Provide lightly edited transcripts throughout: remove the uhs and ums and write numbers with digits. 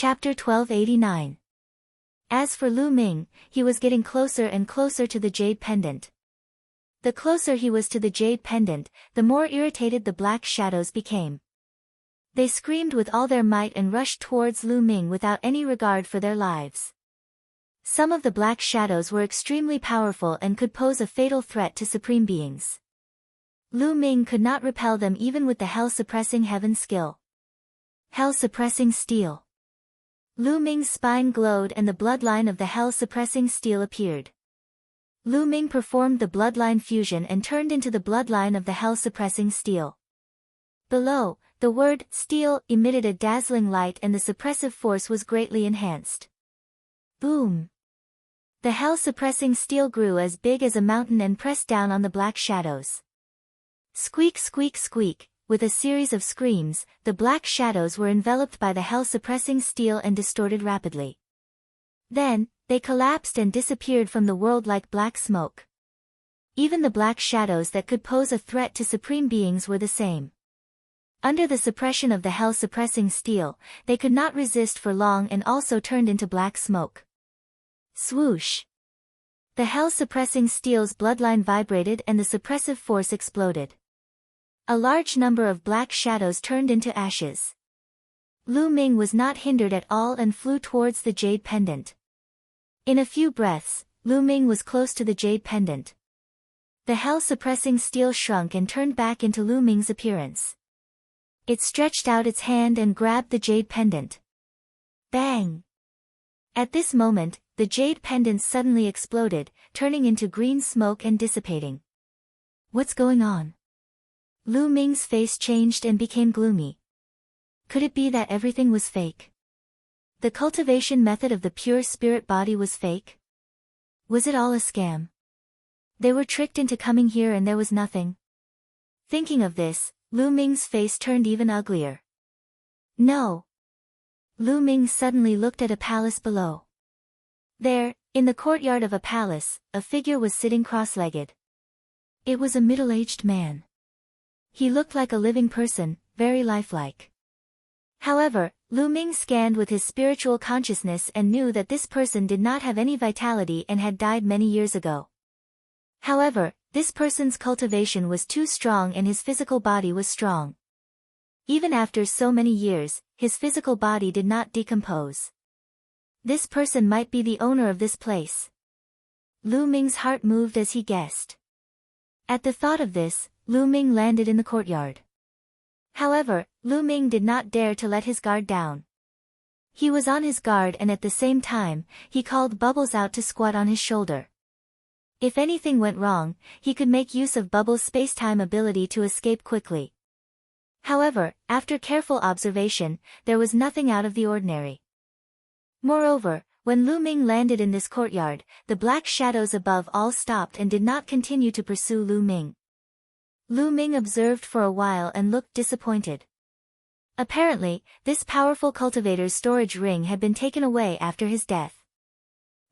Chapter 1289. As for Lu Ming, he was getting closer and closer to the jade pendant. The closer he was to the jade pendant, the more irritated the black shadows became. They screamed with all their might and rushed towards Lu Ming without any regard for their lives. Some of the black shadows were extremely powerful and could pose a fatal threat to supreme beings. Lu Ming could not repel them even with the hell-suppressing heaven skill. Hell-suppressing steel. Lu Ming's spine glowed and the bloodline of the hell-suppressing steel appeared. Lu Ming performed the bloodline fusion and turned into the bloodline of the hell-suppressing steel. Below, the word steel emitted a dazzling light and the suppressive force was greatly enhanced. Boom! The hell-suppressing steel grew as big as a mountain and pressed down on the black shadows. Squeak, squeak, squeak. With a series of screams, the black shadows were enveloped by the hell-suppressing steel and distorted rapidly. Then, they collapsed and disappeared from the world like black smoke. Even the black shadows that could pose a threat to supreme beings were the same. Under the suppression of the hell-suppressing steel, they could not resist for long and also turned into black smoke. Swoosh! The hell-suppressing steel's bloodline vibrated and the suppressive force exploded. A large number of black shadows turned into ashes. Lu Ming was not hindered at all and flew towards the jade pendant. In a few breaths, Lu Ming was close to the jade pendant. The hell-suppressing steel shrunk and turned back into Lu Ming's appearance. It stretched out its hand and grabbed the jade pendant. Bang! At this moment, the jade pendant suddenly exploded, turning into green smoke and dissipating. What's going on? Lu Ming's face changed and became gloomy. Could it be that everything was fake? The cultivation method of the pure spirit body was fake? Was it all a scam? They were tricked into coming here and there was nothing. Thinking of this, Lu Ming's face turned even uglier. No! Lu Ming suddenly looked at a palace below. There, in the courtyard of a palace, a figure was sitting cross-legged. It was a middle-aged man. He looked like a living person, very lifelike. However, Lu Ming scanned with his spiritual consciousness and knew that this person did not have any vitality and had died many years ago. However, this person's cultivation was too strong and his physical body was strong. Even after so many years, his physical body did not decompose. This person might be the owner of this place. Lu Ming's heart moved as he guessed. At the thought of this, Lu Ming landed in the courtyard. However, Lu Ming did not dare to let his guard down. He was on his guard and at the same time, he called Bubbles out to squat on his shoulder. If anything went wrong, he could make use of Bubbles' space-time ability to escape quickly. However, after careful observation, there was nothing out of the ordinary. Moreover, when Lu Ming landed in this courtyard, the black shadows above all stopped and did not continue to pursue Lu Ming. Lu Ming observed for a while and looked disappointed. Apparently, this powerful cultivator's storage ring had been taken away after his death.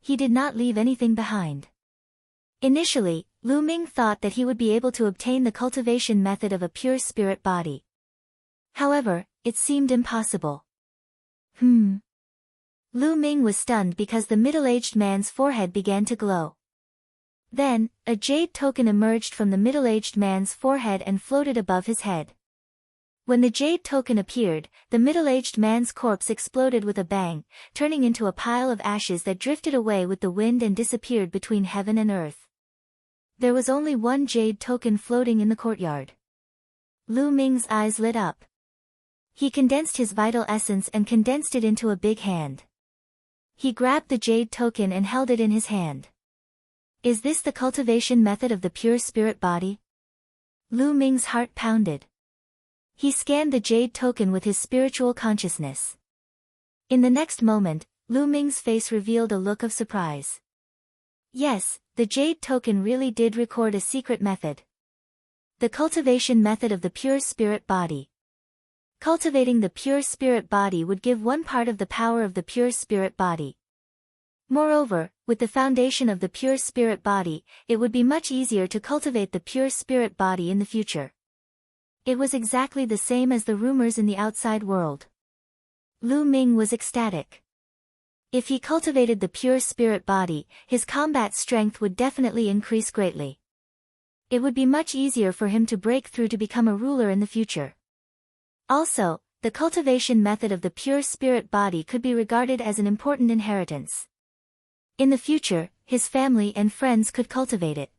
He did not leave anything behind. Initially, Lu Ming thought that he would be able to obtain the cultivation method of a pure spirit body. However, it seemed impossible. Lu Ming was stunned because the middle-aged man's forehead began to glow. Then, a jade token emerged from the middle-aged man's forehead and floated above his head. When the jade token appeared, the middle-aged man's corpse exploded with a bang, turning into a pile of ashes that drifted away with the wind and disappeared between heaven and earth. There was only one jade token floating in the courtyard. Lu Ming's eyes lit up. He condensed his vital essence and condensed it into a big hand. He grabbed the jade token and held it in his hand. Is this the cultivation method of the pure spirit body? Lu Ming's heart pounded. He scanned the jade token with his spiritual consciousness. In the next moment, Lu Ming's face revealed a look of surprise. Yes, the jade token really did record a secret method. The cultivation method of the pure spirit body. Cultivating the pure spirit body would give one part of the power of the pure spirit body. Moreover, with the foundation of the pure spirit body, it would be much easier to cultivate the pure spirit body in the future. It was exactly the same as the rumors in the outside world. Lu Ming was ecstatic. If he cultivated the pure spirit body, his combat strength would definitely increase greatly. It would be much easier for him to break through to become a ruler in the future. Also, the cultivation method of the pure spirit body could be regarded as an important inheritance. In the future, his family and friends could cultivate it.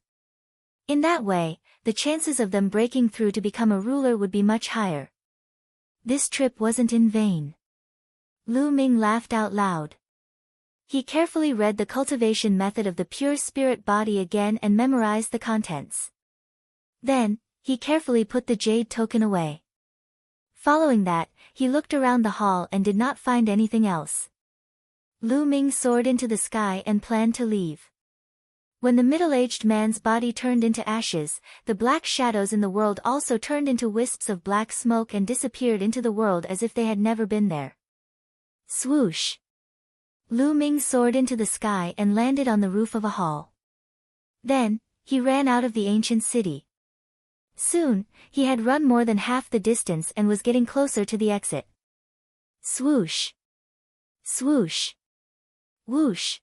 In that way, the chances of them breaking through to become a ruler would be much higher. This trip wasn't in vain. Lu Ming laughed out loud. He carefully read the cultivation method of the pure spirit body again and memorized the contents. Then, he carefully put the jade token away. Following that, he looked around the hall and did not find anything else. Lu Ming soared into the sky and planned to leave. When the middle-aged man's body turned into ashes, the black shadows in the world also turned into wisps of black smoke and disappeared into the world as if they had never been there. Swoosh! Lu Ming soared into the sky and landed on the roof of a hall. Then, he ran out of the ancient city. Soon, he had run more than half the distance and was getting closer to the exit. Swoosh! Swoosh! Whoosh!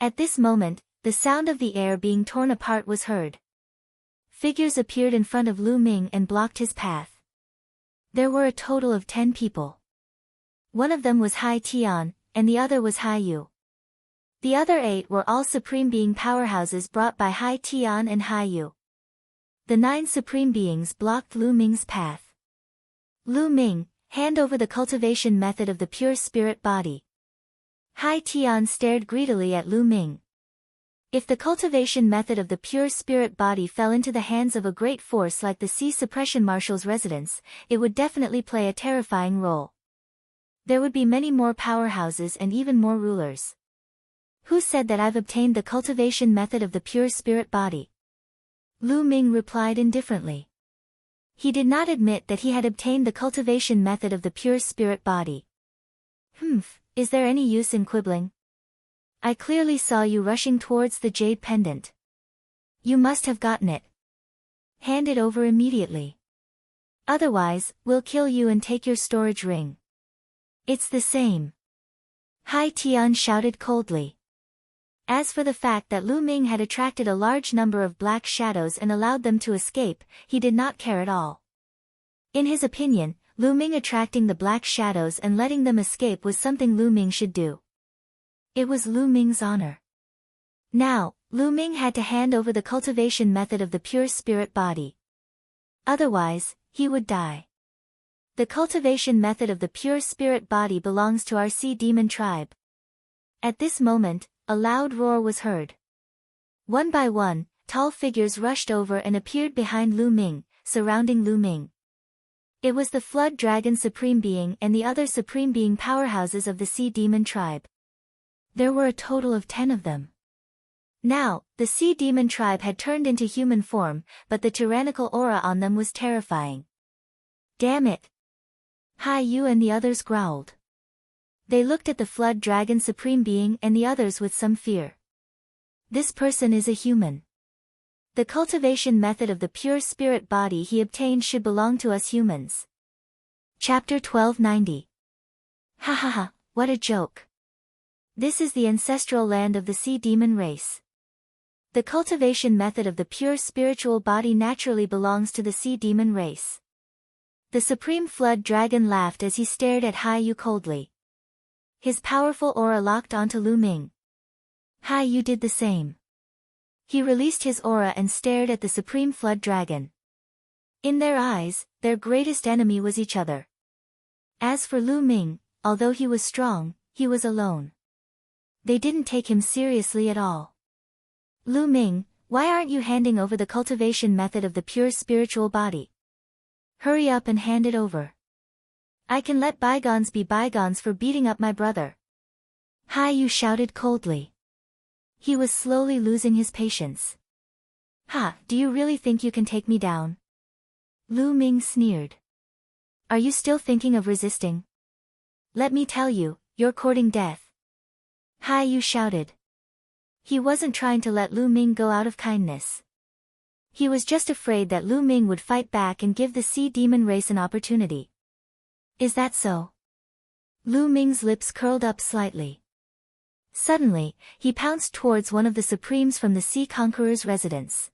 At this moment, the sound of the air being torn apart was heard. Figures appeared in front of Lu Ming and blocked his path. There were a total of 10 people. One of them was Hai Tian, and the other was Hai Yu. The other 8 were all Supreme Being powerhouses brought by Hai Tian and Hai Yu. The 9 Supreme Beings blocked Lu Ming's path. Lu Ming, hand over the cultivation method of the pure spirit body. Hai Tian stared greedily at Lu Ming. If the cultivation method of the pure spirit body fell into the hands of a great force like the Sea Suppression Marshal's residence, it would definitely play a terrifying role. There would be many more powerhouses and even more rulers. Who said that I've obtained the cultivation method of the pure spirit body? Lu Ming replied indifferently. He did not admit that he had obtained the cultivation method of the pure spirit body. Is there any use in quibbling? I clearly saw you rushing towards the jade pendant. You must have gotten it. Hand it over immediately. Otherwise, we'll kill you and take your storage ring. It's the same. Hai Tian shouted coldly. As for the fact that Lu Ming had attracted a large number of black shadows and allowed them to escape, he did not care at all. In his opinion, Lu Ming attracting the black shadows and letting them escape was something Lu Ming should do. It was Lu Ming's honor. Now, Lu Ming had to hand over the cultivation method of the pure spirit body. Otherwise, he would die. The cultivation method of the pure spirit body belongs to our sea demon tribe. At this moment, a loud roar was heard. One by one, tall figures rushed over and appeared behind Lu Ming, surrounding Lu Ming. It was the Flood Dragon Supreme Being and the other Supreme Being powerhouses of the Sea Demon tribe. There were a total of 10 of them. Now, the Sea Demon tribe had turned into human form, but the tyrannical aura on them was terrifying. Damn it! Hai Yu and the others growled. They looked at the Flood Dragon Supreme Being and the others with some fear. This person is a human. The cultivation method of the pure spirit body he obtained should belong to us humans. Chapter 1290. Ha ha ha, what a joke. This is the ancestral land of the sea demon race. The cultivation method of the pure spiritual body naturally belongs to the sea demon race. The Supreme Flood Dragon laughed as he stared at Hai Yu coldly. His powerful aura locked onto Lu Ming. Hai Yu did the same. He released his aura and stared at the Supreme Flood Dragon. In their eyes, their greatest enemy was each other. As for Lu Ming, although he was strong, he was alone. They didn't take him seriously at all. Lu Ming, why aren't you handing over the cultivation method of the pure spiritual body? Hurry up and hand it over. I can let bygones be bygones for beating up my brother. Hai Yu shouted coldly. He was slowly losing his patience. Ha, do you really think you can take me down? Lu Ming sneered. Are you still thinking of resisting? Let me tell you, you're courting death. Hai Yu shouted. He wasn't trying to let Lu Ming go out of kindness. He was just afraid that Lu Ming would fight back and give the sea demon race an opportunity. Is that so? Lu Ming's lips curled up slightly. Suddenly, he pounced towards one of the Supremes from the Sea Conqueror's residence.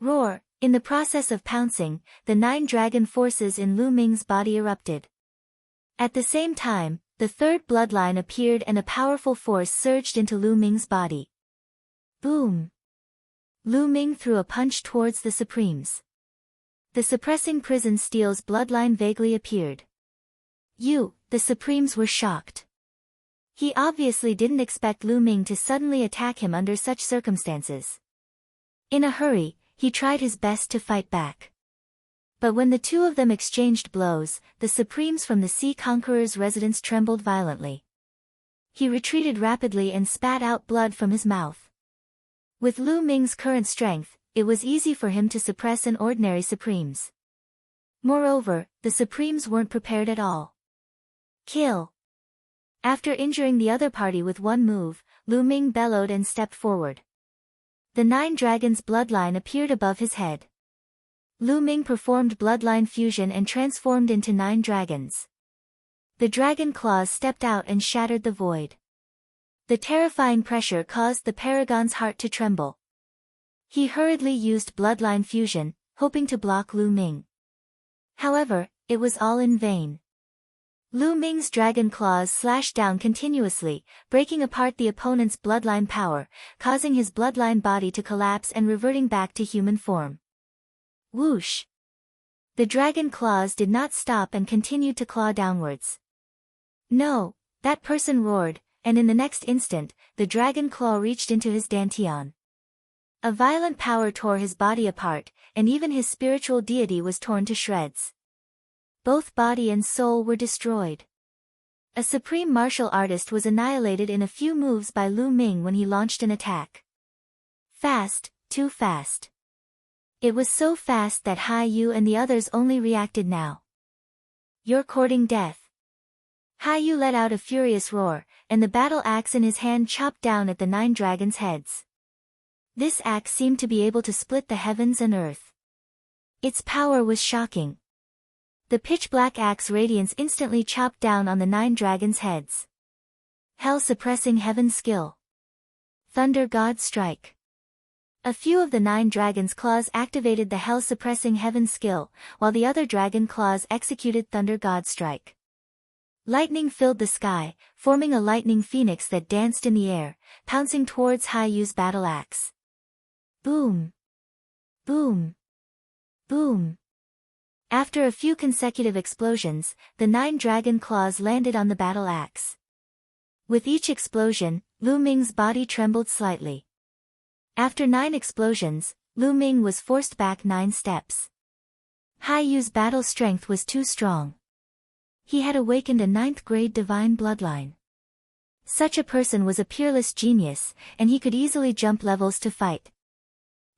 Roar! In the process of pouncing, the 9 dragon forces in Lu Ming's body erupted. At the same time, the third bloodline appeared and a powerful force surged into Lu Ming's body. Boom! Lu Ming threw a punch towards the Supremes. The suppressing prison steel's bloodline vaguely appeared. The Supremes were shocked. He obviously didn't expect Lu Ming to suddenly attack him under such circumstances. In a hurry, he tried his best to fight back. But when the two of them exchanged blows, the Supremes from the Sea Conqueror's residence trembled violently. He retreated rapidly and spat out blood from his mouth. With Lu Ming's current strength, it was easy for him to suppress an ordinary Supremes. Moreover, the Supremes weren't prepared at all. Kill! After injuring the other party with one move, Lu Ming bellowed and stepped forward. The 9 dragons' bloodline appeared above his head. Lu Ming performed bloodline fusion and transformed into 9 dragons. The dragon claws stepped out and shattered the void. The terrifying pressure caused the Paragon's heart to tremble. He hurriedly used bloodline fusion, hoping to block Lu Ming. However, it was all in vain. Lu Ming's dragon claws slashed down continuously, breaking apart the opponent's bloodline power, causing his bloodline body to collapse and reverting back to human form. Whoosh! The dragon claws did not stop and continued to claw downwards. No, that person roared, and in the next instant, the dragon claw reached into his dantian. A violent power tore his body apart, and even his spiritual deity was torn to shreds. Both body and soul were destroyed. A supreme martial artist was annihilated in a few moves by Lu Ming when he launched an attack. Fast, too fast. It was so fast that Hai Yu and the others only reacted now. You're courting death. Hai Yu let out a furious roar, and the battle axe in his hand chopped down at the 9 dragons' heads. This axe seemed to be able to split the heavens and earth. Its power was shocking. The pitch-black axe radiance instantly chopped down on the 9 dragons' heads. Hell-suppressing heaven skill. Thunder God strike. A few of the 9 dragons' claws activated the hell-suppressing heaven skill, while the other dragon claws executed Thunder God strike. Lightning filled the sky, forming a lightning phoenix that danced in the air, pouncing towards Hai Yu's battle axe. Boom! Boom! Boom! After a few consecutive explosions, the 9 dragon claws landed on the battle axe. With each explosion, Lu Ming's body trembled slightly. After 9 explosions, Lu Ming was forced back 9 steps. Hai Yu's battle strength was too strong. He had awakened a 9th-grade divine bloodline. Such a person was a peerless genius, and he could easily jump levels to fight.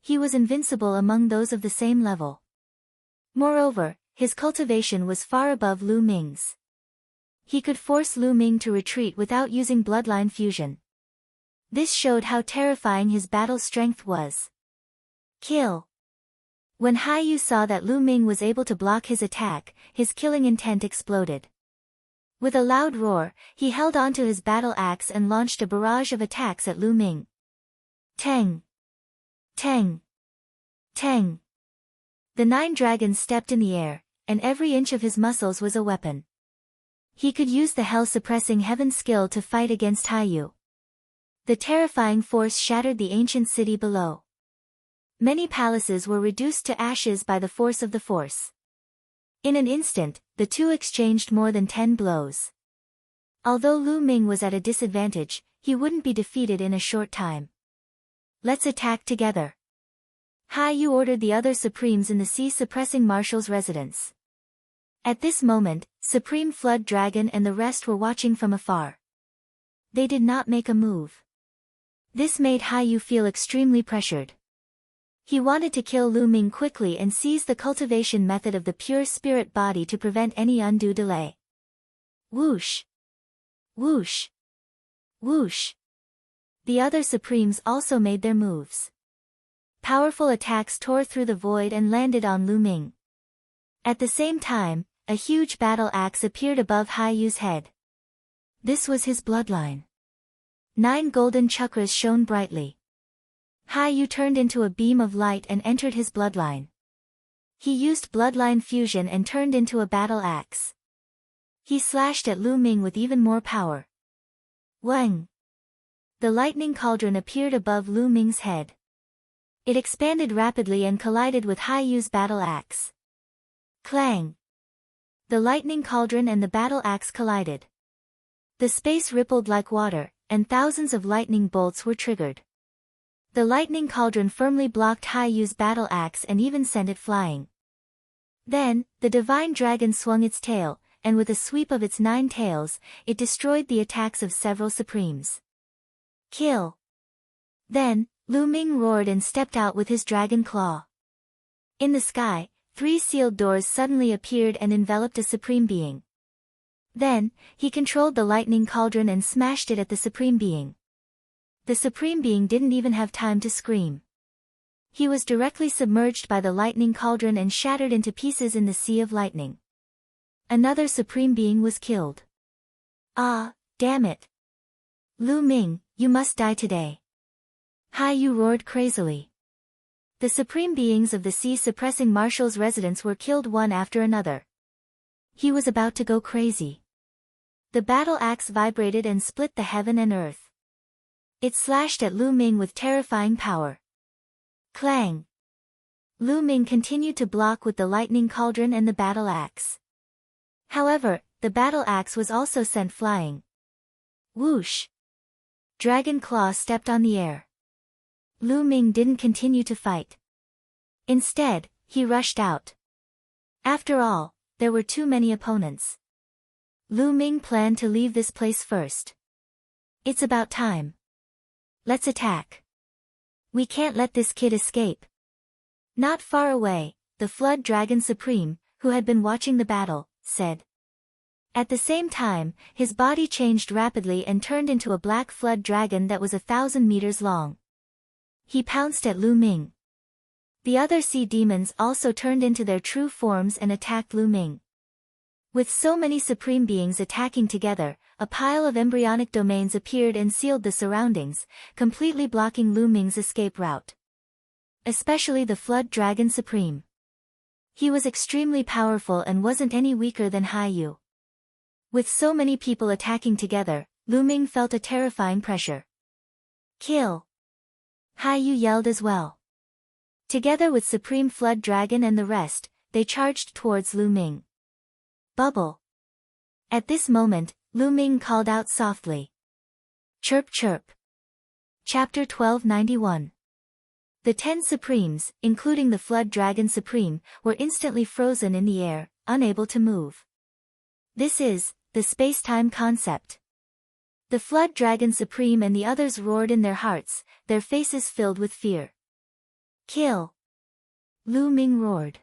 He was invincible among those of the same level. Moreover, his cultivation was far above Lu Ming's. He could force Lu Ming to retreat without using bloodline fusion. This showed how terrifying his battle strength was. Kill! When Hai Yu saw that Lu Ming was able to block his attack, his killing intent exploded. With a loud roar, he held onto his battle axe and launched a barrage of attacks at Lu Ming. Tang! Tang! Tang! The 9 dragons stepped in the air, and every inch of his muscles was a weapon. He could use the hell-suppressing heaven skill to fight against Hai Yu. The terrifying force shattered the ancient city below. Many palaces were reduced to ashes by the force of the force. In an instant, the two exchanged more than 10 blows. Although Lu Ming was at a disadvantage, he wouldn't be defeated in a short time. Let's attack together. Hai Yu ordered the other Supremes in the sea-suppressing marshal's residence. At this moment, Supreme Flood Dragon and the rest were watching from afar. They did not make a move. This made Hai Yu feel extremely pressured. He wanted to kill Lu Ming quickly and seize the cultivation method of the pure spirit body to prevent any undue delay. Whoosh! Whoosh! Whoosh! The other Supremes also made their moves. Powerful attacks tore through the void and landed on Lu Ming. At the same time, a huge battle axe appeared above Hai Yu's head. This was his bloodline. 9 golden chakras shone brightly. Haiyu turned into a beam of light and entered his bloodline. He used bloodline fusion and turned into a battle axe. He slashed at Lu Ming with even more power. Wang! The lightning cauldron appeared above Lu Ming's head. It expanded rapidly and collided with Haiyu's battle axe. Clang! The lightning cauldron and the battle axe collided. The space rippled like water, and thousands of lightning bolts were triggered. The lightning cauldron firmly blocked Haiyu's battle axe and even sent it flying. Then, the divine dragon swung its tail, and with a sweep of its 9 tails, it destroyed the attacks of several supremes. Kill! Then, Lu Ming roared and stepped out with his dragon claw. In the sky, 3 sealed doors suddenly appeared and enveloped a supreme being. Then, he controlled the lightning cauldron and smashed it at the supreme being. The supreme being didn't even have time to scream. He was directly submerged by the lightning cauldron and shattered into pieces in the sea of lightning. Another supreme being was killed. Ah, damn it! Lu Ming, you must die today. Haiyu roared crazily. The supreme beings of the sea-suppressing marshal's residence were killed one after another. He was about to go crazy. The battle axe vibrated and split the heaven and earth. It slashed at Lu Ming with terrifying power. Clang! Lu Ming continued to block with the lightning cauldron and the battle axe. However, the battle axe was also sent flying. Whoosh! Dragon Claw stepped on the air. Lu Ming didn't continue to fight. Instead, he rushed out. After all, there were too many opponents. Lu Ming planned to leave this place first. It's about time. Let's attack. We can't let this kid escape. Not far away, the Flood Dragon Supreme, who had been watching the battle, said. At the same time, his body changed rapidly and turned into a black flood dragon that was 1,000 meters long. He pounced at Lu Ming. The other sea demons also turned into their true forms and attacked Lu Ming. With so many supreme beings attacking together, a pile of embryonic domains appeared and sealed the surroundings, completely blocking Lu Ming's escape route. Especially the Flood Dragon Supreme. He was extremely powerful and wasn't any weaker than Haiyu. With so many people attacking together, Lu Ming felt a terrifying pressure. Kill! Haiyu yelled as well. Together with Supreme Flood Dragon and the rest, they charged towards Lu Ming. Bubble! At this moment, Lu Ming called out softly. Chirp chirp. Chapter 1291. The 10 Supremes, including the Flood Dragon Supreme, were instantly frozen in the air, unable to move. This is the space-time concept. The Flood Dragon Supreme and the others roared in their hearts, their faces filled with fear. Kill! Lu Ming roared.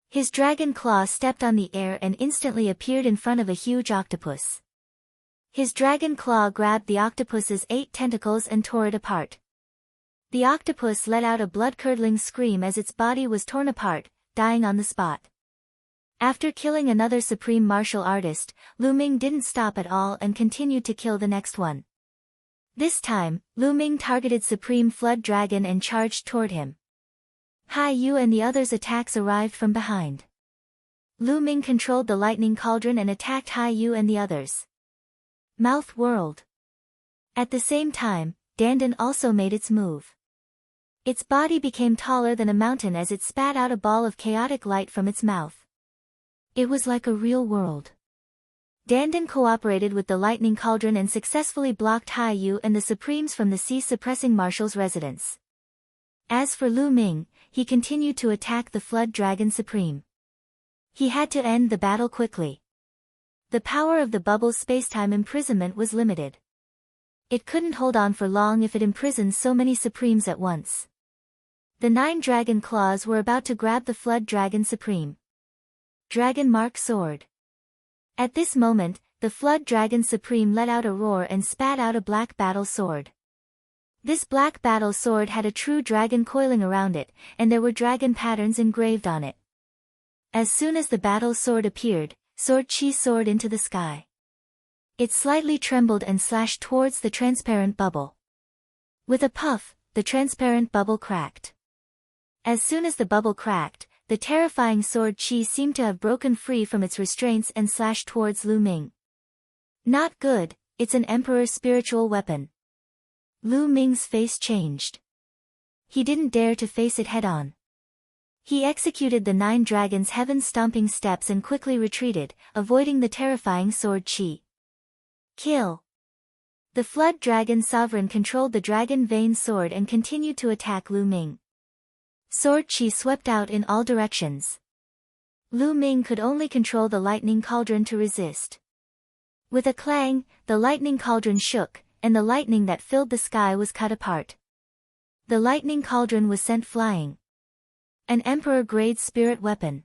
His dragon claw stepped on the air and instantly appeared in front of a huge octopus. His dragon claw grabbed the octopus's 8 tentacles and tore it apart. The octopus let out a blood-curdling scream as its body was torn apart, dying on the spot. After killing another supreme martial artist, Lu Ming didn't stop at all and continued to kill the next one. This time, Lu Ming targeted Supreme Flood Dragon and charged toward him. Haiyu and the others' attacks arrived from behind. Lu Ming controlled the lightning cauldron and attacked Haiyu and the others. Mouth whirled. At the same time, Dandan also made its move. Its body became taller than a mountain as it spat out a ball of chaotic light from its mouth. It was like a real world. Dandan cooperated with the lightning cauldron and successfully blocked Haiyu and the Supremes from the sea-suppressing marshal's residence. As for Lu Ming, he continued to attack the Flood Dragon Supreme. He had to end the battle quickly. The power of the bubble's spacetime imprisonment was limited. It couldn't hold on for long if it imprisoned so many Supremes at once. The 9 dragon claws were about to grab the Flood Dragon Supreme. Dragon Mark Sword. At this moment, the Flood Dragon Supreme let out a roar and spat out a black battle sword. This black battle sword had a true dragon coiling around it, and there were dragon patterns engraved on it. As soon as the battle sword appeared, Sword Chi soared into the sky. It slightly trembled and slashed towards the transparent bubble. With a puff, the transparent bubble cracked. As soon as the bubble cracked, the terrifying sword Qi seemed to have broken free from its restraints and slashed towards Lu Ming. Not good, it's an emperor's spiritual weapon. Lu Ming's face changed. He didn't dare to face it head-on. He executed the 9 dragons' heaven-stomping steps and quickly retreated, avoiding the terrifying sword Qi. Kill! The Flood Dragon Sovereign controlled the Dragon Vein sword and continued to attack Lu Ming. Sword Qi swept out in all directions. Lu Ming could only control the lightning cauldron to resist. With a clang, the lightning cauldron shook, and the lightning that filled the sky was cut apart. The lightning cauldron was sent flying. An Emperor-grade spirit weapon.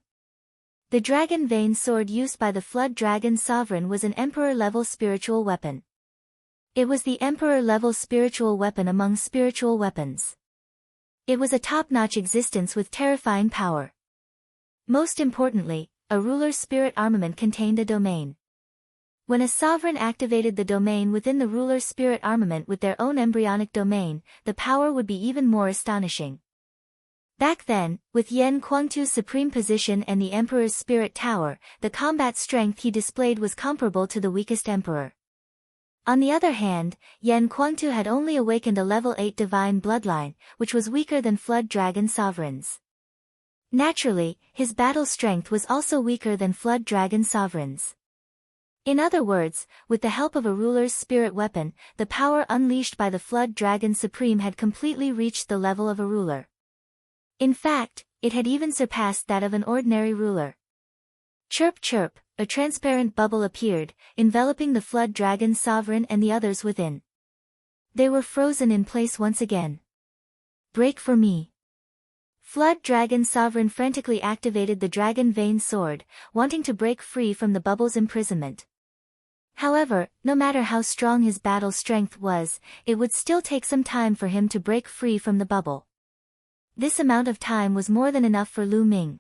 The Dragon Vein sword used by the Flood Dragon Sovereign was an Emperor-level spiritual weapon. It was the Emperor-level spiritual weapon among spiritual weapons. It was a top-notch existence with terrifying power. Most importantly, a ruler's spirit armament contained a domain. When a sovereign activated the domain within the ruler's spirit armament with their own embryonic domain, the power would be even more astonishing. Back then, with Yan Kuangtu's supreme position and the Emperor's spirit tower, the combat strength he displayed was comparable to the weakest emperor. On the other hand, Yan Kuangtu had only awakened a level 8 divine bloodline, which was weaker than Flood Dragon Sovereigns. Naturally, his battle strength was also weaker than Flood Dragon Sovereigns. In other words, with the help of a ruler's spirit weapon, the power unleashed by the Flood Dragon Supreme had completely reached the level of a ruler. In fact, it had even surpassed that of an ordinary ruler. Chirp chirp, a transparent bubble appeared, enveloping the Flood Dragon Sovereign and the others within. They were frozen in place once again. Break for me. Flood Dragon Sovereign frantically activated the Dragon Vein sword, wanting to break free from the bubble's imprisonment. However, no matter how strong his battle strength was, it would still take some time for him to break free from the bubble. This amount of time was more than enough for Lu Ming.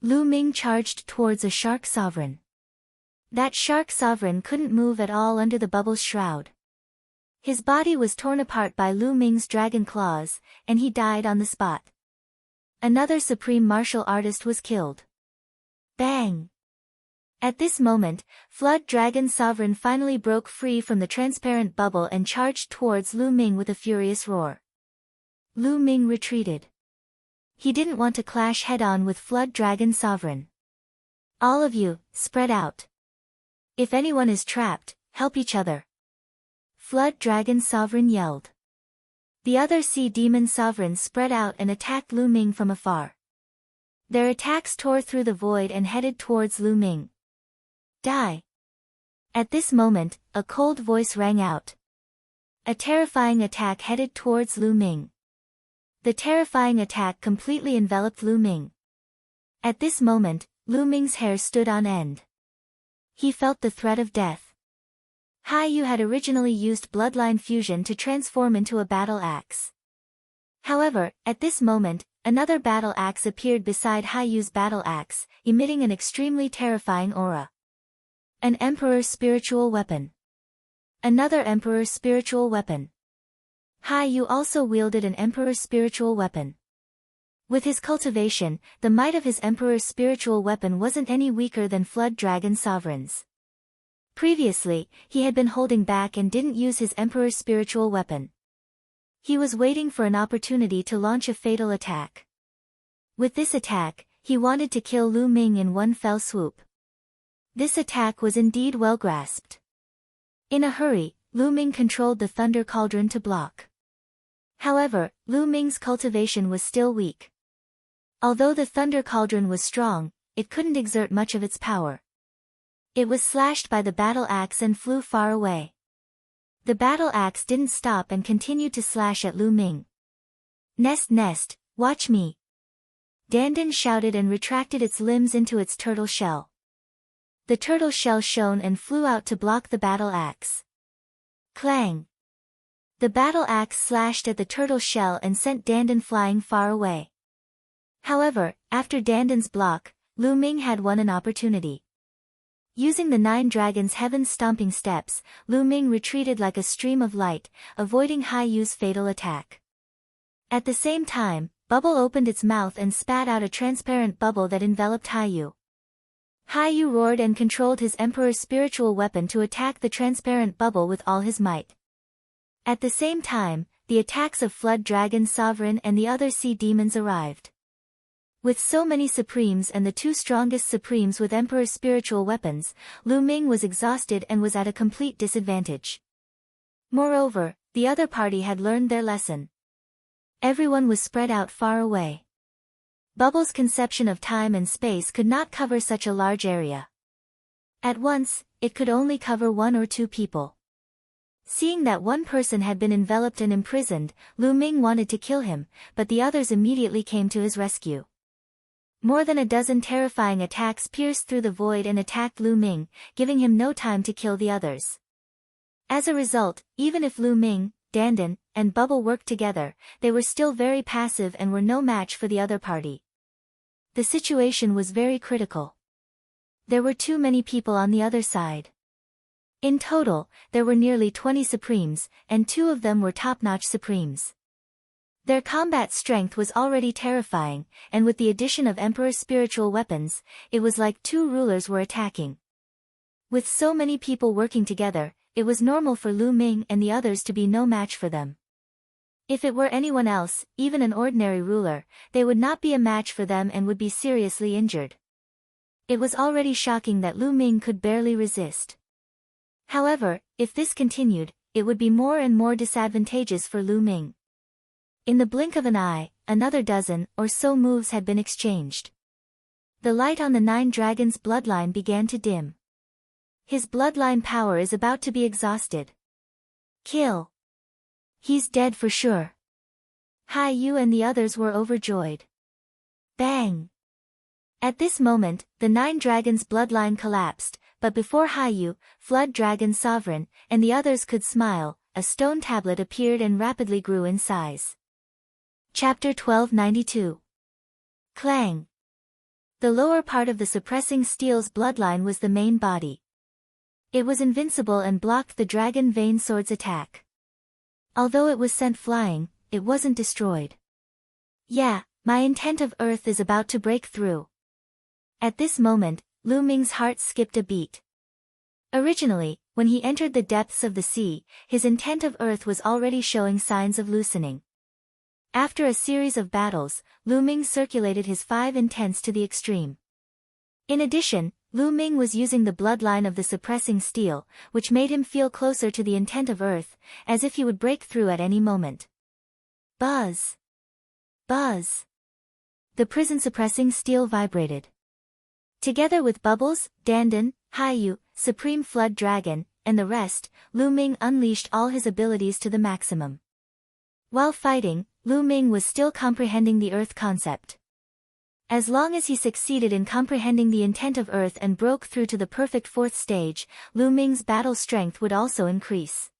Lu Ming charged towards a shark sovereign. That shark sovereign couldn't move at all under the bubble's shroud. His body was torn apart by Lu Ming's dragon claws, and he died on the spot. Another supreme martial artist was killed. Bang! At this moment, Flood Dragon Sovereign finally broke free from the transparent bubble and charged towards Lu Ming with a furious roar. Lu Ming retreated. He didn't want to clash head-on with Flood Dragon Sovereign. All of you, spread out. If anyone is trapped, help each other. Flood Dragon Sovereign yelled. The other Sea Demon Sovereigns spread out and attacked Lu Ming from afar. Their attacks tore through the void and headed towards Lu Ming. Die! At this moment, a cold voice rang out. A terrifying attack headed towards Lu Ming. The terrifying attack completely enveloped Lu Ming. At this moment, Lu Ming's hair stood on end. He felt the threat of death. Hai Yu had originally used bloodline fusion to transform into a battle axe. However, at this moment, another battle axe appeared beside Hai Yu's battle axe, emitting an extremely terrifying aura. An Emperor's spiritual weapon. Another Emperor's spiritual weapon. Hai Yu also wielded an Emperor's spiritual weapon. With his cultivation, the might of his Emperor's spiritual weapon wasn't any weaker than Flood Dragon Sovereign's. Previously, he had been holding back and didn't use his Emperor's spiritual weapon. He was waiting for an opportunity to launch a fatal attack. With this attack, he wanted to kill Lu Ming in one fell swoop. This attack was indeed well grasped. In a hurry, Lu Ming controlled the Thunder Cauldron to block. However, Lu Ming's cultivation was still weak. Although the Thunder Cauldron was strong, it couldn't exert much of its power. It was slashed by the battle axe and flew far away. The battle axe didn't stop and continued to slash at Lu Ming. Nest, watch me. Dandan shouted and retracted its limbs into its turtle shell. The turtle shell shone and flew out to block the battle axe. Clang! The battle axe slashed at the turtle shell and sent Dandan flying far away. However, after Dandan's block, Lu Ming had won an opportunity. Using the 9 dragons' heaven-stomping steps, Lu Ming retreated like a stream of light, avoiding Hai Yu's fatal attack. At the same time, Bubble opened its mouth and spat out a transparent bubble that enveloped Hai Yu. Hai Yu roared and controlled his Emperor's spiritual weapon to attack the transparent bubble with all his might. At the same time, the attacks of Flood Dragon Sovereign and the other sea demons arrived. With so many Supremes and the 2 strongest Supremes with Emperor's spiritual weapons, Lu Ming was exhausted and was at a complete disadvantage. Moreover, the other party had learned their lesson. Everyone was spread out far away. Bubble's conception of time and space could not cover such a large area. At once, it could only cover 1 or 2 people. Seeing that one person had been enveloped and imprisoned, Lu Ming wanted to kill him, but the others immediately came to his rescue. More than a dozen terrifying attacks pierced through the void and attacked Lu Ming, giving him no time to kill the others. As a result, even if Lu Ming, Dandan, and Bubble worked together, they were still very passive and were no match for the other party. The situation was very critical. There were too many people on the other side. In total, there were nearly 20 Supremes, and 2 of them were top-notch Supremes. Their combat strength was already terrifying, and with the addition of Emperor's spiritual weapons, it was like 2 rulers were attacking. With so many people working together, it was normal for Lu Ming and the others to be no match for them. If it were anyone else, even an ordinary ruler, they would not be a match for them and would be seriously injured. It was already shocking that Lu Ming could barely resist. However, if this continued, it would be more and more disadvantageous for Lu Ming. In the blink of an eye, another dozen or so moves had been exchanged. The light on the 9 dragons' bloodline began to dim. His bloodline power is about to be exhausted. Kill. He's dead for sure. Hai Yu and the others were overjoyed. Bang. At this moment, the 9 dragons' bloodline collapsed, but before Hai Yu, Flood Dragon Sovereign, and the others could smile, a stone tablet appeared and rapidly grew in size. Chapter 1292. Clang. The lower part of the suppressing steel's bloodline was the main body. It was invincible and blocked the dragon vein sword's attack. Although it was sent flying, it wasn't destroyed. Yeah, my intent of earth is about to break through. At this moment, Lu Ming's heart skipped a beat. Originally, when he entered the depths of the sea, his intent of earth was already showing signs of loosening. After a series of battles, Lu Ming circulated his 5 intents to the extreme. In addition, Lu Ming was using the bloodline of the suppressing steel, which made him feel closer to the intent of earth, as if he would break through at any moment. Buzz! Buzz! The prison-suppressing steel vibrated. Together with Bubbles, Dandan, Hai Yu, Supreme Flood Dragon, and the rest, Lu Ming unleashed all his abilities to the maximum. While fighting, Lu Ming was still comprehending the earth concept. As long as he succeeded in comprehending the intent of earth and broke through to the perfect 4th stage, Lu Ming's battle strength would also increase.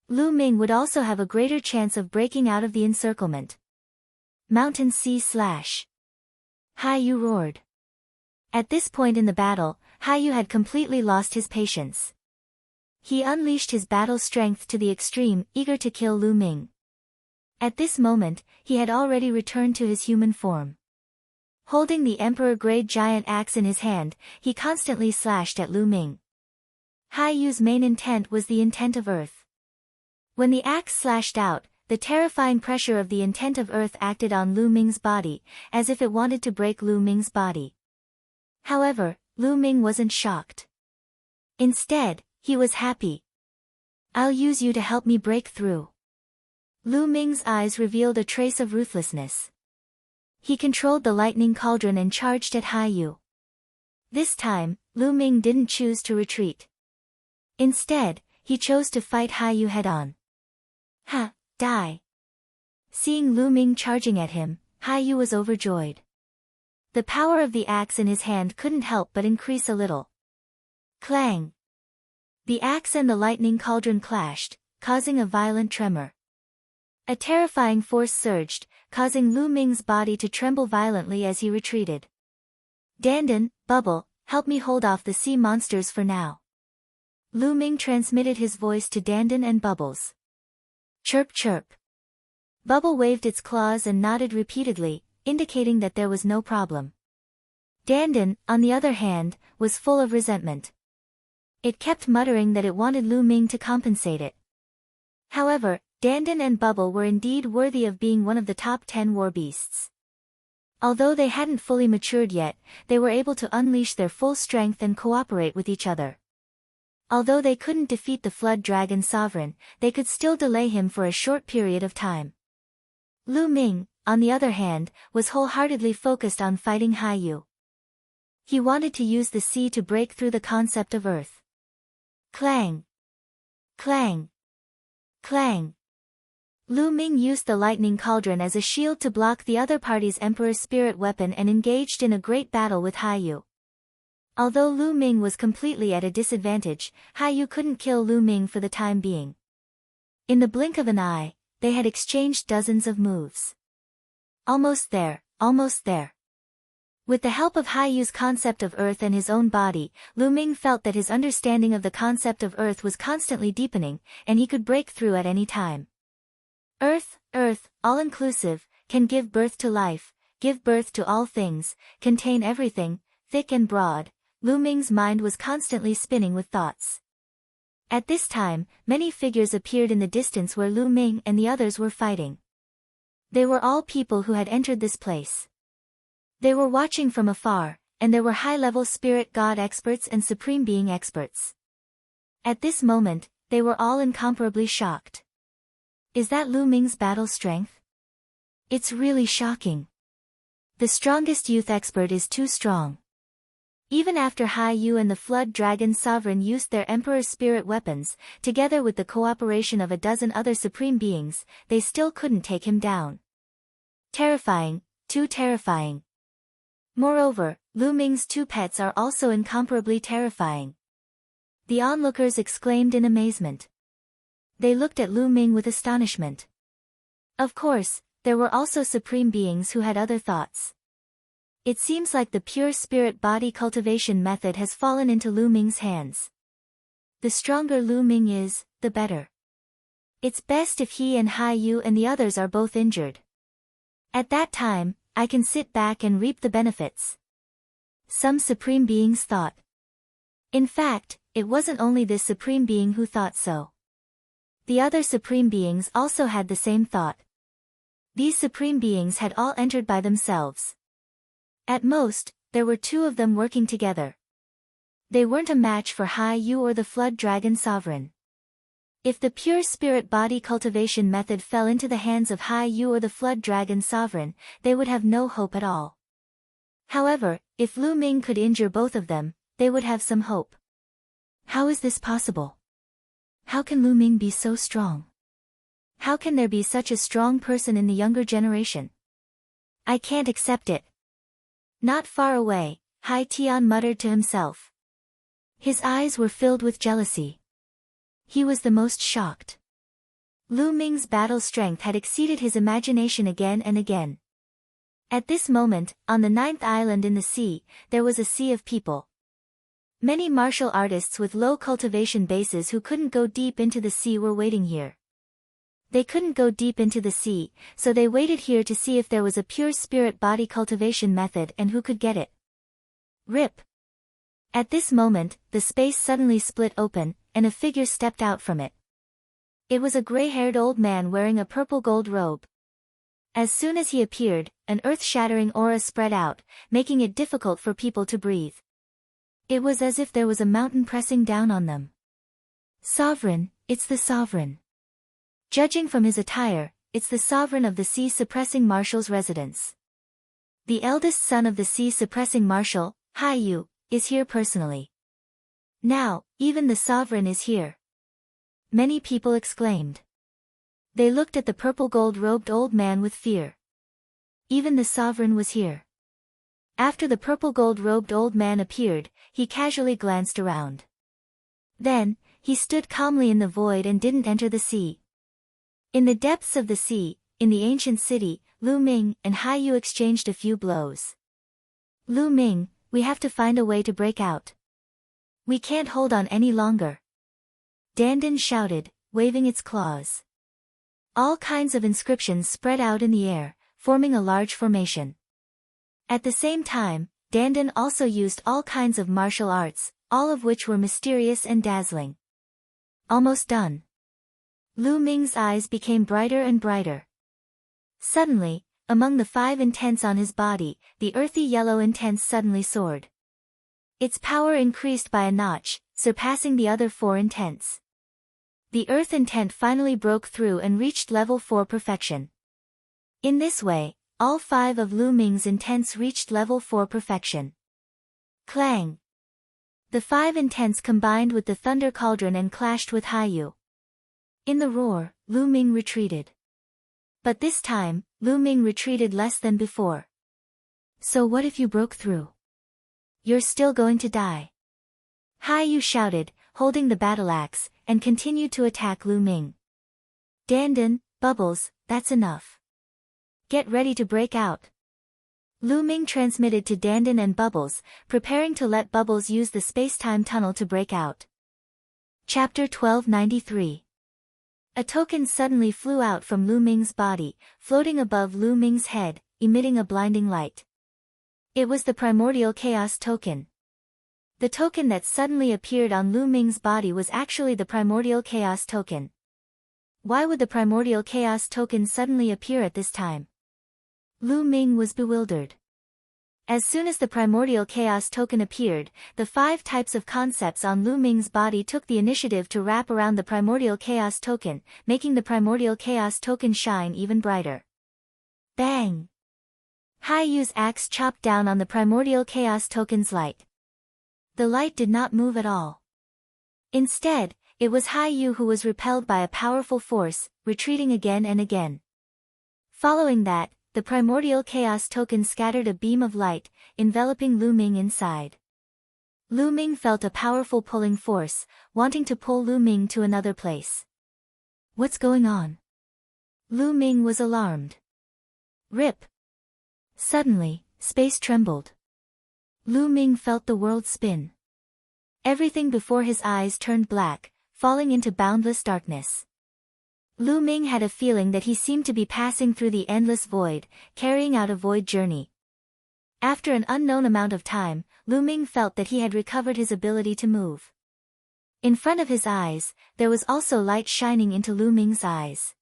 Lu Ming would also have a greater chance of breaking out of the encirclement. Mountain Sea Slash. Hai Yu roared. At this point in the battle, Hai Yu had completely lost his patience. He unleashed his battle strength to the extreme, eager to kill Lu Ming. At this moment, he had already returned to his human form. Holding the emperor-grade giant axe in his hand, he constantly slashed at Lu Ming. Hai Yu's main intent was the intent of earth. When the axe slashed out, the terrifying pressure of the intent of earth acted on Lu Ming's body, as if it wanted to break Lu Ming's body. However, Lu Ming wasn't shocked. Instead, he was happy. I'll use you to help me break through. Lu Ming's eyes revealed a trace of ruthlessness. He controlled the lightning cauldron and charged at Hai Yu. This time, Lu Ming didn't choose to retreat. Instead, he chose to fight Hai Yu head-on. Ha! Die! Seeing Lu Ming charging at him, Hai Yu was overjoyed. The power of the axe in his hand couldn't help but increase a little. Clang! The axe and the lightning cauldron clashed, causing a violent tremor. A terrifying force surged, causing Lu Ming's body to tremble violently as he retreated. Dandan, Bubble, help me hold off the sea monsters for now. Lu Ming transmitted his voice to Dandan and Bubbles. Chirp chirp. Bubble waved its claws and nodded repeatedly, indicating that there was no problem. Dandan, on the other hand, was full of resentment. It kept muttering that it wanted Lu Ming to compensate it. However, Dandan and Bubble were indeed worthy of being one of the top 10 war beasts. Although they hadn't fully matured yet, they were able to unleash their full strength and cooperate with each other. Although they couldn't defeat the Flood Dragon Sovereign, they could still delay him for a short period of time. Lu Ming, on the other hand, was wholeheartedly focused on fighting Haiyu. He wanted to use the sea to break through the concept of Earth. Clang! Clang! Clang! Lu Ming used the lightning cauldron as a shield to block the other party's Emperor's spirit weapon and engaged in a great battle with Haiyu. Although Lu Ming was completely at a disadvantage, Haiyu couldn't kill Lu Ming for the time being. In the blink of an eye, they had exchanged dozens of moves. Almost there, almost there. With the help of Haiyu's concept of Earth and his own body, Lu Ming felt that his understanding of the concept of Earth was constantly deepening, and he could break through at any time. Earth, Earth, all-inclusive, can give birth to life, give birth to all things, contain everything, thick and broad. Lu Ming's mind was constantly spinning with thoughts. At this time, many figures appeared in the distance where Lu Ming and the others were fighting. They were all people who had entered this place. They were watching from afar, and there were high-level spirit god experts and supreme being experts. At this moment, they were all incomparably shocked. Is that Lu Ming's battle strength? It's really shocking. The strongest youth expert is too strong. Even after Haiyu and the Flood Dragon Sovereign used their Emperor's spirit weapons, together with the cooperation of a dozen other supreme beings, they still couldn't take him down. Terrifying, too terrifying. Moreover, Lu Ming's two pets are also incomparably terrifying. The onlookers exclaimed in amazement. They looked at Lu Ming with astonishment. Of course, there were also supreme beings who had other thoughts. It seems like the pure spirit body cultivation method has fallen into Lu Ming's hands. The stronger Lu Ming is, the better. It's best if he and Haiyu and the others are both injured. At that time, I can sit back and reap the benefits. Some supreme beings thought. In fact, it wasn't only this supreme being who thought so. The other supreme beings also had the same thought. These supreme beings had all entered by themselves. At most, there were two of them working together. They weren't a match for Haiyu or the Flood Dragon Sovereign. If the pure spirit body cultivation method fell into the hands of Haiyu or the Flood Dragon Sovereign, they would have no hope at all. However, if Lu Ming could injure both of them, they would have some hope. How is this possible? How can Lu Ming be so strong? How can there be such a strong person in the younger generation? I can't accept it. Not far away, Hai Tian muttered to himself. His eyes were filled with jealousy. He was the most shocked. Lu Ming's battle strength had exceeded his imagination again and again. At this moment, on the 9th island in the sea, there was a sea of people. Many martial artists with low cultivation bases who couldn't go deep into the sea were waiting here. They couldn't go deep into the sea, so they waited here to see if there was a pure spirit body cultivation method and who could get it. Rip! At this moment, the space suddenly split open, and a figure stepped out from it. It was a gray-haired old man wearing a purple gold robe. As soon as he appeared, an earth-shattering aura spread out, making it difficult for people to breathe. It was as if there was a mountain pressing down on them. Sovereign, it's the Sovereign. Judging from his attire, it's the Sovereign of the Sea Suppressing Marshal's residence. The eldest son of the Sea Suppressing Marshal, Haiyu, is here personally. Now, even the Sovereign is here. Many people exclaimed. They looked at the purple gold-robed old man with fear. Even the Sovereign was here. After the purple gold-robed old man appeared, he casually glanced around. Then, he stood calmly in the void and didn't enter the sea. In the depths of the sea, in the ancient city, Lu Ming and Haiyu exchanged a few blows. Lu Ming, we have to find a way to break out. We can't hold on any longer. Dandan shouted, waving its claws. All kinds of inscriptions spread out in the air, forming a large formation. At the same time, Dandan also used all kinds of martial arts, all of which were mysterious and dazzling. Almost done. Lu Ming's eyes became brighter and brighter. Suddenly, among the 5 intents on his body, the earthy yellow intent suddenly soared. Its power increased by a notch, surpassing the other 4 intents. The earth intent finally broke through and reached level 4 perfection. In this way, all 5 of Lu Ming's intents reached level 4 perfection. Clang! The 5 intents combined with the thunder cauldron and clashed with Haiyu. In the roar, Lu Ming retreated. But this time, Lu Ming retreated less than before. So what if you broke through? You're still going to die. Haiyu shouted, holding the battle axe, and continued to attack Lu Ming. Dandan, Bubbles, that's enough. Get ready to break out. Lu Ming transmitted to Dandan and Bubbles, preparing to let Bubbles use the space-time tunnel to break out. Chapter 1293. A token suddenly flew out from Lu Ming's body, floating above Lu Ming's head, emitting a blinding light. It was the primordial chaos token. The token that suddenly appeared on Lu Ming's body was actually the primordial chaos token. Why would the primordial chaos token suddenly appear at this time? Lu Ming was bewildered. As soon as the primordial chaos token appeared, the 5 types of concepts on Lu Ming's body took the initiative to wrap around the primordial chaos token, making the primordial chaos token shine even brighter. Bang! Haiyu's axe chopped down on the primordial chaos token's light. The light did not move at all. Instead, it was Haiyu who was repelled by a powerful force, retreating again and again. Following that, the primordial chaos token scattered a beam of light, enveloping Lu Ming inside. Lu Ming felt a powerful pulling force, wanting to pull Lu Ming to another place. What's going on? Lu Ming was alarmed. Rip! Suddenly, space trembled. Lu Ming felt the world spin. Everything before his eyes turned black, falling into boundless darkness. Lu Ming had a feeling that he seemed to be passing through the endless void, carrying out a void journey. After an unknown amount of time, Lu Ming felt that he had recovered his ability to move. In front of his eyes, there was also light shining into Lu Ming's eyes.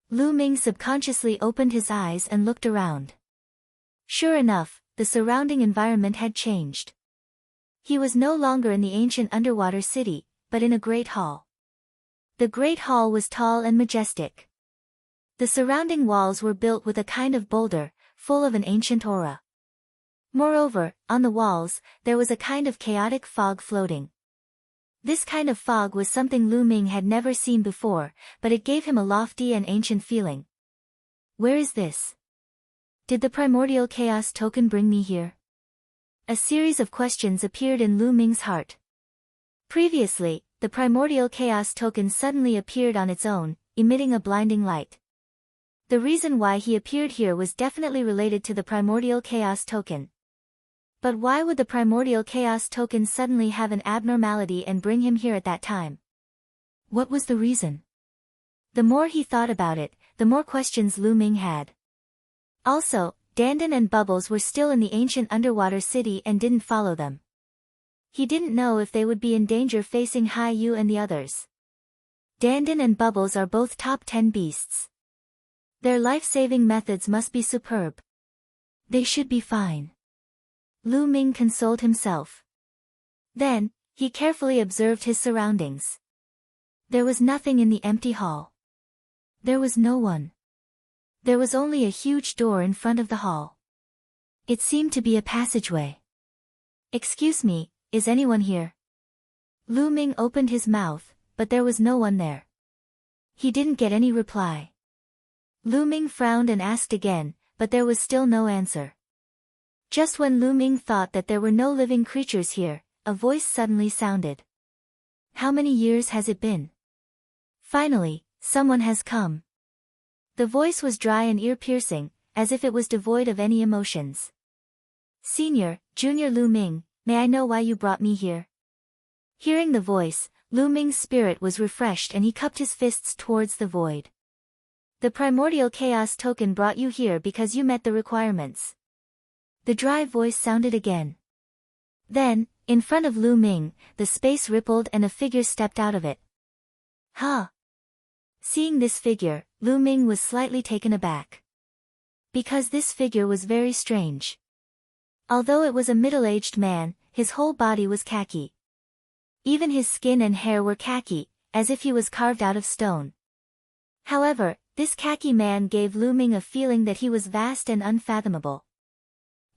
Lu Ming subconsciously opened his eyes and looked around. Sure enough, the surrounding environment had changed. He was no longer in the ancient underwater city, but in a great hall. The great hall was tall and majestic. The surrounding walls were built with a kind of boulder, full of an ancient aura. Moreover, on the walls, there was a kind of chaotic fog floating. This kind of fog was something Lu Ming had never seen before, but it gave him a lofty and ancient feeling. Where is this? Did the primordial chaos token bring me here? A series of questions appeared in Lu Ming's heart. Previously, the primordial chaos token suddenly appeared on its own, emitting a blinding light. The reason why he appeared here was definitely related to the primordial chaos token. But why would the primordial chaos token suddenly have an abnormality and bring him here at that time? What was the reason? The more he thought about it, the more questions Lu Ming had. Also, Dandan and Bubbles were still in the ancient underwater city and didn't follow them. He didn't know if they would be in danger facing Haiyu and the others. Dandan and Bubbles are both top 10 beasts. Their life-saving methods must be superb. They should be fine. Lu Ming consoled himself. Then, he carefully observed his surroundings. There was nothing in the empty hall. There was no one. There was only a huge door in front of the hall. It seemed to be a passageway. Excuse me, is anyone here? Lu Ming opened his mouth, but there was no one there. He didn't get any reply. Lu Ming frowned and asked again, but there was still no answer. Just when Lu Ming thought that there were no living creatures here, a voice suddenly sounded. How many years has it been? Finally, someone has come. The voice was dry and ear-piercing, as if it was devoid of any emotions. Senior, Junior Lu Ming, may I know why you brought me here? Hearing the voice, Lu Ming's spirit was refreshed and he cupped his fists towards the void. The primordial chaos token brought you here because you met the requirements. The dry voice sounded again. Then, in front of Lu Ming, the space rippled and a figure stepped out of it. Huh? Seeing this figure, Lu Ming was slightly taken aback. Because this figure was very strange. Although it was a middle-aged man, his whole body was khaki. Even his skin and hair were khaki, as if he was carved out of stone. However, this khaki man gave Lu Ming a feeling that he was vast and unfathomable.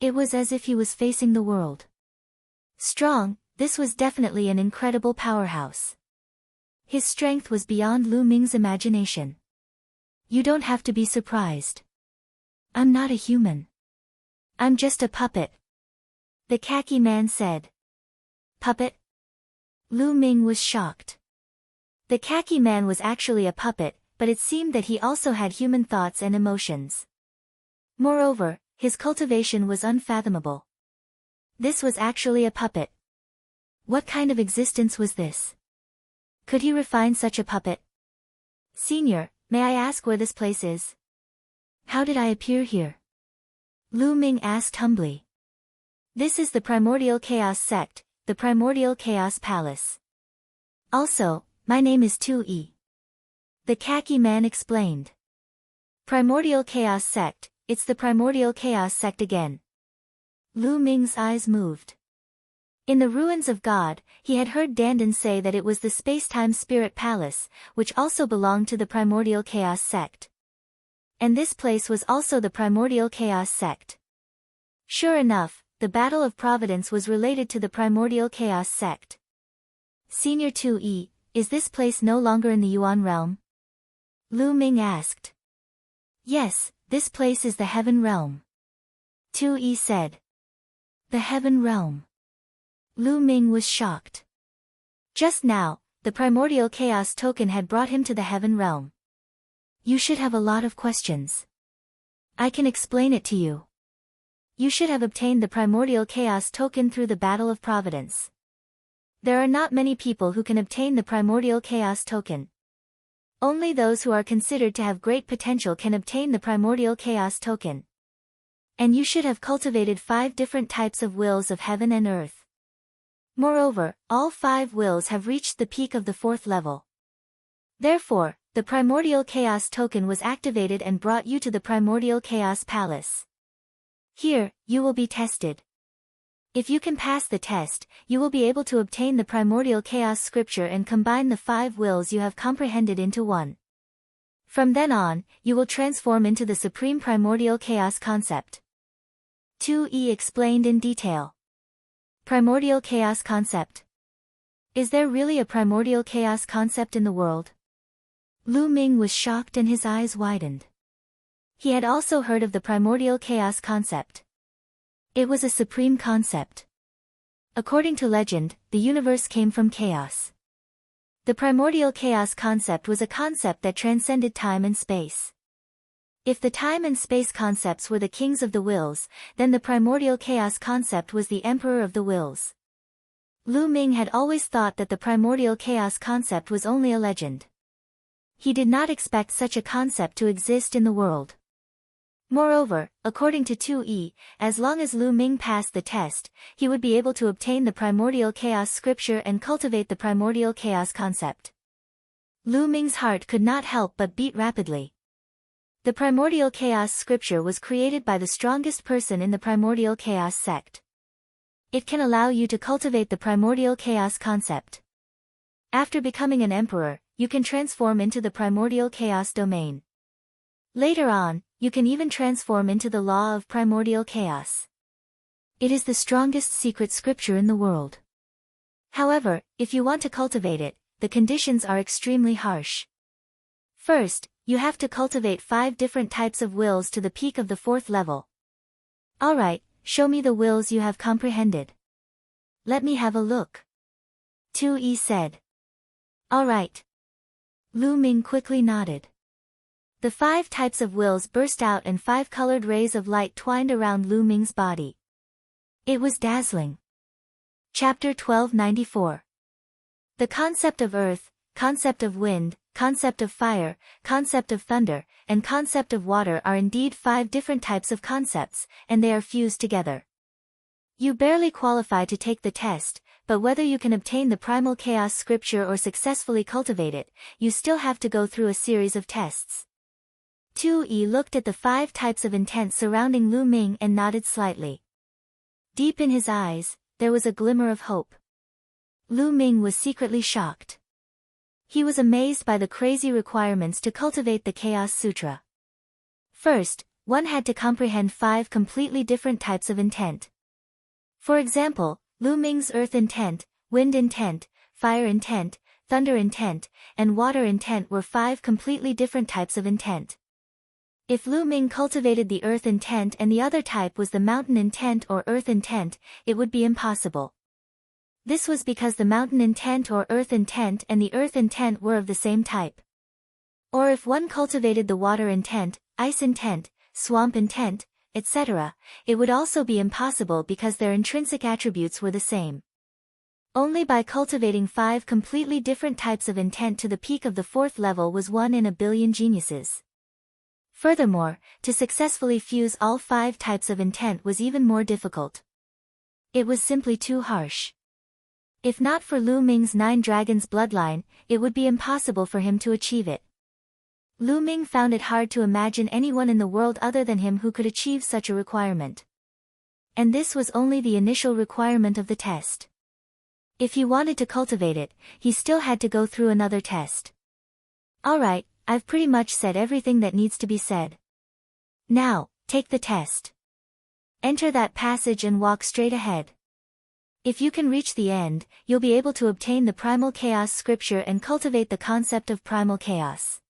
It was as if he was facing the world. Strong, this was definitely an incredible powerhouse. His strength was beyond Lu Ming's imagination. You don't have to be surprised. I'm not a human. I'm just a puppet. The khaki man said. Puppet? Lu Ming was shocked. The khaki man was actually a puppet, but it seemed that he also had human thoughts and emotions. Moreover, his cultivation was unfathomable. This was actually a puppet. What kind of existence was this? Could he refine such a puppet? Senior, may I ask where this place is? How did I appear here? Lu Ming asked humbly. This is the Primordial Chaos Sect, the Primordial Chaos Palace. Also, my name is 2E. The khaki man explained. Primordial Chaos Sect, it's the Primordial Chaos Sect again. Lu Ming's eyes moved. In the ruins of God, he had heard Dandan say that it was the Space-Time Spirit Palace, which also belonged to the Primordial Chaos Sect. And this place was also the Primordial Chaos Sect. Sure enough, the Battle of Providence was related to the Primordial Chaos Sect. Senior 2E, is this place no longer in the Yuan realm? Lu Ming asked. Yes, this place is the Heaven Realm. 2E said. The Heaven Realm. Lu Ming was shocked. Just now, the Primordial Chaos token had brought him to the Heaven Realm. You should have a lot of questions. I can explain it to you. You should have obtained the Primordial Chaos token through the Battle of Providence. There are not many people who can obtain the Primordial Chaos token. Only those who are considered to have great potential can obtain the Primordial Chaos token. And you should have cultivated 5 different types of wills of heaven and earth. Moreover, all 5 wills have reached the peak of the 4th level. Therefore, the Primordial Chaos token was activated and brought you to the Primordial Chaos Palace. Here, you will be tested. If you can pass the test, you will be able to obtain the Primordial Chaos scripture and combine the 5 wills you have comprehended into one. From then on, you will transform into the Supreme Primordial Chaos concept. 2E explained in detail. Primordial Chaos concept. Is there really a Primordial Chaos concept in the world? Lu Ming was shocked and his eyes widened. He had also heard of the Primordial Chaos concept. It was a supreme concept. According to legend, the universe came from chaos. The Primordial Chaos concept was a concept that transcended time and space. If the time and space concepts were the kings of the wills, then the Primordial Chaos concept was the emperor of the wills. Lu Ming had always thought that the Primordial Chaos concept was only a legend. He did not expect such a concept to exist in the world. Moreover, according to 2E, as long as Lu Ming passed the test, he would be able to obtain the Primordial Chaos scripture and cultivate the Primordial Chaos concept. Lu Ming's heart could not help but beat rapidly. The Primordial Chaos scripture was created by the strongest person in the Primordial Chaos sect. It can allow you to cultivate the Primordial Chaos concept. After becoming an emperor, you can transform into the Primordial Chaos domain. Later on, you can even transform into the law of Primordial Chaos. It is the strongest secret scripture in the world. However, if you want to cultivate it, the conditions are extremely harsh. First, you have to cultivate 5 different types of wills to the peak of the 4th level. Alright, show me the wills you have comprehended. Let me have a look. 2E said. Alright. Lu Ming quickly nodded. The 5 types of wills burst out and 5 colored rays of light twined around Lu Ming's body. It was dazzling. Chapter 1294. The concept of earth, concept of wind, concept of fire, concept of thunder, and concept of water are indeed 5 different types of concepts, and they are fused together. You barely qualify to take the test, but whether you can obtain the primal chaos scripture or successfully cultivate it, you still have to go through a series of tests. 2E looked at the 5 types of intent surrounding Lu Ming and nodded slightly. Deep in his eyes, there was a glimmer of hope. Lu Ming was secretly shocked. He was amazed by the crazy requirements to cultivate the Chaos Sutra. First, one had to comprehend 5 completely different types of intent. For example, Lu Ming's earth intent, wind intent, fire intent, thunder intent, and water intent were 5 completely different types of intent. If Lu Ming cultivated the earth intent and the other type was the mountain intent or earth intent, it would be impossible. This was because the mountain intent or earth intent and the earth intent were of the same type. Or if one cultivated the water intent, ice intent, swamp intent, etc., it would also be impossible because their intrinsic attributes were the same. Only by cultivating 5 completely different types of intent to the peak of the 4th level was one in a billion geniuses. Furthermore, to successfully fuse all 5 types of intent was even more difficult. It was simply too harsh. If not for Lu Ming's 9 dragons bloodline, it would be impossible for him to achieve it. Lu Ming found it hard to imagine anyone in the world other than him who could achieve such a requirement. And this was only the initial requirement of the test. If he wanted to cultivate it, he still had to go through another test. Alright, I've pretty much said everything that needs to be said. Now, take the test. Enter that passage and walk straight ahead. If you can reach the end, you'll be able to obtain the primal chaos scripture and cultivate the concept of primal chaos.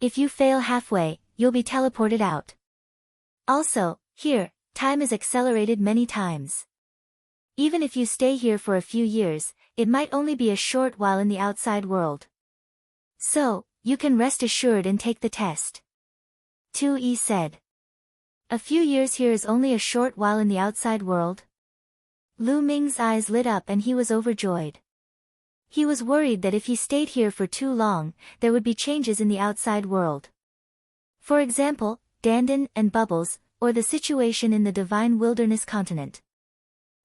If you fail halfway, you'll be teleported out. Also, here, time is accelerated many times. Even if you stay here for a few years, it might only be a short while in the outside world. So, you can rest assured and take the test. 2E said. A few years here is only a short while in the outside world? Lu Ming's eyes lit up and he was overjoyed. He was worried that if he stayed here for too long, there would be changes in the outside world. For example, Dandan and Bubbles, or the situation in the Divine Wilderness continent.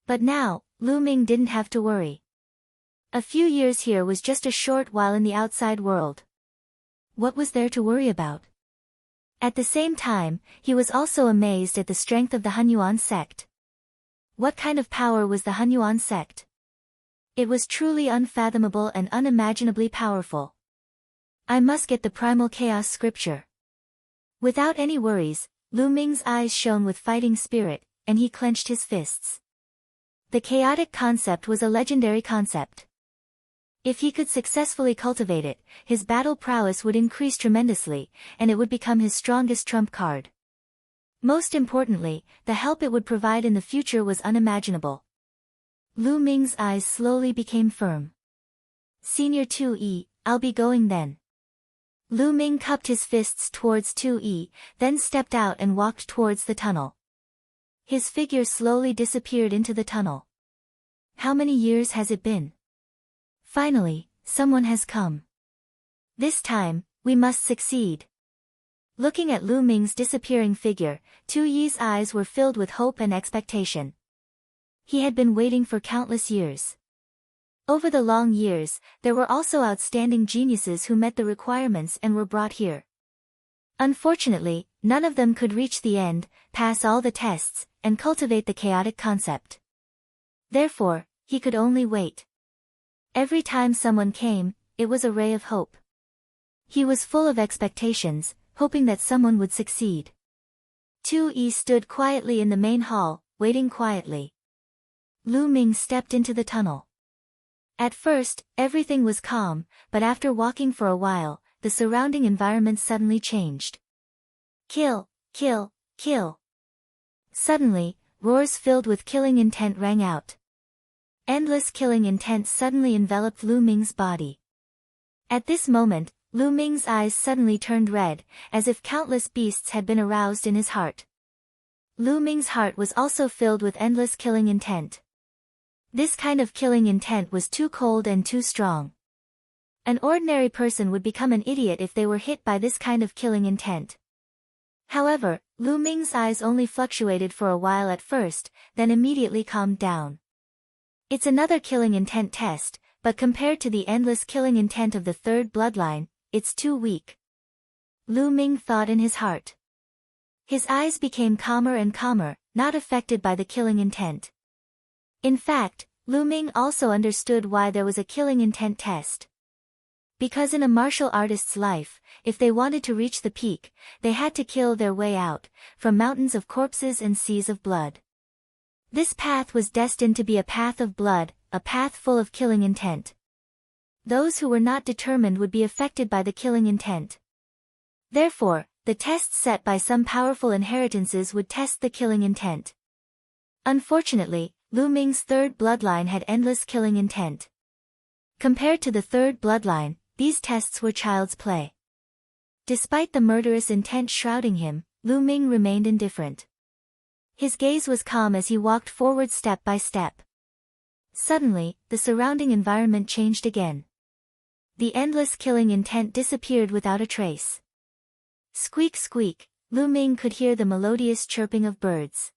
But now, Lu Ming didn't have to worry. A few years here was just a short while in the outside world. What was there to worry about? At the same time, he was also amazed at the strength of the Hunyuan sect. What kind of power was the Hunyuan sect? It was truly unfathomable and unimaginably powerful. I must get the primal chaos scripture. Without any worries, Lu Ming's eyes shone with fighting spirit, and he clenched his fists. The chaotic concept was a legendary concept. If he could successfully cultivate it, his battle prowess would increase tremendously, and it would become his strongest trump card. Most importantly, the help it would provide in the future was unimaginable. Lu Ming's eyes slowly became firm. Senior 2E, I'll be going then. Lu Ming cupped his fists towards 2E, then stepped out and walked towards the tunnel. His figure slowly disappeared into the tunnel. How many years has it been? Finally, someone has come. This time, we must succeed. Looking at Lu Ming's disappearing figure, 2Yi's eyes were filled with hope and expectation. He had been waiting for countless years. Over the long years, there were also outstanding geniuses who met the requirements and were brought here. Unfortunately, none of them could reach the end, pass all the tests, and cultivate the chaotic concept. Therefore, he could only wait. Every time someone came, it was a ray of hope. He was full of expectations, hoping that someone would succeed. 2E stood quietly in the main hall, waiting quietly. Lu Ming stepped into the tunnel. At first, everything was calm, but after walking for a while, the surrounding environment suddenly changed. Kill, kill, kill. Suddenly, roars filled with killing intent rang out. Endless killing intent suddenly enveloped Lu Ming's body. At this moment, Lu Ming's eyes suddenly turned red, as if countless beasts had been aroused in his heart. Lu Ming's heart was also filled with endless killing intent. This kind of killing intent was too cold and too strong. An ordinary person would become an idiot if they were hit by this kind of killing intent. However, Lu Ming's eyes only fluctuated for a while at first, then immediately calmed down. It's another killing intent test, but compared to the endless killing intent of the third bloodline, it's too weak. Lu Ming thought in his heart. His eyes became calmer and calmer, not affected by the killing intent. In fact, Lu Ming also understood why there was a killing intent test. Because in a martial artist's life, if they wanted to reach the peak, they had to kill their way out, from mountains of corpses and seas of blood. This path was destined to be a path of blood, a path full of killing intent. Those who were not determined would be affected by the killing intent. Therefore, the tests set by some powerful inheritances would test the killing intent. Unfortunately, Lu Ming's third bloodline had endless killing intent. Compared to the third bloodline, these tests were child's play. Despite the murderous intent shrouding him, Lu Ming remained indifferent. His gaze was calm as he walked forward step by step. Suddenly, the surrounding environment changed again. The endless killing intent disappeared without a trace. Squeak squeak, Lu Ming could hear the melodious chirping of birds.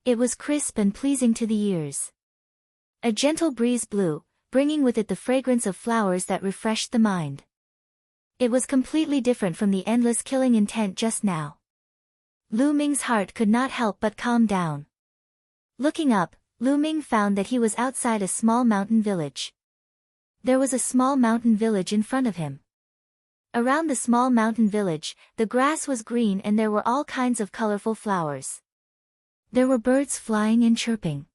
It was crisp and pleasing to the ears. A gentle breeze blew, bringing with it the fragrance of flowers that refreshed the mind. It was completely different from the endless killing intent just now. Lu Ming's heart could not help but calm down. Looking up, Lu Ming found that he was outside a small mountain village. There was a small mountain village in front of him. Around the small mountain village, the grass was green and there were all kinds of colorful flowers. There were birds flying and chirping.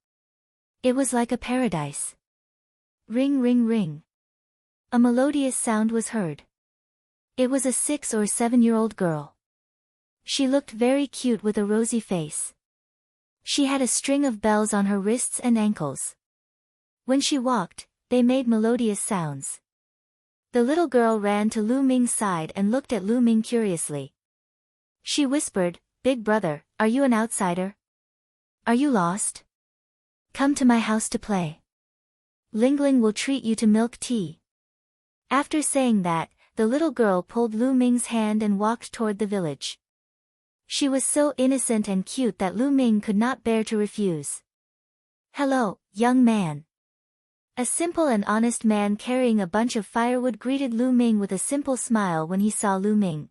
It was like a paradise. Ring ring ring. A melodious sound was heard. It was a 6 or 7-year-old girl. She looked very cute with a rosy face. She had a string of bells on her wrists and ankles. When she walked, they made melodious sounds. The little girl ran to Lu Ming's side and looked at Lu Ming curiously. She whispered, "Big brother, are you an outsider? Are you lost? Come to my house to play. Lingling will treat you to milk tea." After saying that, the little girl pulled Lu Ming's hand and walked toward the village. She was so innocent and cute that Lu Ming could not bear to refuse. "Hello, young man." A simple and honest man carrying a bunch of firewood greeted Lu Ming with a simple smile when he saw Lu Ming.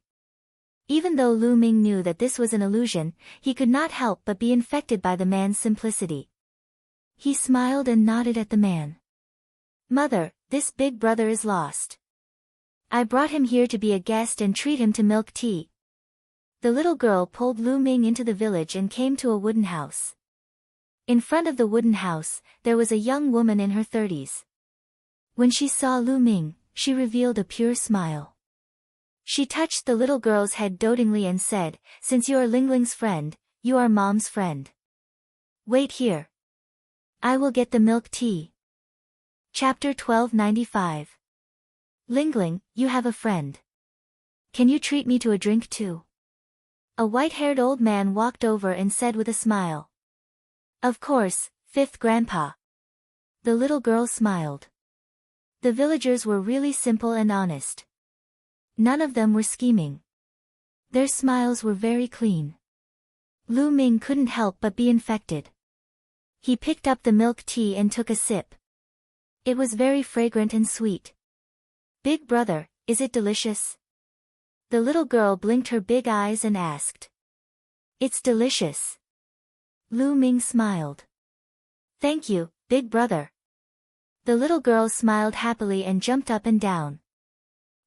Even though Lu Ming knew that this was an illusion, he could not help but be infected by the man's simplicity. He smiled and nodded at the man. "Mother, this big brother is lost. I brought him here to be a guest and treat him to milk tea." The little girl pulled Lu Ming into the village and came to a wooden house. In front of the wooden house, there was a young woman in her 30s. When she saw Lu Ming, she revealed a pure smile. She touched the little girl's head dotingly and said, "Since you are Lingling's friend, you are Mom's friend. Wait here. I will get the milk tea." Chapter 1295. Lingling, you have a friend. Can you treat me to a drink too? A white-haired old man walked over and said with a smile. "Of course, fifth grandpa." The little girl smiled. The villagers were really simple and honest. None of them were scheming. Their smiles were very clean. Lu Ming couldn't help but be infected. He picked up the milk tea and took a sip. It was very fragrant and sweet. "Big brother, is it delicious?" The little girl blinked her big eyes and asked. "It's delicious." Lu Ming smiled. "Thank you, big brother." The little girl smiled happily and jumped up and down.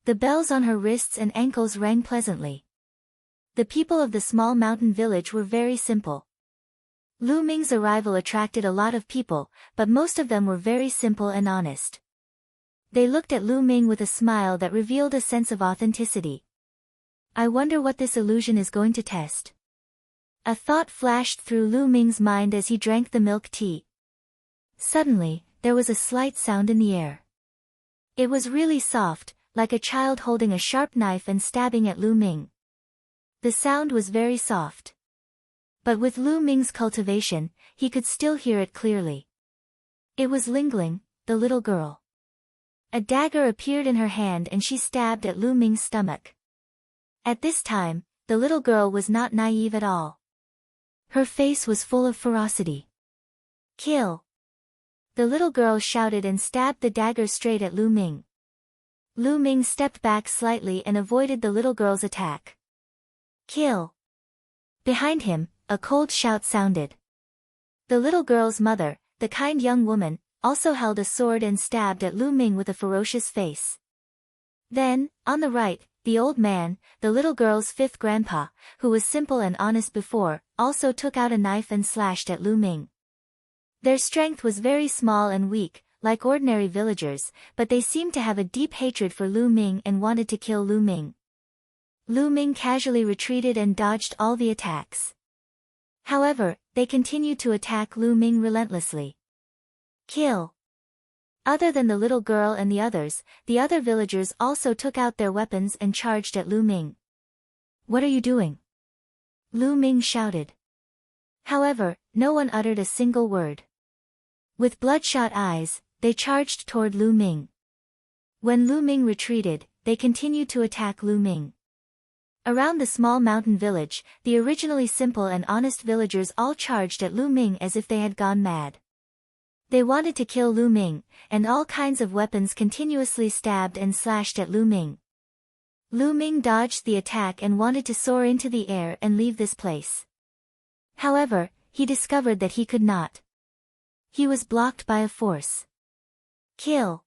The bells on her wrists and ankles rang pleasantly. The people of the small mountain village were very simple. Lu Ming's arrival attracted a lot of people, but most of them were very simple and honest. They looked at Lu Ming with a smile that revealed a sense of authenticity. I wonder what this illusion is going to test. A thought flashed through Lu Ming's mind as he drank the milk tea. Suddenly, there was a slight sound in the air. It was really soft, like a child holding a sharp knife and stabbing at Lu Ming. The sound was very soft. But with Lu Ming's cultivation, he could still hear it clearly. It was Lingling, the little girl. A dagger appeared in her hand and she stabbed at Lu Ming's stomach. At this time, the little girl was not naive at all. Her face was full of ferocity. Kill! The little girl shouted and stabbed the dagger straight at Lu Ming. Lu Ming stepped back slightly and avoided the little girl's attack. Kill! Behind him, a cold shout sounded. The little girl's mother, the kind young woman, also held a sword and stabbed at Lu Ming with a ferocious face. Then, on the right, the old man, the little girl's fifth grandpa, who was simple and honest before, also took out a knife and slashed at Lu Ming. Their strength was very small and weak, like ordinary villagers, but they seemed to have a deep hatred for Lu Ming and wanted to kill Lu Ming. Lu Ming casually retreated and dodged all the attacks. However, they continued to attack Lu Ming relentlessly. Kill! Other than the little girl and the other villagers also took out their weapons and charged at Lu Ming. What are you doing? Lu Ming shouted. However, no one uttered a single word. With bloodshot eyes, they charged toward Lu Ming. When Lu Ming retreated, they continued to attack Lu Ming. Around the small mountain village, the originally simple and honest villagers all charged at Lu Ming as if they had gone mad. They wanted to kill Lu Ming, and all kinds of weapons continuously stabbed and slashed at Lu Ming. Lu Ming dodged the attack and wanted to soar into the air and leave this place. However, he discovered that he could not. He was blocked by a force. Kill!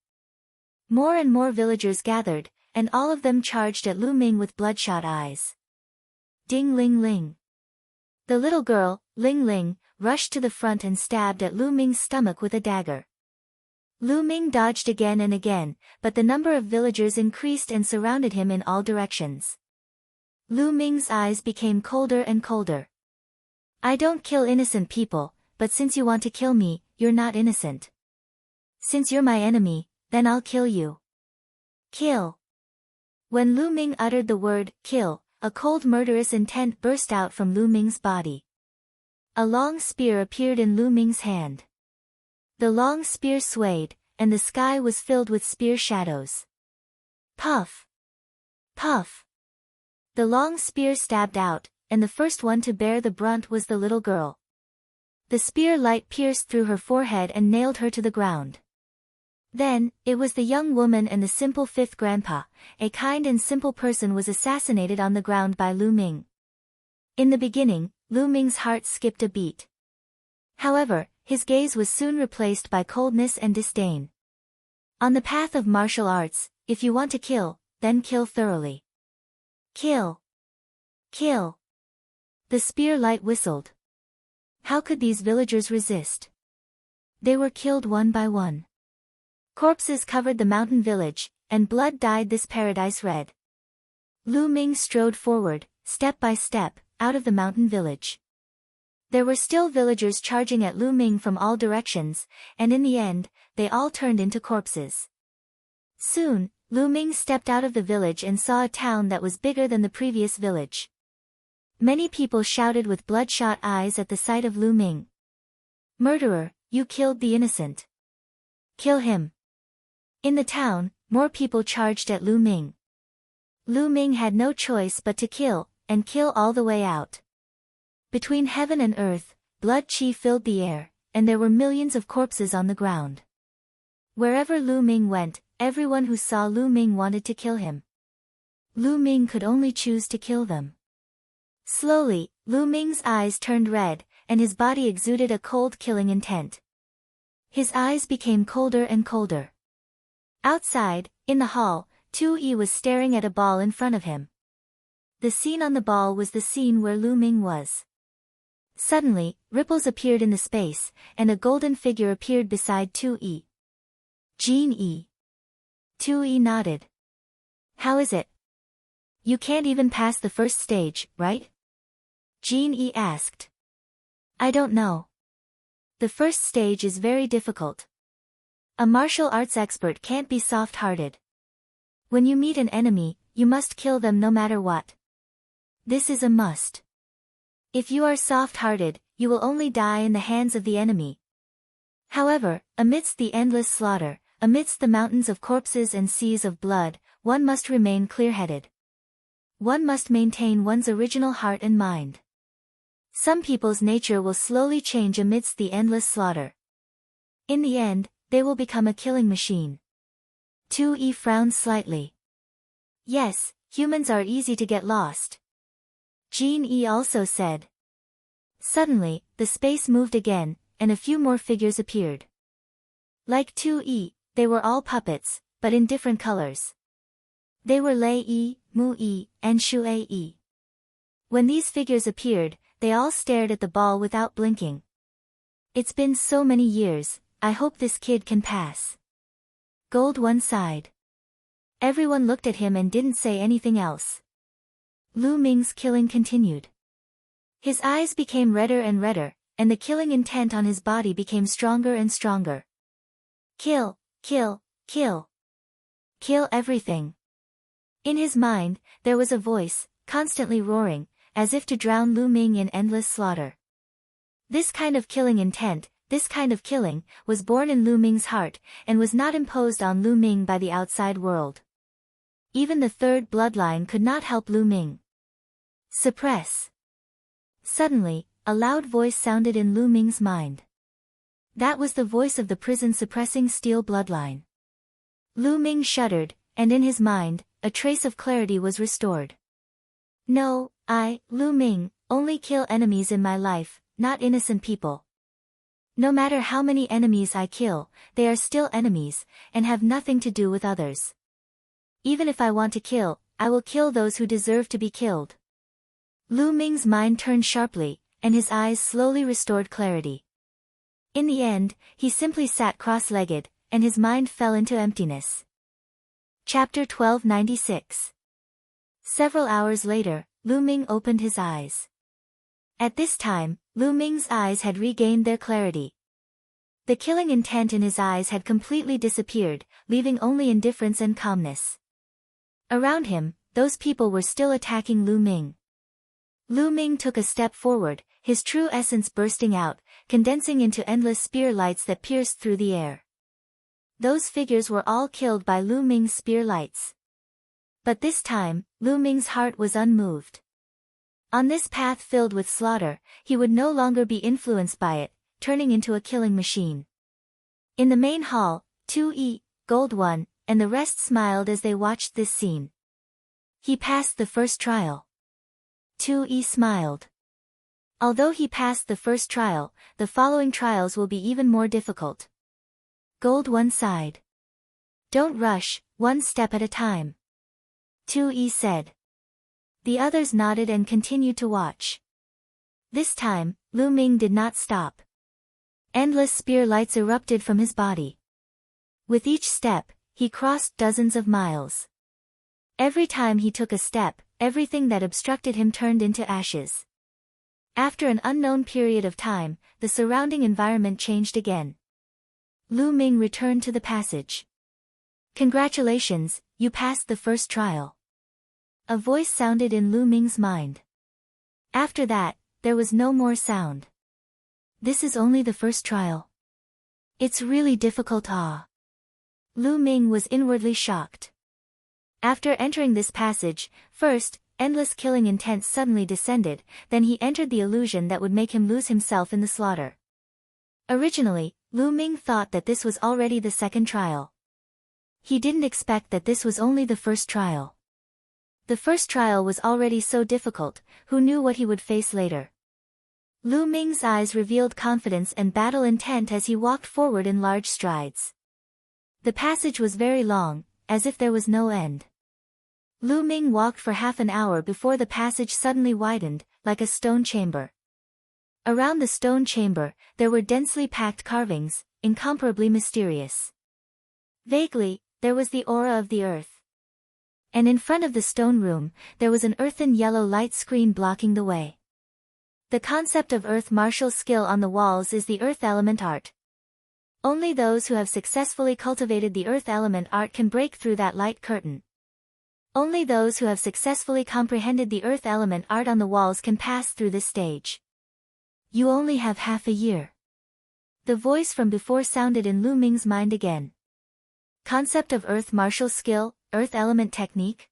More and more villagers gathered, and all of them charged at Lu Ming with bloodshot eyes. Ding ling ling. The little girl, Ling Ling, rushed to the front and stabbed at Lu Ming's stomach with a dagger. Lu Ming dodged again and again, but the number of villagers increased and surrounded him in all directions. Lu Ming's eyes became colder and colder. I don't kill innocent people, but since you want to kill me, you're not innocent. Since you're my enemy, then I'll kill you. Kill! When Lu Ming uttered the word, kill, a cold murderous intent burst out from Lu Ming's body. A long spear appeared in Lu Ming's hand. The long spear swayed, and the sky was filled with spear shadows. Puff! Puff! The long spear stabbed out, and the first one to bear the brunt was the little girl. The spear light pierced through her forehead and nailed her to the ground. Then, it was the young woman and the simple fifth grandpa, a kind and simple person was assassinated on the ground by Lu Ming. In the beginning, Lu Ming's heart skipped a beat. However, his gaze was soon replaced by coldness and disdain. On the path of martial arts, if you want to kill, then kill thoroughly. Kill! Kill! The spear light whistled. How could these villagers resist? They were killed one by one. Corpses covered the mountain village, and blood dyed this paradise red. Lu Ming strode forward, step by step, out of the mountain village. There were still villagers charging at Lu Ming from all directions, and in the end, they all turned into corpses. Soon, Lu Ming stepped out of the village and saw a town that was bigger than the previous village. Many people shouted with bloodshot eyes at the sight of Lu Ming. Murderer, you killed the innocent. Kill him. In the town, more people charged at Lu Ming. Lu Ming had no choice but to kill, and kill all the way out. Between heaven and earth, blood chi filled the air, and there were millions of corpses on the ground. Wherever Lu Ming went, everyone who saw Lu Ming wanted to kill him. Lu Ming could only choose to kill them. Slowly, Lu Ming's eyes turned red, and his body exuded a cold killing intent. His eyes became colder and colder. Outside, in the hall, Tu-Yi was staring at a ball in front of him. The scene on the ball was the scene where Lu Ming was. Suddenly, ripples appeared in the space, and a golden figure appeared beside Tu-Yi. Jin-Yi. Tu-Yi nodded. How is it? You can't even pass the first stage, right? Jin-Yi asked. I don't know. The first stage is very difficult. A martial arts expert can't be soft-hearted. When you meet an enemy, you must kill them no matter what. This is a must. If you are soft-hearted, you will only die in the hands of the enemy. However, amidst the endless slaughter, amidst the mountains of corpses and seas of blood, one must remain clear-headed. One must maintain one's original heart and mind. Some people's nature will slowly change amidst the endless slaughter. In the end, they will become a killing machine. 2E frowned slightly. Yes, humans are easy to get lost. Jean E also said. Suddenly, the space moved again, and a few more figures appeared. Like 2E, they were all puppets, but in different colors. They were Lei E, Mu E, and Shui E. When these figures appeared, they all stared at the ball without blinking. It's been so many years, I hope this kid can pass. Gold One sighed. Everyone looked at him and didn't say anything else. Lu Ming's killing continued. His eyes became redder and redder, and the killing intent on his body became stronger and stronger. Kill, kill, kill. Kill everything. In his mind, there was a voice, constantly roaring, as if to drown Lu Ming in endless slaughter. This kind of killing intent, this kind of killing, was born in Lu Ming's heart, and was not imposed on Lu Ming by the outside world. Even the third bloodline could not help Lu Ming. Suppress. Suddenly, a loud voice sounded in Lu Ming's mind. That was the voice of the prison-suppressing steel bloodline. Lu Ming shuddered, and in his mind, a trace of clarity was restored. No, I, Lu Ming, only kill enemies in my life, not innocent people. No matter how many enemies I kill, they are still enemies, and have nothing to do with others. Even if I want to kill, I will kill those who deserve to be killed. Lu Ming's mind turned sharply, and his eyes slowly restored clarity. In the end, he simply sat cross-legged, and his mind fell into emptiness. Chapter 1296. Several hours later, Lu Ming opened his eyes. At this time, Lu Ming's eyes had regained their clarity. The killing intent in his eyes had completely disappeared, leaving only indifference and calmness. Around him, those people were still attacking Lu Ming. Lu Ming took a step forward, his true essence bursting out, condensing into endless spear lights that pierced through the air. Those figures were all killed by Lu Ming's spear lights. But this time, Lu Ming's heart was unmoved. On this path filled with slaughter, he would no longer be influenced by it, turning into a killing machine. In the main hall, 2E, Gold One, and the rest smiled as they watched this scene. He passed the first trial. 2E smiled. Although he passed the first trial, the following trials will be even more difficult. Gold One sighed. Don't rush, one step at a time. 2E said. The others nodded and continued to watch. This time, Lu Ming did not stop. Endless spear lights erupted from his body. With each step, he crossed dozens of miles. Every time he took a step, everything that obstructed him turned into ashes. After an unknown period of time, the surrounding environment changed again. Lu Ming returned to the passage. Congratulations, you passed the first trial. A voice sounded in Lu Ming's mind. After that, there was no more sound. This is only the first trial. It's really difficult. Lu Ming was inwardly shocked. After entering this passage, first, endless killing intent suddenly descended, then he entered the illusion that would make him lose himself in the slaughter. Originally, Lu Ming thought that this was already the second trial. He didn't expect that this was only the first trial. The first trial was already so difficult, who knew what he would face later? Lu Ming's eyes revealed confidence and battle intent as he walked forward in large strides. The passage was very long, as if there was no end. Lu Ming walked for half an hour before the passage suddenly widened, like a stone chamber. Around the stone chamber, there were densely packed carvings, incomparably mysterious. Vaguely, there was the aura of the earth. And in front of the stone room, there was an earthen yellow light screen blocking the way. The concept of earth martial skill on the walls is the earth element art. Only those who have successfully cultivated the earth element art can break through that light curtain. Only those who have successfully comprehended the earth element art on the walls can pass through this stage. You only have half a year. The voice from before sounded in Lu Ming's mind again. Concept of earth martial skill, earth element technique?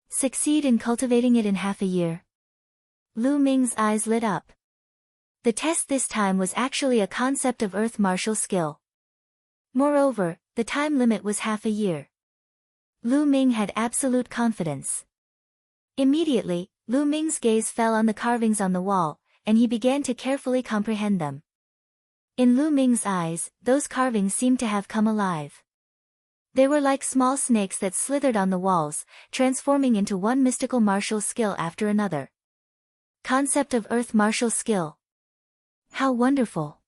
Succeed in cultivating it in half a year. Lu Ming's eyes lit up. The test this time was actually a concept of earth martial skill. Moreover, the time limit was half a year. Lu Ming had absolute confidence. Immediately, Lu Ming's gaze fell on the carvings on the wall, and he began to carefully comprehend them. In Lu Ming's eyes, those carvings seemed to have come alive. They were like small snakes that slithered on the walls, transforming into one mystical martial skill after another. Concept of earth martial skill. How wonderful!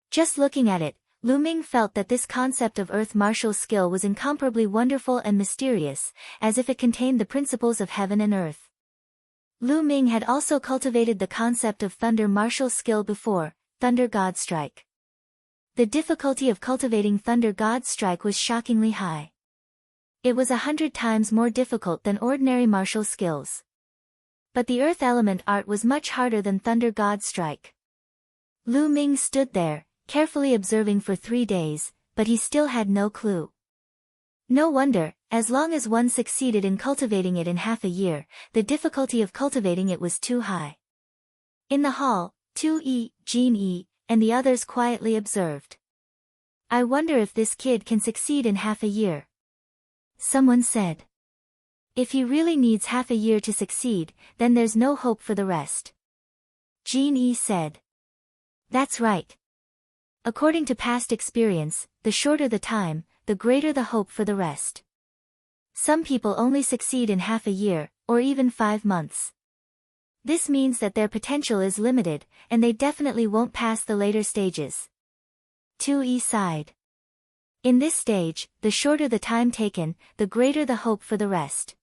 Just looking at it, Lu Ming felt that this concept of earth martial skill was incomparably wonderful and mysterious, as if it contained the principles of heaven and earth. Lu Ming had also cultivated the concept of thunder martial skill before, thunder god strike. The difficulty of cultivating thunder god strike was shockingly high. It was 100 times more difficult than ordinary martial skills. But the earth element art was much harder than thunder god strike. Lu Ming stood there, carefully observing for 3 days, but he still had no clue. No wonder, as long as one succeeded in cultivating it in half a year, the difficulty of cultivating it was too high. In the hall, Tu-Yi, Jin-Yi, and the others quietly observed. I wonder if this kid can succeed in half a year. Someone said. If he really needs half a year to succeed, then there's no hope for the rest. Jin-Yi said. That's right. According to past experience, the shorter the time, the greater the hope for the rest. Some people only succeed in half a year, or even 5 months. This means that their potential is limited, and they definitely won't pass the later stages. Tu-Yi sighed. In this stage, the shorter the time taken, the greater the hope for the rest.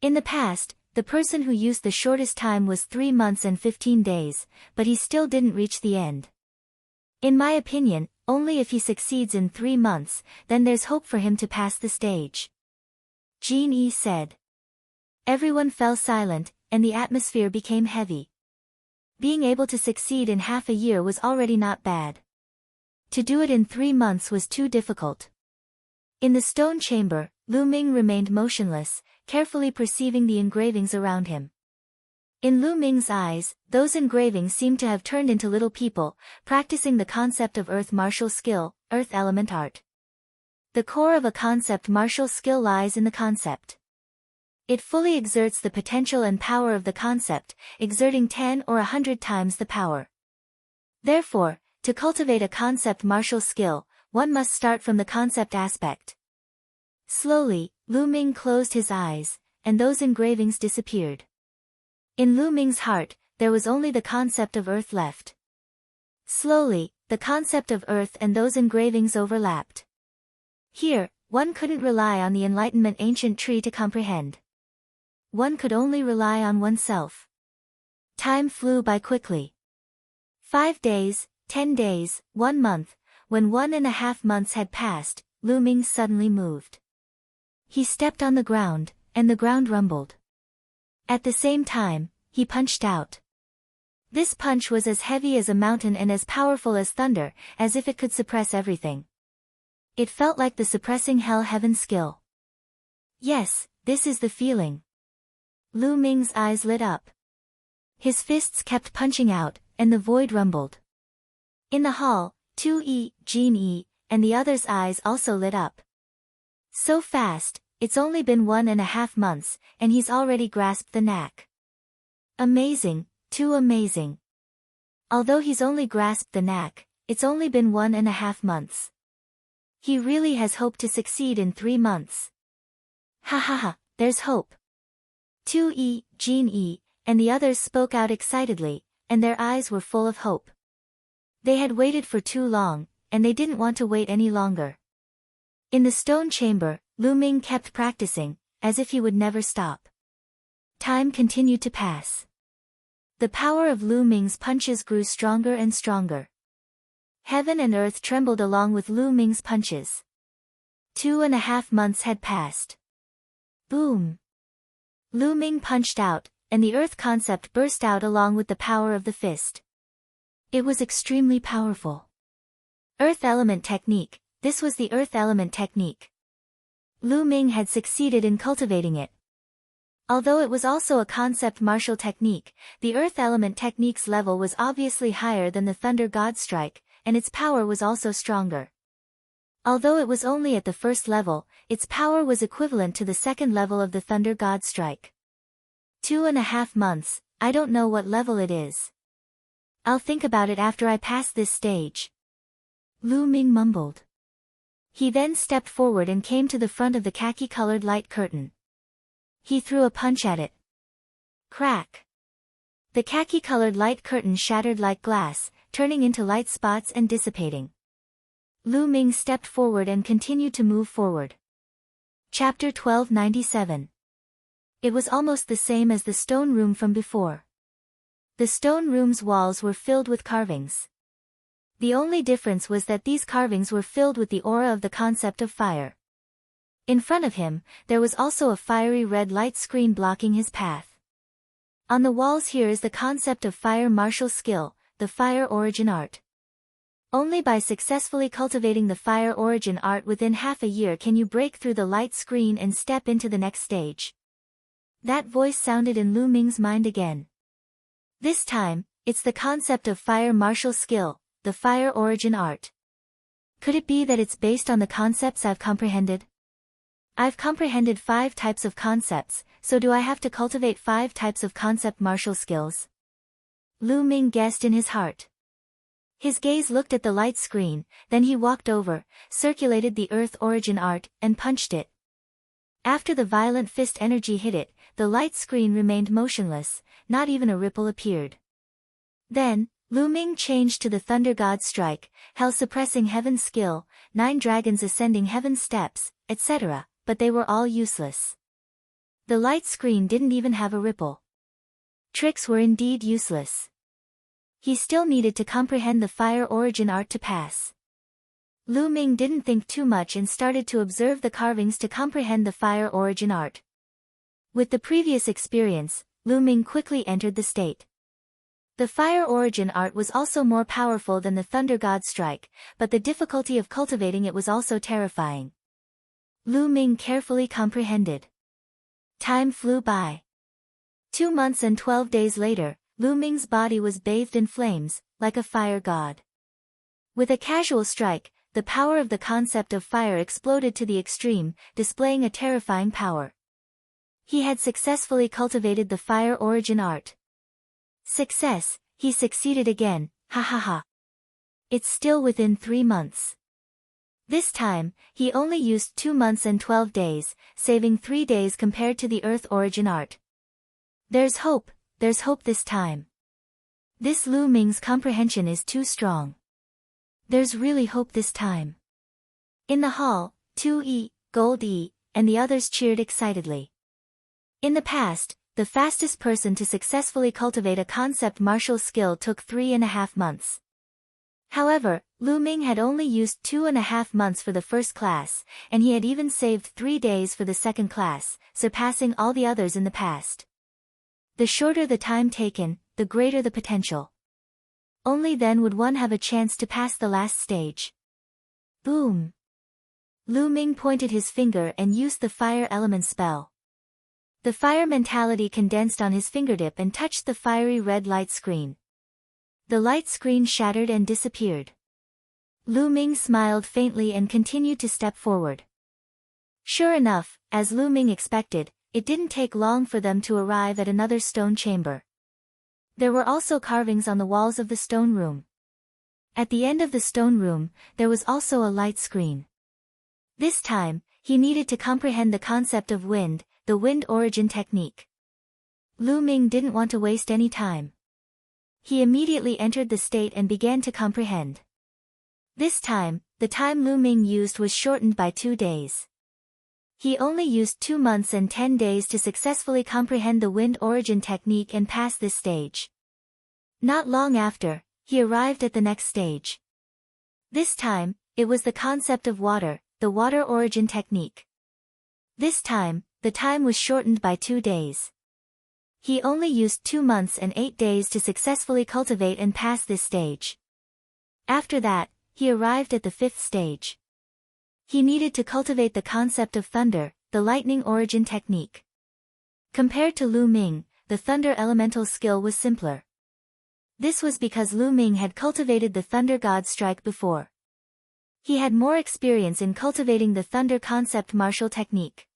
In the past, the person who used the shortest time was 3 months and 15 days, but he still didn't reach the end. In my opinion, only if he succeeds in 3 months, then there's hope for him to pass the stage. Jin-Yi said. Everyone fell silent, and the atmosphere became heavy. Being able to succeed in half a year was already not bad. To do it in 3 months was too difficult. In the stone chamber, Lu Ming remained motionless, carefully perceiving the engravings around him. In Lu Ming's eyes, those engravings seemed to have turned into little people, practicing the concept of earth martial skill, earth element art. The core of a concept martial skill lies in the concept. It fully exerts the potential and power of the concept, exerting 10 or 100 times the power. Therefore, to cultivate a concept martial skill, one must start from the concept aspect. Slowly, Lu Ming closed his eyes, and those engravings disappeared. In Lu Ming's heart, there was only the concept of earth left. Slowly, the concept of earth and those engravings overlapped. Here, one couldn't rely on the enlightenment ancient tree to comprehend. One could only rely on oneself. Time flew by quickly. 5 days, 10 days, 1 month, when 1.5 months had passed, Lu Ming suddenly moved. He stepped on the ground, and the ground rumbled. At the same time, he punched out. This punch was as heavy as a mountain and as powerful as thunder, as if it could suppress everything. It felt like the suppressing hell-heaven skill. Yes, this is the feeling. Lu Ming's eyes lit up. His fists kept punching out, and the void rumbled. In the hall, Tu-Yi, Jin-Yi, and the others' eyes also lit up. So fast, it's only been 1.5 months, and he's already grasped the knack. Amazing, too amazing. Although he's only grasped the knack, it's only been 1.5 months. He really has hope to succeed in 3 months. Ha ha ha, there's hope. Tu-Yi, Jin-Yi, and the others spoke out excitedly, and their eyes were full of hope. They had waited for too long, and they didn't want to wait any longer. In the stone chamber, Lu Ming kept practicing, as if he would never stop. Time continued to pass. The power of Lu Ming's punches grew stronger and stronger. Heaven and earth trembled along with Lu Ming's punches. 2.5 months had passed. Boom! Lu Ming punched out, and the earth concept burst out along with the power of the fist. It was extremely powerful. Earth element technique. This was the earth element technique. Lu Ming had succeeded in cultivating it. Although it was also a concept martial technique, the earth element technique's level was obviously higher than the thunder god strike, and its power was also stronger. Although it was only at the first level, its power was equivalent to the second level of the thunder god strike. 2.5 months, I don't know what level it is. I'll think about it after I pass this stage. Lu Ming mumbled. He then stepped forward and came to the front of the khaki-colored light curtain. He threw a punch at it. Crack! The khaki-colored light curtain shattered like glass, turning into light spots and dissipating. Lu Ming stepped forward and continued to move forward. Chapter 1297. It was almost the same as the stone room from before. The stone room's walls were filled with carvings. The only difference was that these carvings were filled with the aura of the concept of fire. In front of him, there was also a fiery red light screen blocking his path. On the walls here is the concept of fire martial skill, the fire origin art. Only by successfully cultivating the fire origin art within half a year can you break through the light screen and step into the next stage. That voice sounded in Lu Ming's mind again. This time, it's the concept of fire martial skill, the fire origin art. Could it be that it's based on the concepts I've comprehended? I've comprehended 5 types of concepts, so do I have to cultivate 5 types of concept martial skills? Lu Ming guessed in his heart. His gaze looked at the light screen, then he walked over, circulated the earth origin art, and punched it. After the violent fist energy hit it, the light screen remained motionless, not even a ripple appeared. Then, Lu Ming changed to the Thunder God Strike, Hell Suppressing Heaven Skill, 9 Dragons Ascending Heaven Steps, etc., but they were all useless. The light screen didn't even have a ripple. Tricks were indeed useless. He still needed to comprehend the fire origin art to pass. Lu Ming didn't think too much and started to observe the carvings to comprehend the fire origin art. With the previous experience, Lu Ming quickly entered the state. The fire origin art was also more powerful than the Thunder God Strike, but the difficulty of cultivating it was also terrifying. Lu Ming carefully comprehended. Time flew by. 2 months and 12 days later, Lu Ming's body was bathed in flames, like a fire god. With a casual strike, the power of the concept of fire exploded to the extreme, displaying a terrifying power. He had successfully cultivated the fire origin art. Success, he succeeded again, ha ha ha. It's still within 3 months. This time, he only used 2 months and 12 days, saving 3 days compared to the Earth origin art. There's hope this time. This Lu Ming's comprehension is too strong. There's really hope this time. In the hall, 2E, Gold E, and the others cheered excitedly. In the past, the fastest person to successfully cultivate a concept martial skill took 3.5 months. However, Lu Ming had only used 2.5 months for the first class, and he had even saved 3 days for the second class, surpassing all the others in the past. The shorter the time taken, the greater the potential. Only then would one have a chance to pass the last stage. Boom! Lu Ming pointed his finger and used the fire element spell. The fire mentality condensed on his fingertip and touched the fiery red light screen. The light screen shattered and disappeared. Lu Ming smiled faintly and continued to step forward. Sure enough, as Lu Ming expected, it didn't take long for them to arrive at another stone chamber. There were also carvings on the walls of the stone room. At the end of the stone room, there was also a light screen. This time, he needed to comprehend the concept of wind, the wind origin technique. Lu Ming didn't want to waste any time. He immediately entered the state and began to comprehend. This time, the time Lu Ming used was shortened by 2 days. He only used 2 months and 10 days to successfully comprehend the wind origin technique and pass this stage. Not long after, he arrived at the next stage. This time, it was the concept of water, the water origin technique. This time, the time was shortened by 2 days. He only used 2 months and 8 days to successfully cultivate and pass this stage. After that, he arrived at the 5th stage. He needed to cultivate the concept of thunder, the lightning origin technique. Compared to Lu Ming, the thunder elemental skill was simpler. This was because Lu Ming had cultivated the thunder god strike before. He had more experience in cultivating the thunder concept martial technique.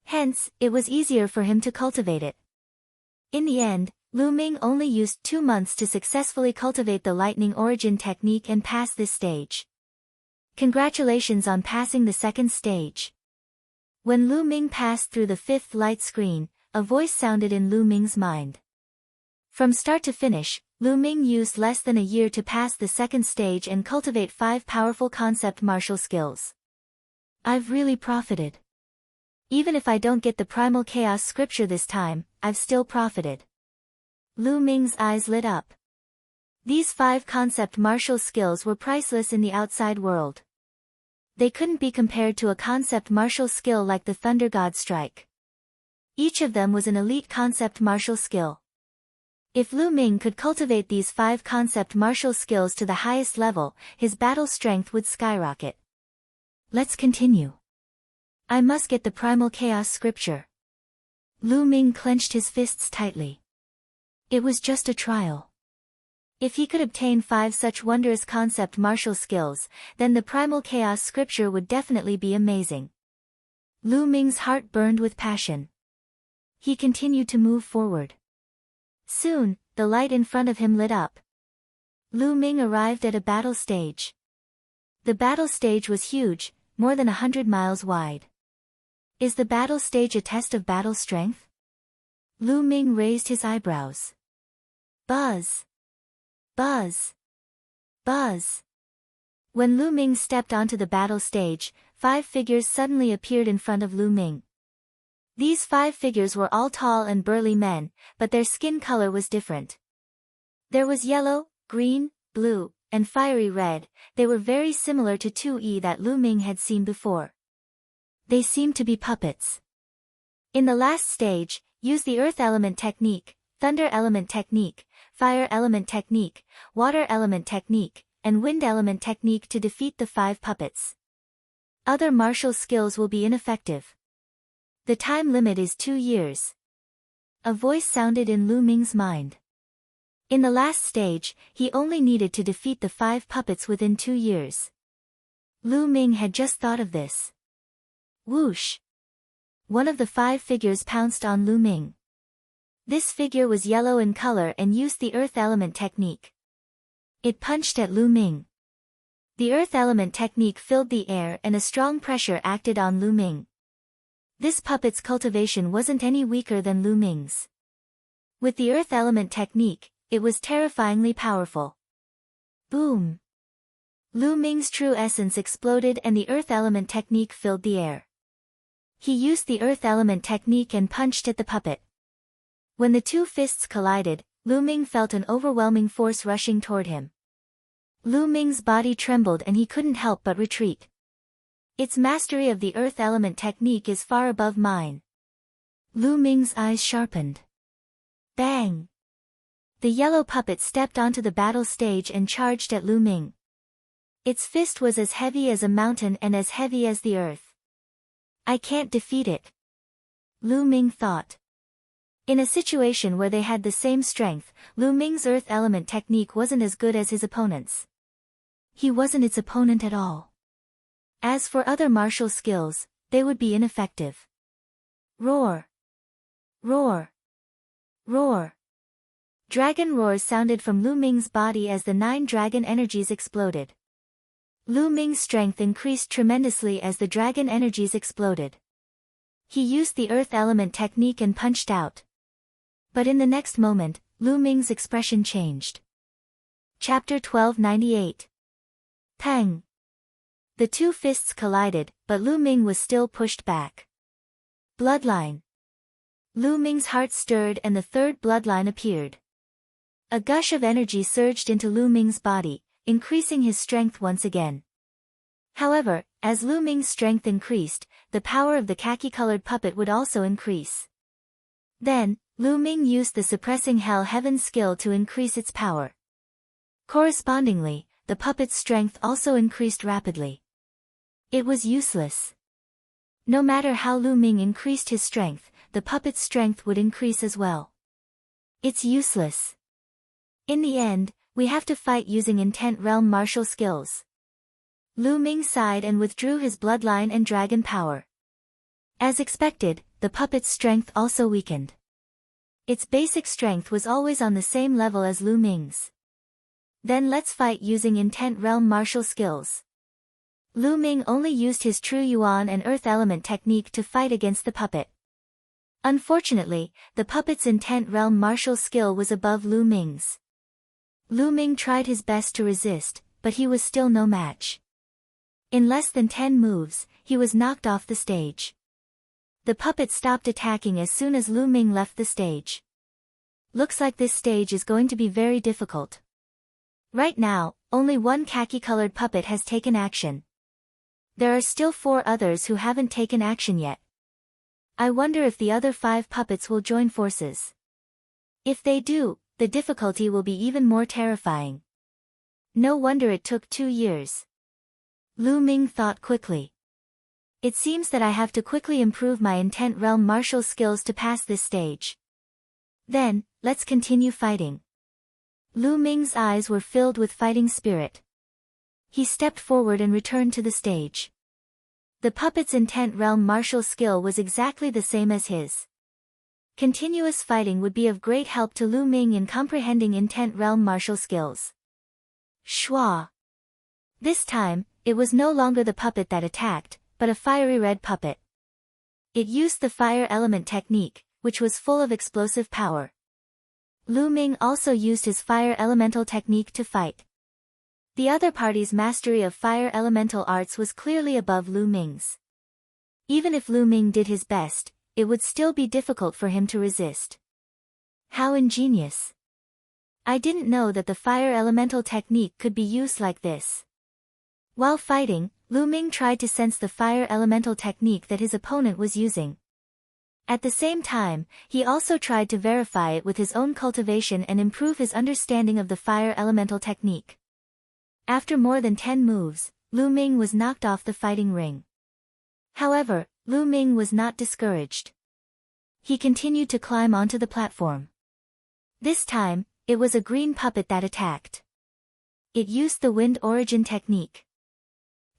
Hence, it was easier for him to cultivate it. In the end, Lu Ming only used 2 months to successfully cultivate the lightning origin technique and pass this stage. Congratulations on passing the 2nd stage. When Lu Ming passed through the 5th light screen, a voice sounded in Lu Ming's mind. From start to finish, Lu Ming used less than a year to pass the 2nd stage and cultivate 5 powerful concept martial skills. I've really profited. Even if I don't get the primal chaos scripture this time, I've still profited. Lu Ming's eyes lit up. These 5 concept martial skills were priceless in the outside world. They couldn't be compared to a concept martial skill like the Thunder God Strike. Each of them was an elite concept martial skill. If Lu Ming could cultivate these 5 concept martial skills to the highest level, his battle strength would skyrocket. Let's continue. I must get the primal chaos scripture. Lu Ming clenched his fists tightly. It was just a trial. If he could obtain 5 such wondrous concept martial skills, then the primal chaos scripture would definitely be amazing. Lu Ming's heart burned with passion. He continued to move forward. Soon, the light in front of him lit up. Lu Ming arrived at a battle stage. The battle stage was huge, more than 100 miles wide. Is the battle stage a test of battle strength? Lu Ming raised his eyebrows. Buzz! Buzz! Buzz! When Lu Ming stepped onto the battle stage, 5 figures suddenly appeared in front of Lu Ming. These 5 figures were all tall and burly men, but their skin color was different. There was yellow, green, blue, and fiery red. They were very similar to 2E that Lu Ming had seen before. They seemed to be puppets. In the last stage, use the earth element technique, thunder element technique, fire element technique, water element technique, and wind element technique to defeat the 5 puppets. Other martial skills will be ineffective. The time limit is 2 years. A voice sounded in Lu Ming's mind. In the last stage, he only needed to defeat the 5 puppets within 2 years. Lu Ming had just thought of this. Whoosh! One of the 5 figures pounced on Lu Ming. This figure was yellow in color and used the earth element technique. It punched at Lu Ming. The earth element technique filled the air and a strong pressure acted on Lu Ming. This puppet's cultivation wasn't any weaker than Lu Ming's. With the earth element technique, it was terrifyingly powerful. Boom! Lu Ming's true essence exploded and the earth element technique filled the air. He used the earth element technique and punched at the puppet. When the 2 fists collided, Lu Ming felt an overwhelming force rushing toward him. Lu Ming's body trembled and he couldn't help but retreat. Its mastery of the earth element technique is far above mine. Lu Ming's eyes sharpened. Bang! The yellow puppet stepped onto the battle stage and charged at Lu Ming. Its fist was as heavy as a mountain and as heavy as the earth. I can't defeat it. Lu Ming thought. In a situation where they had the same strength, Lu Ming's earth element technique wasn't as good as his opponent's. He wasn't its opponent at all. As for other martial skills, they would be ineffective. Roar! Roar! Roar! Dragon roars sounded from Lu Ming's body as the 9 dragon energies exploded. Lu Ming's strength increased tremendously as the dragon energies exploded. He used the earth element technique and punched out. But in the next moment, Lu Ming's expression changed. Chapter 1298. Pang! The 2 fists collided, but Lu Ming was still pushed back. Bloodline. Lu Ming's heart stirred and the 3rd bloodline appeared. A gush of energy surged into Lu Ming's body, increasing his strength once again. However, as Lu Ming's strength increased, the power of the khaki-colored puppet would also increase. Then, Lu Ming used the suppressing Hell Heaven skill to increase its power. Correspondingly, the puppet's strength also increased rapidly. It was useless. No matter how Lu Ming increased his strength, the puppet's strength would increase as well. It's useless. In the end, we have to fight using Intent Realm martial skills. Lu Ming sighed and withdrew his bloodline and dragon power. As expected, the puppet's strength also weakened. Its basic strength was always on the same level as Lu Ming's. Then let's fight using Intent Realm martial skills. Lu Ming only used his True Yuan and Earth Element technique to fight against the puppet. Unfortunately, the puppet's Intent Realm martial skill was above Lu Ming's. Lu Ming tried his best to resist, but he was still no match. In less than 10 moves, he was knocked off the stage. The puppet stopped attacking as soon as Lu Ming left the stage. Looks like this stage is going to be very difficult. Right now, only one khaki-colored puppet has taken action. There are still 4 others who haven't taken action yet. I wonder if the other 5 puppets will join forces. If they do, the difficulty will be even more terrifying. No wonder it took 2 years. Lu Ming thought quickly. It seems that I have to quickly improve my Intent Realm martial skills to pass this stage. Then, let's continue fighting. Lu Ming's eyes were filled with fighting spirit. He stepped forward and returned to the stage. The puppet's Intent Realm martial skill was exactly the same as his. Continuous fighting would be of great help to Lu Ming in comprehending Intent Realm martial skills. Schwa. This time, it was no longer the puppet that attacked, but a fiery red puppet. It used the Fire Element technique, which was full of explosive power. Lu Ming also used his Fire Elemental technique to fight. The other party's mastery of fire elemental arts was clearly above Lu Ming's. Even if Lu Ming did his best, it would still be difficult for him to resist. How ingenious! I didn't know that the fire elemental technique could be used like this. While fighting, Lu Ming tried to sense the fire elemental technique that his opponent was using. At the same time, he also tried to verify it with his own cultivation and improve his understanding of the fire elemental technique. After more than 10 moves, Lu Ming was knocked off the fighting ring. However, Lu Ming was not discouraged. He continued to climb onto the platform. This time, it was a green puppet that attacked. It used the Wind Origin technique.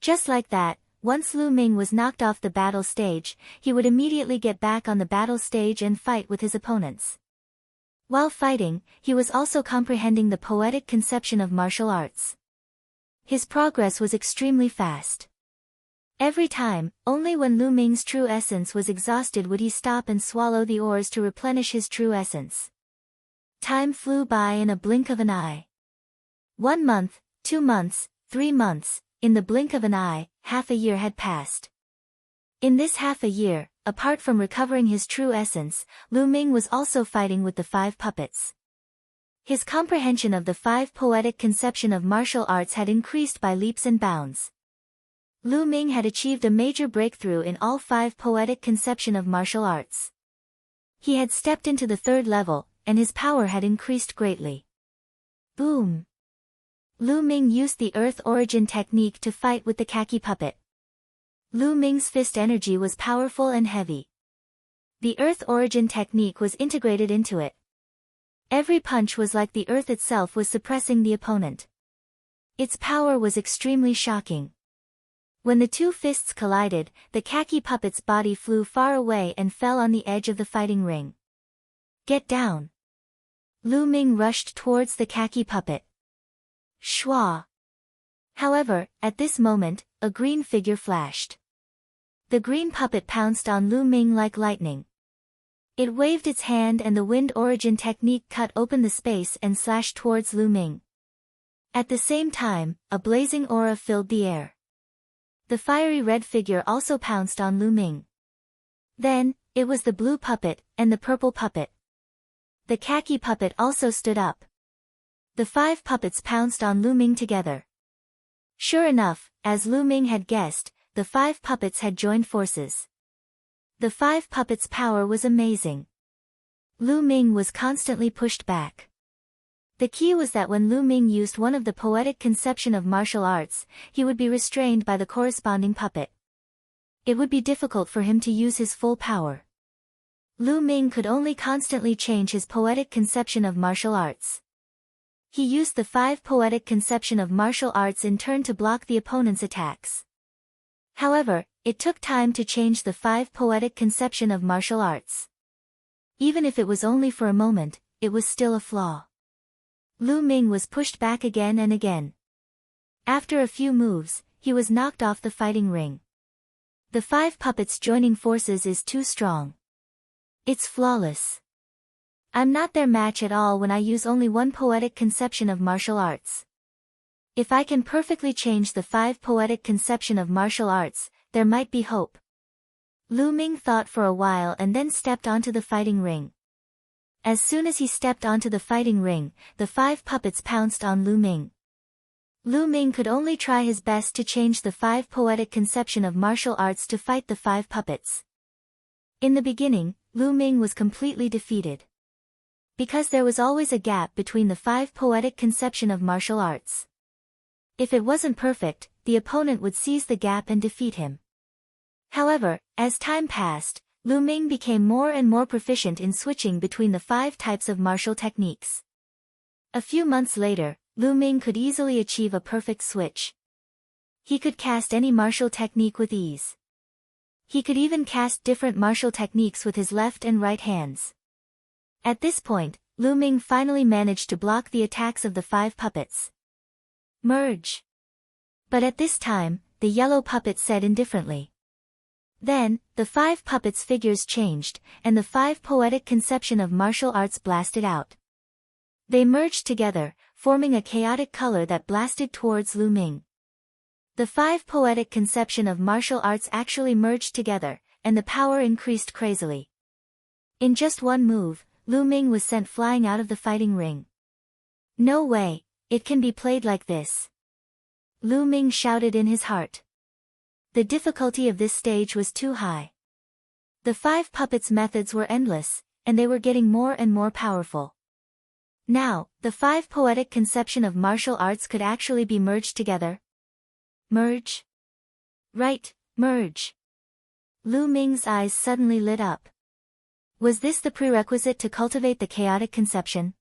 Just like that, once Lu Ming was knocked off the battle stage, he would immediately get back on the battle stage and fight with his opponents. While fighting, he was also comprehending the poetic conception of martial arts. His progress was extremely fast. Every time, only when Lu Ming's true essence was exhausted would he stop and swallow the ores to replenish his true essence. Time flew by in a blink of an eye. 1 month, 2 months, 3 months, in the blink of an eye, half a year had passed. In this half a year, apart from recovering his true essence, Lu Ming was also fighting with the 5 puppets. His comprehension of the 5 poetic conception of martial arts had increased by leaps and bounds. Lu Ming had achieved a major breakthrough in all 5 poetic conception of martial arts. He had stepped into the 3rd level, and his power had increased greatly. Boom! Lu Ming used the Earth Origin technique to fight with the khaki puppet. Lu Ming's fist energy was powerful and heavy. The Earth Origin technique was integrated into it. Every punch was like the earth itself was suppressing the opponent. Its power was extremely shocking. When the 2 fists collided, the khaki puppet's body flew far away and fell on the edge of the fighting ring. Get down! Lu Ming rushed towards the khaki puppet. Schwa! However, at this moment, a green figure flashed. The green puppet pounced on Lu Ming like lightning. It waved its hand and the Wind Origin technique cut open the space and slashed towards Lu Ming. At the same time, a blazing aura filled the air. The fiery red figure also pounced on Lu Ming. Then, it was the blue puppet, and the purple puppet. The khaki puppet also stood up. The 5 puppets pounced on Lu Ming together. Sure enough, as Lu Ming had guessed, the the 5 puppets had joined forces. The 5 puppets' power was amazing. Lu Ming was constantly pushed back. The key was that when Lu Ming used one of the poetic conception of martial arts, he would be restrained by the corresponding puppet. It would be difficult for him to use his full power. Lu Ming could only constantly change his poetic conception of martial arts. He used the 5 poetic conception of martial arts in turn to block the opponent's attacks. However, it took time to change the 5 poetic conception of martial arts. Even if it was only for a moment, it was still a flaw. Lu Ming was pushed back again and again. After a few moves, he was knocked off the fighting ring. The 5 puppets joining forces is too strong. It's flawless. I'm not their match at all when I use only one poetic conception of martial arts. If I can perfectly change the 5 poetic conception of martial arts, there might be hope. Lu Ming thought for a while and then stepped onto the fighting ring. As soon as he stepped onto the fighting ring, the 5 puppets pounced on Lu Ming. Lu Ming could only try his best to change the 5 poetic conception of martial arts to fight the 5 puppets. In the beginning, Lu Ming was completely defeated. Because there was always a gap between the 5 poetic conception of martial arts. If it wasn't perfect, the opponent would seize the gap and defeat him. However, as time passed, Lu Ming became more and more proficient in switching between the 5 types of martial techniques. A few months later, Lu Ming could easily achieve a perfect switch. He could cast any martial technique with ease. He could even cast different martial techniques with his left and right hands. At this point, Lu Ming finally managed to block the attacks of the 5 puppets. Merge. But at this time, the yellow puppet said indifferently. Then, the 5 puppets' figures changed, and the 5 poetic conception of martial arts blasted out. They merged together, forming a chaotic color that blasted towards Lu Ming. The 5 poetic conception of martial arts actually merged together, and the power increased crazily. In just one move, Lu Ming was sent flying out of the fighting ring. No way, it can be played like this. Lu Ming shouted in his heart. The difficulty of this stage was too high. The 5 puppets' methods were endless, and they were getting more and more powerful. Now, the 5 poetic conception of martial arts could actually be merged together. Merge? Right, merge. Lu Ming's eyes suddenly lit up. Was this the prerequisite to cultivate the chaotic conception?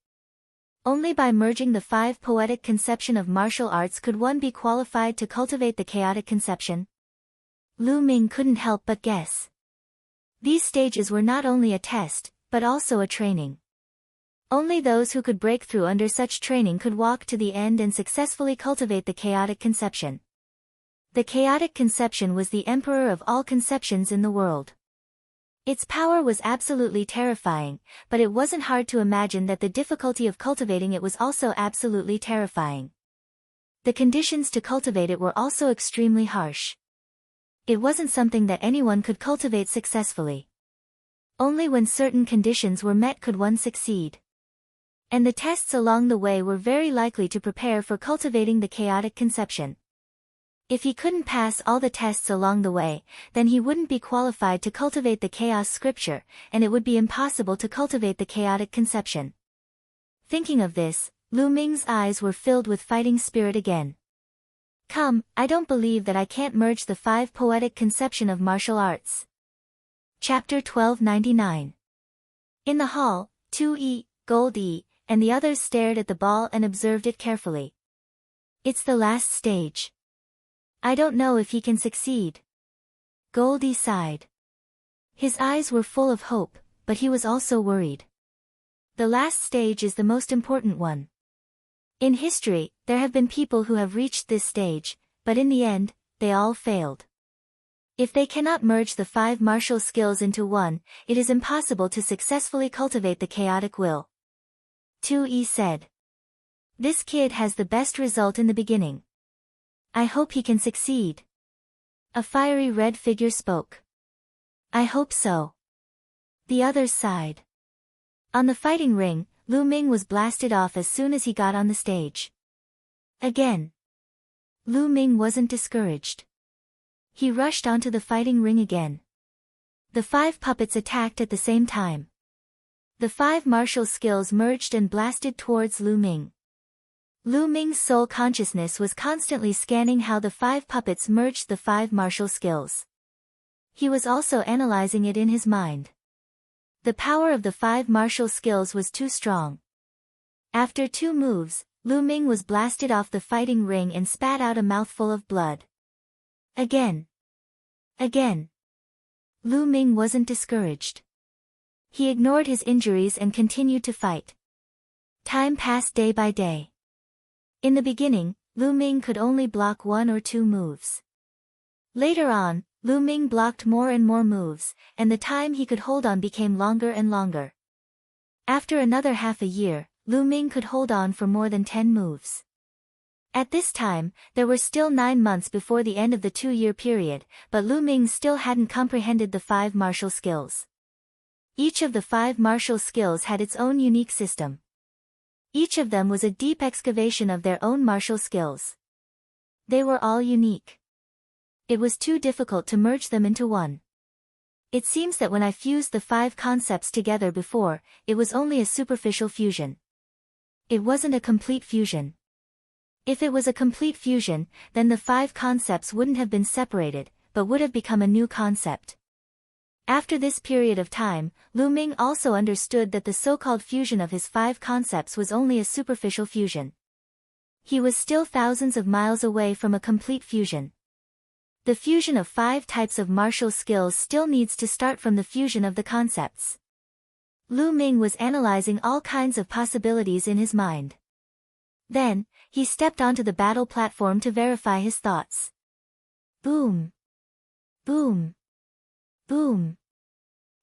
Only by merging the 5 poetic conception of martial arts could one be qualified to cultivate the chaotic conception. Lu Ming couldn't help but guess. These stages were not only a test, but also a training. Only those who could break through under such training could walk to the end and successfully cultivate the chaotic conception. The chaotic conception was the emperor of all conceptions in the world. Its power was absolutely terrifying, but it wasn't hard to imagine that the difficulty of cultivating it was also absolutely terrifying. The conditions to cultivate it were also extremely harsh. It wasn't something that anyone could cultivate successfully. Only when certain conditions were met could one succeed. And the tests along the way were very likely to prepare for cultivating the chaotic conception. If he couldn't pass all the tests along the way, then he wouldn't be qualified to cultivate the chaos scripture, and it would be impossible to cultivate the chaotic conception. Thinking of this, Lu Ming's eyes were filled with fighting spirit again. Come, I don't believe that I can't merge the 5 poetic conception of martial arts. Chapter 1299. In the hall, 2E, Gold-E, and the others stared at the ball and observed it carefully. It's the last stage. I don't know if he can succeed. Gold-E sighed. His eyes were full of hope, but he was also worried. The last stage is the most important one. In history, there have been people who have reached this stage, but in the end, they all failed. If they cannot merge the 5 martial skills into one, it is impossible to successfully cultivate the chaotic will. 2E said. This kid has the best result in the beginning. I hope he can succeed. A fiery red figure spoke. I hope so. The others sighed. On the fighting ring, Lu Ming was blasted off as soon as he got on the stage. Again. Lu Ming wasn't discouraged. He rushed onto the fighting ring again. The 5 puppets attacked at the same time. The 5 martial skills merged and blasted towards Lu Ming. Lu Ming's soul consciousness was constantly scanning how the 5 puppets merged the 5 martial skills. He was also analyzing it in his mind. The power of the 5 martial skills was too strong. After 2 moves, Lu Ming was blasted off the fighting ring and spat out a mouthful of blood. Again. Again. Lu Ming wasn't discouraged. He ignored his injuries and continued to fight. Time passed day by day. In the beginning, Lu Ming could only block 1 or 2 moves. Later on, Lu Ming blocked more and more moves, and the time he could hold on became longer and longer. After another half a year, Lu Ming could hold on for more than 10 moves. At this time, there were still 9 months before the end of the 2-year period, but Lu Ming still hadn't comprehended the 5 martial skills. Each of the 5 martial skills had its own unique system. Each of them was a deep excavation of their own martial skills. They were all unique. It was too difficult to merge them into one. It seems that when I fused the 5 concepts together before, it was only a superficial fusion. It wasn't a complete fusion. If it was a complete fusion, then the 5 concepts wouldn't have been separated, but would have become a new concept. After this period of time, Lu Ming also understood that the so-called fusion of his 5 concepts was only a superficial fusion. He was still thousands of miles away from a complete fusion. The fusion of 5 types of martial skills still needs to start from the fusion of the concepts. Lu Ming was analyzing all kinds of possibilities in his mind. Then, he stepped onto the battle platform to verify his thoughts. Boom! Boom! Boom!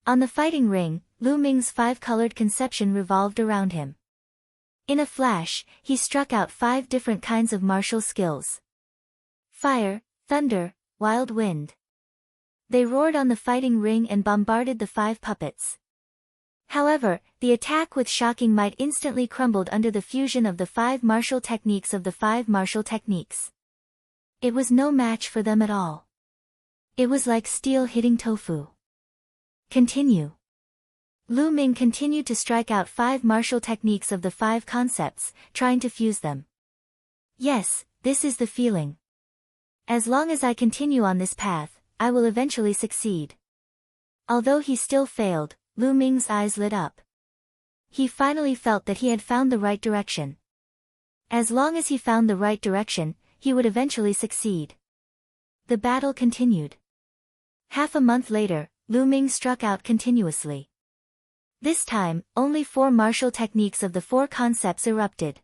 On the fighting ring, Lu Ming's 5-colored conception revolved around him. In a flash, he struck out 5 different kinds of martial skills. Fire, thunder, wild wind. They roared on the fighting ring and bombarded the 5 puppets. However, the attack with shocking might instantly crumbled under the fusion of the 5 martial techniques of the 5 martial techniques. It was no match for them at all. It was like steel hitting tofu. Continue. Lu Ming continued to strike out 5 martial techniques of the 5 concepts, trying to fuse them. Yes, this is the feeling. As long as I continue on this path, I will eventually succeed. Although he still failed, Lu Ming's eyes lit up. He finally felt that he had found the right direction. As long as he found the right direction, he would eventually succeed. The battle continued. Half a month later, Lu Ming struck out continuously. This time, only 4 martial techniques of the 4 concepts erupted.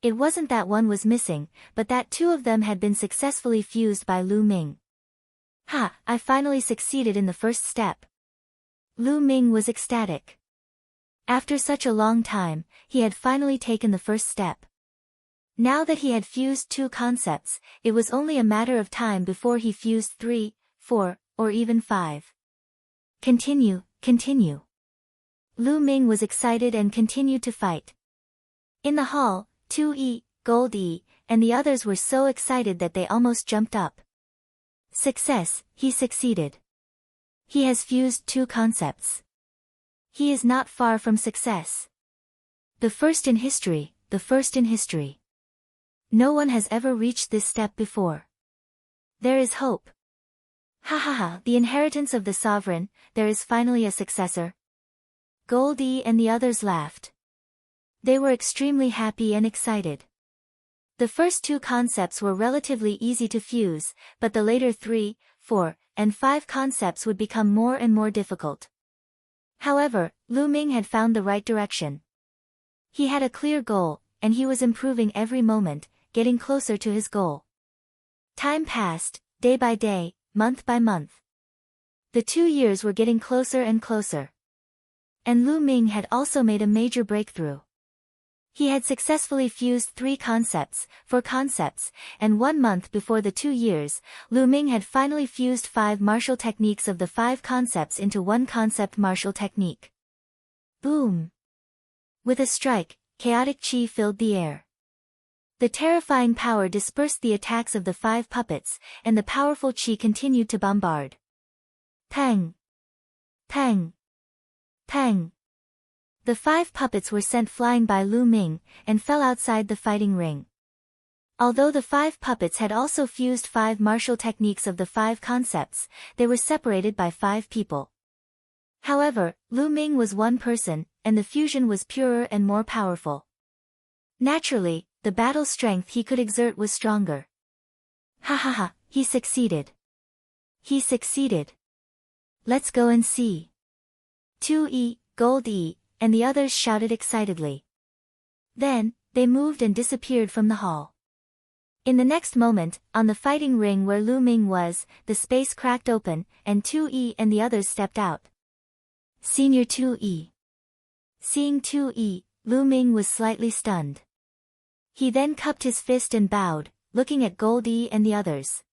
It wasn't that one was missing, but that 2 of them had been successfully fused by Lu Ming. Ha! I finally succeeded in the first step. Lu Ming was ecstatic. After such a long time, he had finally taken the first step. Now that he had fused 2 concepts, it was only a matter of time before he fused 3, 4, or even 5. Continue, continue. Lu Ming was excited and continued to fight. In the hall, 2E, Gold E, and the others were so excited that they almost jumped up. Success, he succeeded. He has fused 2 concepts. He is not far from success. The first in history, the first in history. No one has ever reached this step before. There is hope. Ha ha ha, the inheritance of the sovereign, there is finally a successor. Goldie and the others laughed. They were extremely happy and excited. The first 2 concepts were relatively easy to fuse, but the later 3, 4, and 5 concepts would become more and more difficult. However, Lu Ming had found the right direction. He had a clear goal, and he was improving every moment, getting closer to his goal. Time passed, day by day, month by month. The 2 years were getting closer and closer. And Lu Ming had also made a major breakthrough. He had successfully fused 3 concepts, 4 concepts, and 1 month before the 2 years, Lu Ming had finally fused 5 martial techniques of the 5 concepts into 1 concept martial technique. Boom! With a strike, chaotic chi filled the air. The terrifying power dispersed the attacks of the 5 puppets, and the powerful chi continued to bombard. Pang! Pang! Pang! The 5 puppets were sent flying by Lu Ming, and fell outside the fighting ring. Although the 5 puppets had also fused 5 martial techniques of the 5 concepts, they were separated by 5 people. However, Lu Ming was one person, and the fusion was purer and more powerful. Naturally, the battle strength he could exert was stronger. Ha ha ha, he succeeded. He succeeded. Let's go and see. 2E, Gold E, and the others shouted excitedly. Then, they moved and disappeared from the hall. In the next moment, on the fighting ring where Lu Ming was, the space cracked open, and 2E and the others stepped out. Senior 2E. Seeing 2E, Lu Ming was slightly stunned. He then cupped his fist and bowed, looking at Gold E and the others.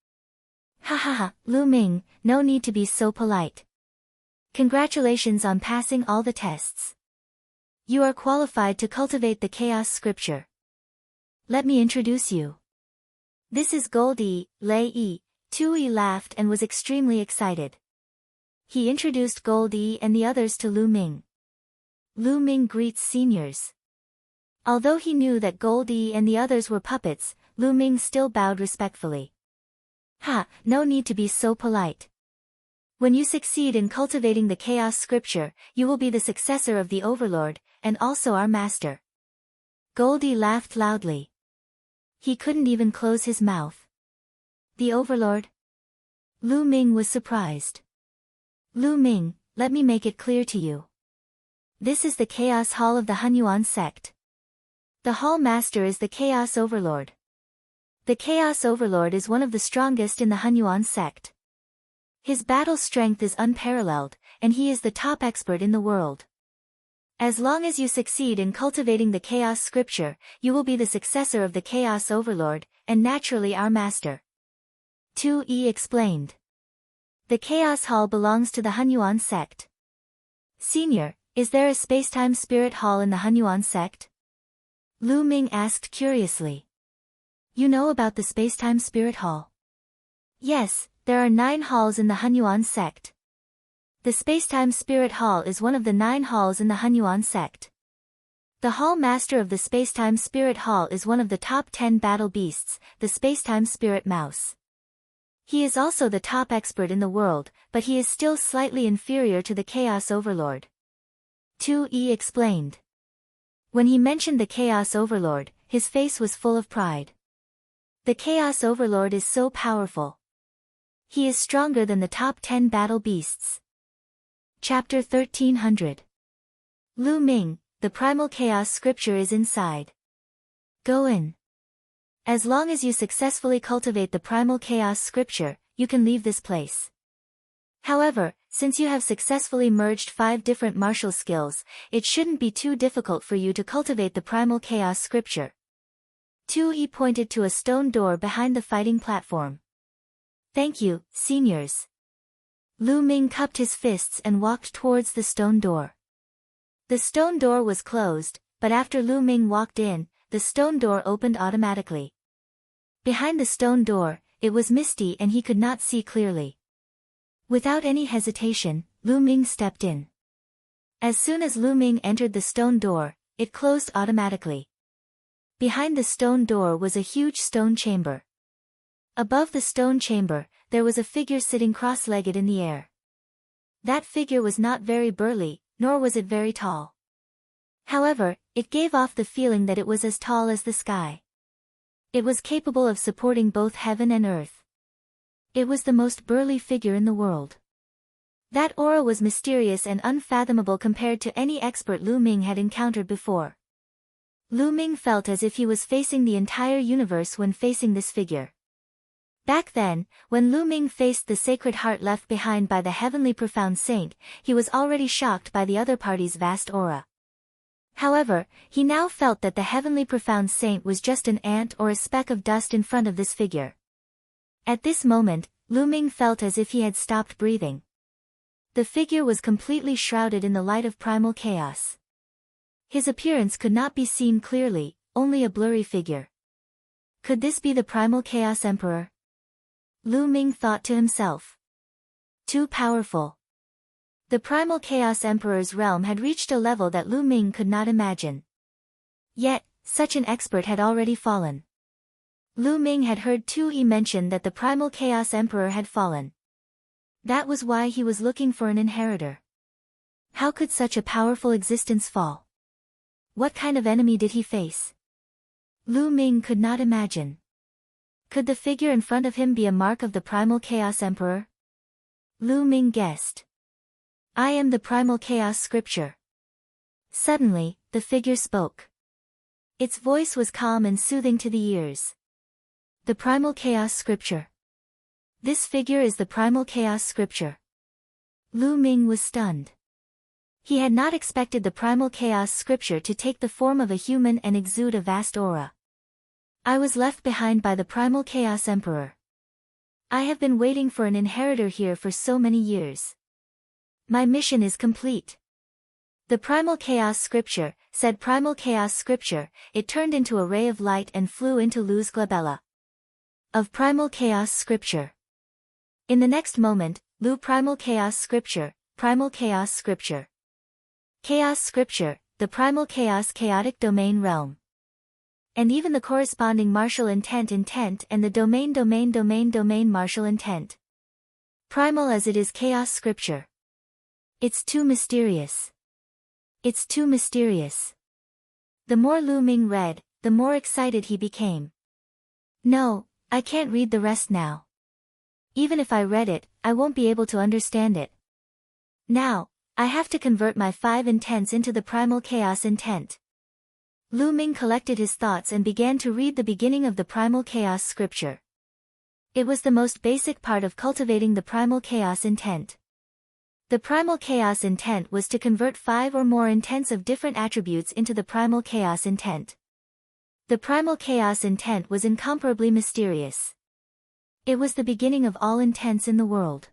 Ha ha ha, Lu Ming, no need to be so polite. Congratulations on passing all the tests. You are qualified to cultivate the chaos scripture. Let me introduce you. This is Gold E, Lei E. 2E laughed and was extremely excited. He introduced Gold E and the others to Lu Ming. Lu Ming greets seniors. Although he knew that Gold E and the others were puppets, Lu Ming still bowed respectfully. Ha, no need to be so polite. When you succeed in cultivating the chaos scripture, you will be the successor of the Overlord, and also our master. Gold E laughed loudly. He couldn't even close his mouth. The Overlord? Lu Ming was surprised. Lu Ming, let me make it clear to you. This is the Chaos Hall of the Hunyuan sect. The Hall Master is the Chaos Overlord. The Chaos Overlord is one of the strongest in the Hunyuan sect. His battle strength is unparalleled, and he is the top expert in the world. As long as you succeed in cultivating the Chaos Scripture, you will be the successor of the Chaos Overlord, and naturally our master. 2E explained. The Chaos Hall belongs to the Hunyuan sect. Senior, is there a Spacetime Spirit Hall in the Hunyuan sect? Lu Ming asked curiously. You know about the Spacetime Spirit Hall? Yes, there are 9 halls in the Hunyuan sect. The Spacetime Spirit Hall is one of the 9 halls in the Hunyuan sect. The Hall Master of the Spacetime Spirit Hall is one of the top 10 battle beasts, the Spacetime Spirit Mouse. He is also the top expert in the world, but he is still slightly inferior to the Chaos Overlord. 2E explained. When he mentioned the Chaos Overlord, his face was full of pride. The Chaos Overlord is so powerful. He is stronger than the top 10 battle beasts. Chapter 1300. Lu Ming, the Primal Chaos Scripture is inside. Go in. As long as you successfully cultivate the Primal Chaos Scripture, you can leave this place. However, since you have successfully merged 5 different martial skills, it shouldn't be too difficult for you to cultivate the Primal Chaos Scripture. 2E pointed to a stone door behind the fighting platform. Thank you, seniors. Lu Ming cupped his fists and walked towards the stone door. The stone door was closed, but after Lu Ming walked in, the stone door opened automatically. Behind the stone door, it was misty and he could not see clearly. Without any hesitation, Lu Ming stepped in. As soon as Lu Ming entered the stone door, it closed automatically. Behind the stone door was a huge stone chamber. Above the stone chamber, there was a figure sitting cross-legged in the air. That figure was not very burly, nor was it very tall. However, it gave off the feeling that it was as tall as the sky. It was capable of supporting both heaven and earth. It was the most burly figure in the world. That aura was mysterious and unfathomable compared to any expert Lu Ming had encountered before. Lu Ming felt as if he was facing the entire universe when facing this figure. Back then, when Lu Ming faced the Sacred Heart left behind by the Heavenly Profound Saint, he was already shocked by the other party's vast aura. However, he now felt that the Heavenly Profound Saint was just an ant or a speck of dust in front of this figure. At this moment, Lu Ming felt as if he had stopped breathing. The figure was completely shrouded in the light of primal chaos. His appearance could not be seen clearly, only a blurry figure. Could this be the primal Chaos Emperor? Lu Ming thought to himself. Too powerful. The primal Chaos Emperor's realm had reached a level that Lu Ming could not imagine. Yet, such an expert had already fallen. Lu Ming had heard Tue mention that the primal Chaos Emperor had fallen. That was why he was looking for an inheritor. How could such a powerful existence fall? What kind of enemy did he face? Lu Ming could not imagine. Could the figure in front of him be a mark of the primal Chaos Emperor? Lu Ming guessed. I am the primal Chaos Scripture. Suddenly, the figure spoke. Its voice was calm and soothing to the ears. The primal Chaos Scripture. This figure is the primal Chaos Scripture. Lu Ming was stunned. He had not expected the primal Chaos Scripture to take the form of a human and exude a vast aura. I was left behind by the primal Chaos Emperor. I have been waiting for an inheritor here for so many years. My mission is complete. The primal Chaos Scripture, said primal Chaos Scripture, it turned into a ray of light and flew into Lu's glabella. Of primal Chaos Scripture. In the next moment, Lu primal Chaos Scripture, primal Chaos Scripture. Chaos Scripture, the primal Chaos chaotic domain realm. And even the corresponding martial intent and the domain martial intent. Primal as it is Chaos Scripture. It's too mysterious. It's too mysterious. The more Lu Ming read, the more excited he became. No, I can't read the rest now. Even if I read it, I won't be able to understand it. Now, I have to convert my 5 intents into the primal Chaos intent. Lu Ming collected his thoughts and began to read the beginning of the primal Chaos Scripture. It was the most basic part of cultivating the primal Chaos intent. The primal Chaos intent was to convert 5 or more intents of different attributes into the primal Chaos intent. The primal Chaos intent was incomparably mysterious. It was the beginning of all intents in the world.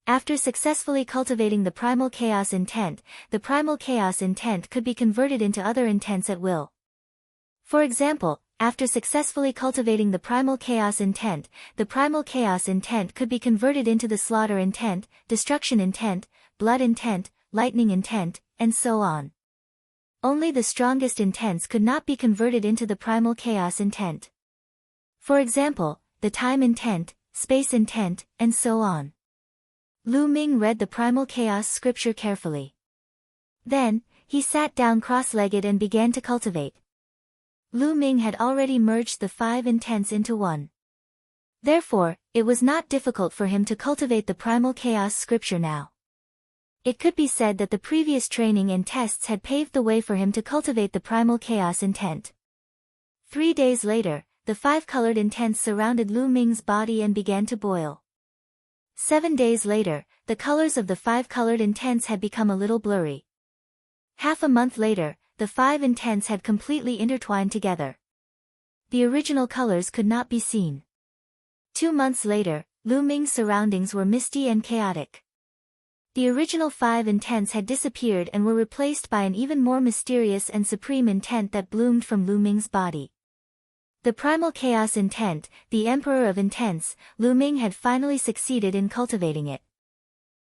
After successfully cultivating the primal Chaos intent, the primal Chaos intent could be converted into other intents at will. For example, after successfully cultivating the primal Chaos intent, the primal Chaos intent could be converted into the slaughter intent, destruction intent, blood intent, lightning intent, and so on. Only the strongest intents could not be converted into the primal Chaos intent. For example, the time intent, space intent, and so on. Lu Ming read the primal Chaos Scripture carefully. Then, he sat down cross-legged and began to cultivate. Lu Ming had already merged the 5 intents into one. Therefore, it was not difficult for him to cultivate the primal Chaos Scripture now. It could be said that the previous training and tests had paved the way for him to cultivate the primal Chaos intent. 3 days later, the 5 colored intents surrounded Lu Ming's body and began to boil. 7 days later, the colors of the 5 colored intents had become a little blurry. Half a month later, the 5 intents had completely intertwined together. The original colors could not be seen. 2 months later, Lu Ming's surroundings were misty and chaotic. The original 5 intents had disappeared and were replaced by an even more mysterious and supreme intent that bloomed from Lu Ming's body. The primal Chaos intent, the Emperor of Intents, Lu Ming had finally succeeded in cultivating it.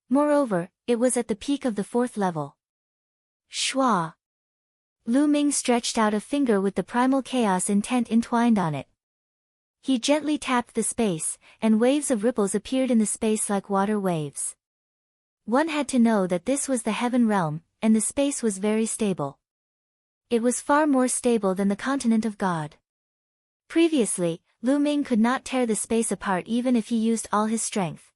Moreover, it was at the peak of the 4th level. Shwa! Lu Ming stretched out a finger with the primal Chaos intent entwined on it. He gently tapped the space, and waves of ripples appeared in the space like water waves. One had to know that this was the heaven realm, and the space was very stable. It was far more stable than the continent of God. Previously, Lu Ming could not tear the space apart even if he used all his strength.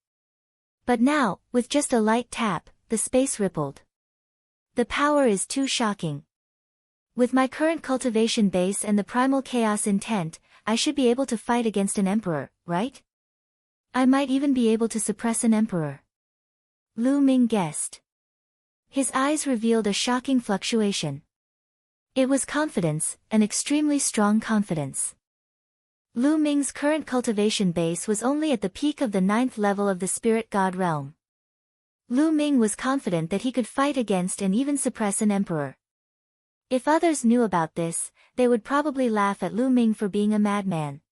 But now, with just a light tap, the space rippled. The power is too shocking. With my current cultivation base and the primal Chaos intent, I should be able to fight against an emperor, right? I might even be able to suppress an emperor. Lu Ming guessed. His eyes revealed a shocking fluctuation. It was confidence, an extremely strong confidence. Lu Ming's current cultivation base was only at the peak of the 9th level of the spirit god realm. Lu Ming was confident that he could fight against and even suppress an emperor. If others knew about this, they would probably laugh at Lu Ming for being a madman.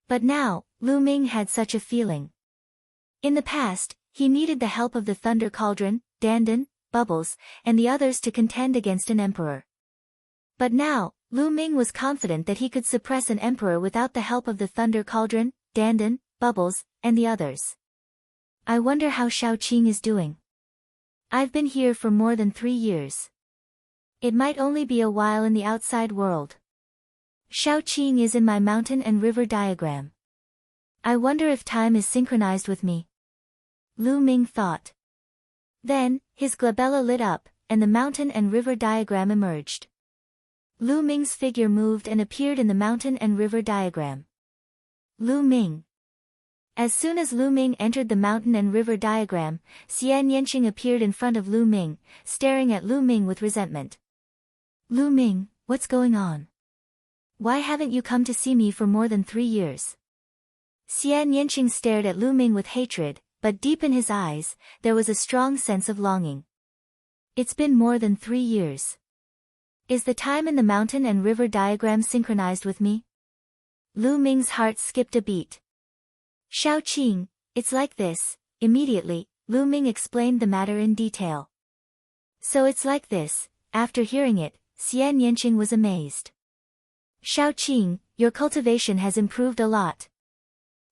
But now, Lu Ming had such a feeling. In the past, he needed the help of the Thunder Cauldron, Dandan, Bubbles, and the others to contend against an emperor. But now, Lu Ming was confident that he could suppress an emperor without the help of the Thunder Cauldron, Dandan, Bubbles, and the others. I wonder how Shaoqing is doing. I've been here for more than 3 years. It might only be a while in the outside world. Shaoqing is in my mountain and river diagram. I wonder if time is synchronized with me. Lu Ming thought. Then, his glabella lit up, and the mountain and river diagram emerged. Lu Ming's figure moved and appeared in the mountain and river diagram. Lu Ming. As soon as Lu Ming entered the mountain and river diagram, Xian Yanqing appeared in front of Lu Ming, staring at Lu Ming with resentment. Lu Ming, what's going on? Why haven't you come to see me for more than 3 years? Xian Yanqing stared at Lu Ming with hatred, but deep in his eyes, there was a strong sense of longing. It's been more than 3 years. Is the time in the mountain and river diagram synchronized with me? Lu Ming's heart skipped a beat. Shaoqing, it's like this. Immediately, Lu Ming explained the matter in detail. So it's like this. After hearing it, Xian Yanqing was amazed. Shaoqing, your cultivation has improved a lot.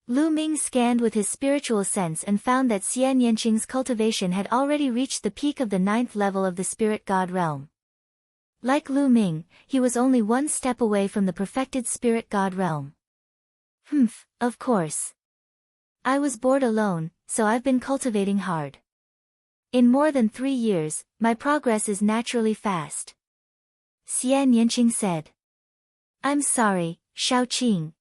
Lu Ming scanned with his spiritual sense and found that Xian Yanqing's cultivation had already reached the peak of the 9th level of the spirit god realm. Like Lu Ming, he was only 1 step away from the perfected spirit god realm. Of course. I was bored alone, so I've been cultivating hard. In more than 3 years, my progress is naturally fast. Xian Yanqing said. I'm sorry, Shaoqing.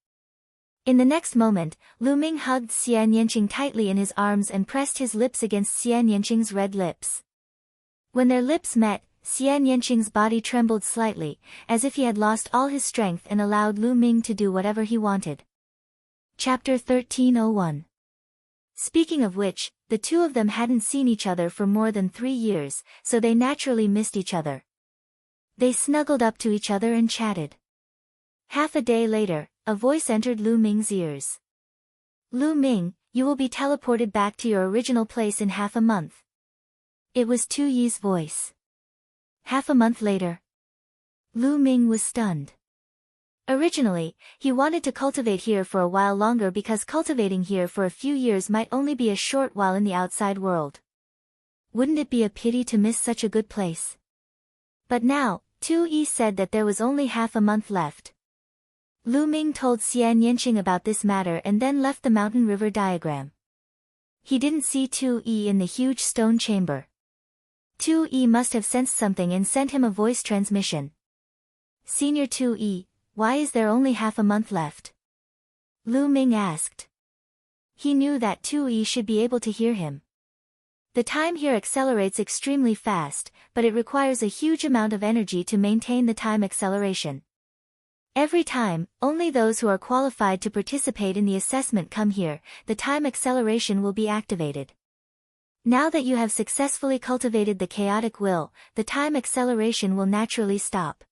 In the next moment, Lu Ming hugged Xian Yanqing tightly in his arms and pressed his lips against Xian Yanqing's red lips. When their lips met, Xian Yanqing's body trembled slightly, as if he had lost all his strength and allowed Lu Ming to do whatever he wanted. Chapter 1301. Speaking of which, the two of them hadn't seen each other for more than 3 years, so they naturally missed each other. They snuggled up to each other and chatted. Half a day later, a voice entered Lu Ming's ears. Lu Ming, you will be teleported back to your original place in half a month. It was Tu Yi's voice. Half a month later. Lu Ming was stunned. Originally, he wanted to cultivate here for a while longer because cultivating here for a few years might only be a short while in the outside world. Wouldn't it be a pity to miss such a good place? But now, Tu Yi said that there was only half a month left. Lu Ming told Xian Yanqing about this matter and then left the mountain river diagram. He didn't see Tu Yi in the huge stone chamber. Tu Yi must have sensed something and sent him a voice transmission. Senior Tu Yi, why is there only half a month left? Lu Ming asked. He knew that Tu Yi should be able to hear him. The time here accelerates extremely fast, but it requires a huge amount of energy to maintain the time acceleration. Every time, only those who are qualified to participate in the assessment come here, the time acceleration will be activated. Now that you have successfully cultivated the chaotic will, the time acceleration will naturally stop.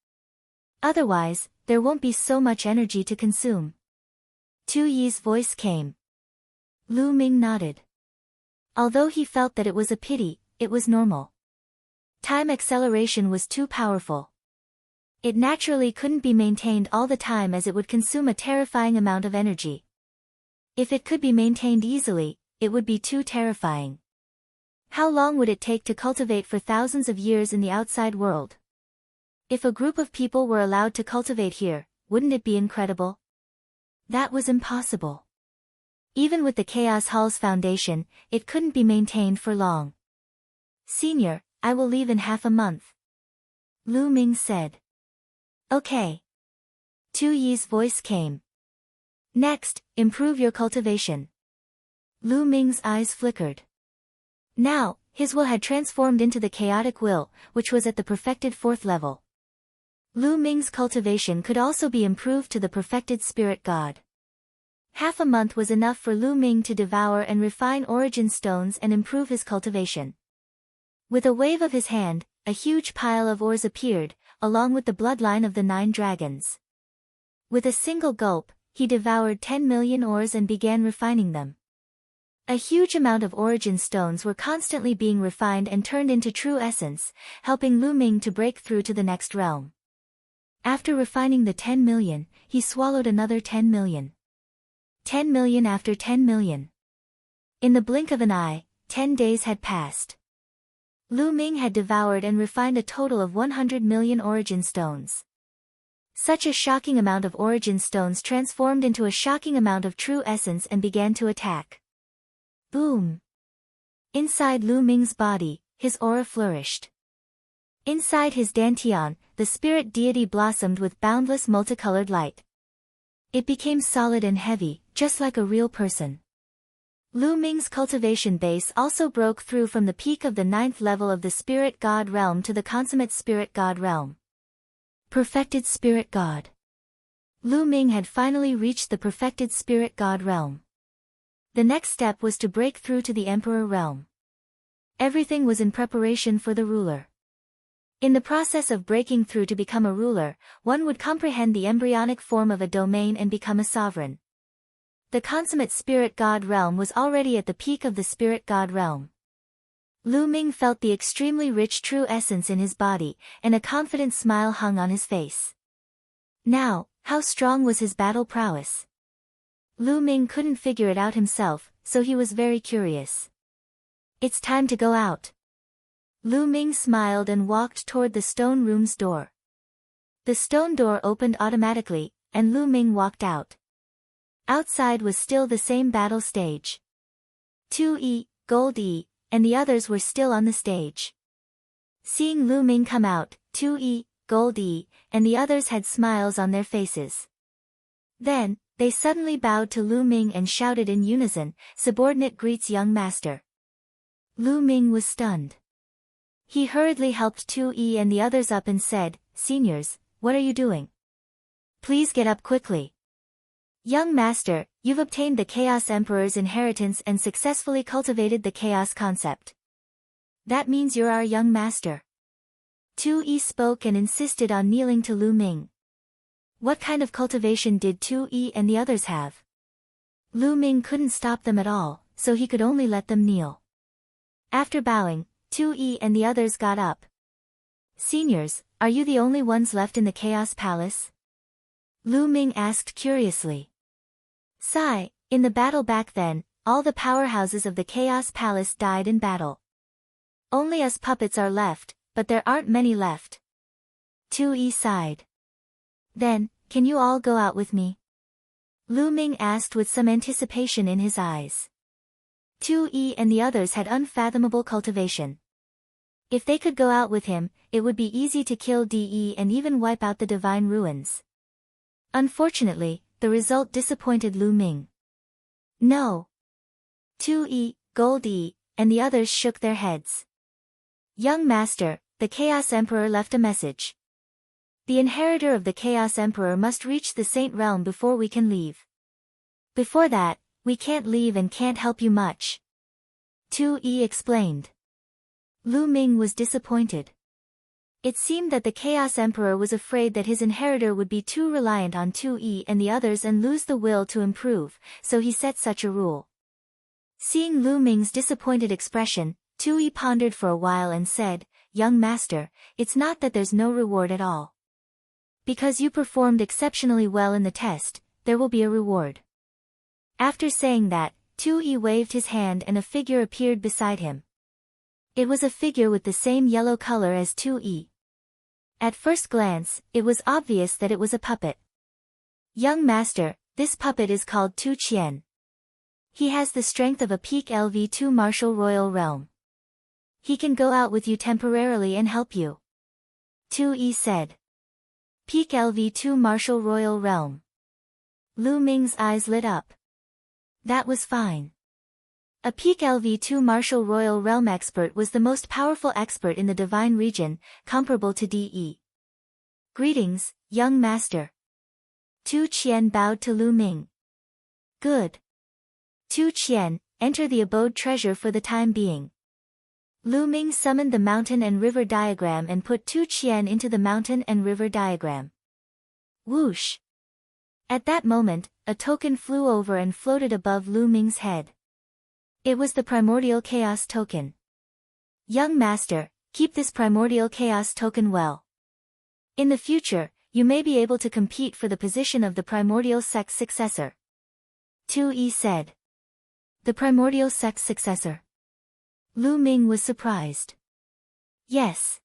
Otherwise, there won't be so much energy to consume. Tu Yi's voice came. Lu Ming nodded. Although he felt that it was a pity, it was normal. Time acceleration was too powerful. It naturally couldn't be maintained all the time as it would consume a terrifying amount of energy. If it could be maintained easily, it would be too terrifying. How long would it take to cultivate for thousands of years in the outside world? If a group of people were allowed to cultivate here, wouldn't it be incredible? That was impossible. Even with the Chaos Hall's foundation, it couldn't be maintained for long. Senior, I will leave in half a month. Lu Ming said. Okay. Tu Yi's voice came. Next, improve your cultivation. Lu Ming's eyes flickered. Now, his will had transformed into the chaotic will, which was at the perfected 4th level. Lu Ming's cultivation could also be improved to the perfected spirit god. Half a month was enough for Lu Ming to devour and refine origin stones and improve his cultivation. With a wave of his hand, a huge pile of ores appeared, along with the bloodline of the 9 dragons. With a single gulp, he devoured 10 million ores and began refining them. A huge amount of origin stones were constantly being refined and turned into true essence, helping Lu Ming to break through to the next realm. After refining the 10 million, he swallowed another 10 million. 10 million after 10 million. In the blink of an eye, 10 days had passed. Lu Ming had devoured and refined a total of 100 million origin stones. Such a shocking amount of origin stones transformed into a shocking amount of true essence and began to attack. Boom! Inside Lu Ming's body, his aura flourished. Inside his dantian, the spirit deity blossomed with boundless multicolored light. It became solid and heavy, just like a real person. Lu Ming's cultivation base also broke through from the peak of the 9th level of the Spirit God realm to the consummate Spirit God realm. Perfected Spirit God. Lu Ming had finally reached the perfected Spirit God realm. The next step was to break through to the Emperor realm. Everything was in preparation for the ruler. In the process of breaking through to become a ruler, one would comprehend the embryonic form of a domain and become a sovereign. The consummate Spirit God realm was already at the peak of the Spirit God realm. Lu Ming felt the extremely rich true essence in his body, and a confident smile hung on his face. Now, how strong was his battle prowess? Lu Ming couldn't figure it out himself, so he was very curious. It's time to go out. Lu Ming smiled and walked toward the stone room's door. The stone door opened automatically, and Lu Ming walked out. Outside was still the same battle stage. 2E, Gold E, and the others were still on the stage. Seeing Lu Ming come out, 2E, Gold E, and the others had smiles on their faces. Then, they suddenly bowed to Lu Ming and shouted in unison, "Subordinate greets young master." Lu Ming was stunned. He hurriedly helped 2E and the others up and said, "Seniors, what are you doing? Please get up quickly. Young master, you've obtained the Chaos Emperor's inheritance and successfully cultivated the Chaos concept. That means you're our young master." 2E spoke and insisted on kneeling to Lu Ming. What kind of cultivation did 2E and the others have? Lu Ming couldn't stop them at all, so he could only let them kneel. After bowing, 2E and the others got up. "Seniors, are you the only ones left in the Chaos Palace?" Lu Ming asked curiously. "Sigh, in the battle back then, all the powerhouses of the Chaos Palace died in battle. Only us puppets are left, but there aren't many left." 2E sighed. "Then, can you all go out with me?" Lu Ming asked with some anticipation in his eyes. 2E and the others had unfathomable cultivation. If they could go out with him, it would be easy to kill DE and even wipe out the divine ruins. Unfortunately, the result disappointed Lu Ming. "No." 2E, Gold E, and the others shook their heads. "Young master, the Chaos Emperor left a message. The inheritor of the Chaos Emperor must reach the Saint Realm before we can leave. Before that, we can't leave and can't help you much." 2E explained. Lu Ming was disappointed. It seemed that the Chaos Emperor was afraid that his inheritor would be too reliant on 2E and the others and lose the will to improve, so he set such a rule. Seeing Lu Ming's disappointed expression, 2E pondered for a while and said, "Young master, it's not that there's no reward at all. Because you performed exceptionally well in the test, there will be a reward." After saying that, 2E waved his hand and a figure appeared beside him. It was a figure with the same yellow color as 2E. At first glance, it was obvious that it was a puppet. "Young master, this puppet is called Tu Qian. He has the strength of a peak LV2 martial royal realm. He can go out with you temporarily and help you." 2E said. "Peak LV2 martial royal realm." Lu Ming's eyes lit up. That was fine. A peak LV2 martial royal realm expert was the most powerful expert in the divine region, comparable to DE. "Greetings, young master." Tu Qian bowed to Lu Ming. "Good. Tu Qian, enter the abode treasure for the time being." Lu Ming summoned the mountain and river diagram and put 2 qian into the mountain and river diagram. Whoosh! At that moment, a token flew over and floated above Lu Ming's head. It was the primordial chaos token. Young master, keep this primordial chaos token well. In the future, you may be able to compete for the position of the primordial sex successor. Tu said. The primordial sex successor. Lu Ming was surprised. Yes.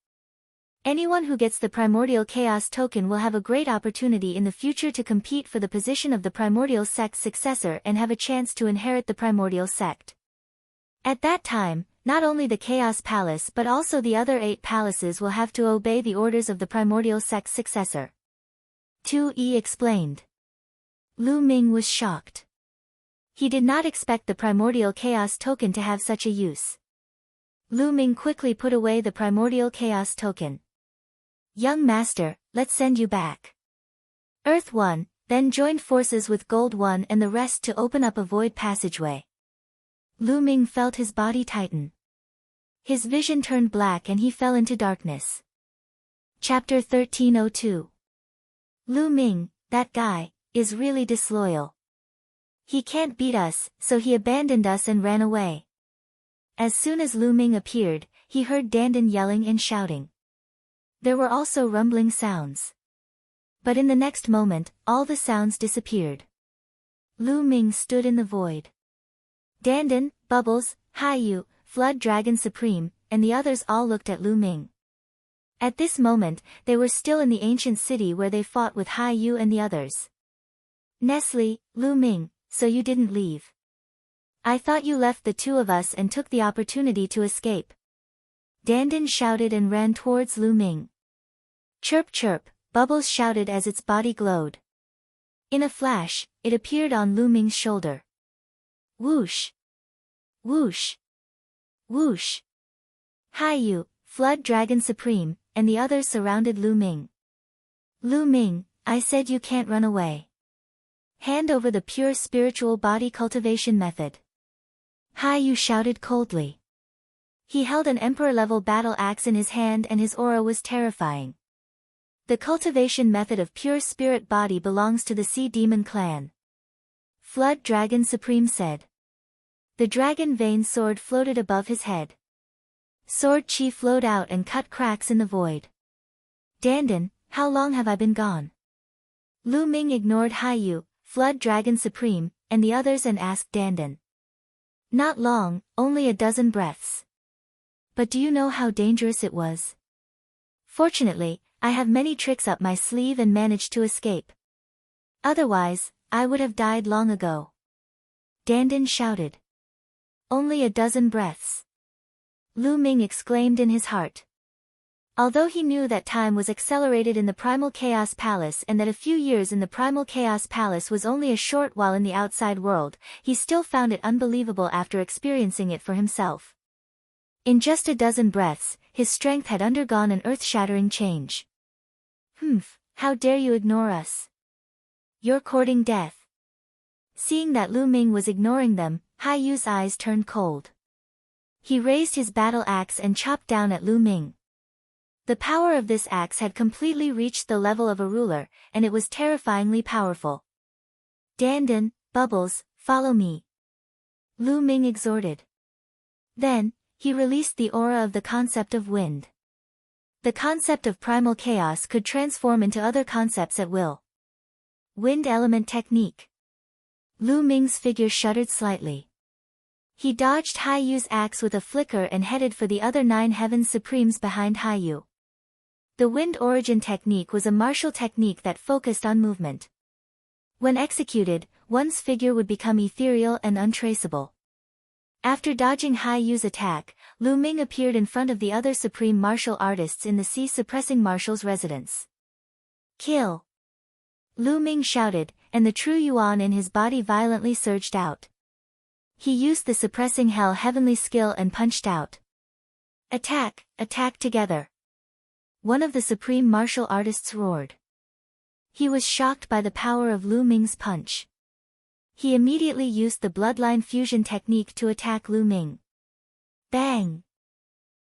Anyone who gets the primordial chaos token will have a great opportunity in the future to compete for the position of the primordial sex successor and have a chance to inherit the primordial sect. At that time, not only the Chaos Palace but also the other 8 palaces will have to obey the orders of the primordial sex successor. Tu explained. Lu Ming was shocked. He did not expect the primordial chaos token to have such a use. Lu Ming quickly put away the primordial chaos token. Young master, let's send you back. Earth 1, then joined forces with Gold 1 and the rest to open up a void passageway. Lu Ming felt his body tighten. His vision turned black and he fell into darkness. Chapter 1302. Lu Ming, that guy, is really disloyal. He can't beat us, so he abandoned us and ran away. As soon as Lu Ming appeared, he heard Dandan yelling and shouting. There were also rumbling sounds. But in the next moment, all the sounds disappeared. Lu Ming stood in the void. Dandan, Bubbles, Haiyu, Flood Dragon Supreme, and the others all looked at Lu Ming. At this moment, they were still in the ancient city where they fought with Haiyu and the others. Nestle, Lu Ming, so you didn't leave. I thought you left the 2 of us and took the opportunity to escape. Dandan shouted and ran towards Lu Ming. Chirp chirp, Bubbles shouted as its body glowed. In a flash, it appeared on Lu Ming's shoulder. Whoosh! Whoosh! Whoosh! Haiyu, Flood Dragon Supreme, and the others surrounded Lu Ming. Lu Ming, I said you can't run away. Hand over the pure spiritual body cultivation method. Haiyu shouted coldly. He held an emperor-level battle axe in his hand and his aura was terrifying. The cultivation method of pure spirit body belongs to the Sea Demon clan. Flood Dragon Supreme said. The dragon vein sword floated above his head. Sword chi flowed out and cut cracks in the void. Dandan, how long have I been gone? Lu Ming ignored Haiyu, Flood Dragon Supreme, and the others and asked Dandan. Not long, only a dozen breaths. But do you know how dangerous it was? Fortunately, I have many tricks up my sleeve and managed to escape. Otherwise, I would have died long ago. Dandan shouted. Only a dozen breaths. Lu Ming exclaimed in his heart. Although he knew that time was accelerated in the Primal Chaos Palace and that a few years in the Primal Chaos Palace was only a short while in the outside world, he still found it unbelievable after experiencing it for himself. In just a dozen breaths, his strength had undergone an earth-shattering change. Humph, how dare you ignore us? You're courting death. Seeing that Lu Ming was ignoring them, Haiyu's eyes turned cold. He raised his battle axe and chopped down at Lu Ming. The power of this axe had completely reached the level of a ruler, and it was terrifyingly powerful. Dandan, Bubbles, follow me. Lu Ming exhorted. Then, he released the aura of the concept of wind. The concept of primal chaos could transform into other concepts at will. Wind element technique. Lu Ming's figure shuddered slightly. He dodged Haiyu's axe with a flicker and headed for the other 9 Heaven Supremes behind Haiyu. The wind origin technique was a martial technique that focused on movement. When executed, one's figure would become ethereal and untraceable. After dodging Haiyu's attack, Lu Ming appeared in front of the other supreme martial artists in the sea-suppressing marshal's residence. Kill! Lu Ming shouted, and the true Yuan in his body violently surged out. He used the suppressing hell heavenly skill and punched out. Attack, attack together! One of the supreme martial artists roared. He was shocked by the power of Lu Ming's punch. He immediately used the bloodline fusion technique to attack Lu Ming. Bang!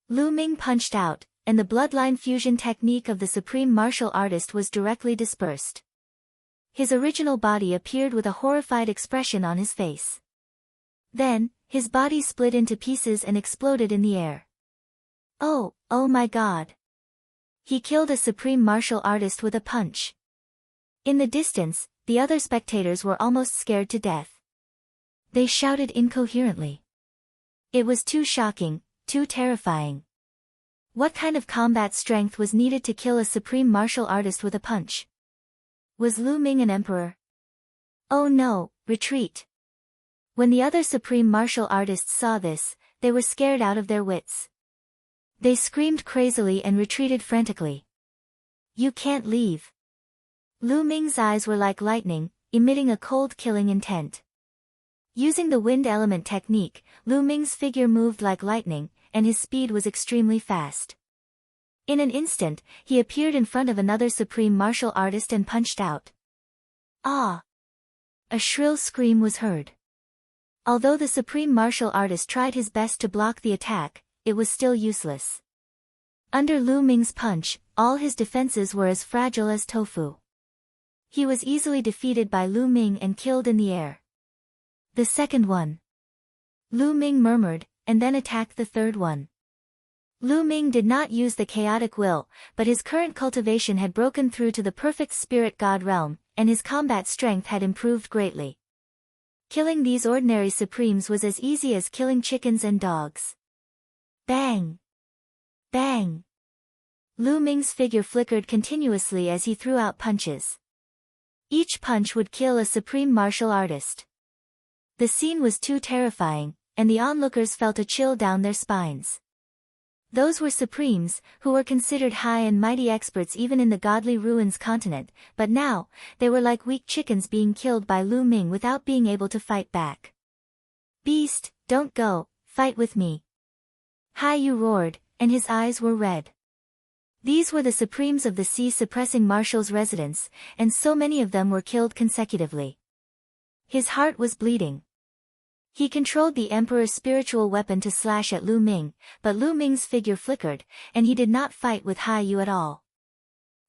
Lu Ming punched out, and the bloodline fusion technique of the supreme martial artist was directly dispersed. His original body appeared with a horrified expression on his face. Then, his body split into pieces and exploded in the air. Oh my God! He killed a supreme martial artist with a punch. In the distance, the other spectators were almost scared to death. They shouted incoherently. It was too shocking, too terrifying. What kind of combat strength was needed to kill a supreme martial artist with a punch? Was Lu Ming an emperor? Oh no, retreat! When the other supreme martial artists saw this, they were scared out of their wits. They screamed crazily and retreated frantically. You can't leave. Lu Ming's eyes were like lightning, emitting a cold killing intent. Using the wind element technique, Lu Ming's figure moved like lightning, and his speed was extremely fast. In an instant, he appeared in front of another supreme martial artist and punched out. Ah! A shrill scream was heard. Although the supreme martial artist tried his best to block the attack, it was still useless. Under Lu Ming's punch, all his defenses were as fragile as tofu. He was easily defeated by Lu Ming and killed in the air. The second one. Lu Ming murmured, and then attacked the third one. Lu Ming did not use the chaotic will, but his current cultivation had broken through to the perfect spirit god realm, and his combat strength had improved greatly. Killing these ordinary supremes was as easy as killing chickens and dogs. Bang! Bang! Lu Ming's figure flickered continuously as he threw out punches. Each punch would kill a supreme martial artist. The scene was too terrifying, and the onlookers felt a chill down their spines. Those were supremes, who were considered high and mighty experts even in the godly ruins continent, but now, they were like weak chickens being killed by Lu Ming without being able to fight back. Beast, don't go, fight with me. Hai Yu roared, and his eyes were red. These were the supremes of the sea-suppressing marshal's residence, and so many of them were killed consecutively. His heart was bleeding. He controlled the Emperor's spiritual weapon to slash at Lu Ming, but Lu Ming's figure flickered, and he did not fight with Hai Yu at all.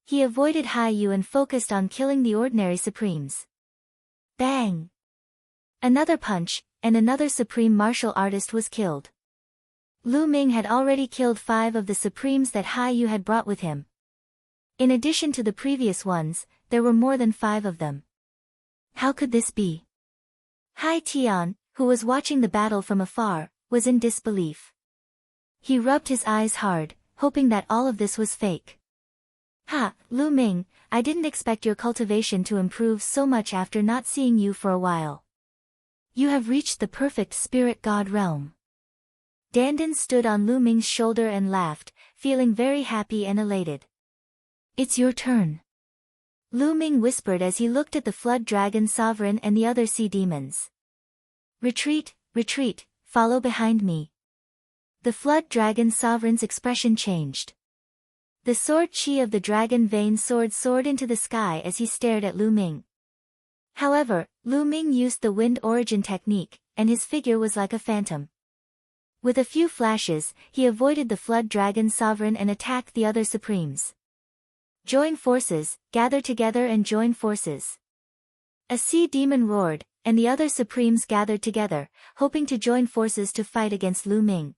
He avoided Hai Yu and focused on killing the ordinary supremes. Bang! Another punch, and another supreme martial artist was killed. Lu Ming had already killed 5 of the supremes that Hai Yu had brought with him. In addition to the previous ones, there were more than 5 of them. How could this be? Hai Tian, who was watching the battle from afar, was in disbelief. He rubbed his eyes hard, hoping that all of this was fake. Ha, Lu Ming, I didn't expect your cultivation to improve so much after not seeing you for a while. You have reached the perfect spirit god realm. Dandan stood on Lu Ming's shoulder and laughed, feeling very happy and elated. It's your turn. Lu Ming whispered as he looked at the flood dragon sovereign and the other sea demons. Retreat, retreat, follow behind me. The flood dragon sovereign's expression changed. The sword chi of the dragon vein sword soared into the sky as he stared at Lu Ming. However, Lu Ming used the wind origin technique, and his figure was like a phantom. With a few flashes, he avoided the flood dragon sovereign and attacked the other supremes. Join forces, gather together and join forces. A sea demon roared, and the other supremes gathered together, hoping to join forces to fight against Lu Ming.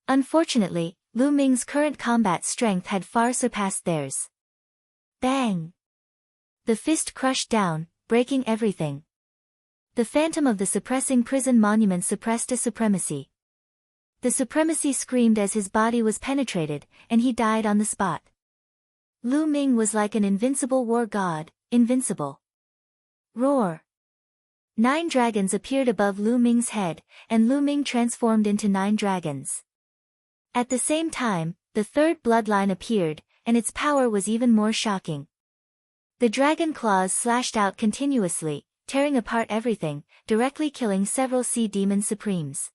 Unfortunately, Lu Ming's current combat strength had far surpassed theirs. Bang! The fist crushed down, breaking everything. The phantom of the suppressing prison monument suppressed a supremacy. The supremacy screamed as his body was penetrated, and he died on the spot. Lu Ming was like an invincible war god, invincible. Roar! 9 dragons appeared above Lu Ming's head, and Lu Ming transformed into 9 dragons. At the same time, the third bloodline appeared, and its power was even more shocking. The dragon claws slashed out continuously, tearing apart everything, directly killing several sea demon supremes.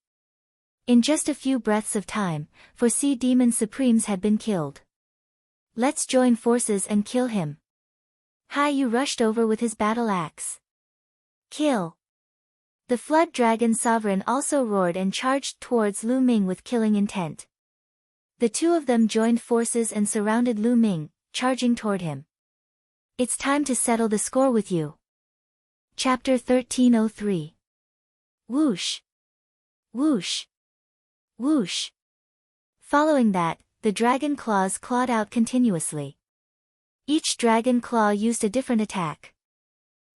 In just a few breaths of time, 4 sea demon supremes had been killed. Let's join forces and kill him. Hai Yu rushed over with his battle axe. Kill! The flood dragon sovereign also roared and charged towards Lu Ming with killing intent. The two of them joined forces and surrounded Lu Ming, charging toward him. It's time to settle the score with you. Chapter 1303. Whoosh! Whoosh! Whoosh! Following that, the dragon claws clawed out continuously. Each dragon claw used a different attack.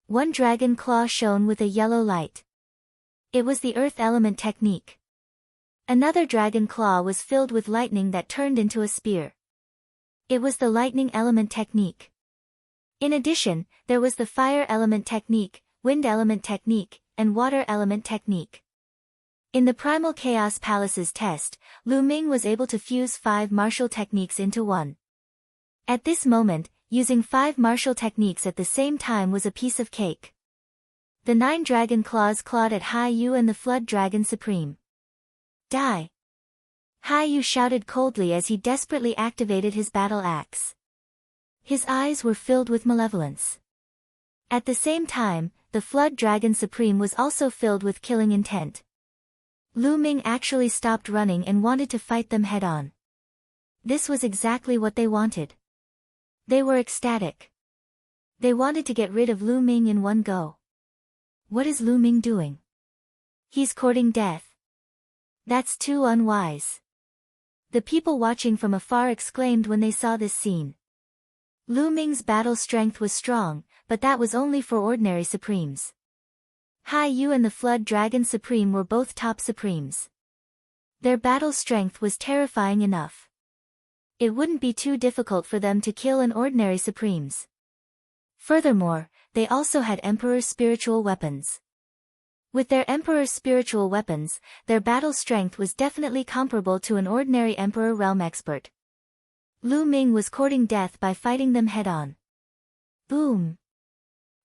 One dragon claw shone with a yellow light. It was the earth element technique. Another dragon claw was filled with lightning that turned into a spear. It was the lightning element technique. In addition, there was the fire element technique, wind element technique, and water element technique. In the Primal Chaos Palace's test, Lu Ming was able to fuse 5 martial techniques into one. At this moment, using 5 martial techniques at the same time was a piece of cake. The 9 dragon claws clawed at Hai Yu and the Flood Dragon Supreme. Die! Hai Yu shouted coldly as he desperately activated his battle axe. His eyes were filled with malevolence. At the same time, the Flood Dragon Supreme was also filled with killing intent. Lu Ming actually stopped running and wanted to fight them head-on. This was exactly what they wanted. They were ecstatic. They wanted to get rid of Lu Ming in one go. What is Lu Ming doing? He's courting death. That's too unwise. The people watching from afar exclaimed when they saw this scene. Lu Ming's battle strength was strong, but that was only for ordinary Supremes. Hai Yu and the Flood Dragon Supreme were both top Supremes. Their battle strength was terrifying enough. It wouldn't be too difficult for them to kill an ordinary Supremes. Furthermore, they also had Emperor's spiritual weapons. With their Emperor's spiritual weapons, their battle strength was definitely comparable to an ordinary Emperor realm expert. Lu Ming was courting death by fighting them head-on. Boom!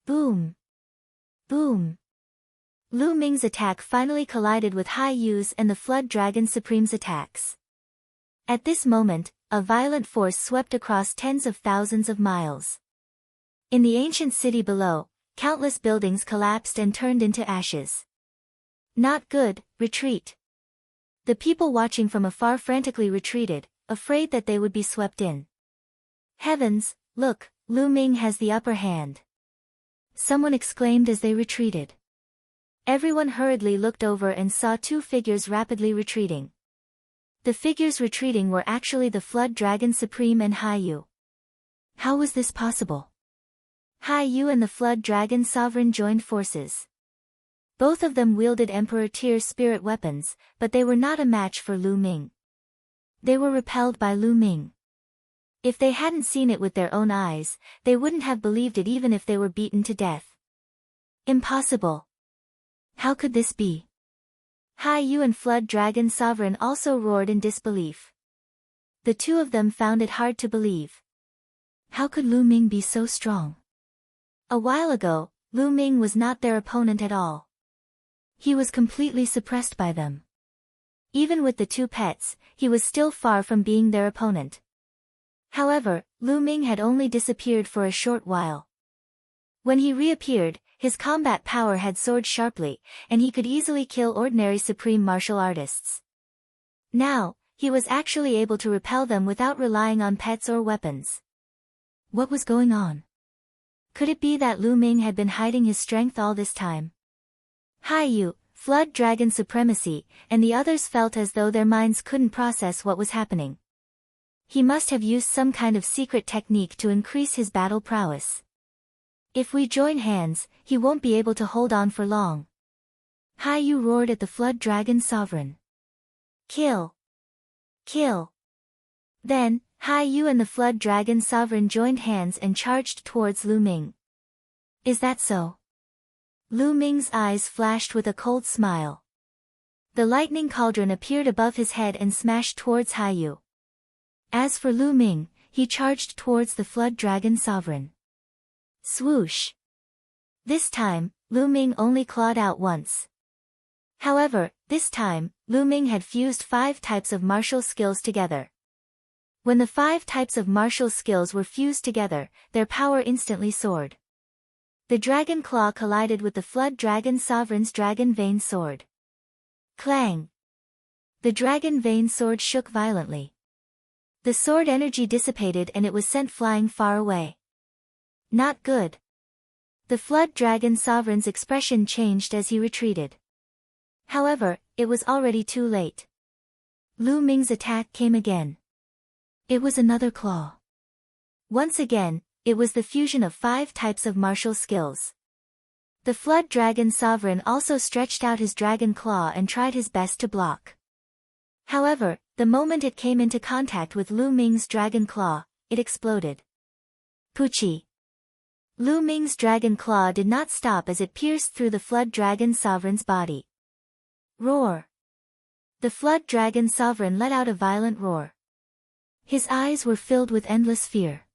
Boom! Boom! Lu Ming's attack finally collided with Hai Yu's and the Flood Dragon Supreme's attacks. At this moment, a violent force swept across tens of thousands of miles. In the ancient city below, countless buildings collapsed and turned into ashes. Not good, retreat. The people watching from afar frantically retreated, afraid that they would be swept in. Heavens, look, Lu Ming has the upper hand. Someone exclaimed as they retreated. Everyone hurriedly looked over and saw 2 figures rapidly retreating. The figures retreating were actually the Flood Dragon Supreme and Hai Yu. How was this possible? Hai Yu and the Flood Dragon Sovereign joined forces. Both of them wielded Emperor tier spirit weapons, but they were not a match for Lu Ming. They were repelled by Lu Ming. If they hadn't seen it with their own eyes, they wouldn't have believed it even if they were beaten to death. Impossible. How could this be? Hai Yu and Flood Dragon Sovereign also roared in disbelief. The two of them found it hard to believe. How could Lu Ming be so strong? A while ago, Lu Ming was not their opponent at all. He was completely suppressed by them. Even with the 2 pets, he was still far from being their opponent. However, Lu Ming had only disappeared for a short while. When he reappeared, his combat power had soared sharply, and he could easily kill ordinary supreme martial artists. Now, he was actually able to repel them without relying on pets or weapons. What was going on? Could it be that Lu Ming had been hiding his strength all this time? Hai Yu, Flood Dragon Supremacy, and the others felt as though their minds couldn't process what was happening. He must have used some kind of secret technique to increase his battle prowess. If we join hands, he won't be able to hold on for long. Hai Yu roared at the Flood Dragon Sovereign. Kill! Kill! Then, Hai Yu and the Flood Dragon Sovereign joined hands and charged towards Lu Ming. Is that so? Lu Ming's eyes flashed with a cold smile. The lightning cauldron appeared above his head and smashed towards Hai Yu. As for Lu Ming, he charged towards the Flood Dragon Sovereign. Swoosh! This time, Lu Ming only clawed out once. However, this time, Lu Ming had fused 5 types of martial skills together. When the 5 types of martial skills were fused together, their power instantly soared. The Dragon Claw collided with the Flood Dragon Sovereign's Dragon Vein Sword. Clang! The Dragon Vein Sword shook violently. The sword energy dissipated and it was sent flying far away. Not good. The Flood Dragon Sovereign's expression changed as he retreated. However, it was already too late. Lu Ming's attack came again. It was another claw. Once again, it was the fusion of 5 types of martial skills. The Flood Dragon Sovereign also stretched out his dragon claw and tried his best to block. However, the moment it came into contact with Lu Ming's dragon claw, it exploded. Puchi. Lu Ming's dragon claw did not stop as it pierced through the Flood Dragon Sovereign's body. Roar. The Flood Dragon Sovereign let out a violent roar. His eyes were filled with endless fear.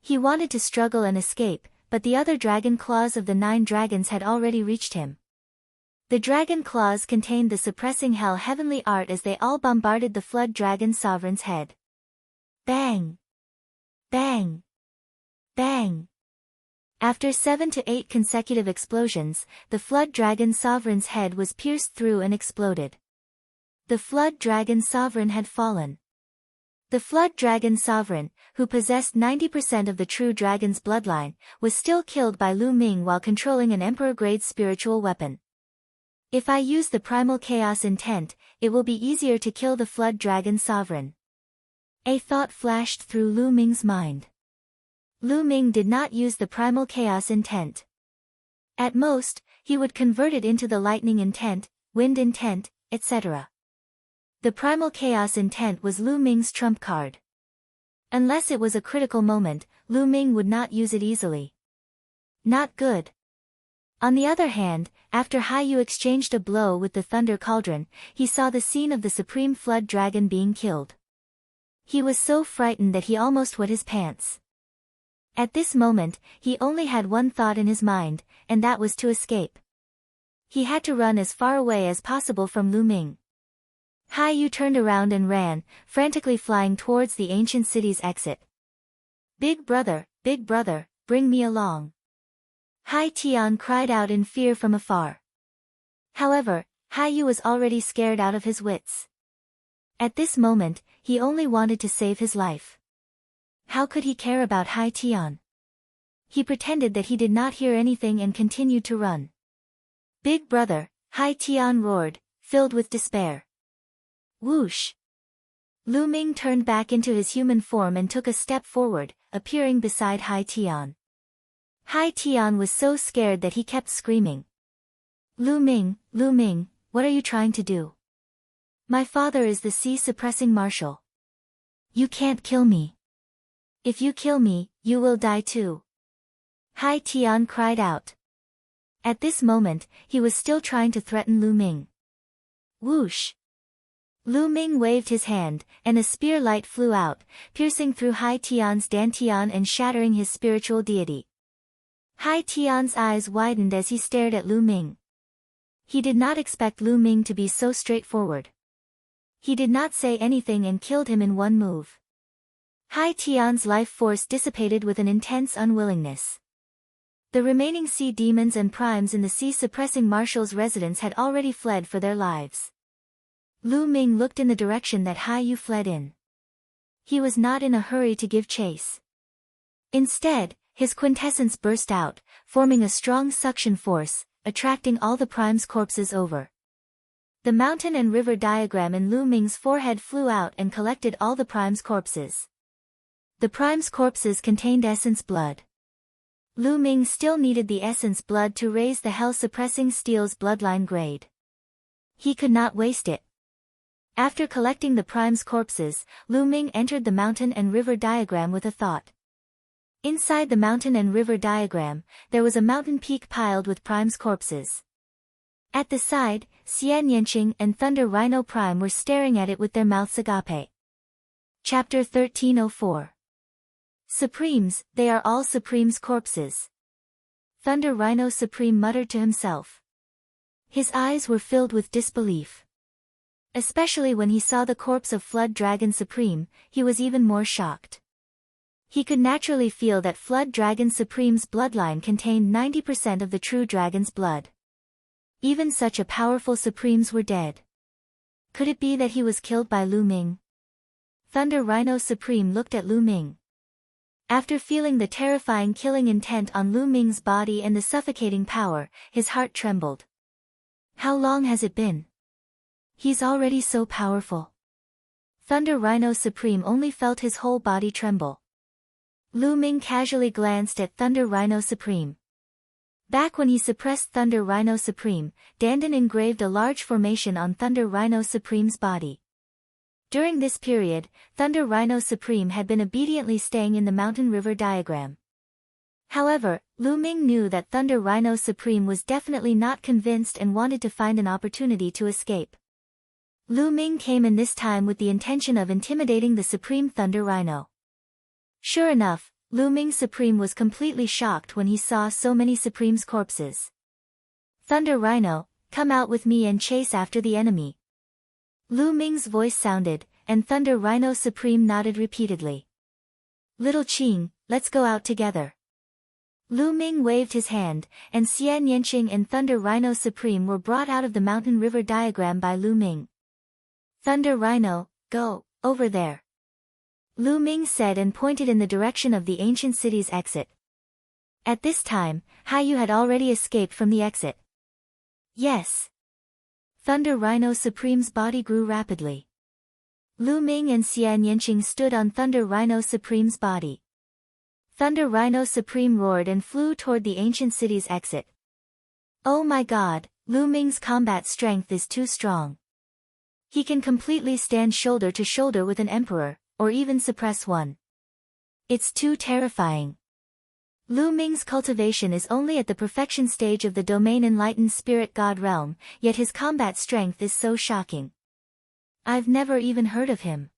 He wanted to struggle and escape, but the other dragon claws of the 9 dragons had already reached him. The dragon claws contained the suppressing hell heavenly art as they all bombarded the Flood Dragon Sovereign's head. Bang! Bang! Bang! After 7 to 8 consecutive explosions, the Flood Dragon Sovereign's head was pierced through and exploded. The Flood Dragon Sovereign had fallen. The Flood Dragon Sovereign, who possessed 90% of the true dragon's bloodline, was still killed by Lu Ming while controlling an emperor-grade spiritual weapon. If I use the primal chaos intent, it will be easier to kill the Flood Dragon Sovereign. A thought flashed through Lu Ming's mind. Lu Ming did not use the primal chaos intent. At most, he would convert it into the lightning intent, wind intent, etc. The primal chaos intent was Lu Ming's trump card. Unless it was a critical moment, Lu Ming would not use it easily. Not good. On the other hand, after Haiyu exchanged a blow with the Thunder Cauldron, he saw the scene of the Supreme Flood Dragon being killed. He was so frightened that he almost wet his pants. At this moment, he only had one thought in his mind, and that was to escape. He had to run as far away as possible from Lu Ming. Haiyu turned around and ran, frantically flying towards the ancient city's exit. Big brother, bring me along. Hai Tian cried out in fear from afar. However, Haiyu was already scared out of his wits. At this moment, he only wanted to save his life. How could he care about Hai Tian? He pretended that he did not hear anything and continued to run. Big brother, Hai Tian roared, filled with despair. Whoosh! Lu Ming turned back into his human form and took a step forward, appearing beside Hai Tian. Hai Tian was so scared that he kept screaming. Lu Ming, what are you trying to do? My father is the sea-suppressing marshal. You can't kill me. If you kill me, you will die too. Hai Tian cried out. At this moment, he was still trying to threaten Lu Ming. Whoosh! Lu Ming waved his hand, and a spear light flew out, piercing through Hai Tian's dantian and shattering his spiritual deity. Hai Tian's eyes widened as he stared at Lu Ming. He did not expect Lu Ming to be so straightforward. He did not say anything and killed him in one move. Hai Tian's life force dissipated with an intense unwillingness. The remaining sea demons and primes in the sea-suppressing marshal's residence had already fled for their lives. Lu Ming looked in the direction that Haiyu fled in. He was not in a hurry to give chase. Instead, his quintessence burst out, forming a strong suction force, attracting all the prime's corpses over. The mountain and river diagram in Lu Ming's forehead flew out and collected all the prime's corpses. The prime's corpses contained essence blood. Lu Ming still needed the essence blood to raise the hell-suppressing steel's bloodline grade. He could not waste it. After collecting the prime's corpses, Lu Ming entered the mountain and river diagram with a thought. Inside the mountain and river diagram, there was a mountain peak piled with prime's corpses. At the side, Xian Yanqing and Thunder Rhino Prime were staring at it with their mouths agape. Chapter 1304. Supremes, they are all Supreme's corpses. Thunder Rhino Supreme muttered to himself. His eyes were filled with disbelief. Especially when he saw the corpse of Flood Dragon Supreme, he was even more shocked. He could naturally feel that Flood Dragon Supreme's bloodline contained 90% of the true dragon's blood. Even such a powerful Supremes were dead. Could it be that he was killed by Lu Ming? Thunder Rhino Supreme looked at Lu Ming. After feeling the terrifying killing intent on Lu Ming's body and the suffocating power, his heart trembled. How long has it been? He's already so powerful. Thunder Rhino Supreme only felt his whole body tremble. Lu Ming casually glanced at Thunder Rhino Supreme. Back when he suppressed Thunder Rhino Supreme, Dandan engraved a large formation on Thunder Rhino Supreme's body. During this period, Thunder Rhino Supreme had been obediently staying in the mountain river diagram. However, Lu Ming knew that Thunder Rhino Supreme was definitely not convinced and wanted to find an opportunity to escape. Lu Ming came in this time with the intention of intimidating the Supreme Thunder Rhino. Sure enough, Lu Ming Supreme was completely shocked when he saw so many Supreme's corpses. Thunder Rhino, come out with me and chase after the enemy. Lu Ming's voice sounded, and Thunder Rhino Supreme nodded repeatedly. Little Qing, let's go out together. Lu Ming waved his hand, and Xian Yanqing and Thunder Rhino Supreme were brought out of the mountain river diagram by Lu Ming. Thunder Rhino, go, over there. Lu Ming said and pointed in the direction of the ancient city's exit. At this time, Haiyu had already escaped from the exit. Yes. Thunder Rhino Supreme's body grew rapidly. Lu Ming and Xian Yanqing stood on Thunder Rhino Supreme's body. Thunder Rhino Supreme roared and flew toward the ancient city's exit. Oh my god, Lu Ming's combat strength is too strong. He can completely stand shoulder to shoulder with an emperor, or even suppress one. It's too terrifying. Lu Ming's cultivation is only at the perfection stage of the domain enlightened spirit god realm, yet his combat strength is so shocking. I've never even heard of him.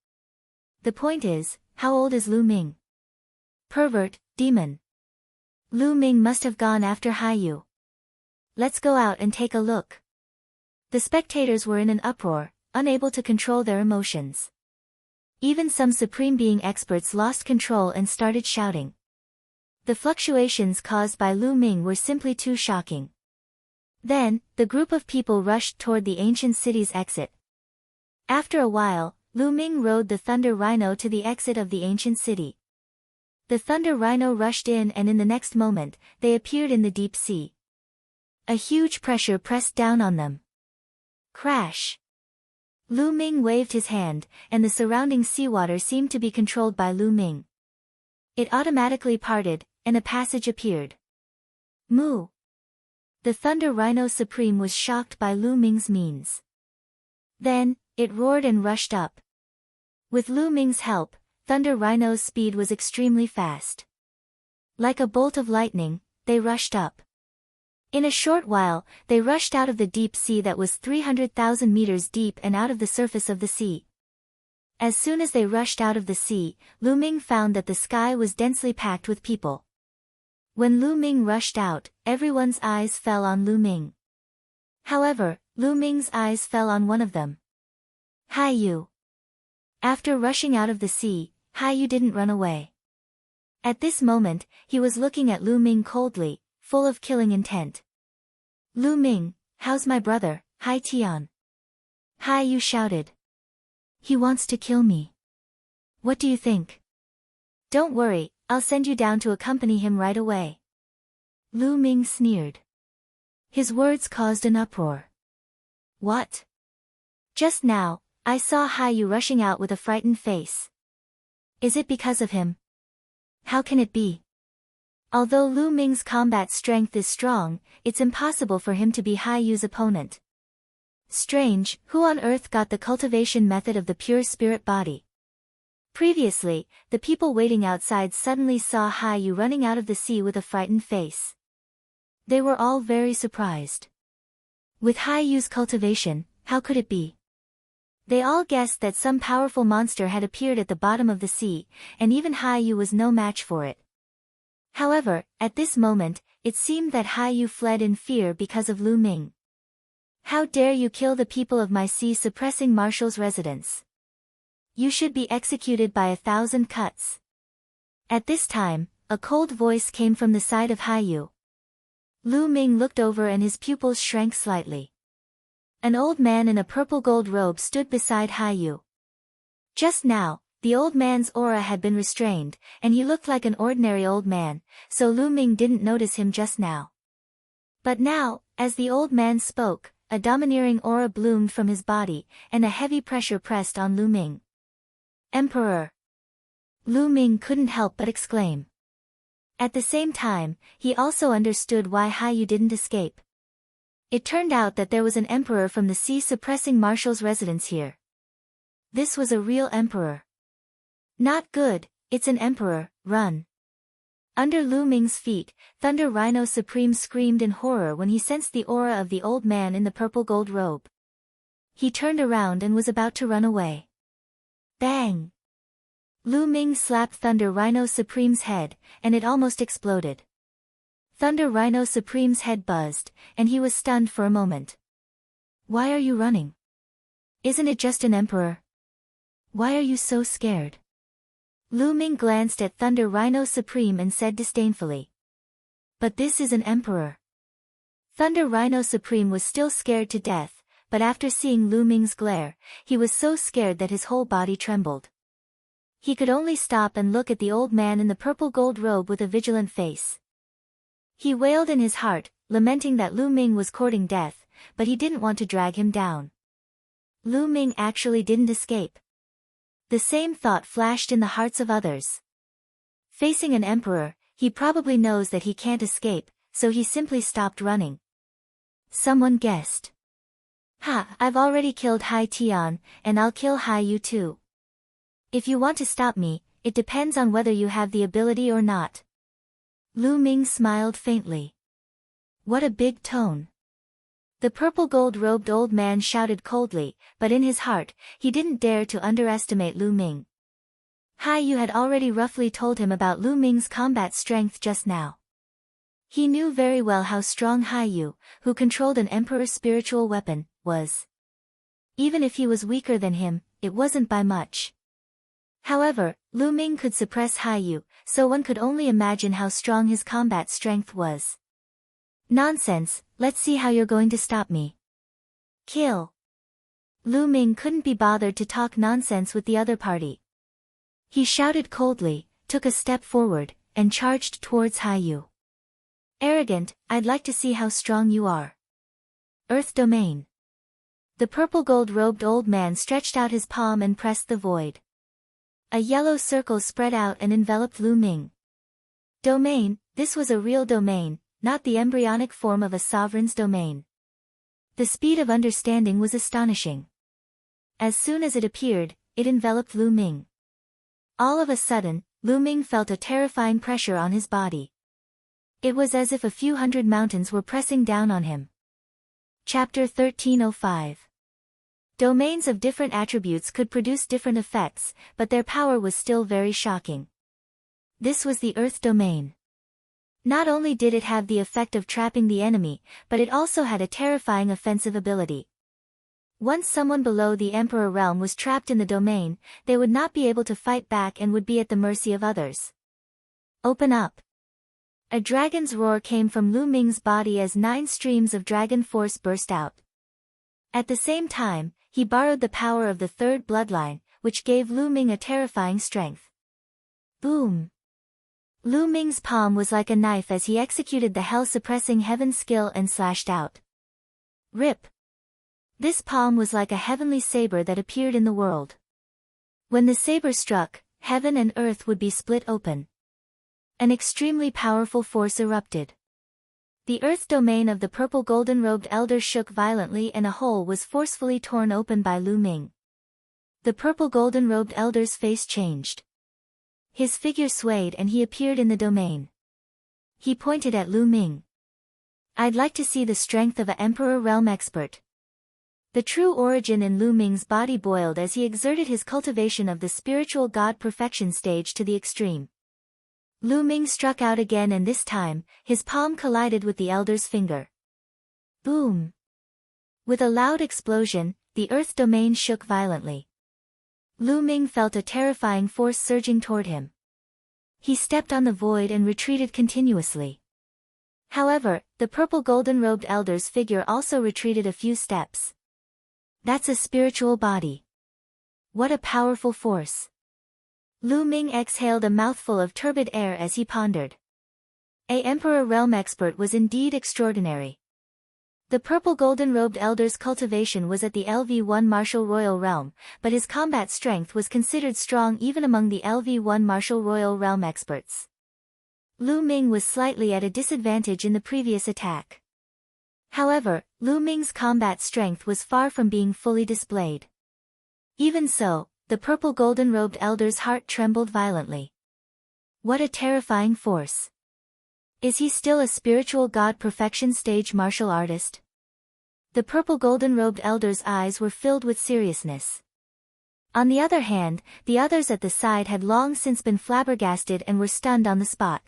The point is, how old is Lu Ming? Pervert, demon. Lu Ming must have gone after Haiyu. Let's go out and take a look. The spectators were in an uproar, unable to control their emotions. Even some Supreme Being experts lost control and started shouting. The fluctuations caused by Lu Ming were simply too shocking. Then, the group of people rushed toward the ancient city's exit. After a while, Lu Ming rode the Thunder Rhino to the exit of the ancient city. The Thunder Rhino rushed in and in the next moment, they appeared in the deep sea. A huge pressure pressed down on them. Crash! Lu Ming waved his hand, and the surrounding seawater seemed to be controlled by Lu Ming. It automatically parted, and a passage appeared. Moo! The Thunder Rhino Supreme was shocked by Lu Ming's means. Then, it roared and rushed up. With Lu Ming's help, Thunder Rhino's speed was extremely fast. Like a bolt of lightning, they rushed up. In a short while, they rushed out of the deep sea that was 300,000 meters deep and out of the surface of the sea. As soon as they rushed out of the sea, Lu Ming found that the sky was densely packed with people. When Lu Ming rushed out, everyone's eyes fell on Lu Ming. However, Lu Ming's eyes fell on one of them. Haiyu. After rushing out of the sea, Haiyu didn't run away. At this moment, he was looking at Lu Ming coldly, full of killing intent. Lu Ming, how's my brother, Hai Tian? Haiyu shouted. He wants to kill me. What do you think? Don't worry, I'll send you down to accompany him right away. Lu Ming sneered. His words caused an uproar. What? Just now, I saw Haiyu rushing out with a frightened face. Is it because of him? How can it be? Although Lu Ming's combat strength is strong, it's impossible for him to be Haiyu's opponent. Strange, who on earth got the cultivation method of the pure spirit body? Previously, the people waiting outside suddenly saw Haiyu running out of the sea with a frightened face. They were all very surprised. With Haiyu's cultivation, how could it be? They all guessed that some powerful monster had appeared at the bottom of the sea, and even Haiyu was no match for it. However, at this moment, it seemed that Haiyu fled in fear because of Lu Ming. How dare you kill the people of my sea, suppressing Marshall's residence? You should be executed by 1,000 cuts. At this time, a cold voice came from the side of Haiyu. Lu Ming looked over and his pupils shrank slightly. An old man in a purple gold robe stood beside Haiyu. Just now, The old man's aura had been restrained, and he looked like an ordinary old man, so Lu Ming didn't notice him just now. But now, as the old man spoke, a domineering aura bloomed from his body, and a heavy pressure pressed on Lu Ming. Emperor! Lu Ming couldn't help but exclaim. At the same time, he also understood why Haiyu didn't escape. It turned out that there was an emperor from the sea-suppressing marshal's residence here. This was a real emperor. Not good, it's an emperor, run. Under Lu Ming's feet, Thunder Rhino Supreme screamed in horror when he sensed the aura of the old man in the purple gold robe. He turned around and was about to run away. Bang! Lu Ming slapped Thunder Rhino Supreme's head, and it almost exploded. Thunder Rhino Supreme's head buzzed, and he was stunned for a moment. Why are you running? Isn't it just an emperor? Why are you so scared? Lu Ming glanced at Thunder Rhino Supreme and said disdainfully. But this is an emperor. Thunder Rhino Supreme was still scared to death, but after seeing Lu Ming's glare, he was so scared that his whole body trembled. He could only stop and look at the old man in the purple gold robe with a vigilant face. He wailed in his heart, lamenting that Lu Ming was courting death, but he didn't want to drag him down. Lu Ming actually didn't escape. The same thought flashed in the hearts of others. Facing an emperor, he probably knows that he can't escape, so he simply stopped running. Someone guessed. Ha, I've already killed Hai Tian, and I'll kill Haiyu too. If you want to stop me, it depends on whether you have the ability or not. Lu Ming smiled faintly. What a big tone. The purple gold-robed old man shouted coldly, but in his heart, he didn't dare to underestimate Lu Ming. Haiyu had already roughly told him about Lu Ming's combat strength just now. He knew very well how strong Haiyu, who controlled an emperor's spiritual weapon, was. Even if he was weaker than him, it wasn't by much. However, Lu Ming could suppress Haiyu, so one could only imagine how strong his combat strength was. Nonsense, let's see how you're going to stop me. Kill. Lu Ming couldn't be bothered to talk nonsense with the other party. He shouted coldly, took a step forward, and charged towards Haiyu. Arrogant, I'd like to see how strong you are. Earth Domain. The purple gold-robed old man stretched out his palm and pressed the void. A yellow circle spread out and enveloped Lu Ming. Domain, this was a real domain, not the embryonic form of a sovereign's domain. The speed of understanding was astonishing. As soon as it appeared, it enveloped Lu Ming. All of a sudden, Lu Ming felt a terrifying pressure on his body. It was as if a few hundred mountains were pressing down on him. Chapter 1305. Domains of different attributes could produce different effects, but their power was still very shocking. This was the Earth Domain. Not only did it have the effect of trapping the enemy, but it also had a terrifying offensive ability. Once someone below the Emperor realm was trapped in the domain, they would not be able to fight back and would be at the mercy of others. Open up. A dragon's roar came from Lu Ming's body as 9 streams of dragon force burst out. At the same time, he borrowed the power of the third bloodline, which gave Lu Ming a terrifying strength. Boom! Lu Ming's palm was like a knife as he executed the hell-suppressing heaven skill and slashed out. Rip! This palm was like a heavenly saber that appeared in the world. When the saber struck, heaven and earth would be split open. An extremely powerful force erupted. The earth domain of the purple golden-robed elder shook violently and a hole was forcefully torn open by Lu Ming. The purple golden-robed elder's face changed. His figure swayed and he appeared in the domain. He pointed at Lu Ming. I'd like to see the strength of an Emperor realm expert. The true origin in Lu Ming's body boiled as he exerted his cultivation of the spiritual god perfection stage to the extreme. Lu Ming struck out again and this time, his palm collided with the elder's finger. Boom! With a loud explosion, the earth domain shook violently. Lu Ming felt a terrifying force surging toward him. He stepped on the void and retreated continuously. However, the purple golden-robed elder's figure also retreated a few steps. That's a spiritual body. What a powerful force. Lu Ming exhaled a mouthful of turbid air as he pondered. A Emperor realm expert was indeed extraordinary. The purple golden-robed elder's cultivation was at the LV1 martial royal realm, but his combat strength was considered strong even among the LV1 martial royal realm experts. Lu Ming was slightly at a disadvantage in the previous attack. However, Lu Ming's combat strength was far from being fully displayed. Even so, the purple golden-robed elder's heart trembled violently. What a terrifying force! Is he still a spiritual god perfection stage martial artist? The purple golden-robed elder's eyes were filled with seriousness. On the other hand, the others at the side had long since been flabbergasted and were stunned on the spot.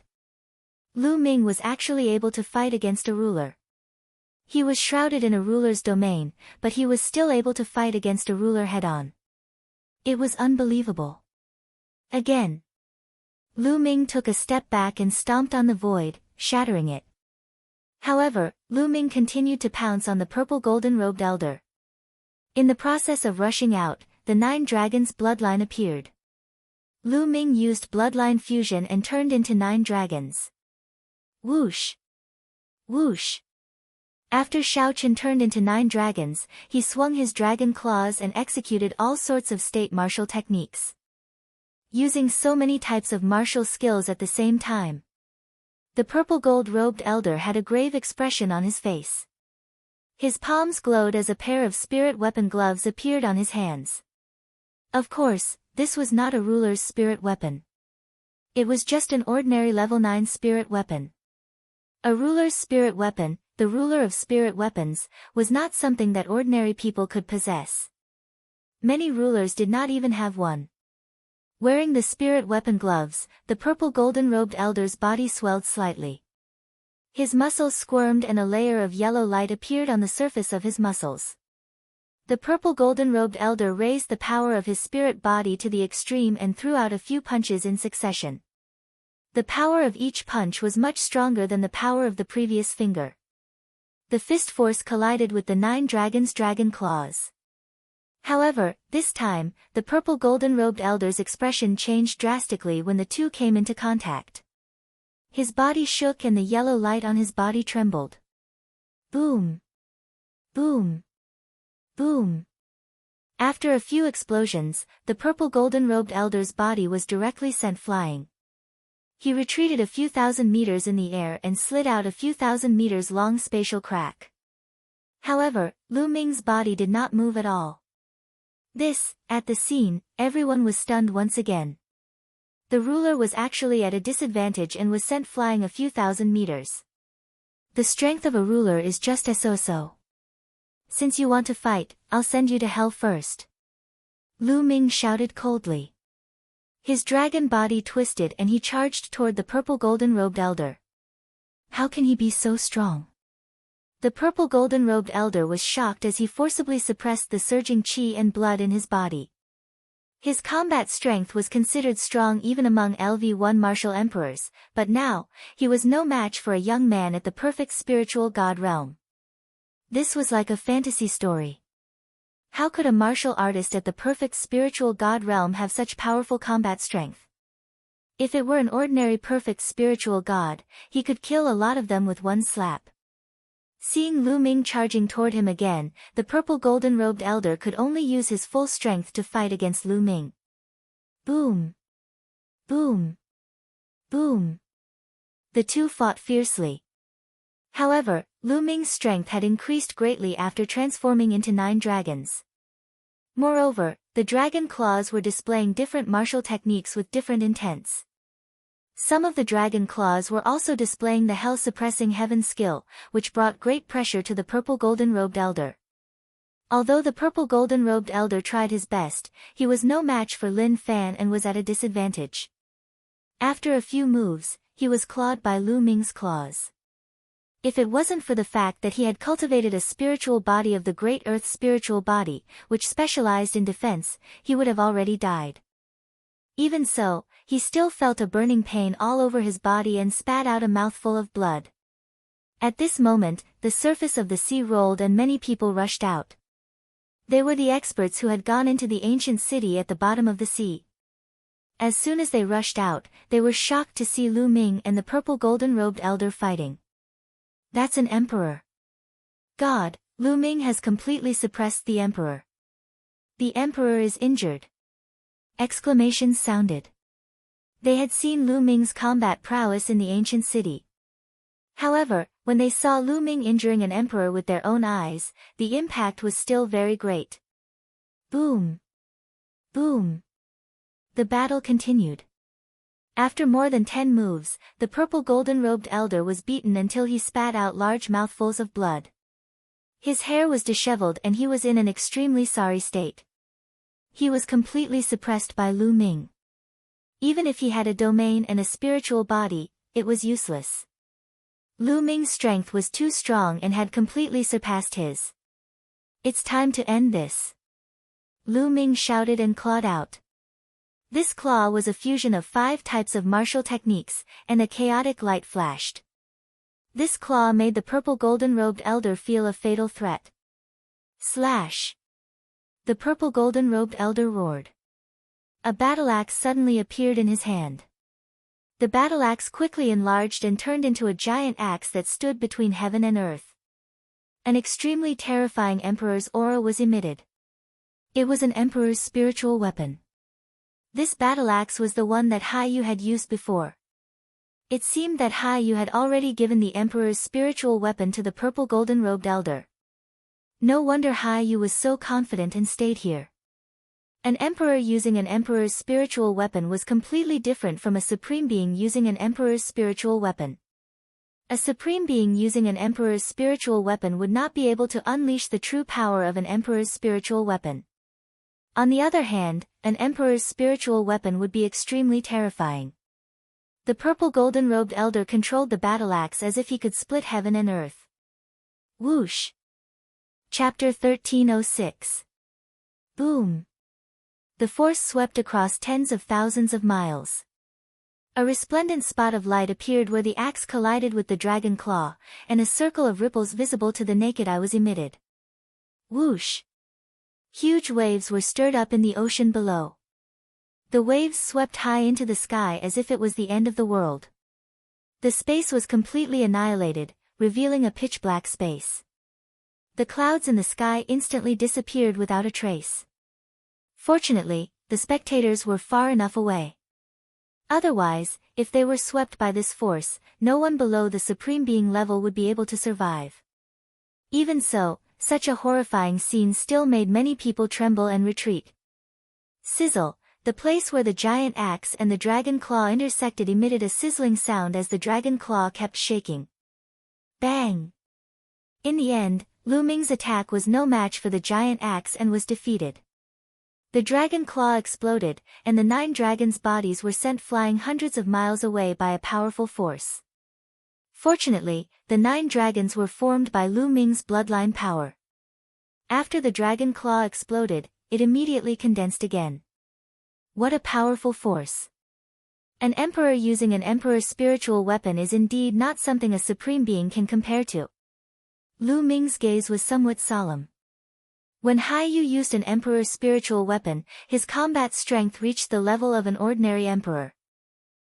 Lu Ming was actually able to fight against a ruler. He was shrouded in a ruler's domain, but he was still able to fight against a ruler head-on. It was unbelievable. Again. Lu Ming took a step back and stomped on the void, shattering it. However, Lu Ming continued to pounce on the purple golden-robed elder. In the process of rushing out, the 9 dragons' bloodline appeared. Lu Ming used bloodline fusion and turned into 9 dragons. Whoosh! Whoosh! After Xiao Chen turned into 9 dragons, he swung his dragon claws and executed all sorts of state martial techniques. Using so many types of martial skills at the same time. The purple gold-robed elder had a grave expression on his face. His palms glowed as a pair of spirit weapon gloves appeared on his hands. Of course, this was not a ruler's spirit weapon. It was just an ordinary level 9 spirit weapon. A ruler's spirit weapon, the ruler of spirit weapons, was not something that ordinary people could possess. Many rulers did not even have one. Wearing the spirit weapon gloves, the purple golden-robed elder's body swelled slightly. His muscles squirmed and a layer of yellow light appeared on the surface of his muscles. The purple golden-robed elder raised the power of his spirit body to the extreme and threw out a few punches in succession. The power of each punch was much stronger than the power of the previous finger. The fist force collided with the 9 dragons' dragon claws. However, this time, the purple golden-robed elder's expression changed drastically when the two came into contact. His body shook and the yellow light on his body trembled. Boom! Boom! Boom! After a few explosions, the purple golden-robed elder's body was directly sent flying. He retreated a few thousand meters in the air and slid out a few thousand meters long spatial crack. However, Lu Ming's body did not move at all. At the scene, everyone was stunned once again. The ruler was actually at a disadvantage and was sent flying a few thousand meters. The strength of a ruler is just as so. Since you want to fight, I'll send you to hell first. Lu Ming shouted coldly. His dragon body twisted and he charged toward the purple golden-robed elder. How can he be so strong? The purple golden-robed elder was shocked as he forcibly suppressed the surging qi and blood in his body. His combat strength was considered strong even among LV1 martial emperors, but now, he was no match for a young man at the perfect spiritual god realm. This was like a fantasy story. How could a martial artist at the perfect spiritual god realm have such powerful combat strength? If it were an ordinary perfect spiritual god, he could kill a lot of them with one slap. Seeing Lu Ming charging toward him again, the purple golden-robed elder could only use his full strength to fight against Lu Ming. Boom! Boom! Boom! The two fought fiercely. However, Lu Ming's strength had increased greatly after transforming into 9 dragons. Moreover, the dragon claws were displaying different martial techniques with different intents. Some of the dragon claws were also displaying the hell-suppressing heaven skill, which brought great pressure to the purple golden-robed elder. Although the purple golden-robed elder tried his best, he was no match for Lin Fan and was at a disadvantage. After a few moves, he was clawed by Lu Ming's claws. If it wasn't for the fact that he had cultivated a spiritual body of the Great Earth's spiritual body, which specialized in defense, he would have already died. Even so, he still felt a burning pain all over his body and spat out a mouthful of blood. At this moment, the surface of the sea rolled and many people rushed out. They were the experts who had gone into the ancient city at the bottom of the sea. As soon as they rushed out, they were shocked to see Lu Ming and the purple golden-robed elder fighting. That's an emperor. God, Lu Ming has completely suppressed the emperor. The emperor is injured. Exclamations sounded. They had seen Lu Ming's combat prowess in the ancient city. However, when they saw Lu Ming injuring an emperor with their own eyes, the impact was still very great. Boom! Boom! The battle continued. After more than 10 moves, the purple golden-robed elder was beaten until he spat out large mouthfuls of blood. His hair was disheveled and he was in an extremely sorry state. He was completely suppressed by Lu Ming. Even if he had a domain and a spiritual body, it was useless. Lu Ming's strength was too strong and had completely surpassed his. It's time to end this. Lu Ming shouted and clawed out. This claw was a fusion of 5 types of martial techniques, and a chaotic light flashed. This claw made the purple golden-robed elder feel a fatal threat. Slash! The purple golden-robed elder roared. A battle-axe suddenly appeared in his hand. The battle-axe quickly enlarged and turned into a giant axe that stood between heaven and earth. An extremely terrifying emperor's aura was emitted. It was an emperor's spiritual weapon. This battle-axe was the one that Hai Yu had used before. It seemed that Hai Yu had already given the emperor's spiritual weapon to the purple golden-robed elder. No wonder Hai Yu was so confident and stayed here. An emperor using an emperor's spiritual weapon was completely different from a supreme being using an emperor's spiritual weapon. A supreme being using an emperor's spiritual weapon would not be able to unleash the true power of an emperor's spiritual weapon. On the other hand, an emperor's spiritual weapon would be extremely terrifying. The purple golden-robed elder controlled the battle-axe as if he could split heaven and earth. Whoosh! Chapter 1306. Boom! The force swept across tens of thousands of miles. A resplendent spot of light appeared where the axe collided with the dragon claw, and a circle of ripples visible to the naked eye was emitted. Whoosh! Huge waves were stirred up in the ocean below. The waves swept high into the sky as if it was the end of the world. The space was completely annihilated, revealing a pitch-black space. The clouds in the sky instantly disappeared without a trace. Fortunately, the spectators were far enough away. Otherwise, if they were swept by this force, no one below the Supreme Being level would be able to survive. Even so, such a horrifying scene still made many people tremble and retreat. Sizzle, the place where the giant axe and the dragon claw intersected emitted a sizzling sound as the dragon claw kept shaking. Bang! In the end, Lu Ming's attack was no match for the giant axe and was defeated. The dragon claw exploded, and the 9 dragons' bodies were sent flying hundreds of miles away by a powerful force. Fortunately, the 9 dragons were formed by Lu Ming's bloodline power. After the dragon claw exploded, it immediately condensed again. What a powerful force! An emperor using an emperor's spiritual weapon is indeed not something a supreme being can compare to. Lu Ming's gaze was somewhat solemn. When Hai Yu used an emperor's spiritual weapon, his combat strength reached the level of an ordinary emperor.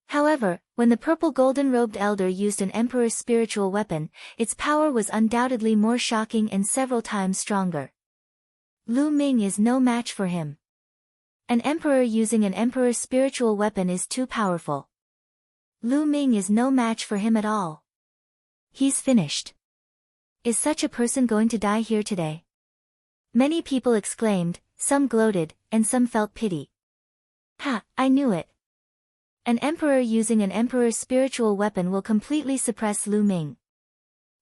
However, when the purple golden-robed elder used an emperor's spiritual weapon, its power was undoubtedly more shocking and several times stronger. Lu Ming is no match for him. An emperor using an emperor's spiritual weapon is too powerful. Lu Ming is no match for him at all. He's finished. Is such a person going to die here today? Many people exclaimed, some gloated, and some felt pity. Ha, I knew it. An emperor using an emperor's spiritual weapon will completely suppress Lu Ming.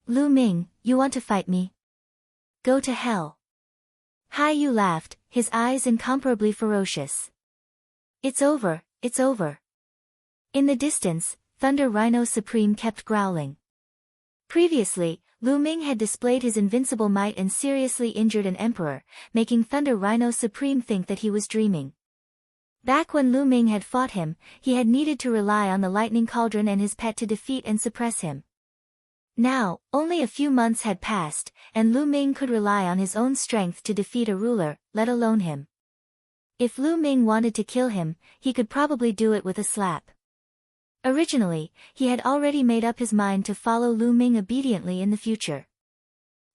Lu Ming, you want to fight me? Go to hell. Hai Yu laughed, his eyes incomparably ferocious. It's over, it's over. In the distance, Thunder Rhino Supreme kept growling. Previously, Lu Ming had displayed his invincible might and seriously injured an emperor, making Thunder Rhino Supreme think that he was dreaming. Back when Lu Ming had fought him, he had needed to rely on the lightning cauldron and his pet to defeat and suppress him. Now, only a few months had passed, and Lu Ming could rely on his own strength to defeat a ruler, let alone him. If Lu Ming wanted to kill him, he could probably do it with a slap. Originally, he had already made up his mind to follow Lu Ming obediently in the future.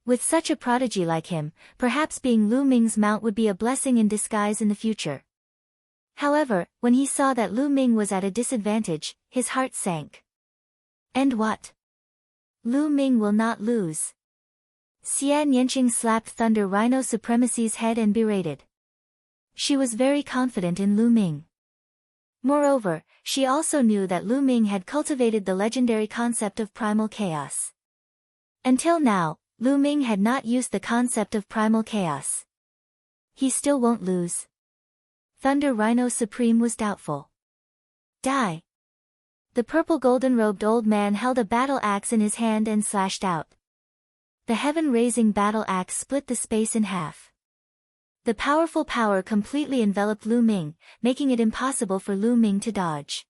With such a prodigy like him, perhaps being Lu Ming's mount would be a blessing in disguise in the future. However, when he saw that Lu Ming was at a disadvantage, his heart sank. And what? Lu Ming will not lose. Xian Yanqing slapped Thunder Rhino Supremacy's head and berated. She was very confident in Lu Ming. Moreover, she also knew that Lu Ming had cultivated the legendary concept of primal chaos. Until now, Lu Ming had not used the concept of primal chaos. He still won't lose. Thunder Rhino Supreme was doubtful. Die. The purple golden-robed old man held a battle axe in his hand and slashed out. The heaven-raising battle axe split the space in half. The powerful power completely enveloped Lu Ming, making it impossible for Lu Ming to dodge.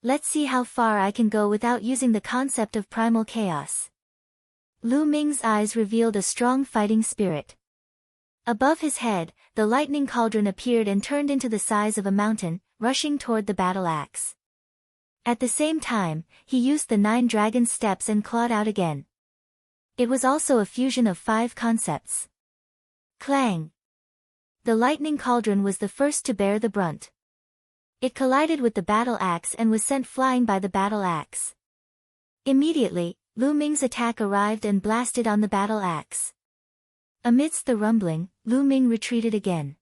Let's see how far I can go without using the concept of primal chaos. Lu Ming's eyes revealed a strong fighting spirit. Above his head, the lightning cauldron appeared and turned into the size of a mountain, rushing toward the battle axe. At the same time, he used the 9 dragon steps and clawed out again. It was also a fusion of 5 concepts. Clang! The lightning cauldron was the first to bear the brunt. It collided with the battle axe and was sent flying by the battle axe. Immediately, Lu Ming's attack arrived and blasted on the battle axe. Amidst the rumbling, Lu Ming retreated again.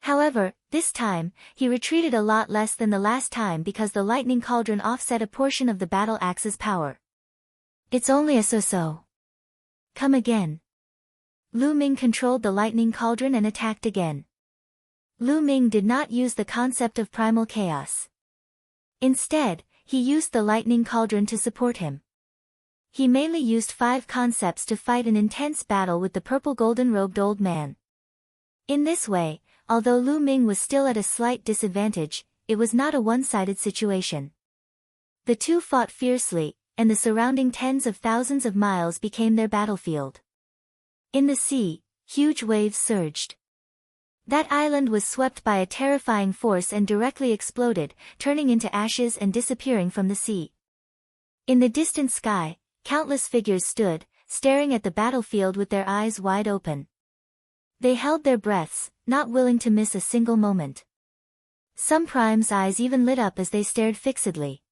However, this time, he retreated a lot less than the last time because the lightning cauldron offset a portion of the battle axe's power. It's only a so-so. Come again. Lu Ming controlled the lightning cauldron and attacked again. Lu Ming did not use the concept of primal chaos. Instead, he used the lightning cauldron to support him. He mainly used 5 concepts to fight an intense battle with the purple golden-robed old man. In this way, although Lu Ming was still at a slight disadvantage, it was not a one-sided situation. The two fought fiercely, and the surrounding tens of thousands of miles became their battlefield. In the sea, huge waves surged. That island was swept by a terrifying force and directly exploded, turning into ashes and disappearing from the sea. In the distant sky, countless figures stood, staring at the battlefield with their eyes wide open. They held their breaths, not willing to miss a single moment. Some primes' eyes even lit up as they stared fixedly.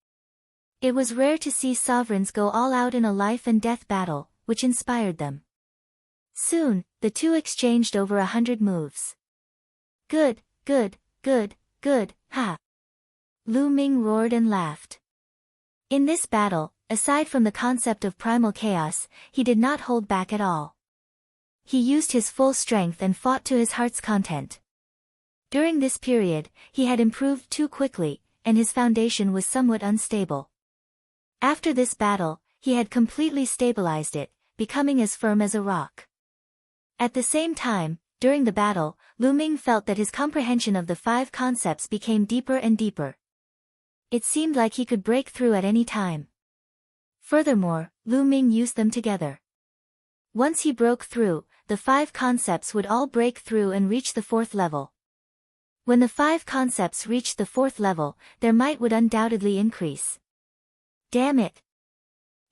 It was rare to see sovereigns go all out in a life-and-death battle, which inspired them. Soon, the two exchanged over 100 moves. Good, good, good, good, ha! Lu Ming roared and laughed. In this battle, aside from the concept of primal chaos, he did not hold back at all. He used his full strength and fought to his heart's content. During this period, he had improved too quickly, and his foundation was somewhat unstable. After this battle, he had completely stabilized it, becoming as firm as a rock. At the same time, during the battle, Lu Ming felt that his comprehension of the 5 concepts became deeper and deeper. It seemed like he could break through at any time. Furthermore, Lu Ming used them together. Once he broke through, the 5 concepts would all break through and reach the 4th level. When the 5 concepts reached the 4th level, their might would undoubtedly increase. Damn it!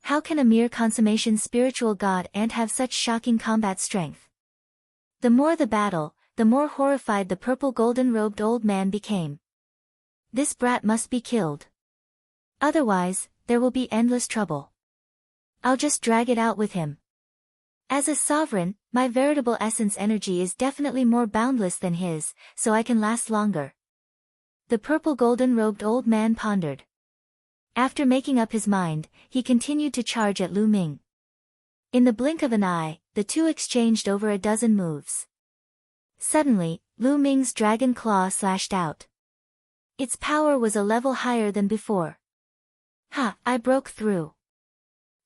How can a mere consummation spiritual god ant have such shocking combat strength? The more the battle, the more horrified the purple golden-robed old man became. This brat must be killed. Otherwise, there will be endless trouble. I'll just drag it out with him. As a sovereign, my veritable essence energy is definitely more boundless than his, so I can last longer. The purple golden-robed old man pondered. After making up his mind, he continued to charge at Lu Ming. In the blink of an eye, the two exchanged over a dozen moves. Suddenly, Lu Ming's dragon claw slashed out. Its power was a level higher than before. Ha! I broke through.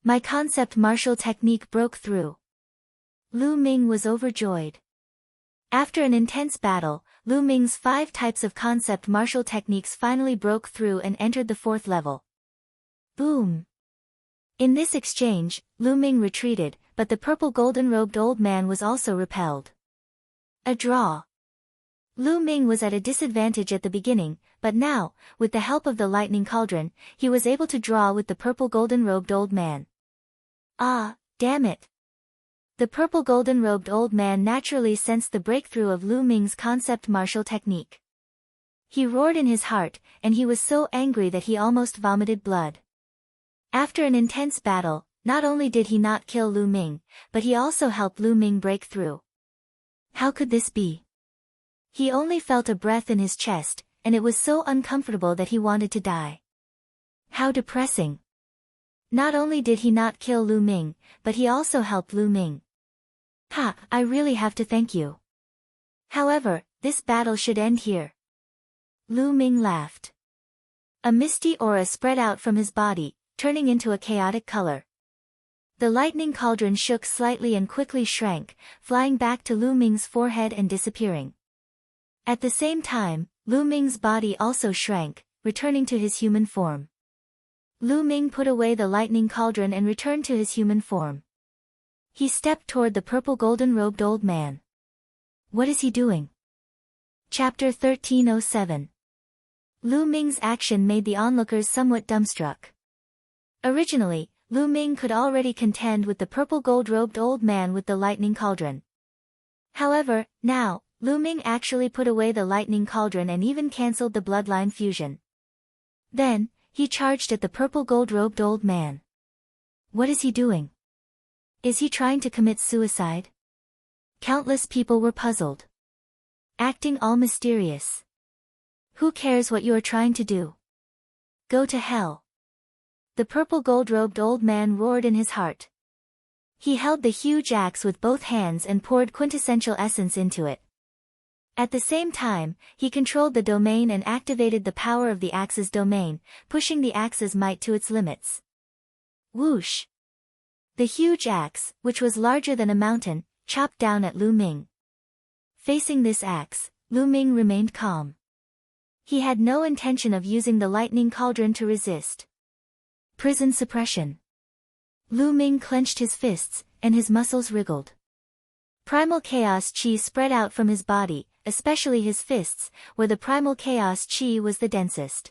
My concept martial technique broke through. Lu Ming was overjoyed. After an intense battle, Lu Ming's 5 types of concept martial techniques finally broke through and entered the 4th level. Boom! In this exchange, Lu Ming retreated, but the purple golden-robed old man was also repelled. A draw. Lu Ming was at a disadvantage at the beginning, but now, with the help of the lightning cauldron, he was able to draw with the purple golden-robed old man. Ah, damn it! The purple golden-robed old man naturally sensed the breakthrough of Lu Ming's concept martial technique. He roared in his heart, and he was so angry that he almost vomited blood. After an intense battle, not only did he not kill Lu Ming, but he also helped Lu Ming break through. How could this be? He only felt a breath in his chest, and it was so uncomfortable that he wanted to die. How depressing. Not only did he not kill Lu Ming, but he also helped Lu Ming. Ha, I really have to thank you. However, this battle should end here. Lu Ming laughed. A misty aura spread out from his body, turning into a chaotic color. The lightning cauldron shook slightly and quickly shrank, flying back to Lu Ming's forehead and disappearing. At the same time, Lu Ming's body also shrank, returning to his human form. Lu Ming put away the lightning cauldron and returned to his human form. He stepped toward the purple golden-robed old man. What is he doing? Chapter 1307. Lu Ming's action made the onlookers somewhat dumbstruck. Originally, Lu Ming could already contend with the purple gold-robed old man with the lightning cauldron. However, now, Lu Ming actually put away the lightning cauldron and even cancelled the bloodline fusion. Then, he charged at the purple gold-robed old man. What is he doing? Is he trying to commit suicide? Countless people were puzzled. Acting all mysterious. Who cares what you are trying to do? Go to hell. The purple gold-robed old man roared in his heart. He held the huge axe with both hands and poured quintessential essence into it. At the same time, he controlled the domain and activated the power of the axe's domain, pushing the axe's might to its limits. Whoosh! The huge axe, which was larger than a mountain, chopped down at Lu Ming. Facing this axe, Lu Ming remained calm. He had no intention of using the lightning cauldron to resist. Prison suppression. Lu Ming clenched his fists, and his muscles wriggled. Primal chaos chi spread out from his body, especially his fists, where the primal chaos chi was the densest.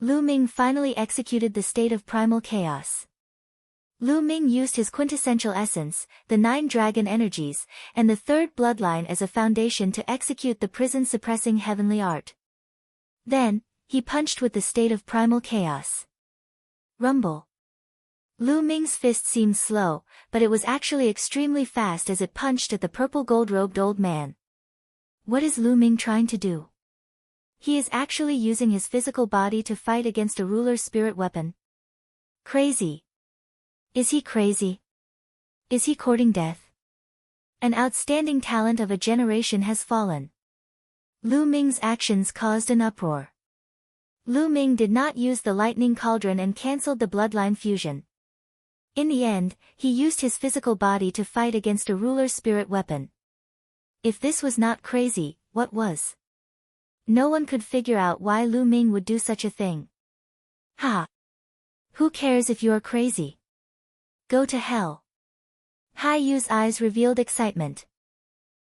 Lu Ming finally executed the state of primal chaos. Lu Ming used his quintessential essence, the 9 dragon energies, and the 3rd bloodline as a foundation to execute the prison-suppressing heavenly art. Then, he punched with the state of primal chaos. Rumble. Lu Ming's fist seemed slow, but it was actually extremely fast as it punched at the purple gold-robed old man. What is Lu Ming trying to do? He is actually using his physical body to fight against a ruler's spirit weapon. Crazy. Is he crazy? Is he courting death? An outstanding talent of a generation has fallen. Lu Ming's actions caused an uproar. Lu Ming did not use the lightning cauldron and cancelled the bloodline fusion. In the end, he used his physical body to fight against a ruler's spirit weapon. If this was not crazy, what was? No one could figure out why Lu Ming would do such a thing. Ha! Who cares if you are crazy? Go to hell. Hai Yu's eyes revealed excitement.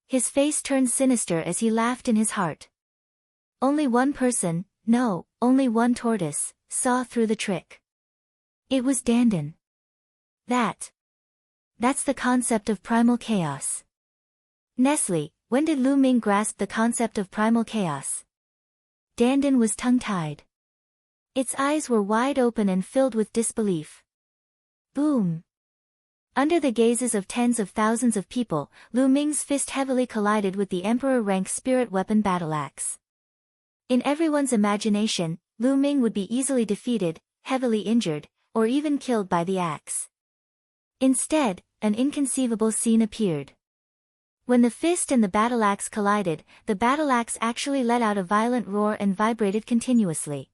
His face turned sinister as he laughed in his heart. Only one person, no, only one tortoise, saw through the trick. It was Dandan. That's the concept of primal chaos. Nestle, when did Lu Ming grasp the concept of primal chaos? Dandan was tongue-tied. Its eyes were wide open and filled with disbelief. Boom! Under the gazes of tens of thousands of people, Lu Ming's fist heavily collided with the emperor-rank spirit weapon battle axe. In everyone's imagination, Lu Ming would be easily defeated, heavily injured, or even killed by the axe. Instead, an inconceivable scene appeared. When the fist and the battle axe collided, the battle axe actually let out a violent roar and vibrated continuously.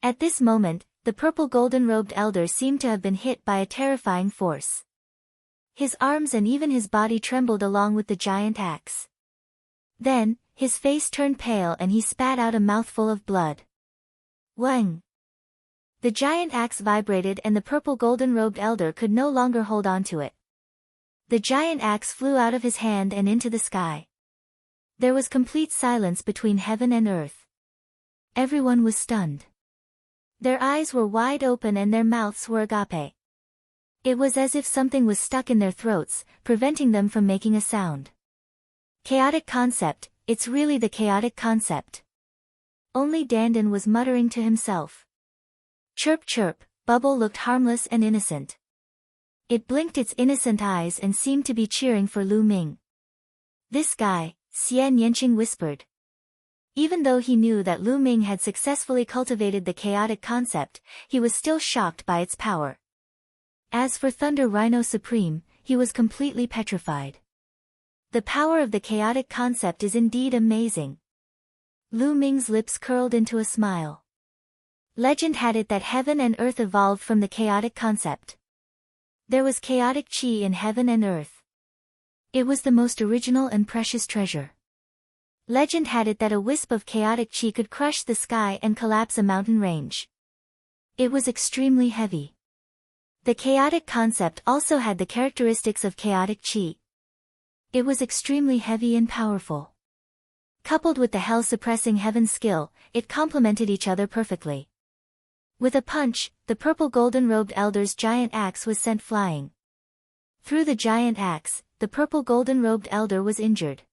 At this moment, the purple golden-robed elder seemed to have been hit by a terrifying force. His arms and even his body trembled along with the giant axe. Then, his face turned pale and he spat out a mouthful of blood. Wang! The giant axe vibrated and the purple golden-robed elder could no longer hold on to it. The giant axe flew out of his hand and into the sky. There was complete silence between heaven and earth. Everyone was stunned. Their eyes were wide open and their mouths were agape. It was as if something was stuck in their throats, preventing them from making a sound. Chaotic concept, it's really the chaotic concept. Only Dandan was muttering to himself. Chirp chirp, Bubble looked harmless and innocent. It blinked its innocent eyes and seemed to be cheering for Lu Ming. This guy, Xian Yanqing whispered. Even though he knew that Lu Ming had successfully cultivated the chaotic concept, he was still shocked by its power. As for Thunder Rhino Supreme, he was completely petrified. The power of the chaotic concept is indeed amazing. Lu Ming's lips curled into a smile. Legend had it that heaven and earth evolved from the chaotic concept. There was chaotic chi in heaven and earth. It was the most original and precious treasure. Legend had it that a wisp of chaotic chi could crush the sky and collapse a mountain range. It was extremely heavy. The chaotic concept also had the characteristics of chaotic chi. It was extremely heavy and powerful. Coupled with the hell-suppressing heaven skill, it complemented each other perfectly. With a punch, the purple golden-robed elder's giant axe was sent flying. Through the giant axe, the purple golden-robed elder was injured.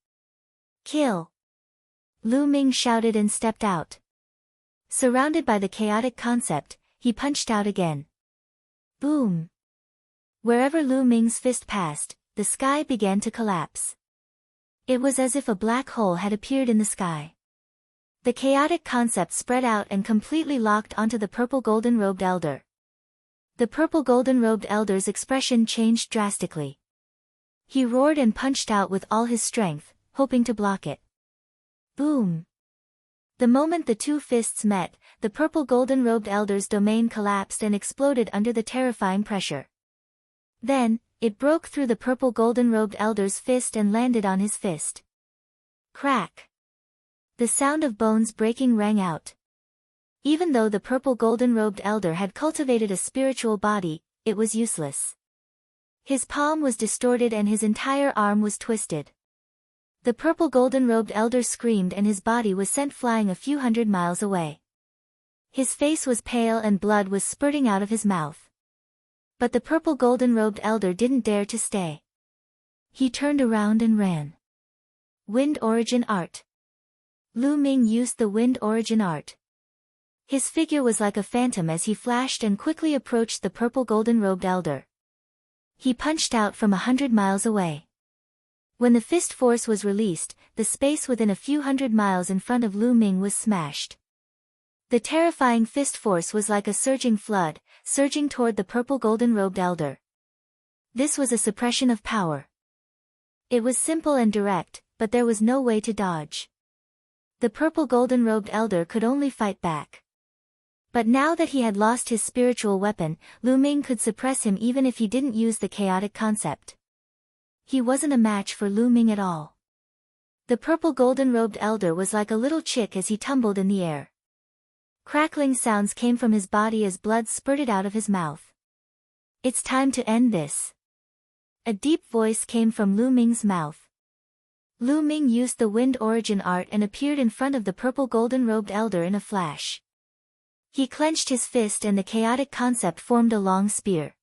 Kill! Lu Ming shouted and stepped out. Surrounded by the chaotic concept, he punched out again. Boom! Wherever Lu Ming's fist passed, the sky began to collapse. It was as if a black hole had appeared in the sky. The chaotic concept spread out and completely locked onto the purple golden-robed elder. The purple golden-robed elder's expression changed drastically. He roared and punched out with all his strength, hoping to block it. Boom! The moment the two fists met, the purple golden-robed elder's domain collapsed and exploded under the terrifying pressure. Then, it broke through the purple golden-robed elder's fist and landed on his fist. Crack! The sound of bones breaking rang out. Even though the purple golden-robed elder had cultivated a spiritual body, it was useless. His palm was distorted and his entire arm was twisted. The purple golden-robed elder screamed and his body was sent flying a few hundred miles away. His face was pale and blood was spurting out of his mouth. But the purple golden-robed elder didn't dare to stay. He turned around and ran. Wind Origin Art. Lu Ming used the Wind Origin Art. His figure was like a phantom as he flashed and quickly approached the purple golden-robed elder. He punched out from 100 miles away. When the fist force was released, the space within a few hundred miles in front of Lu Ming was smashed. The terrifying fist force was like a surging flood, surging toward the purple golden-robed elder. This was a suppression of power. It was simple and direct, but there was no way to dodge. The purple golden-robed elder could only fight back. But now that he had lost his spiritual weapon, Lu Ming could suppress him even if he didn't use the chaotic concept. He wasn't a match for Lu Ming at all. The purple golden-robed elder was like a little chick as he tumbled in the air. Crackling sounds came from his body as blood spurted out of his mouth. It's time to end this. A deep voice came from Lu Ming's mouth. Lu Ming used the Wind Origin Art and appeared in front of the purple golden-robed elder in a flash. He clenched his fist and the chaotic concept formed a long spear.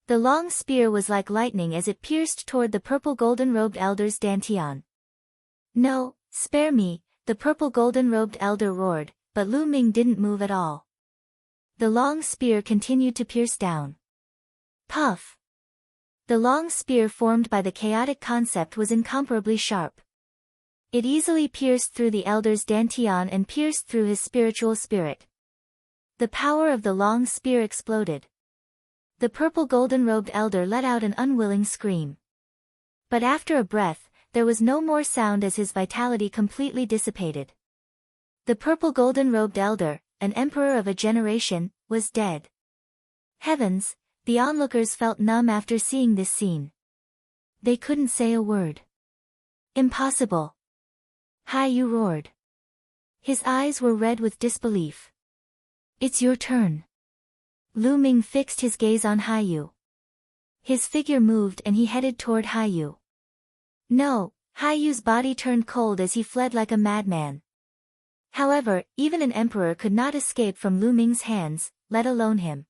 The long spear was like lightning as it pierced toward the purple golden-robed elder's dantian. No, spare me, the purple golden-robed elder roared, but Lu Ming didn't move at all. The long spear continued to pierce down. Puff! The long spear formed by the chaotic concept was incomparably sharp. It easily pierced through the elder's dantian and pierced through his spiritual spirit. The power of the long spear exploded. The purple golden-robed elder let out an unwilling scream. But after a breath, there was no more sound as his vitality completely dissipated. The purple golden-robed elder, an emperor of a generation, was dead. Heavens! The onlookers felt numb after seeing this scene. They couldn't say a word. Impossible! Haiyu roared. His eyes were red with disbelief. It's your turn. Lu Ming fixed his gaze on Haiyu. His figure moved and he headed toward Haiyu. No, Haiyu's body turned cold as he fled like a madman. However, even an emperor could not escape from Lu Ming's hands, let alone him.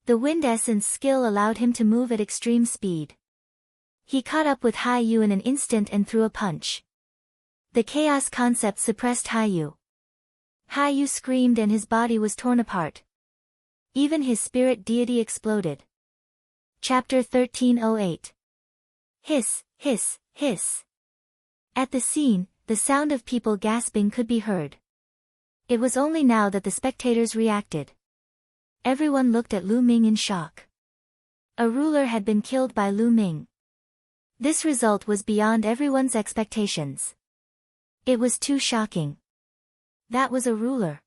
The wind essence skill allowed him to move at extreme speed. He caught up with Haiyu in an instant and threw a punch. The chaos concept suppressed Haiyu. Haiyu screamed and his body was torn apart. Even his spirit deity exploded. Chapter 1308. Hiss, hiss, hiss. At the scene, the sound of people gasping could be heard. It was only now that the spectators reacted. Everyone looked at Lu Ming in shock. A ruler had been killed by Lu Ming. This result was beyond everyone's expectations. It was too shocking. That was a ruler.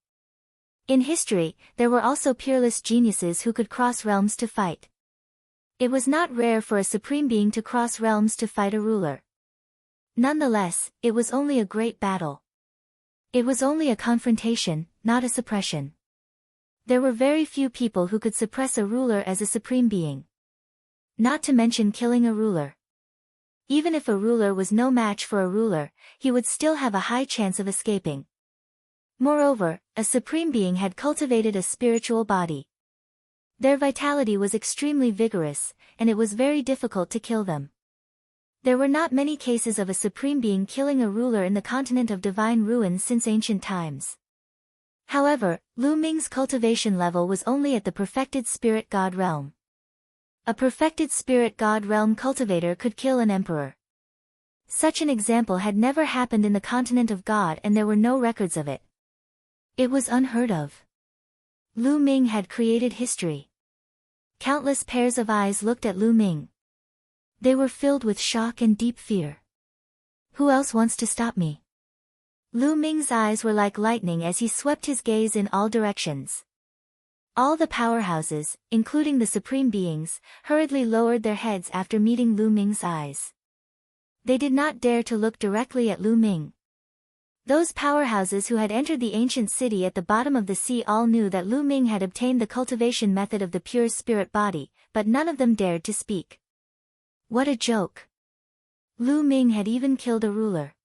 In history, there were also peerless geniuses who could cross realms to fight. It was not rare for a supreme being to cross realms to fight a ruler. Nonetheless, it was only a great battle. It was only a confrontation, not a suppression. There were very few people who could suppress a ruler as a supreme being. Not to mention killing a ruler. Even if a ruler was no match for a ruler, he would still have a high chance of escaping. Moreover, a supreme being had cultivated a spiritual body. Their vitality was extremely vigorous, and it was very difficult to kill them. There were not many cases of a supreme being killing a ruler in the continent of divine ruins since ancient times. However, Lu Ming's cultivation level was only at the perfected spirit god realm. A perfected spirit god realm cultivator could kill an emperor. Such an example had never happened in the continent of God and there were no records of it. It was unheard of. Lu Ming had created history. Countless pairs of eyes looked at Lu Ming. They were filled with shock and deep fear. Who else wants to stop me? Lu Ming's eyes were like lightning as he swept his gaze in all directions. All the powerhouses, including the supreme beings, hurriedly lowered their heads after meeting Lu Ming's eyes. They did not dare to look directly at Lu Ming. Those powerhouses who had entered the ancient city at the bottom of the sea all knew that Lu Ming had obtained the cultivation method of the pure spirit body, but none of them dared to speak. What a joke! Lu Ming had even killed a ruler.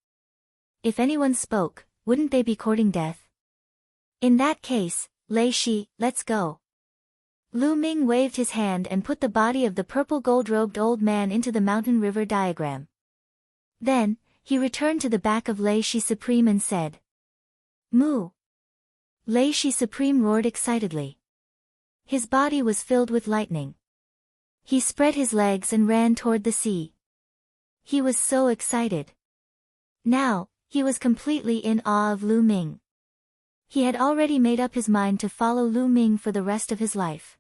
If anyone spoke, wouldn't they be courting death? In that case, Lei Shi, let's go. Lu Ming waved his hand and put the body of the purple gold-robed old man into the mountain river diagram. Then, he returned to the back of Lei Shi Supreme and said, "Moo!" Lei Shi Supreme roared excitedly. His body was filled with lightning. He spread his legs and ran toward the sea. He was so excited. Now, he was completely in awe of Lu Ming. He had already made up his mind to follow Lu Ming for the rest of his life.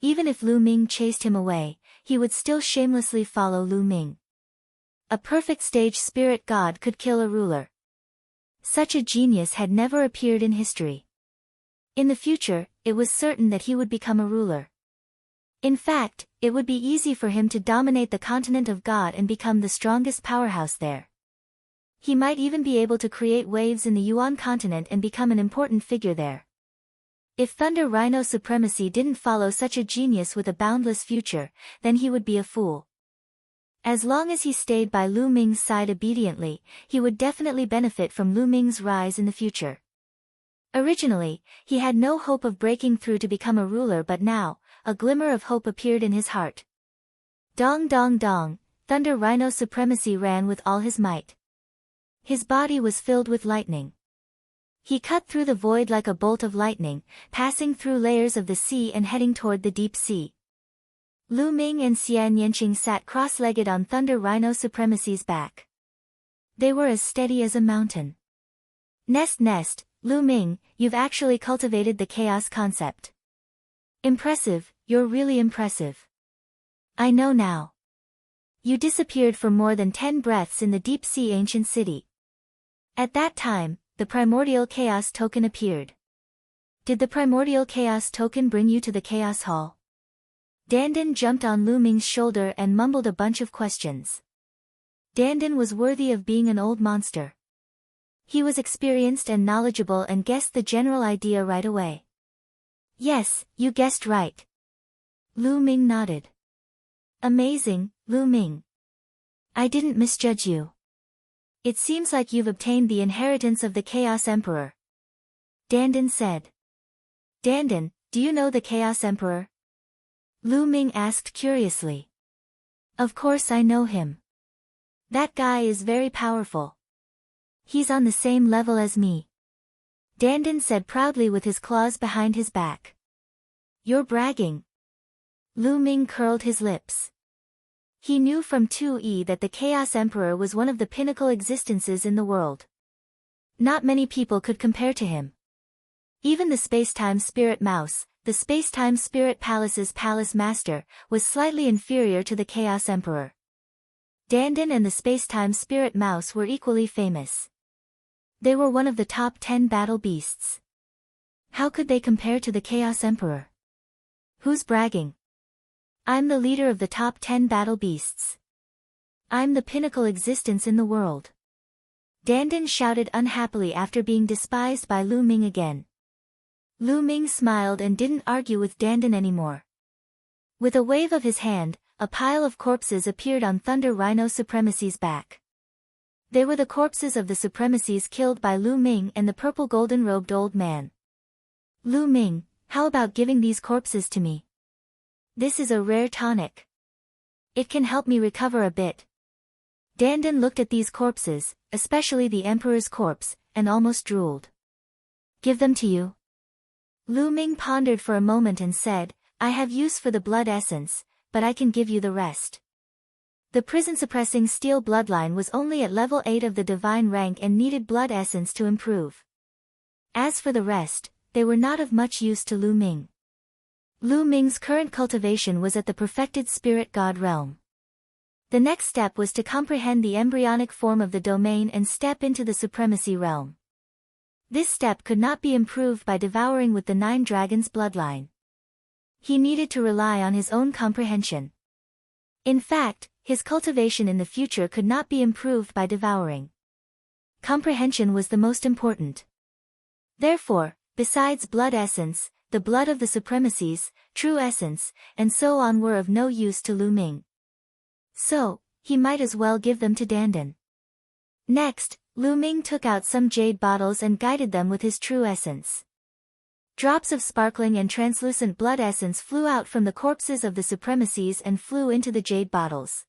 Even if Lu Ming chased him away, he would still shamelessly follow Lu Ming. A perfect stage spirit god could kill a ruler. Such a genius had never appeared in history. In the future, it was certain that he would become a ruler. In fact, it would be easy for him to dominate the continent of God and become the strongest powerhouse there. He might even be able to create waves in the Yuan continent and become an important figure there. If Thunder Rhino supremacy didn't follow such a genius with a boundless future, then he would be a fool. As long as he stayed by Lu Ming's side obediently, he would definitely benefit from Lu Ming's rise in the future. Originally, he had no hope of breaking through to become a ruler, but now, a glimmer of hope appeared in his heart. Dong dong dong, Thunder Rhino supremacy ran with all his might. His body was filled with lightning. He cut through the void like a bolt of lightning, passing through layers of the sea and heading toward the deep sea. Lu Ming and Xian Yanqing sat cross-legged on Thunder Rhino supremacy's back. They were as steady as a mountain. Nest, Lu Ming, you've actually cultivated the chaos concept. Impressive, you're really impressive. I know now. You disappeared for more than 10 breaths in the deep sea ancient city. At that time, the primordial chaos token appeared. Did the primordial chaos token bring you to the chaos hall? Dandan jumped on Lu Ming's shoulder and mumbled a bunch of questions. Dandan was worthy of being an old monster. He was experienced and knowledgeable and guessed the general idea right away. Yes, you guessed right. Lu Ming nodded. Amazing, Lu Ming. I didn't misjudge you. It seems like you've obtained the inheritance of the Chaos Emperor. Dandan said. Dandan, do you know the Chaos Emperor? Lu Ming asked curiously. Of course I know him. That guy is very powerful. He's on the same level as me. Dandan said proudly with his claws behind his back. You're bragging. Lu Ming curled his lips. He knew from 2E that the Chaos Emperor was one of the pinnacle existences in the world. Not many people could compare to him. Even the Space-Time Spirit Mouse, the Space-Time Spirit Palace's Palace Master, was slightly inferior to the Chaos Emperor. Dandan and the Space-Time Spirit Mouse were equally famous. They were one of the top 10 battle beasts. How could they compare to the Chaos Emperor? Who's bragging? I'm the leader of the top 10 battle beasts. I'm the pinnacle existence in the world. Dandan shouted unhappily after being despised by Lu Ming again. Lu Ming smiled and didn't argue with Dandan anymore. With a wave of his hand, a pile of corpses appeared on Thunder Rhino Supremacy's back. They were the corpses of the Supremacies killed by Lu Ming and the purple golden-robed old man. Lu Ming, how about giving these corpses to me? This is a rare tonic. It can help me recover a bit. Dandan looked at these corpses, especially the Emperor's corpse, and almost drooled. Give them to you? Lu Ming pondered for a moment and said, I have use for the blood essence, but I can give you the rest. The prison-suppressing steel bloodline was only at level 8 of the divine rank and needed blood essence to improve. As for the rest, they were not of much use to Lu Ming. Lu Ming's current cultivation was at the perfected spirit god realm. The next step was to comprehend the embryonic form of the domain and step into the supremacy realm. This step could not be improved by devouring with the 9 dragons bloodline. He needed to rely on his own comprehension. In fact, his cultivation in the future could not be improved by devouring. Comprehension was the most important. Therefore, besides blood essence, the blood of the supremacies, true essence, and so on were of no use to Lu Ming. So, he might as well give them to Dandan. Next, Lu Ming took out some jade bottles and guided them with his true essence. Drops of sparkling and translucent blood essence flew out from the corpses of the supremacies and flew into the jade bottles.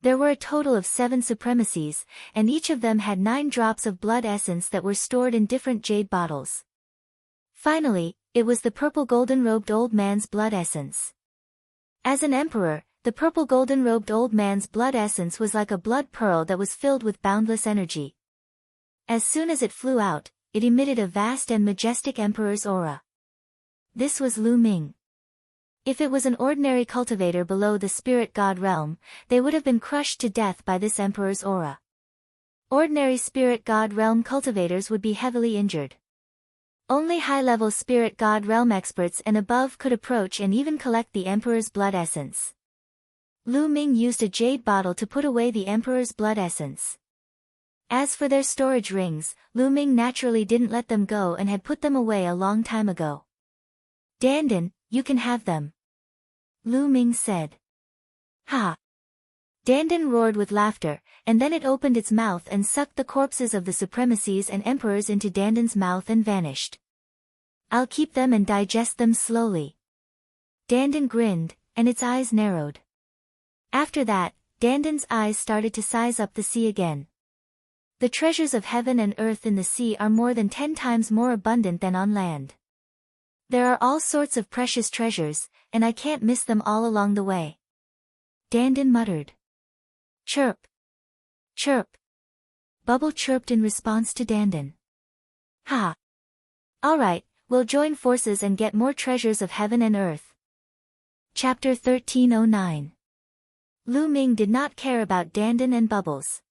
There were a total of 7 supremacies, and each of them had 9 drops of blood essence that were stored in different jade bottles. Finally, it was the purple golden-robed old man's blood essence. As an emperor, the purple golden-robed old man's blood essence was like a blood pearl that was filled with boundless energy. As soon as it flew out, it emitted a vast and majestic emperor's aura. This was Lu Ming. If it was an ordinary cultivator below the spirit god realm, they would have been crushed to death by this emperor's aura. Ordinary spirit god realm cultivators would be heavily injured. Only high-level spirit god realm experts and above could approach and even collect the emperor's blood essence. Lu Ming used a jade bottle to put away the emperor's blood essence. As for their storage rings, Lu Ming naturally didn't let them go and had put them away a long time ago. Dandan, you can have them. Lu Ming said. Ha! Dandan roared with laughter, and then it opened its mouth and sucked the corpses of the supremacies and emperors into Dandan's mouth and vanished. I'll keep them and digest them slowly. Dandan grinned, and its eyes narrowed. After that, Dandan's eyes started to size up the sea again. The treasures of heaven and earth in the sea are more than 10 times more abundant than on land. There are all sorts of precious treasures, and I can't miss them all along the way. Dandan muttered. Chirp! Chirp! Bubble chirped in response to Dandan. Ha! Alright, we'll join forces and get more treasures of heaven and earth. Chapter 1309. Lu Ming did not care about Dandan and Bubbles.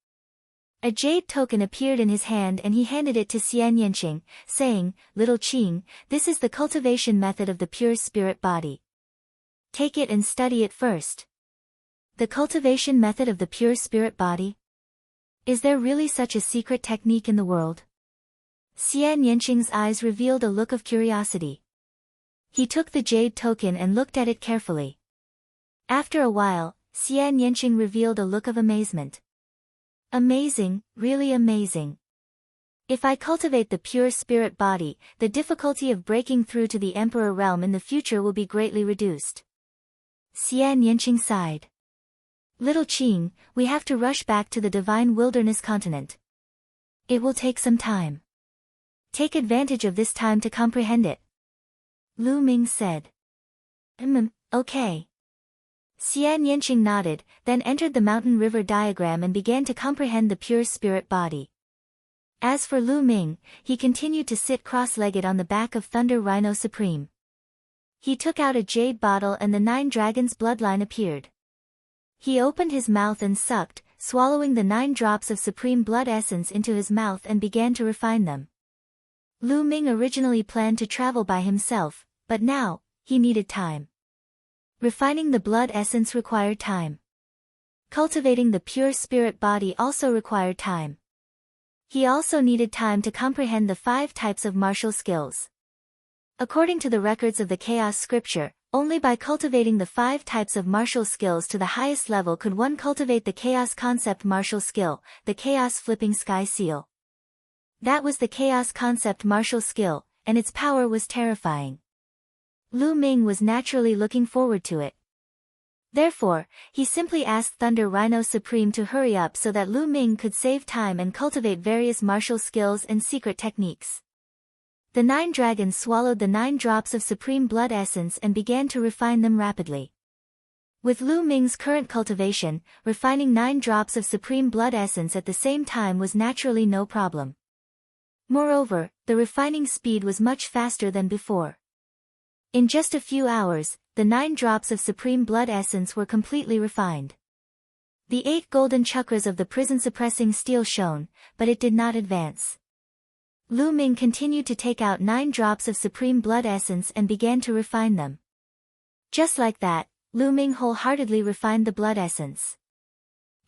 A jade token appeared in his hand and he handed it to Xian Yanqing, saying, Little Qing, this is the cultivation method of the pure spirit body. Take it and study it first. The cultivation method of the pure spirit body? Is there really such a secret technique in the world? Xian Yanqing's eyes revealed a look of curiosity. He took the jade token and looked at it carefully. After a while, Xian Yanqing revealed a look of amazement. Amazing, really amazing. If I cultivate the pure spirit body, the difficulty of breaking through to the emperor realm in the future will be greatly reduced. Xian Yanqing sighed. Little Qing, we have to rush back to the divine wilderness continent. It will take some time. Take advantage of this time to comprehend it. Lu Ming said. Okay. Xian Yanqing nodded, then entered the mountain river diagram and began to comprehend the pure spirit body. As for Lu Ming, he continued to sit cross-legged on the back of Thunder Rhino Supreme. He took out a jade bottle and the 9 dragons' bloodline appeared. He opened his mouth and sucked, swallowing the 9 drops of supreme blood essence into his mouth and began to refine them. Lu Ming originally planned to travel by himself, but now, he needed time. Refining the blood essence required time. Cultivating the pure spirit body also required time. He also needed time to comprehend the 5 types of martial skills. According to the records of the Chaos Scripture, only by cultivating the 5 types of martial skills to the highest level could one cultivate the Chaos Concept martial skill, the Chaos Flipping Sky Seal. That was the Chaos Concept martial skill, and its power was terrifying. Lu Ming was naturally looking forward to it. Therefore, he simply asked Thunder Rhino Supreme to hurry up so that Lu Ming could save time and cultivate various martial skills and secret techniques. The 9 dragons swallowed the 9 drops of supreme blood essence and began to refine them rapidly. With Lu Ming's current cultivation, refining 9 drops of supreme blood essence at the same time was naturally no problem. Moreover, the refining speed was much faster than before. In just a few hours, the 9 drops of supreme blood essence were completely refined. The 8 golden chakras of the prison-suppressing steel shone, but it did not advance. Lu Ming continued to take out 9 drops of supreme blood essence and began to refine them. Just like that, Lu Ming wholeheartedly refined the blood essence.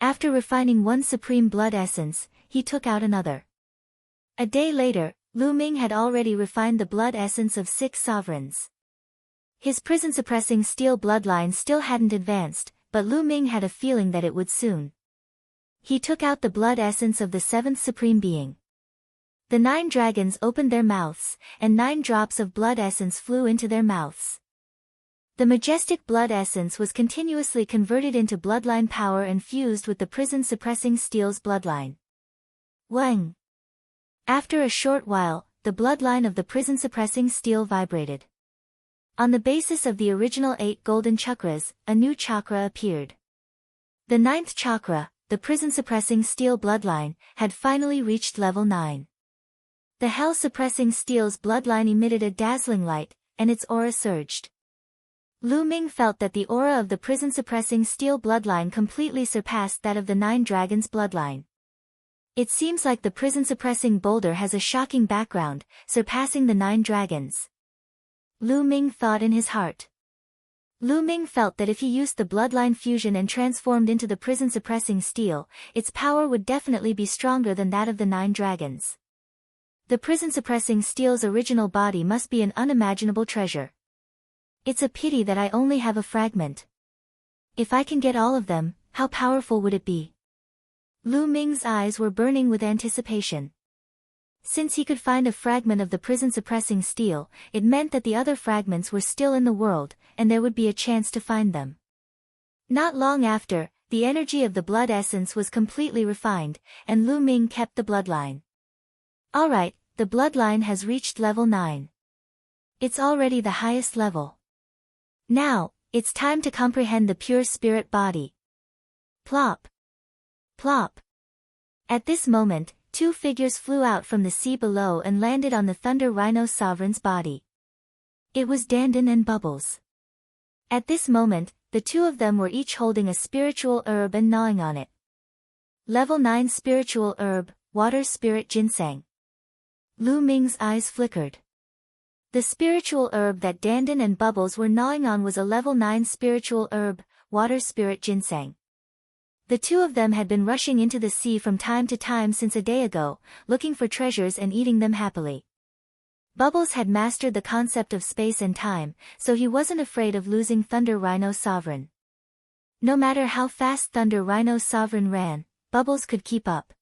After refining 1 supreme blood essence, he took out another. A day later, Lu Ming had already refined the blood essence of 6 sovereigns. His prison-suppressing steel bloodline still hadn't advanced, but Lu Ming had a feeling that it would soon. He took out the blood essence of the 7th supreme being. The 9 dragons opened their mouths, and 9 drops of blood essence flew into their mouths. The majestic blood essence was continuously converted into bloodline power and fused with the prison-suppressing steel's bloodline. Wang! After a short while, the bloodline of the prison-suppressing steel vibrated. On the basis of the original 8 golden chakras, a new chakra appeared. The 9th chakra, the prison-suppressing steel bloodline, had finally reached level 9. The hell-suppressing steel's bloodline emitted a dazzling light, and its aura surged. Lu Ming felt that the aura of the prison-suppressing steel bloodline completely surpassed that of the 9 dragons' bloodline. It seems like the prison-suppressing boulder has a shocking background, surpassing the 9 dragons. Lu Ming thought in his heart. Lu Ming felt that if he used the bloodline fusion and transformed into the prison-suppressing steel, its power would definitely be stronger than that of the 9 dragons. The prison-suppressing steel's original body must be an unimaginable treasure. It's a pity that I only have a fragment. If I can get all of them, how powerful would it be? Lu Ming's eyes were burning with anticipation. Since he could find a fragment of the prison-suppressing steel, it meant that the other fragments were still in the world, and there would be a chance to find them. Not long after, the energy of the blood essence was completely refined, and Lu Ming kept the bloodline. Alright, the bloodline has reached level 9. It's already the highest level. Now, it's time to comprehend the pure spirit body. Plop! Plop! At this moment, 2 figures flew out from the sea below and landed on the Thunder Rhino Sovereign's body. It was Dandan and Bubbles. At this moment, the 2 of them were each holding a spiritual herb and gnawing on it. Level 9 spiritual herb, water spirit ginseng. Lu Ming's eyes flickered. The spiritual herb that Dandan and Bubbles were gnawing on was a level 9 spiritual herb, water spirit ginseng. The 2 of them had been rushing into the sea from time to time since a day ago, looking for treasures and eating them happily. Bubbles had mastered the concept of space and time, so he wasn't afraid of losing Thunder Rhino Sovereign. No matter how fast Thunder Rhino Sovereign ran, Bubbles could keep up.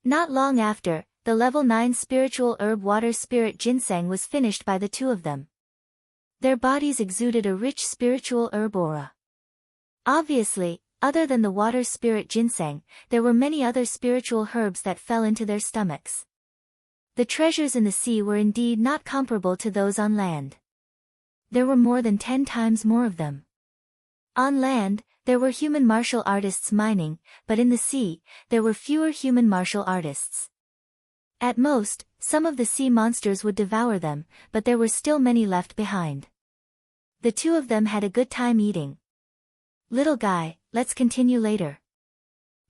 Not long after, the level 9 spiritual herb water spirit ginseng was finished by the two of them. Their bodies exuded a rich spiritual herb aura. Obviously, other than the water spirit ginseng, there were many other spiritual herbs that fell into their stomachs. The treasures in the sea were indeed not comparable to those on land. There were more than 10 times more of them. On land, there were human martial artists mining, but in the sea, there were fewer human martial artists. At most, some of the sea monsters would devour them, but there were still many left behind. The two of them had a good time eating. "Little guy, let's continue later."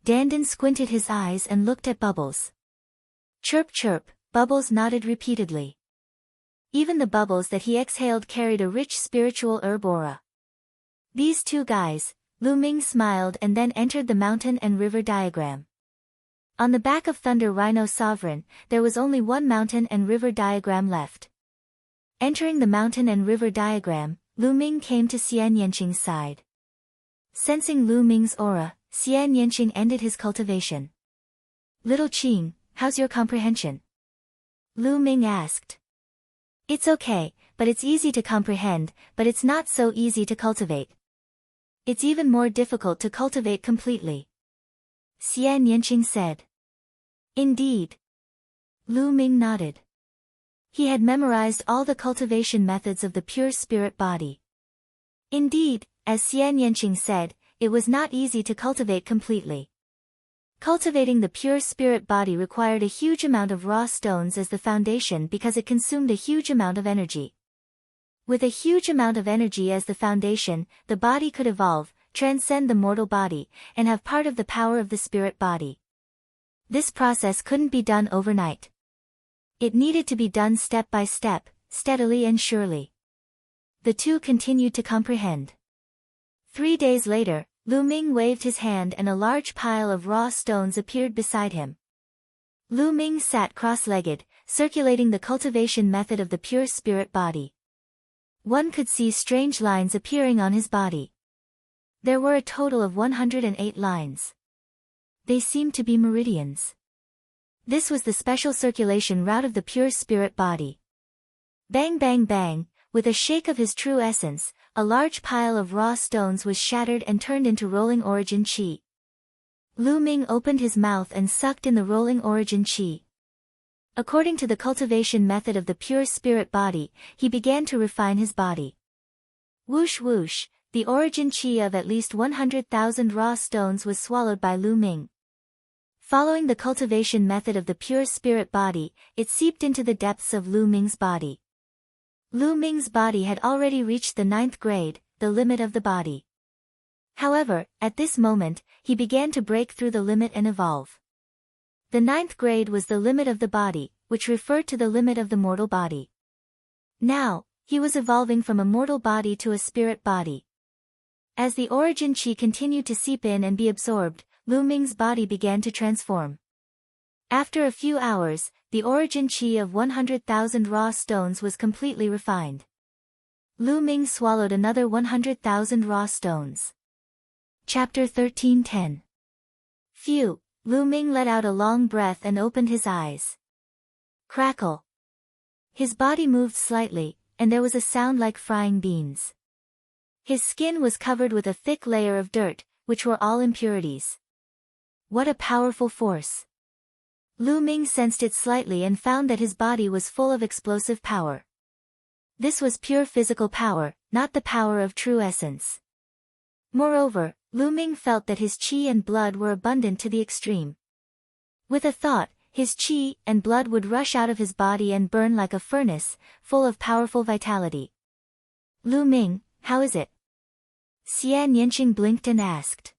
Dandin squinted his eyes and looked at Bubbles. Chirp chirp, Bubbles nodded repeatedly. Even the bubbles that he exhaled carried a rich spiritual herb aura. These two guys, Lu Ming smiled and then entered the mountain and river diagram. On the back of Thunder Rhino Sovereign, there was only one mountain and river diagram left. Entering the mountain and river diagram, Lu Ming came to Xian Yanqing's side. Sensing Lu Ming's aura, Xian Yanqing ended his cultivation. "Little Qing, how's your comprehension?" Lu Ming asked. "It's okay, but it's easy to comprehend, but it's not so easy to cultivate. It's even more difficult to cultivate completely," Xian Yanqing said. "Indeed." Lu Ming nodded. He had memorized all the cultivation methods of the pure spirit body. Indeed, as Xian Yanqing said, it was not easy to cultivate completely. Cultivating the pure spirit body required a huge amount of raw stones as the foundation because it consumed a huge amount of energy. With a huge amount of energy as the foundation, the body could evolve, transcend the mortal body, and have part of the power of the spirit body. This process couldn't be done overnight. It needed to be done step by step, steadily and surely. The two continued to comprehend. 3 days later, Lu Ming waved his hand and a large pile of raw stones appeared beside him. Lu Ming sat cross-legged, circulating the cultivation method of the pure spirit body. One could see strange lines appearing on his body. There were a total of 108 lines. They seemed to be meridians. This was the special circulation route of the pure spirit body. Bang bang bang, with a shake of his true essence, a large pile of raw stones was shattered and turned into rolling origin chi. Lu Ming opened his mouth and sucked in the rolling origin chi. According to the cultivation method of the pure spirit body, he began to refine his body. Whoosh whoosh, the origin chi of at least 100,000 raw stones was swallowed by Lu Ming. Following the cultivation method of the pure spirit body, it seeped into the depths of Lu Ming's body. Lu Ming's body had already reached the 9th grade, the limit of the body. However, at this moment, he began to break through the limit and evolve. The 9th grade was the limit of the body, which referred to the limit of the mortal body. Now, he was evolving from a mortal body to a spirit body. As the origin chi continued to seep in and be absorbed, Lu Ming's body began to transform. After a few hours, the origin chi of 100,000 raw stones was completely refined. Lu Ming swallowed another 100,000 raw stones. Chapter 13:10. Phew, Lu Ming let out a long breath and opened his eyes. Crackle. His body moved slightly, and there was a sound like frying beans. His skin was covered with a thick layer of dirt, which were all impurities. What a powerful force. Lu Ming sensed it slightly and found that his body was full of explosive power. This was pure physical power, not the power of true essence. Moreover, Lu Ming felt that his qi and blood were abundant to the extreme. With a thought, his qi and blood would rush out of his body and burn like a furnace, full of powerful vitality. Lu Ming, how is it? Xian Yanqing blinked and asked.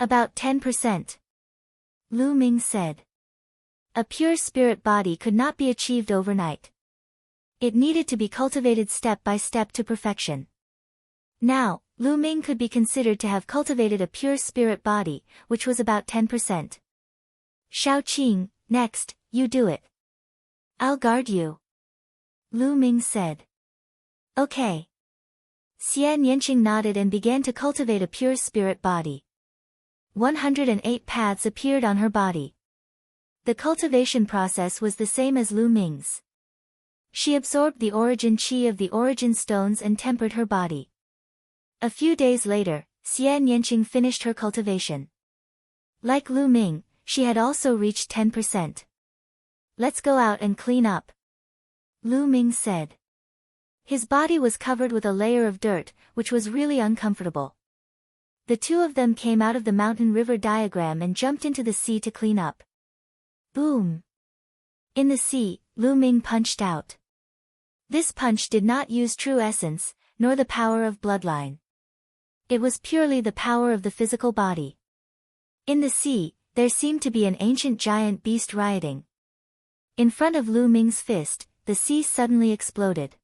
About 10%. Lu Ming said. A pure spirit body could not be achieved overnight. It needed to be cultivated step by step to perfection. Now, Lu Ming could be considered to have cultivated a pure spirit body, which was about 10%. Shao Qing, next, you do it. I'll guard you. Lu Ming said. Okay. Xian Yanqing nodded and began to cultivate a pure spirit body. 108 paths appeared on her body. The cultivation process was the same as Lu Ming's. She absorbed the origin chi of the origin stones and tempered her body. A few days later, Xian Yanqing finished her cultivation. Like Lu Ming, she had also reached 10%. Let's go out and clean up, Lu Ming said. His body was covered with a layer of dirt, which was really uncomfortable. The two of them came out of the mountain river diagram and jumped into the sea to clean up. Boom! In the sea, Lu Ming punched out. This punch did not use true essence, nor the power of bloodline. It was purely the power of the physical body. In the sea, there seemed to be an ancient giant beast rioting. In front of Lu Ming's fist, the sea suddenly exploded.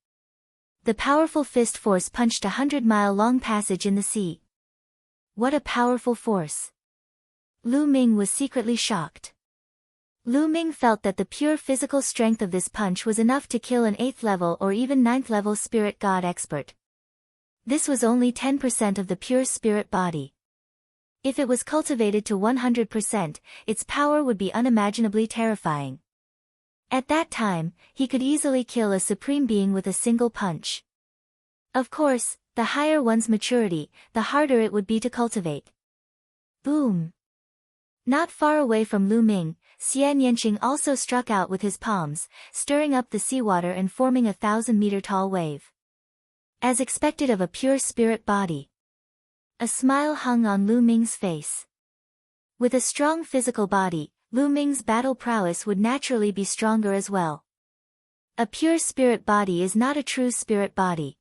The powerful fist force punched a 100-mile-long passage in the sea. What a powerful force! Lu Ming was secretly shocked. Lu Ming felt that the pure physical strength of this punch was enough to kill an 8th level or even 9th level spirit god expert. This was only 10% of the pure spirit body. If it was cultivated to 100%, its power would be unimaginably terrifying. At that time, he could easily kill a supreme being with a single punch. Of course, the higher one's maturity, the harder it would be to cultivate. Boom! Not far away from Lu Ming, Xian Yanqing also struck out with his palms, stirring up the seawater and forming a 1,000-meter-tall wave. As expected of a pure spirit body. A smile hung on Lu Ming's face. With a strong physical body, Lu Ming's battle prowess would naturally be stronger as well. A pure spirit body is not a true spirit body.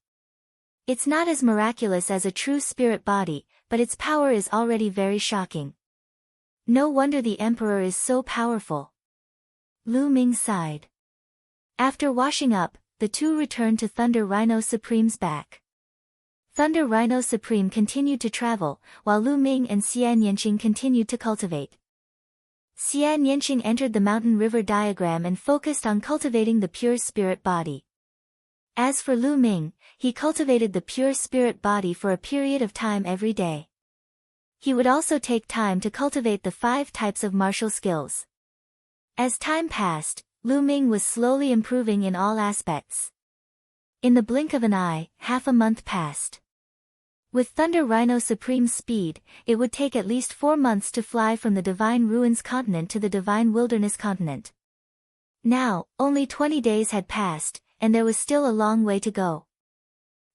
It's not as miraculous as a true spirit body, but its power is already very shocking. No wonder the emperor is so powerful. Lu Ming sighed. After washing up, the two returned to Thunder Rhino Supreme's back. Thunder Rhino Supreme continued to travel, while Lu Ming and Xian Yanqing continued to cultivate. Xian Yanqing entered the mountain river diagram and focused on cultivating the pure spirit body. As for Lu Ming, he cultivated the pure spirit body for a period of time every day. He would also take time to cultivate the 5 types of martial skills. As time passed, Lu Ming was slowly improving in all aspects. In the blink of an eye, half a month passed. With Thunder Rhino Supreme's speed, it would take at least 4 months to fly from the Divine Ruins continent to the Divine Wilderness continent. Now, only 20 days had passed, and there was still a long way to go.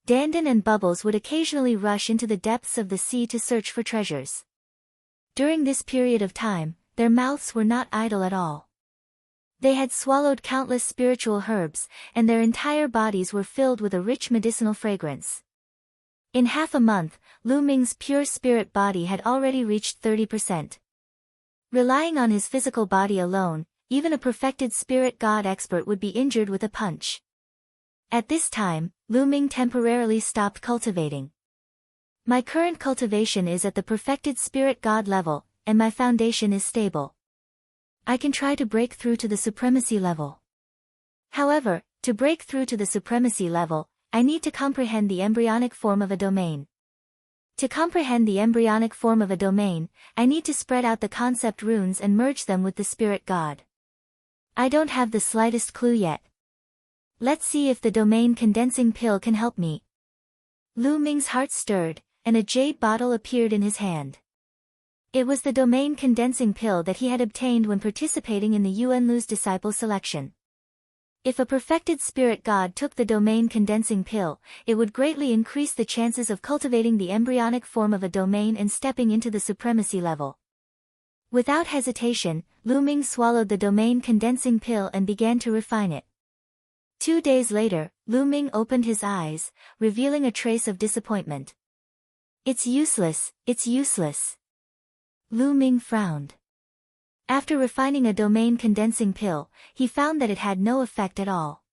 Dandan and Bubbles would occasionally rush into the depths of the sea to search for treasures. During this period of time, their mouths were not idle at all. They had swallowed countless spiritual herbs, and their entire bodies were filled with a rich medicinal fragrance. In half a month, Lu Ming's pure spirit body had already reached 30%. Relying on his physical body alone, even a perfected spirit god expert would be injured with a punch. At this time, Lu Ming temporarily stopped cultivating. My current cultivation is at the perfected spirit god level, and my foundation is stable. I can try to break through to the supremacy level. However, to break through to the supremacy level, I need to comprehend the embryonic form of a domain. To comprehend the embryonic form of a domain, I need to spread out the concept runes and merge them with the spirit god. I don't have the slightest clue yet. Let's see if the domain condensing pill can help me. Lu Ming's heart stirred, and a jade bottle appeared in his hand. It was the domain condensing pill that he had obtained when participating in the Yuan Lu's disciple selection. If a perfected spirit god took the domain condensing pill, it would greatly increase the chances of cultivating the embryonic form of a domain and stepping into the supremacy level. Without hesitation, Lu Ming swallowed the domain condensing pill and began to refine it. 2 days later, Lu Ming opened his eyes, revealing a trace of disappointment. It's useless, it's useless. Lu Ming frowned. After refining a domain condensing pill, he found that it had no effect at all.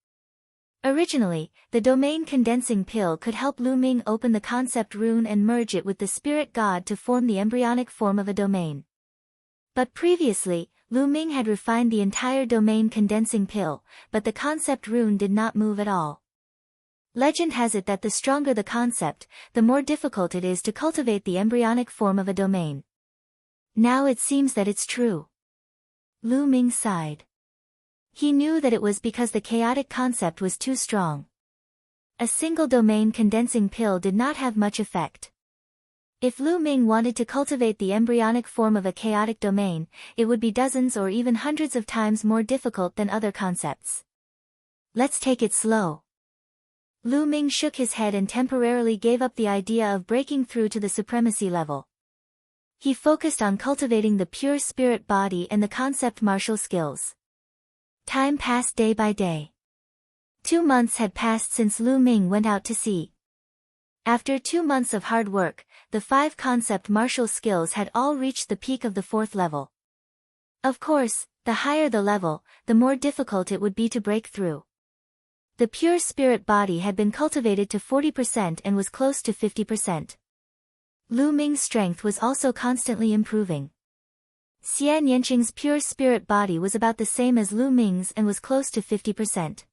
Originally, the domain condensing pill could help Lu Ming open the concept rune and merge it with the spirit god to form the embryonic form of a domain. But previously, Lu Ming had refined the entire domain condensing pill, but the concept rune did not move at all. Legend has it that the stronger the concept, the more difficult it is to cultivate the embryonic form of a domain. Now it seems that it's true. Lu Ming sighed. He knew that it was because the chaotic concept was too strong. A single domain condensing pill did not have much effect. If Lu Ming wanted to cultivate the embryonic form of a chaotic domain, it would be dozens or even hundreds of times more difficult than other concepts. Let's take it slow. Lu Ming shook his head and temporarily gave up the idea of breaking through to the supremacy level. He focused on cultivating the pure spirit body and the concept martial skills. Time passed day by day. 2 months had passed since Lu Ming went out to sea. After 2 months of hard work, the 5 concept martial skills had all reached the peak of the 4th level. Of course, the higher the level, the more difficult it would be to break through. The pure spirit body had been cultivated to 40% and was close to 50%. Lu Ming's strength was also constantly improving. Xian Yanqing's pure spirit body was about the same as Lu Ming's and was close to 50%.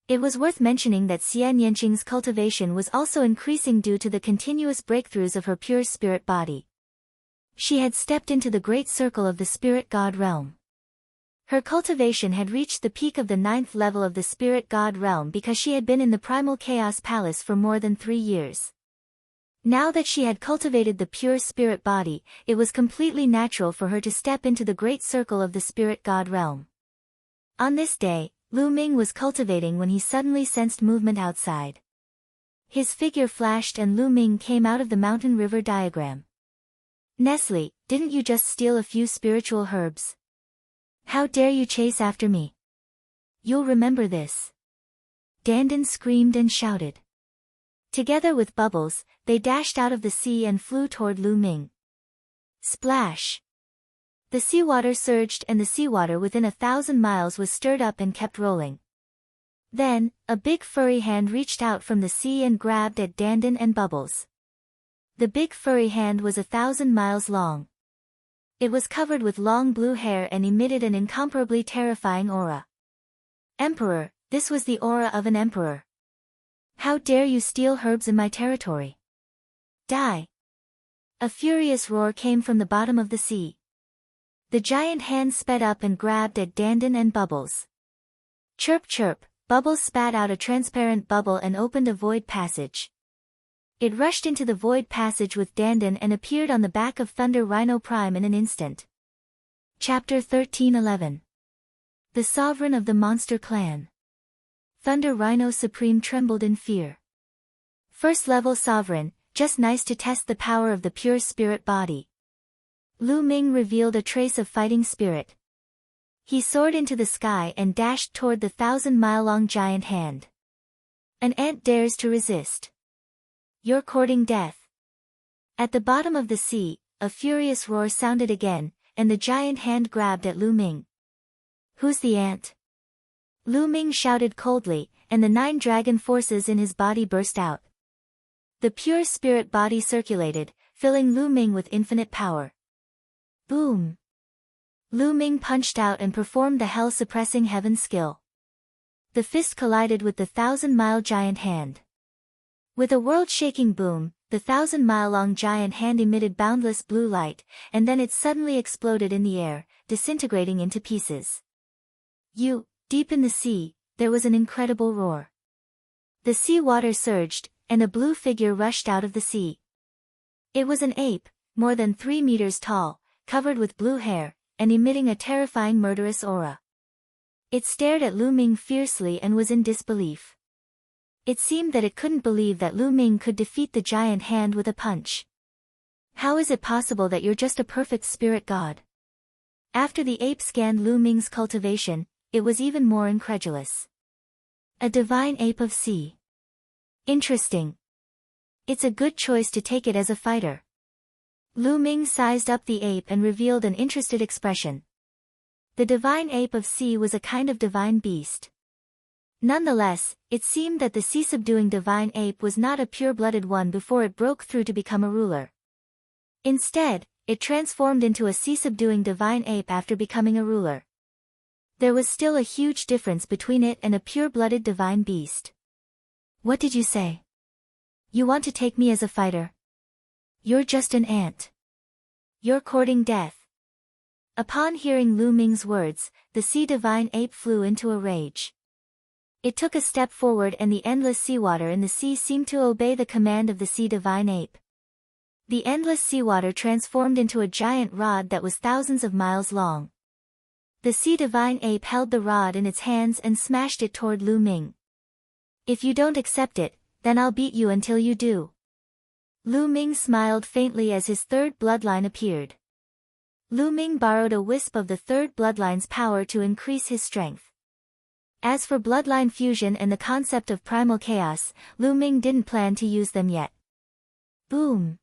It was worth mentioning that Xian Yanqing's cultivation was also increasing due to the continuous breakthroughs of her pure spirit body. She had stepped into the great circle of the spirit god realm. Her cultivation had reached the peak of the 9th level of the spirit god realm because she had been in the primal chaos palace for more than 3 years. Now that she had cultivated the pure spirit body, it was completely natural for her to step into the great circle of the spirit god realm. On this day, Lu Ming was cultivating when he suddenly sensed movement outside. His figure flashed and Lu Ming came out of the mountain river diagram. Nestle, didn't you just steal a few spiritual herbs? How dare you chase after me? You'll remember this. Dandan screamed and shouted. Together with Bubbles, they dashed out of the sea and flew toward Lu Ming. Splash! The seawater surged and the seawater within 1,000 miles was stirred up and kept rolling. Then, a big furry hand reached out from the sea and grabbed at Dandan and Bubbles. The big furry hand was 1,000 miles long. It was covered with long blue hair and emitted an incomparably terrifying aura. Emperor, this was the aura of an emperor. How dare you steal herbs in my territory? Die! A furious roar came from the bottom of the sea. The giant hand sped up and grabbed at Dandan and Bubbles. Chirp chirp, Bubbles spat out a transparent bubble and opened a void passage. It rushed into the void passage with Dandan and appeared on the back of Thunder Rhino Prime in an instant. Chapter 1311. The Sovereign of the Monster Clan. Thunder Rhino Supreme trembled in fear. First level Sovereign, just nice to test the power of the pure spirit body. Lu Ming revealed a trace of fighting spirit. He soared into the sky and dashed toward the 1,000-mile-long giant hand. An ant dares to resist. You're courting death. At the bottom of the sea, a furious roar sounded again, and the giant hand grabbed at Lu Ming. Who's the ant? Lu Ming shouted coldly, and the 9 dragon forces in his body burst out. The pure spirit body circulated, filling Lu Ming with infinite power. Boom! Lu Ming punched out and performed the hell-suppressing heaven skill. The fist collided with the 1,000-mile giant hand. With a world-shaking boom, the 1,000-mile-long giant hand emitted boundless blue light, and then it suddenly exploded in the air, disintegrating into pieces. Deep in the sea, there was an incredible roar. The sea water surged, and a blue figure rushed out of the sea. It was an ape, more than 3 meters tall, covered with blue hair, and emitting a terrifying murderous aura. It stared at Lu Ming fiercely and was in disbelief. It seemed that it couldn't believe that Lu Ming could defeat the giant hand with a punch. How is it possible that you're just a perfect spirit god? After the ape scanned Lu Ming's cultivation, it was even more incredulous. A divine ape of sea. Interesting. It's a good choice to take it as a fighter. Lu Ming sized up the ape and revealed an interested expression. The divine ape of sea was a kind of divine beast. Nonetheless, it seemed that the sea-subduing divine ape was not a pure-blooded one before it broke through to become a ruler. Instead, it transformed into a sea-subduing divine ape after becoming a ruler. There was still a huge difference between it and a pure-blooded divine beast. What did you say? You want to take me as a fighter? You're just an ant. You're courting death. Upon hearing Lu Ming's words, the sea divine ape flew into a rage. It took a step forward and the endless seawater in the sea seemed to obey the command of the sea divine ape. The endless seawater transformed into a giant rod that was thousands of miles long. The sea divine ape held the rod in its hands and smashed it toward Lu Ming. If you don't accept it, then I'll beat you until you do. Lu Ming smiled faintly as his third bloodline appeared. Lu Ming borrowed a wisp of the third bloodline's power to increase his strength. As for bloodline fusion and the concept of primal chaos, Lu Ming didn't plan to use them yet. Boom!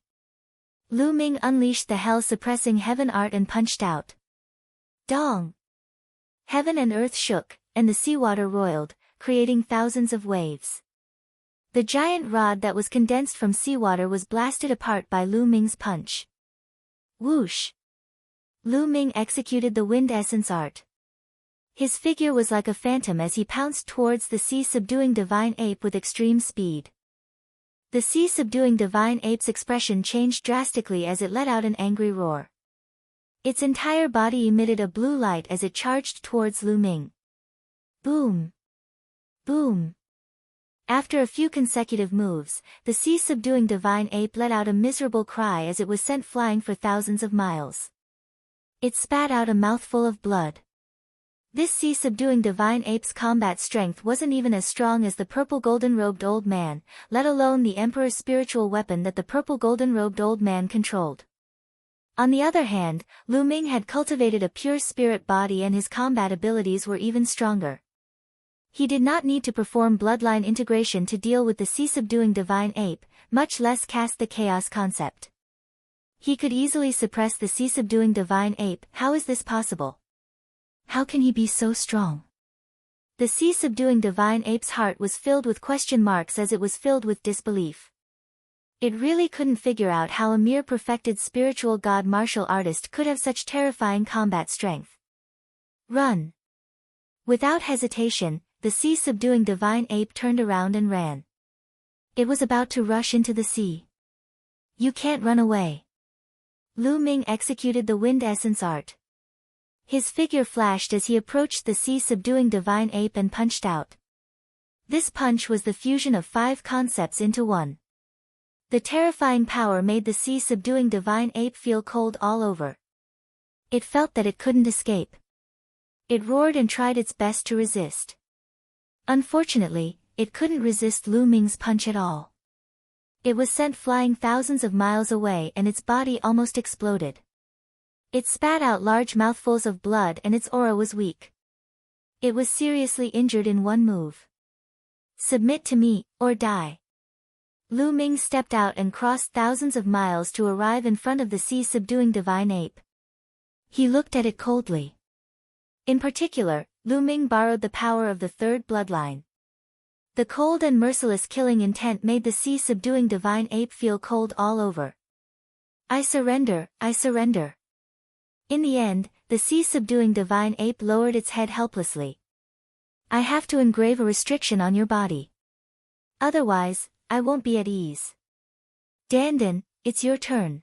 Lu Ming unleashed the hell-suppressing heaven art and punched out. Dong! Heaven and earth shook, and the seawater roiled, creating thousands of waves. The giant rod that was condensed from seawater was blasted apart by Lu Ming's punch. Whoosh! Lu Ming executed the wind essence art. His figure was like a phantom as he pounced towards the sea-subduing divine ape with extreme speed. The sea-subduing divine ape's expression changed drastically as it let out an angry roar. Its entire body emitted a blue light as it charged towards Lu Ming. Boom! Boom! After a few consecutive moves, the sea-subduing divine ape let out a miserable cry as it was sent flying for thousands of miles. It spat out a mouthful of blood. This sea-subduing divine ape's combat strength wasn't even as strong as the purple golden-robed old man, let alone the emperor's spiritual weapon that the purple golden-robed old man controlled. On the other hand, Lu Ming had cultivated a pure spirit body and his combat abilities were even stronger. He did not need to perform bloodline integration to deal with the sea-subduing divine ape, much less cast the chaos concept. He could easily suppress the sea-subduing divine ape. How is this possible? How can he be so strong? The sea-subduing divine ape's heart was filled with question marks as it was filled with disbelief. It really couldn't figure out how a mere perfected spiritual god martial artist could have such terrifying combat strength. Run! Without hesitation, the sea-subduing divine ape turned around and ran. It was about to rush into the sea. You can't run away. Lu Ming executed the wind essence art. His figure flashed as he approached the sea-subduing divine ape and punched out. This punch was the fusion of 5 concepts into one. The terrifying power made the sea-subduing divine ape feel cold all over. It felt that it couldn't escape. It roared and tried its best to resist. Unfortunately, it couldn't resist Lu Ming's punch at all. It was sent flying thousands of miles away and its body almost exploded. It spat out large mouthfuls of blood and its aura was weak. It was seriously injured in one move. Submit to me, or die. Lu Ming stepped out and crossed thousands of miles to arrive in front of the sea-subduing divine ape. He looked at it coldly. In particular, Lu Ming borrowed the power of the third bloodline. The cold and merciless killing intent made the sea-subduing divine ape feel cold all over. I surrender, I surrender. In the end, the sea-subduing divine ape lowered its head helplessly. I have to engrave a restriction on your body. Otherwise, I won't be at ease. Dandan, it's your turn.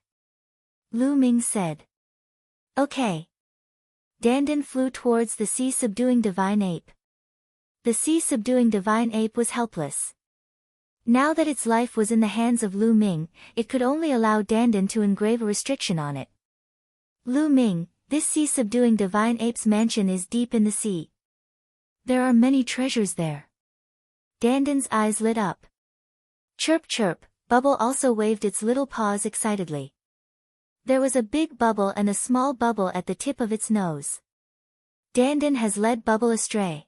Lu Ming said. Okay. Dandan flew towards the sea-subduing divine ape. The sea-subduing divine ape was helpless. Now that its life was in the hands of Lu Ming, it could only allow Dandan to engrave a restriction on it. Lu Ming, this sea-subduing divine ape's mansion is deep in the sea. There are many treasures there. Dandan's eyes lit up. Chirp chirp, Bubble also waved its little paws excitedly. There was a big bubble and a small bubble at the tip of its nose. Dandan has led Bubble astray.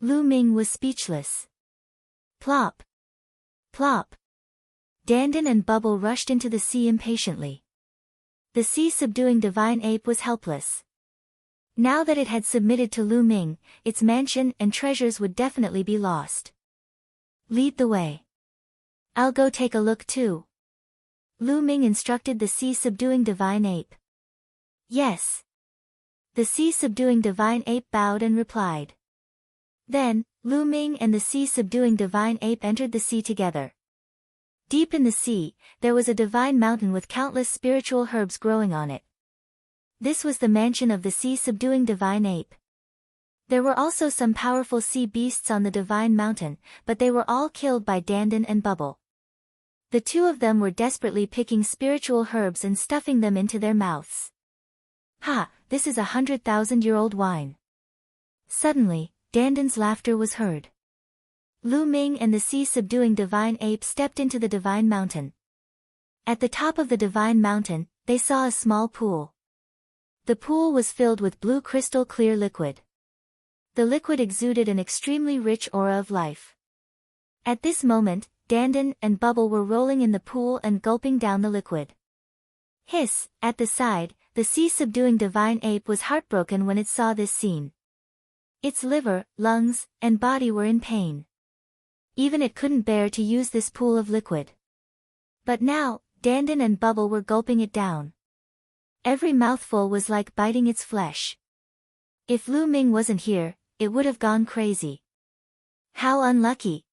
Lu Ming was speechless. Plop! Plop! Dandan and Bubble rushed into the sea impatiently. The sea-subduing divine ape was helpless. Now that it had submitted to Lu Ming, its mansion and treasures would definitely be lost. Lead the way. I'll go take a look too. Lu Ming instructed the sea-subduing divine ape. Yes. The sea-subduing divine ape bowed and replied. Then, Lu Ming and the sea-subduing divine ape entered the sea together. Deep in the sea, there was a divine mountain with countless spiritual herbs growing on it. This was the mansion of the sea-subduing divine ape. There were also some powerful sea beasts on the divine mountain, but they were all killed by Dandan and Bubble. The two of them were desperately picking spiritual herbs and stuffing them into their mouths. Ha, this is 100,000-year-old wine. Suddenly, Dandan's laughter was heard. Lu Ming and the sea-subduing divine ape stepped into the divine mountain. At the top of the divine mountain, they saw a small pool. The pool was filled with blue crystal clear liquid. The liquid exuded an extremely rich aura of life. At this moment, Dandan and Bubble were rolling in the pool and gulping down the liquid. Hiss, at the side, the sea-subduing divine ape was heartbroken when it saw this scene. Its liver, lungs, and body were in pain. Even it couldn't bear to use this pool of liquid. But now, Dandan and Bubble were gulping it down. Every mouthful was like biting its flesh. If Lu Ming wasn't here, it would have gone crazy. How unlucky!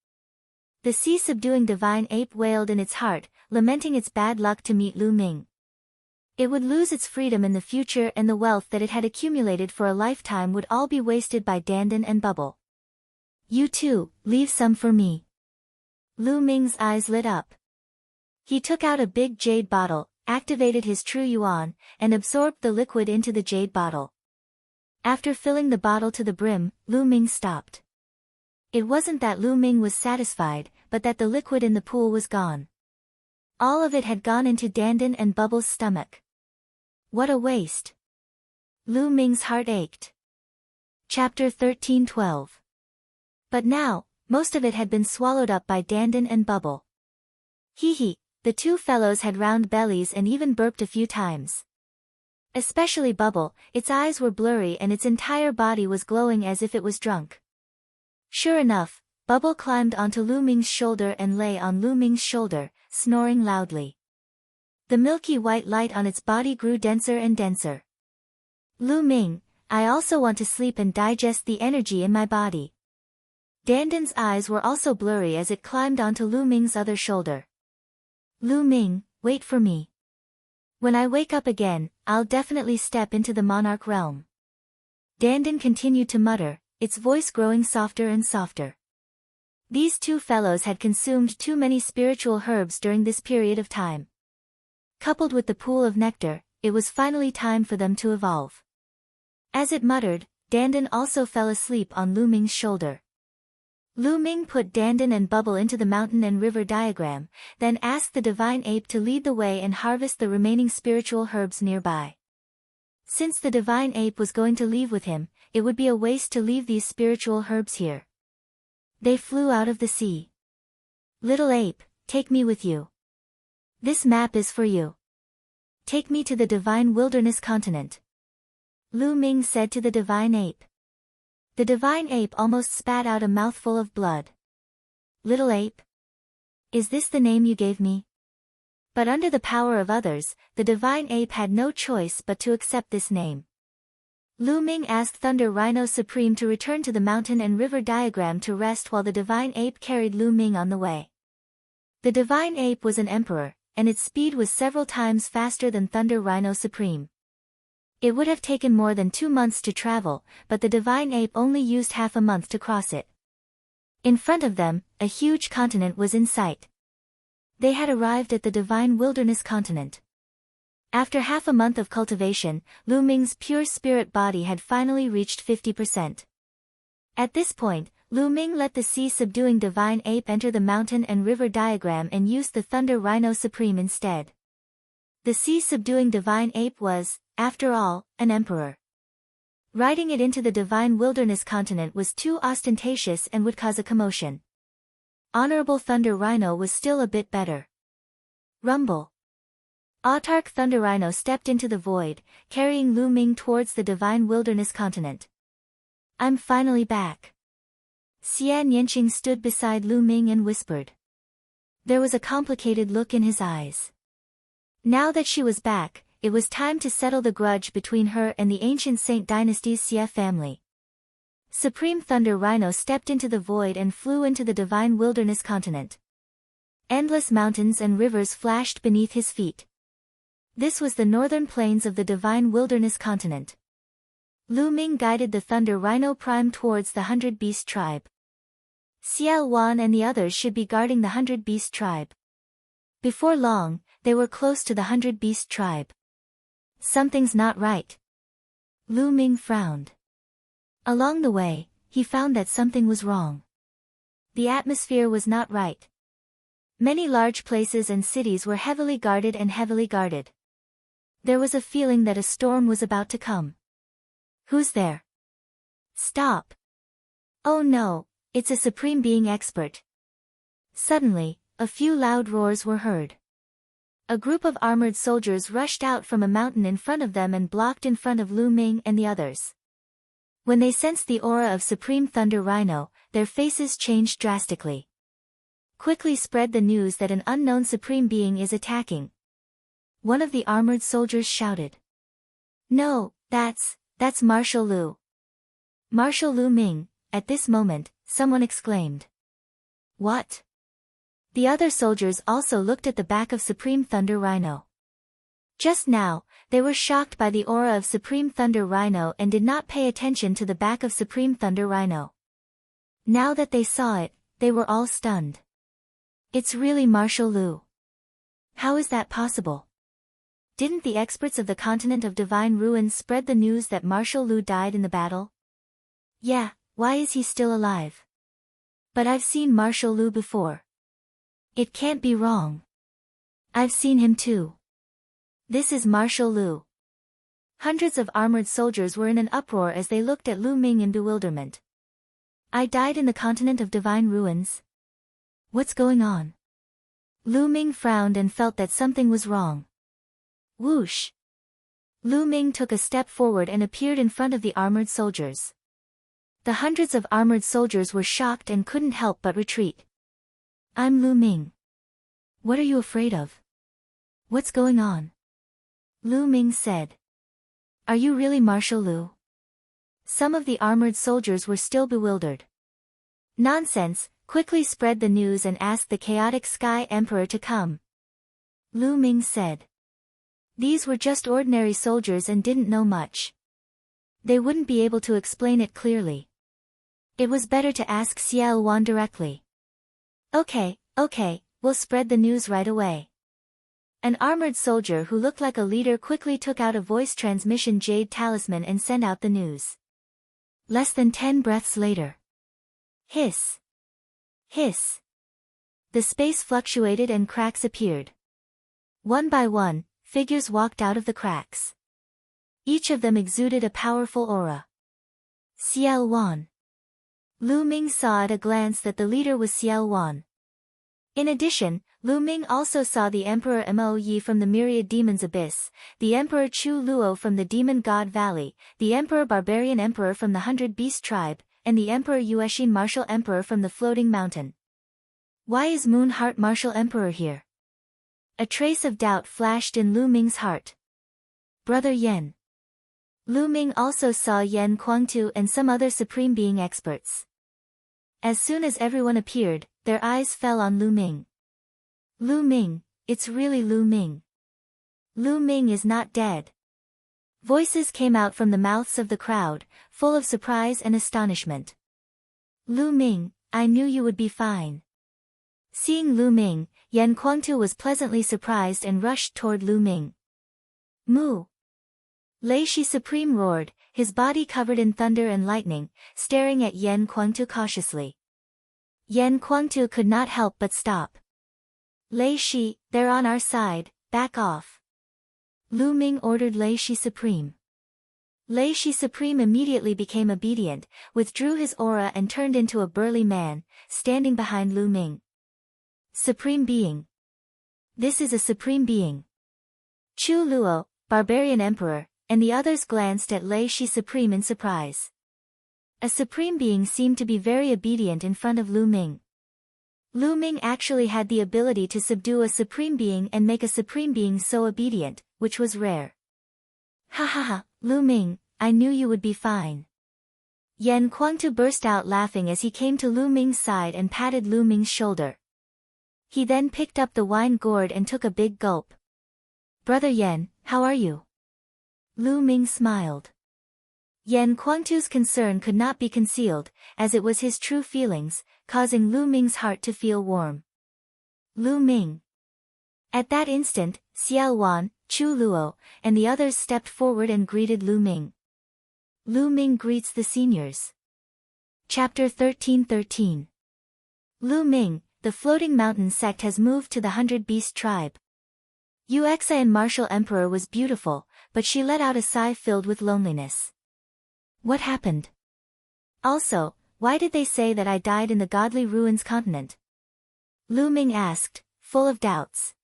The sea-subduing divine ape wailed in its heart, lamenting its bad luck to meet Lu Ming. It would lose its freedom in the future, and the wealth that it had accumulated for a lifetime would all be wasted by Dandan and Bubble. You too, leave some for me. Lu Ming's eyes lit up. He took out a big jade bottle, activated his true yuan, and absorbed the liquid into the jade bottle. After filling the bottle to the brim, Lu Ming stopped. It wasn't that Lu Ming was satisfied, but that the liquid in the pool was gone. All of it had gone into Dandan and Bubble's stomach. What a waste! Lu Ming's heart ached. Chapter 13:12. But now, most of it had been swallowed up by Dandan and Bubble. Hee, the two fellows had round bellies and even burped a few times. Especially Bubble, its eyes were blurry and its entire body was glowing as if it was drunk. Sure enough, Bubble climbed onto Lu Ming's shoulder and lay on Lu Ming's shoulder, snoring loudly. The milky white light on its body grew denser and denser. Lu Ming, I also want to sleep and digest the energy in my body. Dandan's eyes were also blurry as it climbed onto Lu Ming's other shoulder. Lu Ming, wait for me. When I wake up again, I'll definitely step into the monarch realm. Dandan continued to mutter, its voice growing softer and softer. These two fellows had consumed too many spiritual herbs during this period of time. Coupled with the pool of nectar, it was finally time for them to evolve. As it muttered, Dandan also fell asleep on Lu Ming's shoulder. Lu Ming put Dandan and Bubble into the mountain and river diagram, then asked the divine ape to lead the way and harvest the remaining spiritual herbs nearby. Since the divine ape was going to leave with him, it would be a waste to leave these spiritual herbs here. They flew out of the sea. Little ape, take me with you. This map is for you. Take me to the divine wilderness continent. Lu Ming said to the divine ape. The divine ape almost spat out a mouthful of blood. Little ape? Is this the name you gave me? But under the power of others, the divine ape had no choice but to accept this name. Lu Ming asked Thunder Rhino Supreme to return to the mountain and river diagram to rest while the divine ape carried Lu Ming on the way. The divine ape was an emperor, and its speed was several times faster than Thunder Rhino Supreme. It would have taken more than 2 months to travel, but the divine ape only used half a month to cross it. In front of them, a huge continent was in sight. They had arrived at the divine wilderness continent. After half a month of cultivation, Lu Ming's pure spirit body had finally reached 50%. At this point, Lu Ming let the sea-subduing divine ape enter the mountain and river diagram and used the Thunder Rhino Supreme instead. The sea-subduing divine ape was, after all, an emperor. Riding it into the divine wilderness continent was too ostentatious and would cause a commotion. Honorable Thunder Rhino was still a bit better. Rumble. Autarch Thunder Rhino stepped into the void, carrying Lu Ming towards the divine wilderness continent. I'm finally back. Xian Yanqing stood beside Lu Ming and whispered. There was a complicated look in his eyes. Now that she was back, it was time to settle the grudge between her and the ancient Saint Dynasty's Xie family. Supreme Thunder Rhino stepped into the void and flew into the divine wilderness continent. Endless mountains and rivers flashed beneath his feet. This was the northern plains of the divine wilderness continent. Lu Ming guided the Thunder Rhino Prime towards the 100-Beast tribe. Xiao Wan and the others should be guarding the 100-Beast tribe. Before long, they were close to the 100-Beast tribe. Something's not right. Lu Ming frowned. Along the way, he found that something was wrong. The atmosphere was not right. Many large places and cities were heavily guarded and heavily guarded. There was a feeling that a storm was about to come. Who's there? Stop. Oh no, it's a Supreme Being expert. Suddenly, a few loud roars were heard. A group of armored soldiers rushed out from a mountain in front of them and blocked in front of Lu Ming and the others. When they sensed the aura of Supreme Thunder Rhino, their faces changed drastically. Quickly spread the news that an unknown Supreme Being is attacking. One of the armored soldiers shouted. No, that's Marshal Lu. Marshal Lu Ming, at this moment, someone exclaimed. What? The other soldiers also looked at the back of Supreme Thunder Rhino. Just now, they were shocked by the aura of Supreme Thunder Rhino and did not pay attention to the back of Supreme Thunder Rhino. Now that they saw it, they were all stunned. It's really Marshal Lu. How is that possible? Didn't the experts of the continent of Divine Ruins spread the news that Marshal Lu died in the battle? Yeah, why is he still alive? But I've seen Marshal Lu before. It can't be wrong. I've seen him too. This is Marshal Lu. Hundreds of armored soldiers were in an uproar as they looked at Lu Ming in bewilderment. I died in the continent of Divine Ruins. What's going on? Lu Ming frowned and felt that something was wrong. Whoosh! Lu Ming took a step forward and appeared in front of the armored soldiers. The hundreds of armored soldiers were shocked and couldn't help but retreat. I'm Lu Ming. What are you afraid of? What's going on? Lu Ming said. Are you really Marshal Lu? Some of the armored soldiers were still bewildered. Nonsense, quickly spread the news and asked the chaotic Sky Emperor to come. Lu Ming said. These were just ordinary soldiers and didn't know much. They wouldn't be able to explain it clearly. It was better to ask Xiao Wan directly. Okay, we'll spread the news right away. An armored soldier who looked like a leader quickly took out a voice transmission jade talisman and sent out the news. Less than 10 breaths later. Hiss. Hiss. The space fluctuated and cracks appeared. One by one, figures walked out of the cracks. Each of them exuded a powerful aura. Xiao Wan. Lu Ming saw at a glance that the leader was Xiao Wan. In addition, Lu Ming also saw the Emperor Mo Yi from the Myriad Demons Abyss, the Emperor Chu Luo from the Demon God Valley, the Emperor Barbarian Emperor from the 100-Beast tribe, and the Emperor Yueshin Martial Emperor from the Floating Mountain. Why is Moon Heart Martial Emperor here? A trace of doubt flashed in Lu Ming's heart. Brother Yen. Lu Ming also saw Yen Kuangtu and some other Supreme Being experts. As soon as everyone appeared, their eyes fell on Lu Ming. Lu Ming, it's really Lu Ming. Lu Ming is not dead. Voices came out from the mouths of the crowd, full of surprise and astonishment. Lu Ming, I knew you would be fine. Seeing Lu Ming, Yen Kuangtu was pleasantly surprised and rushed toward Lu Ming. Moo! Lei Shi Supreme roared, his body covered in thunder and lightning, staring at Yen Kuangtu cautiously. Yen Kuangtu could not help but stop. Lei Shi, they're on our side, back off. Lu Ming ordered Lei Shi Supreme. Lei Shi Supreme immediately became obedient, withdrew his aura and turned into a burly man, standing behind Lu Ming. Supreme Being. This is a Supreme Being. Chu Luo, Barbarian Emperor, and the others glanced at Lei Shi Supreme in surprise. A Supreme Being seemed to be very obedient in front of Lu Ming. Lu Ming actually had the ability to subdue a Supreme Being and make a Supreme Being so obedient, which was rare. Ha ha ha, Lu Ming, I knew you would be fine. Yen Kuangtu burst out laughing as he came to Lu Ming's side and patted Lu Ming's shoulder. He then picked up the wine gourd and took a big gulp. "Brother Yan, how are you?" Lu Ming smiled. Yan Kuangtu's concern could not be concealed, as it was his true feelings, causing Lu Ming's heart to feel warm. Lu Ming. At that instant, Xiao Wan, Chu Luo, and the others stepped forward and greeted Lu Ming. Lu Ming greets the seniors. Chapter 13:13. Lu Ming, the floating mountain sect has moved to the 100-beast tribe. Uexa and Martial Emperor was beautiful, but she let out a sigh filled with loneliness. What happened? Also, why did they say that I died in the Godly Ruins continent? Lu Ming asked, full of doubts.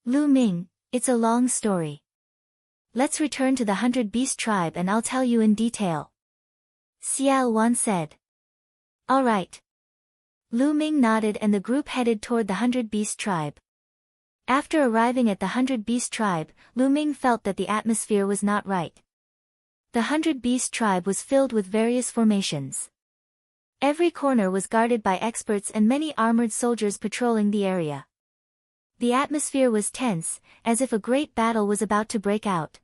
Lu Ming, it's a long story. Let's return to the 100-beast tribe and I'll tell you in detail. Xiao Wan said. All right. Lu Ming nodded and the group headed toward the 100-beast tribe. After arriving at the 100-beast tribe, Lu Ming felt that the atmosphere was not right. The 100-beast tribe was filled with various formations. Every corner was guarded by experts and many armored soldiers patrolling the area. The atmosphere was tense, as if a great battle was about to break out.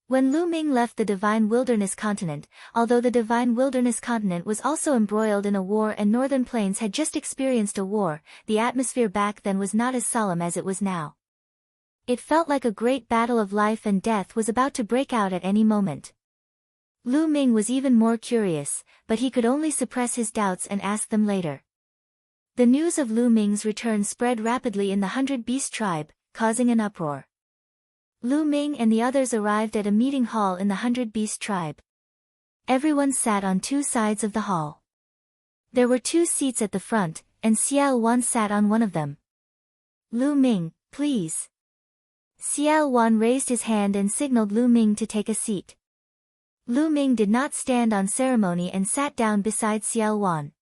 When Lu Ming left the Divine Wilderness continent, although the Divine Wilderness continent was also embroiled in a war and Northern Plains had just experienced a war, the atmosphere back then was not as solemn as it was now. It felt like a great battle of life and death was about to break out at any moment. Lu Ming was even more curious, but he could only suppress his doubts and ask them later. The news of Lu Ming's return spread rapidly in the 100-beast tribe, causing an uproar. Lu Ming and the others arrived at a meeting hall in the 100-beast tribe. Everyone sat on two sides of the hall. There were 2 seats at the front, and Xiao Wan sat on one of them. Lu Ming, please. Xiao Wan raised his hand and signaled Lu Ming to take a seat. Lu Ming did not stand on ceremony and sat down beside Xiao Wan.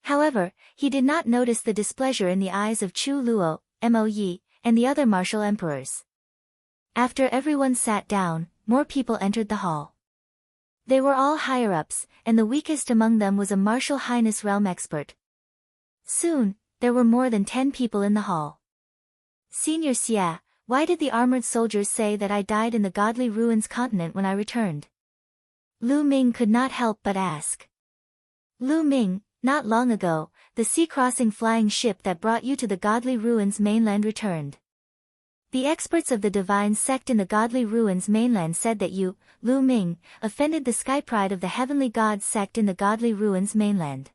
However, he did not notice the displeasure in the eyes of Chu Luo, Mo Yi, and the other martial emperors. After everyone sat down, more people entered the hall. They were all higher-ups, and the weakest among them was a martial highness realm expert. Soon, there were more than 10 people in the hall. Senior Xia, why did the armored soldiers say that I died in the Godly Ruins continent when I returned? Lu Ming could not help but ask. Lu Ming, not long ago, the sea-crossing flying ship that brought you to the Godly Ruins mainland returned. The experts of the divine sect in the Godly Ruins mainland said that you, Lu Ming, offended the sky pride of the heavenly god sect in the Godly Ruins mainland.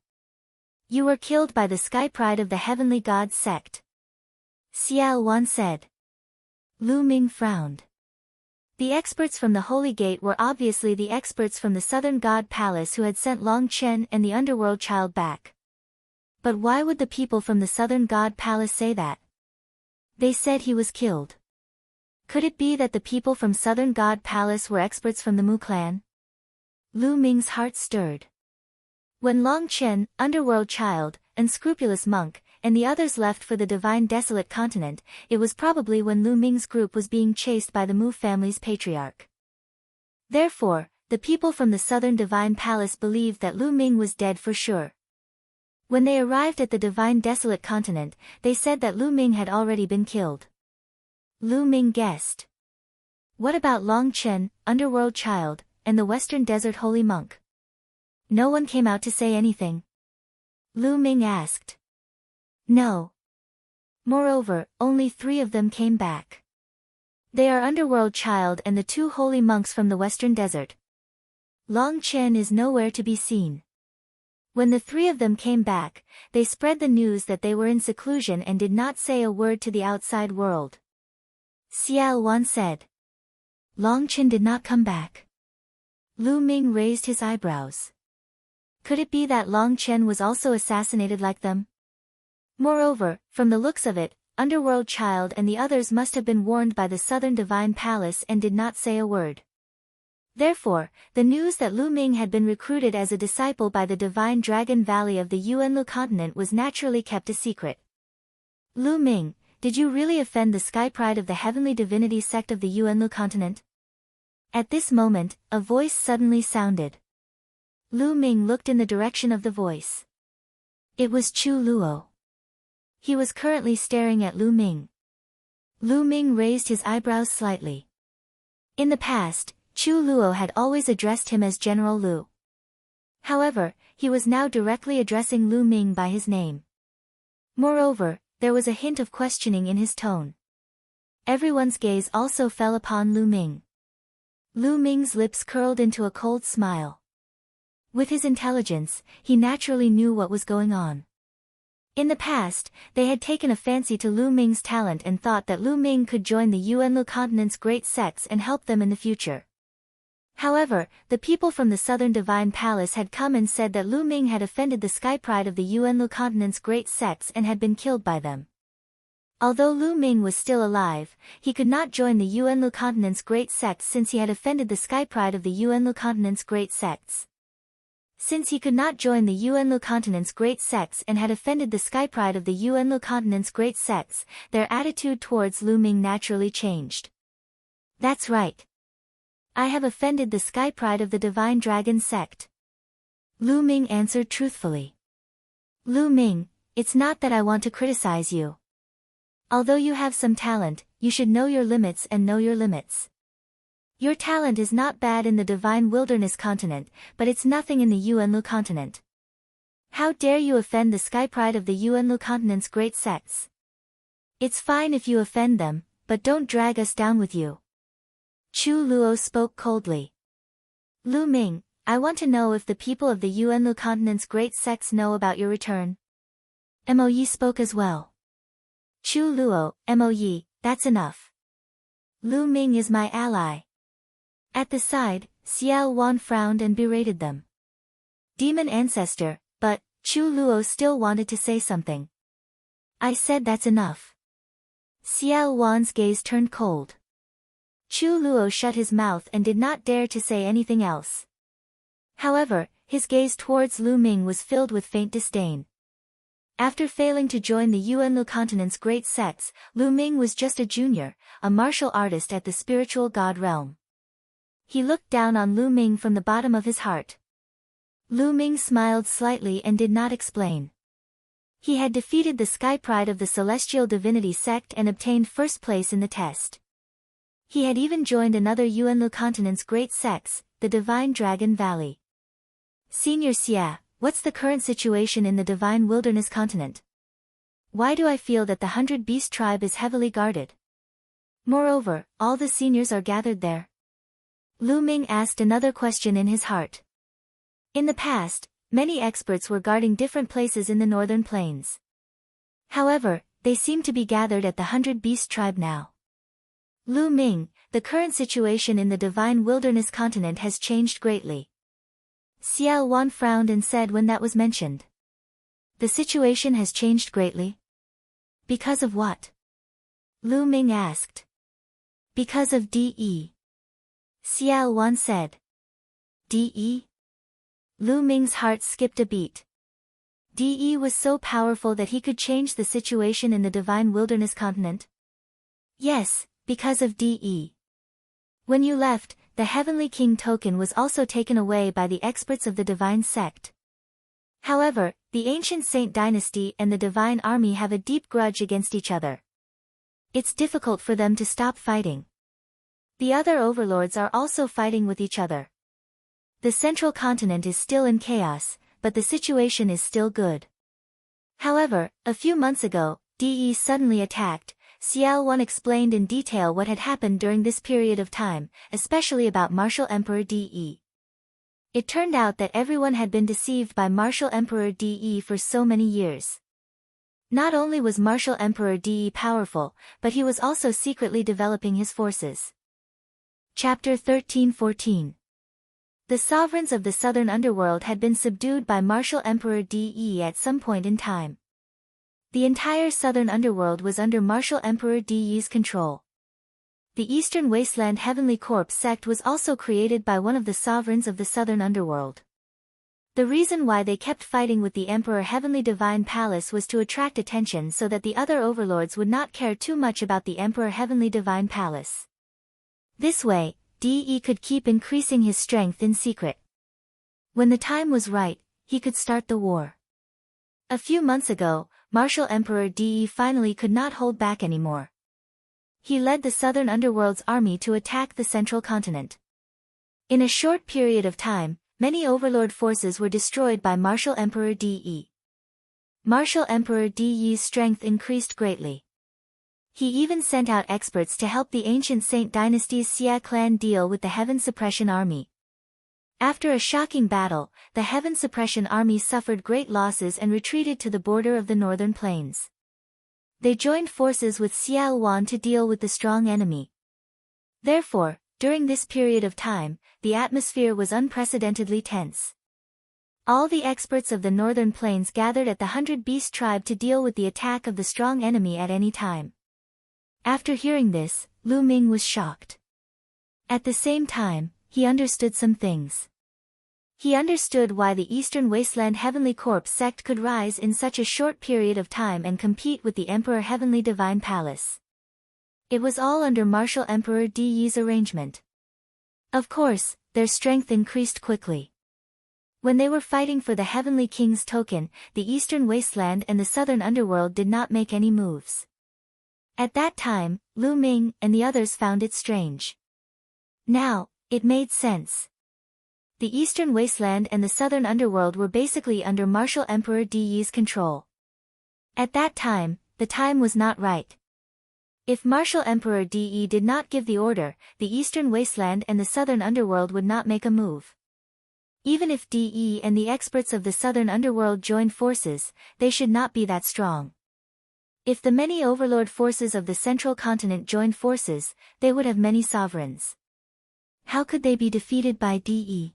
You were killed by the sky pride of the heavenly god sect. Xiao Wan said. Lu Ming frowned. The experts from the Holy Gate were obviously the experts from the Southern God Palace who had sent Long Chen and the Underworld Child back. But why would the people from the Southern God Palace say that? They said he was killed. Could it be that the people from Southern God Palace were experts from the Mu clan? Lu Ming's heart stirred. When Long Chen, Underworld Child, Unscrupulous Monk, and the others left for the Divine Desolate Continent, it was probably when Lu Ming's group was being chased by the Mu family's patriarch. Therefore, the people from the Southern Divine Palace believed that Lu Ming was dead for sure. When they arrived at the Divine Desolate Continent, they said that Lu Ming had already been killed. Lu Ming guessed. What about Long Chen, Underworld Child, and the Western Desert Holy Monk? No one came out to say anything. Lu Ming asked. No. Moreover, only 3 of them came back. They are Underworld Child and the 2 holy monks from the Western Desert. Long Chen is nowhere to be seen. When the 3 of them came back, they spread the news that they were in seclusion and did not say a word to the outside world. Xiao Wan said. Long Chen did not come back. Lu Ming raised his eyebrows. Could it be that Long Chen was also assassinated like them? Moreover, from the looks of it, Underworld Child and the others must have been warned by the Southern Divine Palace and did not say a word. Therefore, the news that Lu Ming had been recruited as a disciple by the Divine Dragon Valley of the Yuanlu continent was naturally kept a secret. Lu Ming, did you really offend the sky pride of the heavenly divinity sect of the Yuanlu continent? At this moment, a voice suddenly sounded. Lu Ming looked in the direction of the voice. It was Chu Luo. He was currently staring at Lu Ming. Lu Ming raised his eyebrows slightly. In the past, Chu Luo had always addressed him as General Lu. However, he was now directly addressing Lu Ming by his name. Moreover, there was a hint of questioning in his tone. Everyone's gaze also fell upon Lu Ming. Lu Ming's lips curled into a cold smile. With his intelligence, he naturally knew what was going on. In the past, they had taken a fancy to Lu Ming's talent and thought that Lu Ming could join the Yuanlu continent's great sects and help them in the future. However, the people from the Southern Divine Palace had come and said that Lu Ming had offended the sky pride of the Yuanlu continent's great sects and had been killed by them. Although Lu Ming was still alive, he could not join the Yuanlu continent's great sects since he had offended the sky pride of the Yuanlu continent's great sects. Since he could not join the Yuanlu continent's great sects and had offended the sky pride of the Yuanlu continent's great sects, their attitude towards Lu Ming naturally changed. That's right. I have offended the sky pride of the Divine Dragon sect. Lu Ming answered truthfully. Lu Ming, it's not that I want to criticize you. Although you have some talent, you should know your limits and know your limits. Your talent is not bad in the Divine Wilderness continent, but it's nothing in the Yuanlu continent. How dare you offend the sky pride of the Yuanlu continent's great sects? It's fine if you offend them, but don't drag us down with you. Chu Luo spoke coldly. Lu Ming, I want to know if the people of the Yuanlu continent's great sects know about your return. Mo Yi spoke as well. Chu Luo, Mo Yi, that's enough. Lu Ming is my ally. At the side, Xiao Wan frowned and berated them. Demon ancestor, but, Chu Luo still wanted to say something. I said that's enough. Xiao Wan's gaze turned cold. Chu Luo shut his mouth and did not dare to say anything else. However, his gaze towards Lu Ming was filled with faint disdain. After failing to join the Yuanlu continent's great sects, Lu Ming was just a junior, a martial artist at the spiritual god realm. He looked down on Lu Ming from the bottom of his heart. Lu Ming smiled slightly and did not explain. He had defeated the sky pride of the celestial divinity sect and obtained first place in the test. He had even joined another Yuanlu continent's great sects, the Divine Dragon Valley. Senior Xia, what's the current situation in the Divine Wilderness continent? Why do I feel that the 100 Beast tribe is heavily guarded? Moreover, all the seniors are gathered there. Lu Ming asked another question in his heart. In the past, many experts were guarding different places in the northern plains. However, they seem to be gathered at the 100 Beast tribe now. Lu Ming, the current situation in the Divine Wilderness continent has changed greatly. Xiao Wan frowned and said when that was mentioned. The situation has changed greatly? Because of what? Lu Ming asked. Because of De. Xiao Wan said. De? Lu Ming's heart skipped a beat. De was so powerful that he could change the situation in the Divine Wilderness continent? Yes, because of De. When you left, the Heavenly King token was also taken away by the experts of the Divine Sect. However, the ancient Saint Dynasty and the Divine Army have a deep grudge against each other. It's difficult for them to stop fighting. The other overlords are also fighting with each other. The central continent is still in chaos, but the situation is still good. However, a few months ago, De suddenly attacked. Xiao Wan explained in detail what had happened during this period of time, especially about Martial Emperor De. It turned out that everyone had been deceived by Martial Emperor De for so many years. Not only was Martial Emperor De powerful, but he was also secretly developing his forces. Chapter 13-14. The sovereigns of the southern underworld had been subdued by Martial Emperor De at some point in time. The entire southern underworld was under Martial Emperor De's control. The Eastern Wasteland Heavenly Corps sect was also created by one of the sovereigns of the southern underworld. The reason why they kept fighting with the Emperor Heavenly Divine Palace was to attract attention so that the other overlords would not care too much about the Emperor Heavenly Divine Palace. This way, De could keep increasing his strength in secret. When the time was right, he could start the war. A few months ago, Martial Emperor De finally could not hold back anymore. He led the southern underworld's army to attack the central continent. In a short period of time, many overlord forces were destroyed by Martial Emperor De. Martial Emperor De's strength increased greatly. He even sent out experts to help the ancient Saint Dynasty's Xia clan deal with the Heaven Suppression Army. After a shocking battle, the Heaven Suppression Army suffered great losses and retreated to the border of the northern plains. They joined forces with Xiao Wan to deal with the strong enemy. Therefore, during this period of time, the atmosphere was unprecedentedly tense. All the experts of the northern plains gathered at the 100 Beast tribe to deal with the attack of the strong enemy at any time. After hearing this, Lu Ming was shocked. At the same time, he understood some things. He understood why the Eastern Wasteland Heavenly Corps sect could rise in such a short period of time and compete with the Emperor Heavenly Divine Palace. It was all under Martial Emperor De's arrangement. Of course, their strength increased quickly. When they were fighting for the Heavenly King's token, the Eastern Wasteland and the Southern Underworld did not make any moves. At that time, Lu Ming and the others found it strange. Now, it made sense. The Eastern Wasteland and the Southern Underworld were basically under Martial Emperor De's control. At that time, the time was not right. If Martial Emperor De did not give the order, the Eastern Wasteland and the Southern Underworld would not make a move. Even if De and the experts of the Southern Underworld joined forces, they should not be that strong. If the many overlord forces of the central continent joined forces, they would have many sovereigns. How could they be defeated by De?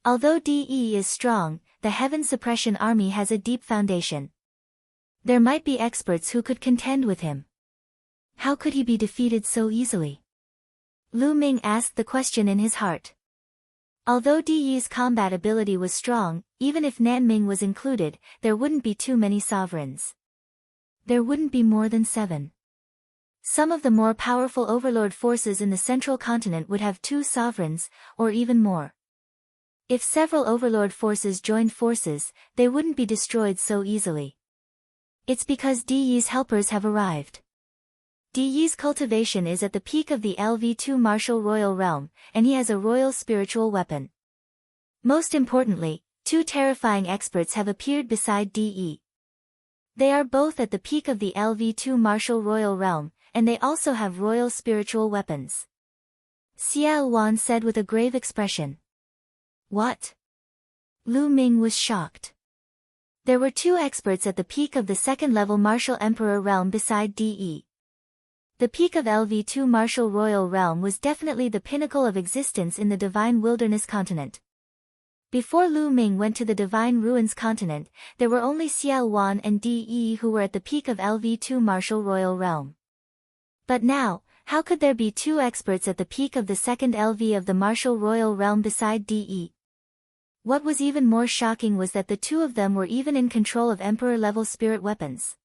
Although De is strong, the Heaven Suppression Army has a deep foundation. There might be experts who could contend with him. How could he be defeated so easily? Lu Ming asked the question in his heart. Although De's combat ability was strong, even if Nanming was included, there wouldn't be too many sovereigns. There wouldn't be more than 7. Some of the more powerful overlord forces in the central continent would have 2 sovereigns, or even more. If several overlord forces joined forces, they wouldn't be destroyed so easily. It's because De's helpers have arrived. De's cultivation is at the peak of the LV2 martial royal realm, and he has a royal spiritual weapon. Most importantly, 2 terrifying experts have appeared beside De. They are both at the peak of the LV2 martial royal realm, and they also have royal spiritual weapons. Xiao Wan said with a grave expression. What? Lu Ming was shocked. There were 2 experts at the peak of the second-level martial emperor realm beside De. The peak of LV2 martial royal realm was definitely the pinnacle of existence in the Divine Wilderness continent. Before Lu Ming went to the Divine Ruins continent, there were only Xiao Wan and De who were at the peak of LV2 martial royal realm. But now, how could there be 2 experts at the peak of the second LV of the martial royal realm beside De? What was even more shocking was that the 2 of them were even in control of Emperor-level spirit weapons.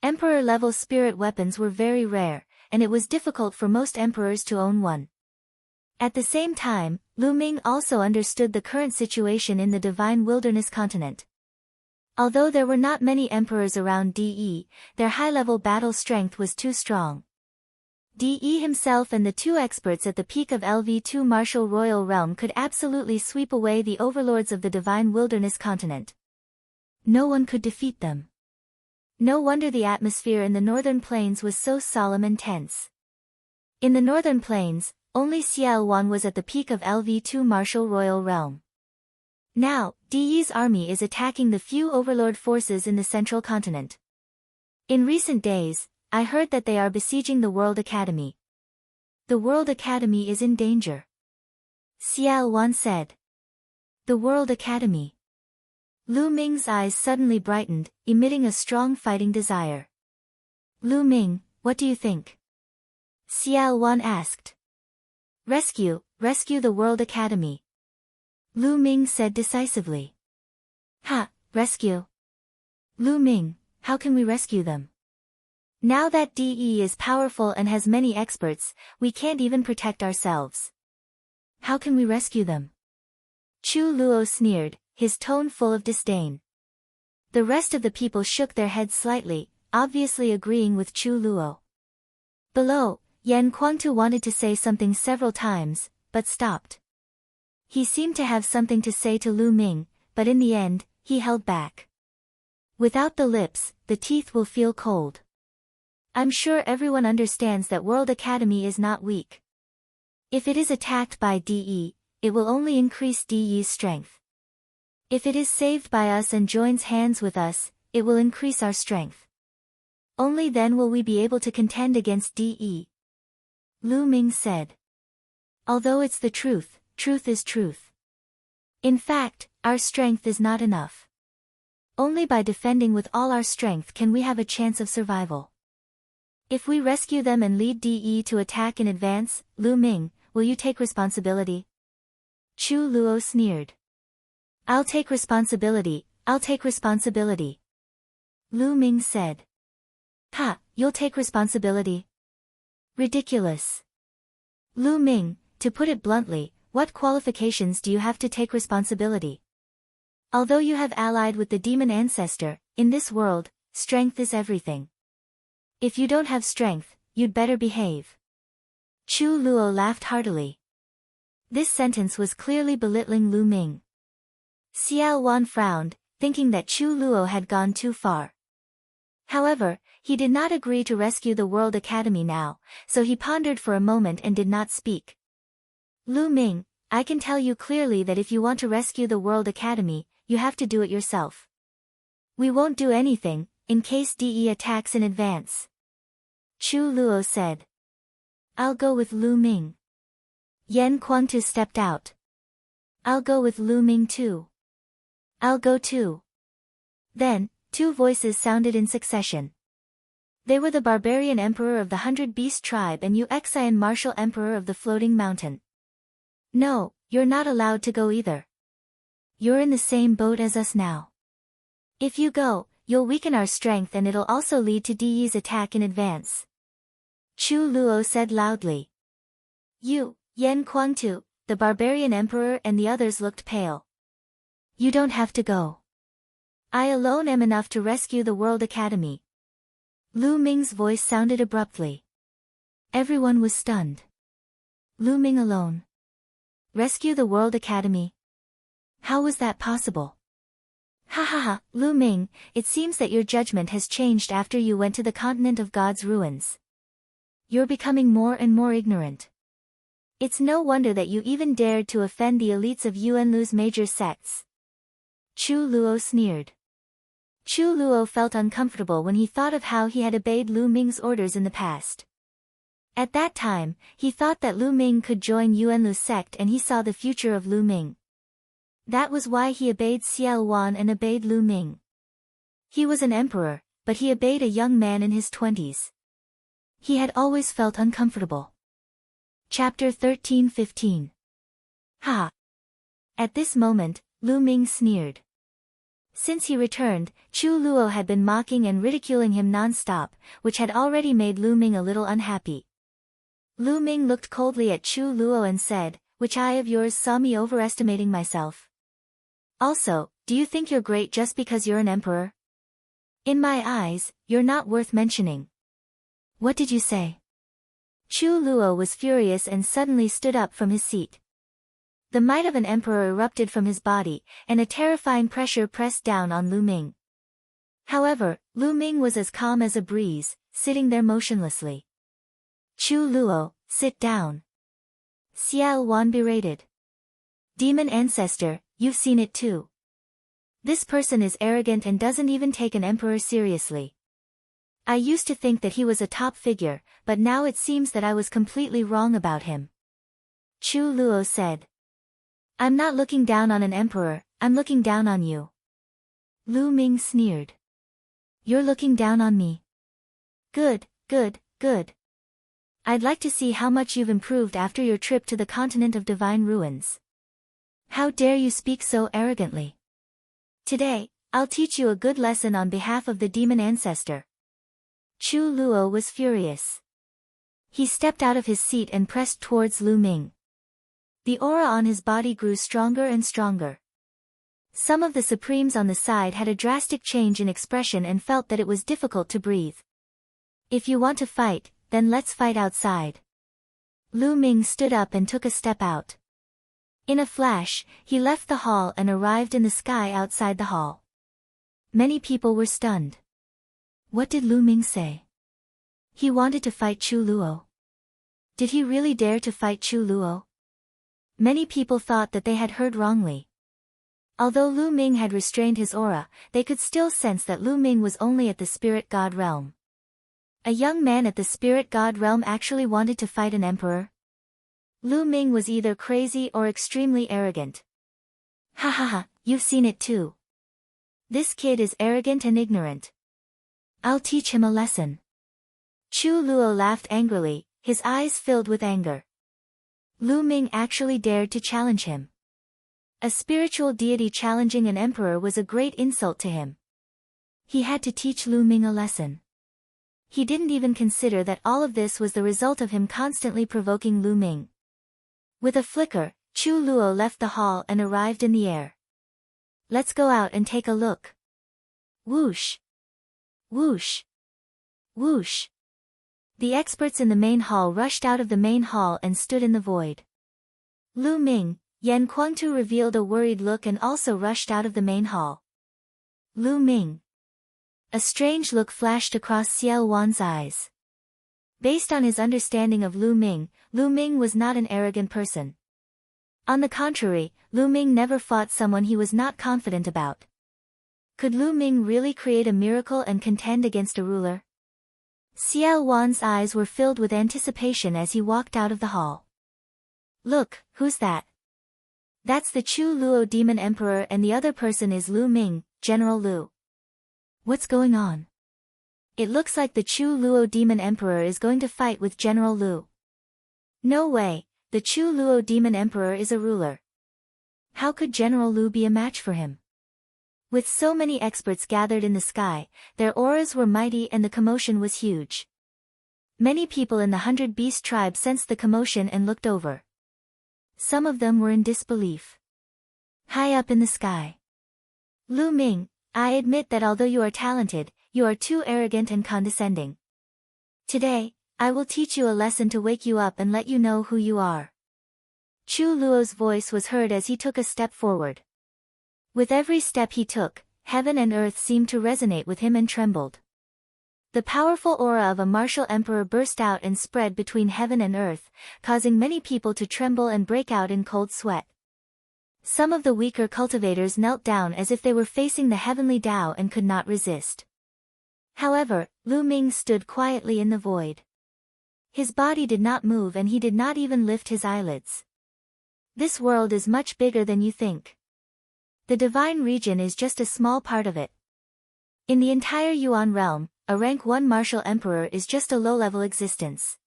Emperor-level spirit weapons were very rare, and it was difficult for most emperors to own one. At the same time, Lu Ming also understood the current situation in the Divine Wilderness continent. Although there were not many emperors around De, their high-level battle strength was too strong. De himself and the 2 experts at the peak of LV2 martial royal realm could absolutely sweep away the overlords of the Divine Wilderness continent. No one could defeat them. No wonder the atmosphere in the northern plains was so solemn and tense. In the northern plains, only Xiao Wan was at the peak of LV2 martial royal realm. Now, De's army is attacking the few overlord forces in the central continent. In recent days, I heard that they are besieging the World Academy. The World Academy is in danger. Xiao Wan said. The World Academy. Lu Ming's eyes suddenly brightened, emitting a strong fighting desire. Lu Ming, what do you think? Xiao Wan asked. Rescue the World Academy. Lu Ming said decisively. Ha, rescue? Lu Ming, how can we rescue them? Now that De is powerful and has many experts, we can't even protect ourselves. How can we rescue them? Chu Luo sneered, his tone full of disdain. The rest of the people shook their heads slightly, obviously agreeing with Chu Luo. Below, Yan Kuangtu wanted to say something several times, but stopped. He seemed to have something to say to Lu Ming, but in the end, he held back. Without the lips, the teeth will feel cold. I'm sure everyone understands that World Academy is not weak. If it is attacked by DE, it will only increase DE's strength. If it is saved by us and joins hands with us, it will increase our strength. Only then will we be able to contend against DE. Lu Ming said. Although it's the truth, truth is truth. In fact, our strength is not enough. Only by defending with all our strength can we have a chance of survival. If we rescue them and lead DE to attack in advance, Lu Ming, will you take responsibility? Chu Luo sneered. I'll take responsibility, I'll take responsibility. Lu Ming said. Ha, you'll take responsibility? Ridiculous. Lu Ming, to put it bluntly, what qualifications do you have to take responsibility? Although you have allied with the demon ancestor, in this world, strength is everything. If you don't have strength, you'd better behave. Chu Luo laughed heartily. This sentence was clearly belittling Lu Ming. Xiao Wan frowned, thinking that Chu Luo had gone too far. However, he did not agree to rescue the World Academy now, so he pondered for a moment and did not speak. Lu Ming, I can tell you clearly that if you want to rescue the World Academy, you have to do it yourself. We won't do anything, in case DE attacks in advance. Chu Luo said. I'll go with Lu Ming. Yan Kuangtu stepped out. I'll go with Lu Ming too. I'll go too. Then, two voices sounded in succession. They were the Barbarian Emperor of the 100 Beast Tribe and Uxian Martial Emperor of the Floating Mountain. No, you're not allowed to go either. You're in the same boat as us now. If you go, you'll weaken our strength and it'll also lead to DE's attack in advance. Chu Luo said loudly. You, Yan Kuangtu, the Barbarian Emperor and the others looked pale. You don't have to go. I alone am enough to rescue the World Academy. Lu Ming's voice sounded abruptly. Everyone was stunned. Lu Ming alone. Rescue the World Academy? How was that possible? Ha ha ha, Lu Ming, it seems that your judgment has changed after you went to the continent of God's ruins. You're becoming more and more ignorant. It's no wonder that you even dared to offend the elites of Yuanlu's major sects. Chu Luo sneered. Chu Luo felt uncomfortable when he thought of how he had obeyed Lu Ming's orders in the past. At that time, he thought that Lu Ming could join Yuanlu's sect and he saw the future of Lu Ming. That was why he obeyed Xiao Wan and obeyed Lu Ming. He was an emperor, but he obeyed a young man in his 20s. He had always felt uncomfortable. Chapter 13-15. Ha! At this moment, Lu Ming sneered. Since he returned, Chu Luo had been mocking and ridiculing him non-stop, which had already made Lu Ming a little unhappy. Lu Ming looked coldly at Chu Luo and said, "Which eye of yours saw me overestimating myself? Also, do you think you're great just because you're an emperor? In my eyes, you're not worth mentioning." What did you say? Chu Luo was furious and suddenly stood up from his seat. The might of an emperor erupted from his body, and a terrifying pressure pressed down on Lu Ming. However, Lu Ming was as calm as a breeze, sitting there motionlessly. Chu Luo, sit down. Xiao Wan berated. Demon ancestor, you've seen it too. This person is arrogant and doesn't even take an emperor seriously. I used to think that he was a top figure, but now it seems that I was completely wrong about him. Chu Luo said. I'm not looking down on an emperor, I'm looking down on you. Lu Ming sneered. You're looking down on me. Good, good, good. I'd like to see how much you've improved after your trip to the continent of divine ruins. How dare you speak so arrogantly? Today, I'll teach you a good lesson on behalf of the demon ancestor. Chu Luo was furious. He stepped out of his seat and pressed towards Lu Ming. The aura on his body grew stronger and stronger. Some of the Supremes on the side had a drastic change in expression and felt that it was difficult to breathe. If you want to fight, then let's fight outside. Lu Ming stood up and took a step out. In a flash, he left the hall and arrived in the sky outside the hall. Many people were stunned. What did Lu Ming say? He wanted to fight Chu Luo. Did he really dare to fight Chu Luo? Many people thought that they had heard wrongly. Although Lu Ming had restrained his aura, they could still sense that Lu Ming was only at the spirit god realm. A young man at the spirit god realm actually wanted to fight an emperor? Lu Ming was either crazy or extremely arrogant. Ha ha ha, you've seen it too. This kid is arrogant and ignorant. I'll teach him a lesson. Chu Luo laughed angrily, his eyes filled with anger. Lu Ming actually dared to challenge him. A spiritual deity challenging an emperor was a great insult to him. He had to teach Lu Ming a lesson. He didn't even consider that all of this was the result of him constantly provoking Lu Ming. With a flicker, Chu Luo left the hall and arrived in the air. Let's go out and take a look. Whoosh! Whoosh! Whoosh! The experts in the main hall rushed out of the main hall and stood in the void. Lu Ming, Yan Kuangtu revealed a worried look and also rushed out of the main hall. Lu Ming. A strange look flashed across Xiao Wan's eyes. Based on his understanding of Lu Ming was not an arrogant person. On the contrary, Lu Ming never fought someone he was not confident about. Could Lu Ming really create a miracle and contend against a ruler? Xiao Wan's eyes were filled with anticipation as he walked out of the hall. Look, who's that? That's the Chu Luo Demon Emperor and the other person is Lu Ming, General Lu. What's going on? It looks like the Chu Luo Demon Emperor is going to fight with General Lu. No way, the Chu Luo Demon Emperor is a ruler. How could General Lu be a match for him? With so many experts gathered in the sky, their auras were mighty and the commotion was huge. Many people in the 100 Beast tribe sensed the commotion and looked over. Some of them were in disbelief. High up in the sky. Lu Ming, I admit that although you are talented, you are too arrogant and condescending. Today, I will teach you a lesson to wake you up and let you know who you are. Chu Luo's voice was heard as he took a step forward. With every step he took, heaven and earth seemed to resonate with him and trembled. The powerful aura of a martial emperor burst out and spread between heaven and earth, causing many people to tremble and break out in cold sweat. Some of the weaker cultivators knelt down as if they were facing the heavenly Tao and could not resist. However, Lu Ming stood quietly in the void. His body did not move and he did not even lift his eyelids. This world is much bigger than you think. The divine region is just a small part of it. In the entire Yuan realm, a rank 1 martial emperor is just a low-level existence.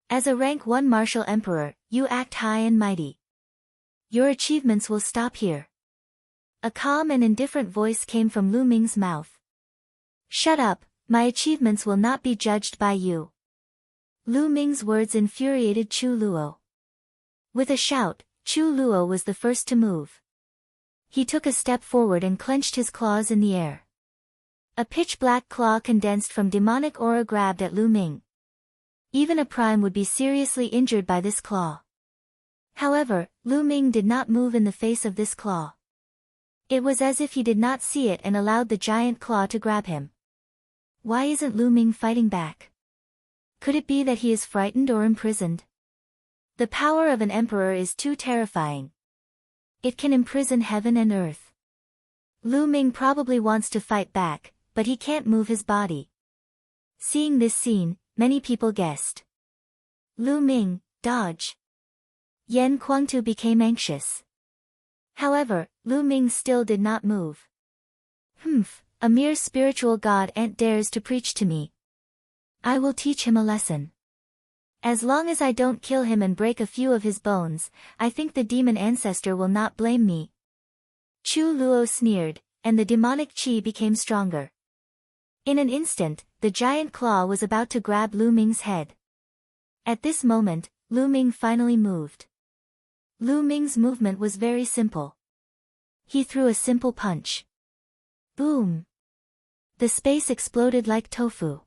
As a rank 1 martial emperor, you act high and mighty. Your achievements will stop here. A calm and indifferent voice came from Lu Ming's mouth. Shut up, my achievements will not be judged by you. Lu Ming's words infuriated Chu Luo. With a shout, Chu Luo was the first to move. He took a step forward and clenched his claws in the air. A pitch-black claw condensed from demonic aura grabbed at Lu Ming. Even a prime would be seriously injured by this claw. However, Lu Ming did not move in the face of this claw. It was as if he did not see it and allowed the giant claw to grab him. Why isn't Lu Ming fighting back? Could it be that he is frightened or imprisoned? The power of an emperor is too terrifying. It can imprison heaven and earth. Lu Ming probably wants to fight back, but he can't move his body. Seeing this scene, many people guessed. Lu Ming, dodge. Yan Kuangtu became anxious. However, Lu Ming still did not move. A mere spiritual god ant dares to preach to me. I will teach him a lesson. As long as I don't kill him and break a few of his bones, I think the demon ancestor will not blame me. Chu Luo sneered, and the demonic chi became stronger. In an instant, the giant claw was about to grab Lu Ming's head. At this moment, Lu Ming finally moved. Lu Ming's movement was very simple. He threw a simple punch. Boom! The space exploded like tofu.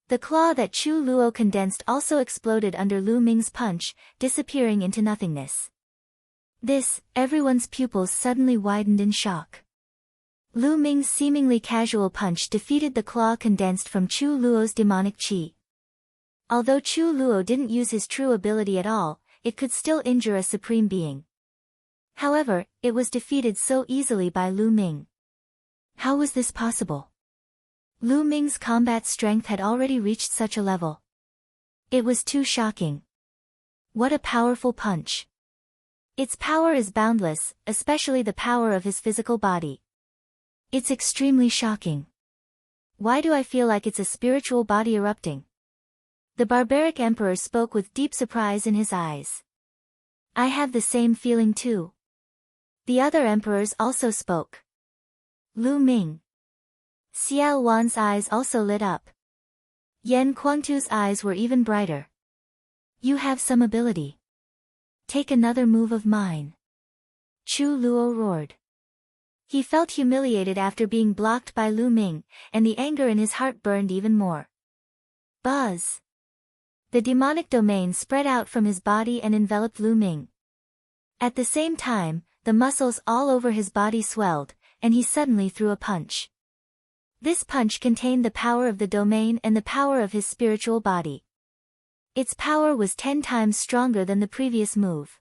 The claw that Chu Luo condensed also exploded under Lu Ming's punch, disappearing into nothingness. Everyone's pupils suddenly widened in shock. Lu Ming's seemingly casual punch defeated the claw condensed from Chu Luo's demonic qi. Although Chu Luo didn't use his true ability at all, it could still injure a supreme being. However, it was defeated so easily by Lu Ming. How was this possible? Lu Ming's combat strength had already reached such a level. It was too shocking. What a powerful punch. Its power is boundless, especially the power of his physical body. It's extremely shocking. Why do I feel like it's a spiritual body erupting? The barbaric emperor spoke with deep surprise in his eyes. I have the same feeling too. The other emperors also spoke. Lu Ming. Xiao Wan's eyes also lit up. Yan Kuangtu's eyes were even brighter. You have some ability. Take another move of mine. Chu Luo roared. He felt humiliated after being blocked by Lu Ming, and the anger in his heart burned even more. Buzz! The demonic domain spread out from his body and enveloped Lu Ming. At the same time, the muscles all over his body swelled, and he suddenly threw a punch. This punch contained the power of the domain and the power of his spiritual body. Its power was 10 times stronger than the previous move.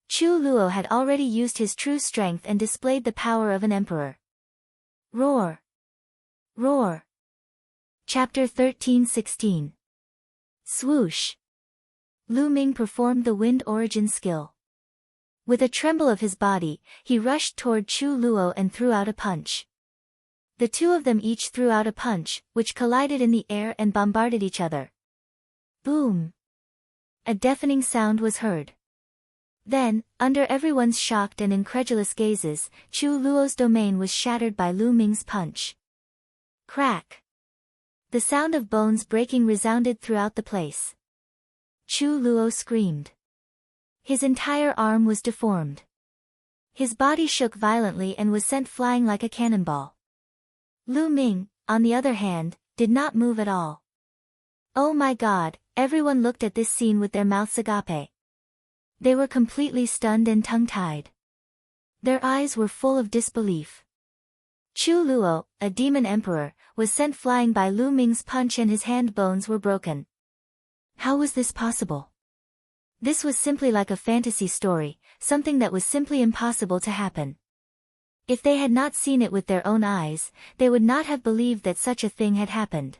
Chu Luo had already used his true strength and displayed the power of an emperor. Roar! Roar! Chapter 13:16. Swoosh! Lu Ming performed the wind origin skill. With a tremble of his body, he rushed toward Chu Luo and threw out a punch. The two of them each threw out a punch, which collided in the air and bombarded each other. Boom! A deafening sound was heard. Then, under everyone's shocked and incredulous gazes, Chu Luo's domain was shattered by Lu Ming's punch. Crack! The sound of bones breaking resounded throughout the place. Chu Luo screamed. His entire arm was deformed. His body shook violently and was sent flying like a cannonball. Lu Ming, on the other hand, did not move at all. Oh my God, everyone looked at this scene with their mouths agape. They were completely stunned and tongue-tied. Their eyes were full of disbelief. Chu Luo, a demon emperor, was sent flying by Lu Ming's punch and his hand bones were broken. How was this possible? This was simply like a fantasy story, something that was simply impossible to happen. If they had not seen it with their own eyes, they would not have believed that such a thing had happened.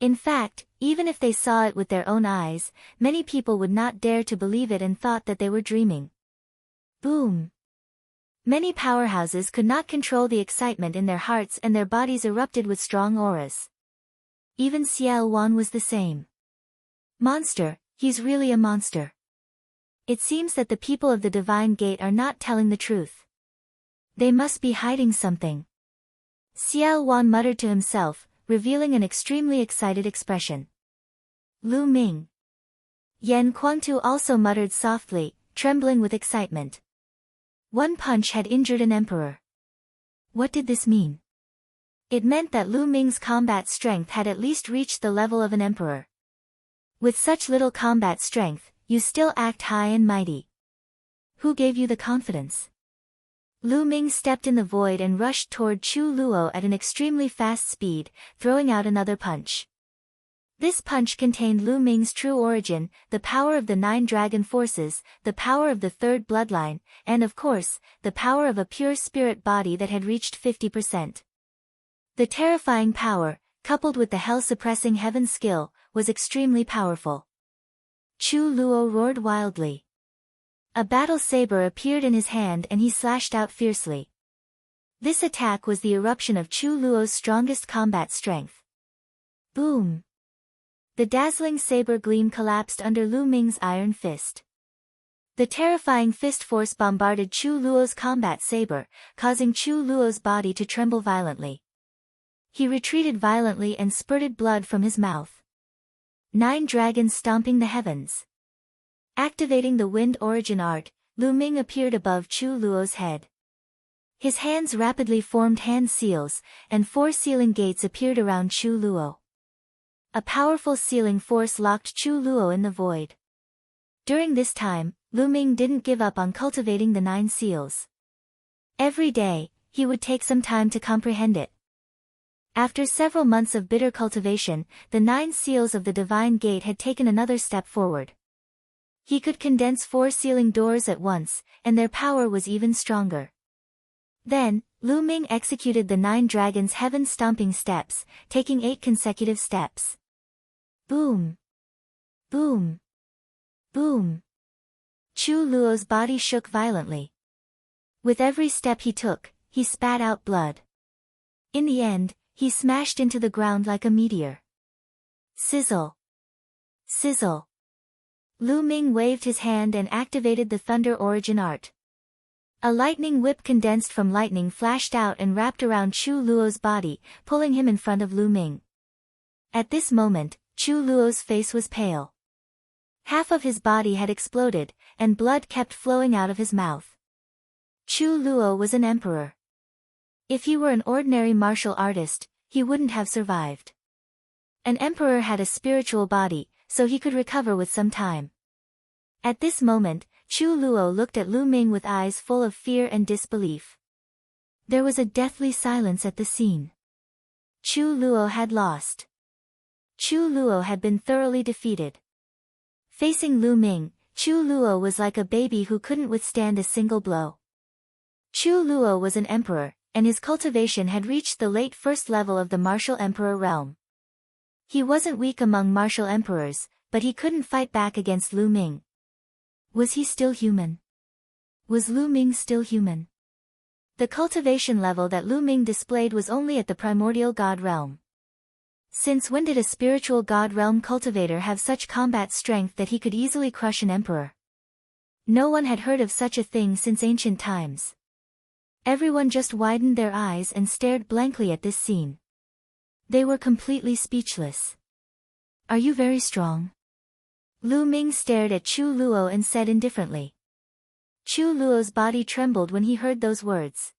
In fact, even if they saw it with their own eyes, many people would not dare to believe it and thought that they were dreaming. Boom! Many powerhouses could not control the excitement in their hearts and their bodies erupted with strong auras. Even Xiao Wan was the same. Monster, he's really a monster. It seems that the people of the Divine Gate are not telling the truth. They must be hiding something. Xiao Wan muttered to himself, revealing an extremely excited expression. Lu Ming. Yan Kuangtu also muttered softly, trembling with excitement. One punch had injured an emperor. What did this mean? It meant that Lu Ming's combat strength had at least reached the level of an emperor. With such little combat strength, you still act high and mighty. Who gave you the confidence? Lu Ming stepped in the void and rushed toward Chu Luo at an extremely fast speed, throwing out another punch. This punch contained Lu Ming's true origin, the power of the 9 dragon forces, the power of the 3rd bloodline, and of course, the power of a pure spirit body that had reached 50%. The terrifying power, coupled with the hell-suppressing heaven skill, was extremely powerful. Chu Luo roared wildly. A battle saber appeared in his hand and he slashed out fiercely. This attack was the eruption of Chu Luo's strongest combat strength. Boom! The dazzling saber gleam collapsed under Lu Ming's iron fist. The terrifying fist force bombarded Chu Luo's combat saber, causing Chu Luo's body to tremble violently. He retreated violently and spurted blood from his mouth. 9 dragons stomping the heavens. Activating the wind origin art, Lu Ming appeared above Chu Luo's head. His hands rapidly formed hand seals, and 4 sealing gates appeared around Chu Luo. A powerful sealing force locked Chu Luo in the void. During this time, Lu Ming didn't give up on cultivating the 9 seals. Every day, he would take some time to comprehend it. After several months of bitter cultivation, the 9 seals of the Divine Gate had taken another step forward. He could condense 4 sealing doors at once, and their power was even stronger. Then, Lu Ming executed the 9 dragons' heaven-stomping steps, taking 8 consecutive steps. Boom! Boom! Boom! Chu Luo's body shook violently. With every step he took, he spat out blood. In the end, he smashed into the ground like a meteor. Sizzle! Sizzle! Lu Ming waved his hand and activated the Thunder Origin Art. A lightning whip condensed from lightning flashed out and wrapped around Chu Luo's body, pulling him in front of Lu Ming. At this moment, Chu Luo's face was pale. Half of his body had exploded, and blood kept flowing out of his mouth. Chu Luo was an emperor. If he were an ordinary martial artist, he wouldn't have survived. An emperor had a spiritual body, so he could recover with some time. At this moment, Chu Luo looked at Lu Ming with eyes full of fear and disbelief. There was a deathly silence at the scene. Chu Luo had lost. Chu Luo had been thoroughly defeated. Facing Lu Ming, Chu Luo was like a baby who couldn't withstand a single blow. Chu Luo was an emperor, and his cultivation had reached the late first level of the martial emperor realm. He wasn't weak among martial emperors, but he couldn't fight back against Lu Ming. Was he still human? Was Lu Ming still human? The cultivation level that Lu Ming displayed was only at the primordial god realm. Since when did a spiritual god realm cultivator have such combat strength that he could easily crush an emperor? No one had heard of such a thing since ancient times. Everyone just widened their eyes and stared blankly at this scene. They were completely speechless. Are you very strong? Lu Ming stared at Chu Luo and said indifferently. Chu Luo's body trembled when he heard those words.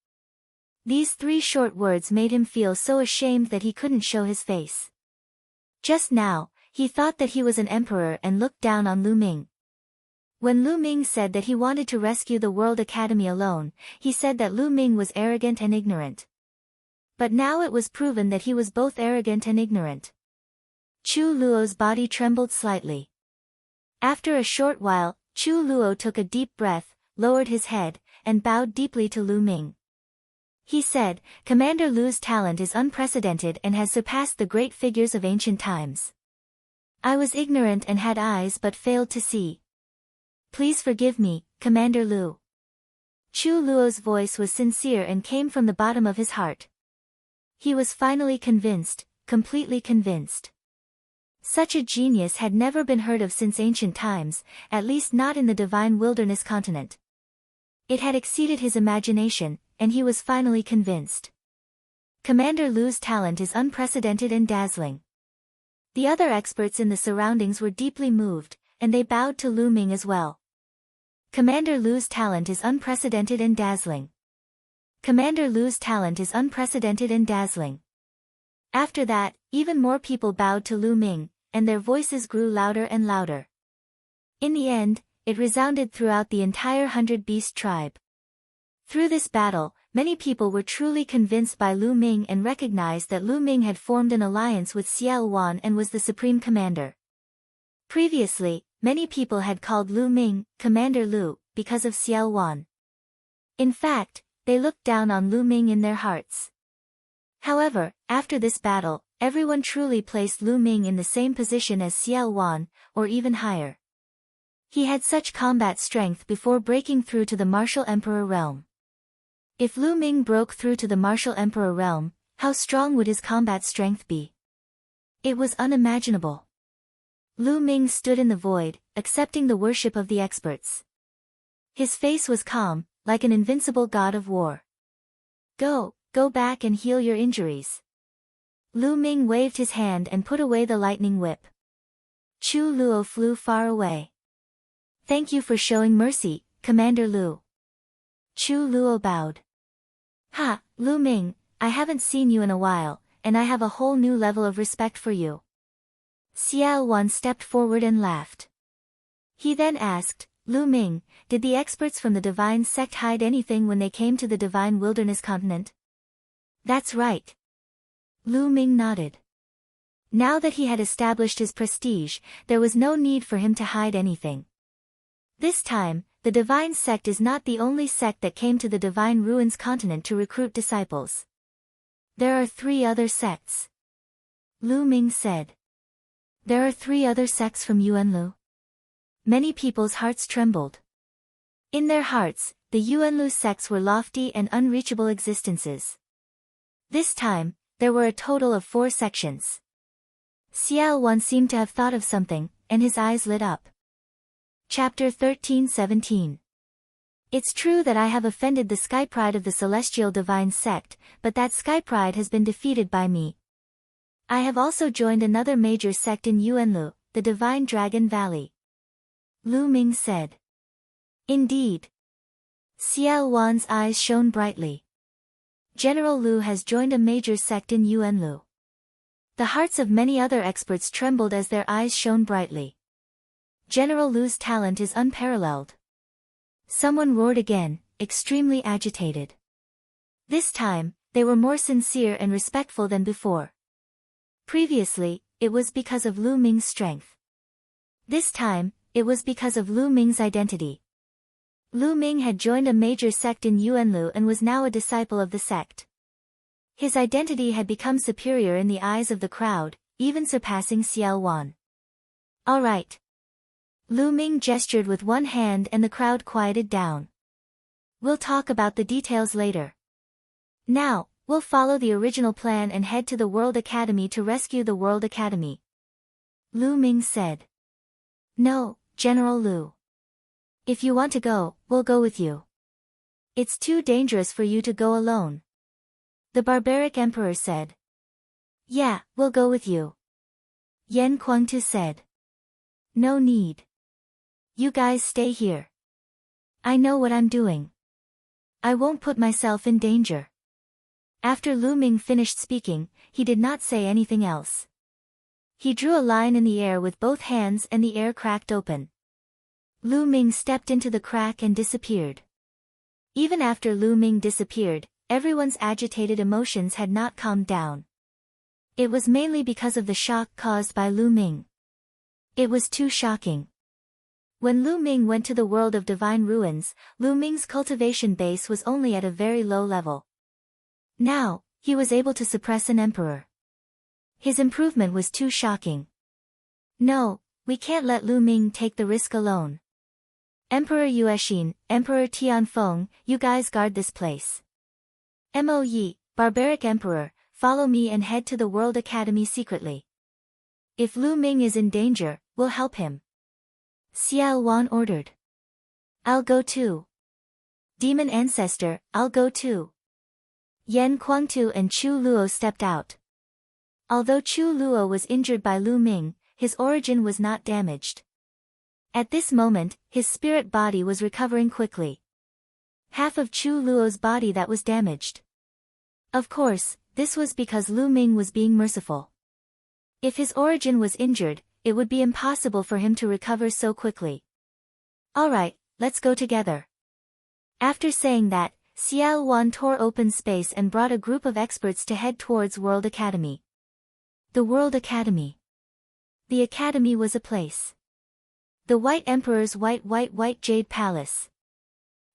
These 3 short words made him feel so ashamed that he couldn't show his face. Just now, he thought that he was an emperor and looked down on Lu Ming. When Lu Ming said that he wanted to rescue the World Academy alone, he said that Lu Ming was arrogant and ignorant. But now it was proven that he was both arrogant and ignorant. Chu Luo's body trembled slightly. After a short while, Chu Luo took a deep breath, lowered his head, and bowed deeply to Lu Ming. He said, "Commander Lu's talent is unprecedented and has surpassed the great figures of ancient times. I was ignorant and had eyes but failed to see. Please forgive me, Commander Lu." Chu Luo's voice was sincere and came from the bottom of his heart. He was finally convinced, completely convinced. Such a genius had never been heard of since ancient times, at least not in the divine wilderness continent. It had exceeded his imagination, and he was finally convinced. Commander Lu's talent is unprecedented and dazzling. The other experts in the surroundings were deeply moved, and they bowed to Lu Ming as well. Commander Lu's talent is unprecedented and dazzling. Commander Lu's talent is unprecedented and dazzling. After that, even more people bowed to Lu Ming, and their voices grew louder and louder. In the end, it resounded throughout the entire 100-beast tribe. Through this battle, many people were truly convinced by Lu Ming and recognized that Lu Ming had formed an alliance with Xiao Wan and was the supreme commander. Previously, many people had called Lu Ming, Commander Lu, because of Xiao Wan. In fact, they looked down on Lu Ming in their hearts. However, after this battle, everyone truly placed Lu Ming in the same position as Xiao Wan, or even higher. He had such combat strength before breaking through to the martial emperor realm. If Lu Ming broke through to the martial emperor realm, how strong would his combat strength be? It was unimaginable. Lu Ming stood in the void, accepting the worship of the experts. His face was calm, like an invincible god of war. Go back and heal your injuries." Lu Ming waved his hand and put away the lightning whip. Chu Luo flew far away. "Thank you for showing mercy, Commander Lu." Chu Luo bowed. Ha, Lu Ming, I haven't seen you in a while, and I have a whole new level of respect for you. Xiao Wan stepped forward and laughed. He then asked, Lu Ming, did the experts from the divine sect hide anything when they came to the divine wilderness continent? That's right. Lu Ming nodded. Now that he had established his prestige, there was no need for him to hide anything. This time, the divine sect is not the only sect that came to the divine ruins continent to recruit disciples. There are 3 other sects. Lu Ming said. There are 3 other sects from Yuanlu? Many people's hearts trembled. In their hearts, the Yuanlu sects were lofty and unreachable existences. This time, there were a total of 4 sections. Xiao Wan seemed to have thought of something, and his eyes lit up. Chapter 13-17. It's true that I have offended the Sky Pride of the Celestial Divine Sect, but that Sky Pride has been defeated by me. I have also joined another major sect in Yuanlu, the Divine Dragon Valley. Lu Ming said. Indeed. Xiao Wan's eyes shone brightly. General Lu has joined a major sect in Yuanlu. The hearts of many other experts trembled as their eyes shone brightly. General Lu's talent is unparalleled. Someone roared again, extremely agitated. This time, they were more sincere and respectful than before. Previously, it was because of Lu Ming's strength. This time, it was because of Lu Ming's identity. Lu Ming had joined a major sect in Yuanlu and was now a disciple of the sect. His identity had become superior in the eyes of the crowd, even surpassing Xiao Wan. All right. Lu Ming gestured with one hand and the crowd quieted down. We'll talk about the details later. Now, we'll follow the original plan and head to the World Academy to rescue the World Academy. Lu Ming said. No, General Lu. If you want to go, we'll go with you. It's too dangerous for you to go alone. The barbaric emperor said. Yeah, we'll go with you. Yan Kuangtu said. No need. You guys stay here. I know what I'm doing. I won't put myself in danger. After Lu Ming finished speaking, he did not say anything else. He drew a line in the air with both hands and the air cracked open. Lu Ming stepped into the crack and disappeared. Even after Lu Ming disappeared, everyone's agitated emotions had not calmed down. It was mainly because of the shock caused by Lu Ming. It was too shocking. When Lu Ming went to the world of divine ruins, Lu Ming's cultivation base was only at a very low level. Now, he was able to suppress an emperor. His improvement was too shocking. No, we can't let Lu Ming take the risk alone. Emperor Yuexin, Emperor Tianfeng, you guys guard this place. Mo Yi, barbaric emperor, follow me and head to the World Academy secretly. If Lu Ming is in danger, we'll help him. Xiao Wan ordered. I'll go too. Demon Ancestor, I'll go too. Yan Kuangtu and Chu Luo stepped out. Although Chu Luo was injured by Lu Ming, his origin was not damaged. At this moment, his spirit body was recovering quickly. Half of Chu Luo's body that was damaged. Of course, this was because Lu Ming was being merciful. If his origin was injured, it would be impossible for him to recover so quickly. Alright, let's go together. After saying that, Xiao Wan tore open space and brought a group of experts to head towards World Academy. The World Academy. The Academy was a place. The White Emperor's white Jade Palace.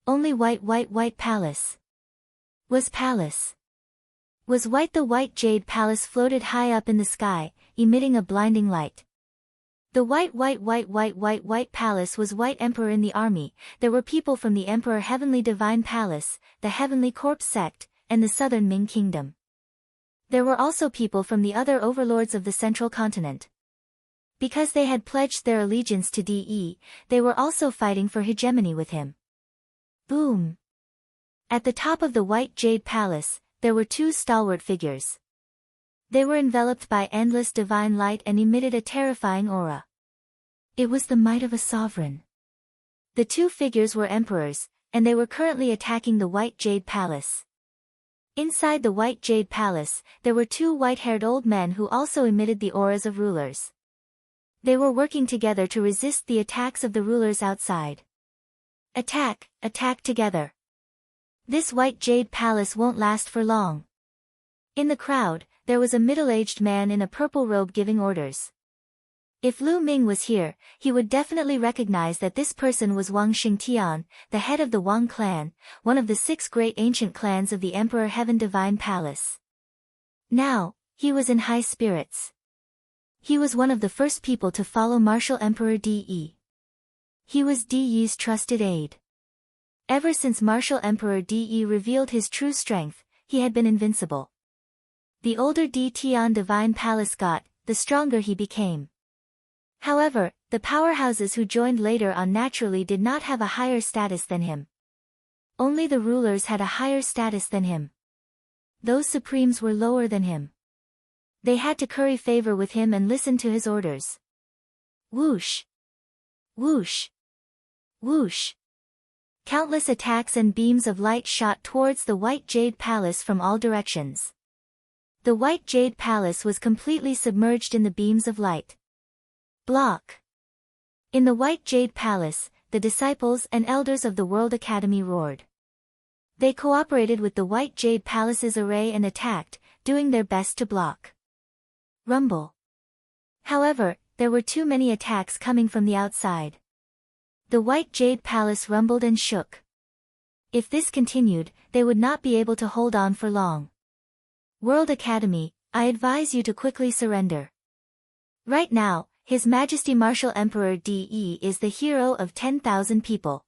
Only white palace. Was palace. Was white. The white Jade Palace floated high up in the sky, emitting a blinding light. The white palace was White Emperor in the army. There were people from the Emperor Heavenly Divine Palace, the Heavenly Corpse sect, and the Southern Ming Kingdom. There were also people from the other overlords of the Central Continent. Because they had pledged their allegiance to DE, they were also fighting for hegemony with him. Boom! At the top of the White Jade Palace, there were 2 stalwart figures. They were enveloped by endless divine light and emitted a terrifying aura. It was the might of a sovereign. The 2 figures were emperors, and they were currently attacking the White Jade Palace. Inside the white jade palace, there were two white-haired old men who also emitted the auras of rulers. They were working together to resist the attacks of the rulers outside. Attack, attack together. This white jade palace won't last for long. In the crowd, there was a middle-aged man in a purple robe giving orders. If Lu Ming was here, he would definitely recognize that this person was Wang Xingtian, the head of the Wang clan, one of the 6 great ancient clans of the Emperor Heaven Divine Palace. Now, he was in high spirits. He was one of the first people to follow Martial Emperor Di. He was Di's trusted aide. Ever since Martial Emperor Di revealed his true strength, he had been invincible. The older Di Tian Divine Palace got, the stronger he became. However, the powerhouses who joined later on naturally did not have a higher status than him. Only the rulers had a higher status than him. Those supremes were lower than him. They had to curry favor with him and listen to his orders. Whoosh! Whoosh! Whoosh! Countless attacks and beams of light shot towards the White Jade Palace from all directions. The White Jade Palace was completely submerged in the beams of light. Block! In the White Jade Palace, the disciples and elders of the World Academy roared. They cooperated with the White Jade Palace's array and attacked, doing their best to block. Rumble. However, there were too many attacks coming from the outside. The White Jade Palace rumbled and shook. If this continued, they would not be able to hold on for long. World Academy, I advise you to quickly surrender. Right now, His Majesty Martial Emperor Di is the hero of 10,000 people.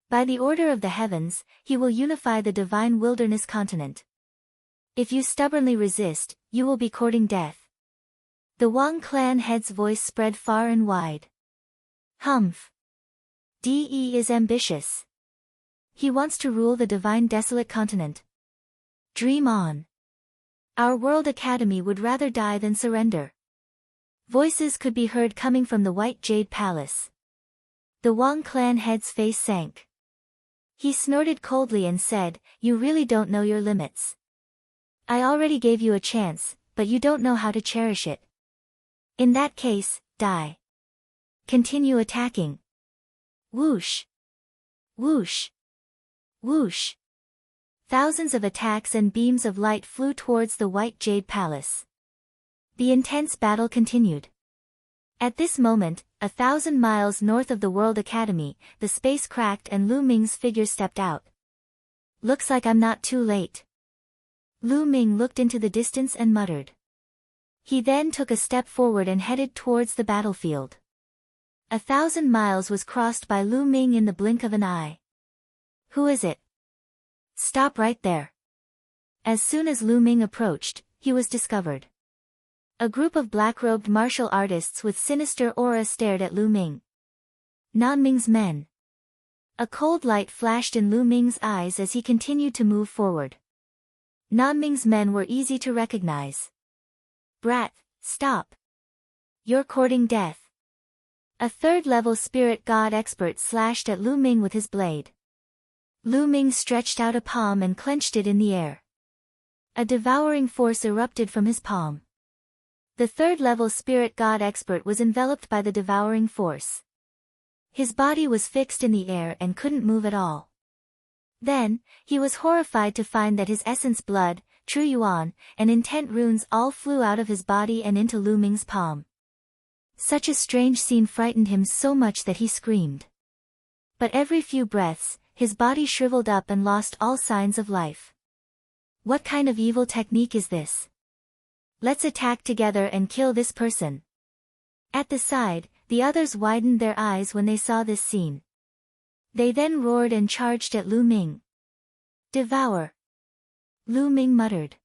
By the order of the heavens, he will unify the divine wilderness continent. If you stubbornly resist, you will be courting death. The Wang clan head's voice spread far and wide. Humph. Di is ambitious. He wants to rule the divine desolate continent. Dream on. Our World Academy would rather die than surrender. Voices could be heard coming from the White Jade Palace. The Wang clan head's face sank. He snorted coldly and said, "You really don't know your limits. I already gave you a chance, but you don't know how to cherish it. In that case, die. Continue attacking." Whoosh! Whoosh! Whoosh! Thousands of attacks and beams of light flew towards the White Jade Palace. The intense battle continued. At this moment, 1,000 miles north of the World Academy, the space cracked and Lu Ming's figure stepped out. Looks like I'm not too late. Lu Ming looked into the distance and muttered. He then took a step forward and headed towards the battlefield. 1,000 miles was crossed by Lu Ming in the blink of an eye. Who is it? Stop right there. As soon as Lu Ming approached, he was discovered. A group of black-robed martial artists with sinister aura stared at Lu Ming. Nanming's men. A cold light flashed in Lu Ming's eyes as he continued to move forward. Nanming's men were easy to recognize. Brat, stop. You're courting death. A third-level spirit god expert slashed at Lu Ming with his blade. Lu Ming stretched out a palm and clenched it in the air. A devouring force erupted from his palm. The third-level spirit god expert was enveloped by the devouring force. His body was fixed in the air and couldn't move at all. Then, he was horrified to find that his essence blood, true yuan, and intent runes all flew out of his body and into Lu Ming's palm. Such a strange scene frightened him so much that he screamed. But every few breaths, his body shriveled up and lost all signs of life. What kind of evil technique is this? Let's attack together and kill this person. At the side, the others widened their eyes when they saw this scene. They then roared and charged at Lu Ming. Devour. Lu Ming muttered.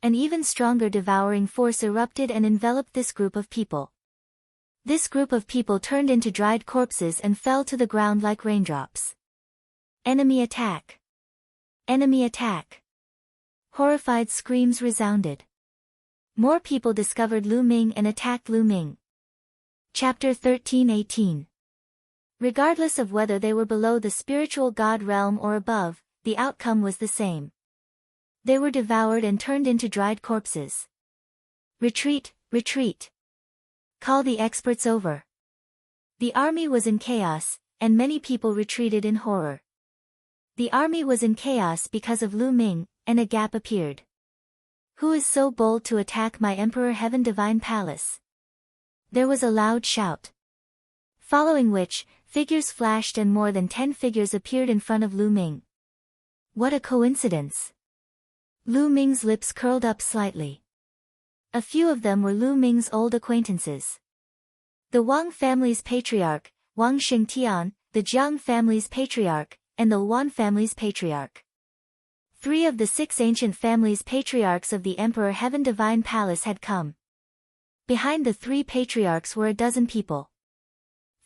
An even stronger devouring force erupted and enveloped this group of people. This group of people turned into dried corpses and fell to the ground like raindrops. Enemy attack. Enemy attack. Horrified screams resounded. More people discovered Lu Ming and attacked Lu Ming. Chapter 13:18. Regardless of whether they were below the spiritual god realm or above, the outcome was the same. They were devoured and turned into dried corpses. Retreat, retreat. Call the experts over. The army was in chaos, and many people retreated in horror. The army was in chaos because of Lu Ming, and a gap appeared. Who is so bold to attack my Emperor Heaven Divine Palace? There was a loud shout. Following which, figures flashed and more than 10 figures appeared in front of Lu Ming. What a coincidence! Lu Ming's lips curled up slightly. A few of them were Lu Ming's old acquaintances. The Wang family's patriarch, Wang Xingtian, the Jiang family's patriarch, and the Luan family's patriarch. 3 of the 6 ancient families' patriarchs of the Emperor Heaven Divine Palace had come. Behind the 3 patriarchs were a dozen people.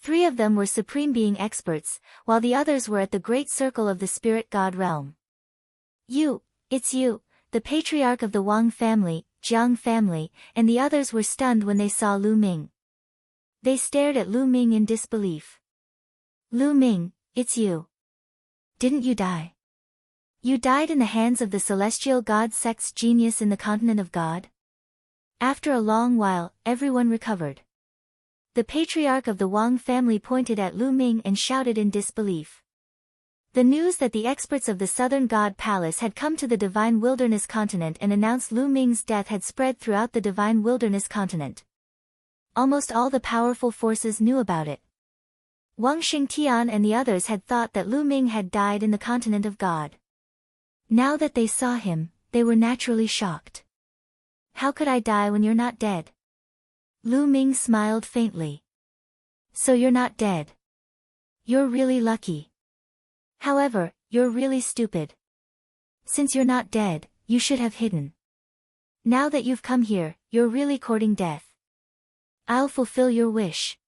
3 of them were Supreme Being experts, while the others were at the great circle of the Spirit God realm. It's you, the patriarch of the Wang family, Jiang family, and the others were stunned when they saw Lu Ming. They stared at Lu Ming in disbelief. Lu Ming, it's you. Didn't you die? You died in the hands of the celestial god sect's genius in the continent of God? After a long while, everyone recovered. The patriarch of the Wang family pointed at Lu Ming and shouted in disbelief. The news that the experts of the Southern God Palace had come to the Divine Wilderness continent and announced Lu Ming's death had spread throughout the Divine Wilderness continent. Almost all the powerful forces knew about it. Wang Xingtian and the others had thought that Lu Ming had died in the continent of God. Now that they saw him, they were naturally shocked. How could I die when you're not dead? Lu Ming smiled faintly. So you're not dead. You're really lucky. However, you're really stupid. Since you're not dead, you should have hidden. Now that you've come here, you're really courting death. I'll fulfill your wish.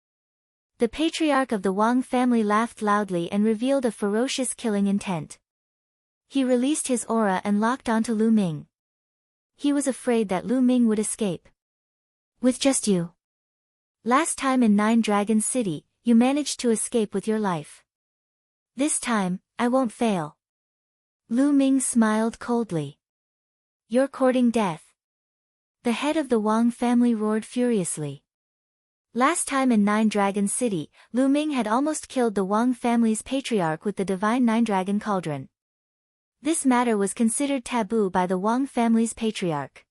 The patriarch of the Wang family laughed loudly and revealed a ferocious killing intent. He released his aura and locked onto Lu Ming. He was afraid that Lu Ming would escape. With just you. Last time in 9 Dragons City, you managed to escape with your life. This time, I won't fail. Lu Ming smiled coldly. You're courting death. The head of the Wang family roared furiously. Last time in 9 Dragons City, Lu Ming had almost killed the Wang family's patriarch with the divine 9-dragon cauldron. This matter was considered taboo by the Wang family's patriarch.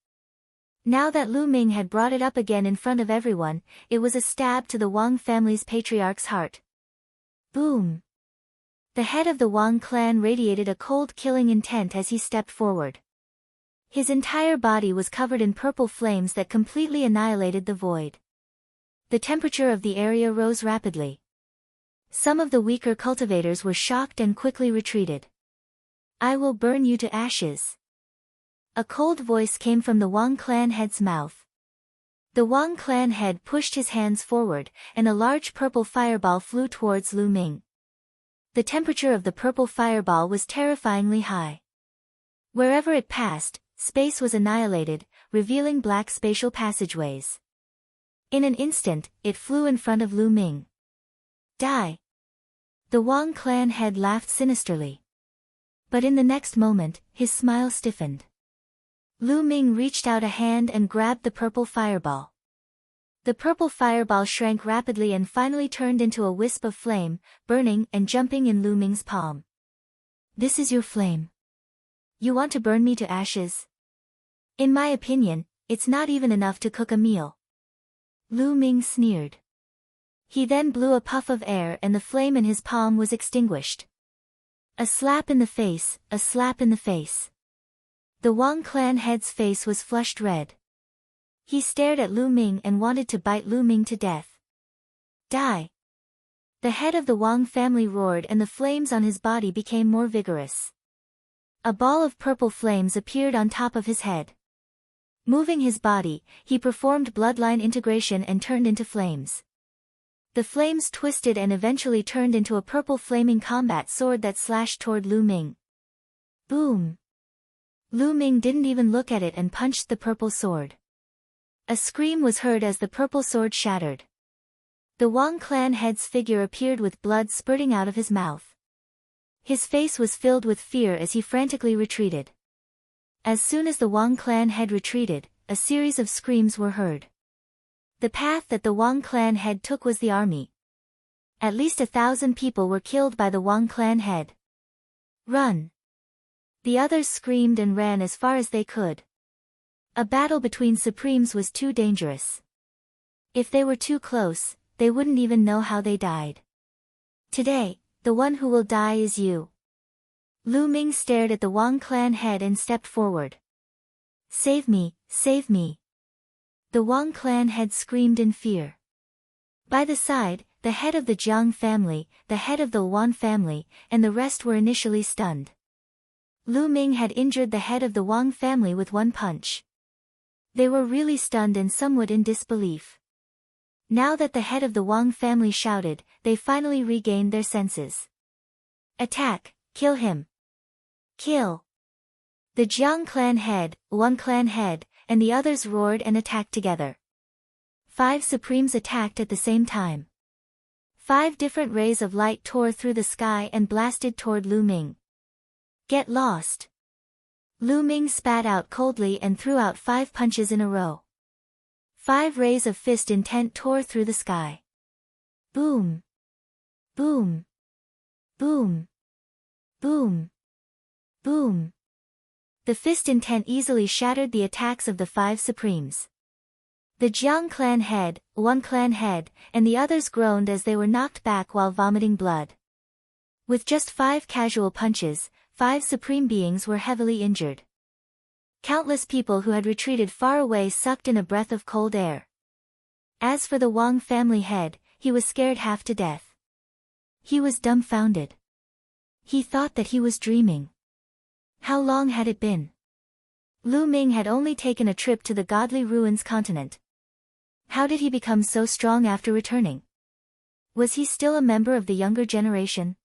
Now that Lu Ming had brought it up again in front of everyone, it was a stab to the Wang family's patriarch's heart. Boom! The head of the Wang clan radiated a cold killing intent as he stepped forward. His entire body was covered in purple flames that completely annihilated the void. The temperature of the area rose rapidly. Some of the weaker cultivators were shocked and quickly retreated. I will burn you to ashes. A cold voice came from the Wang clan head's mouth. The Wang clan head pushed his hands forward, and a large purple fireball flew towards Lu Ming. The temperature of the purple fireball was terrifyingly high. Wherever it passed, space was annihilated, revealing black spatial passageways. In an instant, it flew in front of Lu Ming. Die! The Wang clan head laughed sinisterly. But in the next moment, his smile stiffened. Lu Ming reached out a hand and grabbed the purple fireball. The purple fireball shrank rapidly and finally turned into a wisp of flame, burning and jumping in Lu Ming's palm. This is your flame. You want to burn me to ashes? In my opinion, it's not even enough to cook a meal. Lu Ming sneered. He then blew a puff of air and the flame in his palm was extinguished. A slap in the face, a slap in the face. The Wang clan head's face was flushed red. He stared at Lu Ming and wanted to bite Lu Ming to death. Die! The head of the Wang family roared and the flames on his body became more vigorous. A ball of purple flames appeared on top of his head. Moving his body, he performed bloodline integration and turned into flames. The flames twisted and eventually turned into a purple flaming combat sword that slashed toward Lu Ming. Boom! Lu Ming didn't even look at it and punched the purple sword. A scream was heard as the purple sword shattered. The Wang clan head's figure appeared with blood spurting out of his mouth. His face was filled with fear as he frantically retreated. As soon as the Wang clan head retreated, a series of screams were heard. The path that the Wang clan head took was the army. At least 1,000 people were killed by the Wang clan head. Run! The others screamed and ran as far as they could. A battle between supremes was too dangerous. If they were too close, they wouldn't even know how they died. Today, the one who will die is you. Lu Ming stared at the Wang clan head and stepped forward. Save me, save me. The Wang clan head screamed in fear. By the side, the head of the Jiang family, the head of the Wan family, and the rest were initially stunned. Lu Ming had injured the head of the Wang family with one punch. They were really stunned and somewhat in disbelief. Now that the head of the Wang family shouted, they finally regained their senses. Attack, kill him. Kill. The Jiang clan head, Wan clan head, and the others roared and attacked together. 5 supremes attacked at the same time. 5 different rays of light tore through the sky and blasted toward Lu Ming. Get lost. Lu Ming spat out coldly and threw out 5 punches in a row. 5 rays of fist intent tore through the sky. Boom. Boom. Boom. Boom. Boom. The fist intent easily shattered the attacks of the 5 supremes. The Jiang clan head, Wan clan head, and the others groaned as they were knocked back while vomiting blood. With just 5 casual punches, 5 supreme beings were heavily injured. Countless people who had retreated far away sucked in a breath of cold air. As for the Wang family head, he was scared half to death. He was dumbfounded. He thought that he was dreaming. How long had it been? Lu Ming had only taken a trip to the Godly Ruins continent. How did he become so strong after returning? Was he still a member of the younger generation?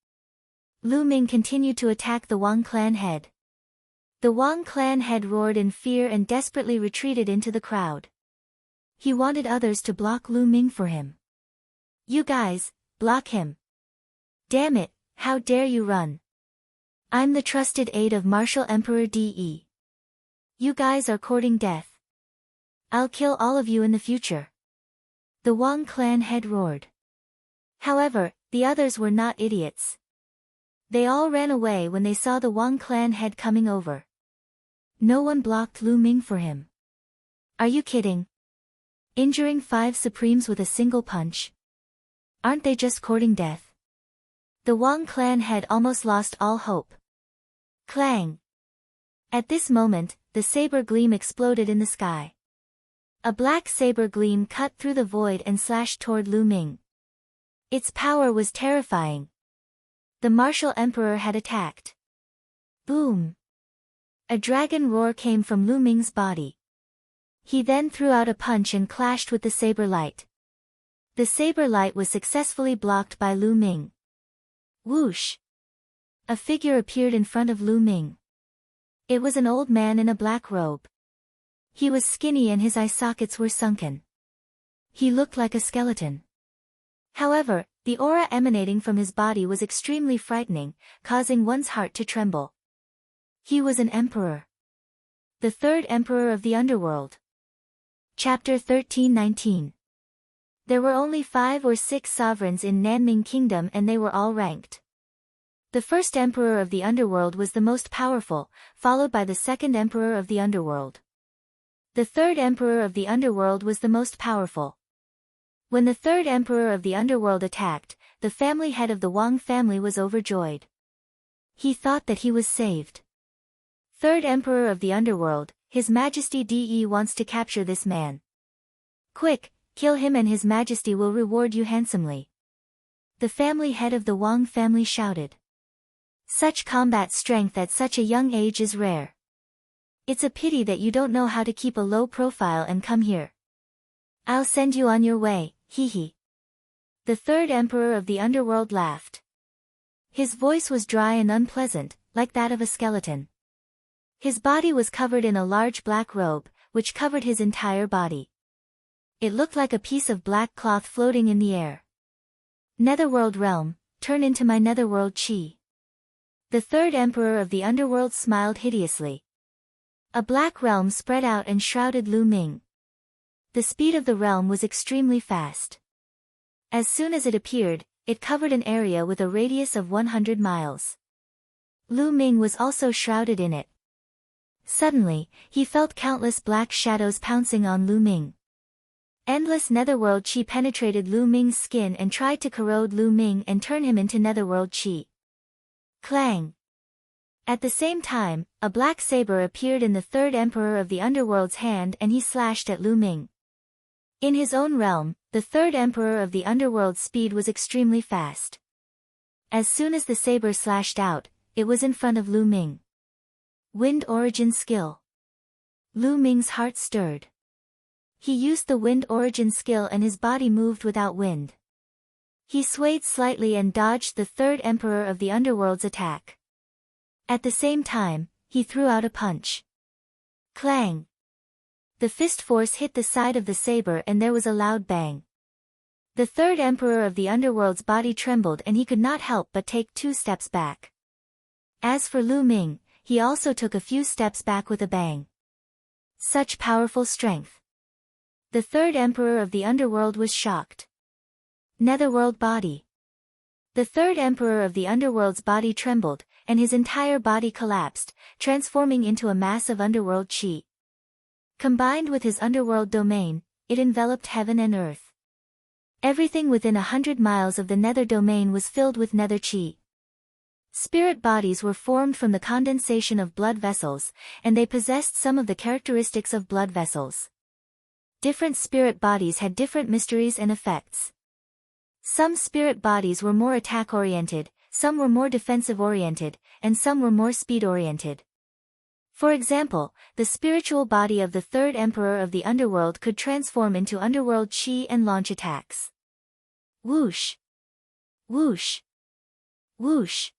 Lu Ming continued to attack the Wang clan head. The Wang clan head roared in fear and desperately retreated into the crowd. He wanted others to block Lu Ming for him. You guys, block him. Damn it, how dare you run? I'm the trusted aide of Martial Emperor De. You guys are courting death. I'll kill all of you in the future. The Wang clan head roared. However, the others were not idiots. They all ran away when they saw the Wang clan head coming over. No one blocked Lu Ming for him. Are you kidding? Injuring 5 supremes with a single punch? Aren't they just courting death? The Wang clan head almost lost all hope. Clang! At this moment, the saber gleam exploded in the sky. A black saber gleam cut through the void and slashed toward Lu Ming. Its power was terrifying. The martial emperor had attacked. Boom! A dragon roar came from Lu Ming's body. He then threw out a punch and clashed with the saber light. The saber light was successfully blocked by Lu Ming. Whoosh! A figure appeared in front of Lu Ming. It was an old man in a black robe. He was skinny and his eye sockets were sunken. He looked like a skeleton. However, the aura emanating from his body was extremely frightening, causing one's heart to tremble. He was an emperor. The 3rd emperor of the underworld. Chapter 1319. There were only 5 or 6 sovereigns in Nanming Kingdom and they were all ranked. The 1st emperor of the underworld was the most powerful, followed by the 2nd emperor of the underworld. The 3rd emperor of the underworld was the most powerful. When the 3rd emperor of the underworld attacked, the family head of the Wang family was overjoyed. He thought that he was saved. 3rd emperor of the underworld, His Majesty De wants to capture this man. Quick, kill him and His Majesty will reward you handsomely. The family head of the Wang family shouted. Such combat strength at such a young age is rare. It's a pity that you don't know how to keep a low profile and come here. I'll send you on your way, hee hee. The 3rd emperor of the underworld laughed. His voice was dry and unpleasant, like that of a skeleton. His body was covered in a large black robe, which covered his entire body. It looked like a piece of black cloth floating in the air. Netherworld realm, turn into my netherworld chi. The 3rd emperor of the underworld smiled hideously. A black realm spread out and shrouded Lu Ming. The speed of the realm was extremely fast. As soon as it appeared, it covered an area with a radius of 100 miles. Lu Ming was also shrouded in it. Suddenly, he felt countless black shadows pouncing on Lu Ming. Endless netherworld qi penetrated Lu Ming's skin and tried to corrode Lu Ming and turn him into netherworld qi. Clang! At the same time, a black saber appeared in the third emperor of the underworld's hand and he slashed at Lu Ming. In his own realm, the third emperor of the underworld's speed was extremely fast. As soon as the saber slashed out, it was in front of Lu Ming. Wind origin skill. Lu Ming's heart stirred. He used the wind origin skill and his body moved without wind. He swayed slightly and dodged the third emperor of the underworld's attack. At the same time, he threw out a punch. Clang! The fist force hit the side of the saber and there was a loud bang. The third emperor of the underworld's body trembled and he could not help but take 2 steps back. As for Lu Ming, he also took a few steps back with a bang. Such powerful strength. The third emperor of the underworld was shocked. Netherworld body. The third emperor of the underworld's body trembled, and his entire body collapsed, transforming into a mass of underworld qi. Combined with his underworld domain, it enveloped heaven and earth. Everything within 100 miles of the nether domain was filled with nether qi. Spirit bodies were formed from the condensation of blood vessels, and they possessed some of the characteristics of blood vessels. Different spirit bodies had different mysteries and effects. Some spirit bodies were more attack-oriented, some were more defensive-oriented, and some were more speed-oriented. For example, the spiritual body of the third emperor of the underworld could transform into underworld qi and launch attacks. Whoosh! Whoosh! Whoosh!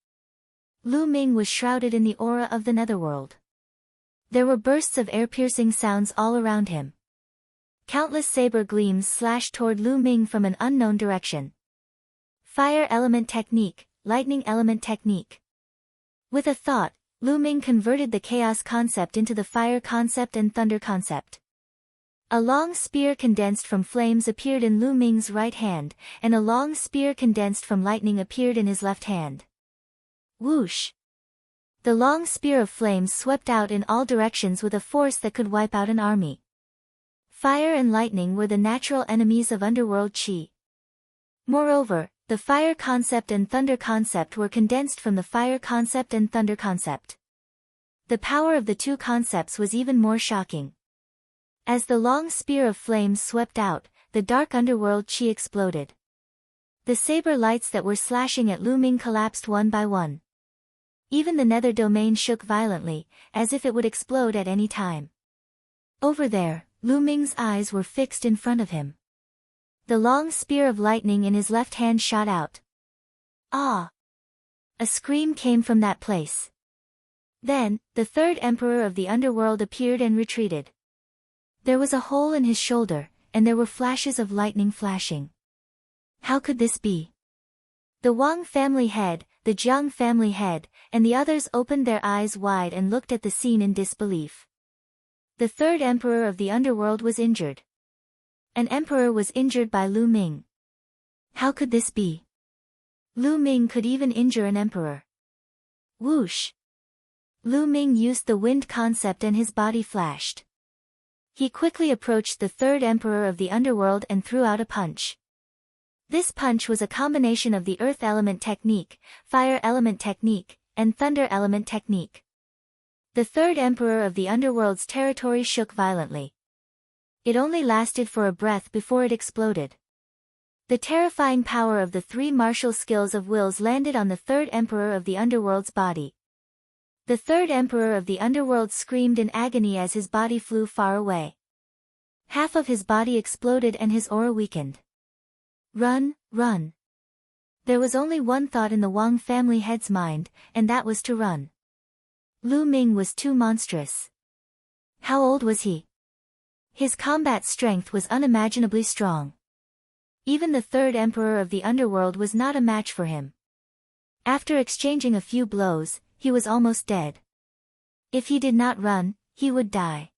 Lu Ming was shrouded in the aura of the netherworld. There were bursts of air-piercing sounds all around him. Countless saber gleams slashed toward Lu Ming from an unknown direction. Fire element technique, lightning element technique. With a thought, Lu Ming converted the chaos concept into the fire concept and thunder concept. A long spear condensed from flames appeared in Lu Ming's right hand, and a long spear condensed from lightning appeared in his left hand. Whoosh! The long spear of flames swept out in all directions with a force that could wipe out an army. Fire and lightning were the natural enemies of underworld qi. Moreover, the fire concept and thunder concept were condensed from the fire concept and thunder concept. The power of the two concepts was even more shocking. As the long spear of flames swept out, the dark underworld qi exploded. The saber lights that were slashing at Lu Ming collapsed one by one. Even the nether domain shook violently, as if it would explode at any time. Over there, Lu Ming's eyes were fixed in front of him. The long spear of lightning in his left hand shot out. Ah! A scream came from that place. Then, the third emperor of the underworld appeared and retreated. There was a hole in his shoulder, and there were flashes of lightning flashing. How could this be? The Wang family head, the Jiang family head, and the others opened their eyes wide and looked at the scene in disbelief. The third emperor of the underworld was injured. An emperor was injured by Lu Ming. How could this be? Lu Ming could even injure an emperor. Whoosh! Lu Ming used the wind concept and his body flashed. He quickly approached the third emperor of the underworld and threw out a punch. This punch was a combination of the earth element technique, fire element technique, and thunder element technique. The third emperor of the underworld's territory shook violently. It only lasted for a breath before it exploded. The terrifying power of the three martial skills of wills landed on the third emperor of the underworld's body. The third emperor of the underworld screamed in agony as his body flew far away. Half of his body exploded and his aura weakened. Run, run. There was only one thought in the Wang family head's mind, and that was to run. Lu Ming was too monstrous. How old was he? His combat strength was unimaginably strong. Even the third emperor of the underworld was not a match for him. After exchanging a few blows, he was almost dead. If he did not run, he would die.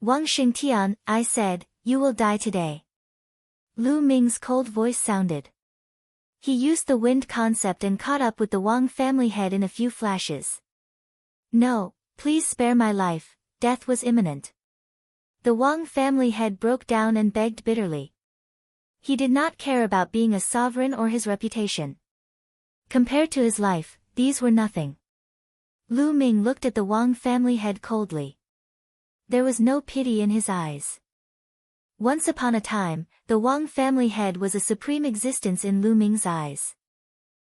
Wang Xingtian, I said, you will die today. Lu Ming's cold voice sounded. He used the wind concept and caught up with the Wang family head in a few flashes. No, please spare my life, death was imminent. The Wang family head broke down and begged bitterly. He did not care about being a sovereign or his reputation. Compared to his life, these were nothing. Lu Ming looked at the Wang family head coldly. There was no pity in his eyes. Once upon a time, the Wang family head was a supreme existence in Lu Ming's eyes.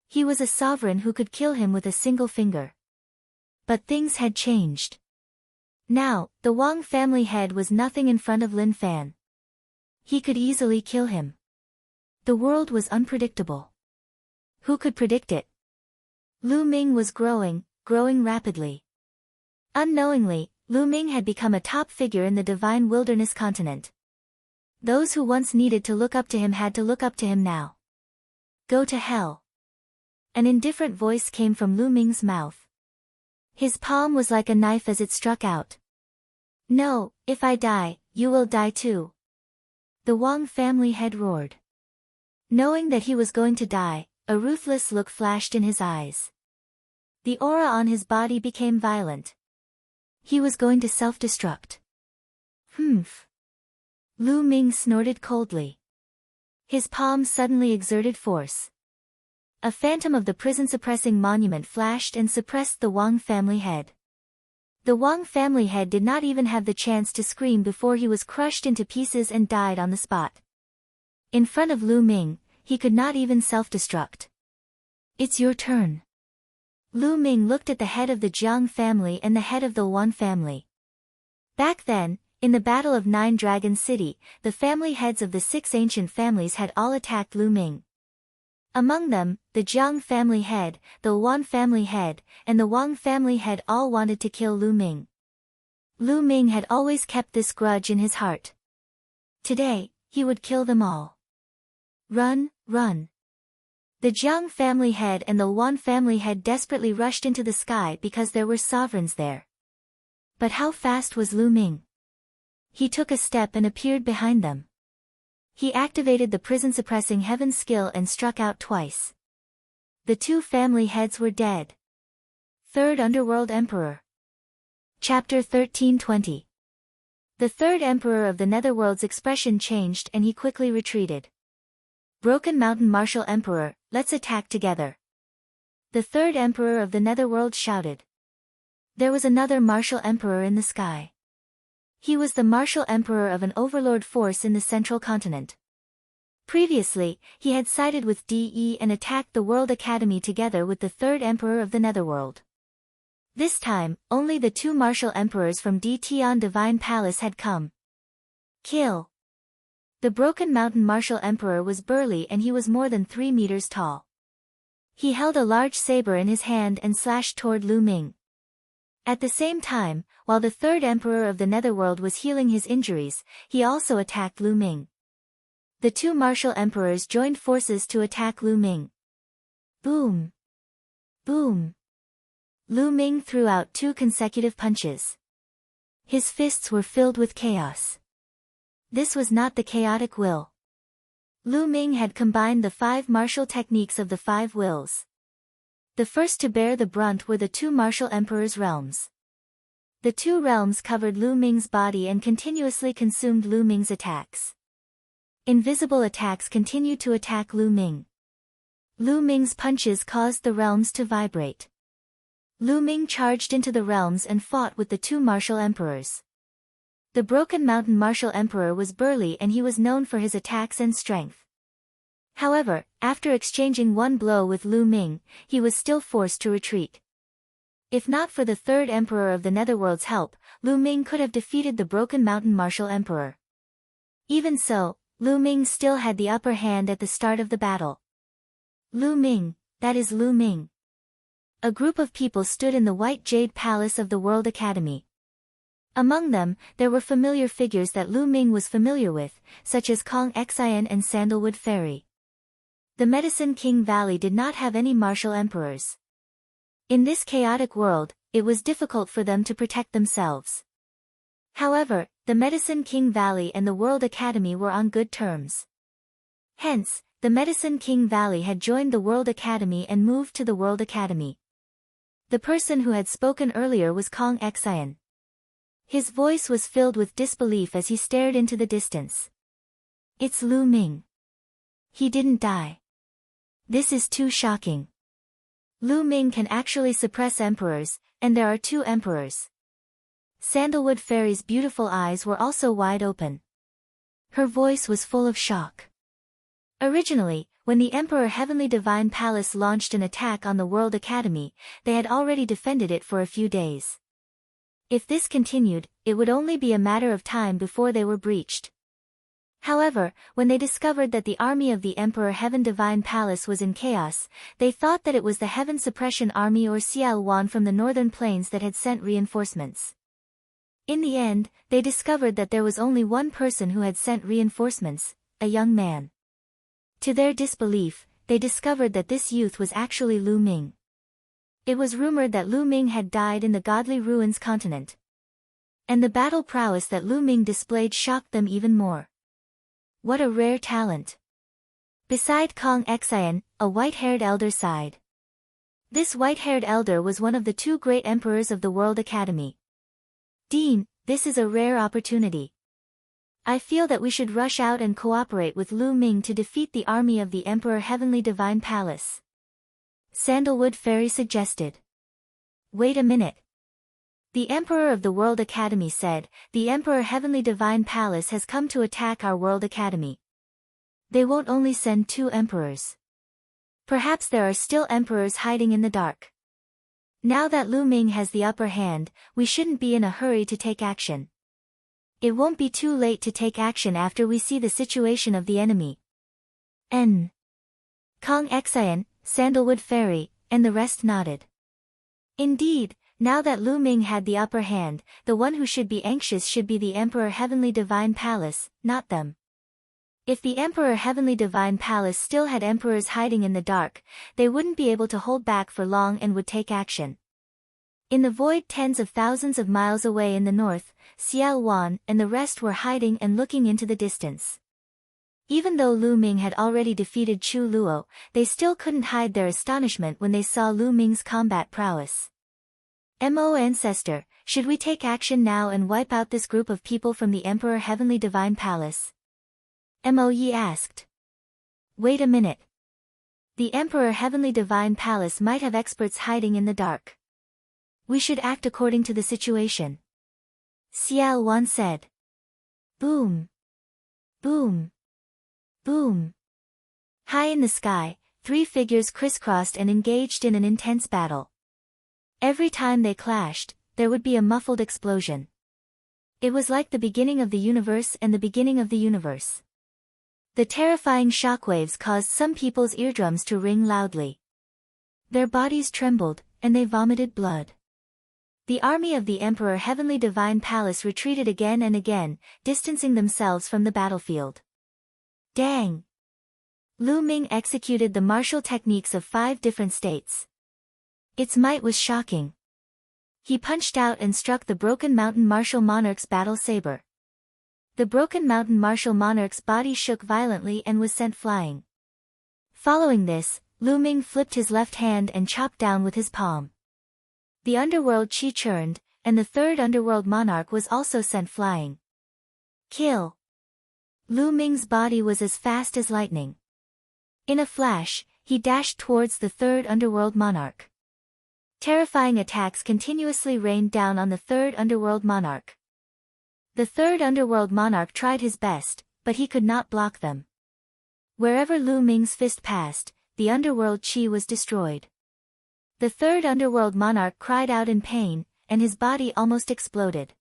He was a sovereign who could kill him with a single finger. But things had changed. Now, the Wang family head was nothing in front of Lin Fan. He could easily kill him. The world was unpredictable. Who could predict it? Lu Ming was growing rapidly. Unknowingly, Lu Ming had become a top figure in the divine wilderness continent. Those who once needed to look up to him had to look up to him now. Go to hell. An indifferent voice came from Lu Ming's mouth. His palm was like a knife as it struck out. No, if I die, you will die too. The Wang family head roared. Knowing that he was going to die, a ruthless look flashed in his eyes. The aura on his body became violent. He was going to self-destruct. Humph. Lu Ming snorted coldly. His palm suddenly exerted force. A phantom of the prison-suppressing monument flashed and suppressed the Wang family head. The Wang family head did not even have the chance to scream before he was crushed into pieces and died on the spot. In front of Lu Ming, he could not even self-destruct. It's your turn. Lu Ming looked at the head of the Jiang family and the head of the Wan family. Back then, in the Battle of Nine Dragon City, the family heads of the 6 ancient families had all attacked Lu Ming. Among them, the Jiang family head, the Wan family head, and the Wang family head all wanted to kill Lu Ming. Lu Ming had always kept this grudge in his heart. Today, he would kill them all. Run, run. The Jiang family head and the Wan family head desperately rushed into the sky because there were sovereigns there. But how fast was Lu Ming? He took a step and appeared behind them. He activated the prison-suppressing heaven skill and struck out twice. The 2 family heads were dead. Third Underworld Emperor. Chapter 1320. The third emperor of the Netherworld's expression changed and he quickly retreated. Broken Mountain Martial Emperor, let's attack together. The third emperor of the Netherworld shouted. There was another martial emperor in the sky. He was the martial emperor of an overlord force in the central continent. Previously, he had sided with DE and attacked the World Academy together with the third emperor of the Netherworld. This time, only the 2 martial emperors from D Tian Divine Palace had come. Kill. The Broken Mountain Martial Emperor was burly and he was more than 3 meters tall. He held a large saber in his hand and slashed toward Lu Ming. At the same time, while the third emperor of the Netherworld was healing his injuries, he also attacked Lu Ming. The 2 martial emperors joined forces to attack Lu Ming. Boom! Boom! Lu Ming threw out 2 consecutive punches. His fists were filled with chaos. This was not the chaotic will. Lu Ming had combined the 5 martial techniques of the 5 wills. The first to bear the brunt were the 2 martial emperors' realms. The 2 realms covered Lu Ming's body and continuously consumed Lu Ming's attacks. Invisible attacks continued to attack Lu Ming. Lu Ming's punches caused the realms to vibrate. Lu Ming charged into the realms and fought with the 2 martial emperors. The Broken Mountain Martial Emperor was burly and he was known for his attacks and strength. However, after exchanging 1 blow with Lu Ming, he was still forced to retreat. If not for the third emperor of the Netherworld's help, Lu Ming could have defeated the Broken Mountain Martial Emperor. Even so, Lu Ming still had the upper hand at the start of the battle. Lu Ming, that is Lu Ming. A group of people stood in the White Jade Palace of the World Academy. Among them, there were familiar figures that Lu Ming was familiar with, such as Kong Xian and Sandalwood Fairy. The Medicine King Valley did not have any martial emperors. In this chaotic world, it was difficult for them to protect themselves. However, the Medicine King Valley and the World Academy were on good terms. Hence, the Medicine King Valley had joined the World Academy and moved to the World Academy. The person who had spoken earlier was Kong Xian. His voice was filled with disbelief as he stared into the distance. It's Lu Ming. He didn't die. This is too shocking. Lu Ming can actually suppress emperors, and there are 2 emperors. Sandalwood Fairy's beautiful eyes were also wide open. Her voice was full of shock. Originally, when the Emperor Heavenly Divine Palace launched an attack on the World Academy, they had already defended it for a few days. If this continued, it would only be a matter of time before they were breached. However, when they discovered that the army of the Emperor Heaven Divine Palace was in chaos, they thought that it was the Heaven Suppression Army or Xiao Wan from the northern plains that had sent reinforcements. In the end, they discovered that there was only one person who had sent reinforcements, a young man. To their disbelief, they discovered that this youth was actually Lu Ming. It was rumored that Lu Ming had died in the Godly Ruins continent. And the battle prowess that Lu Ming displayed shocked them even more. What a rare talent. Beside Kong Xian, a white-haired elder sighed. This white-haired elder was one of the 2 great emperors of the World Academy. Dean, this is a rare opportunity. I feel that we should rush out and cooperate with Lu Ming to defeat the army of the Emperor Heavenly Divine Palace. Sandalwood Fairy suggested. Wait a minute. The Emperor of the World Academy said, the Emperor Heavenly Divine Palace has come to attack our World Academy. They won't only send 2 emperors. Perhaps there are still emperors hiding in the dark. Now that Lu Ming has the upper hand, we shouldn't be in a hurry to take action. It won't be too late to take action after we see the situation of the enemy. Kong Xian, Sandalwood Fairy, and the rest nodded. Indeed, now that Lu Ming had the upper hand, the one who should be anxious should be the Emperor Heavenly Divine Palace, not them. If the Emperor Heavenly Divine Palace still had emperors hiding in the dark, they wouldn't be able to hold back for long and would take action. In the void tens of thousands of miles away in the north, Xiao Wan and the rest were hiding and looking into the distance. Even though Lu Ming had already defeated Chu Luo, they still couldn't hide their astonishment when they saw Lu Ming's combat prowess. Mo Ancestor, should we take action now and wipe out this group of people from the Emperor Heavenly Divine Palace? Mo Yi asked. Wait a minute. The Emperor Heavenly Divine Palace might have experts hiding in the dark. We should act according to the situation. Xiao Wan said. Boom. Boom. Boom. High in the sky, 3 figures crisscrossed and engaged in an intense battle. Every time they clashed, there would be a muffled explosion. It was like the beginning of the universe and the beginning of the universe. The terrifying shockwaves caused some people's eardrums to ring loudly. Their bodies trembled, and they vomited blood. The army of the Emperor Heavenly Divine Palace retreated again and again, distancing themselves from the battlefield. Dang! Lu Ming executed the martial techniques of 5 different states. Its might was shocking. He punched out and struck the Broken Mountain Martial Monarch's battle saber. The Broken Mountain Martial Monarch's body shook violently and was sent flying. Following this, Lu Ming flipped his left hand and chopped down with his palm. The underworld chi churned, and the 3rd underworld monarch was also sent flying. Kill! Lu Ming's body was as fast as lightning. In a flash, he dashed towards the 3rd underworld monarch. Terrifying attacks continuously rained down on the 3rd underworld monarch. The 3rd underworld monarch tried his best, but he could not block them. Wherever Lu Ming's fist passed, the underworld chi was destroyed. The 3rd underworld monarch cried out in pain, and his body almost exploded.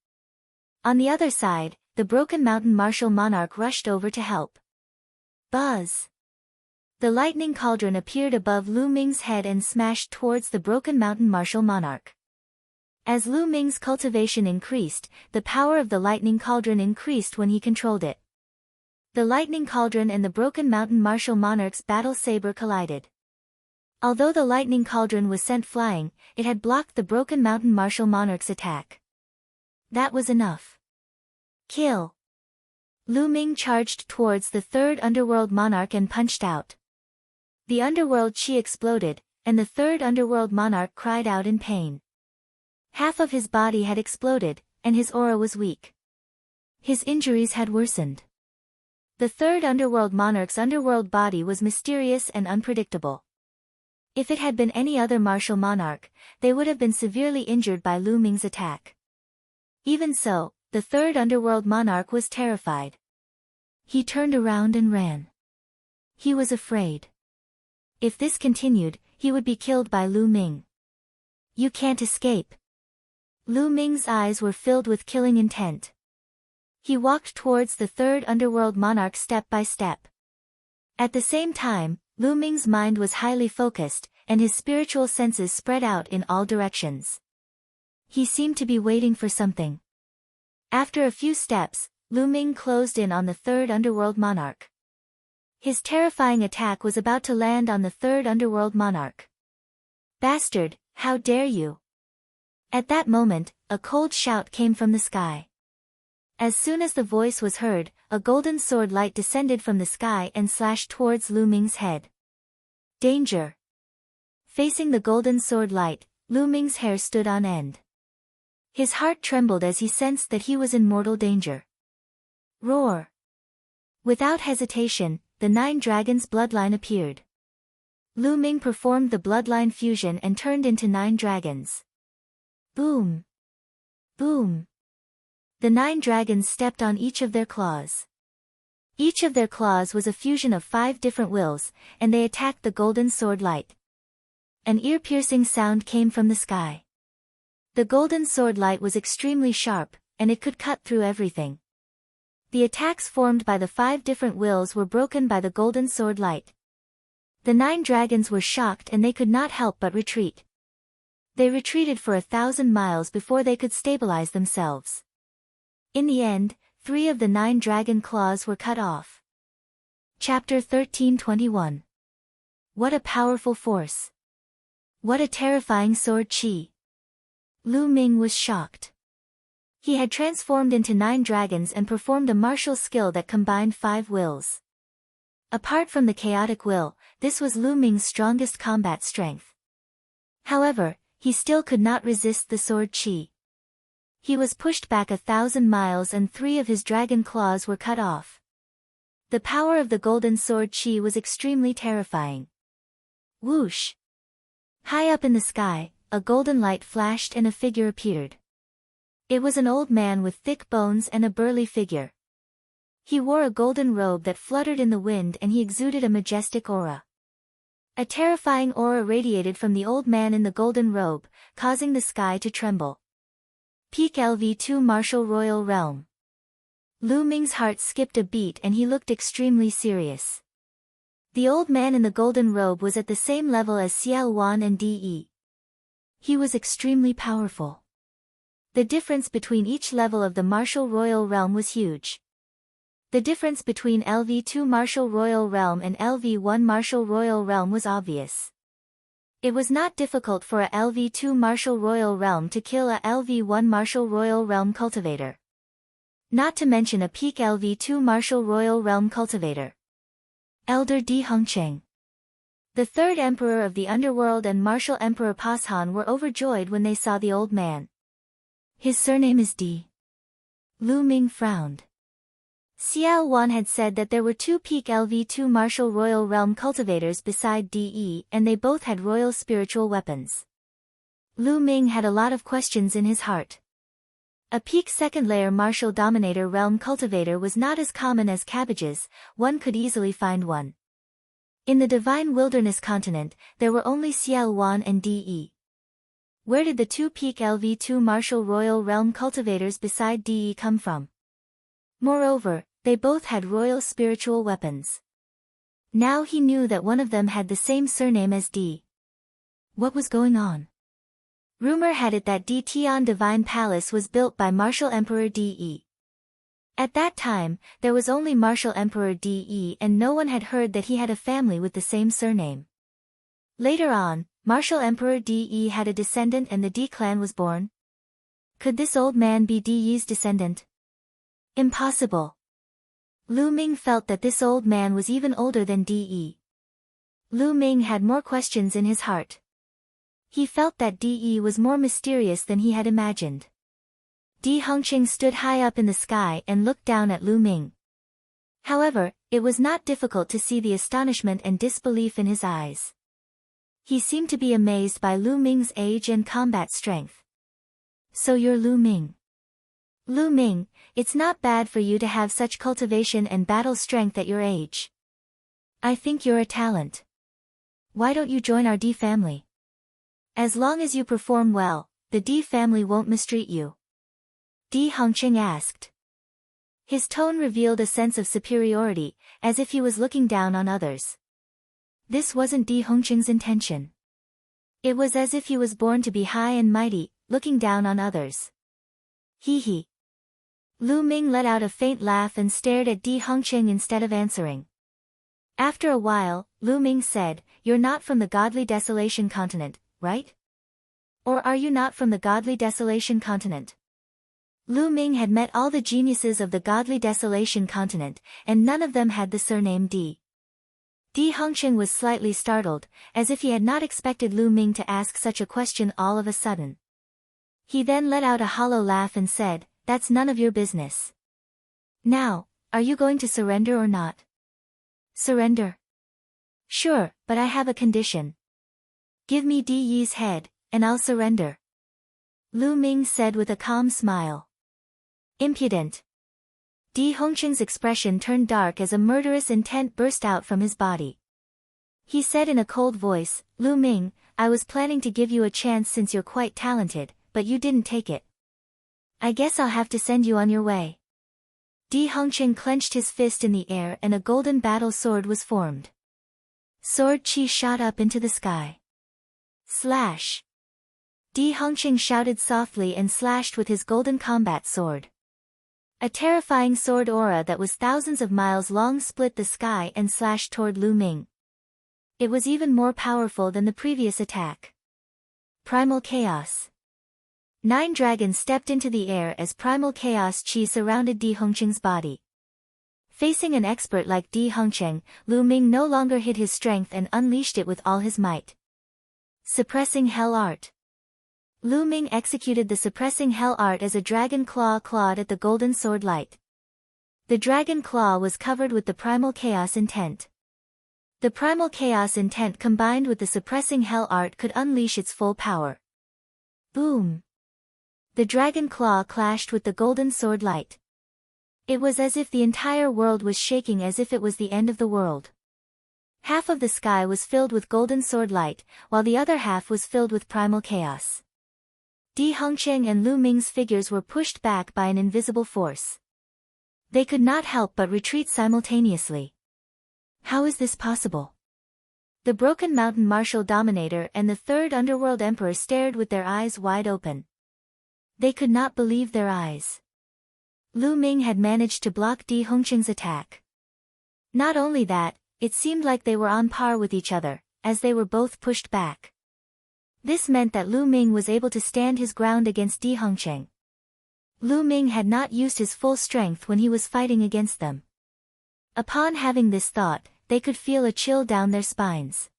On the other side, the Broken Mountain Martial Monarch rushed over to help. Buzz! The lightning cauldron appeared above Lu Ming's head and smashed towards the Broken Mountain Martial Monarch. As Lu Ming's cultivation increased, the power of the lightning cauldron increased when he controlled it. The lightning cauldron and the Broken Mountain Martial Monarch's battle saber collided. Although the lightning cauldron was sent flying, it had blocked the Broken Mountain Martial Monarch's attack. That was enough. Kill! Lu Ming charged towards the third underworld monarch and punched out. The underworld chi exploded, and the third underworld monarch cried out in pain. Half of his body had exploded, and his aura was weak. His injuries had worsened. The third underworld monarch's underworld body was mysterious and unpredictable. If it had been any other martial monarch, they would have been severely injured by Lu Ming's attack. Even so, the third underworld monarch was terrified. He turned around and ran. He was afraid. If this continued, he would be killed by Lu Ming. You can't escape. Lu Ming's eyes were filled with killing intent. He walked towards the third underworld monarch step by step. At the same time, Lu Ming's mind was highly focused, and his spiritual senses spread out in all directions. He seemed to be waiting for something. After a few steps, Lu Ming closed in on the third underworld monarch. His terrifying attack was about to land on the third underworld monarch. Bastard, how dare you! At that moment, a cold shout came from the sky. As soon as the voice was heard, a golden sword light descended from the sky and slashed towards Lu Ming's head. Danger! Facing the golden sword light, Lu Ming's hair stood on end. His heart trembled as he sensed that he was in mortal danger. Roar! Without hesitation, the 9 dragons' bloodline appeared. Lu Ming performed the bloodline fusion and turned into 9 dragons. Boom! Boom! The 9 dragons stepped on each of their claws. Each of their claws was a fusion of 5 different wills, and they attacked the golden sword light. An ear-piercing sound came from the sky. The golden sword light was extremely sharp, and it could cut through everything. The attacks formed by the 5 different wills were broken by the golden sword light. The 9 dragons were shocked and they could not help but retreat. They retreated for 1,000 miles before they could stabilize themselves. In the end, 3 of the 9 dragon claws were cut off. Chapter 1321. What a powerful force! What a terrifying sword chi! Lu Ming was shocked. He had transformed into 9 dragons and performed a martial skill that combined 5 wills. Apart from the chaotic will, this was Lu Ming's strongest combat strength. However, he still could not resist the sword chi. He was pushed back 1,000 miles and 3 of his dragon claws were cut off. The power of the golden sword chi was extremely terrifying. Whoosh! High up in the sky, a golden light flashed and a figure appeared. It was an old man with thick bones and a burly figure. He wore a golden robe that fluttered in the wind and he exuded a majestic aura. A terrifying aura radiated from the old man in the golden robe, causing the sky to tremble. Peak LV2 Martial Royal Realm. Lu Ming's heart skipped a beat and he looked extremely serious. The old man in the golden robe was at the same level as Xiao Wan and De. He was extremely powerful. The difference between each level of the Martial Royal Realm was huge. The difference between LV2 Martial Royal Realm and LV1 Martial Royal Realm was obvious. It was not difficult for a LV2 Martial Royal Realm to kill a LV1 Martial Royal Realm cultivator. Not to mention a peak LV2 Martial Royal Realm cultivator. Elder Di Hongcheng. The third emperor of the underworld and Martial Emperor Pashan were overjoyed when they saw the old man. His surname is Di. Lu Ming frowned. Xiao Wan had said that there were 2 peak LV2 Martial Royal Realm cultivators beside De, and they both had royal spiritual weapons. Lu Ming had a lot of questions in his heart. A peak second layer Martial Dominator Realm cultivator was not as common as cabbages, one could easily find one. In the Divine Wilderness continent, there were only Xiao Wan and De. Where did the 2 peak LV2 Martial Royal Realm cultivators beside De come from? Moreover, they both had royal spiritual weapons. Now he knew that one of them had the same surname as De. What was going on? Rumor had it that De Tian Divine Palace was built by Martial Emperor De. At that time, there was only Martial Emperor De and no one had heard that he had a family with the same surname. Later on, Martial Emperor De had a descendant and the De clan was born. Could this old man be De's descendant? Impossible. Lu Ming felt that this old man was even older than De. Lu Ming had more questions in his heart. He felt that De was more mysterious than he had imagined. Di Hongqing stood high up in the sky and looked down at Lu Ming. However, it was not difficult to see the astonishment and disbelief in his eyes. He seemed to be amazed by Lu Ming's age and combat strength. So you're Lu Ming. Lu Ming, it's not bad for you to have such cultivation and battle strength at your age. I think you're a talent. Why don't you join our Di family? As long as you perform well, the Di family won't mistreat you. Di Hongqing asked. His tone revealed a sense of superiority, as if he was looking down on others. This wasn't Di Hongqing's intention. It was as if he was born to be high and mighty, looking down on others. Hee. Lu Ming let out a faint laugh and stared at Di Hongqing instead of answering. After a while, Lu Ming said, You're not from the Godly Desolation continent, right? Or are you not from the Godly Desolation continent? Lu Ming had met all the geniuses of the Godly Desolation continent, and none of them had the surname Di. Di Hongqing was slightly startled, as if he had not expected Lu Ming to ask such a question all of a sudden. He then let out a hollow laugh and said, That's none of your business. Now, are you going to surrender or not? Surrender? Sure, but I have a condition. Give me Di Yi's head, and I'll surrender. Lu Ming said with a calm smile. Impudent. Di Hongqing's expression turned dark as a murderous intent burst out from his body. He said in a cold voice, Lu Ming, I was planning to give you a chance since you're quite talented, but you didn't take it. I guess I'll have to send you on your way. Di Hongqing clenched his fist in the air and a golden battle sword was formed. Sword chi shot up into the sky. Slash. Di Hongqing shouted softly and slashed with his golden combat sword. A terrifying sword aura that was thousands of miles long split the sky and slashed toward Lu Ming. It was even more powerful than the previous attack. Primal Chaos. 9 dragons stepped into the air as primal chaos chi surrounded Di Hongqing's body. Facing an expert like Di Hongqing, Lu Ming no longer hid his strength and unleashed it with all his might. Suppressing Hell Art. Lu Ming executed the Suppressing Hell Art as a dragon claw clawed at the golden sword light. The dragon claw was covered with the primal chaos intent. The primal chaos intent combined with the Suppressing Hell Art could unleash its full power. Boom! The dragon claw clashed with the golden sword light. It was as if the entire world was shaking as if it was the end of the world. Half of the sky was filled with golden sword light, while the other half was filled with primal chaos. Di Hongqing and Lu Ming's figures were pushed back by an invisible force. They could not help but retreat simultaneously. How is this possible? The Broken Mountain Martial Dominator and the Third Underworld Emperor stared with their eyes wide open. They could not believe their eyes. Lu Ming had managed to block Di Hongqing's attack. Not only that, it seemed like they were on par with each other, as they were both pushed back. This meant that Lu Ming was able to stand his ground against Di Hongqing. Lu Ming had not used his full strength when he was fighting against them. Upon having this thought, they could feel a chill down their spines.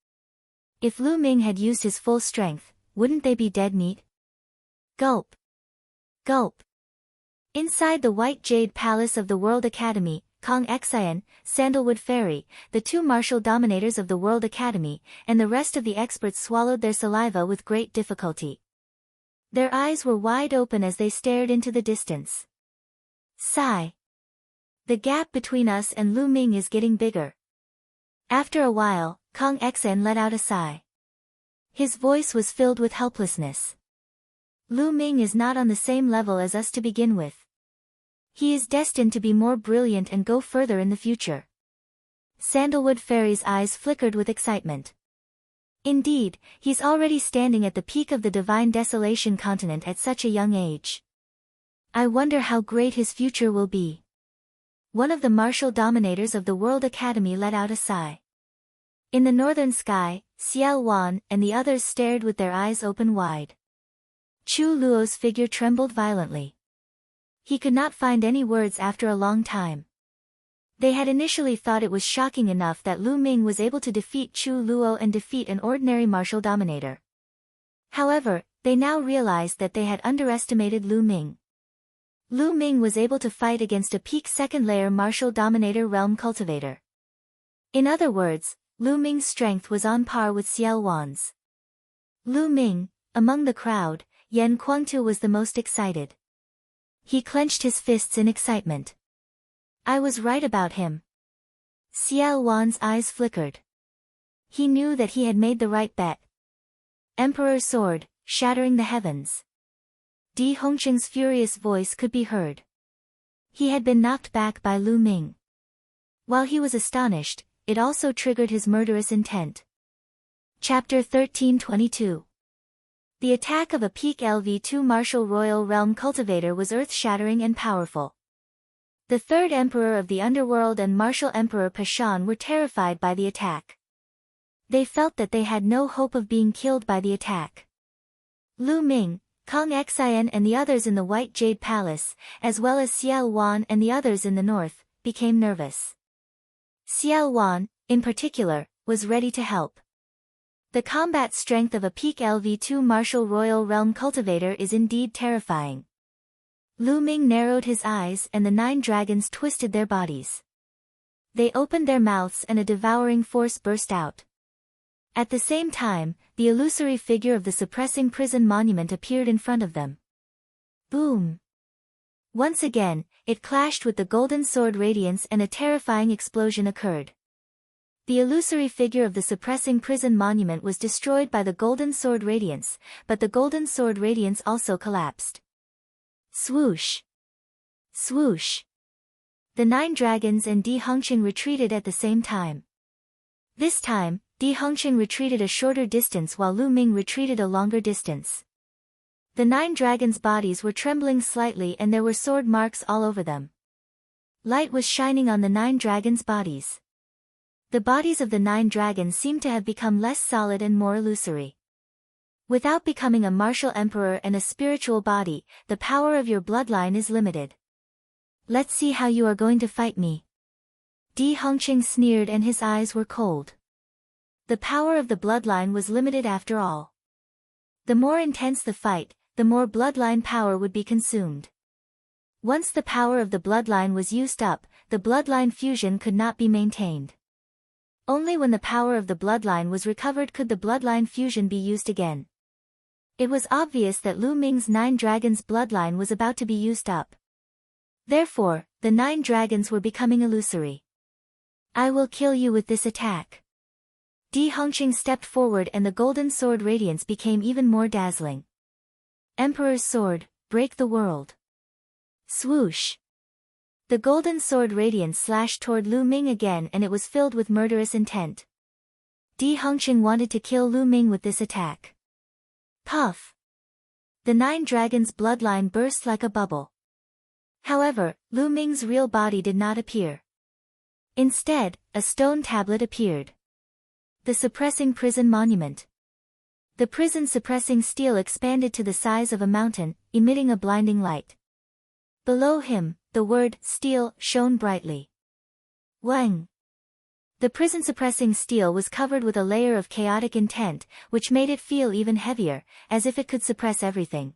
If Lu Ming had used his full strength, wouldn't they be dead meat? Gulp. Gulp. Inside the White Jade Palace of the World Academy, Kong Xian, Sandalwood Fairy, the 2 martial dominators of the World Academy, and the rest of the experts swallowed their saliva with great difficulty. Their eyes were wide open as they stared into the distance. Sigh. The gap between us and Lu Ming is getting bigger. After a while, Kong Xian let out a sigh. His voice was filled with helplessness. Lu Ming is not on the same level as us to begin with. He is destined to be more brilliant and go further in the future. Sandalwood Fairy's eyes flickered with excitement. Indeed, he's already standing at the peak of the Divine Desolation continent at such a young age. I wonder how great his future will be. One of the martial dominators of the World Academy let out a sigh. In the northern sky, Xiao Wan and the others stared with their eyes open wide. Chu Luo's figure trembled violently. He could not find any words after a long time. They had initially thought it was shocking enough that Lu Ming was able to defeat Chu Luo and defeat an ordinary martial dominator. However, they now realized that they had underestimated Lu Ming. Lu Ming was able to fight against a peak second-layer martial dominator realm cultivator. In other words, Lu Ming's strength was on par with Xiao Wan's. Lu Ming, among the crowd, Yan Kuangtu was the most excited. He clenched his fists in excitement. I was right about him. Xiao Wan's eyes flickered. He knew that he had made the right bet. Emperor's sword, shattering the heavens. Di Hongqing's furious voice could be heard. He had been knocked back by Lu Ming. While he was astonished, it also triggered his murderous intent. Chapter 1322. The attack of a peak LV2 martial royal realm cultivator was earth-shattering and powerful. The third emperor of the underworld and martial emperor Pashan were terrified by the attack. They felt that they had no hope of being killed by the attack. Lu Ming, Kong Xian and the others in the White Jade Palace, as well as Xiao Wan and the others in the north, became nervous. Xiao Wan, in particular, was ready to help. The combat strength of a peak LV2 martial royal realm cultivator is indeed terrifying. Lu Ming narrowed his eyes and the 9 dragons twisted their bodies. They opened their mouths and a devouring force burst out. At the same time, the illusory figure of the suppressing prison monument appeared in front of them. Boom! Once again, it clashed with the golden sword radiance and a terrifying explosion occurred. The illusory figure of the suppressing prison monument was destroyed by the golden sword radiance, but the golden sword radiance also collapsed. Swoosh! Swoosh! The 9 dragons and Di Hongqing retreated at the same time. This time, Di Hongqing retreated a shorter distance while Lu Ming retreated a longer distance. The 9 dragons' bodies were trembling slightly and there were sword marks all over them. Light was shining on the 9 dragons' bodies. The bodies of the 9 dragons seemed to have become less solid and more illusory. Without becoming a martial emperor and a spiritual body, the power of your bloodline is limited. Let's see how you are going to fight me. Di Hongqing sneered and his eyes were cold. The power of the bloodline was limited after all. The more intense the fight, the more bloodline power would be consumed. Once the power of the bloodline was used up, the bloodline fusion could not be maintained. Only when the power of the bloodline was recovered could the bloodline fusion be used again. It was obvious that Lu Ming's 9 dragons' bloodline was about to be used up. Therefore, the 9 dragons were becoming illusory. I will kill you with this attack. Di Hongqing stepped forward and the golden sword radiance became even more dazzling. Emperor's sword, break the world. Swoosh! The golden sword radiance slashed toward Lu Ming again and it was filled with murderous intent. Di Hongqing wanted to kill Lu Ming with this attack. Puff! The 9 dragons' bloodline burst like a bubble. However, Lu Ming's real body did not appear. Instead, a stone tablet appeared. The suppressing prison monument. The prison suppressing steel expanded to the size of a mountain, emitting a blinding light. Below him, the word steel shone brightly. Wang! The prison-suppressing steel was covered with a layer of chaotic intent, which made it feel even heavier, as if it could suppress everything.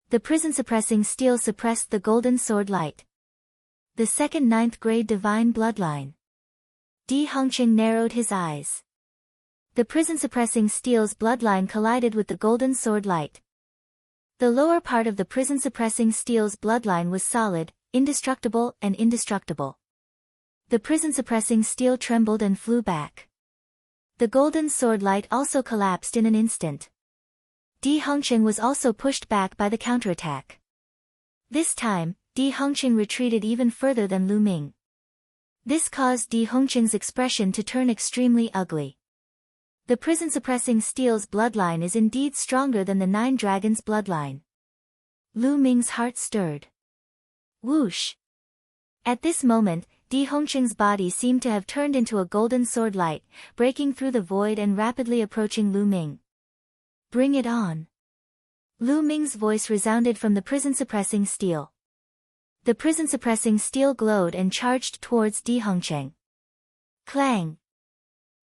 The prison-suppressing steel suppressed the golden sword light. The second 9th grade divine bloodline. Di Hongqing narrowed his eyes. The prison-suppressing steel's bloodline collided with the golden sword light. The lower part of the prison-suppressing steel's bloodline was solid, indestructible and indestructible. The prison-suppressing steel trembled and flew back. The golden sword light also collapsed in an instant. Di Hongqing was also pushed back by the counterattack. This time, Di Hongqing retreated even further than Lu Ming. This caused Di Hongqing's expression to turn extremely ugly. The prison-suppressing steel's bloodline is indeed stronger than the 9 dragons' bloodline. Lu Ming's heart stirred. Whoosh! At this moment, Di Hongqing's body seemed to have turned into a golden sword light, breaking through the void and rapidly approaching Lu Ming. Bring it on! Lu Ming's voice resounded from the prison-suppressing steel. The prison-suppressing steel glowed and charged towards Di Hongcheng. Clang!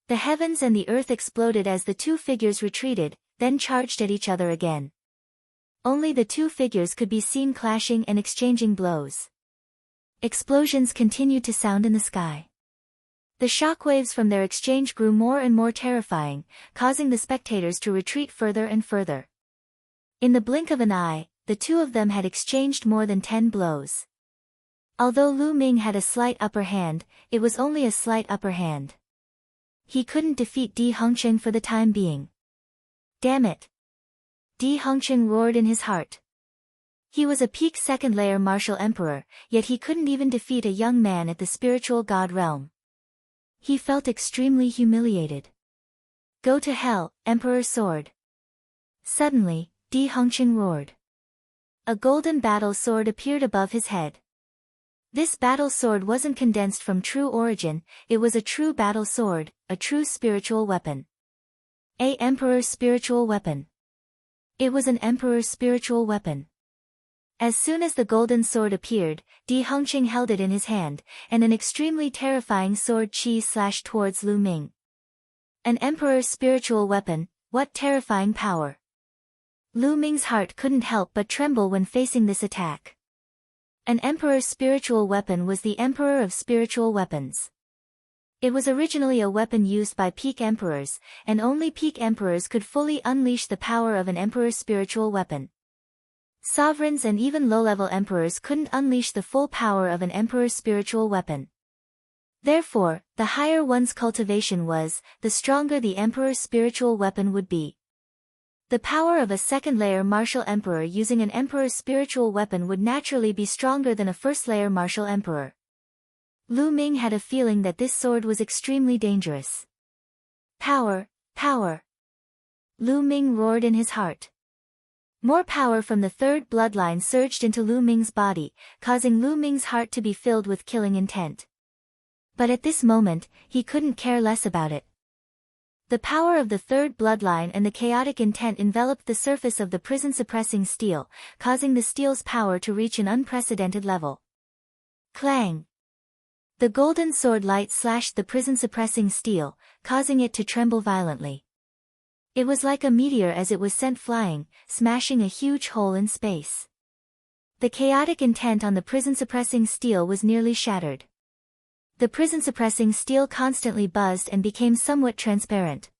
The heavens and the earth exploded as the two figures retreated, then charged at each other again. Only the two figures could be seen clashing and exchanging blows. Explosions continued to sound in the sky. The shockwaves from their exchange grew more and more terrifying, causing the spectators to retreat further and further. In the blink of an eye, the two of them had exchanged more than 10 blows. Although Lu Ming had a slight upper hand, it was only a slight upper hand. He couldn't defeat Di Hongcheng for the time being. Damn it! Di Hongcheng roared in his heart. He was a peak second-layer martial emperor, yet he couldn't even defeat a young man at the spiritual god realm. He felt extremely humiliated. Go to hell, Emperor Sword! Suddenly, Di Hongcheng roared. A golden battle sword appeared above his head. This battle sword wasn't condensed from true origin, it was a true battle sword, a true spiritual weapon. A Emperor's spiritual weapon. It was an Emperor's spiritual weapon. As soon as the golden sword appeared, Di Hongcheng held it in his hand, and an extremely terrifying sword chi slashed towards Lu Ming. An Emperor's spiritual weapon, what terrifying power! Lu Ming's heart couldn't help but tremble when facing this attack. An Emperor's spiritual weapon was the Emperor of spiritual weapons. It was originally a weapon used by peak emperors, and only peak emperors could fully unleash the power of an Emperor's spiritual weapon. Sovereigns and even low-level emperors couldn't unleash the full power of an emperor's spiritual weapon. Therefore, the higher one's cultivation was, the stronger the emperor's spiritual weapon would be. The power of a second-layer martial emperor using an emperor's spiritual weapon would naturally be stronger than a first-layer martial emperor. Lu Ming had a feeling that this sword was extremely dangerous. Power, power! Lu Ming roared in his heart. More power from the third bloodline surged into Lu Ming's body, causing Lu Ming's heart to be filled with killing intent. But at this moment, he couldn't care less about it. The power of the third bloodline and the chaotic intent enveloped the surface of the prison-suppressing steel, causing the steel's power to reach an unprecedented level. Clang! The golden sword light slashed the prison-suppressing steel, causing it to tremble violently. It was like a meteor as it was sent flying, smashing a huge hole in space. The chaotic intent on the prison-suppressing steel was nearly shattered. The prison-suppressing steel constantly buzzed and became somewhat transparent.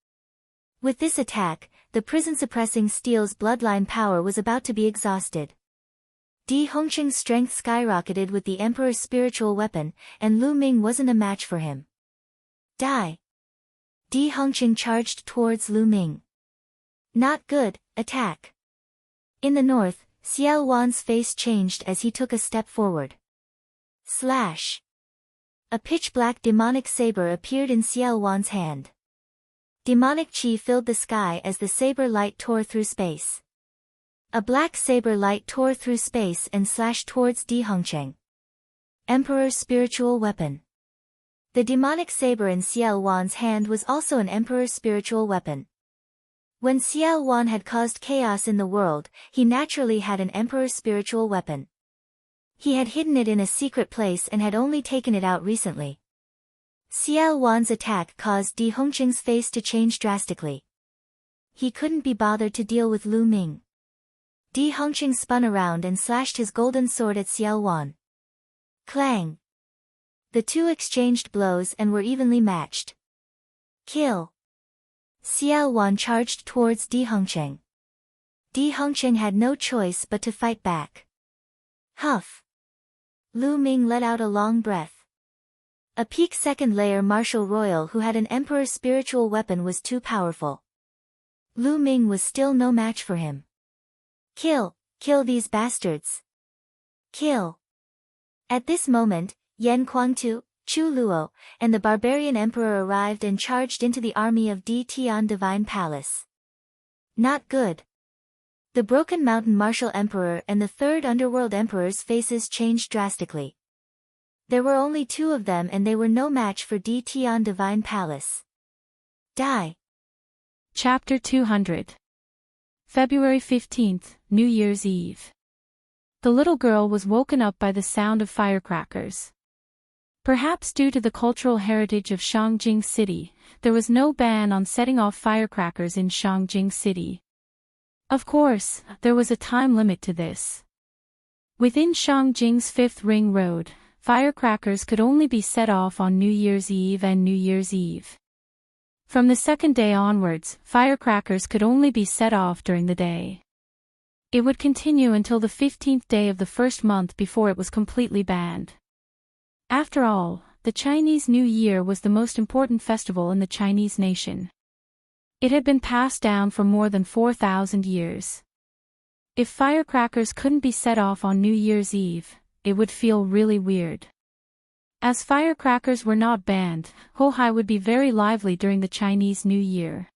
With this attack, the prison-suppressing steel's bloodline power was about to be exhausted. Di Hongcheng's strength skyrocketed with the Emperor's spiritual weapon, and Lu Ming wasn't a match for him. Die! Di Hongcheng charged towards Lu Ming. Not good, attack! In the north, Xiao Wan's face changed as he took a step forward. Slash! A pitch-black demonic saber appeared in Xiao Wan's hand. Demonic chi filled the sky as the saber light tore through space. A black saber light tore through space and slashed towards Di Hongcheng. Emperor's spiritual weapon. The demonic saber in Xiao Wan's hand was also an Emperor's spiritual weapon. When Xiao Wan had caused chaos in the world, he naturally had an Emperor's spiritual weapon. He had hidden it in a secret place and had only taken it out recently. Xiao Wan's attack caused Di Hongcheng's face to change drastically. He couldn't be bothered to deal with Lu Ming. Di Hongcheng spun around and slashed his golden sword at Xiao Wan. Clang! The two exchanged blows and were evenly matched. Kill! Xiao Wan charged towards Di Hongcheng. Di Hongcheng had no choice but to fight back. Huff! Lu Ming let out a long breath. A peak second-layer martial royal who had an emperor's spiritual weapon was too powerful. Lu Ming was still no match for him. Kill! Kill these bastards! Kill! At this moment, Yan Kuangtu, Chu Luo, and the barbarian emperor arrived and charged into the army of Di Tian Divine Palace. Not good. The Broken Mountain Martial Emperor and the Third Underworld Emperor's faces changed drastically. There were only two of them and they were no match for Di Tian Divine Palace. Die! Chapter 200. February 15th, New Year's Eve. The little girl was woken up by the sound of firecrackers. Perhaps due to the cultural heritage of Shangjing City, there was no ban on setting off firecrackers in Shangjing City. Of course, there was a time limit to this. Within Shangjing's Fifth Ring Road, firecrackers could only be set off on New Year's Eve and New Year's Eve. From the second day onwards, firecrackers could only be set off during the day. It would continue until the 15th day of the first month before it was completely banned. After all, the Chinese New Year was the most important festival in the Chinese nation. It had been passed down for more than 4,000 years. If firecrackers couldn't be set off on New Year's Eve, it would feel really weird. As firecrackers were not banned, Hohai would be very lively during the Chinese New Year.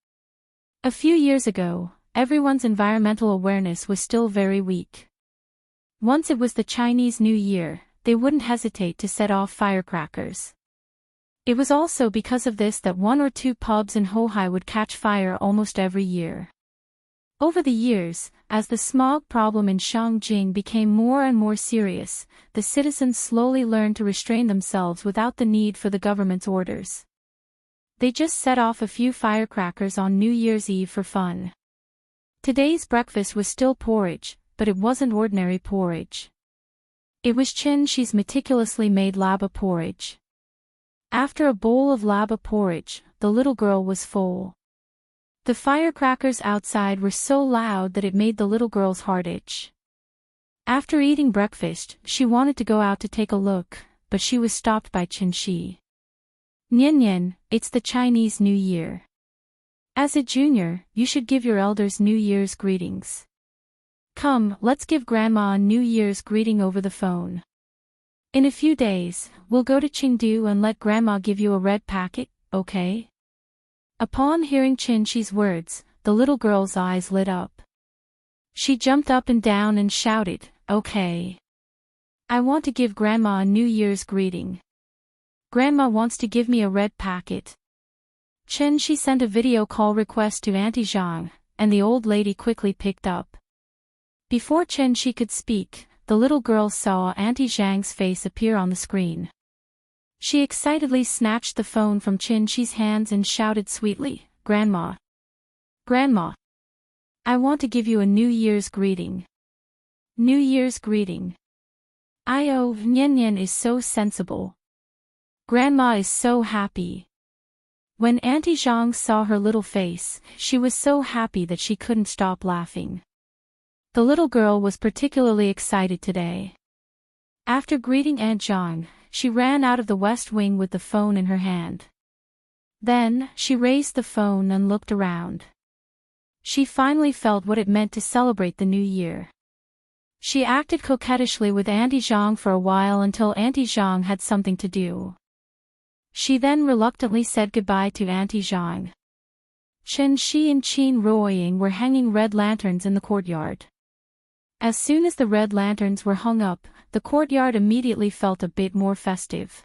A few years ago, everyone's environmental awareness was still very weak. Once it was the Chinese New Year, they wouldn't hesitate to set off firecrackers. It was also because of this that one or two pubs in Hohai would catch fire almost every year. Over the years, as the smog problem in Shangjing became more and more serious, the citizens slowly learned to restrain themselves without the need for the government's orders. They just set off a few firecrackers on New Year's Eve for fun. Today's breakfast was still porridge, but it wasn't ordinary porridge. It was Chen Shi's meticulously made laba porridge. After a bowl of laba porridge, the little girl was full. The firecrackers outside were so loud that it made the little girl's heart itch. After eating breakfast, she wanted to go out to take a look, but she was stopped by Chen Shi. Nian Nian, it's the Chinese New Year. As a junior, you should give your elders New Year's greetings. Come, let's give Grandma a New Year's greeting over the phone. In a few days, we'll go to Chengdu and let Grandma give you a red packet, okay? Upon hearing Chen Shi's words, the little girl's eyes lit up. She jumped up and down and shouted, okay. I want to give Grandma a New Year's greeting. Grandma wants to give me a red packet. Chen Shi sent a video call request to Auntie Zhang, and the old lady quickly picked up. Before Chen Shi could speak, the little girl saw Auntie Zhang's face appear on the screen. She excitedly snatched the phone from Chen Shi's hands and shouted sweetly, Grandma. Grandma. I want to give you a New Year's greeting. New Year's greeting. Nian Nian is so sensible. Grandma is so happy. When Auntie Zhang saw her little face, she was so happy that she couldn't stop laughing. The little girl was particularly excited today. After greeting Aunt Zhang, she ran out of the West Wing with the phone in her hand. Then, she raised the phone and looked around. She finally felt what it meant to celebrate the new year. She acted coquettishly with Auntie Zhang for a while until Auntie Zhang had something to do. She then reluctantly said goodbye to Auntie Zhang. Chen Shi and Qin Ruoying were hanging red lanterns in the courtyard. As soon as the red lanterns were hung up, the courtyard immediately felt a bit more festive.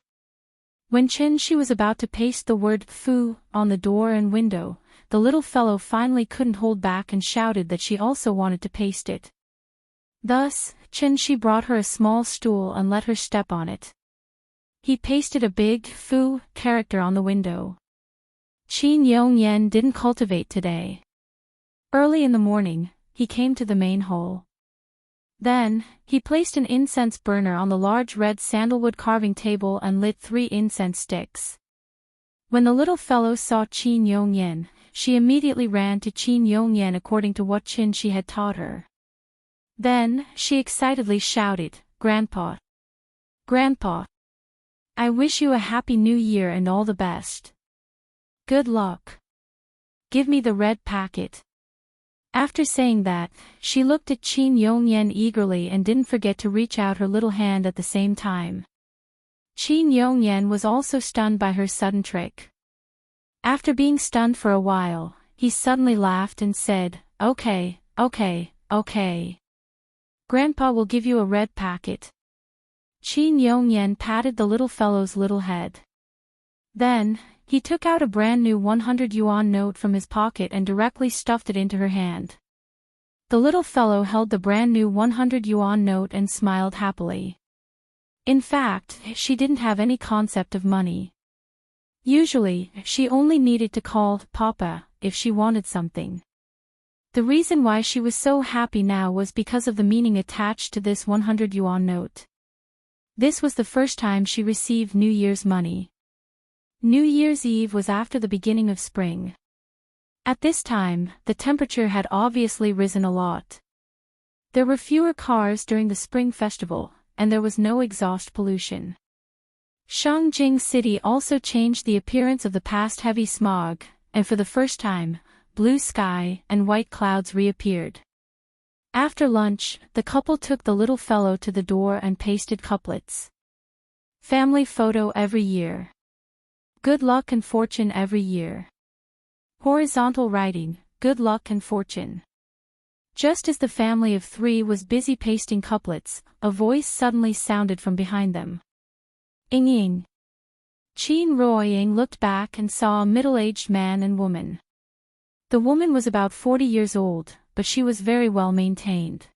When Chen Shi was about to paste the word "fu" on the door and window, the little fellow finally couldn't hold back and shouted that she also wanted to paste it. Thus, Chen Shi brought her a small stool and let her step on it. He pasted a big "fu" character on the window. Qin Yongyan didn't cultivate today. Early in the morning, he came to the main hall. Then, he placed an incense burner on the large red sandalwood carving table and lit 3 incense sticks. When the little fellow saw Qin Yongyan, she immediately ran to Qin Yongyan according to what Chen Shi had taught her. Then, she excitedly shouted, Grandpa! Grandpa! I wish you a happy new year and all the best. Good luck. Give me the red packet. After saying that, she looked at Qin Yongyan eagerly and didn't forget to reach out her little hand at the same time. Qin Yongyan was also stunned by her sudden trick. After being stunned for a while, he suddenly laughed and said, Okay. Grandpa will give you a red packet. Qin Yongyan patted the little fellow's little head. Then, he took out a brand new 100 yuan note from his pocket and directly stuffed it into her hand. The little fellow held the brand new 100 yuan note and smiled happily. In fact, she didn't have any concept of money. Usually, she only needed to call Papa if she wanted something. The reason why she was so happy now was because of the meaning attached to this 100 yuan note. This was the first time she received New Year's money. New Year's Eve was after the beginning of spring. At this time, the temperature had obviously risen a lot. There were fewer cars during the spring festival, and there was no exhaust pollution. Shangjing City also changed the appearance of the past heavy smog, and for the first time, blue sky and white clouds reappeared. After lunch, the couple took the little fellow to the door and pasted couplets. Family photo every year. Good luck and fortune every year. Horizontal writing, good luck and fortune. Just as the family of three was busy pasting couplets, a voice suddenly sounded from behind them. Ing ing. Qin Ruoying looked back and saw a middle-aged man and woman. The woman was about 40 years old, but she was very well maintained.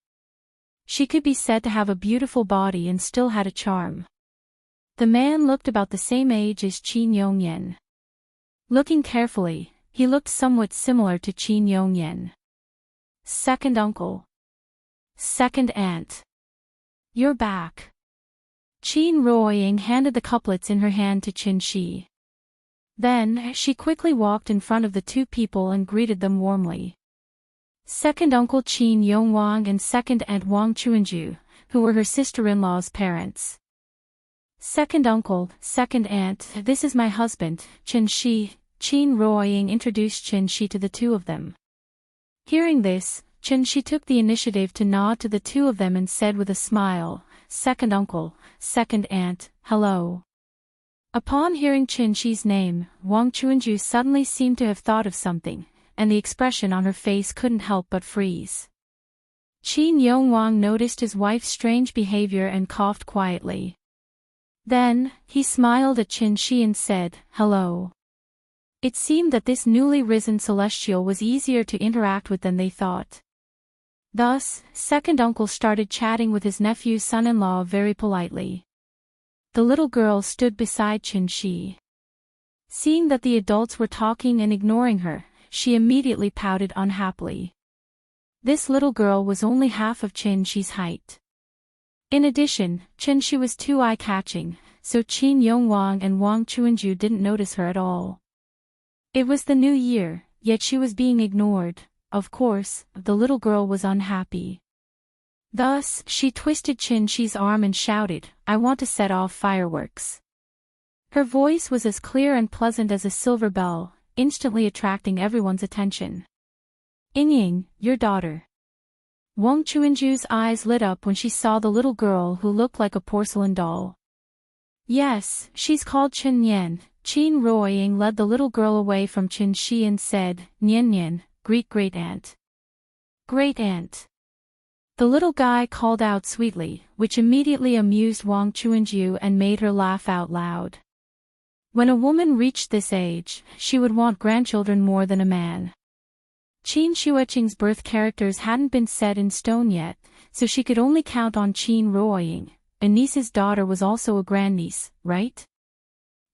She could be said to have a beautiful body and still had a charm. The man looked about the same age as Qin Yongyan. Looking carefully, he looked somewhat similar to Qin Yongyan. Second uncle. Second aunt. You're back. Qin Ruoying handed the couplets in her hand to Qin Shi. Then, she quickly walked in front of the two people and greeted them warmly. Second uncle Qin Yongwang and second aunt Wang Chuanju, who were her sister-in-law's parents. Second uncle, second aunt, this is my husband, Qin Shi. Qin Ruoying introduced Qin Shi to the two of them. Hearing this, Qin Shi took the initiative to nod to the two of them and said with a smile, Second uncle, second aunt, hello. Upon hearing Qin Shi's name, Wang Chuanju suddenly seemed to have thought of something, and the expression on her face couldn't help but freeze. Qin Yongwang noticed his wife's strange behavior and coughed quietly. Then, he smiled at Qin Shi and said, hello. It seemed that this newly risen celestial was easier to interact with than they thought. Thus, second uncle started chatting with his nephew's son-in-law very politely. The little girl stood beside Qin Shi. Seeing that the adults were talking and ignoring her, she immediately pouted unhappily. This little girl was only half of Qin Shi's height. In addition, Qin Shi was too eye-catching, so Qin Yongwang and Wang Chuanju didn't notice her at all. It was the new year, yet she was being ignored. Of course, the little girl was unhappy. Thus, she twisted Qin Shi's arm and shouted, I want to set off fireworks. Her voice was as clear and pleasant as a silver bell, instantly attracting everyone's attention. Ing Ying, your daughter. Wang Chuanju's eyes lit up when she saw the little girl who looked like a porcelain doll. Yes, she's called Qin Nian. Qin Ruoying led the little girl away from Qin Shi and said, Nian Nian, great-great-aunt. Great-aunt. The little guy called out sweetly, which immediately amused Wang Chuanju and made her laugh out loud. When a woman reached this age, she would want grandchildren more than a man. Qin Shuiqing's birth characters hadn't been set in stone yet, so she could only count on Qin Ruoying. A niece's daughter was also a grandniece, right?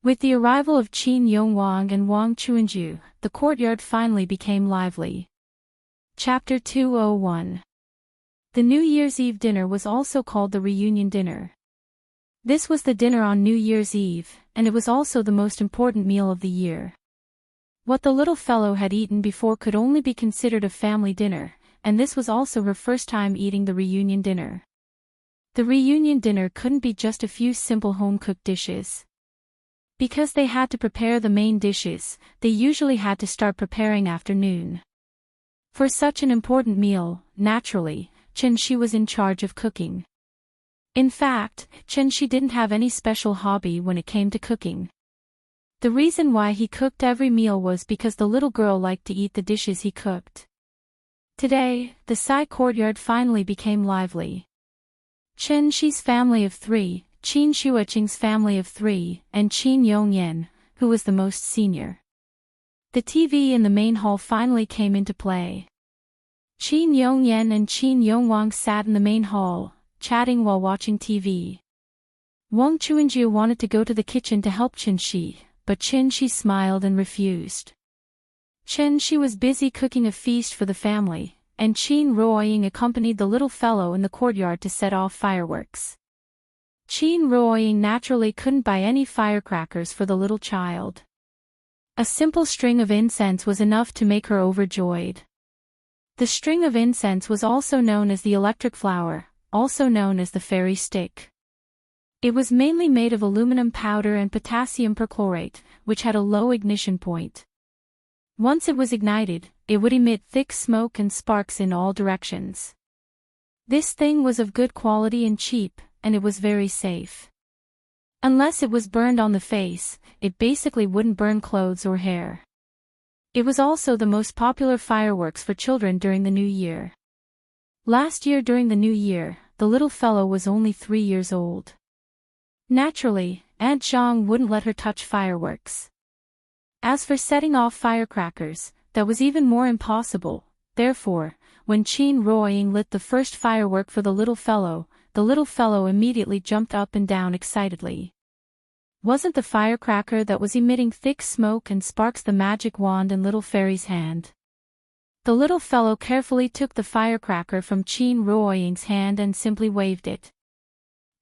With the arrival of Qin Yongwang and Wang Chuanju, the courtyard finally became lively. Chapter 201. The New Year's Eve dinner was also called the reunion dinner. This was the dinner on New Year's Eve, and it was also the most important meal of the year. What the little fellow had eaten before could only be considered a family dinner, and this was also her first time eating the reunion dinner. The reunion dinner couldn't be just a few simple home-cooked dishes. Because they had to prepare the main dishes, they usually had to start preparing after noon. For such an important meal, naturally, Qin Shi was in charge of cooking. In fact, Qin Shi didn't have any special hobby when it came to cooking. The reason why he cooked every meal was because the little girl liked to eat the dishes he cooked. Today, the side courtyard finally became lively. Qin Shi's family of three, Qin Shuiqing's family of three, and Qin Yongyan, who was the most senior. The TV in the main hall finally came into play. Qin Yongyan and Qin Yongwang sat in the main hall, chatting while watching TV. Wang Chuanju wanted to go to the kitchen to help Qin Shi, but Qin Shi smiled and refused. Qin Shi was busy cooking a feast for the family, and Qin Ruoying accompanied the little fellow in the courtyard to set off fireworks. Qin Ruoying naturally couldn't buy any firecrackers for the little child. A simple string of incense was enough to make her overjoyed. The string of incense was also known as the electric flower, also known as the fairy stick. It was mainly made of aluminum powder and potassium perchlorate, which had a low ignition point. Once it was ignited, it would emit thick smoke and sparks in all directions. This thing was of good quality and cheap, and it was very safe. Unless it was burned on the face, it basically wouldn't burn clothes or hair. It was also the most popular fireworks for children during the New Year. Last year during the New Year, the little fellow was only 3 years old. Naturally, Aunt Zhang wouldn't let her touch fireworks. As for setting off firecrackers, that was even more impossible. Therefore, when Qin Ruoying lit the first firework for the little fellow immediately jumped up and down excitedly. Wasn't the firecracker that was emitting thick smoke and sparks the magic wand in little fairy's hand? The little fellow carefully took the firecracker from Qin Ruoying's hand and simply waved it.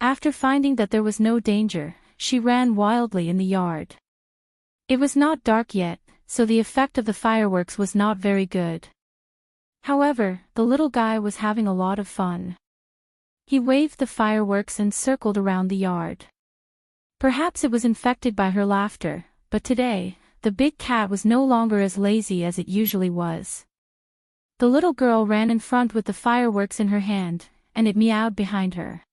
After finding that there was no danger, she ran wildly in the yard. It was not dark yet, so the effect of the fireworks was not very good. However, the little guy was having a lot of fun. He waved the fireworks and circled around the yard. Perhaps it was infected by her laughter, but today, the big cat was no longer as lazy as it usually was. The little girl ran in front with the fireworks in her hand, and it meowed behind her.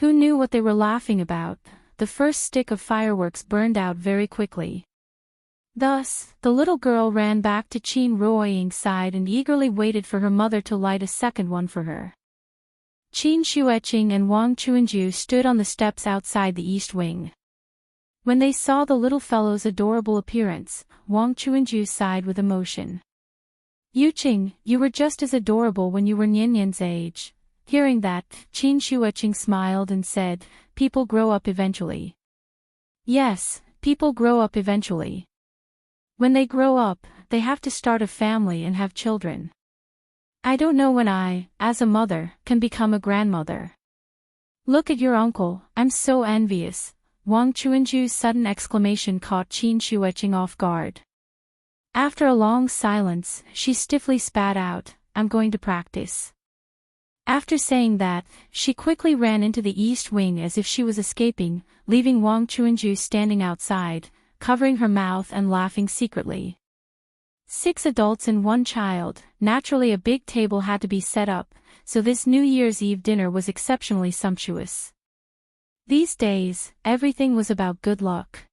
Who knew what they were laughing about? The first stick of fireworks burned out very quickly. Thus, the little girl ran back to Qin Ruoying's side and eagerly waited for her mother to light a second one for her. Qin Xueqing and Wang Chuanju stood on the steps outside the east wing. When they saw the little fellow's adorable appearance, Wang Chuanju sighed with emotion. Yuqing, you were just as adorable when you were Nianyan's age. Hearing that, Qin Xueqing smiled and said, people grow up eventually. Yes, people grow up eventually. When they grow up, they have to start a family and have children. I don't know when I, as a mother, can become a grandmother. Look at your uncle, I'm so envious. Wang Chuanju's sudden exclamation caught Qin Xueqing off guard. After a long silence, she stiffly spat out, I'm going to practice. After saying that, she quickly ran into the east wing as if she was escaping, leaving Wang Chuanju standing outside, covering her mouth and laughing secretly. 6 adults and 1 child, naturally a big table had to be set up, so this New Year's Eve dinner was exceptionally sumptuous. These days, everything was about good luck.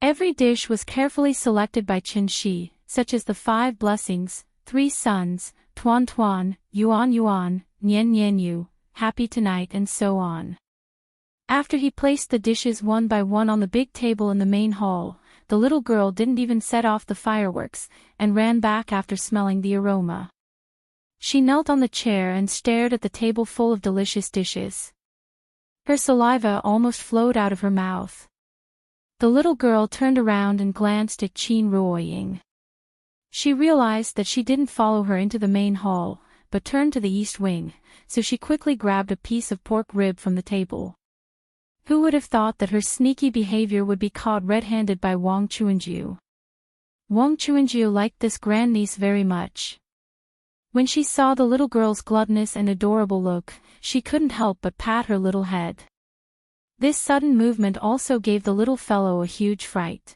Every dish was carefully selected by Qin Shi, such as the 5 blessings, 3 sons, Tuan Tuan, Yuan Yuan, Nian Nian Yu, Happy Tonight and so on. After he placed the dishes one by one on the big table in the main hall, the little girl didn't even set off the fireworks, and ran back after smelling the aroma. She knelt on the chair and stared at the table full of delicious dishes. Her saliva almost flowed out of her mouth. The little girl turned around and glanced at Qin Ruoying. She realized that she didn't follow her into the main hall, but turned to the east wing, so she quickly grabbed a piece of pork rib from the table. Who would have thought that her sneaky behavior would be caught red-handed by Wang Chuanju? Wang Chuanju liked this grandniece very much. When she saw the little girl's gluttonous and adorable look, she couldn't help but pat her little head. This sudden movement also gave the little fellow a huge fright.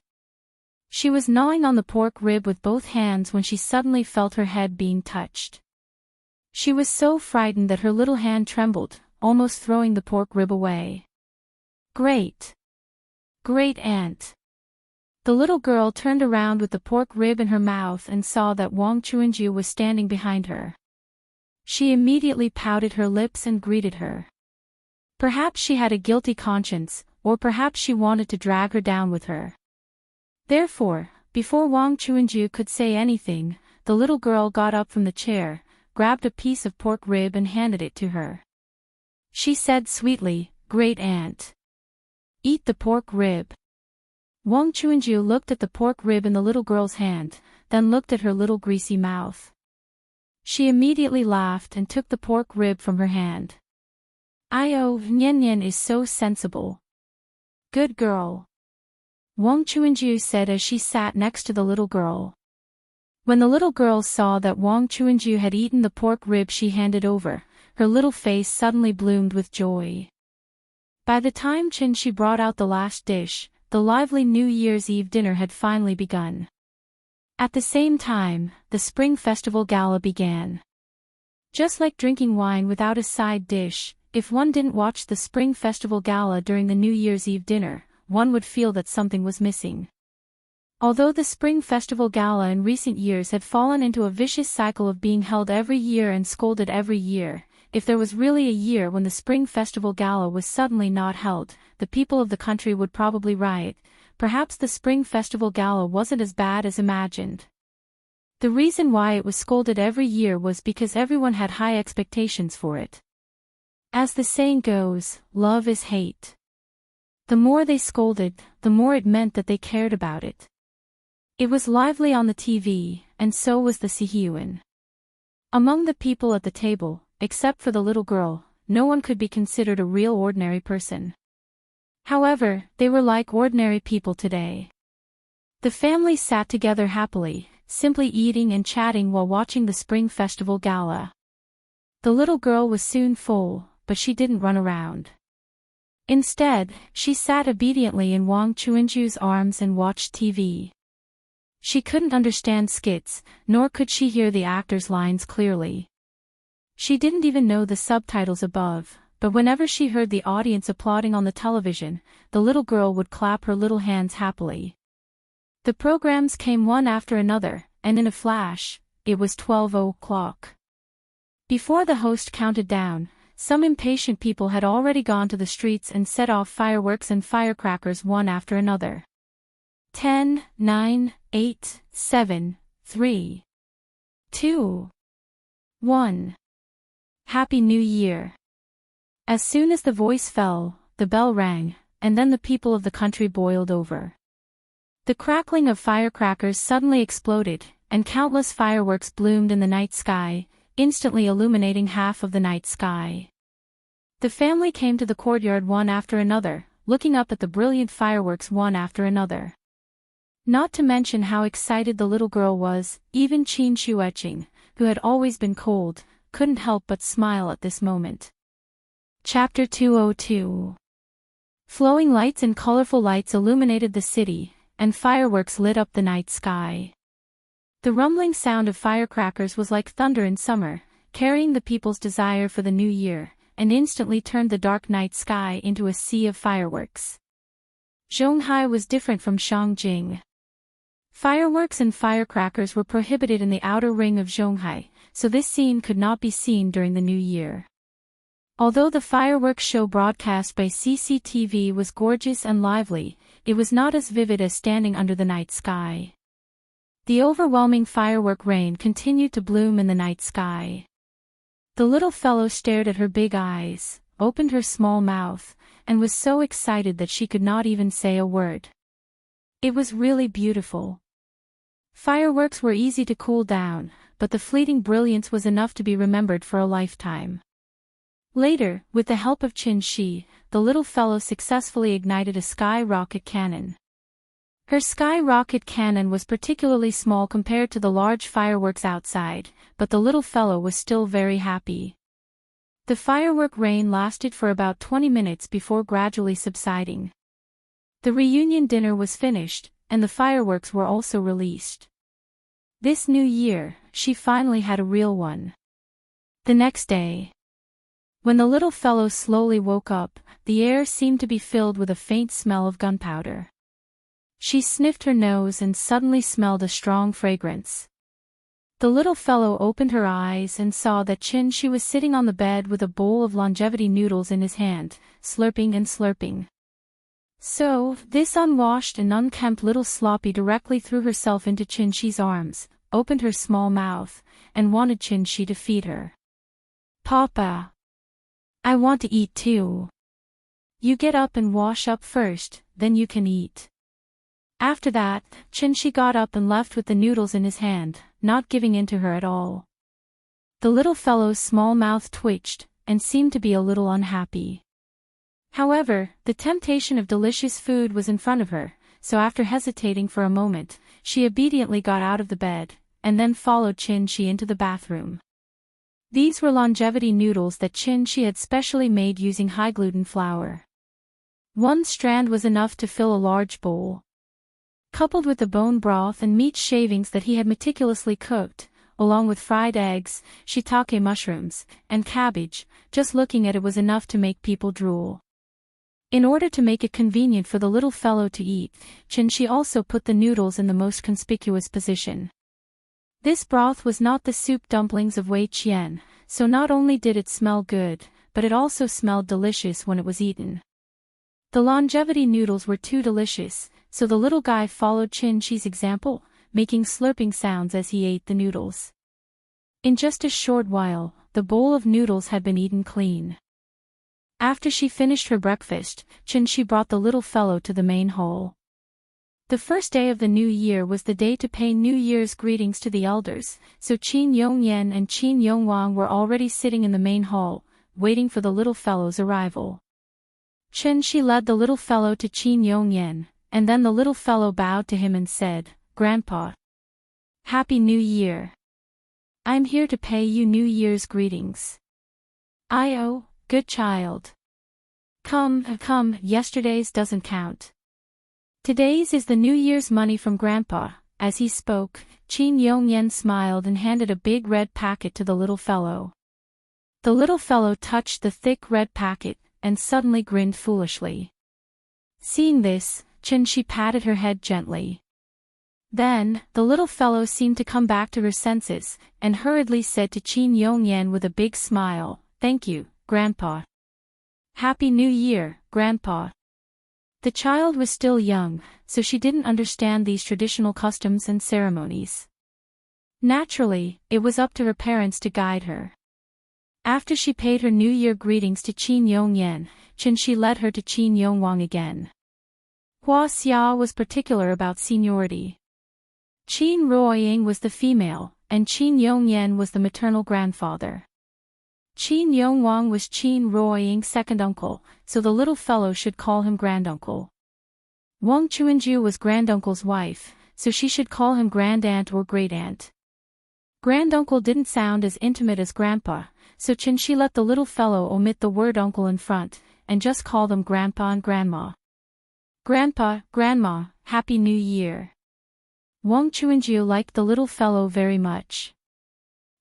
She was gnawing on the pork rib with both hands when she suddenly felt her head being touched. She was so frightened that her little hand trembled, almost throwing the pork rib away. Great! Great aunt! The little girl turned around with the pork rib in her mouth and saw that Wang Chuanju was standing behind her. She immediately pouted her lips and greeted her. Perhaps she had a guilty conscience, or perhaps she wanted to drag her down with her. Therefore, before Wang Chuanju could say anything, the little girl got up from the chair, grabbed a piece of pork rib and handed it to her. She said sweetly, "Great aunt. Eat the pork rib." Wang Chuanju looked at the pork rib in the little girl's hand, then looked at her little greasy mouth. She immediately laughed and took the pork rib from her hand. "Oh, Nian Nian is so sensible. Good girl," Wang Chuanju said as she sat next to the little girl. When the little girl saw that Wang Chuanju had eaten the pork rib she handed over, her little face suddenly bloomed with joy. By the time she brought out the last dish, the lively New Year's Eve dinner had finally begun. At the same time, the Spring Festival Gala began. Just like drinking wine without a side dish, if one didn't watch the Spring Festival Gala during the New Year's Eve dinner, one would feel that something was missing. Although the Spring Festival Gala in recent years had fallen into a vicious cycle of being held every year and scolded every year, if there was really a year when the Spring Festival Gala was suddenly not held, the people of the country would probably riot. Perhaps the Spring Festival Gala wasn't as bad as imagined. The reason why it was scolded every year was because everyone had high expectations for it. As the saying goes, love is hate. The more they scolded, the more it meant that they cared about it. It was lively on the TV, and so was the Sihyuan. Among the people at the table, except for the little girl, no one could be considered a real ordinary person. However, they were like ordinary people today. The family sat together happily, simply eating and chatting while watching the Spring Festival Gala. The little girl was soon full, but she didn't run around. Instead, she sat obediently in Wang Chuanju's arms and watched TV. She couldn't understand skits, nor could she hear the actors' lines clearly. She didn't even know the subtitles above, but whenever she heard the audience applauding on the television, the little girl would clap her little hands happily. The programs came one after another, and in a flash, it was 12 o'clock. Before the host counted down, some impatient people had already gone to the streets and set off fireworks and firecrackers one after another. 10, 9, 8, 7, 3, 2, 1. Happy New Year. As soon as the voice fell, the bell rang, and then the people of the country boiled over. The crackling of firecrackers suddenly exploded, and countless fireworks bloomed in the night sky, instantly illuminating half of the night sky. The family came to the courtyard one after another, looking up at the brilliant fireworks one after another. Not to mention how excited the little girl was, even Qin Shueqing, who had always been cold, couldn't help but smile at this moment. Chapter 202. Flowing lights and colorful lights illuminated the city, and fireworks lit up the night sky. The rumbling sound of firecrackers was like thunder in summer, carrying the people's desire for the new year, and instantly turned the dark night sky into a sea of fireworks. Zhonghai was different from Shangjing. Fireworks and firecrackers were prohibited in the outer ring of Zhonghai, so this scene could not be seen during the new year. Although the fireworks show broadcast by CCTV was gorgeous and lively, it was not as vivid as standing under the night sky. The overwhelming firework rain continued to bloom in the night sky. The little fellow stared at her big eyes, opened her small mouth, and was so excited that she could not even say a word. It was really beautiful. Fireworks were easy to cool down, but the fleeting brilliance was enough to be remembered for a lifetime. Later, with the help of Qin Shi, the little fellow successfully ignited a sky rocket cannon. Her sky rocket cannon was particularly small compared to the large fireworks outside, but the little fellow was still very happy. The firework rain lasted for about 20 minutes before gradually subsiding. The reunion dinner was finished, and the fireworks were also released. This new year, she finally had a real one. The next day, when the little fellow slowly woke up, the air seemed to be filled with a faint smell of gunpowder. She sniffed her nose and suddenly smelled a strong fragrance. The little fellow opened her eyes and saw that Qin Shi was sitting on the bed with a bowl of longevity noodles in his hand, slurping and slurping. So, this unwashed and unkempt little sloppy directly threw herself into Qin Shi's arms, opened her small mouth, and wanted Chin-shi to feed her. "Papa! I want to eat too. You get up and wash up first, then you can eat." After that, Chin-shi got up and left with the noodles in his hand, not giving in to her at all. The little fellow's small mouth twitched, and seemed to be a little unhappy. However, the temptation of delicious food was in front of her, so after hesitating for a moment, she obediently got out of the bed, and then followed Chin-shi into the bathroom. These were longevity noodles that Chin-shi had specially made using high-gluten flour. One strand was enough to fill a large bowl. Coupled with the bone broth and meat shavings that he had meticulously cooked, along with fried eggs, shiitake mushrooms, and cabbage, just looking at it was enough to make people drool. In order to make it convenient for the little fellow to eat, Chin-shi also put the noodles in the most conspicuous position. This broth was not the soup dumplings of Wei Qian, so not only did it smell good, but it also smelled delicious when it was eaten. The longevity noodles were too delicious, so the little guy followed Chin-shi's example, making slurping sounds as he ate the noodles. In just a short while, the bowl of noodles had been eaten clean. After she finished her breakfast, Chin-shi brought the little fellow to the main hall. The first day of the new year was the day to pay New Year's greetings to the elders, so Qin Yongyan and Qin Yongwang were already sitting in the main hall, waiting for the little fellow's arrival. Chin-shi led the little fellow to Qin Yongyan, and then the little fellow bowed to him and said, "Grandpa. Happy New Year. I'm here to pay you New Year's greetings." "Oh, good child. Come, yesterday's doesn't count. Today's is the New Year's money from Grandpa." As he spoke, Qin Yongyan smiled and handed a big red packet to the little fellow. The little fellow touched the thick red packet, and suddenly grinned foolishly. Seeing this, Chin-shi patted her head gently. Then, the little fellow seemed to come back to her senses, and hurriedly said to Qin Yongyan with a big smile, "Thank you, Grandpa. Happy New Year, Grandpa." The child was still young, so she didn't understand these traditional customs and ceremonies. Naturally, it was up to her parents to guide her. After she paid her New Year greetings to Qin Yongyan, Chin-shi led her to Qin Yongwang again. Hua Xia was particular about seniority. Qin Ruoying was the female, and Qin Yongyan was the maternal grandfather. Qin Yongwang was Qin Ruoying's second uncle, so the little fellow should call him granduncle. Wang Chuanju was granduncle's wife, so she should call him grandaunt or great-aunt. Granduncle didn't sound as intimate as grandpa, so Chin-shi let the little fellow omit the word uncle in front, and just call them grandpa and grandma. "Grandpa, Grandma, Happy New Year." Wang Chuanju liked the little fellow very much.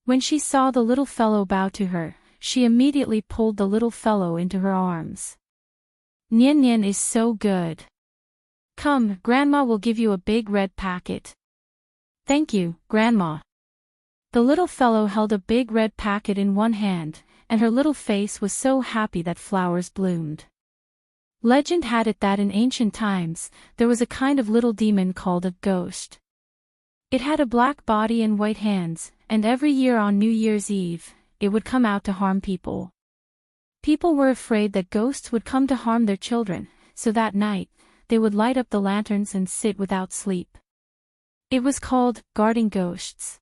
When she saw the little fellow bow to her, she immediately pulled the little fellow into her arms. "Nian Nian is so good. Come, Grandma will give you a big red packet." "Thank you, Grandma." The little fellow held a big red packet in one hand, and her little face was so happy that flowers bloomed. Legend had it that in ancient times, there was a kind of little demon called a ghost. It had a black body and white hands, and every year on New Year's Eve, it would come out to harm people. People were afraid that ghosts would come to harm their children, so that night, they would light up the lanterns and sit without sleep. It was called guarding ghosts.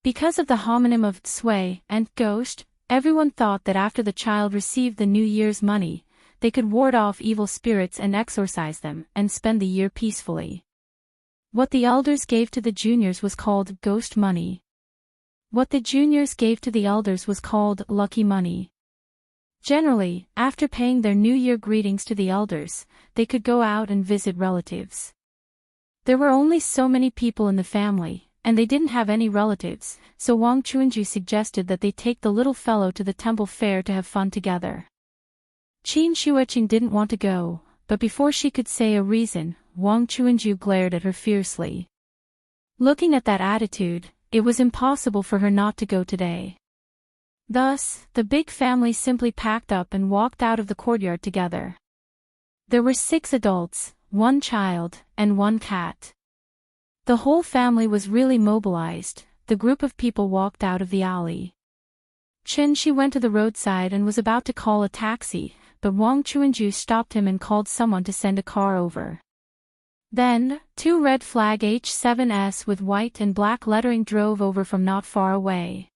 Because of the homonym of sui and ghost, everyone thought that after the child received the New Year's money, they could ward off evil spirits and exorcise them and spend the year peacefully. What the elders gave to the juniors was called ghost money. What the juniors gave to the elders was called lucky money. Generally, after paying their New Year greetings to the elders, they could go out and visit relatives. There were only so many people in the family, and they didn't have any relatives, so Wang Chuanju suggested that they take the little fellow to the temple fair to have fun together. Qin Shuiqing didn't want to go, but before she could say a reason, Wang Chuanju glared at her fiercely. Looking at that attitude, it was impossible for her not to go today. Thus, the big family simply packed up and walked out of the courtyard together. There were 6 adults, 1 child, and 1 cat. The whole family was really mobilized. The group of people walked out of the alley. She went to the roadside and was about to call a taxi, but Wang Chuanju stopped him and called someone to send a car over. Then, 2 red flag H7s with white and black lettering drove over from not far away.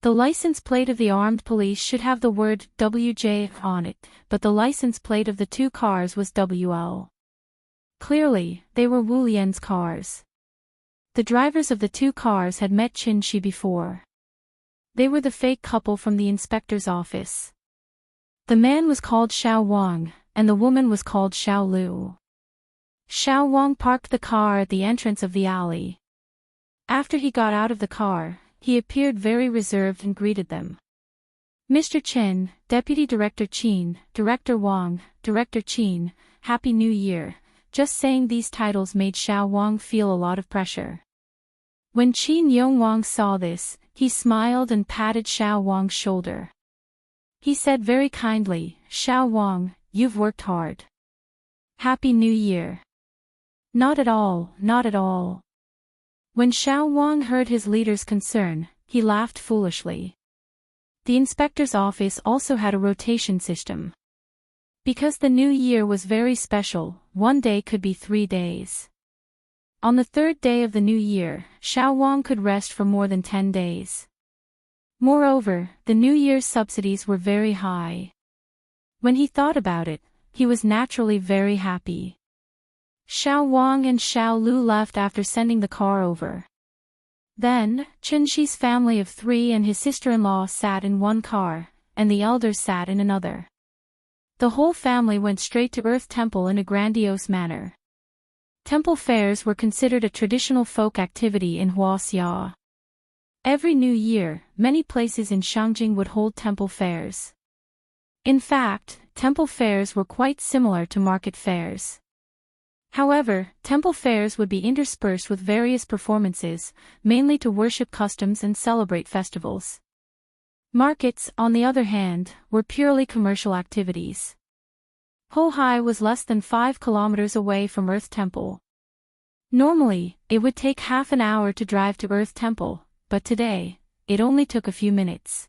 The license plate of the armed police should have the word WJ on it, but the license plate of the 2 cars was WL. Clearly, they were Wu Lian's cars. The drivers of the 2 cars had met Qin Shi before. They were the fake couple from the inspector's office. The man was called Xiao Wang, and the woman was called Xiao Lu. Xiao Wang parked the car at the entrance of the alley. After he got out of the car, he appeared very reserved and greeted them. Mr. Chen, Deputy Director Qin, Director Wang, Director Qin, Happy New Year. Just saying these titles made Xiao Wang feel a lot of pressure. When Qin Yongwang saw this, he smiled and patted Xiao Wang's shoulder. He said very kindly, "Xiao Wang, you've worked hard. Happy New Year." "Not at all, not at all." When Xiao Wang heard his leader's concern, he laughed foolishly. The inspector's office also had a rotation system. Because the new year was very special, one day could be 3 days. On the 3rd day of the new year, Xiao Wang could rest for more than 10 days. Moreover, the New Year's subsidies were very high. When he thought about it, he was naturally very happy. Xiao Wang and Xiao Lu left after sending the car over. Then, Qin Shi's family of 3 and his sister-in-law sat in one car, and the elders sat in another. The whole family went straight to Earth Temple in a grandiose manner. Temple fairs were considered a traditional folk activity in Huaxia. Every new year, many places in Shangjing would hold temple fairs. In fact, temple fairs were quite similar to market fairs. However, temple fairs would be interspersed with various performances, mainly to worship customs and celebrate festivals. Markets, on the other hand, were purely commercial activities. Hohai was less than 5 kilometers away from Earth Temple. Normally, it would take half an hour to drive to Earth Temple, but today, it only took a few minutes.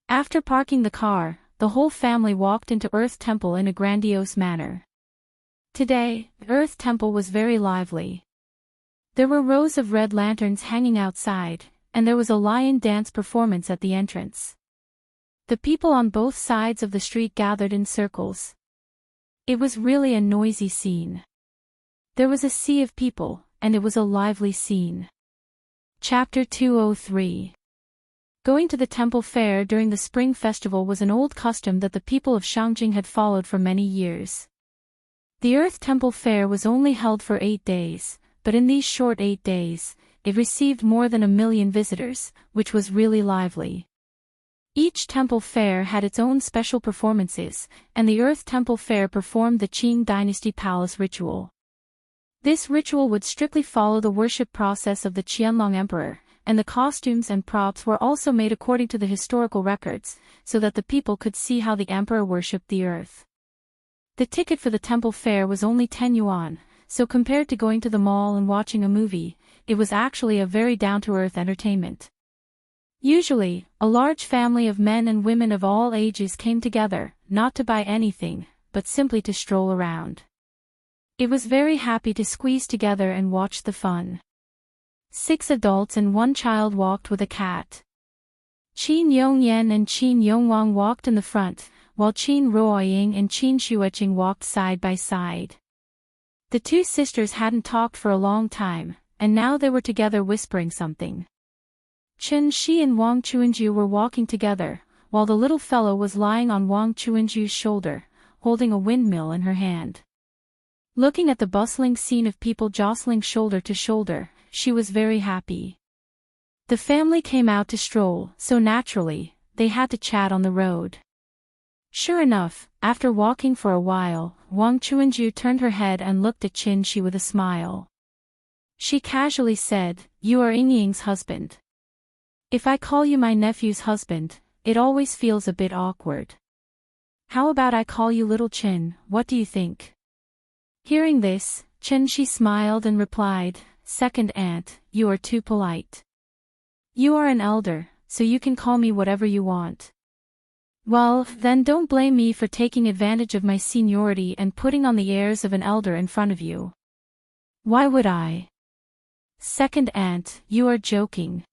After parking the car, the whole family walked into Earth Temple in a grandiose manner. Today, Earth Temple was very lively. There were rows of red lanterns hanging outside, and there was a lion dance performance at the entrance. The people on both sides of the street gathered in circles. It was really a noisy scene. There was a sea of people, and it was a lively scene. Chapter 203. Going to the temple fair during the spring festival was an old custom that the people of Shangjing had followed for many years. The Earth Temple Fair was only held for 8 days, but in these short 8 days, it received more than 1 million visitors, which was really lively. Each temple fair had its own special performances, and the Earth Temple Fair performed the Qing Dynasty Palace ritual. This ritual would strictly follow the worship process of the Qianlong Emperor, and the costumes and props were also made according to the historical records, so that the people could see how the emperor worshipped the earth. The ticket for the temple fair was only 10 yuan, so compared to going to the mall and watching a movie, it was actually a very down-to-earth entertainment. Usually, a large family of men and women of all ages came together, not to buy anything, but simply to stroll around. It was very happy to squeeze together and watch the fun. 6 adults and 1 child walked with a cat. Qin Yongyan and Qin Yongwang walked in the front, while Qin Ruoying and Qin Xueching walked side by side. The 2 sisters hadn't talked for a long time, and now they were together whispering something. Qin Shi and Wang Chuanju were walking together, while the little fellow was lying on Wang Chuanju's shoulder, holding a windmill in her hand. Looking at the bustling scene of people jostling shoulder to shoulder, she was very happy. The family came out to stroll, so naturally, they had to chat on the road. Sure enough, after walking for a while, Wang Chuanju turned her head and looked at Qin Shi with a smile. She casually said, "You are Yingying's husband. If I call you my nephew's husband, it always feels a bit awkward. How about I call you Little Qin, what do you think?" Hearing this, Qin Shi smiled and replied, Second aunt, you are too polite. You are an elder, so you can call me whatever you want. Well, then don't blame me for taking advantage of my seniority and putting on the airs of an elder in front of you. Why would I? Second aunt, you are joking.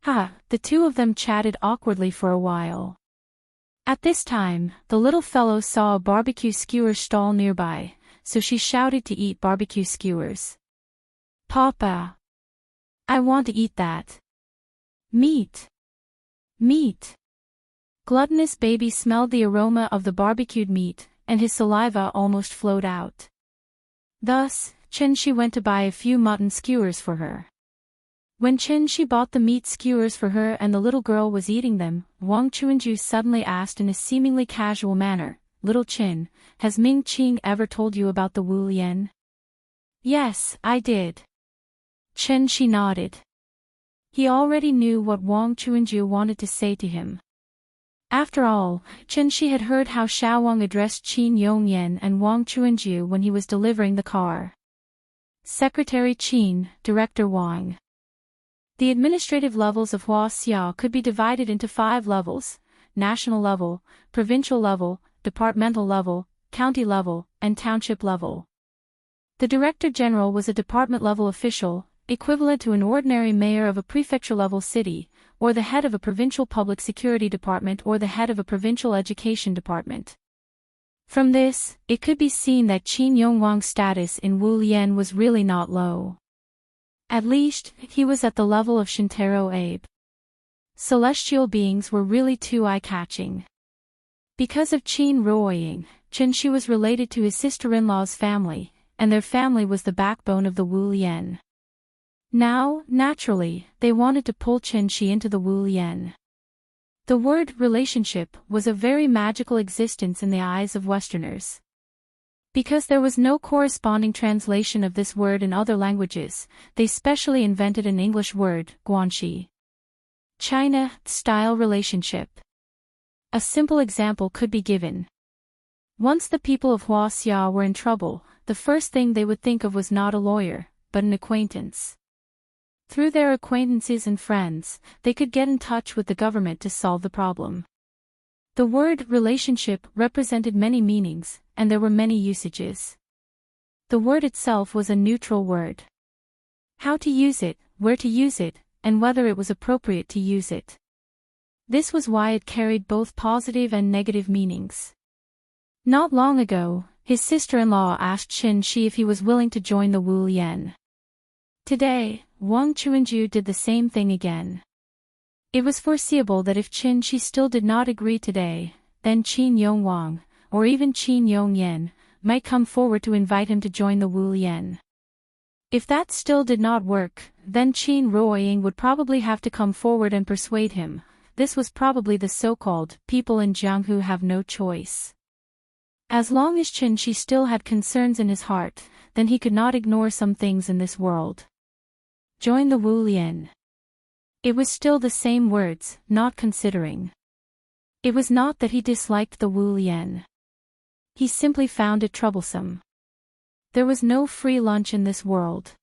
Ha, the two of them chatted awkwardly for a while. At this time, the little fellow saw a barbecue skewer stall nearby, so she shouted to eat barbecue skewers. Papa! I want to eat that. Meat! Meat! Gluttonous baby smelled the aroma of the barbecued meat, and his saliva almost flowed out. Thus, Chen-shi went to buy a few mutton skewers for her. When Chen-shi bought the meat skewers for her and the little girl was eating them, Wang Chuanju suddenly asked in a seemingly casual manner, "Little Chin, has Ming Qing ever told you about the Wu Lian?" "Yes, I did." Chen-shi nodded. He already knew what Wang Chuanju wanted to say to him. After all, Chen-shi had heard how Xiaowang addressed Qin Yongyan and Wang Chuanju when he was delivering the car. Secretary Qin, Director Wang. The administrative levels of Huaxia could be divided into 5 levels: national level, provincial level, departmental level, county level, and township level. The Director General was a department-level official, equivalent to an ordinary mayor of a prefecture-level city, or the head of a provincial public security department or the head of a provincial education department. From this, it could be seen that Qin Yongwang's status in Wu Lian was really not low. At least, he was at the level of Shintaro Abe. Celestial beings were really too eye-catching. Because of Qin Ruoying, Chen-shi was related to his sister-in-law's family, and their family was the backbone of the Wu Lian. Now, naturally, they wanted to pull Chen-shi into the Wu Lian. The word relationship was a very magical existence in the eyes of Westerners. Because there was no corresponding translation of this word in other languages, they specially invented an English word, guanxi. China-style relationship. A simple example could be given. Once the people of Huaxia were in trouble, the first thing they would think of was not a lawyer, but an acquaintance. Through their acquaintances and friends, they could get in touch with the government to solve the problem. The word relationship represented many meanings, and there were many usages. The word itself was a neutral word. How to use it, where to use it, and whether it was appropriate to use it. This was why it carried both positive and negative meanings. Not long ago, his sister-in-law asked Chen-shi if he was willing to join the Wu Lian. Today, Wang Chuanju did the same thing again. It was foreseeable that if Chen-shi still did not agree today, then Qin Yongwang, or even Qin Yongyan, might come forward to invite him to join the Wu Lian. If that still did not work, then Qin Ruoying would probably have to come forward and persuade him. This was probably the so-called people in Jianghu have no choice. As long as Chen-shi still had concerns in his heart, then he could not ignore some things in this world. Join the Wu Lian. It was still the same words, not considering. It was not that he disliked the Wu Lian. He simply found it troublesome. There was no free lunch in this world.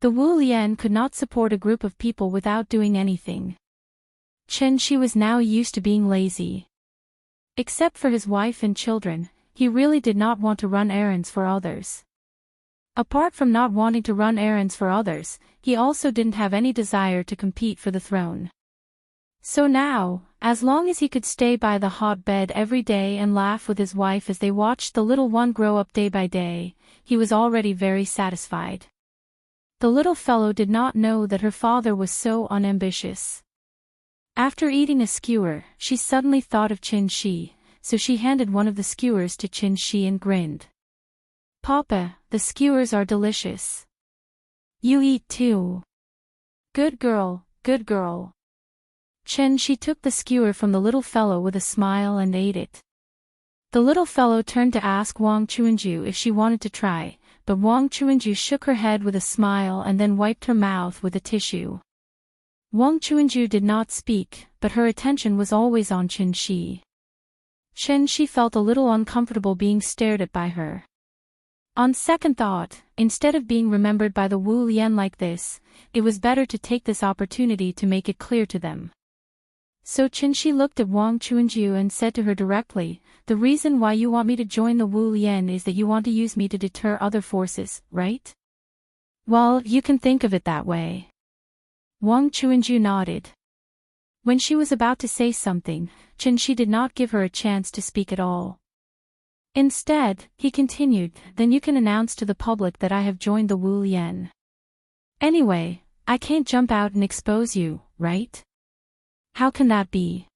The Wu Lian could not support a group of people without doing anything. Chen-shi was now used to being lazy. Except for his wife and children, he really did not want to run errands for others. Apart from not wanting to run errands for others, he also didn't have any desire to compete for the throne. So now, as long as he could stay by the hot bed every day and laugh with his wife as they watched the little one grow up day by day, he was already very satisfied. The little fellow did not know that her father was so unambitious. After eating a skewer, she suddenly thought of Chen-shi, so she handed one of the skewers to Chen-shi and grinned. "Papa, the skewers are delicious. You eat too." "Good girl, good girl." Chen-shi took the skewer from the little fellow with a smile and ate it. The little fellow turned to ask Wang Chuanju if she wanted to try, but Wang Chuanju shook her head with a smile and then wiped her mouth with a tissue. Wang Chuanju did not speak, but her attention was always on Chen-shi. Chen-shi felt a little uncomfortable being stared at by her. On second thought, instead of being remembered by the Wu Lian like this, it was better to take this opportunity to make it clear to them. So Qinshi looked at Wang Chuanju and said to her directly, "The reason why you want me to join the Wu Lian is that you want to use me to deter other forces, right?" "Well, you can think of it that way." Wang Chuanju nodded. When she was about to say something, Qinshi did not give her a chance to speak at all. Instead, he continued, "Then you can announce to the public that I have joined the Wu Lian. Anyway, I can't jump out and expose you, right? How can that be?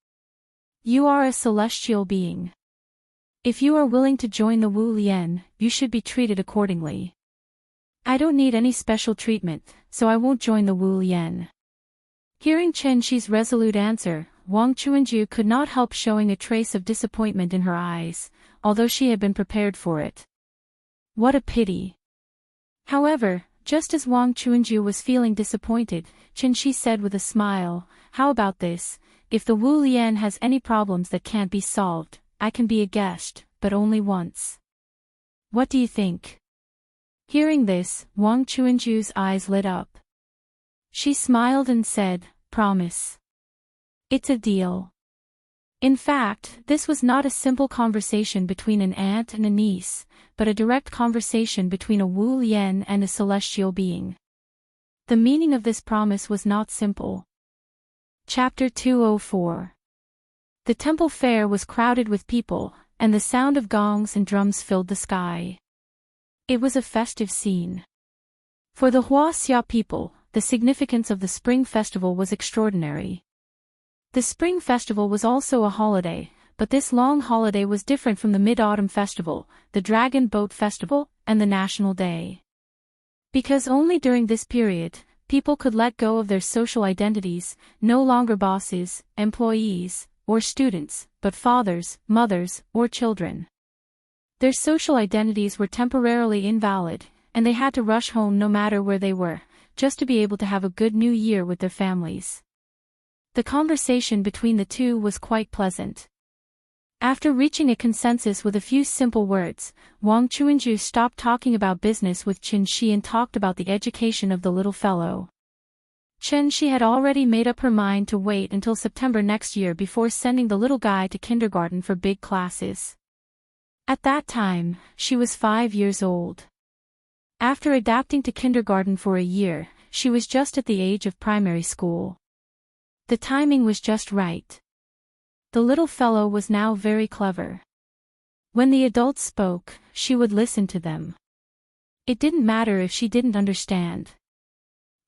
You are a celestial being. If you are willing to join the Wu Lian, you should be treated accordingly. I don't need any special treatment, so I won't join the Wu Lian." Hearing Qinshi's resolute answer, Wang Chuanju could not help showing a trace of disappointment in her eyes, although she had been prepared for it. What a pity. However, just as Wang Chuanju was feeling disappointed, Qinshi said with a smile, "How about this? If the Wu Lian has any problems that can't be solved, I can be a guest, but only once. What do you think?" Hearing this, Wang Chuanju's eyes lit up. She smiled and said, "Promise. It's a deal." In fact, this was not a simple conversation between an aunt and a niece, but a direct conversation between a Wu Lian and a celestial being. The meaning of this promise was not simple. Chapter 204. The temple fair was crowded with people, and the sound of gongs and drums filled the sky. It was a festive scene. For the Huaxia people, the significance of the Spring Festival was extraordinary. The Spring Festival was also a holiday, but this long holiday was different from the Mid-Autumn Festival, the Dragon Boat Festival, and the National Day. Because only during this period, people could let go of their social identities, no longer bosses, employees, or students, but fathers, mothers, or children. Their social identities were temporarily invalid, and they had to rush home no matter where they were, just to be able to have a good new year with their families. The conversation between the two was quite pleasant. After reaching a consensus with a few simple words, Wang Chuanju stopped talking about business with Qinshi and talked about the education of the little fellow. Qinshi had already made up her mind to wait until September next year before sending the little guy to kindergarten for big classes. At that time, she was 5 years old. After adapting to kindergarten for a year, she was just at the age of primary school. The timing was just right. The little fellow was now very clever. When the adults spoke, she would listen to them. It didn't matter if she didn't understand.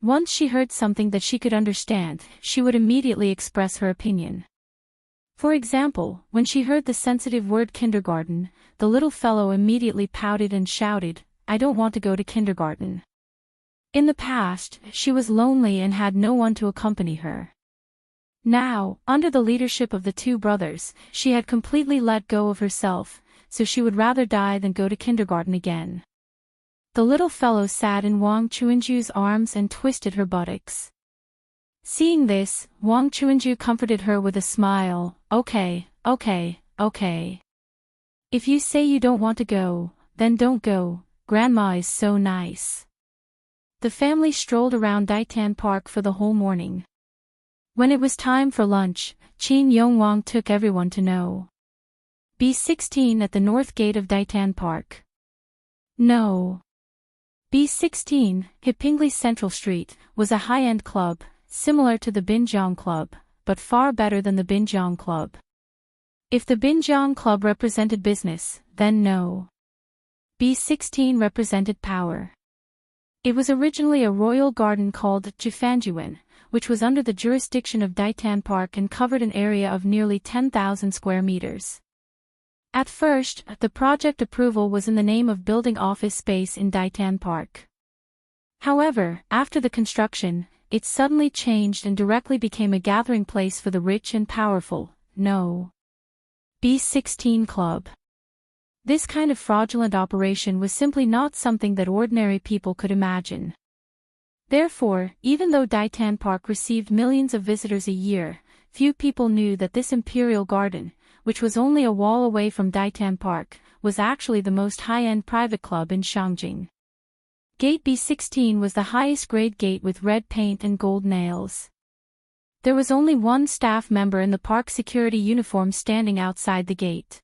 Once she heard something that she could understand, she would immediately express her opinion. For example, when she heard the sensitive word kindergarten, the little fellow immediately pouted and shouted, "I don't want to go to kindergarten." In the past, she was lonely and had no one to accompany her. Now, under the leadership of the two brothers, she had completely let go of herself, so she would rather die than go to kindergarten again. The little fellow sat in Wang Chuanju's arms and twisted her buttocks. Seeing this, Wang Chuanju comforted her with a smile, "Okay, okay, okay. If you say you don't want to go, then don't go, Grandma is so nice." The family strolled around Daitan Park for the whole morning. When it was time for lunch, Qin Yongwang took everyone to know. B16 at the north gate of Daitan Park. No. B16, Hipingli Central Street, was a high-end club, similar to the Binjiang Club, but far better than the Binjiang Club. If the Binjiang Club represented business, then no. B16 represented power. It was originally a royal garden called Jifanjuan, which was under the jurisdiction of Daitan Park and covered an area of nearly 10,000 square meters. At first, the project approval was in the name of building office space in Daitan Park. However, after the construction, it suddenly changed and directly became a gathering place for the rich and powerful. No. B16 Club. This kind of fraudulent operation was simply not something that ordinary people could imagine. Therefore, even though Daitan Park received millions of visitors a year, few people knew that this imperial garden, which was only a wall away from Daitan Park, was actually the most high-end private club in Shangjing. Gate B16 was the highest grade gate with red paint and gold nails. There was only one staff member in the park security uniform standing outside the gate.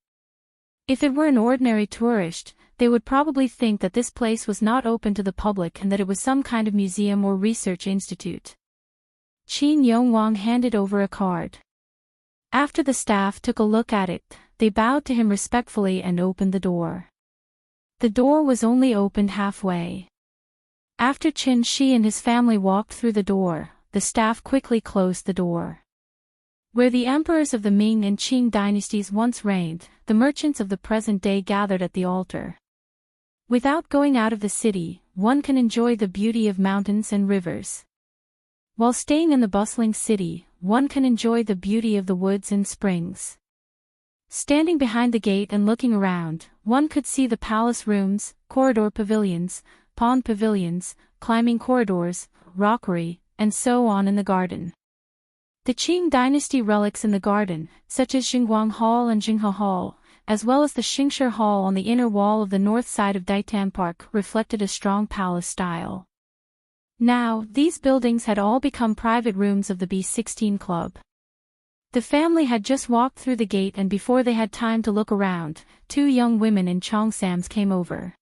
If it were an ordinary tourist, they would probably think that this place was not open to the public and that it was some kind of museum or research institute. Qin Yongwang handed over a card. After the staff took a look at it, they bowed to him respectfully and opened the door. The door was only opened halfway. After Qin Shi and his family walked through the door, the staff quickly closed the door. Where the emperors of the Ming and Qing dynasties once reigned, the merchants of the present day gathered at the altar. Without going out of the city, one can enjoy the beauty of mountains and rivers. While staying in the bustling city, one can enjoy the beauty of the woods and springs. Standing behind the gate and looking around, one could see the palace rooms, corridor pavilions, pond pavilions, climbing corridors, rockery, and so on in the garden. The Qing dynasty relics in the garden, such as Xingguang Hall and Jinghe Hall, as well as the Xingshi Hall on the inner wall of the north side of Daitan Park, reflected a strong palace style. Now, these buildings had all become private rooms of the B16 Club. The family had just walked through the gate, and before they had time to look around, two young women in cheongsams came over.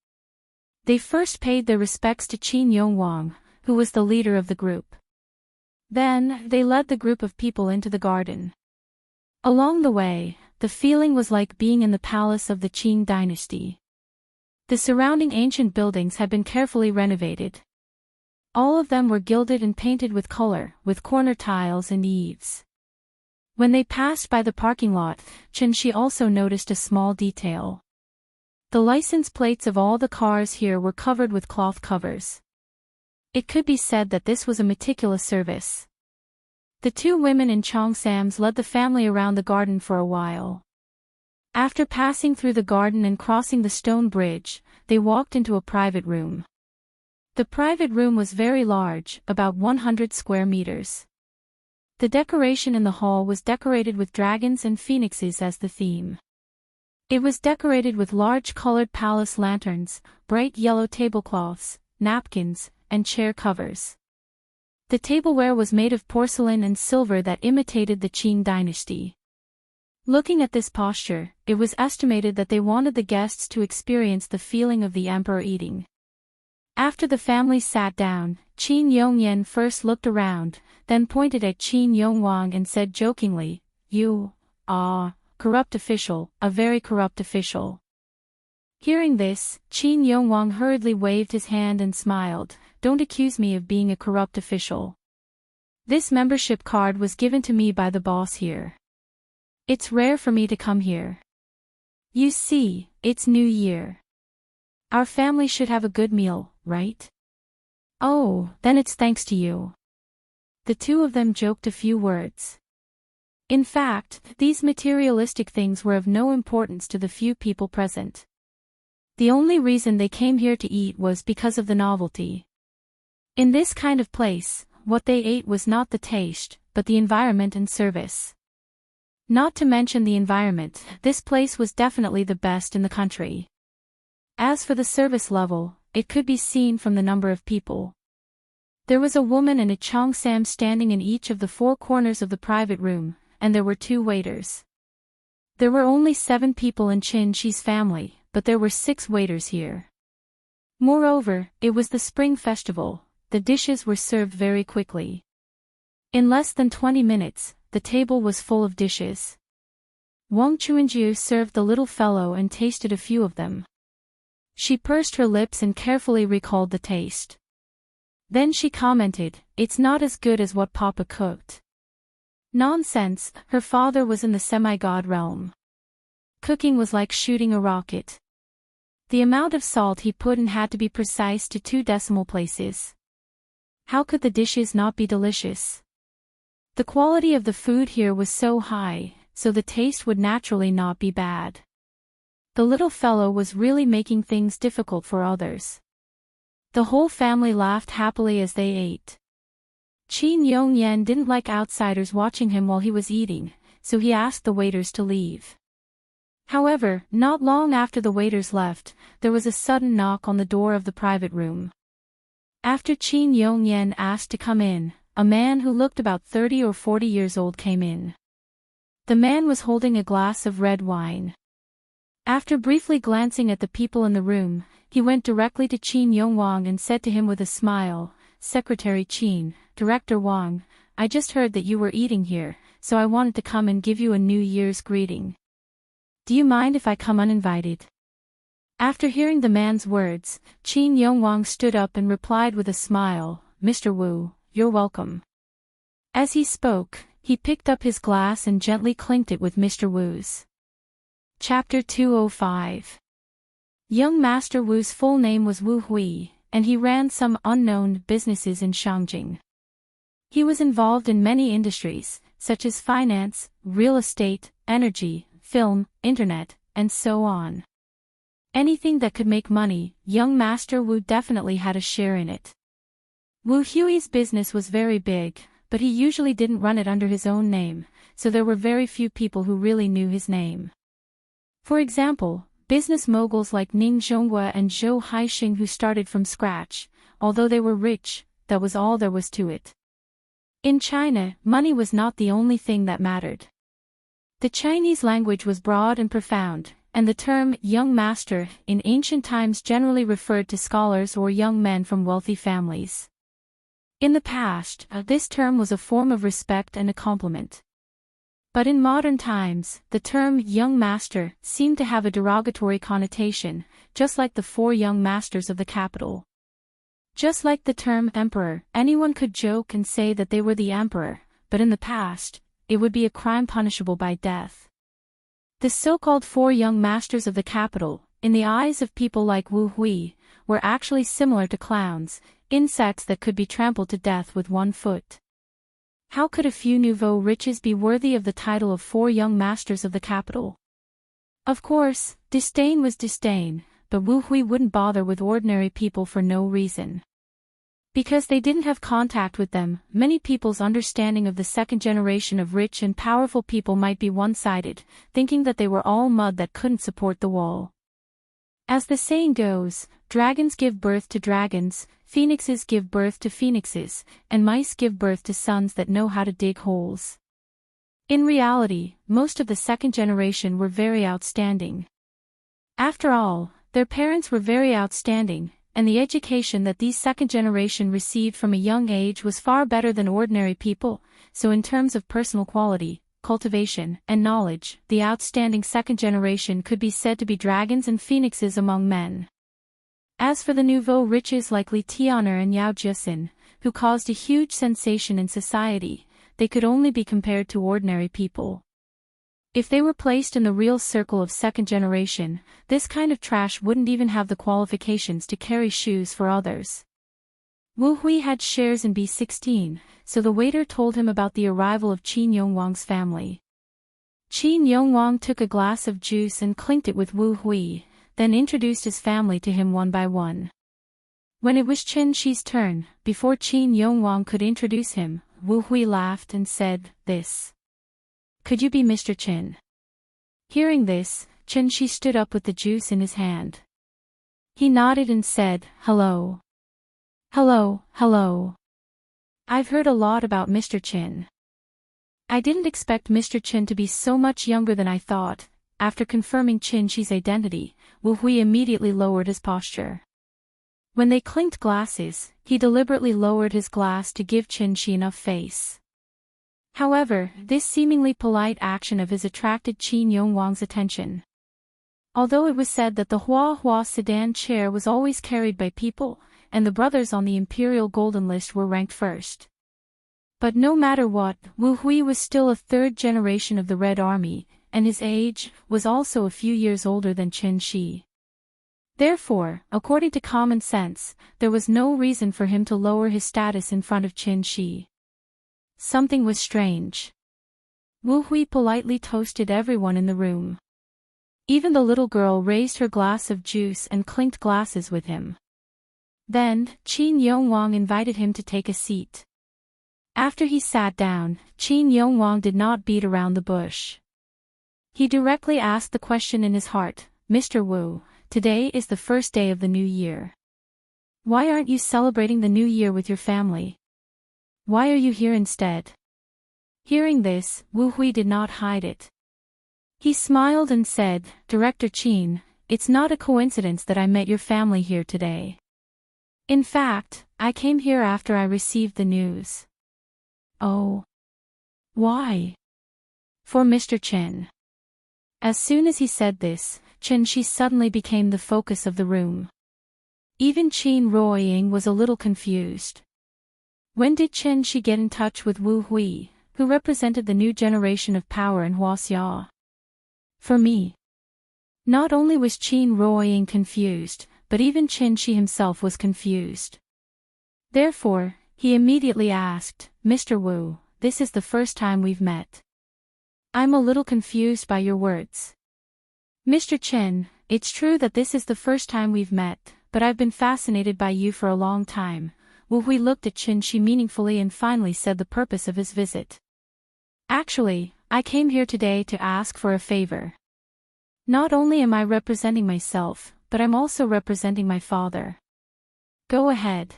They first paid their respects to Qin Yongwang, who was the leader of the group. Then, they led the group of people into the garden. Along the way, the feeling was like being in the palace of the Qing dynasty. The surrounding ancient buildings had been carefully renovated. All of them were gilded and painted with color, with corner tiles and eaves. When they passed by the parking lot, Qin Shi also noticed a small detail. The license plates of all the cars here were covered with cloth covers. It could be said that this was a meticulous service. The two women in cheongsams led the family around the garden for a while. After passing through the garden and crossing the stone bridge, they walked into a private room. The private room was very large, about 100 square meters. The decoration in the hall was decorated with dragons and phoenixes as the theme. It was decorated with large colored palace lanterns, bright yellow tablecloths, napkins, and chair covers. The tableware was made of porcelain and silver that imitated the Qing dynasty. Looking at this posture, it was estimated that they wanted the guests to experience the feeling of the emperor eating. After the family sat down, Qin Yongyan first looked around, then pointed at Qin Yongwang and said jokingly, "You, corrupt official, a very corrupt official." Hearing this, Qin Yongwang hurriedly waved his hand and smiled, "Don't accuse me of being a corrupt official. This membership card was given to me by the boss here. It's rare for me to come here. You see, it's New Year. Our family should have a good meal, right? Oh, then it's thanks to you." The two of them joked a few words. In fact, these materialistic things were of no importance to the few people present. The only reason they came here to eat was because of the novelty. In this kind of place, what they ate was not the taste, but the environment and service. Not to mention the environment, this place was definitely the best in the country. As for the service level, it could be seen from the number of people. There was a woman and a cheongsam standing in each of the four corners of the private room, and there were two waiters. There were only 7 people in Qin Shi's family, but there were 6 waiters here. Moreover, it was the spring festival. The dishes were served very quickly. In less than 20 minutes, the table was full of dishes. Wang Chuanjiu served the little fellow and tasted a few of them. She pursed her lips and carefully recalled the taste. Then she commented, "It's not as good as what Papa cooked." Nonsense, her father was in the semi-god realm. Cooking was like shooting a rocket. The amount of salt he put in had to be precise to 2 decimal places. How could the dishes not be delicious? The quality of the food here was so high, so the taste would naturally not be bad. The little fellow was really making things difficult for others. The whole family laughed happily as they ate. Qin Yongyan didn't like outsiders watching him while he was eating, so he asked the waiters to leave. However, not long after the waiters left, there was a sudden knock on the door of the private room. After Qin Yongyan asked to come in, a man who looked about 30 or 40 years old came in. The man was holding a glass of red wine. After briefly glancing at the people in the room, he went directly to Qin Yongwang and said to him with a smile, "Secretary Qin, Director Wang, I just heard that you were eating here, so I wanted to come and give you a New Year's greeting. Do you mind if I come uninvited?" After hearing the man's words, Qin Yongwang stood up and replied with a smile, "Mr. Wu, you're welcome." As he spoke, he picked up his glass and gently clinked it with Mr. Wu's. Chapter 205. Young Master Wu's full name was Wu Hui, and he ran some unknown businesses in Shangjing. He was involved in many industries, such as finance, real estate, energy, film, internet, and so on. Anything that could make money, young Master Wu definitely had a share in it. Wu Hui's business was very big, but he usually didn't run it under his own name, so there were very few people who really knew his name. For example, business moguls like Ning Zhonghua and Zhou Haixing who started from scratch, although they were rich, that was all there was to it. In China, money was not the only thing that mattered. The Chinese language was broad and profound, and the term young master in ancient times generally referred to scholars or young men from wealthy families. In the past, this term was a form of respect and a compliment. But in modern times, the term young master seemed to have a derogatory connotation, just like the four young masters of the capital. Just like the term emperor, anyone could joke and say that they were the emperor, but in the past, it would be a crime punishable by death. The so-called four young masters of the capital, in the eyes of people like Wu Hui, were actually similar to clowns, insects that could be trampled to death with one foot. How could a few nouveau riches be worthy of the title of four young masters of the capital? Of course, disdain was disdain, but Wu Hui wouldn't bother with ordinary people for no reason. Because they didn't have contact with them, many people's understanding of the second generation of rich and powerful people might be one-sided, thinking that they were all mud that couldn't support the wall. As the saying goes, dragons give birth to dragons, phoenixes give birth to phoenixes, and mice give birth to sons that know how to dig holes. In reality, most of the second generation were very outstanding. After all, their parents were very outstanding, and the education that these second generation received from a young age was far better than ordinary people, so in terms of personal quality, cultivation, and knowledge, the outstanding second generation could be said to be dragons and phoenixes among men. As for the nouveau riches like Li Tian'er and Yao Jiaxin, who caused a huge sensation in society, they could only be compared to ordinary people. If they were placed in the real circle of second generation, this kind of trash wouldn't even have the qualifications to carry shoes for others. Wu Hui had shares in B16, so the waiter told him about the arrival of Qin Yongwang's family. Qin Yongwang took a glass of juice and clinked it with Wu Hui, then introduced his family to him one by one. When it was Chen Shi's turn, before Qin Yongwang could introduce him, Wu Hui laughed and said, "This. Could you be Mr. Chen?" Hearing this, Chen Shi stood up with the juice in his hand. He nodded and said, "Hello. Hello, hello. I've heard a lot about Mr. Chen. I didn't expect Mr. Chen to be so much younger than I thought." After confirming Chen Shi's identity, Wu Hui immediately lowered his posture. When they clinked glasses, he deliberately lowered his glass to give Chen Shi enough face. However, this seemingly polite action of his attracted Qin Yongwang's attention. Although it was said that the Hua Hua sedan chair was always carried by people, and the brothers on the imperial golden list were ranked first. But no matter what, Wu Hui was still a third generation of the Red Army, and his age was also a few years older than Chen Shi. Therefore, according to common sense, there was no reason for him to lower his status in front of Chen Shi. Something was strange. Wu Hui politely toasted everyone in the room. Even the little girl raised her glass of juice and clinked glasses with him. Then, Qin Yongwang invited him to take a seat. After he sat down, Qin Yongwang did not beat around the bush. He directly asked the question in his heart, Mr. Wu, today is the first day of the new year. Why aren't you celebrating the new year with your family? Why are you here instead? Hearing this, Wu Hui did not hide it. He smiled and said, Director Qin, it's not a coincidence that I met your family here today. In fact, I came here after I received the news. Oh. Why? For Mr. Chen. As soon as he said this, Chen Shi suddenly became the focus of the room. Even Qin Ruoying was a little confused. When did Chen Shi get in touch with Wu Hui, who represented the new generation of power in Huaxia? For me. Not only was Qin Ruoying confused, but even Chen Shi himself was confused. Therefore, he immediately asked, Mr. Wu, this is the first time we've met. I'm a little confused by your words. Mr. Chen, it's true that this is the first time we've met, but I've been fascinated by you for a long time. Wu Hui looked at Chen Shi meaningfully and finally said the purpose of his visit. Actually, I came here today to ask for a favor. Not only am I representing myself, but I'm also representing my father. Go ahead.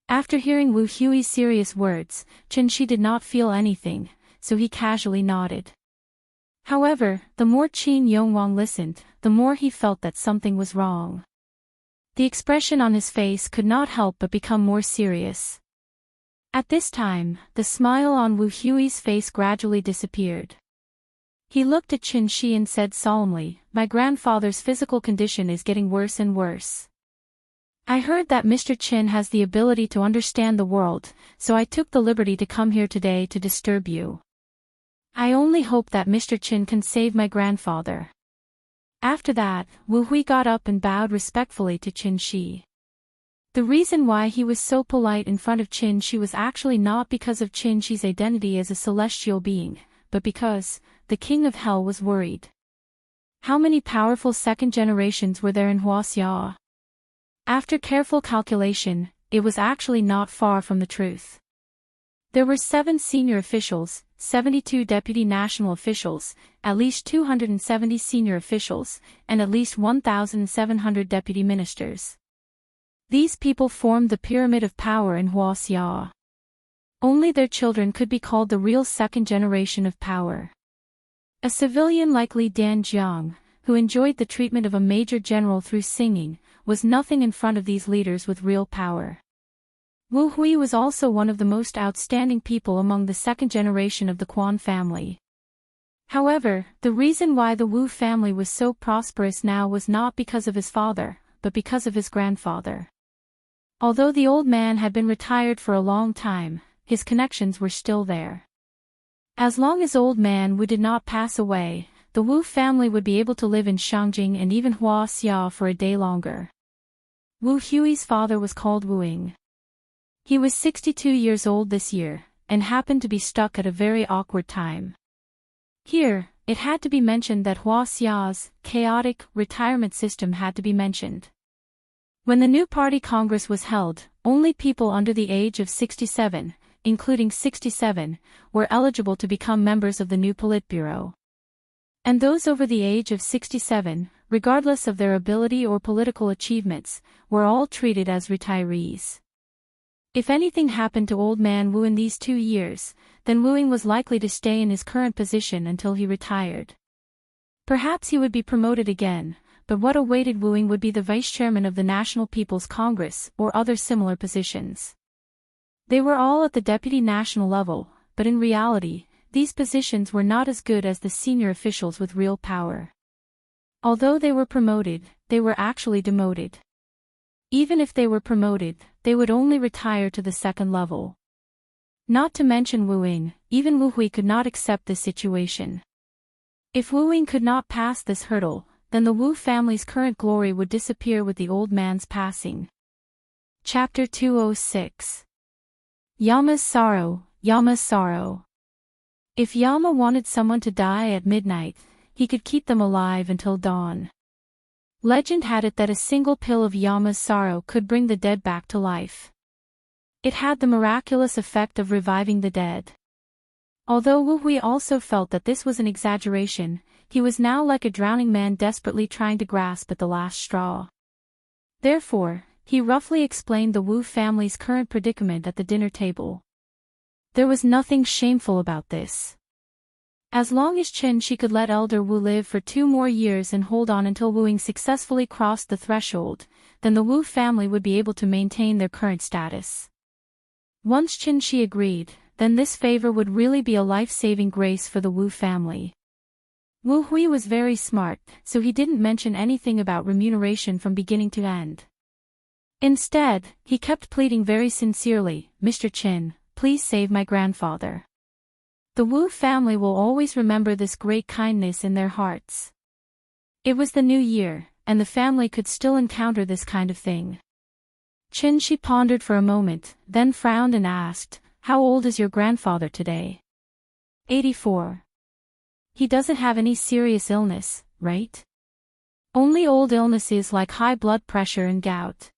After hearing Wu Hui's serious words, Chen Shi did not feel anything, so he casually nodded. However, the more Qin Yongwang listened, the more he felt that something was wrong. The expression on his face could not help but become more serious. At this time, the smile on Wu Hui's face gradually disappeared. He looked at Chen Shi and said solemnly, My grandfather's physical condition is getting worse and worse. I heard that Mr. Chen has the ability to understand the world, so I took the liberty to come here today to disturb you. I only hope that Mr. Chen can save my grandfather. After that, Wu Hui got up and bowed respectfully to Chen Shi. The reason why he was so polite in front of Chen Shi was actually not because of Chen Shi's identity as a celestial being, but because the king of hell was worried. How many powerful second generations were there in Huaxia? After careful calculation, it was actually not far from the truth. There were 7 senior officials, 72 deputy national officials, at least 270 senior officials, and at least 1,700 deputy ministers. These people formed the pyramid of power in Huaxia. Only their children could be called the real second generation of power. A civilian like Li Danjiang, who enjoyed the treatment of a major general through singing, was nothing in front of these leaders with real power. Wu Hui was also one of the most outstanding people among the second generation of the Quan family. However, the reason why the Wu family was so prosperous now was not because of his father, but because of his grandfather. Although the old man had been retired for a long time, his connections were still there. As long as old man Wu did not pass away, the Wu family would be able to live in Shangjing and even Huaxia for a day longer. Wu Hui's father was called Wu Ying. He was 62 years old this year, and happened to be stuck at a very awkward time. Here, it had to be mentioned that Huaxia's chaotic retirement system had to be mentioned. When the new party congress was held, only people under the age of 67, including 67, were eligible to become members of the new Politburo. And those over the age of 67, regardless of their ability or political achievements, were all treated as retirees. If anything happened to old man Wu in these 2 years, then Wu Ying was likely to stay in his current position until he retired. Perhaps he would be promoted again, but what awaited Wu Ying would be the vice-chairman of the National People's Congress or other similar positions. They were all at the deputy national level, but in reality, these positions were not as good as the senior officials with real power. Although they were promoted, they were actually demoted. Even if they were promoted, they would only retire to the second level. Not to mention Wu Ying, even Wu Hui could not accept this situation. If Wu Ying could not pass this hurdle, then the Wu family's current glory would disappear with the old man's passing. Chapter 206. Yama's Sorrow, Yama's Sorrow. If Yama wanted someone to die at midnight, he could keep them alive until dawn. Legend had it that a single pill of Yama's sorrow could bring the dead back to life. It had the miraculous effect of reviving the dead. Although Wu Hui also felt that this was an exaggeration, he was now like a drowning man desperately trying to grasp at the last straw. Therefore, he roughly explained the Wu family's current predicament at the dinner table. There was nothing shameful about this. As long as she could let Elder Wu live for 2 more years and hold on until Wuing successfully crossed the threshold, then the Wu family would be able to maintain their current status. Once Shi agreed, then this favor would really be a life-saving grace for the Wu family. Wu Hui was very smart, so he didn't mention anything about remuneration from beginning to end. Instead, he kept pleading very sincerely, "Mr. Qin, please save my grandfather." The Wu family will always remember this great kindness in their hearts. It was the new year, and the family could still encounter this kind of thing. Shi pondered for a moment, then frowned and asked, "How old is your grandfather today?" 84. He doesn't have any serious illness, right? Only old illnesses like high blood pressure and gout.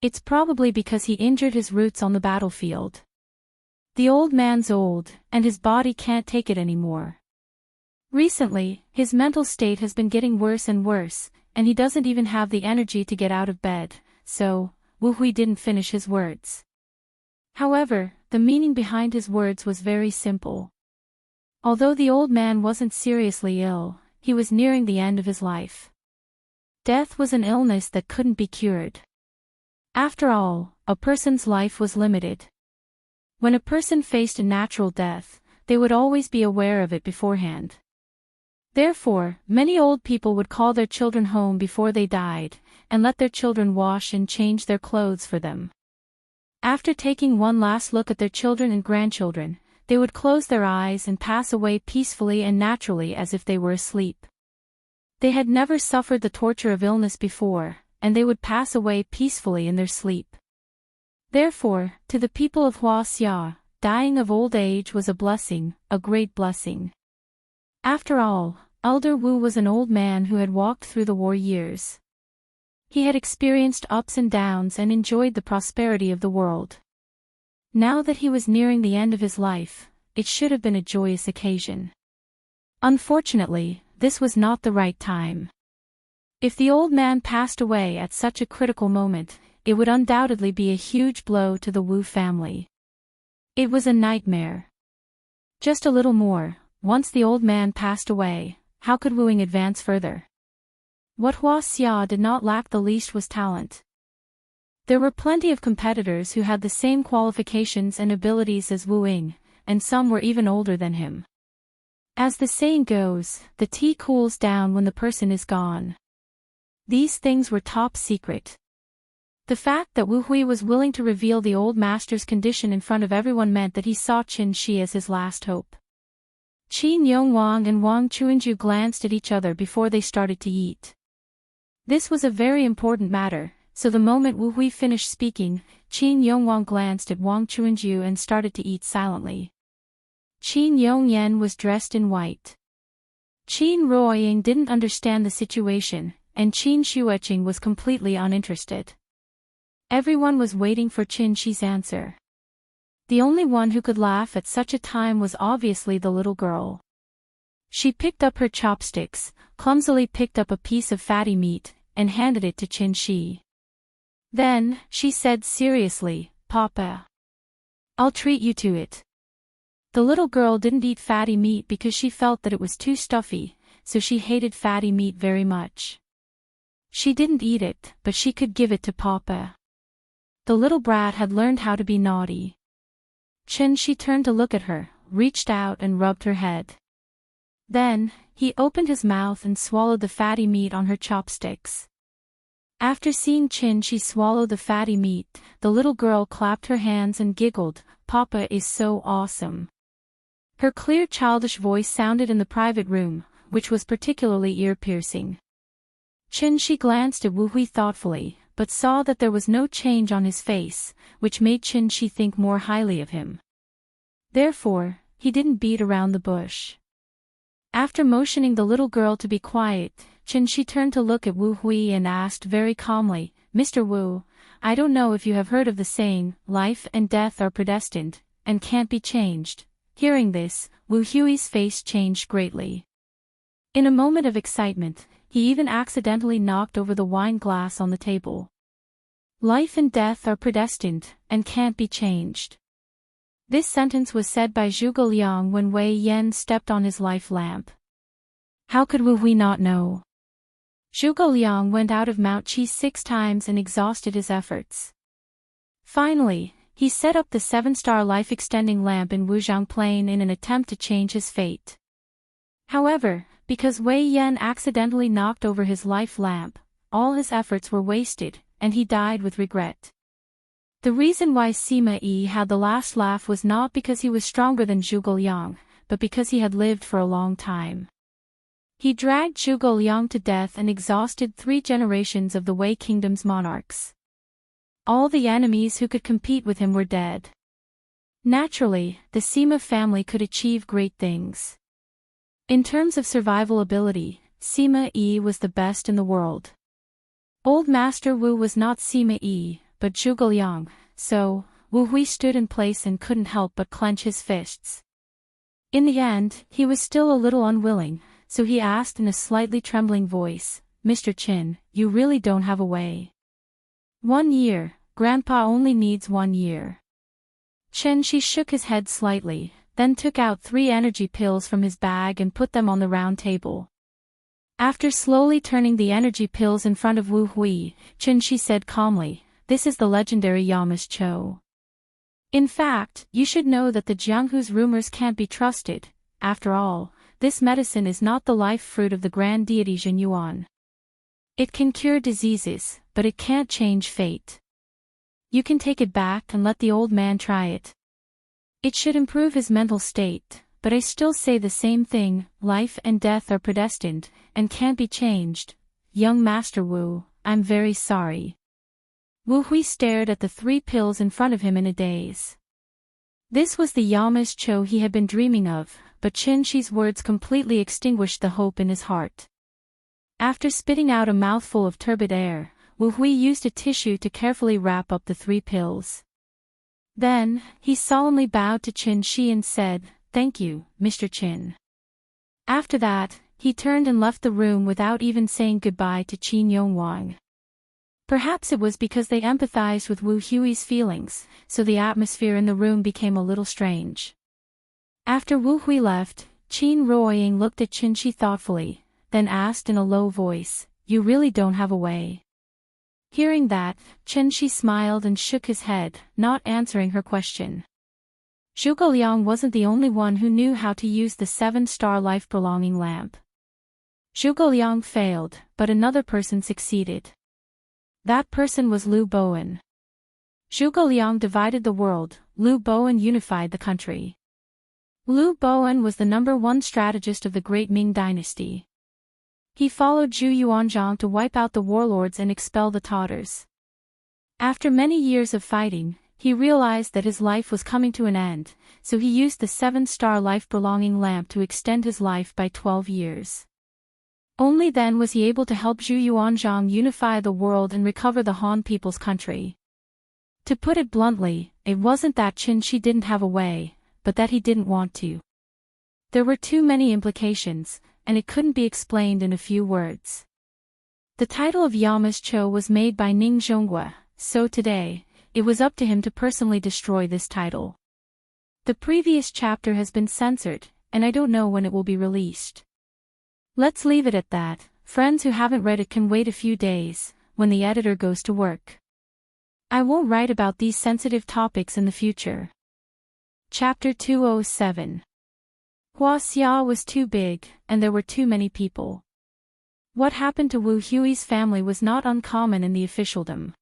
It's probably because he injured his roots on the battlefield. The old man's old, and his body can't take it anymore. Recently, his mental state has been getting worse and worse, and he doesn't even have the energy to get out of bed, so, Wu Hui didn't finish his words. However, the meaning behind his words was very simple. Although the old man wasn't seriously ill, he was nearing the end of his life. Death was an illness that couldn't be cured. After all, a person's life was limited. When a person faced a natural death, they would always be aware of it beforehand. Therefore, many old people would call their children home before they died, and let their children wash and change their clothes for them. After taking one last look at their children and grandchildren, they would close their eyes and pass away peacefully and naturally as if they were asleep. They had never suffered the torture of illness before, and they would pass away peacefully in their sleep. Therefore, to the people of Huaxia, dying of old age was a blessing, a great blessing. After all, Elder Wu was an old man who had walked through the war years. He had experienced ups and downs and enjoyed the prosperity of the world. Now that he was nearing the end of his life, it should have been a joyous occasion. Unfortunately, this was not the right time. If the old man passed away at such a critical moment, it would undoubtedly be a huge blow to the Wu family. It was a nightmare. Just a little more, once the old man passed away, how could Wuing advance further? What Huaxia did not lack the least was talent. There were plenty of competitors who had the same qualifications and abilities as Wuing, and some were even older than him. As the saying goes, the tea cools down when the person is gone. These things were top secret. The fact that Wu Hui was willing to reveal the old master's condition in front of everyone meant that he saw Qin Shi as his last hope. Qin Yongwang and Wang Chuanju glanced at each other before they started to eat. This was a very important matter, so the moment Wu Hui finished speaking, Qin Yongwang glanced at Wang Chuanju and started to eat silently. Qin Yongyan was dressed in white. Qin Ruoying didn't understand the situation, and Qin Shueqing was completely uninterested. Everyone was waiting for Qin Shi's answer. The only one who could laugh at such a time was obviously the little girl. She picked up her chopsticks, clumsily picked up a piece of fatty meat, and handed it to Qin Shi. Then, she said seriously, "Papa, I'll treat you to it." The little girl didn't eat fatty meat because she felt that it was too stuffy, so she hated fatty meat very much. She didn't eat it, but she could give it to Papa. The little brat had learned how to be naughty. Qin Shi turned to look at her, reached out and rubbed her head. Then, he opened his mouth and swallowed the fatty meat on her chopsticks. After seeing Qin Shi swallow the fatty meat, the little girl clapped her hands and giggled, "Papa is so awesome." Her clear childish voice sounded in the private room, which was particularly ear-piercing. Qin Shi glanced at Wu Hui thoughtfully, but saw that there was no change on his face, which made Qin Shi think more highly of him. Therefore, he didn't beat around the bush. After motioning the little girl to be quiet, Qin Shi turned to look at Wu Hui and asked very calmly, "Mr. Wu, I don't know if you have heard of the saying, life and death are predestined, and can't be changed." Hearing this, Wu Hui's face changed greatly. In a moment of excitement, he even accidentally knocked over the wine glass on the table. Life and death are predestined, and can't be changed. This sentence was said by Zhuge Liang when Wei Yan stepped on his life lamp. How could Wu Hui not know? Zhuge Liang went out of Mount Qi 6 times and exhausted his efforts. Finally, he set up the 7-star life-extending lamp in Wujiang Plain in an attempt to change his fate. However, because Wei Yan accidentally knocked over his life lamp, all his efforts were wasted, and he died with regret. The reason why Sima Yi had the last laugh was not because he was stronger than Zhuge Liang, but because he had lived for a long time. He dragged Zhuge Liang to death and exhausted 3 generations of the Wei Kingdom's monarchs. All the enemies who could compete with him were dead. Naturally, the Sima family could achieve great things. In terms of survival ability, Sima Yi was the best in the world. Old Master Wu was not Sima Yi, but Zhuge Liang, so Wu Hui stood in place and couldn't help but clench his fists. In the end, he was still a little unwilling, so he asked in a slightly trembling voice, "Mr. Qin, you really don't have a way?" 1 year, Grandpa only needs 1 year. Chen Shi shook his head slightly, then took out 3 energy pills from his bag and put them on the round table. After slowly turning the energy pills in front of Wu Hui, Chen Shi said calmly, "This is the legendary Yamas Cho. In fact, you should know that the Jianghu's rumors can't be trusted. After all, this medicine is not the life fruit of the grand deity Zhen Yuan. It can cure diseases, but it can't change fate. You can take it back and let the old man try it. It should improve his mental state, but I still say the same thing, life and death are predestined, and can't be changed. Young Master Wu, I'm very sorry." Wu Hui stared at the 3 pills in front of him in a daze. This was the Yamas Cho he had been dreaming of, but Chen Shi's words completely extinguished the hope in his heart. After spitting out a mouthful of turbid air, Wu Hui used a tissue to carefully wrap up the 3 pills. Then, he solemnly bowed to Chen Shi and said, "Thank you, Mr. Qin." After that, he turned and left the room without even saying goodbye to Qin Yongwang. Perhaps it was because they empathized with Wu Hui's feelings, so the atmosphere in the room became a little strange. After Wu Hui left, Qin Ruoying looked at Chen Shi thoughtfully, then asked in a low voice, "You really don't have a way?" Hearing that, Chen Shi smiled and shook his head, not answering her question. Zhuge Liang wasn't the only one who knew how to use the 7-star life-prolonging lamp. Zhuge Liang failed, but another person succeeded. That person was Liu Bowen. Zhuge Liang divided the world, Liu Bowen unified the country. Liu Bowen was the #1 strategist of the Great Ming Dynasty. He followed Zhu Yuanzhang to wipe out the warlords and expel the Tatars. After many years of fighting, he realized that his life was coming to an end, so he used the 7-star life-prolonging lamp to extend his life by 12 years. Only then was he able to help Zhu Yuanzhang unify the world and recover the Han people's country. To put it bluntly, it wasn't that Qin Shi didn't have a way, but that he didn't want to. There were too many implications, and it couldn't be explained in a few words. The title of Yamas Cho was made by Ning Zhonghua, so today, it was up to him to personally destroy this title. The previous chapter has been censored, and I don't know when it will be released. Let's leave it at that. Friends who haven't read it can wait a few days, when the editor goes to work. I won't write about these sensitive topics in the future. Chapter 207. Huaxia was too big, and there were too many people. What happened to Wu Hui's family was not uncommon in the officialdom.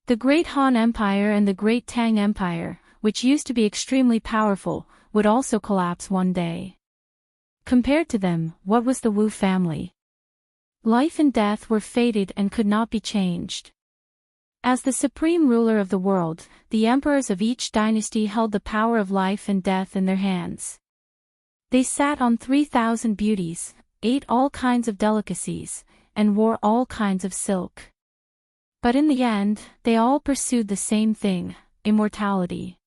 The Great Han Empire and the Great Tang Empire, which used to be extremely powerful, would also collapse one day. Compared to them, what was the Wu family? Life and death were fated and could not be changed. As the supreme ruler of the world, the emperors of each dynasty held the power of life and death in their hands. They sat on 3,000 beauties, ate all kinds of delicacies, and wore all kinds of silk. But in the end, they all pursued the same thing, immortality.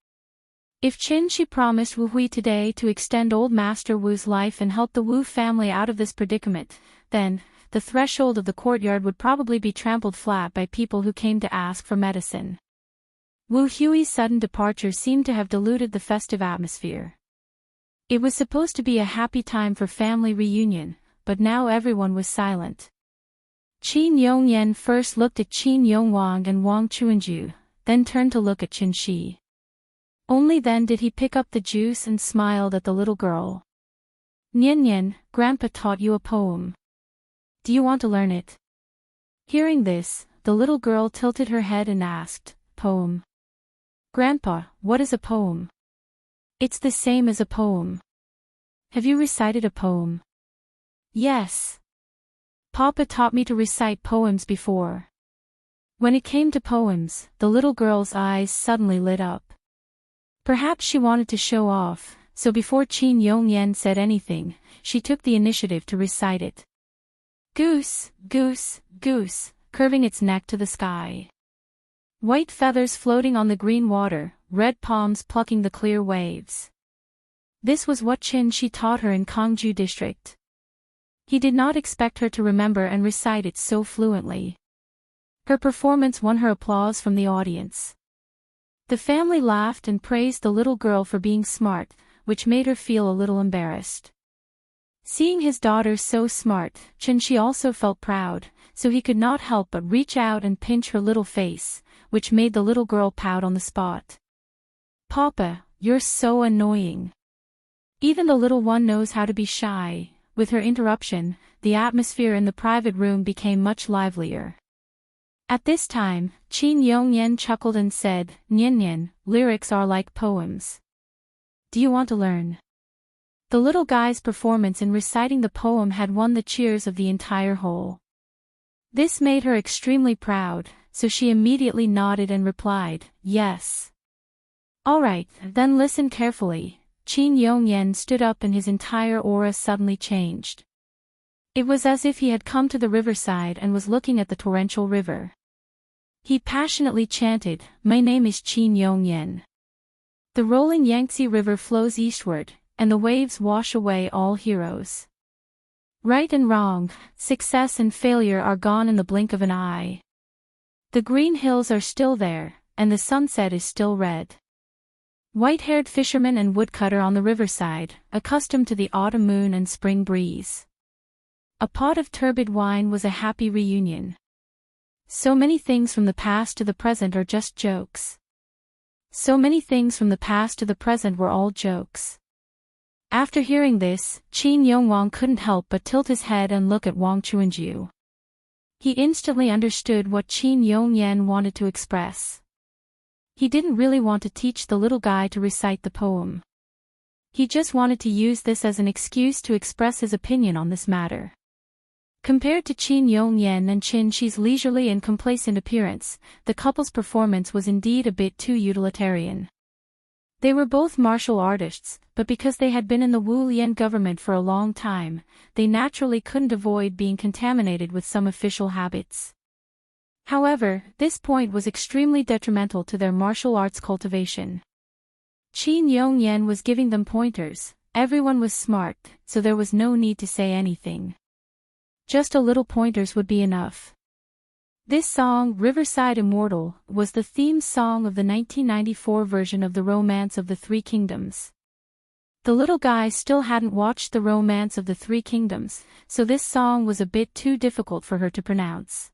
If Qin promised Wu Hui today to extend old Master Wu's life and help the Wu family out of this predicament, then, the threshold of the courtyard would probably be trampled flat by people who came to ask for medicine. Wu Hui's sudden departure seemed to have diluted the festive atmosphere. It was supposed to be a happy time for family reunion, but now everyone was silent. Qin Yongyan first looked at Qin Yongwang and Wang Chuanju, then turned to look at Qin Shi. Only then did he pick up the juice and smiled at the little girl. Nian Nian, Grandpa taught you a poem. Do you want to learn it? Hearing this, the little girl tilted her head and asked, Poem? Grandpa, what is a poem? It's the same as a poem. Have you recited a poem? Yes. Papa taught me to recite poems before. When it came to poems, the little girl's eyes suddenly lit up. Perhaps she wanted to show off, so before Qin Yongyan said anything, she took the initiative to recite it. Goose, goose, goose, curving its neck to the sky. White feathers floating on the green water, red palms plucking the clear waves. This was what Qin Shi taught her in Kangju district. He did not expect her to remember and recite it so fluently. Her performance won her applause from the audience. The family laughed and praised the little girl for being smart, which made her feel a little embarrassed. Seeing his daughter so smart, Qin Shi also felt proud, so he could not help but reach out and pinch her little face, which made the little girl pout on the spot. Papa, you're so annoying. Even the little one knows how to be shy. With her interruption, the atmosphere in the private room became much livelier. At this time, Qin Yongyan chuckled and said, Nian Nian, lyrics are like poems. Do you want to learn? The little guy's performance in reciting the poem had won the cheers of the entire hall. This made her extremely proud, so she immediately nodded and replied, yes. All right, then listen carefully. Qin Yongyan stood up and his entire aura suddenly changed. It was as if he had come to the riverside and was looking at the torrential river. He passionately chanted, My name is Qin Yongyan. The rolling Yangtze River flows eastward, and the waves wash away all heroes. Right and wrong, success and failure are gone in the blink of an eye. The green hills are still there, and the sunset is still red. White-haired fisherman and woodcutter on the riverside, accustomed to the autumn moon and spring breeze. A pot of turbid wine was a happy reunion. So many things from the past to the present are just jokes. So many things from the past to the present were all jokes. After hearing this, Qin Yongwang couldn't help but tilt his head and look at Wang Chuanju. He instantly understood what Qin Yongyan wanted to express. He didn't really want to teach the little guy to recite the poem. He just wanted to use this as an excuse to express his opinion on this matter. Compared to Qin Yongyan and Qin Shi's leisurely and complacent appearance, the couple's performance was indeed a bit too utilitarian. They were both martial artists, but because they had been in the Wu Lian government for a long time, they naturally couldn't avoid being contaminated with some official habits. However, this point was extremely detrimental to their martial arts cultivation. Qin Yongyan was giving them pointers, everyone was smart, so there was no need to say anything. Just a little pointers would be enough. This song, Riverside Immortal, was the theme song of the 1994 version of The Romance of the Three Kingdoms. The little guy still hadn't watched The Romance of the Three Kingdoms, so this song was a bit too difficult for her to pronounce.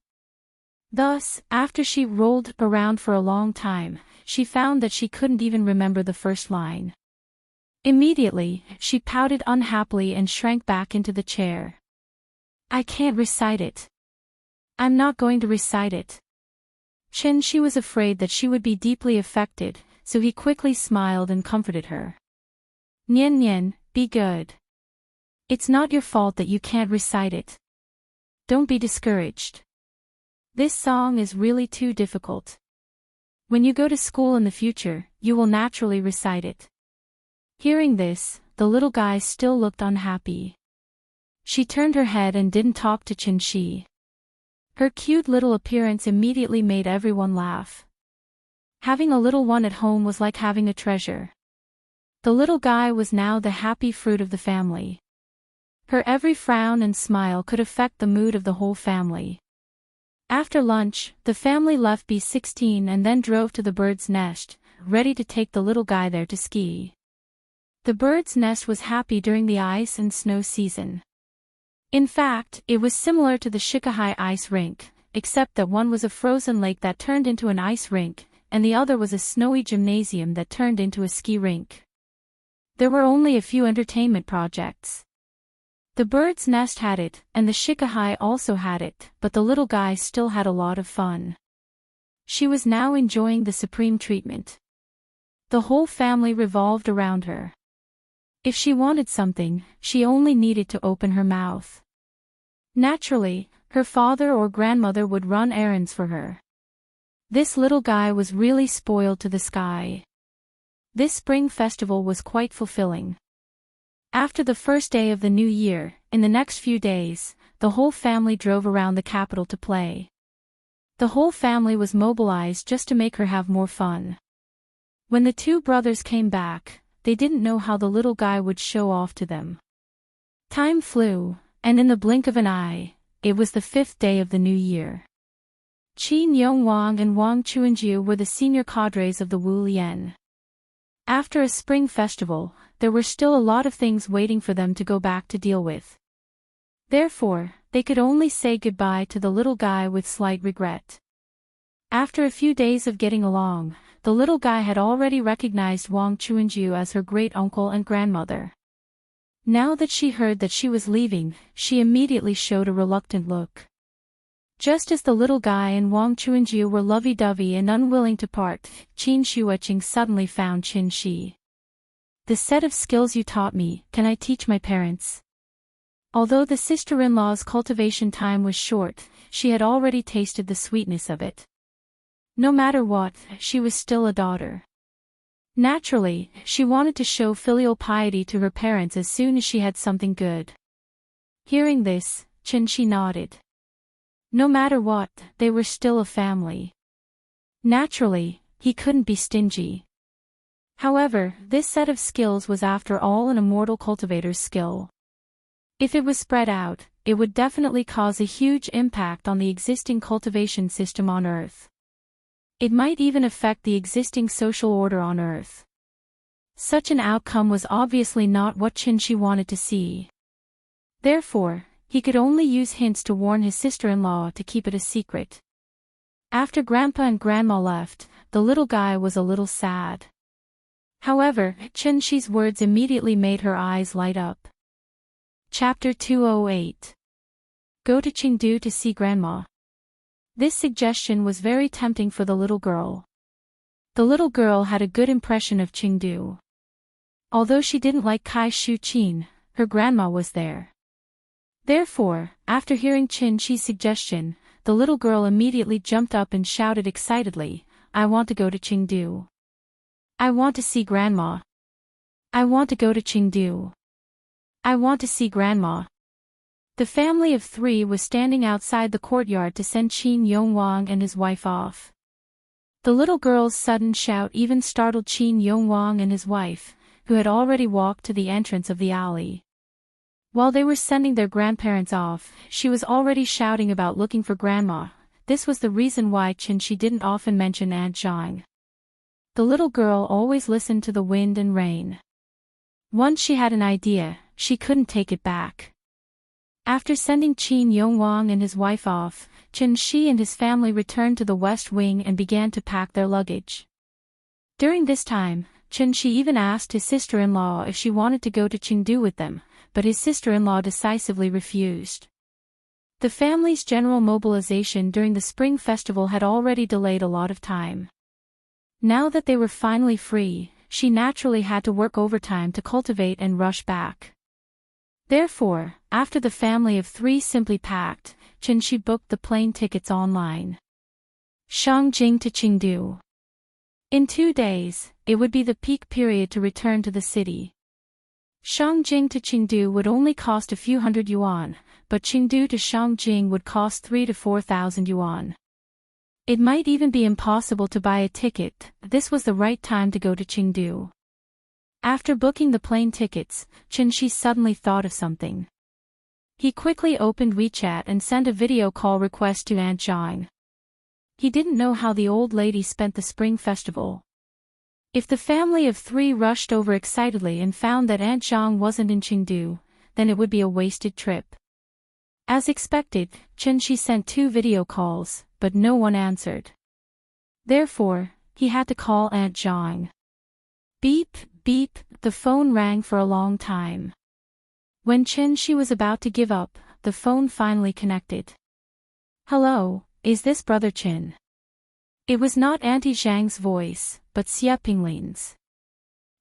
Thus, after she rolled around for a long time, she found that she couldn't even remember the first line. Immediately, she pouted unhappily and shrank back into the chair. I can't recite it. I'm not going to recite it. Qin Shi was afraid that she would be deeply affected, so he quickly smiled and comforted her. Nian Nian, be good. It's not your fault that you can't recite it. Don't be discouraged. This song is really too difficult. When you go to school in the future, you will naturally recite it. Hearing this, the little guy still looked unhappy. She turned her head and didn't talk to Qin Shi. Her cute little appearance immediately made everyone laugh. Having a little one at home was like having a treasure. The little guy was now the happy fruit of the family. Her every frown and smile could affect the mood of the whole family. After lunch, the family left B16 and then drove to the bird's nest, ready to take the little guy there to ski. The bird's nest was happy during the ice and snow season. In fact, it was similar to the Shikahai ice rink, except that one was a frozen lake that turned into an ice rink, and the other was a snowy gymnasium that turned into a ski rink. There were only a few entertainment projects. The bird's nest had it, and the Shikahai also had it, but the little guy still had a lot of fun. She was now enjoying the supreme treatment. The whole family revolved around her. If she wanted something, she only needed to open her mouth. Naturally, her father or grandmother would run errands for her. This little guy was really spoiled to the sky. This spring festival was quite fulfilling. After the first day of the new year, in the next few days, the whole family drove around the capital to play. The whole family was mobilized just to make her have more fun. When the two brothers came back, they didn't know how the little guy would show off to them. Time flew, and in the blink of an eye, it was the 5th day of the new year. Qin Yongwang and Wang Chuanjiu were the senior cadres of the Wu Lian. After a spring festival, there were still a lot of things waiting for them to go back to deal with. Therefore, they could only say goodbye to the little guy with slight regret. After a few days of getting along, the little guy had already recognized Wang Chuanjiu as her great-uncle and grandmother. Now that she heard that she was leaving, she immediately showed a reluctant look. Just as the little guy and Wang Chuanjiu were lovey-dovey and unwilling to part, Qin Shuoqing suddenly found Qin Shi. The set of skills you taught me, can I teach my parents? Although the sister-in-law's cultivation time was short, she had already tasted the sweetness of it. No matter what, she was still a daughter. Naturally, she wanted to show filial piety to her parents as soon as she had something good. Hearing this, Qin Shi nodded. No matter what, they were still a family. Naturally, he couldn't be stingy. However, this set of skills was after all an immortal cultivator's skill. If it was spread out, it would definitely cause a huge impact on the existing cultivation system on Earth. It might even affect the existing social order on Earth. Such an outcome was obviously not what Qin Shi wanted to see. Therefore, he could only use hints to warn his sister-in-law to keep it a secret. After Grandpa and Grandma left, the little guy was a little sad. However, Qin Shi's words immediately made her eyes light up. Chapter 208. Go to Chengdu to see Grandma. This suggestion was very tempting for the little girl. The little girl had a good impression of Chengdu. Although she didn't like Kai Shu Qin, her grandma was there. Therefore, after hearing Qin Shi's suggestion, the little girl immediately jumped up and shouted excitedly, I want to go to Chengdu. I want to see Grandma. I want to go to Chengdu. I want to see Grandma. The family of 3 was standing outside the courtyard to send Qin Yongwang and his wife off. The little girl's sudden shout even startled Qin Yongwang and his wife, who had already walked to the entrance of the alley. While they were sending their grandparents off, she was already shouting about looking for Grandma. This was the reason why Qin Shi didn't often mention Aunt Zhang. The little girl always listened to the wind and rain. Once she had an idea, she couldn't take it back. After sending Qin Yongwang and his wife off, Qin Shi and his family returned to the West Wing and began to pack their luggage. During this time, Qin Shi even asked his sister-in-law if she wanted to go to Chengdu with them, but his sister-in-law decisively refused. The family's general mobilization during the spring festival had already delayed a lot of time. Now that they were finally free, she naturally had to work overtime to cultivate and rush back. Therefore, after the family of 3 simply packed, Qin Shi booked the plane tickets online. Shangjing to Chengdu. In 2 days, it would be the peak period to return to the city. Shangjing to Chengdu would only cost a few hundred yuan, but Chengdu to Shangjing would cost 3,000 to 4,000 yuan. It might even be impossible to buy a ticket. This was the right time to go to Chengdu. After booking the plane tickets, Chen Shi suddenly thought of something. He quickly opened WeChat and sent a video call request to Aunt Zhang. He didn't know how the old lady spent the spring festival. If the family of three rushed over excitedly and found that Aunt Zhang wasn't in Chengdu, then it would be a wasted trip. As expected, Chen Shi sent 2 video calls, but no one answered. Therefore, he had to call Aunt Zhang. Beep, beep, the phone rang for a long time. When Chen Shi was about to give up, the phone finally connected. Hello, is this Brother Chen? It was not Auntie Zhang's voice, but Xia Pinglin's.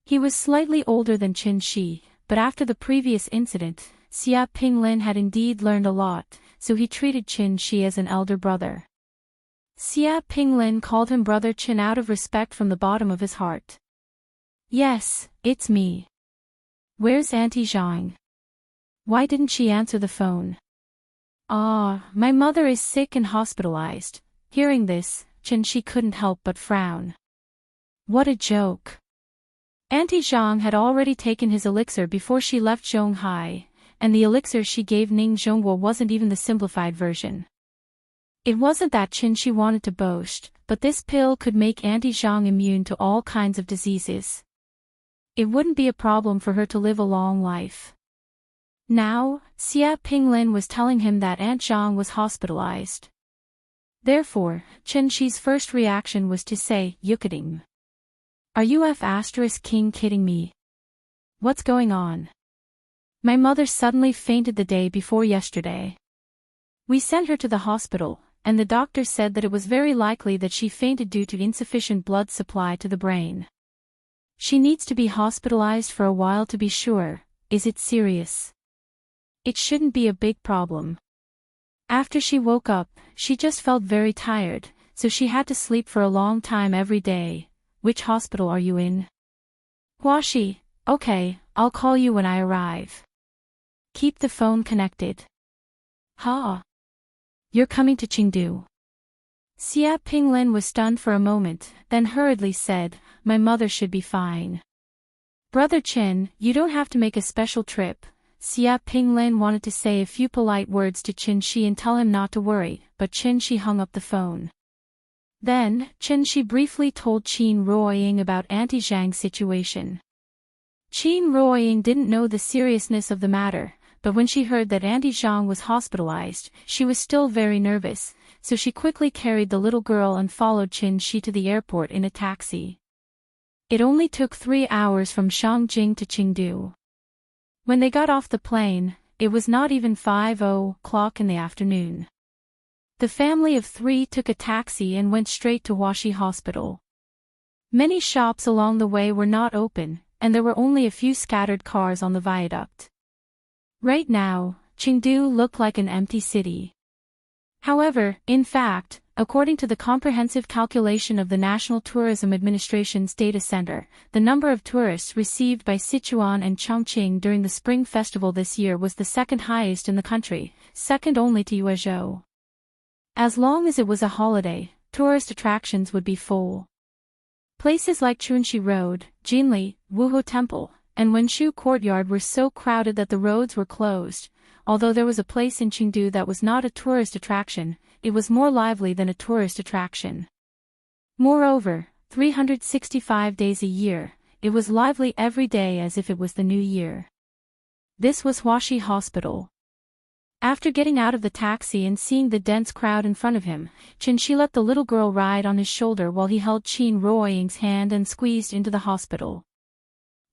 He was slightly older than Chen Shi, but after the previous incident, Xia Pinglin had indeed learned a lot, so he treated Chen Shi as an elder brother. Xia Pinglin called him Brother Chen out of respect from the bottom of his heart. Yes, it's me. Where's Auntie Zhang? Why didn't she answer the phone? My mother is sick and hospitalized. Hearing this, Chen Shi couldn't help but frown. What a joke. Auntie Zhang had already taken his elixir before she left Zhonghai, and the elixir she gave Ning Zhongguo wasn't even the simplified version. It wasn't that Chen Shi wanted to boast, but this pill could make Auntie Zhang immune to all kinds of diseases. It wouldn't be a problem for her to live a long life. Now, Xia Pinglin was telling him that Aunt Zhang was hospitalized. Therefore, Chen Shi's first reaction was to say, "Yukiting. Are you King kidding me? What's going on? My mother suddenly fainted the day before yesterday. We sent her to the hospital, and the doctor said that it was very likely that she fainted due to insufficient blood supply to the brain. She needs to be hospitalized for a while to be sure. Is it serious? It shouldn't be a big problem." After she woke up, she just felt very tired, so she had to sleep for a long time every day. Which hospital are you in? Huaxi, okay, I'll call you when I arrive. Keep the phone connected. Ha! You're coming to Chengdu. Xia Pinglin was stunned for a moment, then hurriedly said, "My mother should be fine." Brother Chen, you don't have to make a special trip. Xia Pinglin wanted to say a few polite words to Chen Shi and tell him not to worry, but Chen Shi hung up the phone. Then, Chen Shi briefly told Qin Ruoying about Auntie Zhang's situation. Qin Ruoying didn't know the seriousness of the matter, but when she heard that Auntie Zhang was hospitalized, she was still very nervous, so she quickly carried the little girl and followed Chen Shi to the airport in a taxi. It only took 3 hours from Shangjing to Chengdu. When they got off the plane, it was not even 5:00 in the afternoon. The family of 3 took a taxi and went straight to Huaxi Hospital. Many shops along the way were not open, and there were only a few scattered cars on the viaduct. Right now, Chengdu looked like an empty city. However, in fact, according to the comprehensive calculation of the National Tourism Administration's data center, the number of tourists received by Sichuan and Chongqing during the Spring Festival this year was the second highest in the country, second only to Yuezhou. As long as it was a holiday, tourist attractions would be full. Places like Chunxi Road, Jinli, Wuhu Temple, and Wenshu Courtyard were so crowded that the roads were closed. Although there was a place in Chengdu that was not a tourist attraction, it was more lively than a tourist attraction. Moreover, 365 days a year, it was lively every day as if it was the new year. This was Huaxi Hospital. After getting out of the taxi and seeing the dense crowd in front of him, Chen Shi let the little girl ride on his shoulder while he held Qin Ruoying's hand and squeezed into the hospital.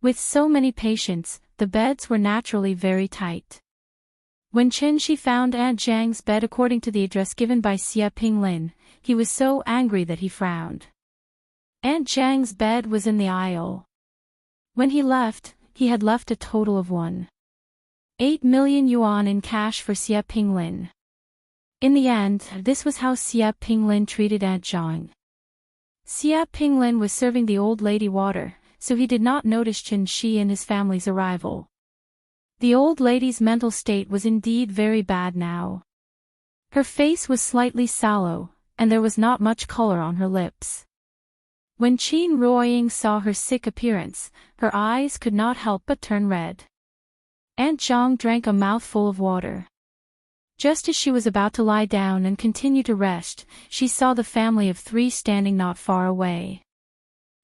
With so many patients, the beds were naturally very tight. When Chen Shi found Aunt Zhang's bed according to the address given by Xia Pinglin, he was so angry that he frowned. Aunt Zhang's bed was in the aisle. When he left, he had left a total of 1.8 million yuan in cash for Xia Pinglin. In the end, this was how Xia Pinglin treated Aunt Zhang. Xia Pinglin was serving the old lady water, so he did not notice Chen Shi and his family's arrival. The old lady's mental state was indeed very bad now. Her face was slightly sallow, and there was not much color on her lips. When Qin Ruoying saw her sick appearance, her eyes could not help but turn red. Aunt Zhang drank a mouthful of water. Just as she was about to lie down and continue to rest, she saw the family of 3 standing not far away.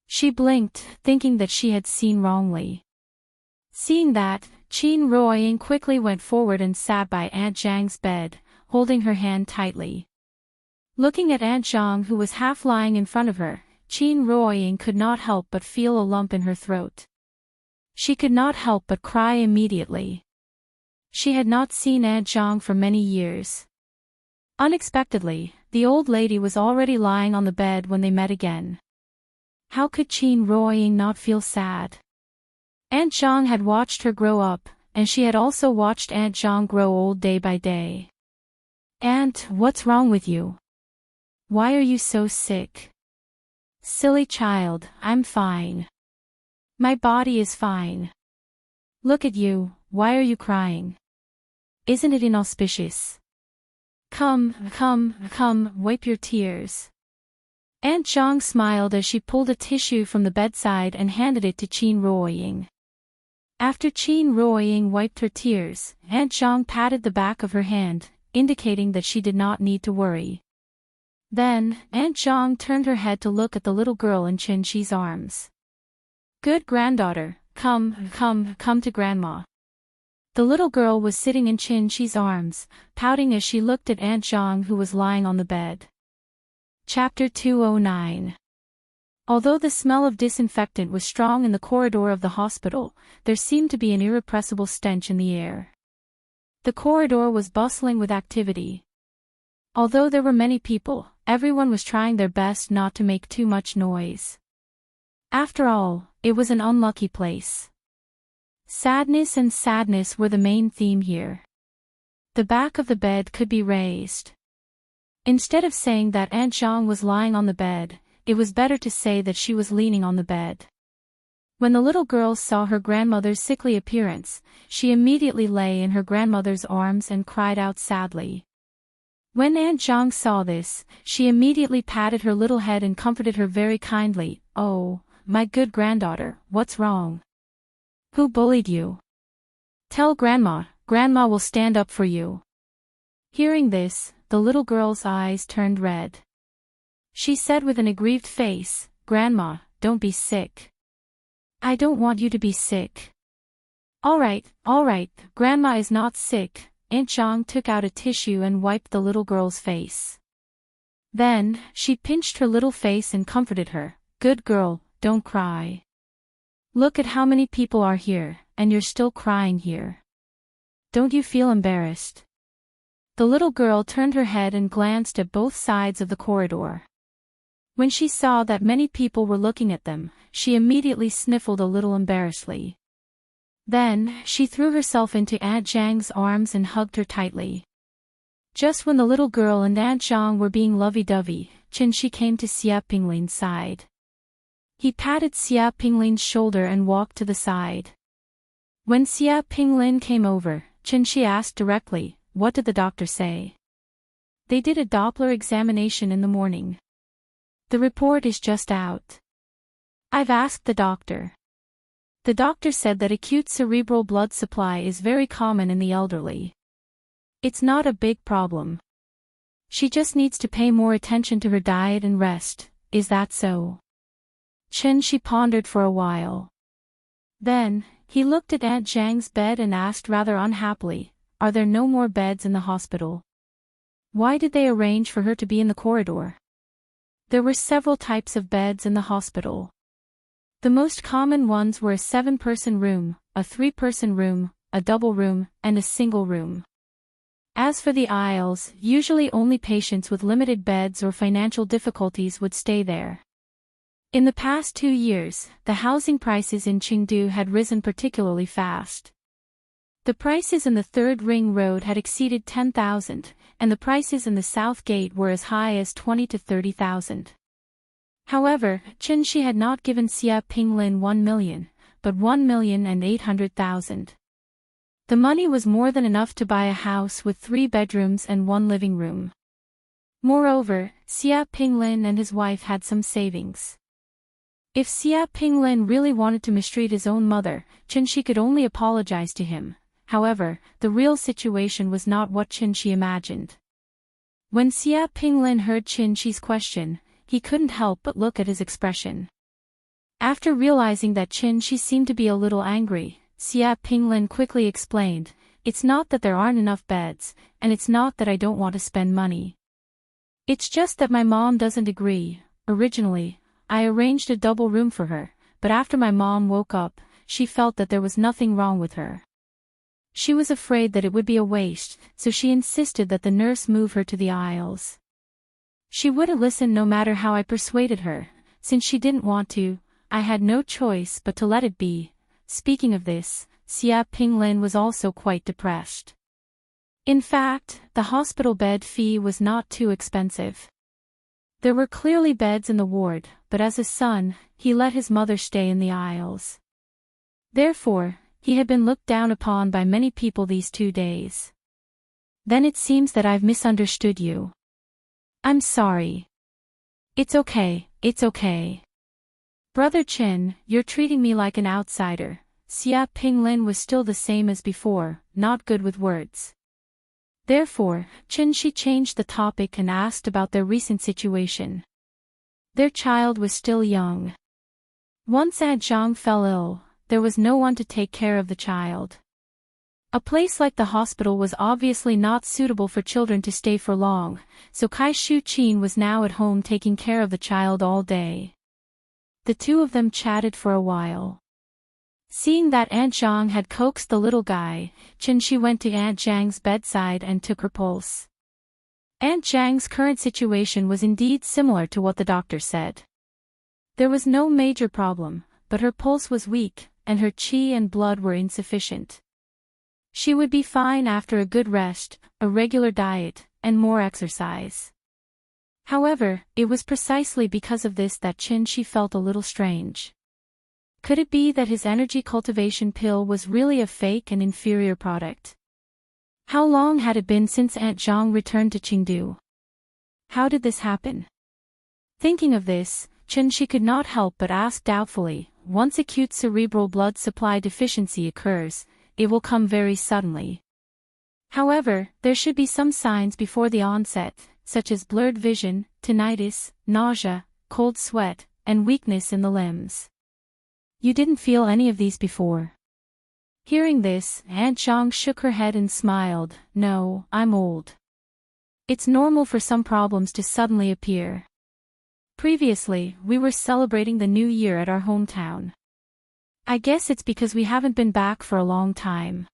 She blinked, thinking that she had seen wrongly. Seeing that, Qin Ruoying quickly went forward and sat by Aunt Zhang's bed, holding her hand tightly. Looking at Aunt Zhang, who was half lying in front of her, Qin Ruoying could not help but feel a lump in her throat. She could not help but cry immediately. She had not seen Aunt Zhang for many years. Unexpectedly, the old lady was already lying on the bed when they met again. How could Qin Ruoying not feel sad? Aunt Zhang had watched her grow up, and she had also watched Aunt Zhang grow old day by day. "Aunt, what's wrong with you? Why are you so sick?" "Silly child, I'm fine. My body is fine. Look at you, why are you crying? Isn't it inauspicious? Come, wipe your tears." Aunt Zhang smiled as she pulled a tissue from the bedside and handed it to Qin Ruoying. After Qin Ruoying wiped her tears, Aunt Zhang patted the back of her hand, indicating that she did not need to worry. Then, Aunt Zhang turned her head to look at the little girl in Chen Qi's arms. "Good granddaughter, come to grandma." The little girl was sitting in Chen Qi's arms, pouting as she looked at Aunt Zhang, who was lying on the bed. Chapter 209. Although the smell of disinfectant was strong in the corridor of the hospital, there seemed to be an irrepressible stench in the air. The corridor was bustling with activity. Although there were many people, everyone was trying their best not to make too much noise. After all, it was an unlucky place. Sadness and sadness were the main theme here. The back of the bed could be raised. Instead of saying that Aunt Zhang was lying on the bed, it was better to say that she was leaning on the bed. When the little girl saw her grandmother's sickly appearance, she immediately lay in her grandmother's arms and cried out sadly. When Aunt Zhang saw this, she immediately patted her little head and comforted her very kindly. "Oh, my good granddaughter, what's wrong? Who bullied you? Tell grandma, grandma will stand up for you." Hearing this, the little girl's eyes turned red. She said with an aggrieved face, "Grandma, don't be sick. I don't want you to be sick." All right, grandma is not sick." Aunt Zhang took out a tissue and wiped the little girl's face. Then, she pinched her little face and comforted her. "Good girl, don't cry. Look at how many people are here, and you're still crying here. Don't you feel embarrassed?" The little girl turned her head and glanced at both sides of the corridor. When she saw that many people were looking at them, she immediately sniffled a little embarrassedly. Then, she threw herself into Aunt Zhang's arms and hugged her tightly. Just when the little girl and Aunt Zhang were being lovey-dovey, Chen Qi came to Xia Pinglin's side. He patted Xia Pinglin's shoulder and walked to the side. When Xia Pinglin came over, Chen Qi asked directly, "What did the doctor say?" "They did a Doppler examination in the morning. The report is just out. I've asked the doctor. The doctor said that acute cerebral blood supply is very common in the elderly. It's not a big problem. She just needs to pay more attention to her diet and rest. Is that so?" Chen Qi pondered for a while. Then, he looked at Aunt Zhang's bed and asked rather unhappily, "Are there no more beds in the hospital? Why did they arrange for her to be in the corridor?" There were several types of beds in the hospital. The most common ones were a 7-person room, a 3-person room, a double room, and a single room. As for the aisles, usually only patients with limited beds or financial difficulties would stay there. In the past 2 years, the housing prices in Chengdu had risen particularly fast. The prices in the Third Ring Road had exceeded 10,000, and the prices in the South Gate were as high as 20 to 30,000. However, Chen Qi had not given Xia Pinglin 1 million, but 1,800,000. The money was more than enough to buy a house with 3 bedrooms and 1 living room. Moreover, Xia Pinglin and his wife had some savings. If Xia Pinglin really wanted to mistreat his own mother, Qin could only apologize to him. However, the real situation was not what Qin imagined. When Xia Pinglin heard Qin's question, he couldn't help but look at his expression. After realizing that Qin seemed to be a little angry, Xia Pinglin quickly explained, "It's not that there aren't enough beds, and it's not that I don't want to spend money. It's just that my mom doesn't agree. Originally, I arranged a double room for her, but after my mom woke up, she felt that there was nothing wrong with her. She was afraid that it would be a waste, so she insisted that the nurse move her to the aisles. She wouldn't listen no matter how I persuaded her. Since she didn't want to, I had no choice but to let it be." Speaking of this, Xia Pinglin was also quite depressed. In fact, the hospital bed fee was not too expensive. There were clearly beds in the ward, but as a son, he let his mother stay in the aisles. Therefore, he had been looked down upon by many people these 2 days. "Then it seems that I've misunderstood you. I'm sorry. It's okay, it's okay. Brother Qin, you're treating me like an outsider." Xia Pinglin was still the same as before, not good with words. Therefore, Qin changed the topic and asked about their recent situation. Their child was still young. Once Aunt Zhang fell ill, there was no one to take care of the child. A place like the hospital was obviously not suitable for children to stay for long, so Kai Shu Qin was now at home taking care of the child all day. The two of them chatted for a while. Seeing that Aunt Zhang had coaxed the little guy, Qin went to Aunt Zhang's bedside and took her pulse. Aunt Zhang's current situation was indeed similar to what the doctor said. There was no major problem, but her pulse was weak, and her qi and blood were insufficient. She would be fine after a good rest, a regular diet, and more exercise. However, it was precisely because of this that Qin felt a little strange. Could it be that his energy cultivation pill was really a fake and inferior product? How long had it been since Aunt Zhang returned to Chengdu? How did this happen? Thinking of this, Qin could not help but ask doubtfully, once acute cerebral blood supply deficiency occurs, it will come very suddenly. However, there should be some signs before the onset, such as blurred vision, tinnitus, nausea, cold sweat, and weakness in the limbs. You didn't feel any of these before? Hearing this, Aunt Zhang shook her head and smiled. "No, I'm old. It's normal for some problems to suddenly appear. Previously, we were celebrating the new year at our hometown. I guess it's because we haven't been back for a long time.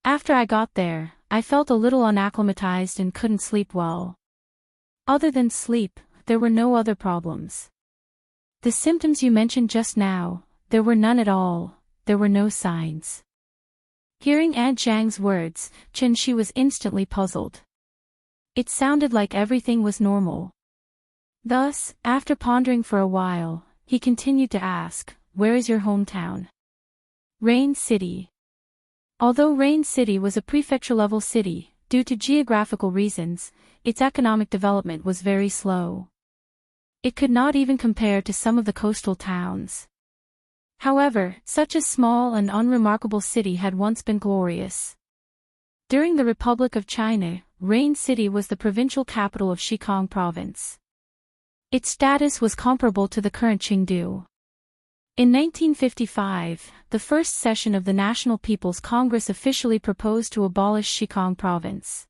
After I got there, I felt a little unacclimatized and couldn't sleep well. Other than sleep, there were no other problems. The symptoms you mentioned just now, there were none at all, there were no signs." Hearing Aunt Zhang's words, Qin was instantly puzzled. It sounded like everything was normal. Thus, after pondering for a while, he continued to ask, "Where is your hometown?" "Rain City." Although Rain City was a prefecture-level city, due to geographical reasons, its economic development was very slow. It could not even compare to some of the coastal towns. However, such a small and unremarkable city had once been glorious. During the Republic of China, Rain City was the provincial capital of Xikang Province. Its status was comparable to the current Chengdu. In 1955, the first session of the National People's Congress officially proposed to abolish Xikang Province.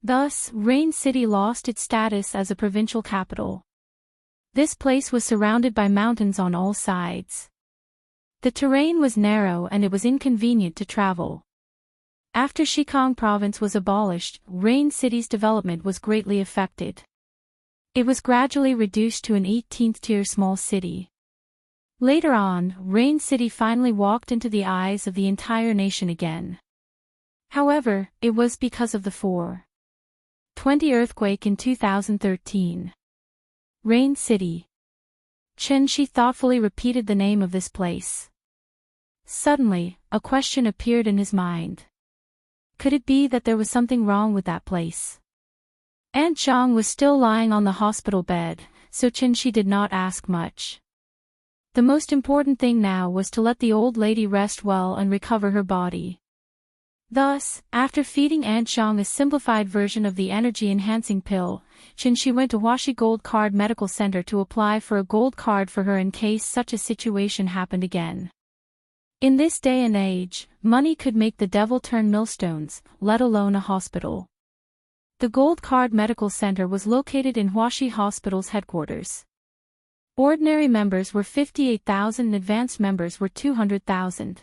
Thus, Rain City lost its status as a provincial capital. This place was surrounded by mountains on all sides. The terrain was narrow and it was inconvenient to travel. After Xikang Province was abolished, Rain City's development was greatly affected. It was gradually reduced to an 18th-tier small city. Later on, Rain City finally walked into the eyes of the entire nation again. However, it was because of the 4.20 earthquake in 2013. Rain City. Qin thoughtfully repeated the name of this place. Suddenly, a question appeared in his mind. Could it be that there was something wrong with that place? Aunt Zhang was still lying on the hospital bed, so Qin did not ask much. The most important thing now was to let the old lady rest well and recover her body. Thus, after feeding Aunt Zhang a simplified version of the energy-enhancing pill, Qin went to Huaxi Gold Card Medical Center to apply for a gold card for her in case such a situation happened again. In this day and age, money could make the devil turn millstones, let alone a hospital. The Gold Card Medical Center was located in Huaxi Hospital's headquarters. Ordinary members were 58,000 and advanced members were 200,000.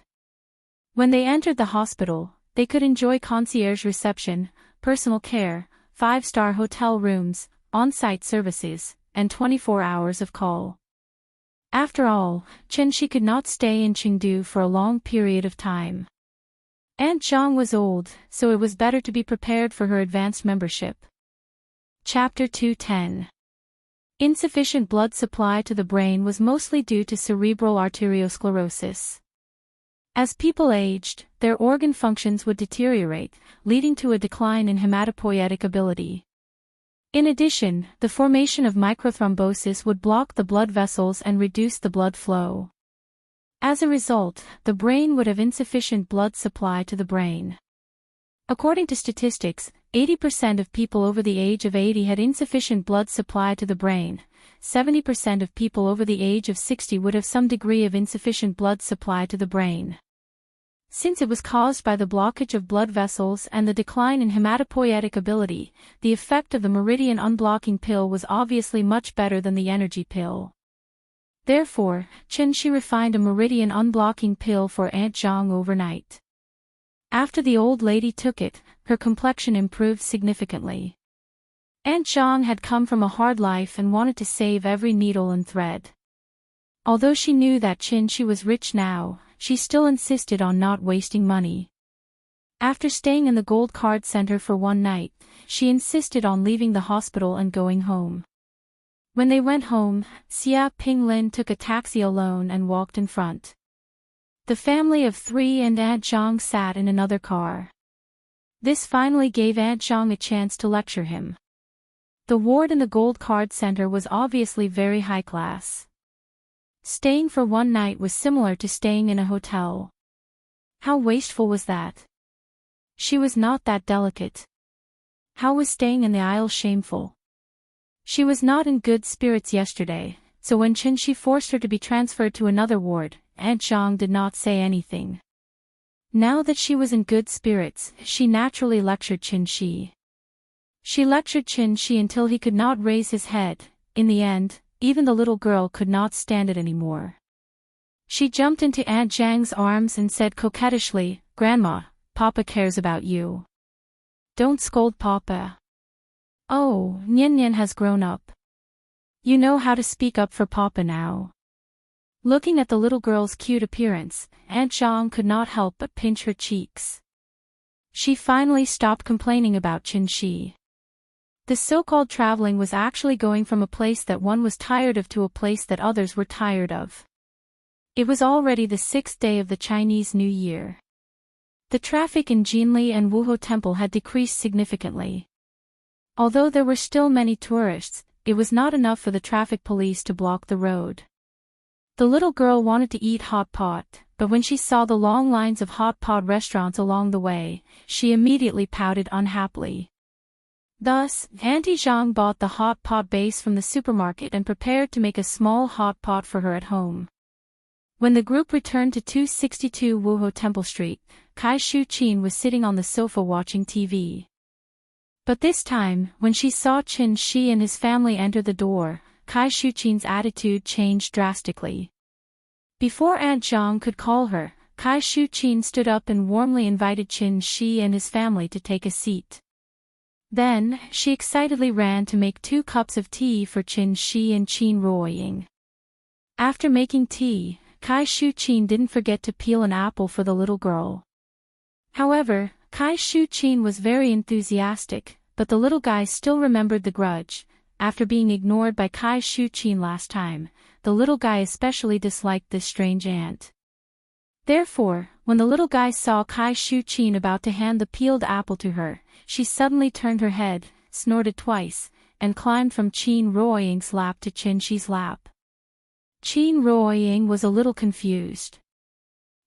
When they entered the hospital, they could enjoy concierge reception, personal care, 5-star hotel rooms, on-site services, and 24 hours of call. After all, Qin could not stay in Chengdu for a long period of time. Aunt Zhang was old, so it was better to be prepared for her advanced membership. Chapter 210. Insufficient blood supply to the brain was mostly due to cerebral arteriosclerosis. As people aged, their organ functions would deteriorate, leading to a decline in hematopoietic ability. In addition, the formation of microthrombosis would block the blood vessels and reduce the blood flow. As a result, the brain would have insufficient blood supply to the brain. According to statistics, 80% of people over the age of 80 had insufficient blood supply to the brain. 70% of people over the age of 60 would have some degree of insufficient blood supply to the brain. Since it was caused by the blockage of blood vessels and the decline in hematopoietic ability, the effect of the meridian unblocking pill was obviously much better than the energy pill. Therefore, Qin refined a meridian unblocking pill for Aunt Zhang overnight. After the old lady took it, her complexion improved significantly. Aunt Zhang had come from a hard life and wanted to save every needle and thread. Although she knew that Qin was rich now, she still insisted on not wasting money. After staying in the Gold Card Center for one night, she insisted on leaving the hospital and going home. When they went home, Xia Pinglin took a taxi alone and walked in front. The family of 3 and Aunt Zhang sat in another car. This finally gave Aunt Zhang a chance to lecture him. The ward in the Gold Card Center was obviously very high class. Staying for one night was similar to staying in a hotel. How wasteful was that? She was not that delicate. How was staying in the aisle shameful? She was not in good spirits yesterday, so when Qin forced her to be transferred to another ward, Aunt Zhang did not say anything. Now that she was in good spirits, she naturally lectured Qin. She lectured Qin until he could not raise his head. In the end, even the little girl could not stand it anymore. She jumped into Aunt Zhang's arms and said coquettishly, "Grandma, Papa cares about you. Don't scold Papa. Oh, Nian has grown up. You know how to speak up for Papa now." Looking at the little girl's cute appearance, Aunt Zhang could not help but pinch her cheeks. She finally stopped complaining about Qin. The so-called traveling was actually going from a place that one was tired of to a place that others were tired of. It was already the 6th day of the Chinese New Year. The traffic in Jinli and Wuhou Temple had decreased significantly. Although there were still many tourists, it was not enough for the traffic police to block the road. The little girl wanted to eat hot pot, but when she saw the long lines of hot pot restaurants along the way, she immediately pouted unhappily. Thus, Auntie Zhang bought the hot pot base from the supermarket and prepared to make a small hot pot for her at home. When the group returned to 262 Wuhou Temple Street, Kai Shuqin was sitting on the sofa watching TV. But this time, when she saw Qin and his family enter the door, Kai Shuqin's attitude changed drastically. Before Aunt Zhang could call her, Kai Shuqin stood up and warmly invited Qin and his family to take a seat. Then, she excitedly ran to make 2 cups of tea for Qin and Qin Ruoying. After making tea, Kai Shuqin didn't forget to peel an apple for the little girl. However, Kai Shuqin was very enthusiastic, but the little guy still remembered the grudge. After being ignored by Kai Shuqin last time, the little guy especially disliked this strange aunt. Therefore, when the little guy saw Kai Shuqin about to hand the peeled apple to her, she suddenly turned her head, snorted twice, and climbed from Qin Ruoying's lap to Qin's lap. Qin Ruoying was a little confused.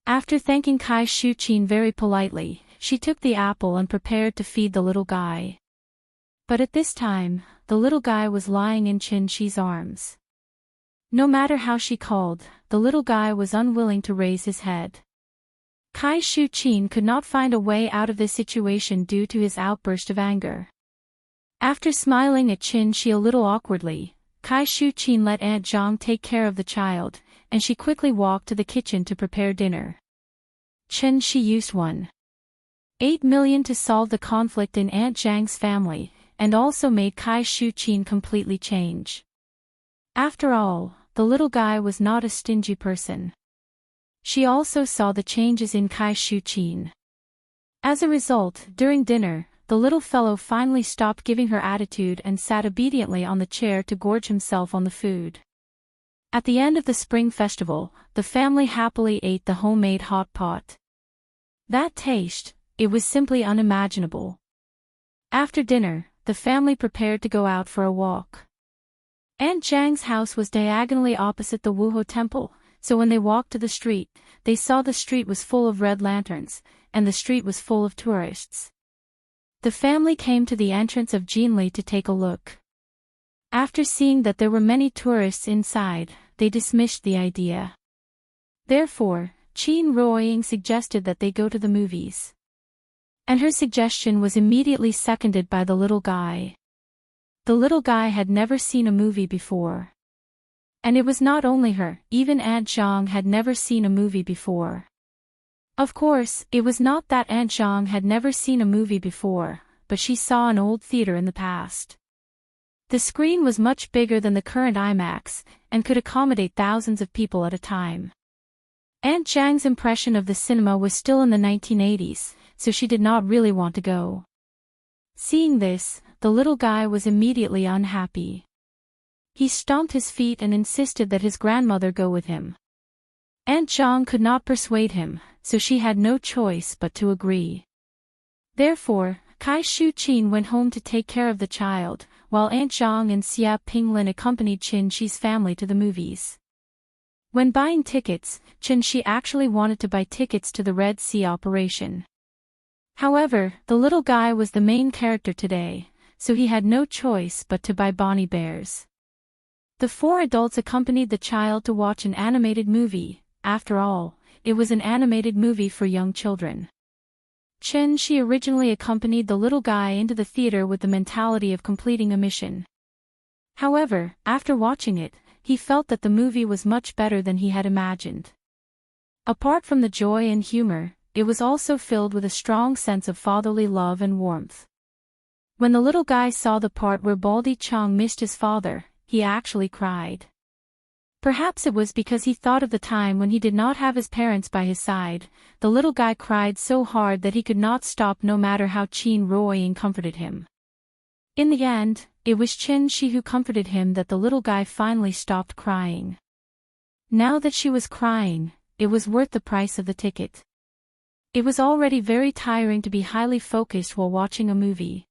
After thanking Kai Shuqin very politely, she took the apple and prepared to feed the little guy. But at this time, the little guy was lying in Qin Shi's arms. No matter how she called, the little guy was unwilling to raise his head. Kai Shuqin could not find a way out of this situation due to his outburst of anger. After smiling at Qin Shi a little awkwardly, Kai Shuqin let Aunt Zhang take care of the child, and she quickly walked to the kitchen to prepare dinner. Qin Shi used 1.8 million to solve the conflict in Aunt Zhang's family, and also made Kai Shuqin completely change. After all, the little guy was not a stingy person. She also saw the changes in Kai Shuqin. As a result, during dinner, the little fellow finally stopped giving her attitude and sat obediently on the chair to gorge himself on the food. At the end of the spring festival, the family happily ate the homemade hot pot. That taste, it was simply unimaginable. After dinner, the family prepared to go out for a walk. Aunt Zhang's house was diagonally opposite the Wuho temple, so when they walked to the street, they saw the street was full of red lanterns, and the street was full of tourists. The family came to the entrance of Jinli to take a look. After seeing that there were many tourists inside, they dismissed the idea. Therefore, Qin Ruoying suggested that they go to the movies. And her suggestion was immediately seconded by the little guy. The little guy had never seen a movie before. And it was not only her, even Aunt Zhang had never seen a movie before. Of course, it was not that Aunt Zhang had never seen a movie before, but she saw an old theater in the past. The screen was much bigger than the current IMAX, and could accommodate thousands of people at a time. Aunt Zhang's impression of the cinema was still in the 1980s, so she did not really want to go. Seeing this, the little guy was immediately unhappy. He stomped his feet and insisted that his grandmother go with him. Aunt Zhang could not persuade him, so she had no choice but to agree. Therefore, Kai Shuqin went home to take care of the child, while Aunt Zhang and Xia Pinglin accompanied Qin Shi's family to the movies. When buying tickets, Qin Shi actually wanted to buy tickets to the Red Sea operation. However, the little guy was the main character today, so he had no choice but to buy Bonnie Bears. The four adults accompanied the child to watch an animated movie. After all, it was an animated movie for young children. Qin Shi originally accompanied the little guy into the theater with the mentality of completing a mission. However, after watching it, he felt that the movie was much better than he had imagined. Apart from the joy and humor, it was also filled with a strong sense of fatherly love and warmth. When the little guy saw the part where Baldy Chong missed his father, he actually cried. Perhaps it was because he thought of the time when he did not have his parents by his side. The little guy cried so hard that he could not stop no matter how Qin Ruoying comforted him. In the end, it was Qin Shi who comforted him that the little guy finally stopped crying. Now that she was crying, it was worth the price of the ticket. It was already very tiring to be highly focused while watching a movie.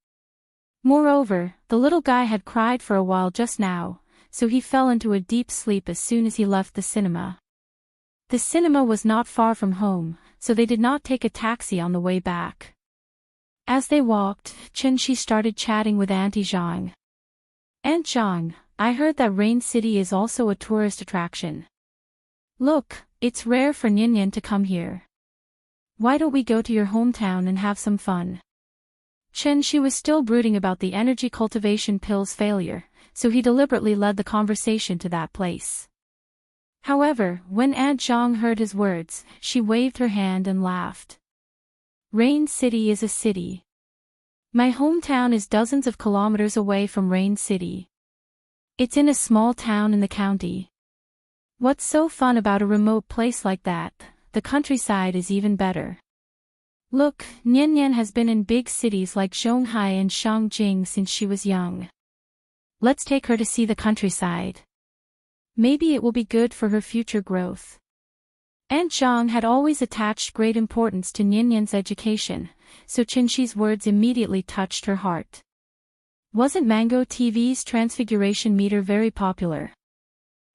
Moreover, the little guy had cried for a while just now, so he fell into a deep sleep as soon as he left the cinema. The cinema was not far from home, so they did not take a taxi on the way back. As they walked, Qin Shi started chatting with Auntie Zhang. Aunt Zhang, I heard that Rain City is also a tourist attraction. Look, it's rare for Nyan to come here. Why don't we go to your hometown and have some fun? Qin Shi was still brooding about the energy cultivation pill's failure, so he deliberately led the conversation to that place. However, when Aunt Zhang heard his words, she waved her hand and laughed. Rain City is a city. My hometown is dozens of kilometers away from Rain City. It's in a small town in the county. What's so fun about a remote place like that? The countryside is even better. Look, Nyan has been in big cities like Zhonghai and Shangjing since she was young. Let's take her to see the countryside. Maybe it will be good for her future growth. Aunt Zhang had always attached great importance to Nyan's education, so Qin Shi's words immediately touched her heart. Wasn't Mango TV's Transfiguration meter very popular?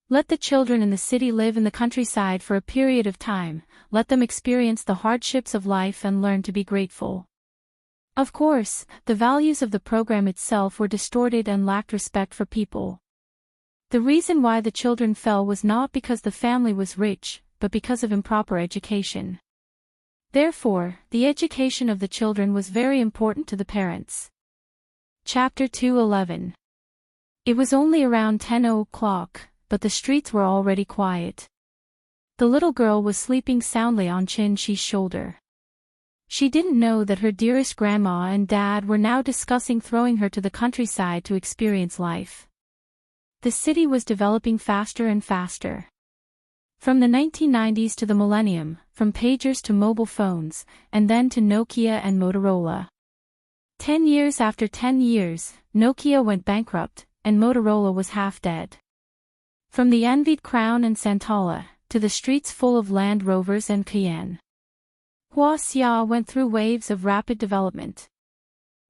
Let the children in the city live in the countryside for a period of time, let them experience the hardships of life and learn to be grateful. Of course, the values of the program itself were distorted and lacked respect for people. The reason why the children fell was not because the family was rich, but because of improper education. Therefore, the education of the children was very important to the parents. Chapter 2:11. It was only around 10 o'clock, but the streets were already quiet. The little girl was sleeping soundly on Chin-Shi's shoulder. She didn't know that her dearest grandma and dad were now discussing throwing her to the countryside to experience life. The city was developing faster and faster. From the 1990s to the millennium, from pagers to mobile phones, and then to Nokia and Motorola. 10 years after 10 years, Nokia went bankrupt, and Motorola was half dead. From the envied Crown and Santala, to the streets full of Land Rovers and Cayenne. Huaxia went through waves of rapid development.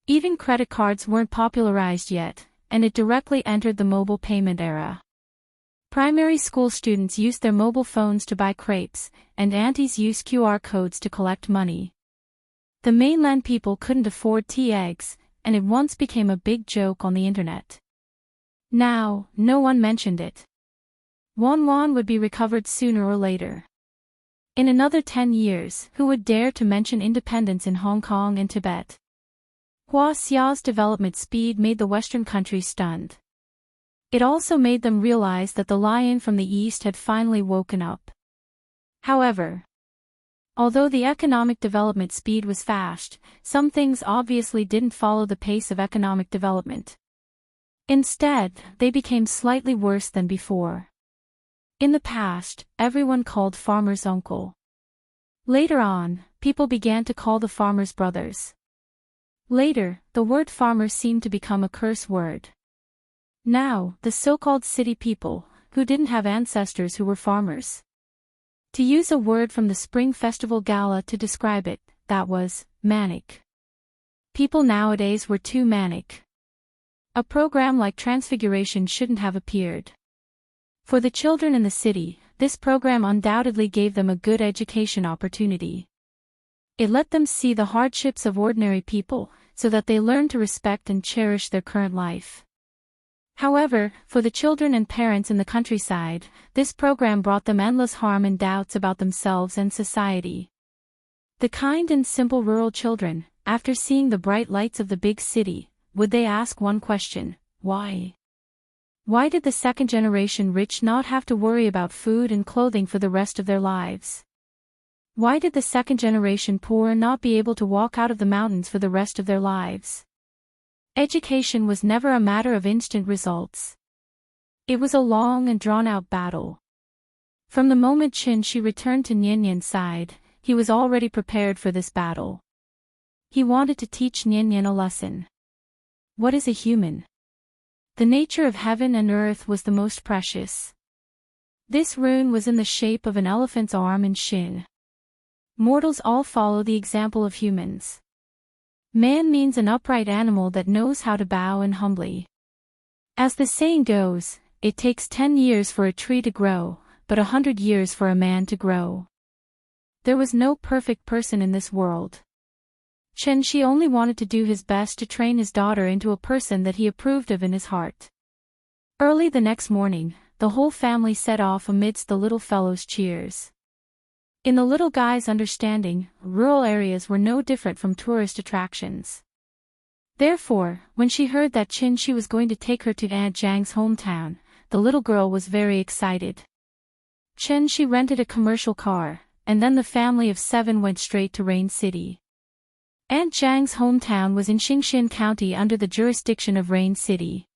Even credit cards weren't popularized yet, and it directly entered the mobile payment era. Primary school students used their mobile phones to buy crepes, and aunties used QR codes to collect money. The mainland people couldn't afford tea eggs, and it once became a big joke on the internet. Now, no one mentioned it. Wan would be recovered sooner or later. In another 10 years, who would dare to mention independence in Hong Kong and Tibet? Huaxia's development speed made the Western countries stunned. It also made them realize that the lion from the East had finally woken up. However, although the economic development speed was fast, some things obviously didn't follow the pace of economic development. Instead, they became slightly worse than before. In the past, everyone called farmers uncle. Later on, people began to call the farmers brothers. Later, the word farmer seemed to become a curse word. Now, the so-called city people, who didn't have ancestors who were farmers. To use a word from the Spring Festival Gala to describe it, that was, manic. People nowadays were too manic. A program like Transfiguration shouldn't have appeared. For the children in the city, this program undoubtedly gave them a good education opportunity. It let them see the hardships of ordinary people, so that they learned to respect and cherish their current life. However, for the children and parents in the countryside, this program brought them endless harm and doubts about themselves and society. The kind and simple rural children, after seeing the bright lights of the big city, would they ask one question: why? Why did the second-generation rich not have to worry about food and clothing for the rest of their lives? Why did the second-generation poor not be able to walk out of the mountains for the rest of their lives? Education was never a matter of instant results. It was a long and drawn-out battle. From the moment Chin-Shi returned to Nian-Nian's side, he was already prepared for this battle. He wanted to teach Nian-Nian a lesson. What is a human? The nature of heaven and earth was the most precious. This rune was in the shape of an elephant's arm and shin. Mortals all follow the example of humans. Man means an upright animal that knows how to bow and humbly. As the saying goes, it takes 10 years for a tree to grow, but 100 years for a man to grow. There was no perfect person in this world. Chen-Shi only wanted to do his best to train his daughter into a person that he approved of in his heart. Early the next morning, the whole family set off amidst the little fellow's cheers. In the little guy's understanding, rural areas were no different from tourist attractions. Therefore, when she heard that Chin-Shi was going to take her to Aunt Zhang's hometown, the little girl was very excited. Chen-Shi rented a commercial car, and then the family of 7 went straight to Rain City. Aunt Zhang's hometown was in Xingxin County under the jurisdiction of Rain City.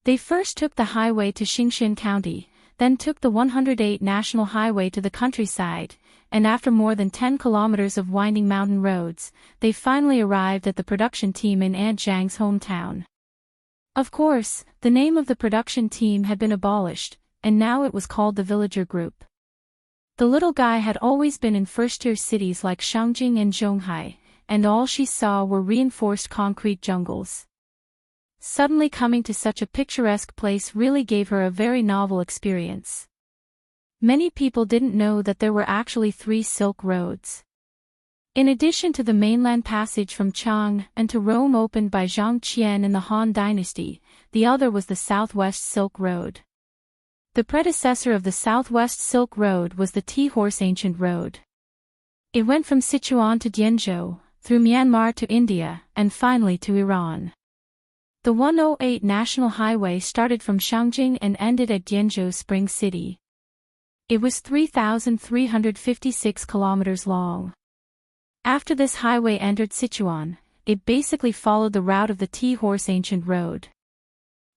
They first took the highway to Xingxin County, then took the 108 National Highway to the countryside, and after more than 10 kilometers of winding mountain roads, they finally arrived at the production team in Aunt Zhang's hometown. Of course, the name of the production team had been abolished, and now it was called the Villager Group. The little guy had always been in first-tier cities like Shangjing and Zhonghai, and all she saw were reinforced concrete jungles. Suddenly coming to such a picturesque place really gave her a very novel experience. Many people didn't know that there were actually 3 Silk Roads. In addition to the mainland passage from Chang and to Rome opened by Zhang Qian in the Han Dynasty, the other was the Southwest Silk Road. The predecessor of the Southwest Silk Road was the T-Horse Ancient Road. It went from Sichuan to Dianzhou, through Myanmar to India, and finally to Iran. The 108 National Highway started from Shangjing and ended at Dianzhou Spring City. It was 3,356 kilometers long. After this highway entered Sichuan, it basically followed the route of the T-Horse Ancient Road.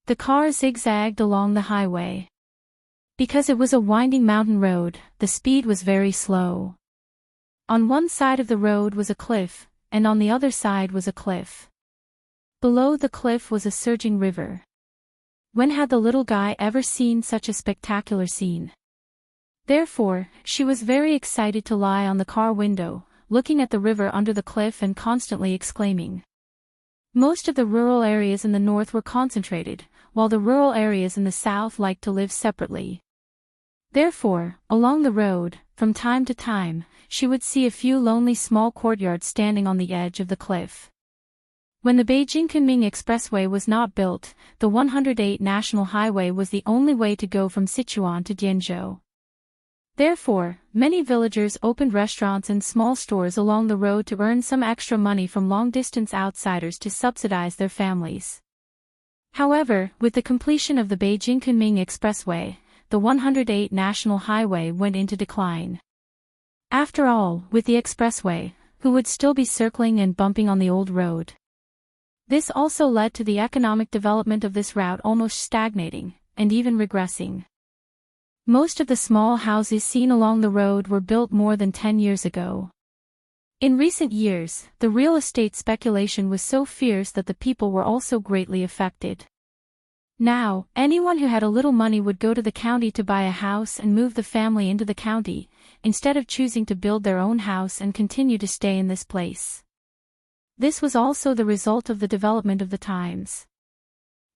The cars zigzagged along the highway. Because it was a winding mountain road, the speed was very slow. On one side of the road was a cliff, and on the other side was a cliff. Below the cliff was a surging river. When had the little guy ever seen such a spectacular scene? Therefore, she was very excited to lie on the car window, looking at the river under the cliff and constantly exclaiming. Most of the rural areas in the north were concentrated, while the rural areas in the south liked to live separately. Therefore, along the road, from time to time, she would see a few lonely small courtyards standing on the edge of the cliff. When the Beijing-Kunming Expressway was not built, the 108 National Highway was the only way to go from Sichuan to Dianzhou. Therefore, many villagers opened restaurants and small stores along the road to earn some extra money from long-distance outsiders to subsidize their families. However, with the completion of the Beijing-Kunming Expressway, the 108 National Highway went into decline. After all, with the expressway, who would still be circling and bumping on the old road? This also led to the economic development of this route almost stagnating, and even regressing. Most of the small houses seen along the road were built more than 10 years ago. In recent years, the real estate speculation was so fierce that the people were also greatly affected. Now, anyone who had a little money would go to the county to buy a house and move the family into the county, instead of choosing to build their own house and continue to stay in this place. This was also the result of the development of the times.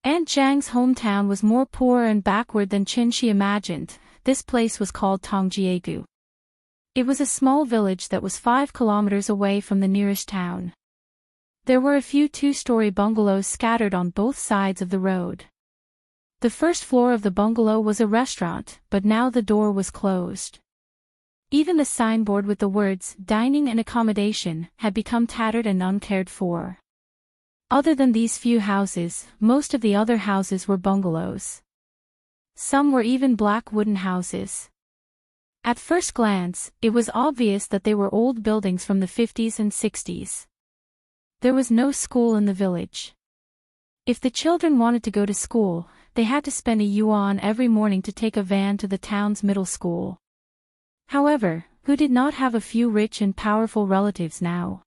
Aunt Zhang's hometown was more poor and backward than Qin imagined. This place was called Tongjiegu. It was a small village that was 5 kilometers away from the nearest town. There were a few 2-story bungalows scattered on both sides of the road. The first floor of the bungalow was a restaurant, but now the door was closed. Even the signboard with the words "Dining and Accommodation" had become tattered and uncared for. Other than these few houses, most of the other houses were bungalows. Some were even black wooden houses. At first glance, it was obvious that they were old buildings from the 50s and 60s. There was no school in the village. If the children wanted to go to school, they had to spend a yuan every morning to take a van to the town's middle school. However, who did not have a few rich and powerful relatives now?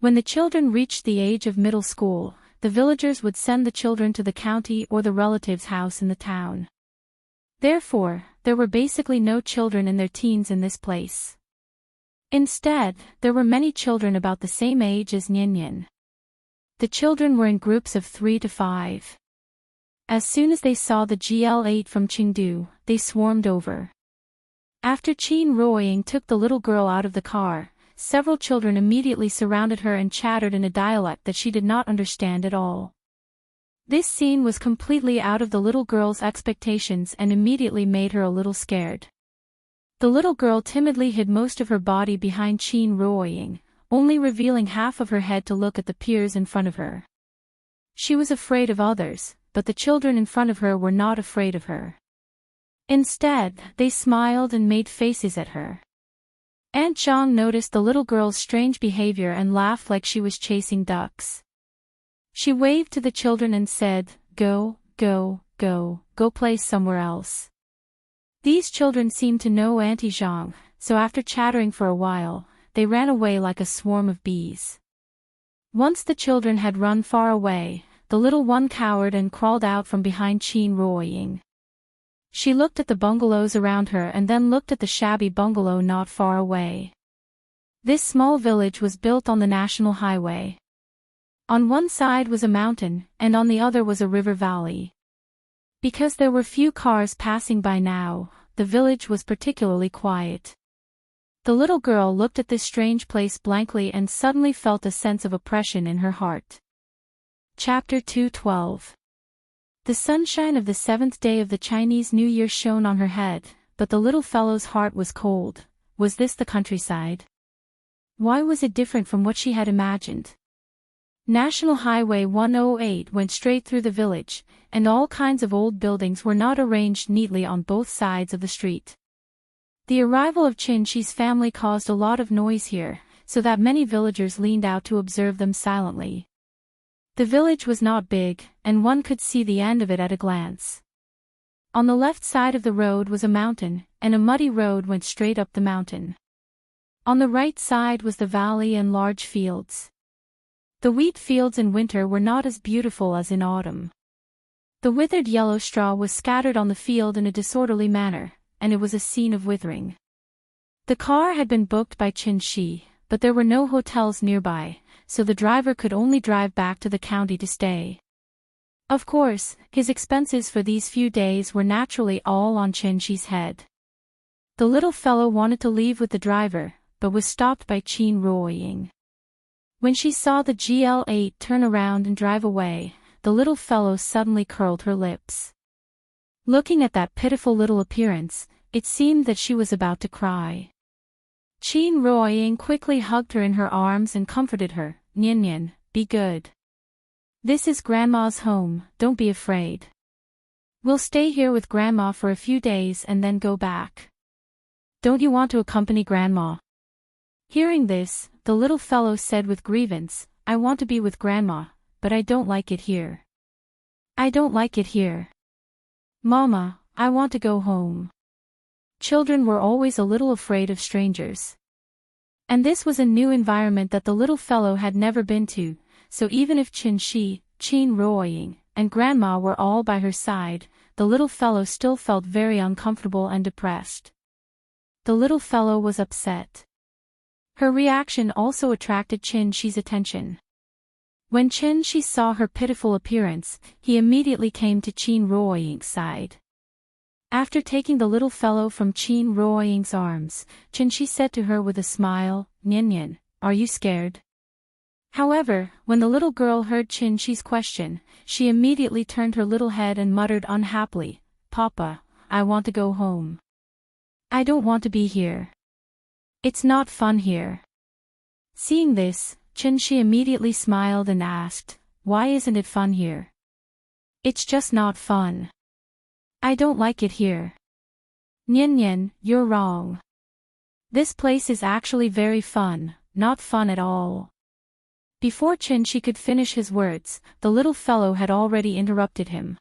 When the children reached the age of middle school, the villagers would send the children to the county or the relative's house in the town. Therefore, there were basically no children in their teens in this place. Instead, there were many children about the same age as Nian. The children were in groups of 3 to 5. As soon as they saw the GL8 from Chengdu, they swarmed over. After Qin Ruoying took the little girl out of the car, several children immediately surrounded her and chattered in a dialect that she did not understand at all. This scene was completely out of the little girl's expectations and immediately made her a little scared. The little girl timidly hid most of her body behind Qin Ruoying, only revealing half of her head to look at the peers in front of her. She was afraid of others, but the children in front of her were not afraid of her. Instead, they smiled and made faces at her. Aunt Zhang noticed the little girl's strange behavior and laughed like she was chasing ducks. She waved to the children and said, "Go, go, go, go play somewhere else." These children seemed to know Auntie Zhang, so after chattering for a while, they ran away like a swarm of bees. Once the children had run far away, the little one cowered and crawled out from behind Qin Ruoying. She looked at the bungalows around her and then looked at the shabby bungalow not far away. This small village was built on the national highway. On one side was a mountain, and on the other was a river valley. Because there were few cars passing by now, the village was particularly quiet. The little girl looked at this strange place blankly and suddenly felt a sense of oppression in her heart. Chapter 2:12. The sunshine of the 7th day of the Chinese New Year shone on her head, but the little fellow's heart was cold. Was this the countryside? Why was it different from what she had imagined? National Highway 108 went straight through the village, and all kinds of old buildings were not arranged neatly on both sides of the street. The arrival of Qin Shi's family caused a lot of noise here, so that many villagers leaned out to observe them silently. The village was not big, and one could see the end of it at a glance. On the left side of the road was a mountain, and a muddy road went straight up the mountain. On the right side was the valley and large fields. The wheat fields in winter were not as beautiful as in autumn. The withered yellow straw was scattered on the field in a disorderly manner, and it was a scene of withering. The car had been booked by Qin Shi, but there were no hotels nearby, so the driver could only drive back to the county to stay. Of course, his expenses for these few days were naturally all on Qin Shi's head. The little fellow wanted to leave with the driver, but was stopped by Qin Ruoying. When she saw the GL8 turn around and drive away, the little fellow suddenly curled her lips. Looking at that pitiful little appearance, it seemed that she was about to cry. Qin Ruoying quickly hugged her in her arms and comforted her. "Nian Nian, be good. This is Grandma's home, don't be afraid. We'll stay here with Grandma for a few days and then go back. Don't you want to accompany Grandma?" Hearing this, the little fellow said with grievance, "I want to be with Grandma, but I don't like it here. I don't like it here. Mama, I want to go home." Children were always a little afraid of strangers. And this was a new environment that the little fellow had never been to, so even if Qin Shi, Qin Ruoying, and Grandma were all by her side, the little fellow still felt very uncomfortable and depressed. The little fellow was upset. Her reaction also attracted Qin Shi's attention. When Qin Shi saw her pitiful appearance, he immediately came to Qin Ruoying's side. After taking the little fellow from Qin Ruoying's arms, Qin Shi said to her with a smile, "Nian Nian, are you scared?" However, when the little girl heard Qin Shi's question, she immediately turned her little head and muttered unhappily, "Papa, I want to go home. I don't want to be here. It's not fun here." Seeing this, Qin Shi immediately smiled and asked, "Why isn't it fun here?" "It's just not fun. I don't like it here." "Nian Nian, you're wrong. This place is actually very fun, not fun at all." Before Qin Shi could finish his words, the little fellow had already interrupted him.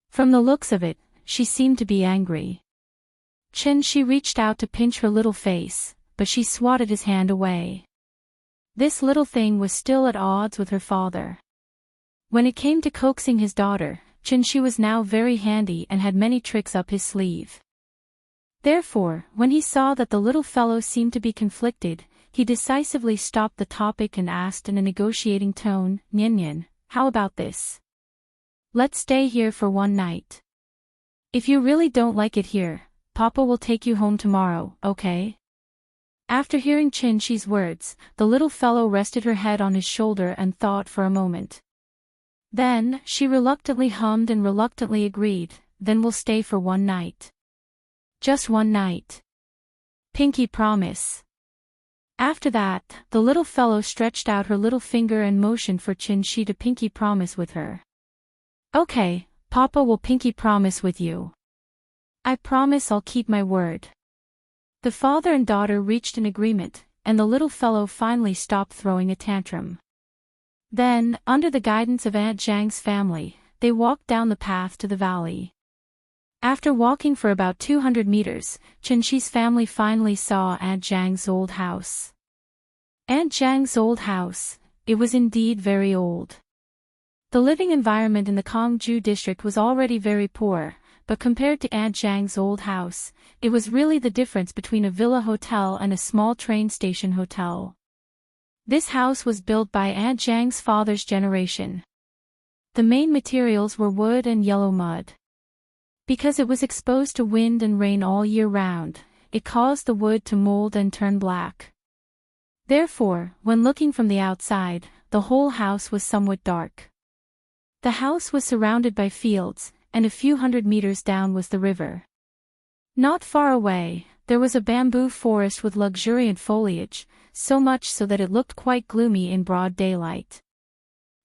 From the looks of it, she seemed to be angry. Qin Shi reached out to pinch her little face, but she swatted his hand away. This little thing was still at odds with her father. When it came to coaxing his daughter, Qin Shi was now very handy and had many tricks up his sleeve. Therefore, when he saw that the little fellow seemed to be conflicted, he decisively stopped the topic and asked in a negotiating tone, "Nian Nian, how about this? Let's stay here for one night. If you really don't like it here, Papa will take you home tomorrow, okay?" After hearing Qin Shi's words, the little fellow rested her head on his shoulder and thought for a moment. Then, she reluctantly hummed and reluctantly agreed, "Then we'll stay for one night. Just one night. Pinky promise." After that, the little fellow stretched out her little finger and motioned for Qin Shi to pinky promise with her. "Okay, Papa will pinky promise with you. I promise I'll keep my word." The father and daughter reached an agreement, and the little fellow finally stopped throwing a tantrum. Then, under the guidance of Aunt Zhang's family, they walked down the path to the valley. After walking for about 200 meters, Qin Shi's family finally saw Aunt Zhang's old house. Aunt Zhang's old house, it was indeed very old. The living environment in the Kongju district was already very poor, but compared to Aunt Zhang's old house, it was really the difference between a villa hotel and a small train station hotel. This house was built by Aunt Zhang's father's generation. The main materials were wood and yellow mud. Because it was exposed to wind and rain all year round, it caused the wood to mold and turn black. Therefore, when looking from the outside, the whole house was somewhat dark. The house was surrounded by fields, and a few hundred meters down was the river. Not far away, there was a bamboo forest with luxuriant foliage, so much so that it looked quite gloomy in broad daylight.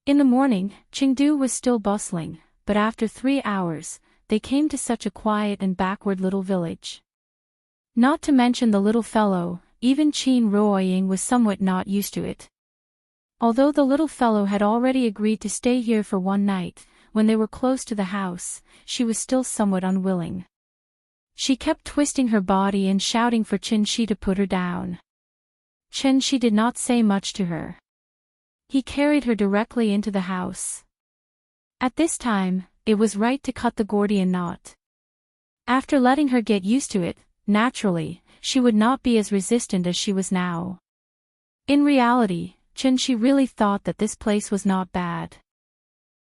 In the morning, Chengdu was still bustling, but after 3 hours, they came to such a quiet and backward little village. Not to mention the little fellow, even Qin Ruoying was somewhat not used to it. Although the little fellow had already agreed to stay here for one night, when they were close to the house, she was still somewhat unwilling. She kept twisting her body and shouting for Chen Shi to put her down. Chen Shi did not say much to her. He carried her directly into the house. At this time, it was right to cut the Gordian knot. After letting her get used to it, naturally, she would not be as resistant as she was now. In reality, Chen Shi really thought that this place was not bad.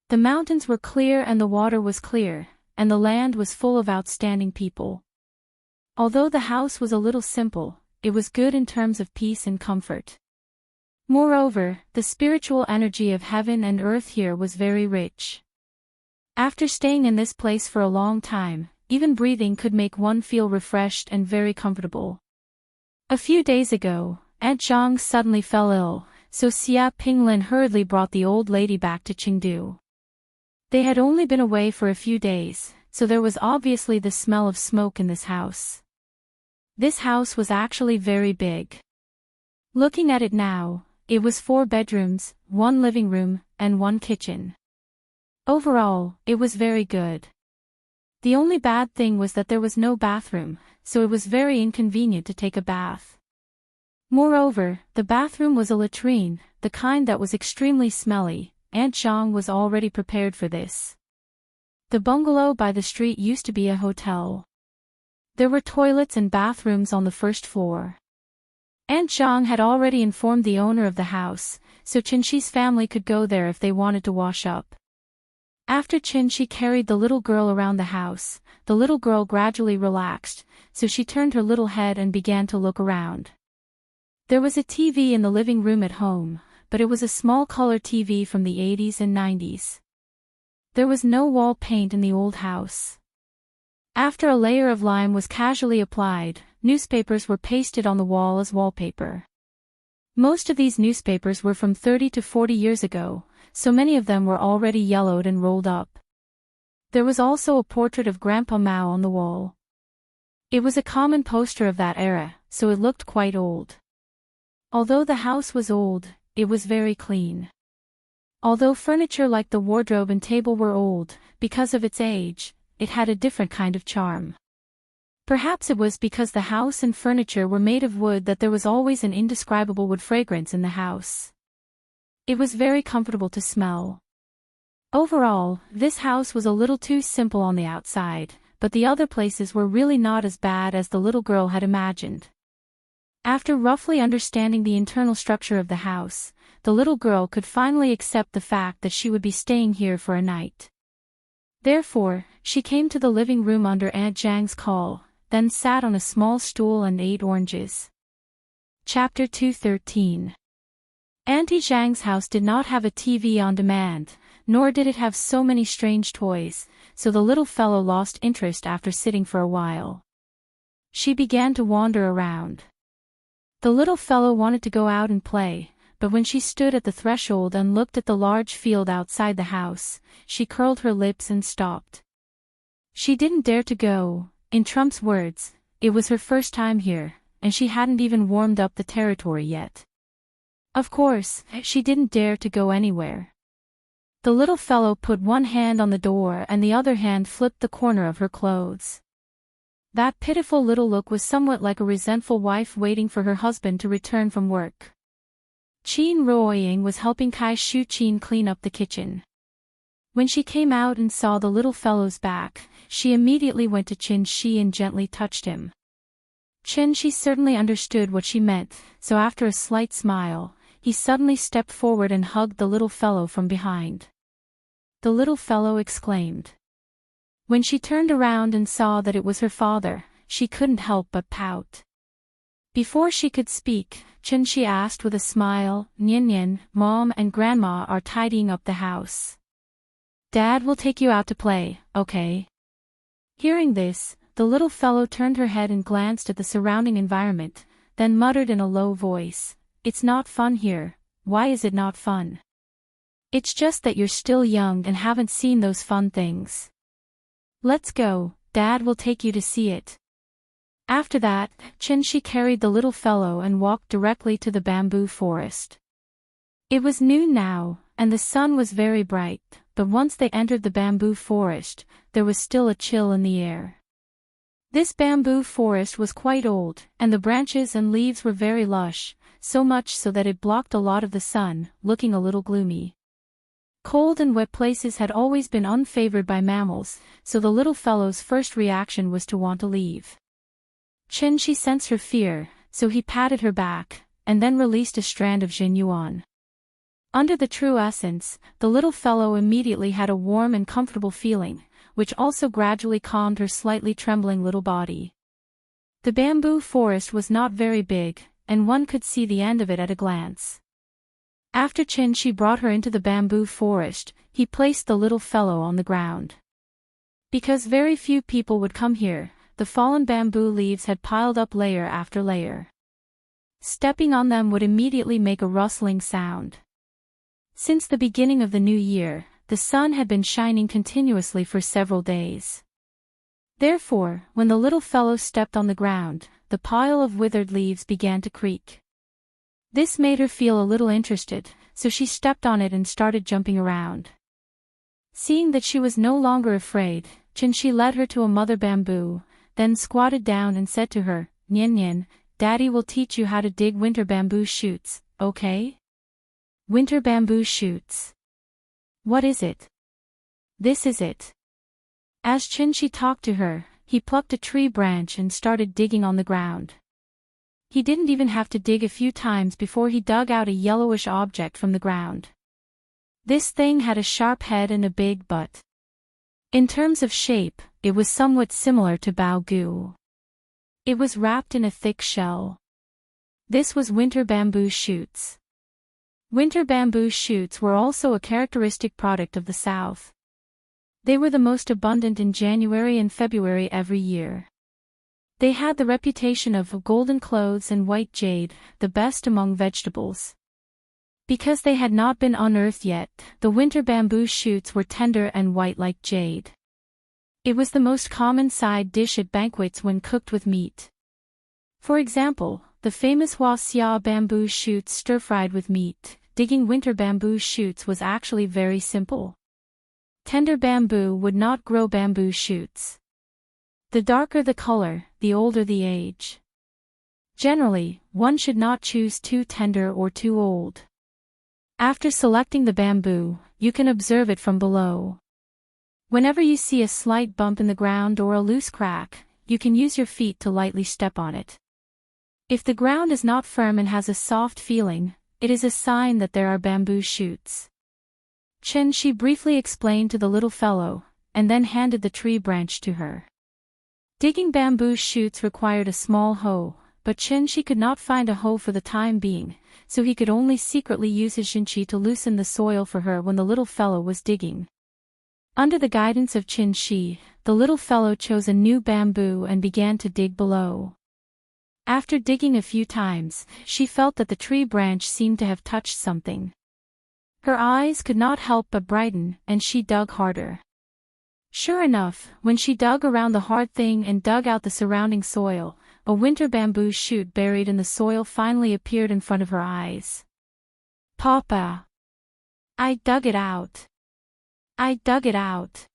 The mountains were clear and the water was clear, and the land was full of outstanding people. Although the house was a little simple, it was good in terms of peace and comfort. Moreover, the spiritual energy of heaven and earth here was very rich. After staying in this place for a long time, even breathing could make one feel refreshed and very comfortable. A few days ago, Aunt Zhang suddenly fell ill, so Xia Pinglin hurriedly brought the old lady back to Chengdu. They had only been away for a few days, so there was obviously the smell of smoke in this house. This house was actually very big. Looking at it now, it was 4 bedrooms, 1 living room, and 1 kitchen. Overall, it was very good. The only bad thing was that there was no bathroom, so it was very inconvenient to take a bath. Moreover, the bathroom was a latrine, the kind that was extremely smelly. Aunt Zhang was already prepared for this. The bungalow by the street used to be a hotel. There were toilets and bathrooms on the first floor. Aunt Zhang had already informed the owner of the house, so Chen Shi's family could go there if they wanted to wash up. After Chen Shi carried the little girl around the house, the little girl gradually relaxed, so she turned her little head and began to look around. There was a TV in the living room at home, but it was a small color TV from the 80s and 90s. There was no wall paint in the old house. After a layer of lime was casually applied, newspapers were pasted on the wall as wallpaper. Most of these newspapers were from 30 to 40 years ago, so many of them were already yellowed and rolled up. There was also a portrait of Grandpa Mao on the wall. It was a common poster of that era, so it looked quite old. Although the house was old, it was very clean. Although furniture like the wardrobe and table were old, because of its age, it had a different kind of charm. Perhaps it was because the house and furniture were made of wood that there was always an indescribable wood fragrance in the house. It was very comfortable to smell. Overall, this house was a little too simple on the outside, but the other places were really not as bad as the little girl had imagined. After roughly understanding the internal structure of the house, the little girl could finally accept the fact that she would be staying here for a night. Therefore, she came to the living room under Aunt Zhang's call, then sat on a small stool and ate oranges. Chapter 213. Auntie Zhang's house did not have a TV on demand, nor did it have so many strange toys, so the little fellow lost interest after sitting for a while. She began to wander around. The little fellow wanted to go out and play, but when she stood at the threshold and looked at the large field outside the house, she curled her lips and stopped. She didn't dare to go. In Trump's words, it was her first time here, and she hadn't even warmed up the territory yet. Of course, she didn't dare to go anywhere. The little fellow put one hand on the door and the other hand flipped the corner of her clothes. That pitiful little look was somewhat like a resentful wife waiting for her husband to return from work. Qin Ruoying was helping Kai Shu Qin clean up the kitchen. When she came out and saw the little fellow's back, she immediately went to Chen Shi and gently touched him. Chen Shi certainly understood what she meant, so after a slight smile, he suddenly stepped forward and hugged the little fellow from behind. The little fellow exclaimed. When she turned around and saw that it was her father, she couldn't help but pout. Before she could speak, Chenshi asked with a smile, "Nyan Nyan, Mom and Grandma are tidying up the house. Dad will take you out to play, okay?" Hearing this, the little fellow turned her head and glanced at the surrounding environment, then muttered in a low voice, "It's not fun here. Why is it not fun?" "It's just that you're still young and haven't seen those fun things. Let's go, Dad will take you to see it." After that, Chenshi carried the little fellow and walked directly to the bamboo forest. It was noon now, and the sun was very bright, but once they entered the bamboo forest, there was still a chill in the air. This bamboo forest was quite old, and the branches and leaves were very lush, so much so that it blocked a lot of the sun, looking a little gloomy. Cold and wet places had always been unfavored by mammals, so the little fellow's first reaction was to want to leave. Chenshi sensed her fear, so he patted her back, and then released a strand of Jinyuan. Under the true essence, the little fellow immediately had a warm and comfortable feeling, which also gradually calmed her slightly trembling little body. The bamboo forest was not very big, and one could see the end of it at a glance. After Chenshi brought her into the bamboo forest, he placed the little fellow on the ground. Because very few people would come here, the fallen bamboo leaves had piled up layer after layer. Stepping on them would immediately make a rustling sound. Since the beginning of the new year, the sun had been shining continuously for several days. Therefore, when the little fellow stepped on the ground, the pile of withered leaves began to creak. This made her feel a little interested, so she stepped on it and started jumping around. Seeing that she was no longer afraid, Chenshi led her to a mother bamboo, then squatted down and said to her, "Nyan Nyan, Daddy will teach you how to dig winter bamboo shoots, okay?" Winter bamboo shoots. What is it? This is it. As Chenshi talked to her, he plucked a tree branch and started digging on the ground. He didn't even have to dig a few times before he dug out a yellowish object from the ground. This thing had a sharp head and a big butt. In terms of shape, it was somewhat similar to baogu. It was wrapped in a thick shell. This was winter bamboo shoots. Winter bamboo shoots were also a characteristic product of the south. They were the most abundant in January and February every year. They had the reputation of golden clothes and white jade, the best among vegetables. Because they had not been unearthed yet, the winter bamboo shoots were tender and white like jade. It was the most common side dish at banquets when cooked with meat. For example, the famous Huaxia bamboo shoots stir-fried with meat. Digging winter bamboo shoots was actually very simple. Tender bamboo would not grow bamboo shoots. The darker the color, the older the age. Generally, one should not choose too tender or too old. After selecting the bamboo, you can observe it from below. Whenever you see a slight bump in the ground or a loose crack, you can use your feet to lightly step on it. If the ground is not firm and has a soft feeling, it is a sign that there are bamboo shoots. Chenshi briefly explained to the little fellow, and then handed the tree branch to her. Digging bamboo shoots required a small hoe, but Chenshi could not find a hoe for the time being, so he could only secretly use his Chenshi to loosen the soil for her when the little fellow was digging. Under the guidance of Chenshi, the little fellow chose a new bamboo and began to dig below. After digging a few times, she felt that the tree branch seemed to have touched something. Her eyes could not help but brighten, and she dug harder. Sure enough, when she dug around the hard thing and dug out the surrounding soil, a winter bamboo shoot buried in the soil finally appeared in front of her eyes. "Papa! I dug it out! I dug it out!"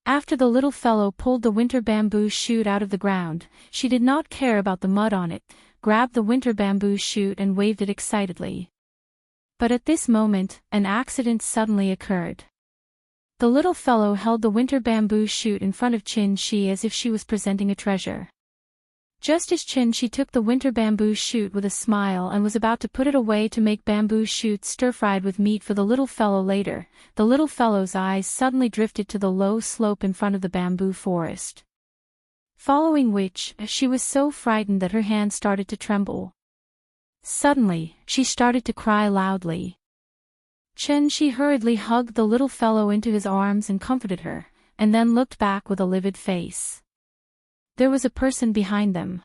After the little fellow pulled the winter bamboo shoot out of the ground, she did not care about the mud on it, grabbed the winter bamboo shoot and waved it excitedly. But at this moment, an accident suddenly occurred. The little fellow held the winter bamboo shoot in front of Chenshi as if she was presenting a treasure. Just as Chin-Shi took the winter bamboo shoot with a smile and was about to put it away to make bamboo shoots stir-fried with meat for the little fellow later, the little fellow's eyes suddenly drifted to the low slope in front of the bamboo forest. Following which, she was so frightened that her hands started to tremble. Suddenly, she started to cry loudly. Chin-Shi hurriedly hugged the little fellow into his arms and comforted her, and then looked back with a livid face. There was a person behind them.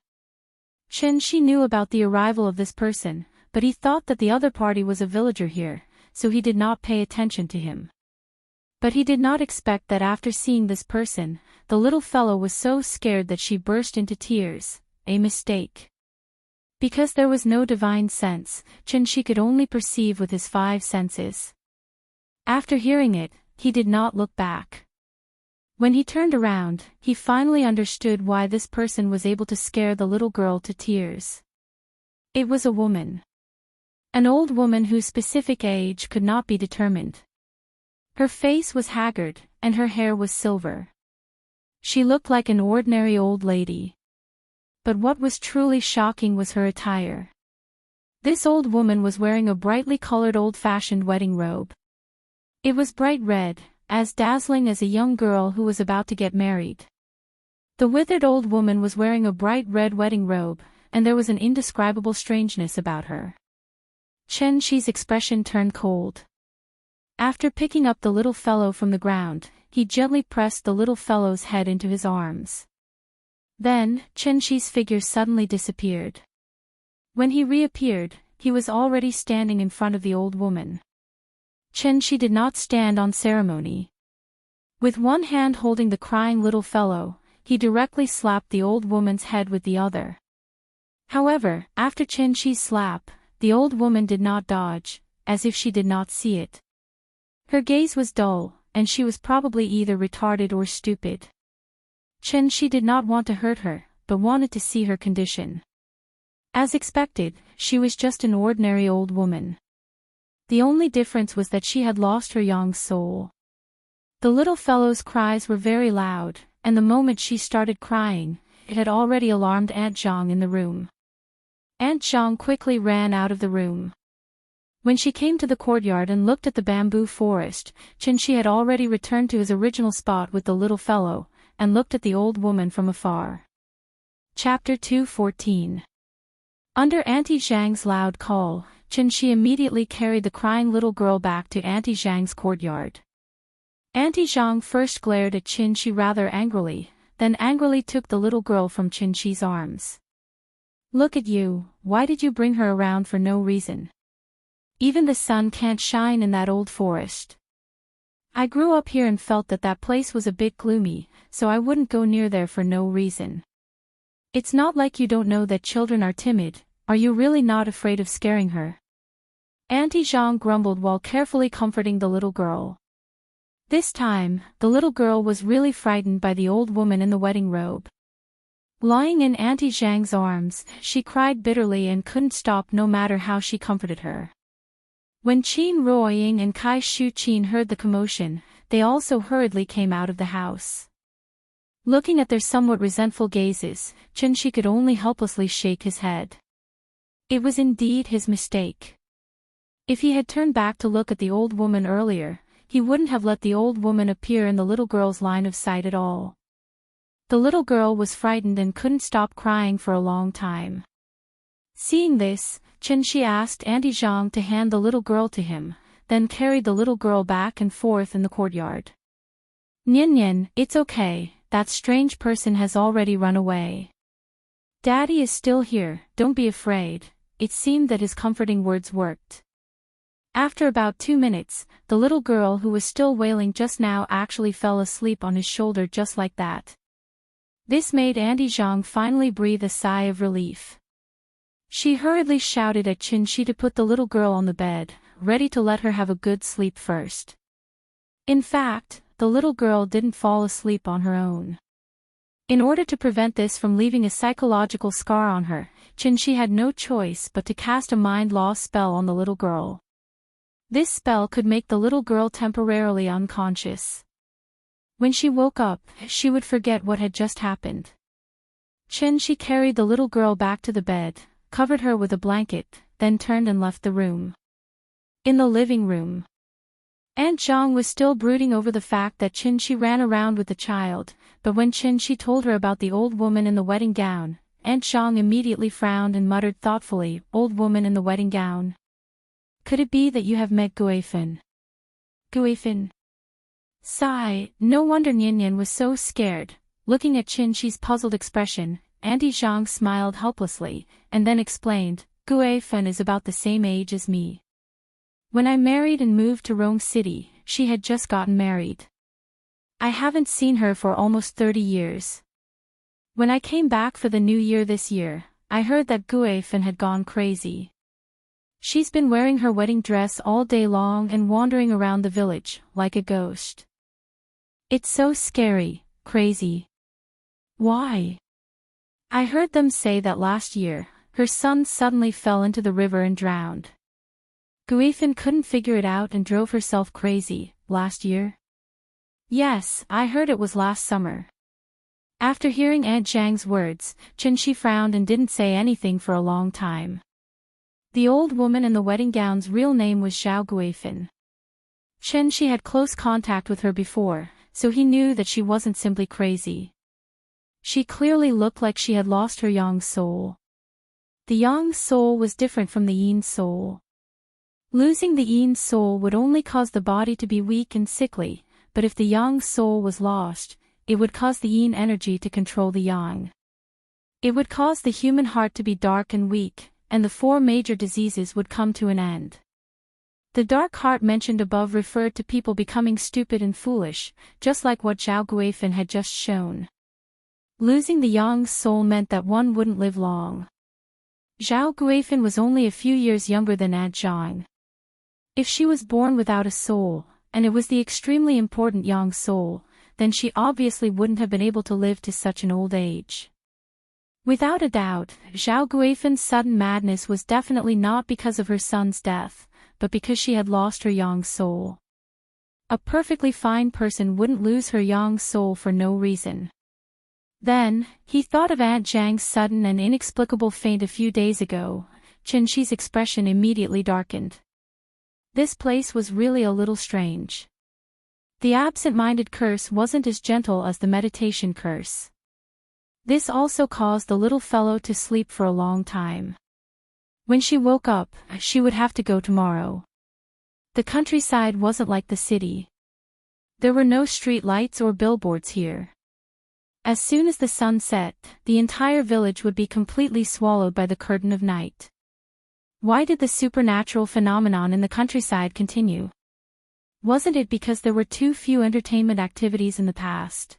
Chin-Shi knew about the arrival of this person, but he thought that the other party was a villager here, so he did not pay attention to him. But he did not expect that after seeing this person, the little fellow was so scared that she burst into tears, a mistake. Because there was no divine sense, Chin-Shi could only perceive with his 5 senses. After hearing it, he did not look back. When he turned around, he finally understood why this person was able to scare the little girl to tears. It was a woman. An old woman whose specific age could not be determined. Her face was haggard, and her hair was silver. She looked like an ordinary old lady. But what was truly shocking was her attire. This old woman was wearing a brightly colored old-fashioned wedding robe. It was bright red, as dazzling as a young girl who was about to get married. The withered old woman was wearing a bright red wedding robe, and there was an indescribable strangeness about her. Chen-Shi's expression turned cold. After picking up the little fellow from the ground, he gently pressed the little fellow's head into his arms. Then, Chen-Shi's figure suddenly disappeared. When he reappeared, he was already standing in front of the old woman. Chen-Shi did not stand on ceremony. With one hand holding the crying little fellow, he directly slapped the old woman's head with the other. However, after Chen-Shi's slap, the old woman did not dodge, as if she did not see it. Her gaze was dull, and she was probably either retarded or stupid. Chen-Shi did not want to hurt her, but wanted to see her condition. As expected, she was just an ordinary old woman. The only difference was that she had lost her young soul. The little fellow's cries were very loud, and the moment she started crying, it had already alarmed Aunt Zhang in the room. Aunt Zhang quickly ran out of the room. When she came to the courtyard and looked at the bamboo forest, Chen-Shi had already returned to his original spot with the little fellow, and looked at the old woman from afar. Chapter 2:14. Under Auntie Zhang's loud call, Chen-Shi immediately carried the crying little girl back to Auntie Zhang's courtyard. Auntie Zhang first glared at Chen-Shi rather angrily, then angrily took the little girl from Chen-Shi's arms. "Look at you, why did you bring her around for no reason? Even the sun can't shine in that old forest. I grew up here and felt that that place was a bit gloomy, so I wouldn't go near there for no reason. It's not like you don't know that children are timid. Are you really not afraid of scaring her?" Auntie Zhang grumbled while carefully comforting the little girl. This time, the little girl was really frightened by the old woman in the wedding robe. Lying in Auntie Zhang's arms, she cried bitterly and couldn't stop no matter how she comforted her. When Qin Ruoying and Kai Shu Qin heard the commotion, they also hurriedly came out of the house. Looking at their somewhat resentful gazes, Chen-Shi could only helplessly shake his head. It was indeed his mistake. If he had turned back to look at the old woman earlier, he wouldn't have let the old woman appear in the little girl's line of sight at all. The little girl was frightened and couldn't stop crying for a long time. Seeing this, Chen-Shi asked Auntie Zhang to hand the little girl to him, then carried the little girl back and forth in the courtyard. "Nian, it's okay, that strange person has already run away. Daddy is still here, don't be afraid." It seemed that his comforting words worked. After about 2 minutes, the little girl who was still wailing just now actually fell asleep on his shoulder just like that. This made Auntie Zhang finally breathe a sigh of relief. She hurriedly shouted at Chen-Shi to put the little girl on the bed, ready to let her have a good sleep first. In fact, the little girl didn't fall asleep on her own. In order to prevent this from leaving a psychological scar on her, Chen-Shi had no choice but to cast a mind-loss spell on the little girl. This spell could make the little girl temporarily unconscious. When she woke up, she would forget what had just happened. Chen Shi carried the little girl back to the bed, covered her with a blanket, then turned and left the room. In the living room, Aunt Zhang was still brooding over the fact that Chen Shi ran around with the child, but when Chen Shi told her about the old woman in the wedding gown, Aunt Zhang immediately frowned and muttered thoughtfully, "Old woman in the wedding gown? Could it be that you have met Guifin?" Guifin? Sigh, no wonder Nian was so scared. Looking at Chen Shi's puzzled expression, Auntie Zhang smiled helplessly, and then explained, "Guifin is about the same age as me. When I married and moved to Rong City, she had just gotten married. I haven't seen her for almost 30 years. When I came back for the new year this year, I heard that Guifin had gone crazy. She's been wearing her wedding dress all day long and wandering around the village, like a ghost. It's so scary, crazy. Why? I heard them say that last year, her son suddenly fell into the river and drowned. Guifin couldn't figure it out and drove herself crazy, last year? Yes, I heard it was last summer." After hearing Aunt Zhang's words, Chen Shi frowned and didn't say anything for a long time. The old woman in the wedding gown's real name was Zhao Guifin. Chen Shi had close contact with her before, so he knew that she wasn't simply crazy. She clearly looked like she had lost her yang soul. The yang soul was different from the yin soul. Losing the yin soul would only cause the body to be weak and sickly, but if the yang soul was lost, it would cause the yin energy to control the yang. It would cause the human heart to be dark and weak, and the 4 major diseases would come to an end. The dark heart mentioned above referred to people becoming stupid and foolish, just like what Zhao Guifin had just shown. Losing the yang soul meant that one wouldn't live long. Zhao Guifin was only a few years younger than Aunt Zhang. If she was born without a soul, and it was the extremely important yang soul, then she obviously wouldn't have been able to live to such an old age. Without a doubt, Zhao Guifin's sudden madness was definitely not because of her son's death, but because she had lost her yang soul. A perfectly fine person wouldn't lose her yang soul for no reason. Then, he thought of Aunt Zhang's sudden and inexplicable faint a few days ago. Chen Shi's expression immediately darkened. This place was really a little strange. The absent-minded curse wasn't as gentle as the meditation curse. This also caused the little fellow to sleep for a long time. When she woke up, she would have to go tomorrow. The countryside wasn't like the city. There were no street lights or billboards here. As soon as the sun set, the entire village would be completely swallowed by the curtain of night. Why did the supernatural phenomenon in the countryside continue? Wasn't it because there were too few entertainment activities in the past?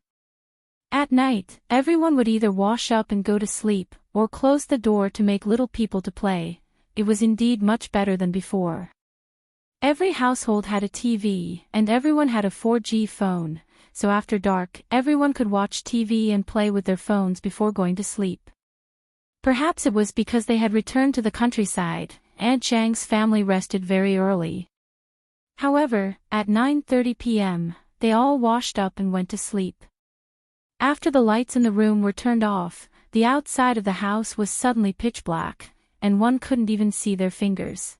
At night, everyone would either wash up and go to sleep, or close the door to make little people to play. It was indeed much better than before. Every household had a TV, and everyone had a 4G phone, so after dark, everyone could watch TV and play with their phones before going to sleep. Perhaps it was because they had returned to the countryside. Aunt Zhang's family rested very early. However, at 9:30 p.m., they all washed up and went to sleep. After the lights in the room were turned off, the outside of the house was suddenly pitch black, and one couldn't even see their fingers.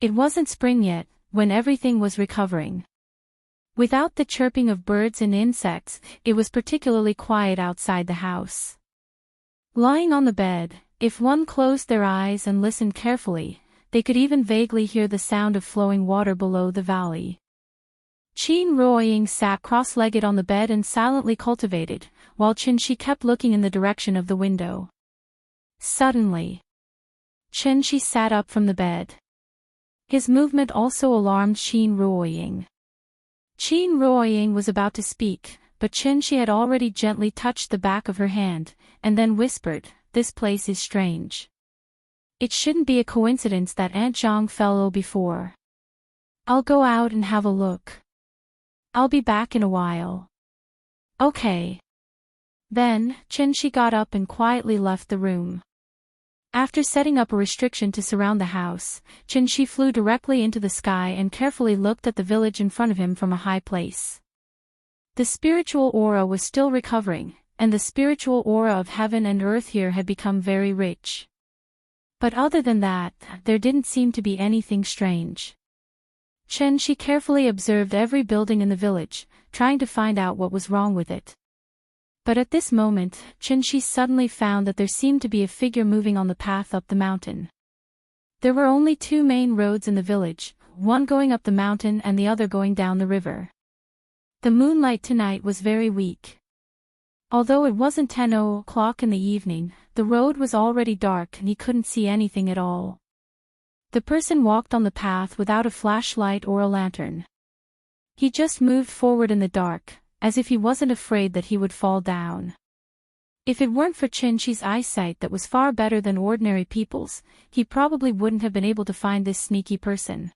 It wasn't spring yet, when everything was recovering. Without the chirping of birds and insects, it was particularly quiet outside the house. Lying on the bed, if one closed their eyes and listened carefully, they could even vaguely hear the sound of flowing water below the valley. Qin Ruoying sat cross-legged on the bed and silently cultivated, while Chen Shi kept looking in the direction of the window. Suddenly, Chen Shi sat up from the bed. His movement also alarmed Qin Ruoying. Qin Ruoying was about to speak, but Chen Shi had already gently touched the back of her hand, and then whispered, "This place is strange. It shouldn't be a coincidence that Aunt Zhang fell ill before. I'll go out and have a look. I'll be back in a while." Okay. Then, Chen Shi got up and quietly left the room. After setting up a restriction to surround the house, Chen Shi flew directly into the sky and carefully looked at the village in front of him from a high place. The spiritual aura was still recovering, and the spiritual aura of heaven and earth here had become very rich. But other than that, there didn't seem to be anything strange. She carefully observed every building in the village, trying to find out what was wrong with it. But at this moment, she suddenly found that there seemed to be a figure moving on the path up the mountain. There were only two main roads in the village, one going up the mountain and the other going down the river. The moonlight tonight was very weak. Although it wasn't 10 o'clock in the evening, the road was already dark and he couldn't see anything at all. The person walked on the path without a flashlight or a lantern. He just moved forward in the dark, as if he wasn't afraid that he would fall down. If it weren't for Chi's eyesight that was far better than ordinary people's, he probably wouldn't have been able to find this sneaky person.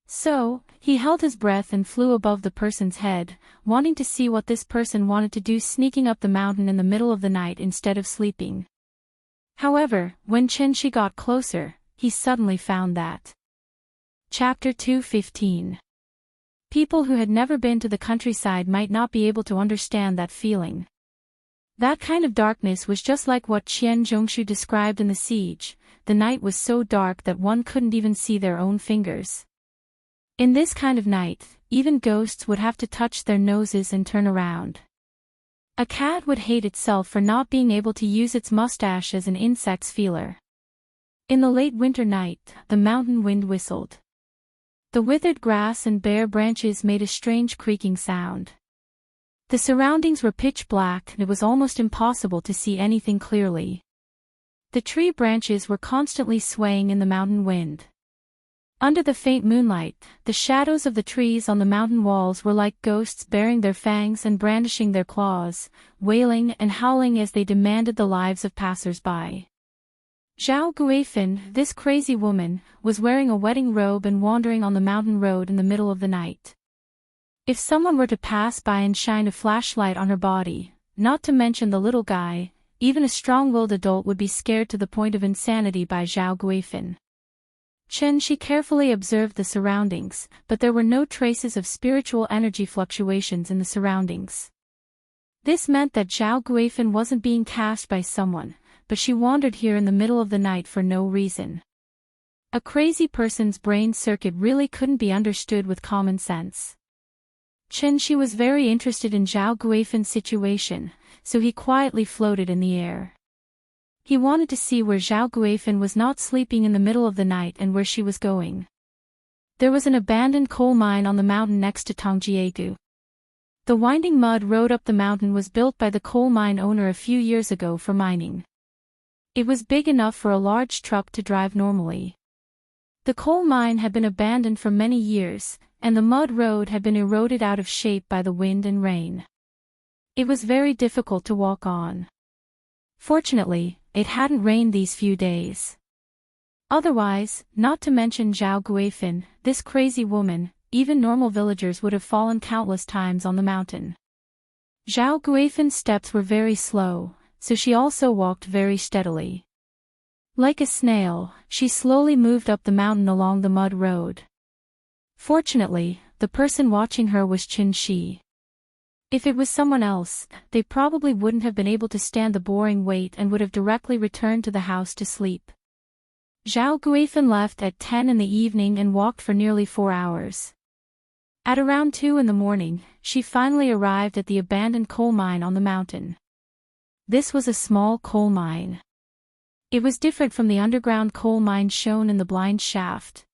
So, he held his breath and flew above the person's head, wanting to see what this person wanted to do sneaking up the mountain in the middle of the night instead of sleeping. However, when Chi got closer, he suddenly found that. Chapter 2:15. People who had never been to the countryside might not be able to understand that feeling. That kind of darkness was just like what Qian Zhongshu described in the siege. The night was so dark that one couldn't even see their own fingers. In this kind of night, even ghosts would have to touch their noses and turn around. A cat would hate itself for not being able to use its mustache as an insect's feeler. In the late winter night, the mountain wind whistled. The withered grass and bare branches made a strange creaking sound. The surroundings were pitch black and it was almost impossible to see anything clearly. The tree branches were constantly swaying in the mountain wind. Under the faint moonlight, the shadows of the trees on the mountain walls were like ghosts baring their fangs and brandishing their claws, wailing and howling as they demanded the lives of passers-by. Zhao Guifan, this crazy woman, was wearing a wedding robe and wandering on the mountain road in the middle of the night. If someone were to pass by and shine a flashlight on her body, not to mention the little guy, even a strong-willed adult would be scared to the point of insanity by Zhao Guifan. She carefully observed the surroundings, but there were no traces of spiritual energy fluctuations in the surroundings. This meant that Zhao Guifan wasn't being cast by someone, but she wandered here in the middle of the night for no reason. A crazy person's brain circuit really couldn't be understood with common sense. She was very interested in Zhao Guifan's situation, so he quietly floated in the air. He wanted to see where Zhao Guifan was not sleeping in the middle of the night and where she was going. There was an abandoned coal mine on the mountain next to Tongjiegu. The winding mud road up the mountain was built by the coal mine owner a few years ago for mining. It was big enough for a large truck to drive normally. The coal mine had been abandoned for many years, and the mud road had been eroded out of shape by the wind and rain. It was very difficult to walk on. Fortunately, it hadn't rained these few days. Otherwise, not to mention Zhao Guifan, this crazy woman, even normal villagers would have fallen countless times on the mountain. Zhao Guifan's steps were very slow, so she also walked very steadily. Like a snail, she slowly moved up the mountain along the mud road. Fortunately, the person watching her was Qin Shi. If it was someone else, they probably wouldn't have been able to stand the boring wait and would have directly returned to the house to sleep. Zhao Guifan left at 10 in the evening and walked for nearly 4 hours. At around 2 in the morning, she finally arrived at the abandoned coal mine on the mountain. This was a small coal mine. It was different from the underground coal mine shown in the blind shaft.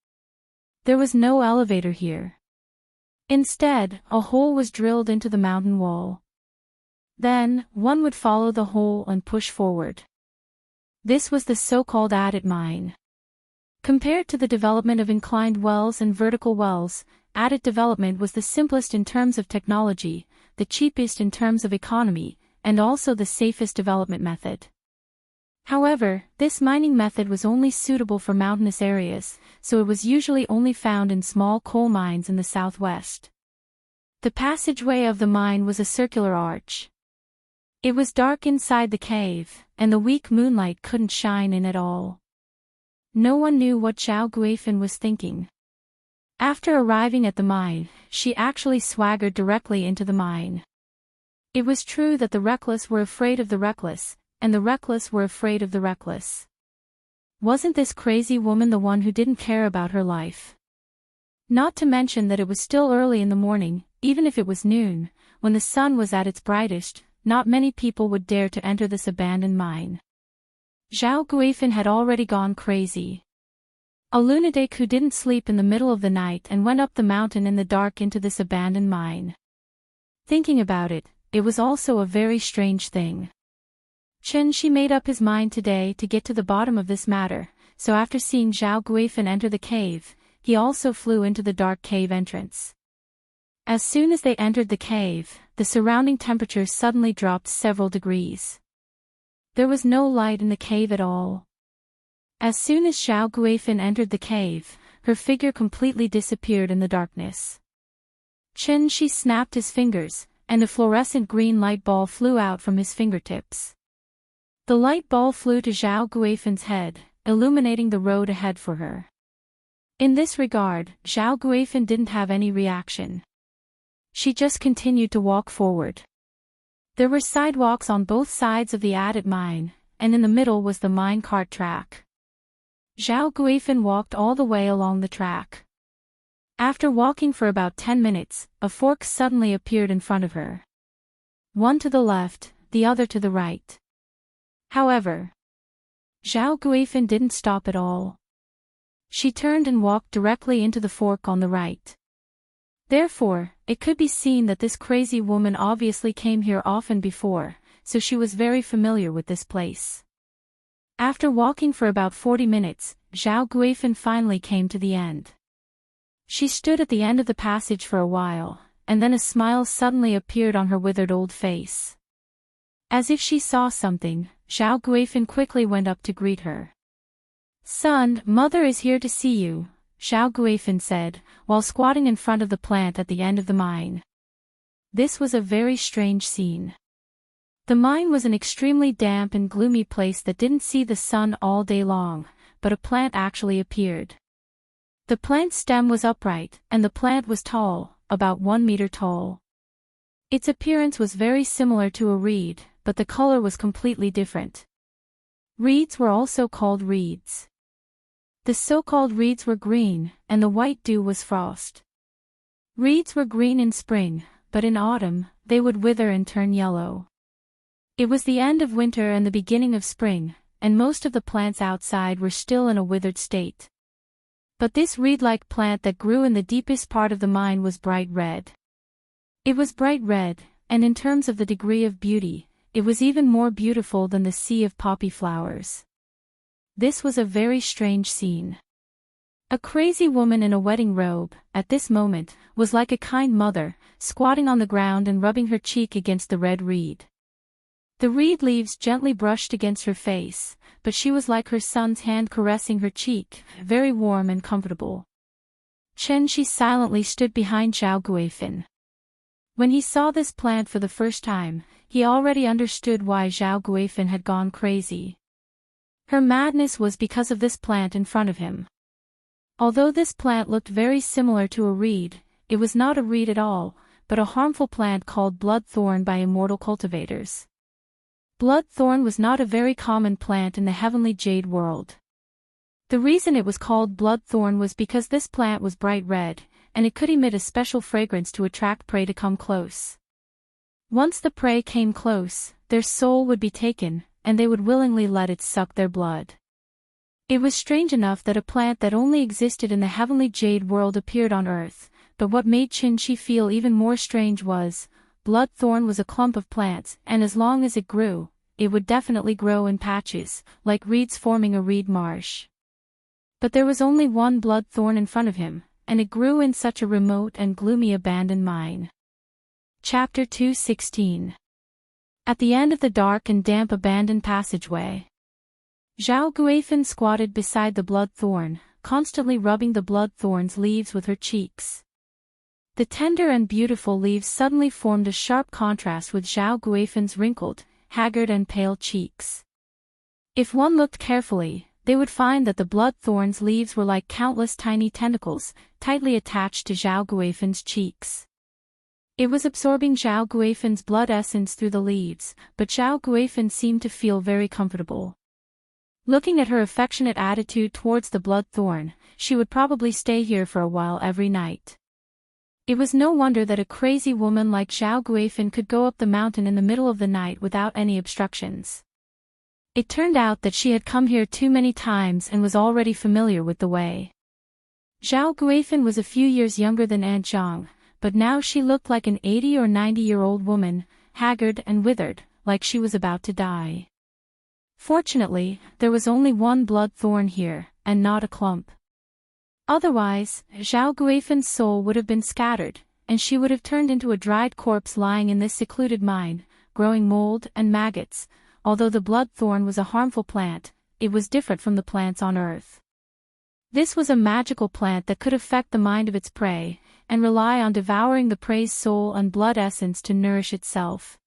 There was no elevator here. Instead, a hole was drilled into the mountain wall. Then, one would follow the hole and push forward. This was the so-called adit mine. Compared to the development of inclined wells and vertical wells, adit development was the simplest in terms of technology, the cheapest in terms of economy, and also the safest development method. However, this mining method was only suitable for mountainous areas, so it was usually only found in small coal mines in the southwest. The passageway of the mine was a circular arch. It was dark inside the cave, and the weak moonlight couldn't shine in at all. No one knew what Zhao Guifan was thinking. After arriving at the mine, she actually swaggered directly into the mine. It was true that the reckless were afraid of the reckless, and the reckless were afraid of the reckless. Wasn't this crazy woman the one who didn't care about her life? Not to mention that it was still early in the morning, even if it was noon, when the sun was at its brightest, not many people would dare to enter this abandoned mine. Zhao Guifan had already gone crazy. A lunatic who didn't sleep in the middle of the night and went up the mountain in the dark into this abandoned mine. Thinking about it, it was also a very strange thing. Chen Shi made up his mind today to get to the bottom of this matter, so after seeing Zhao Guifan enter the cave, he also flew into the dark cave entrance. As soon as they entered the cave, the surrounding temperature suddenly dropped several degrees. There was no light in the cave at all. As soon as Zhao Guifan entered the cave, her figure completely disappeared in the darkness. Chen Shi snapped his fingers, and a fluorescent green light ball flew out from his fingertips. The light ball flew to Zhao Guifan's head, illuminating the road ahead for her. In this regard, Zhao Guifan didn't have any reaction. She just continued to walk forward. There were sidewalks on both sides of the adit mine, and in the middle was the mine cart track. Zhao Guifan walked all the way along the track. After walking for about 10 minutes, a fork suddenly appeared in front of her. One to the left, the other to the right. However, Zhao Guifan didn't stop at all. She turned and walked directly into the fork on the right. Therefore, it could be seen that this crazy woman obviously came here often before, so she was very familiar with this place. After walking for about 40 minutes, Zhao Guifan finally came to the end. She stood at the end of the passage for a while, and then a smile suddenly appeared on her withered old face. As if she saw something, Zhao Guifan quickly went up to greet her. "Son, mother is here to see you," Zhao Guifan said, while squatting in front of the plant at the end of the mine. This was a very strange scene. The mine was an extremely damp and gloomy place that didn't see the sun all day long, but a plant actually appeared. The plant's stem was upright, and the plant was tall, about 1 meter tall. Its appearance was very similar to a reed, but the color was completely different. Reeds were also called reeds. The so-called reeds were green, and the white dew was frost. Reeds were green in spring, but in autumn, they would wither and turn yellow. It was the end of winter and the beginning of spring, and most of the plants outside were still in a withered state. But this reed-like plant that grew in the deepest part of the mine was bright red. It was bright red, and in terms of the degree of beauty, it was even more beautiful than the sea of poppy flowers. This was a very strange scene. A crazy woman in a wedding robe, at this moment, was like a kind mother, squatting on the ground and rubbing her cheek against the red reed. The reed leaves gently brushed against her face, but she was like her son's hand caressing her cheek, very warm and comfortable. Chen Shi silently stood behind Zhao Guifan. When he saw this plant for the first time, he already understood why Zhao Guifan had gone crazy. Her madness was because of this plant in front of him. Although this plant looked very similar to a reed, it was not a reed at all, but a harmful plant called bloodthorn by immortal cultivators. Bloodthorn was not a very common plant in the heavenly jade world. The reason it was called bloodthorn was because this plant was bright red, and it could emit a special fragrance to attract prey to come close. Once the prey came close, their soul would be taken, and they would willingly let it suck their blood. It was strange enough that a plant that only existed in the heavenly jade world appeared on earth, but what made Chen Shi feel even more strange was, bloodthorn was a clump of plants, and as long as it grew, it would definitely grow in patches, like reeds forming a reed marsh. But there was only one bloodthorn in front of him, and it grew in such a remote and gloomy abandoned mine. Chapter 2:16. At the end of the dark and damp abandoned passageway, Zhao Guifan squatted beside the bloodthorn, constantly rubbing the bloodthorn's leaves with her cheeks. The tender and beautiful leaves suddenly formed a sharp contrast with Zhao Guifan's wrinkled, haggard and pale cheeks. If one looked carefully, they would find that the bloodthorn's leaves were like countless tiny tentacles, tightly attached to Zhao Guifan's cheeks. It was absorbing Zhao Guifen's blood essence through the leaves, but Zhao Guifen seemed to feel very comfortable. Looking at her affectionate attitude towards the blood thorn, she would probably stay here for a while every night. It was no wonder that a crazy woman like Zhao Guifen could go up the mountain in the middle of the night without any obstructions. It turned out that she had come here too many times and was already familiar with the way. Zhao Guifen was a few years younger than Aunt Zhang, but now she looked like an 80 or 90-year-old woman, haggard and withered, like she was about to die. Fortunately, there was only one blood thorn here, and not a clump. Otherwise, Zhao Guifen's soul would have been scattered, and she would have turned into a dried corpse lying in this secluded mine, growing mold and maggots. Although the blood thorn was a harmful plant, it was different from the plants on Earth. This was a magical plant that could affect the mind of its prey, and rely on devouring the prey's soul and blood essence to nourish itself.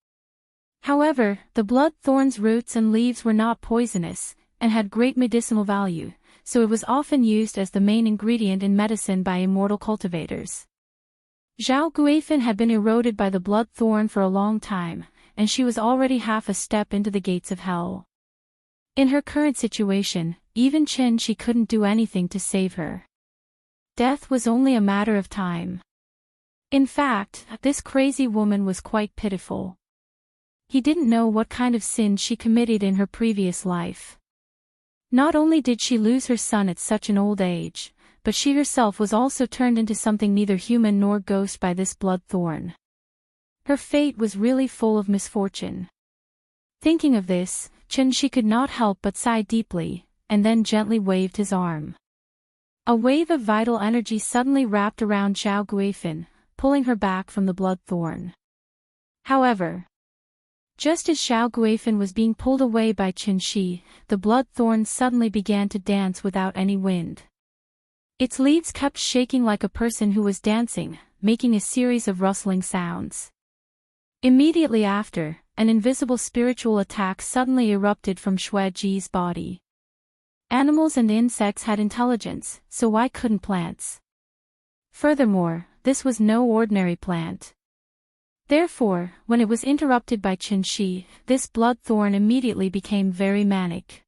However, the blood thorn's roots and leaves were not poisonous, and had great medicinal value, so it was often used as the main ingredient in medicine by immortal cultivators. Zhao Guifen had been eroded by the blood thorn for a long time, and she was already half a step into the gates of hell. In her current situation, even Qin Shi couldn't do anything to save her. Death was only a matter of time. In fact, this crazy woman was quite pitiful. He didn't know what kind of sin she committed in her previous life. Not only did she lose her son at such an old age, but she herself was also turned into something neither human nor ghost by this blood thorn. Her fate was really full of misfortune. Thinking of this, Qin Shi could not help but sigh deeply, and then gently waved his arm. A wave of vital energy suddenly wrapped around Zhao Guifen, pulling her back from the blood thorn. However, just as Zhao Guifen was being pulled away by Qin Shi, the blood thorn suddenly began to dance without any wind. Its leaves kept shaking like a person who was dancing, making a series of rustling sounds. Immediately after, an invisible spiritual attack suddenly erupted from Xue Ji's body. Animals and insects had intelligence, so why couldn't plants? Furthermore, this was no ordinary plant. Therefore, when it was interrupted by Qin Shi, this blood thorn immediately became very manic.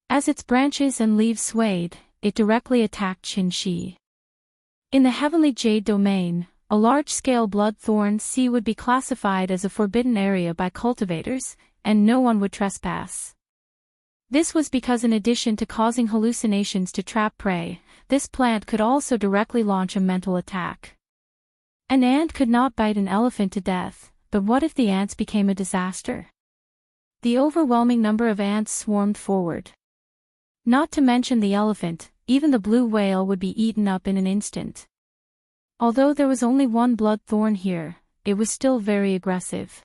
As its branches and leaves swayed, it directly attacked Qin Shi. In the heavenly jade domain, a large-scale blood thorn sea would be classified as a forbidden area by cultivators, and no one would trespass. This was because in addition to causing hallucinations to trap prey, this plant could also directly launch a mental attack. An ant could not bite an elephant to death, but what if the ants became a disaster? The overwhelming number of ants swarmed forward. Not to mention the elephant, even the blue whale would be eaten up in an instant. Although there was only one blood thorn here, it was still very aggressive.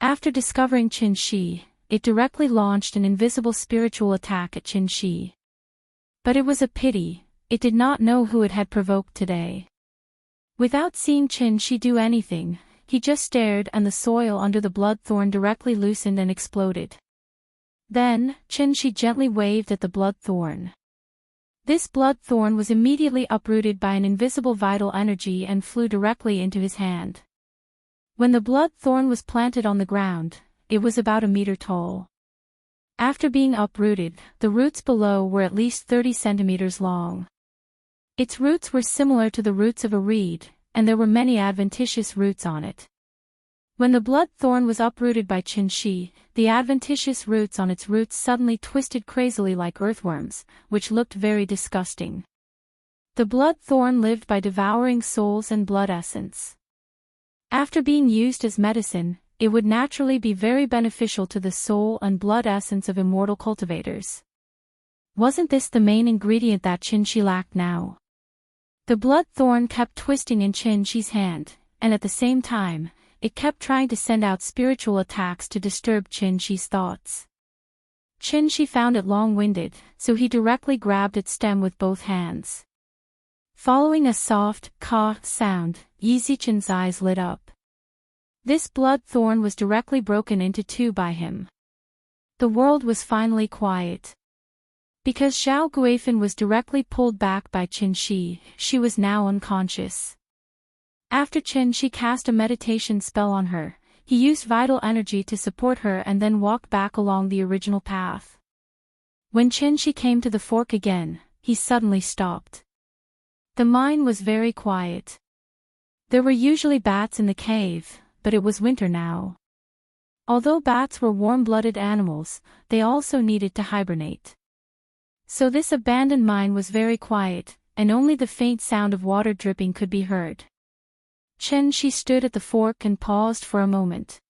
After discovering Qin Shi, it directly launched an invisible spiritual attack at Qin Shi. But it was a pity, it did not know who it had provoked today. Without seeing Qin Shi do anything, he just stared and the soil under the blood thorn directly loosened and exploded. Then, Qin Shi gently waved at the blood thorn. This blood thorn was immediately uprooted by an invisible vital energy and flew directly into his hand. When the blood thorn was planted on the ground, it was about a meter tall. After being uprooted, the roots below were at least 30 centimeters long. Its roots were similar to the roots of a reed, and there were many adventitious roots on it. When the blood thorn was uprooted by Qin Shi, the adventitious roots on its roots suddenly twisted crazily like earthworms, which looked very disgusting. The blood thorn lived by devouring souls and blood essence. After being used as medicine, it would naturally be very beneficial to the soul and blood essence of immortal cultivators. Wasn't this the main ingredient that Qin Shi lacked now? The blood thorn kept twisting in Qin Shi's hand, and at the same time, it kept trying to send out spiritual attacks to disturb Qin Shi's thoughts. Qin Shi found it long-winded, so he directly grabbed its stem with both hands. Following a soft "ka" sound, Yi Zichen's eyes lit up. This blood thorn was directly broken into two by him. The world was finally quiet. Because Zhao Guifen was directly pulled back by Qin Shi, she was now unconscious. After Chen-Shi cast a meditation spell on her, he used vital energy to support her and then walked back along the original path. When Chen-Shi came to the fork again, he suddenly stopped. The mine was very quiet. There were usually bats in the cave, but it was winter now. Although bats were warm-blooded animals, they also needed to hibernate. So this abandoned mine was very quiet, and only the faint sound of water dripping could be heard. Chen-Shi stood at the fork and paused for a moment.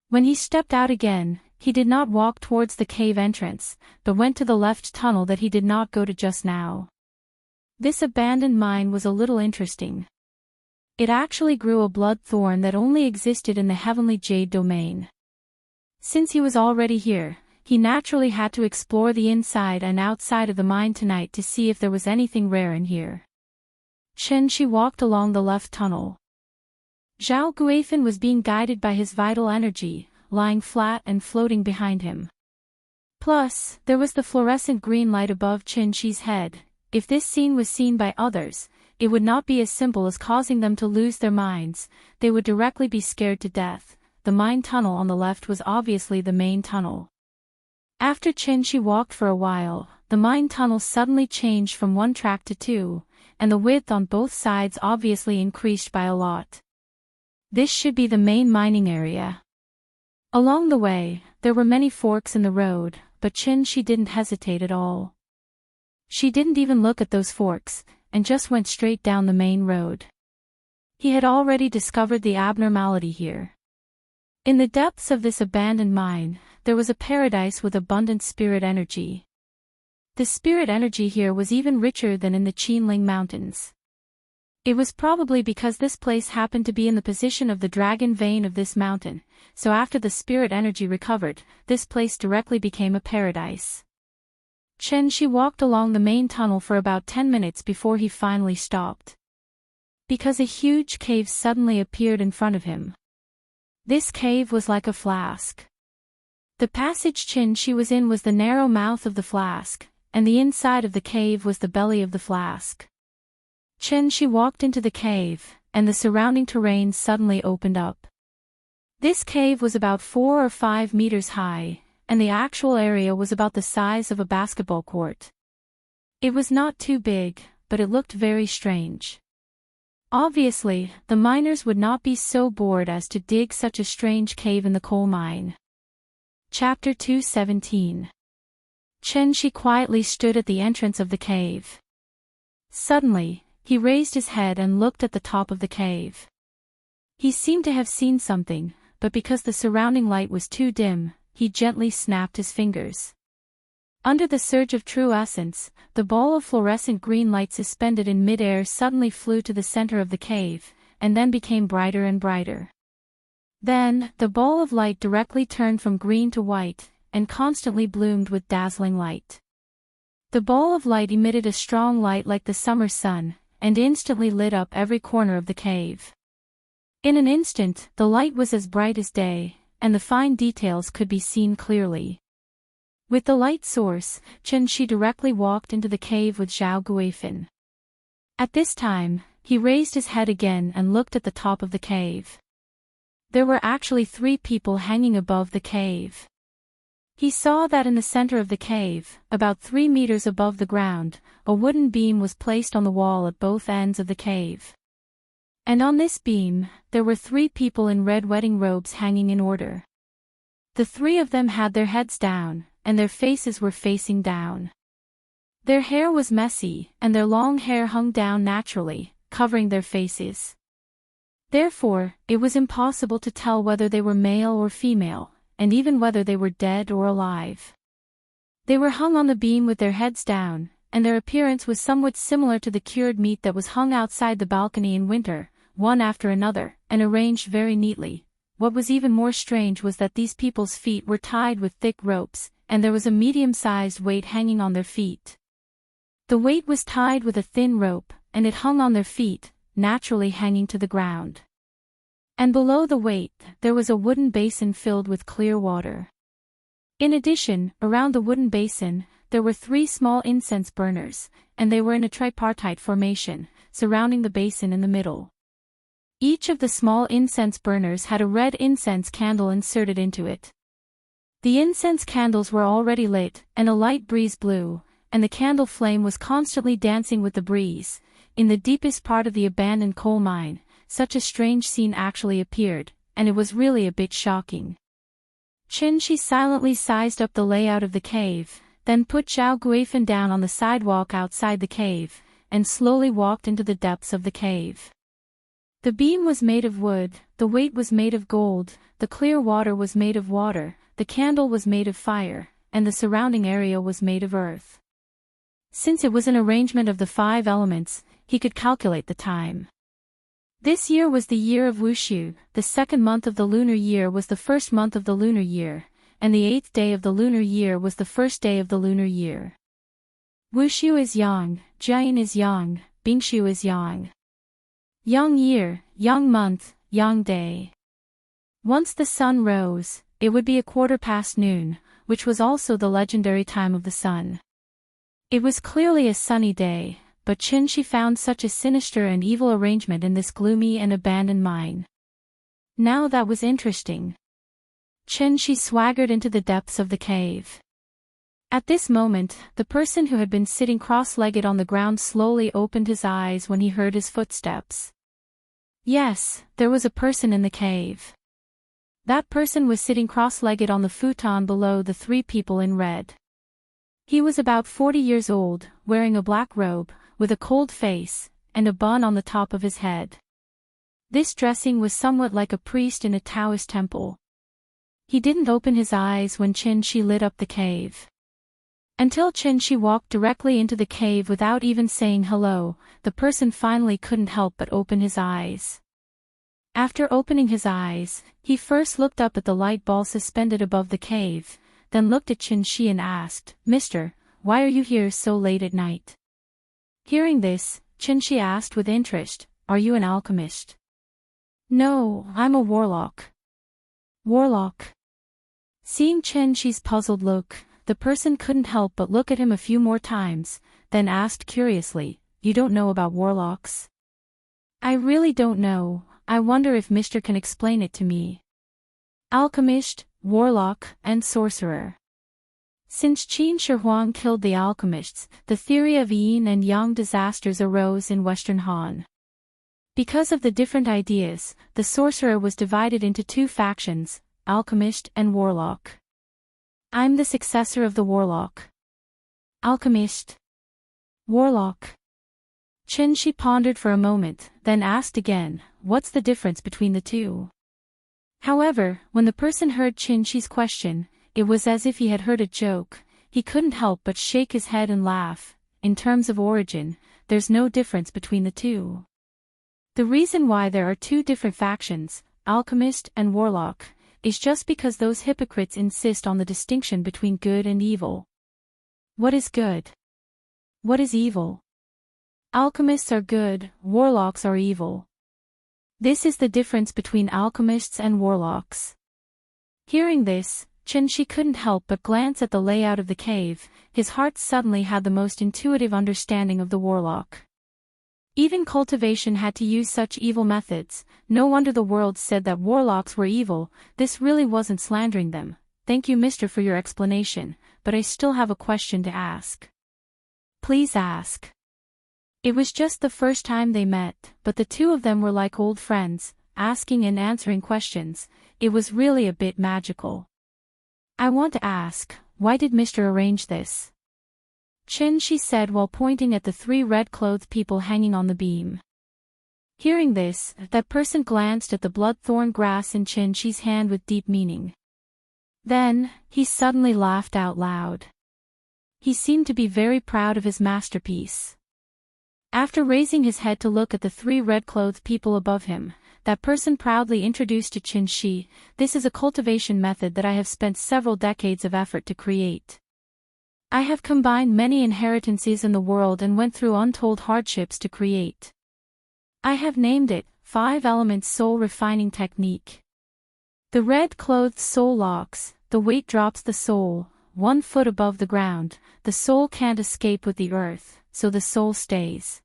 When he stepped out again, he did not walk towards the cave entrance, but went to the left tunnel that he did not go to just now. This abandoned mine was a little interesting. It actually grew a blood thorn that only existed in the heavenly jade domain. Since he was already here, he naturally had to explore the inside and outside of the mine tonight to see if there was anything rare in here. Chen-Shi walked along the left tunnel. Zhao Guifan was being guided by his vital energy, lying flat and floating behind him. Plus, there was the fluorescent green light above Chen-Shi's head. If this scene was seen by others, it would not be as simple as causing them to lose their minds, they would directly be scared to death. The mine tunnel on the left was obviously the main tunnel. After Chen-Shi walked for a while, the mine tunnel suddenly changed from one track to two, and the width on both sides obviously increased by a lot. This should be the main mining area. Along the way, there were many forks in the road, but Chen-Shi didn't hesitate at all. She didn't even look at those forks, and just went straight down the main road. He had already discovered the abnormality here. In the depths of this abandoned mine, there was a paradise with abundant spirit energy. The spirit energy here was even richer than in the Qinling Mountains. It was probably because this place happened to be in the position of the dragon vein of this mountain, so after the spirit energy recovered, this place directly became a paradise. Chen-Shi walked along the main tunnel for about 10 minutes before he finally stopped. Because a huge cave suddenly appeared in front of him. This cave was like a flask. The passage Chen-Shi was in was the narrow mouth of the flask, and the inside of the cave was the belly of the flask. Chen-Shi walked into the cave, and the surrounding terrain suddenly opened up. This cave was about 4 or 5 meters high, and the actual area was about the size of a basketball court. It was not too big, but it looked very strange. Obviously, the miners would not be so bored as to dig such a strange cave in the coal mine. Chapter 217. Chen-Shi quietly stood at the entrance of the cave. Suddenly, he raised his head and looked at the top of the cave. He seemed to have seen something, but because the surrounding light was too dim, he gently snapped his fingers. Under the surge of true essence, the ball of fluorescent green light suspended in mid-air suddenly flew to the center of the cave, and then became brighter and brighter. Then, the ball of light directly turned from green to white, and constantly bloomed with dazzling light. The ball of light emitted a strong light like the summer sun, and instantly lit up every corner of the cave. In an instant, the light was as bright as day, and the fine details could be seen clearly. With the light source, Chen-Shi directly walked into the cave with Zhao Guifan. At this time, he raised his head again and looked at the top of the cave. There were actually 3 people hanging above the cave. He saw that in the center of the cave, about 3 meters above the ground, a wooden beam was placed on the wall at both ends of the cave. And on this beam, there were 3 people in red wedding robes hanging in order. The 3 of them had their heads down, and their faces were facing down. Their hair was messy, and their long hair hung down naturally, covering their faces. Therefore, it was impossible to tell whether they were male or female, and even whether they were dead or alive. They were hung on the beam with their heads down, and their appearance was somewhat similar to the cured meat that was hung outside the balcony in winter, one after another, and arranged very neatly. What was even more strange was that these people's feet were tied with thick ropes, and there was a medium-sized weight hanging on their feet. The weight was tied with a thin rope, and it hung on their feet, naturally hanging to the ground. And below the weight, there was a wooden basin filled with clear water. In addition, around the wooden basin, there were 3 small incense burners, and they were in a tripartite formation, surrounding the basin in the middle. Each of the small incense burners had a red incense candle inserted into it. The incense candles were already lit, and a light breeze blew, and the candle flame was constantly dancing with the breeze. In the deepest part of the abandoned coal mine, such a strange scene actually appeared, and it was really a bit shocking. Qin silently sized up the layout of the cave, then put Zhao Guifan down on the sidewalk outside the cave, and slowly walked into the depths of the cave. The beam was made of wood, the weight was made of gold, the clear water was made of water, the candle was made of fire, and the surrounding area was made of earth. Since it was an arrangement of the 5 elements, he could calculate the time. This year was the year of Wushu, the 2nd month of the lunar year was the 1st month of the lunar year, and the 8th day of the lunar year was the 1st day of the lunar year. Wushu is yang, Jian is yang, Bingshu is yang. Yang year, yang month, yang day. Once the sun rose, it would be 1/4 noon, which was also the legendary time of the sun. It was clearly a sunny day, but Qin found such a sinister and evil arrangement in this gloomy and abandoned mine. Now that was interesting. Qin swaggered into the depths of the cave. At this moment, the person who had been sitting cross-legged on the ground slowly opened his eyes when he heard his footsteps. Yes, there was a person in the cave. That person was sitting cross-legged on the futon below the 3 people in red. He was about 40 years old, wearing a black robe, with a cold face, and a bun on the top of his head. This dressing was somewhat like a priest in a Taoist temple. He didn't open his eyes when Qin lit up the cave. Until Qin walked directly into the cave without even saying hello, the person finally couldn't help but open his eyes. After opening his eyes, he first looked up at the light ball suspended above the cave, then looked at Qin and asked, "Mister, why are you here so late at night?" Hearing this, Qin asked with interest, "Are you an alchemist?" "No, I'm a warlock." "Warlock?" Seeing Qin puzzled look, the person couldn't help but look at him a few more times, then asked curiously, "You don't know about warlocks?" "I really don't know, I wonder if Mister can explain it to me." Alchemist, warlock, and sorcerer. Since Qin Shi Huang killed the alchemists, the theory of yin and yang disasters arose in Western Han. Because of the different ideas, the sorcerer was divided into 2 factions, alchemist and warlock. I'm the successor of the warlock. Alchemist. Warlock. Qin pondered for a moment, then asked again, "What's the difference between the 2? However, when the person heard Qin question, it was as if he had heard a joke. He couldn't help but shake his head and laugh. In terms of origin, there's no difference between the 2. The reason why there are 2 different factions, alchemist and warlock, is just because those hypocrites insist on the distinction between good and evil. What is good? What is evil? Alchemists are good, warlocks are evil. This is the difference between alchemists and warlocks. Hearing this, Qin couldn't help but glance at the layout of the cave. His heart suddenly had the most intuitive understanding of the warlock. Even cultivation had to use such evil methods. No wonder the world said that warlocks were evil. This really wasn't slandering them. "Thank you, mister, for your explanation, but I still have a question to ask." "Please ask." It was just the first time they met, but the 2 of them were like old friends, asking and answering questions. It was really a bit magical. "I want to ask, why did Mister arrange this?" Qin said while pointing at the 3 red-clothed people hanging on the beam. Hearing this, that person glanced at the blood-thorn grass in Qin hand with deep meaning. Then, he suddenly laughed out loud. He seemed to be very proud of his masterpiece. After raising his head to look at the 3 red-clothed people above him, that person proudly introduced to Qin, "This is a cultivation method that I have spent several decades of effort to create. I have combined many inheritances in the world and went through untold hardships to create. I have named it 5 Elements Soul Refining Technique. The red-clothed soul locks, the weight drops the soul, 1 foot above the ground, the soul can't escape with the earth, so the soul stays.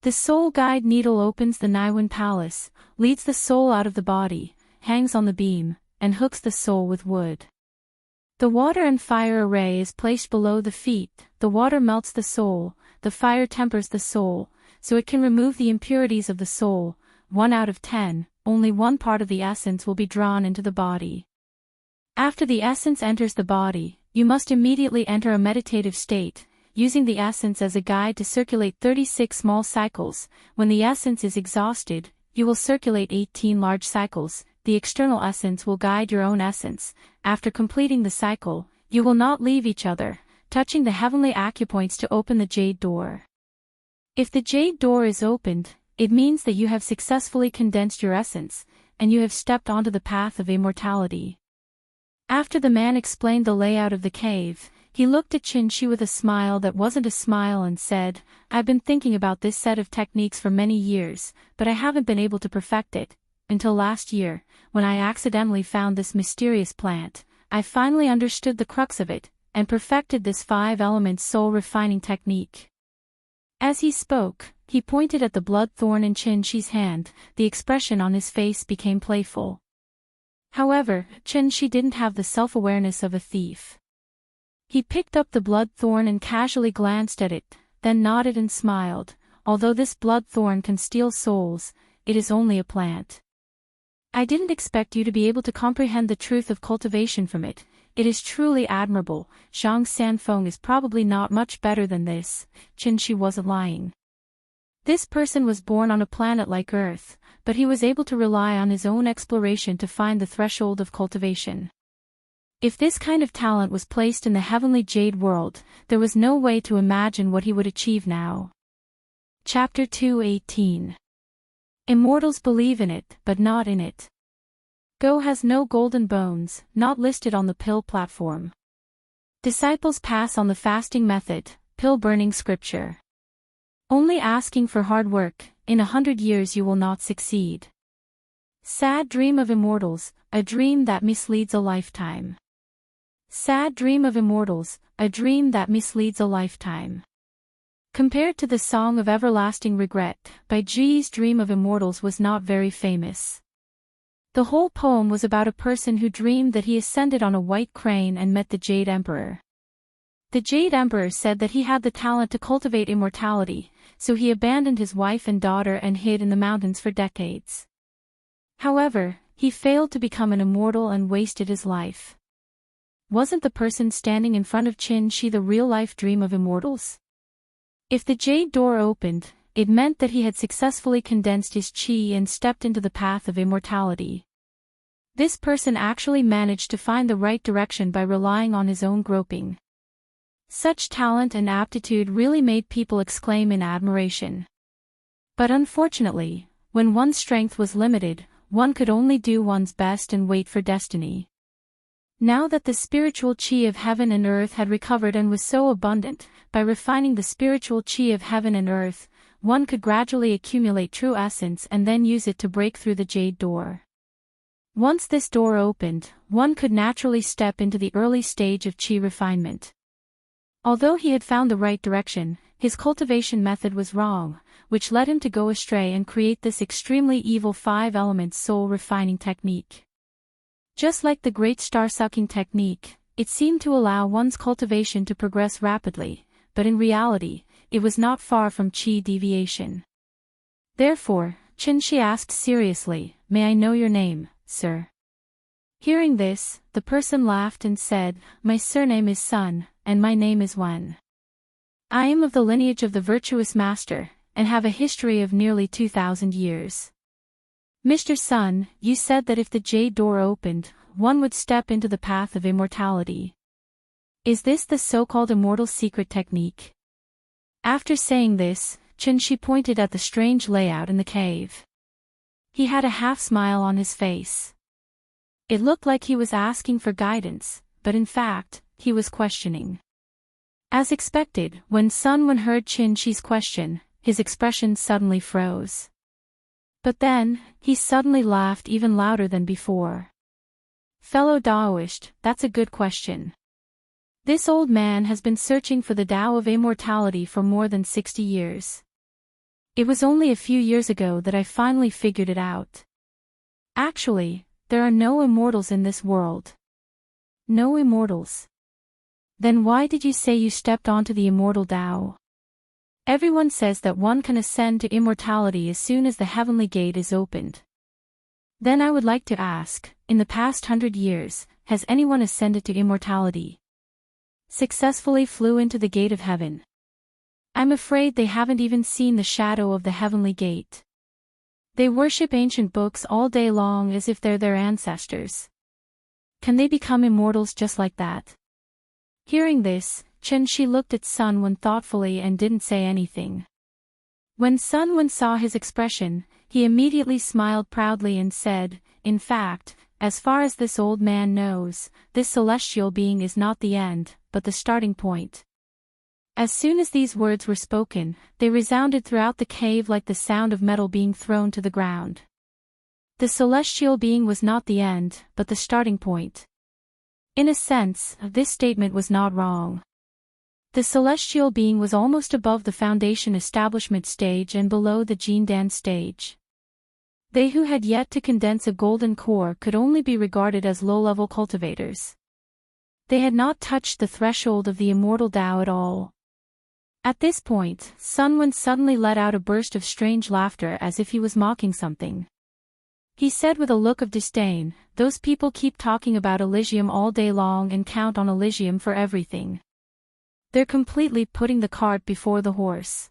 The soul guide needle opens the Naiwan Palace, leads the soul out of the body, hangs on the beam, and hooks the soul with wood. The water and fire array is placed below the feet, the water melts the soul, the fire tempers the soul, so it can remove the impurities of the soul. 1 out of 10, only one part of the essence will be drawn into the body. After the essence enters the body, you must immediately enter a meditative state, using the essence as a guide to circulate 36 small cycles. When the essence is exhausted, you will circulate 18 large cycles. The external essence will guide your own essence. After completing the cycle, you will not leave each other, touching the heavenly acupoints to open the jade door. If the jade door is opened, it means that you have successfully condensed your essence, and you have stepped onto the path of immortality. After the man explained the layout of the cave, he looked at Qin with a smile that wasn't a smile and said, "I've been thinking about this set of techniques for many years, but I haven't been able to perfect it. Until last year, when I accidentally found this mysterious plant, I finally understood the crux of it, and perfected this 5-element soul refining technique." As he spoke, he pointed at the blood thorn in Qin's hand. The expression on his face became playful. However, Qin didn't have the self-awareness of a thief. He picked up the blood thorn and casually glanced at it, then nodded and smiled. "Although this blood thorn can steal souls, it is only a plant. I didn't expect you to be able to comprehend the truth of cultivation from it. It is truly admirable. Zhang Sanfeng is probably not much better than this." Qin wasn't lying. This person was born on a planet like Earth, but he was able to rely on his own exploration to find the threshold of cultivation. If this kind of talent was placed in the heavenly jade world, there was no way to imagine what he would achieve now. Chapter 2:18. Immortals believe in it, but not in it. Go has no golden bones, not listed on the pill platform. Disciples pass on the fasting method, pill burning scripture. Only asking for hard work, in 100 years you will not succeed. Sad dream of immortals, a dream that misleads a lifetime. Sad dream of immortals, a dream that misleads a lifetime. Compared to the Song of Everlasting Regret, Bai Ji's dream of immortals was not very famous. The whole poem was about a person who dreamed that he ascended on a white crane and met the Jade Emperor. The Jade Emperor said that he had the talent to cultivate immortality, so he abandoned his wife and daughter and hid in the mountains for decades. However, he failed to become an immortal and wasted his life. Wasn't the person standing in front of Qin the real-life dream of immortals? If the jade door opened, it meant that he had successfully condensed his qi and stepped into the path of immortality. This person actually managed to find the right direction by relying on his own groping. Such talent and aptitude really made people exclaim in admiration. But unfortunately, when one's strength was limited, one could only do one's best and wait for destiny. Now that the spiritual qi of heaven and earth had recovered and was so abundant, by refining the spiritual qi of heaven and earth, one could gradually accumulate true essence and then use it to break through the jade door. Once this door opened, one could naturally step into the early stage of qi refinement. Although he had found the right direction, his cultivation method was wrong, which led him to go astray and create this extremely evil 5-element soul refining technique. Just like the great star-sucking technique, it seemed to allow one's cultivation to progress rapidly, but in reality, it was not far from qi deviation. Therefore, Qin asked seriously, "May I know your name, sir?" Hearing this, the person laughed and said, "My surname is Sun, and my name is Wen. I am of the lineage of the virtuous master, and have a history of nearly 2,000 years. Mr. Sun, you said that if the jade door opened, one would step into the path of immortality. Is this the so-called immortal secret technique?" After saying this, Qin pointed at the strange layout in the cave. He had a half-smile on his face. It looked like he was asking for guidance, but in fact, he was questioning. As expected, when Sun Wen heard Qin's question, his expression suddenly froze. But then, he suddenly laughed even louder than before. "Fellow Taoist, that's a good question. This old man has been searching for the Tao of immortality for more than 60 years. It was only a few years ago that I finally figured it out. Actually, there are no immortals in this world. No immortals. Then why did you say you stepped onto the immortal Tao? Everyone says that one can ascend to immortality as soon as the heavenly gate is opened. Then I would like to ask, in the past 100 years, has anyone ascended to immortality? Successfully flew into the gate of heaven? I'm afraid they haven't even seen the shadow of the heavenly gate. They worship ancient books all day long as if they're their ancestors. Can they become immortals just like that? Hearing this, Chen Shi looked at Sun Wen thoughtfully and didn't say anything. When Sun Wen saw his expression, he immediately smiled proudly and said, "In fact, as far as this old man knows, this celestial being is not the end, but the starting point." As soon as these words were spoken, they resounded throughout the cave like the sound of metal being thrown to the ground. The celestial being was not the end, but the starting point. In a sense, this statement was not wrong. The celestial being was almost above the foundation establishment stage and below the Jindan stage. They who had yet to condense a golden core could only be regarded as low-level cultivators. They had not touched the threshold of the immortal Tao at all. At this point, Sun Wen suddenly let out a burst of strange laughter as if he was mocking something. He said with a look of disdain, "Those people keep talking about Elysium all day long and count on Elysium for everything. They're completely putting the cart before the horse.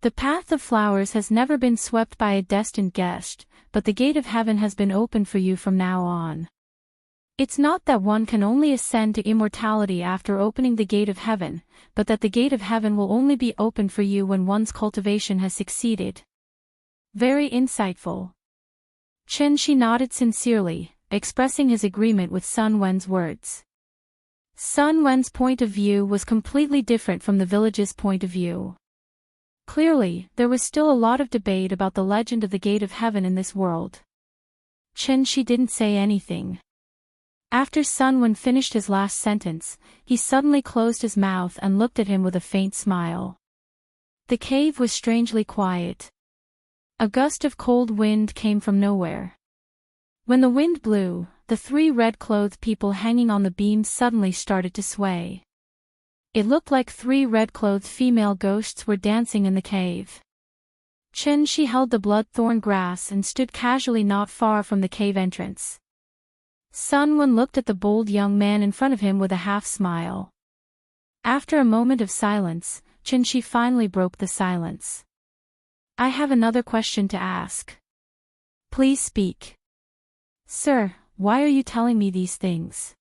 The path of flowers has never been swept by a destined guest, but the gate of heaven has been opened for you from now on. It's not that one can only ascend to immortality after opening the gate of heaven, but that the gate of heaven will only be opened for you when one's cultivation has succeeded." Very insightful. Chen Shi nodded sincerely, expressing his agreement with Sun Wen's words. Sun Wen's point of view was completely different from the village's point of view. Clearly, there was still a lot of debate about the legend of the gate of heaven in this world. Chen Shi didn't say anything. After Sun Wen finished his last sentence, he suddenly closed his mouth and looked at him with a faint smile. The cave was strangely quiet. A gust of cold wind came from nowhere. When the wind blew, the three red-clothed people hanging on the beams suddenly started to sway. It looked like three red-clothed female ghosts were dancing in the cave. Chen Shi held the blood-thorn grass and stood casually not far from the cave entrance. Sun Wen looked at the bold young man in front of him with a half-smile. After a moment of silence, Chen Shi finally broke the silence. "I have another question to ask." "Please speak." "Sir, why are you telling me these things?"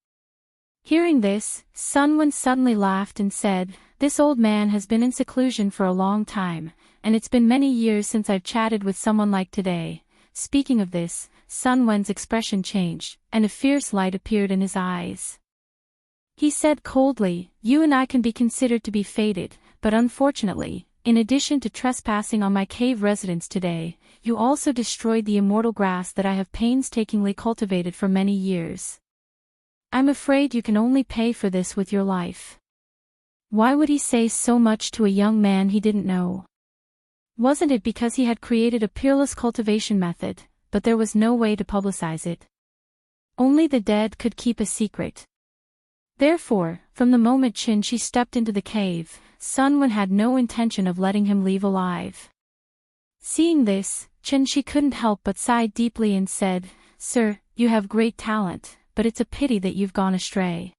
Hearing this, Sun Wen suddenly laughed and said, "This old man has been in seclusion for a long time, and it's been many years since I've chatted with someone like today." Speaking of this, Sun Wen's expression changed, and a fierce light appeared in his eyes. He said coldly, "You and I can be considered to be fated, but unfortunately, in addition to trespassing on my cave residence today, you also destroyed the immortal grass that I have painstakingly cultivated for many years. I'm afraid you can only pay for this with your life." Why would he say so much to a young man he didn't know? Wasn't it because he had created a peerless cultivation method, but there was no way to publicize it? Only the dead could keep a secret. Therefore, from the moment Chen Shi stepped into the cave, Sun Wen had no intention of letting him leave alive. Seeing this, Chen Shi couldn't help but sigh deeply and said, "Sir, you have great talent, but it's a pity that you've gone astray."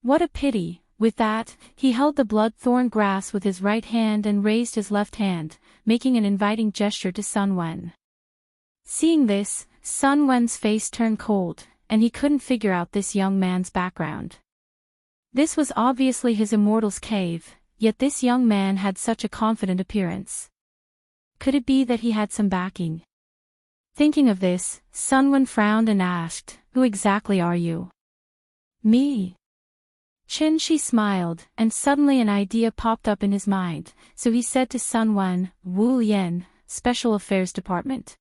"What a pity." With that, he held the blood-thorn grass with his right hand and raised his left hand, making an inviting gesture to Sun Wen. Seeing this, Sun Wen's face turned cold, and he couldn't figure out this young man's background. This was obviously his immortal's cave, yet this young man had such a confident appearance. Could it be that he had some backing? Thinking of this, Sun Wen frowned and asked, "Who exactly are you?" "Me." Chen Shi smiled, and suddenly an idea popped up in his mind, so he said to Sun Wen, "Wu Lian, Special Affairs Department."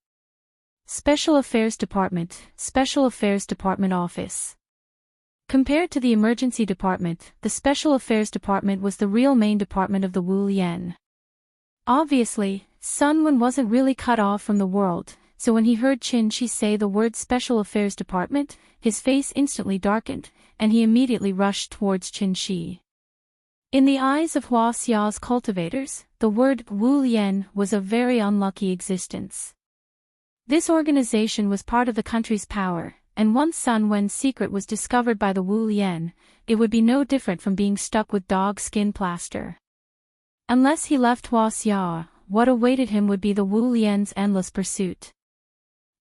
Special Affairs Department, Special Affairs Department Office. Compared to the Emergency Department, the Special Affairs Department was the real main department of the Wu Lian. Obviously, Sun Wen wasn't really cut off from the world, so when he heard Qin Shi say the word Special Affairs Department, his face instantly darkened, and he immediately rushed towards Qin Shi. In the eyes of Hua Xiao's cultivators, the word Wu Lian was a very unlucky existence. This organization was part of the country's power, and once Sun Wen's secret was discovered by the Wu Lian, it would be no different from being stuck with dog skin plaster. Unless he left Hua Xiao, what awaited him would be the Wu Lian's endless pursuit.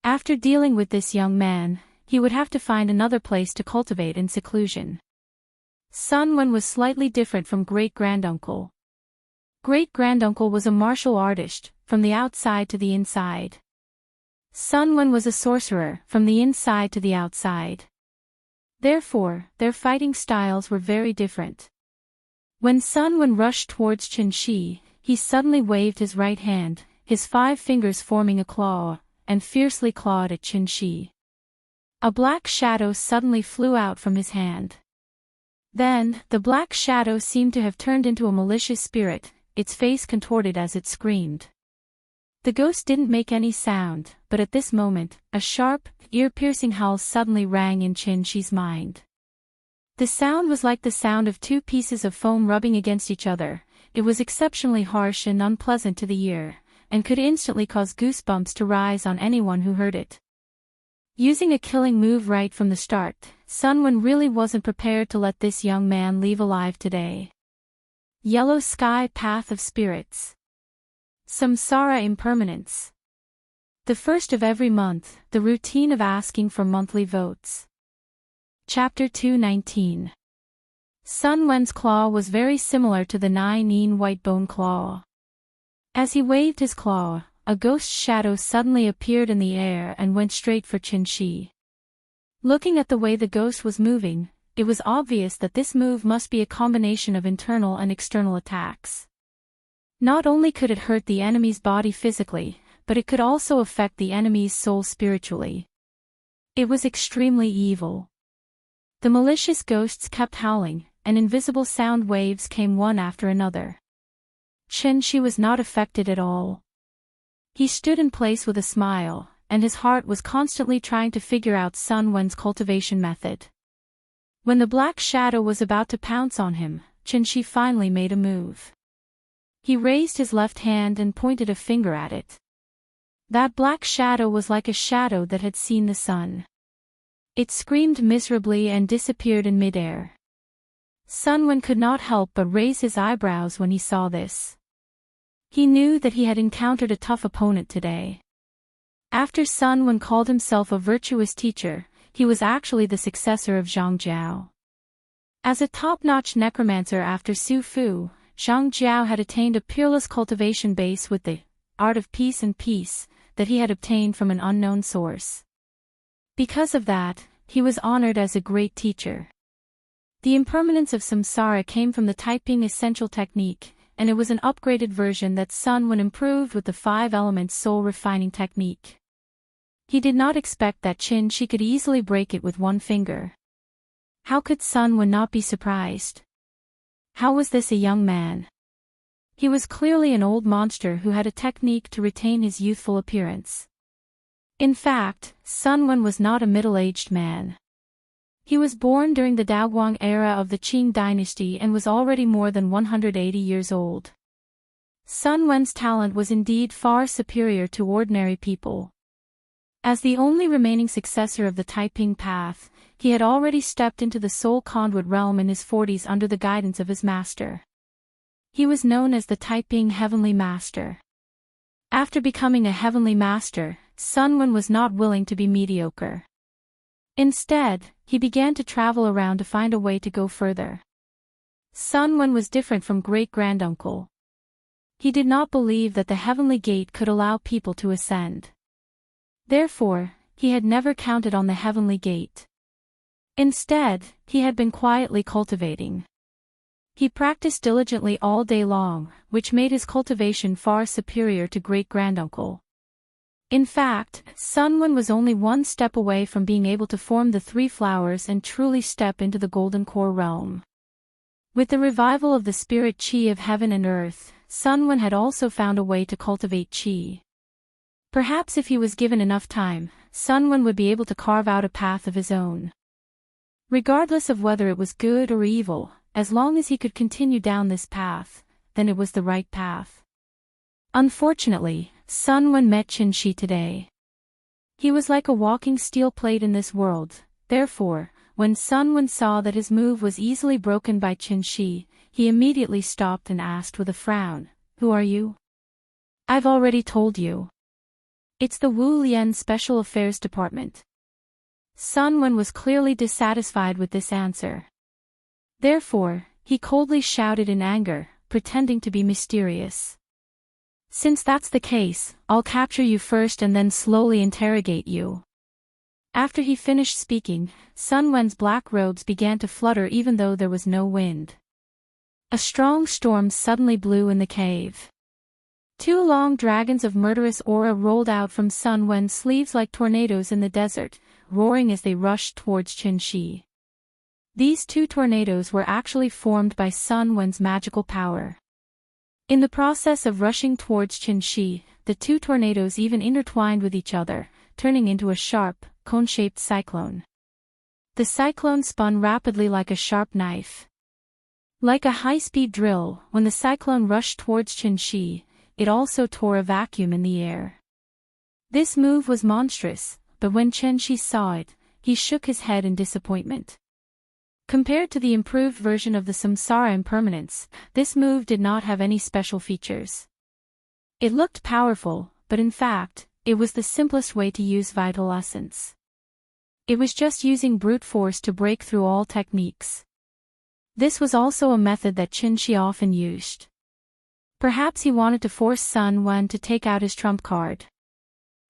After dealing with this young man, he would have to find another place to cultivate in seclusion. Sun Wen was slightly different from great-granduncle. Great-granduncle was a martial artist, from the outside to the inside. Sun Wen was a sorcerer, from the inside to the outside. Therefore, their fighting styles were very different. When Sun Wen rushed towards Qin Shi, he suddenly waved his right hand, his 5 fingers forming a claw, and fiercely clawed at Qin Shi. A black shadow suddenly flew out from his hand. Then, the black shadow seemed to have turned into a malicious spirit, its face contorted as it screamed. The ghost didn't make any sound, but at this moment, a sharp, ear-piercing howl suddenly rang in Qin Shi's mind. The sound was like the sound of 2 pieces of foam rubbing against each other. It was exceptionally harsh and unpleasant to the ear, and could instantly cause goosebumps to rise on anyone who heard it. Using a killing move right from the start, Sun Wen really wasn't prepared to let this young man leave alive today. Yellow Sky Path of Spirits. Samsara Impermanence. The first of every month, the routine of asking for monthly votes. Chapter 219. Sun Wen's claw was very similar to the Nine white bone claw. As he waved his claw, a ghost shadow suddenly appeared in the air and went straight for Qin Shi. Looking at the way the ghost was moving, it was obvious that this move must be a combination of internal and external attacks. Not only could it hurt the enemy's body physically, but it could also affect the enemy's soul spiritually. It was extremely evil. The malicious ghosts kept howling, and invisible sound waves came one after another. Qin Shi was not affected at all. He stood in place with a smile, and his heart was constantly trying to figure out Sun Wen's cultivation method. When the black shadow was about to pounce on him, Qin Shi finally made a move. He raised his left hand and pointed a finger at it. That black shadow was like a shadow that had seen the sun. It screamed miserably and disappeared in midair. Sun Wen could not help but raise his eyebrows when he saw this. He knew that he had encountered a tough opponent today. After Sun Wen called himself a virtuous teacher, he was actually the successor of Zhang Jiao. As a top-notch necromancer after Su Fu, Zhang Jiao had attained a peerless cultivation base with the art of peace and peace that he had obtained from an unknown source. Because of that, he was honored as a great teacher. The impermanence of samsara came from the typing essential technique, and it was an upgraded version that Sun Wen improved with the 5 elements soul refining technique. He did not expect that Qin Shi could easily break it with 1 finger. How could Sun Wen not be surprised? How was this a young man? He was clearly an old monster who had a technique to retain his youthful appearance. In fact, Sun Wen was not a middle-aged man. He was born during the Daoguang era of the Qing dynasty and was already more than 180 years old. Sun Wen's talent was indeed far superior to ordinary people. As the only remaining successor of the Taiping path, he had already stepped into the soul conduit realm in his 40s under the guidance of his master. He was known as the Taiping Heavenly Master. After becoming a Heavenly Master, Sun Wen was not willing to be mediocre. Instead, he began to travel around to find a way to go further. Sun Wen was different from great-granduncle. He did not believe that the heavenly gate could allow people to ascend. Therefore, he had never counted on the heavenly gate. Instead, he had been quietly cultivating. He practiced diligently all day long, which made his cultivation far superior to great-granduncle. In fact, Sun Wen was only 1 step away from being able to form the 3 flowers and truly step into the golden core realm. With the revival of the spirit qi of heaven and earth, Sun Wen had also found a way to cultivate qi. Perhaps if he was given enough time, Sun Wen would be able to carve out a path of his own. Regardless of whether it was good or evil, as long as he could continue down this path, then it was the right path. Unfortunately, Sun Wen met Qin Shi today. He was like a walking steel plate in this world, therefore, when Sun Wen saw that his move was easily broken by Qin Shi, he immediately stopped and asked with a frown, "Who are you?" "I've already told you. It's the Wu Lian Special Affairs Department." Sun Wen was clearly dissatisfied with this answer. Therefore, he coldly shouted in anger, pretending to be mysterious. "Since that's the case, I'll capture you first and then slowly interrogate you." After he finished speaking, Sun Wen's black robes began to flutter even though there was no wind. A strong storm suddenly blew in the cave. Two long dragons of murderous aura rolled out from Sun Wen's sleeves like tornadoes in the desert, roaring as they rushed towards Qin Shi. These two tornadoes were actually formed by Sun Wen's magical power. In the process of rushing towards Qin Shi, the two tornadoes even intertwined with each other, turning into a sharp, cone-shaped cyclone. The cyclone spun rapidly like a sharp knife. Like a high-speed drill, when the cyclone rushed towards Qin Shi, it also tore a vacuum in the air. This move was monstrous, but when Qin Shi saw it, he shook his head in disappointment. Compared to the improved version of the Samsara Impermanence, this move did not have any special features. It looked powerful, but in fact, it was the simplest way to use Vital Essence. It was just using brute force to break through all techniques. This was also a method that Qin Shi often used. Perhaps he wanted to force Sun Wen to take out his trump card.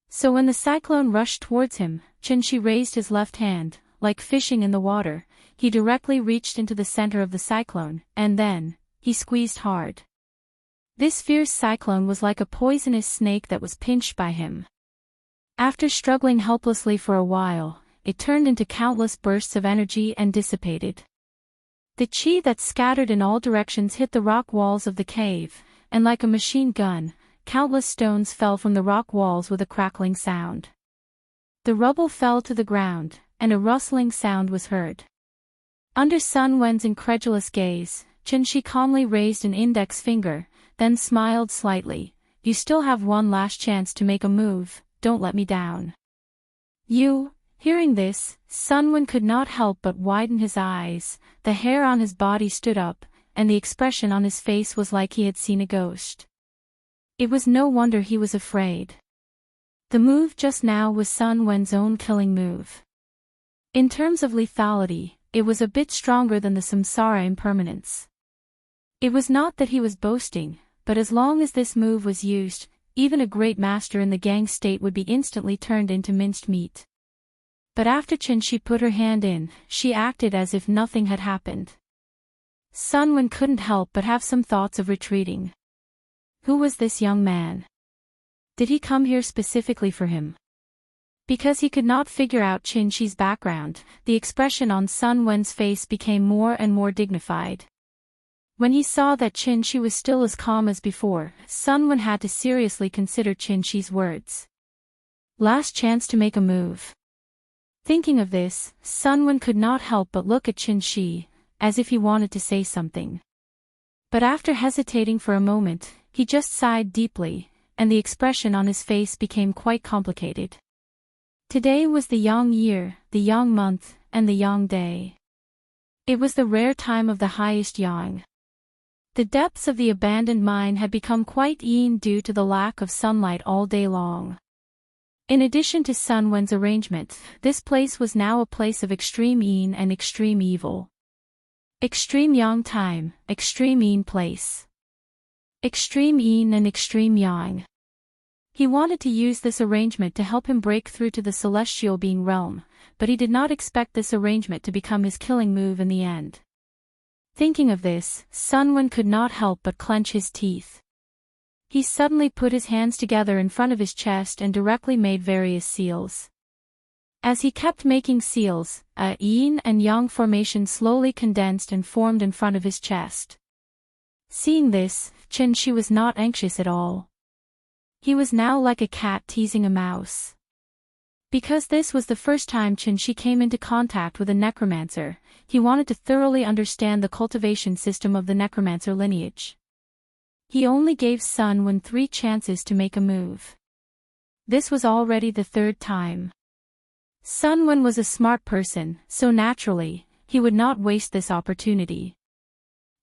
So when the cyclone rushed towards him, Qin Shi raised his left hand, like fishing in the water. He directly reached into the center of the cyclone, and then, he squeezed hard. This fierce cyclone was like a poisonous snake that was pinched by him. After struggling helplessly for a while, it turned into countless bursts of energy and dissipated. The qi that scattered in all directions hit the rock walls of the cave, and like a machine gun, countless stones fell from the rock walls with a crackling sound. The rubble fell to the ground, and a rustling sound was heard. Under Sun Wen's incredulous gaze, Qin Shi calmly raised an index finger, then smiled slightly. "You still have one last chance to make a move, don't let me down." "You?" Hearing this, Sun Wen could not help but widen his eyes, the hair on his body stood up, and the expression on his face was like he had seen a ghost. It was no wonder he was afraid. The move just now was Sun Wen's own killing move. In terms of lethality, it was a bit stronger than the Samsara Impermanence. It was not that he was boasting, but as long as this move was used, even a great master in the gang state would be instantly turned into minced meat. But after Qin Shi put her hand in, she acted as if nothing had happened. Sun Wen couldn't help but have some thoughts of retreating. Who was this young man? Did he come here specifically for him? Because he could not figure out Qin Shi's background, the expression on Sun Wen's face became more and more dignified. When he saw that Qin Shi was still as calm as before, Sun Wen had to seriously consider Qin Shi's words. Last chance to make a move. Thinking of this, Sun Wen could not help but look at Qin Shi, as if he wanted to say something. But after hesitating for a moment, he just sighed deeply, and the expression on his face became quite complicated. Today was the Yang year, the Yang month, and the Yang day. It was the rare time of the highest Yang. The depths of the abandoned mine had become quite yin due to the lack of sunlight all day long. In addition to Sun Wen's arrangement, this place was now a place of extreme yin and extreme evil. Extreme Yang time, extreme yin place. Extreme yin and extreme Yang. He wanted to use this arrangement to help him break through to the celestial being realm, but he did not expect this arrangement to become his killing move in the end. Thinking of this, Sun Wen could not help but clench his teeth. He suddenly put his hands together in front of his chest and directly made various seals. As he kept making seals, a yin and yang formation slowly condensed and formed in front of his chest. Seeing this, Qin Shi was not anxious at all. He was now like a cat teasing a mouse. Because this was the first time Qin came into contact with a necromancer, he wanted to thoroughly understand the cultivation system of the necromancer lineage. He only gave Sun Wen 3 chances to make a move. This was already the 3rd time. Sun Wen was a smart person, so naturally, he would not waste this opportunity.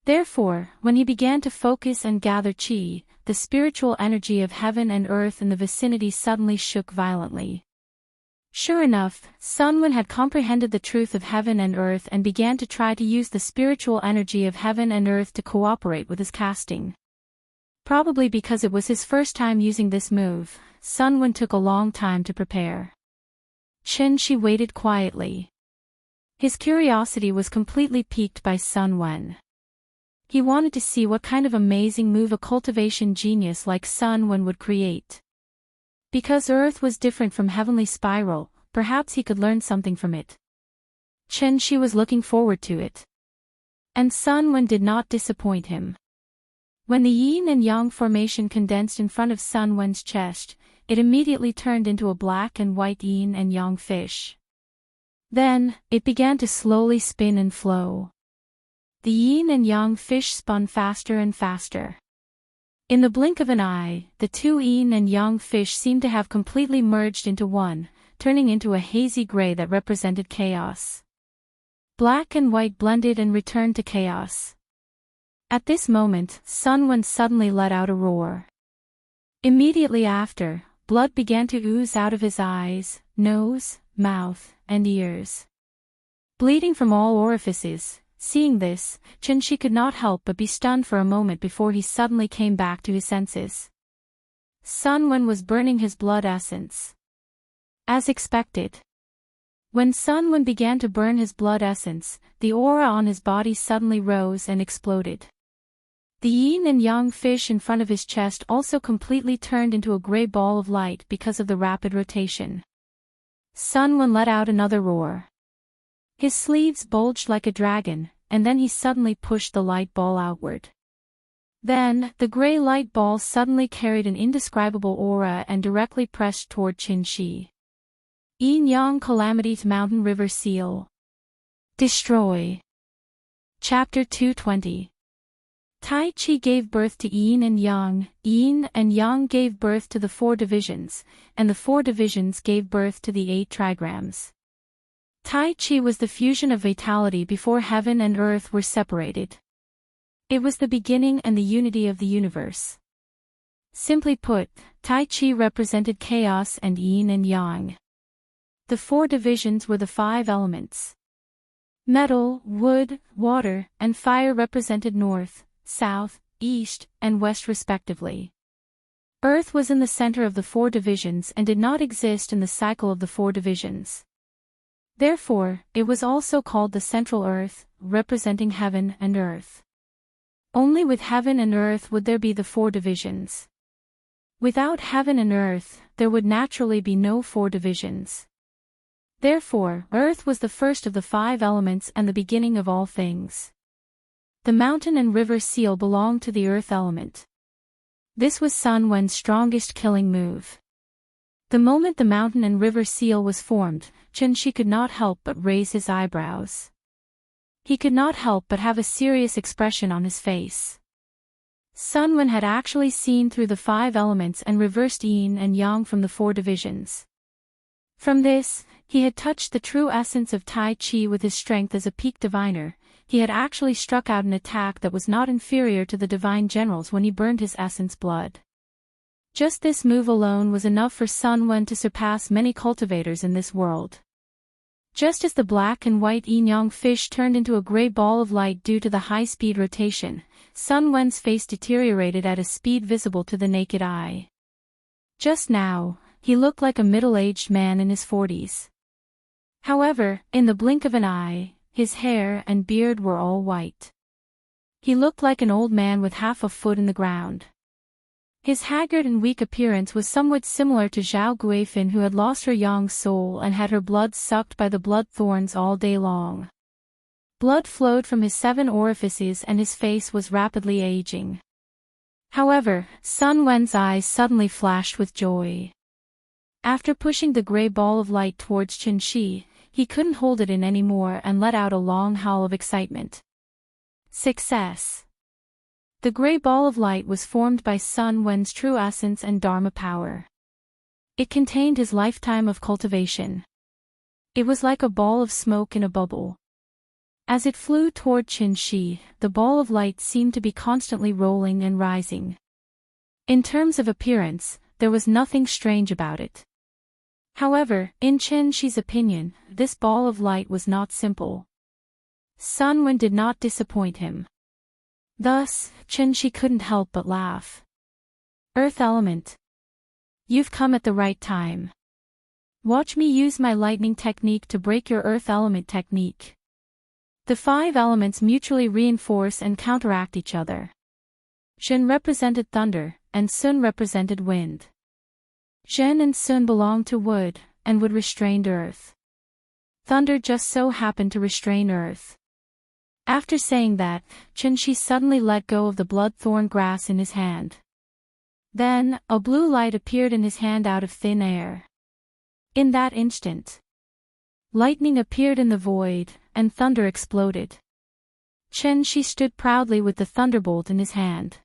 Therefore, when he began to focus and gather qi, the spiritual energy of heaven and earth in the vicinity suddenly shook violently. Sure enough, Sun Wen had comprehended the truth of heaven and earth and began to try to use the spiritual energy of heaven and earth to cooperate with his casting. Probably because it was his first time using this move, Sun Wen took a long time to prepare. Qin waited quietly. His curiosity was completely piqued by Sun Wen. He wanted to see what kind of amazing move a cultivation genius like Sun Wen would create. Because Earth was different from heavenly spiral, perhaps he could learn something from it. Qin was looking forward to it. And Sun Wen did not disappoint him. When the yin and yang formation condensed in front of Sun Wen's chest, it immediately turned into a black and white yin and yang fish. Then, it began to slowly spin and flow. The yin and yang fish spun faster and faster. In the blink of an eye, the 2 yin and yang fish seemed to have completely merged into one, turning into a hazy gray that represented chaos. Black and white blended and returned to chaos. At this moment, Sun Wen suddenly let out a roar. Immediately after, blood began to ooze out of his eyes, nose, mouth, and ears. Bleeding from all orifices. Seeing this, Qin could not help but be stunned for a moment before he suddenly came back to his senses. Sun Wen was burning his blood essence. As expected. When Sun Wen began to burn his blood essence, the aura on his body suddenly rose and exploded. The yin and yang fish in front of his chest also completely turned into a gray ball of light because of the rapid rotation. Sun Wen let out another roar. His sleeves bulged like a dragon, and then he suddenly pushed the light ball outward. Then, the gray light ball suddenly carried an indescribable aura and directly pressed toward Qin. Yin-Yang Calamity to Mountain River Seal. Destroy. Chapter 220. Tai Chi gave birth to Yin and Yang gave birth to the 4 divisions, and the 4 divisions gave birth to the 8 trigrams. Tai Chi was the fusion of vitality before heaven and earth were separated. It was the beginning and the unity of the universe. Simply put, Tai Chi represented chaos and yin and yang. The 4 divisions were the 5 elements. Metal, wood, water, and fire represented north, south, east, and west respectively. Earth was in the center of the 4 divisions and did not exist in the cycle of the 4 divisions. Therefore, it was also called the central earth, representing heaven and earth. Only with heaven and earth would there be the 4 divisions. Without heaven and earth, there would naturally be no 4 divisions. Therefore, earth was the first of the 5 elements and the beginning of all things. The mountain and river seal belonged to the earth element. This was Sun Wen's strongest killing move. The moment the mountain and river seal was formed, Qin could not help but raise his eyebrows. He could not help but have a serious expression on his face. Sun Wen had actually seen through the 5 elements and reversed yin and yang from the 4 divisions. From this, he had touched the true essence of Tai Chi with his strength as a peak diviner. He had actually struck out an attack that was not inferior to the divine generals when he burned his essence blood. Just this move alone was enough for Sun Wen to surpass many cultivators in this world. Just as the black and white yin-yang fish turned into a gray ball of light due to the high-speed rotation, Sun Wen's face deteriorated at a speed visible to the naked eye. Just now, he looked like a middle-aged man in his 40s. However, in the blink of an eye, his hair and beard were all white. He looked like an old man with half a foot in the ground. His haggard and weak appearance was somewhat similar to Zhao Guifin, who had lost her young soul and had her blood sucked by the blood thorns all day long. Blood flowed from his 7 orifices and his face was rapidly aging. However, Sun Wen's eyes suddenly flashed with joy. After pushing the gray ball of light towards Chen Shi, he couldn't hold it in anymore and let out a long howl of excitement. Success! The gray ball of light was formed by Sun Wen's true essence and Dharma power. It contained his lifetime of cultivation. It was like a ball of smoke in a bubble. As it flew toward Chen Shi, the ball of light seemed to be constantly rolling and rising. In terms of appearance, there was nothing strange about it. However, in Chen Shi's opinion, this ball of light was not simple. Sun Wen did not disappoint him. Thus, Chen Shi couldn't help but laugh. Earth element. You've come at the right time. Watch me use my lightning technique to break your earth element technique. The 5 elements mutually reinforce and counteract each other. Shen represented thunder, and Sun represented wind. Shen and Sun belonged to wood, and wood restrained earth. Thunder just so happened to restrain earth. After saying that, Chen Shi suddenly let go of the blood-thorn grass in his hand. Then, a blue light appeared in his hand out of thin air. In that instant, lightning appeared in the void, and thunder exploded. Chen Shi stood proudly with the thunderbolt in his hand.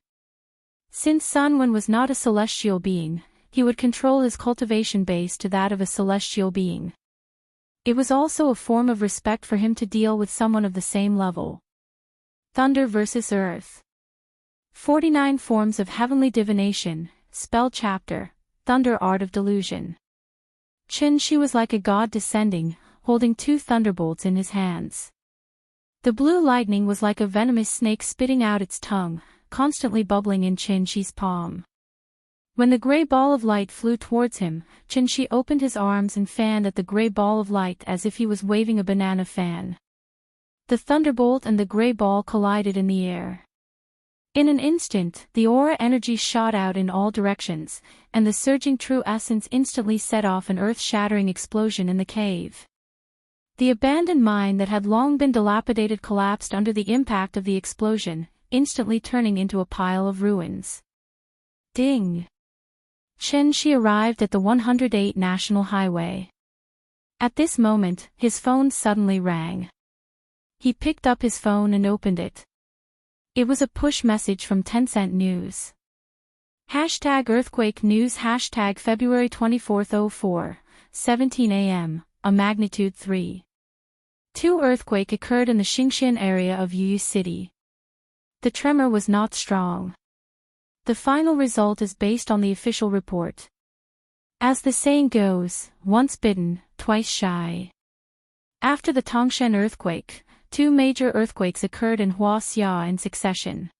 Since Sun Wen was not a celestial being, he would control his cultivation base to that of a celestial being. It was also a form of respect for him to deal with someone of the same level. Thunder versus Earth. 49 Forms of Heavenly Divination, Spell Chapter, Thunder Art of Delusion. Chen Shi was like a god descending, holding 2 thunderbolts in his hands. The blue lightning was like a venomous snake spitting out its tongue, constantly bubbling in Chen Shi's palm. When the gray ball of light flew towards him, Chen Shi opened his arms and fanned at the gray ball of light as if he was waving a banana fan. The thunderbolt and the gray ball collided in the air. In an instant, the aura energy shot out in all directions, and the surging true essence instantly set off an earth-shattering explosion in the cave. The abandoned mine that had long been dilapidated collapsed under the impact of the explosion, instantly turning into a pile of ruins. Ding! Chen Shi arrived at the 108 National Highway. At this moment, his phone suddenly rang. He picked up his phone and opened it. It was a push message from Tencent News. Hashtag earthquake news hashtag February 24th 04, 17 a.m., a magnitude 3.2 earthquake occurred in the Xingxian area of Yuyu City. The tremor was not strong. The final result is based on the official report. As the saying goes, once bitten, twice shy. After the Tangshan earthquake, 2 major earthquakes occurred in Huaxia in succession.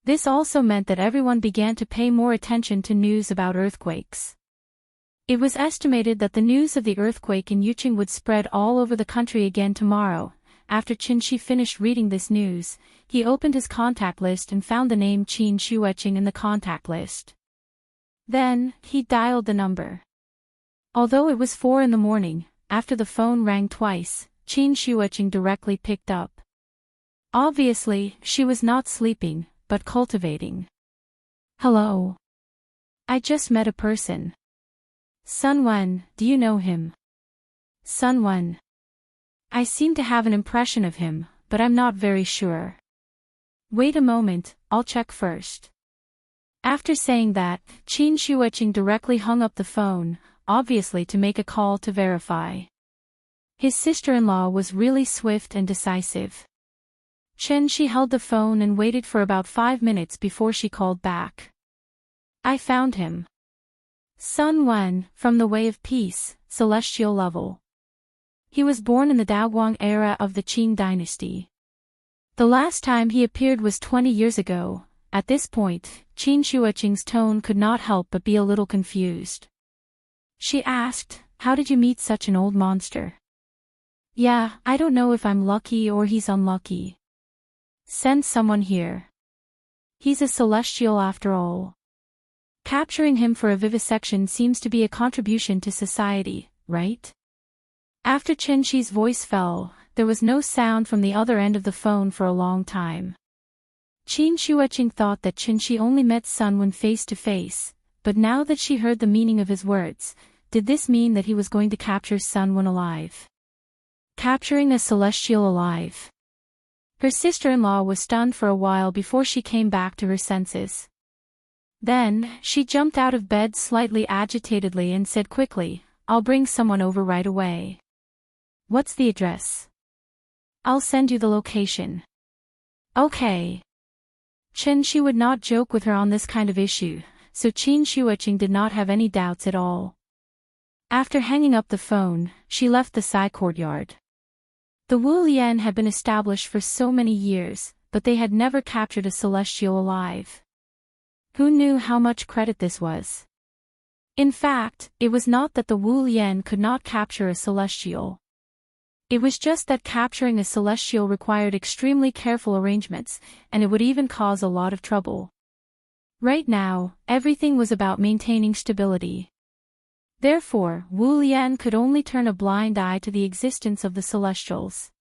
This also meant that everyone began to pay more attention to news about earthquakes. It was estimated that the news of the earthquake in Yuqing would spread all over the country again tomorrow. After Chen Shi finished reading this news, he opened his contact list and found the name Qin Shueqing in the contact list. Then, he dialed the number. Although it was 4 in the morning, after the phone rang twice, Qin Shueqing directly picked up. Obviously, she was not sleeping, but cultivating. Hello. I just met a person. Sun Wen, do you know him? Sun Wen. I seem to have an impression of him, but I'm not very sure. Wait a moment, I'll check first. After saying that, Qin Shueqing directly hung up the phone, obviously to make a call to verify. His sister-in-law was really swift and decisive. Chen Shi held the phone and waited for about 5 minutes before she called back. I found him. Sun Wen, from the Way of Peace, celestial level. He was born in the Daoguang era of the Qing dynasty. The last time he appeared was 20 years ago. At this point, Qin Shueqing's tone could not help but be a little confused. She asked, how did you meet such an old monster? Yeah, I don't know if I'm lucky or he's unlucky. Send someone here. He's a celestial after all. Capturing him for a vivisection seems to be a contribution to society, right? After Chen Shi's voice fell, there was no sound from the other end of the phone for a long time. Qin Shuiqing thought that Qin only met Sun Wen face to face, but now that she heard the meaning of his words, did this mean that he was going to capture Sun Wen alive? Capturing a celestial alive. Her sister-in-law was stunned for a while before she came back to her senses. Then, she jumped out of bed slightly agitatedly and said quickly, "I'll bring someone over right away." "What's the address?" "I'll send you the location." "Okay." Shi would not joke with her on this kind of issue, so Qin Shuiqing did not have any doubts at all. After hanging up the phone, she left the side courtyard. The Wu Lian had been established for so many years, but they had never captured a celestial alive. Who knew how much credit this was? In fact, it was not that the Wu Lian could not capture a celestial. It was just that capturing a celestial required extremely careful arrangements, and it would even cause a lot of trouble. Right now, everything was about maintaining stability. Therefore, Wu Lian could only turn a blind eye to the existence of the celestials.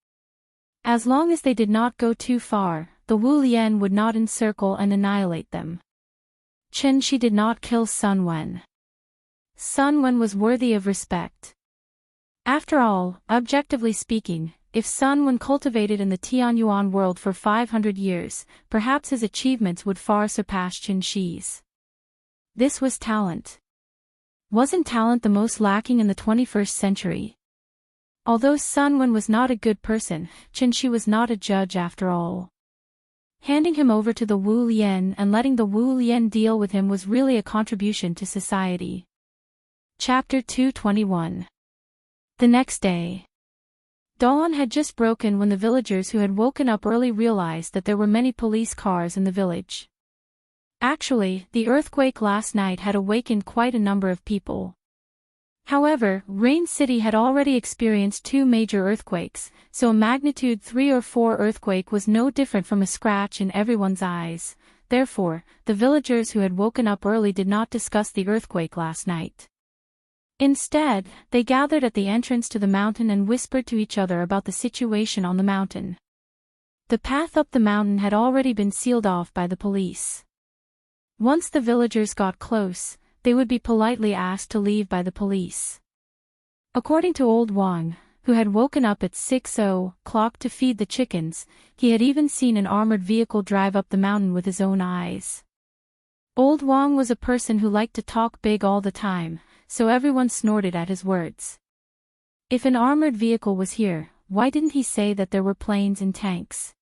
As long as they did not go too far, the Wu Lian would not encircle and annihilate them. Shi did not kill Sun Wen. Sun Wen was worthy of respect. After all, objectively speaking, if Sun Wen cultivated in the Tianyuan world for 500 years, perhaps his achievements would far surpass Qin Shi's. This was talent. Wasn't talent the most lacking in the 21st century? Although Sun Wen was not a good person, Qin Shi was not a judge after all. Handing him over to the Wu Lian and letting the Wu Lian deal with him was really a contribution to society. Chapter 221. The next day. Dawn had just broken when the villagers who had woken up early realized that there were many police cars in the village. Actually, the earthquake last night had awakened quite a number of people. However, Rain City had already experienced 2 major earthquakes, so a magnitude 3 or 4 earthquake was no different from a scratch in everyone's eyes. Therefore, the villagers who had woken up early did not discuss the earthquake last night. Instead, they gathered at the entrance to the mountain and whispered to each other about the situation on the mountain. The path up the mountain had already been sealed off by the police. Once the villagers got close, they would be politely asked to leave by the police. According to Old Wang, who had woken up at 6:00 to feed the chickens, he had even seen an armored vehicle drive up the mountain with his own eyes. Old Wang was a person who liked to talk big all the time, so everyone snorted at his words. If an armored vehicle was here, why didn't he say that there were planes and tanks?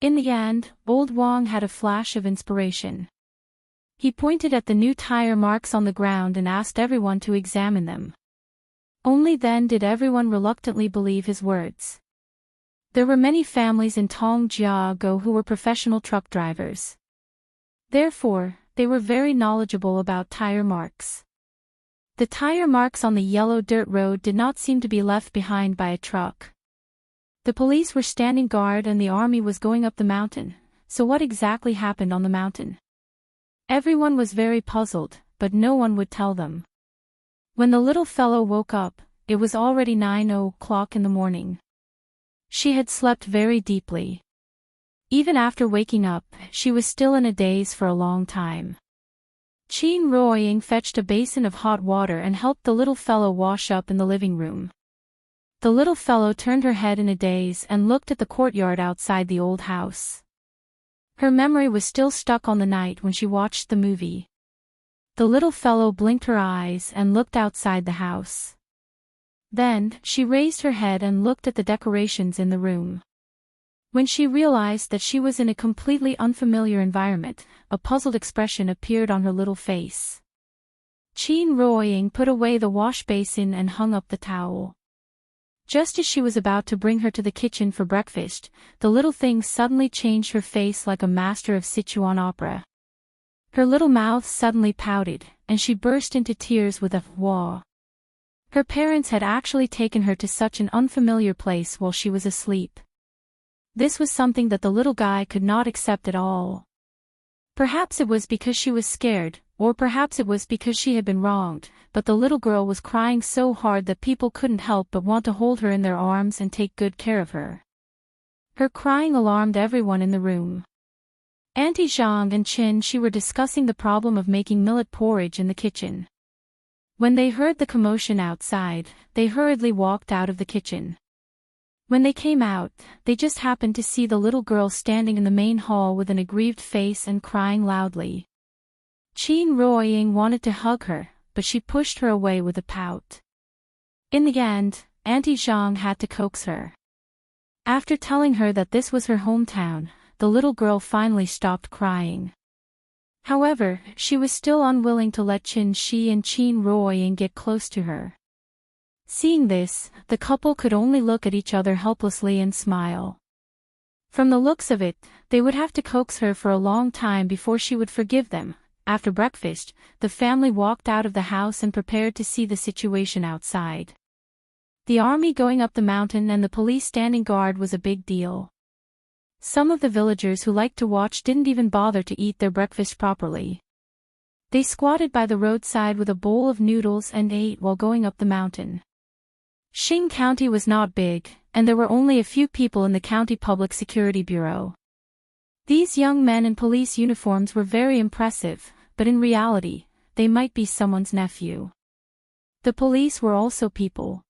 In the end, Old Wang had a flash of inspiration. He pointed at the new tire marks on the ground and asked everyone to examine them. Only then did everyone reluctantly believe his words. There were many families in Tongjiago who were professional truck drivers. Therefore, they were very knowledgeable about tire marks. The tire marks on the yellow dirt road did not seem to be left behind by a truck. The police were standing guard and the army was going up the mountain, so what exactly happened on the mountain? Everyone was very puzzled, but no one would tell them. When the little fellow woke up, it was already 9:00 in the morning. She had slept very deeply. Even after waking up, she was still in a daze for a long time. Qin Ruoying fetched a basin of hot water and helped the little fellow wash up in the living room. The little fellow turned her head in a daze and looked at the courtyard outside the old house. Her memory was still stuck on the night when she watched the movie. The little fellow blinked her eyes and looked outside the house. Then, she raised her head and looked at the decorations in the room. When she realized that she was in a completely unfamiliar environment, a puzzled expression appeared on her little face. Qin Ruoying put away the wash basin and hung up the towel. Just as she was about to bring her to the kitchen for breakfast, the little thing suddenly changed her face like a master of Sichuan opera. Her little mouth suddenly pouted, and she burst into tears with a "wah." Her parents had actually taken her to such an unfamiliar place while she was asleep. This was something that the little guy could not accept at all. Perhaps it was because she was scared, or perhaps it was because she had been wronged, but the little girl was crying so hard that people couldn't help but want to hold her in their arms and take good care of her. Her crying alarmed everyone in the room. Auntie Zhang and Qin Shi were discussing the problem of making millet porridge in the kitchen. When they heard the commotion outside, they hurriedly walked out of the kitchen. When they came out, they just happened to see the little girl standing in the main hall with an aggrieved face and crying loudly. Qin Ruoying wanted to hug her, but she pushed her away with a pout. In the end, Auntie Zhang had to coax her. After telling her that this was her hometown, the little girl finally stopped crying. However, she was still unwilling to let Qin Shi and Qin Ruoying get close to her. Seeing this, the couple could only look at each other helplessly and smile. From the looks of it, they would have to coax her for a long time before she would forgive them. After breakfast, the family walked out of the house and prepared to see the situation outside. The army going up the mountain and the police standing guard was a big deal. Some of the villagers who liked to watch didn't even bother to eat their breakfast properly. They squatted by the roadside with a bowl of noodles and ate while going up the mountain. Xing County was not big, and there were only a few people in the county public security bureau. These young men in police uniforms were very impressive, but in reality, they might be someone's nephew. The police were also people.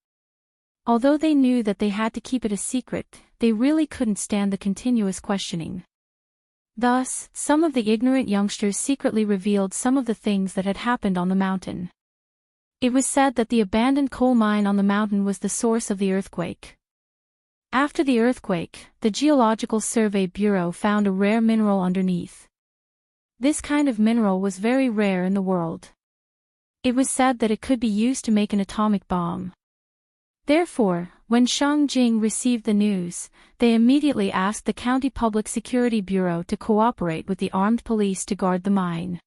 Although they knew that they had to keep it a secret, they really couldn't stand the continuous questioning. Thus, some of the ignorant youngsters secretly revealed some of the things that had happened on the mountain. It was said that the abandoned coal mine on the mountain was the source of the earthquake. After the earthquake, the Geological Survey Bureau found a rare mineral underneath. This kind of mineral was very rare in the world. It was said that it could be used to make an atomic bomb. Therefore, when Shangjing received the news, they immediately asked the County Public Security Bureau to cooperate with the armed police to guard the mine.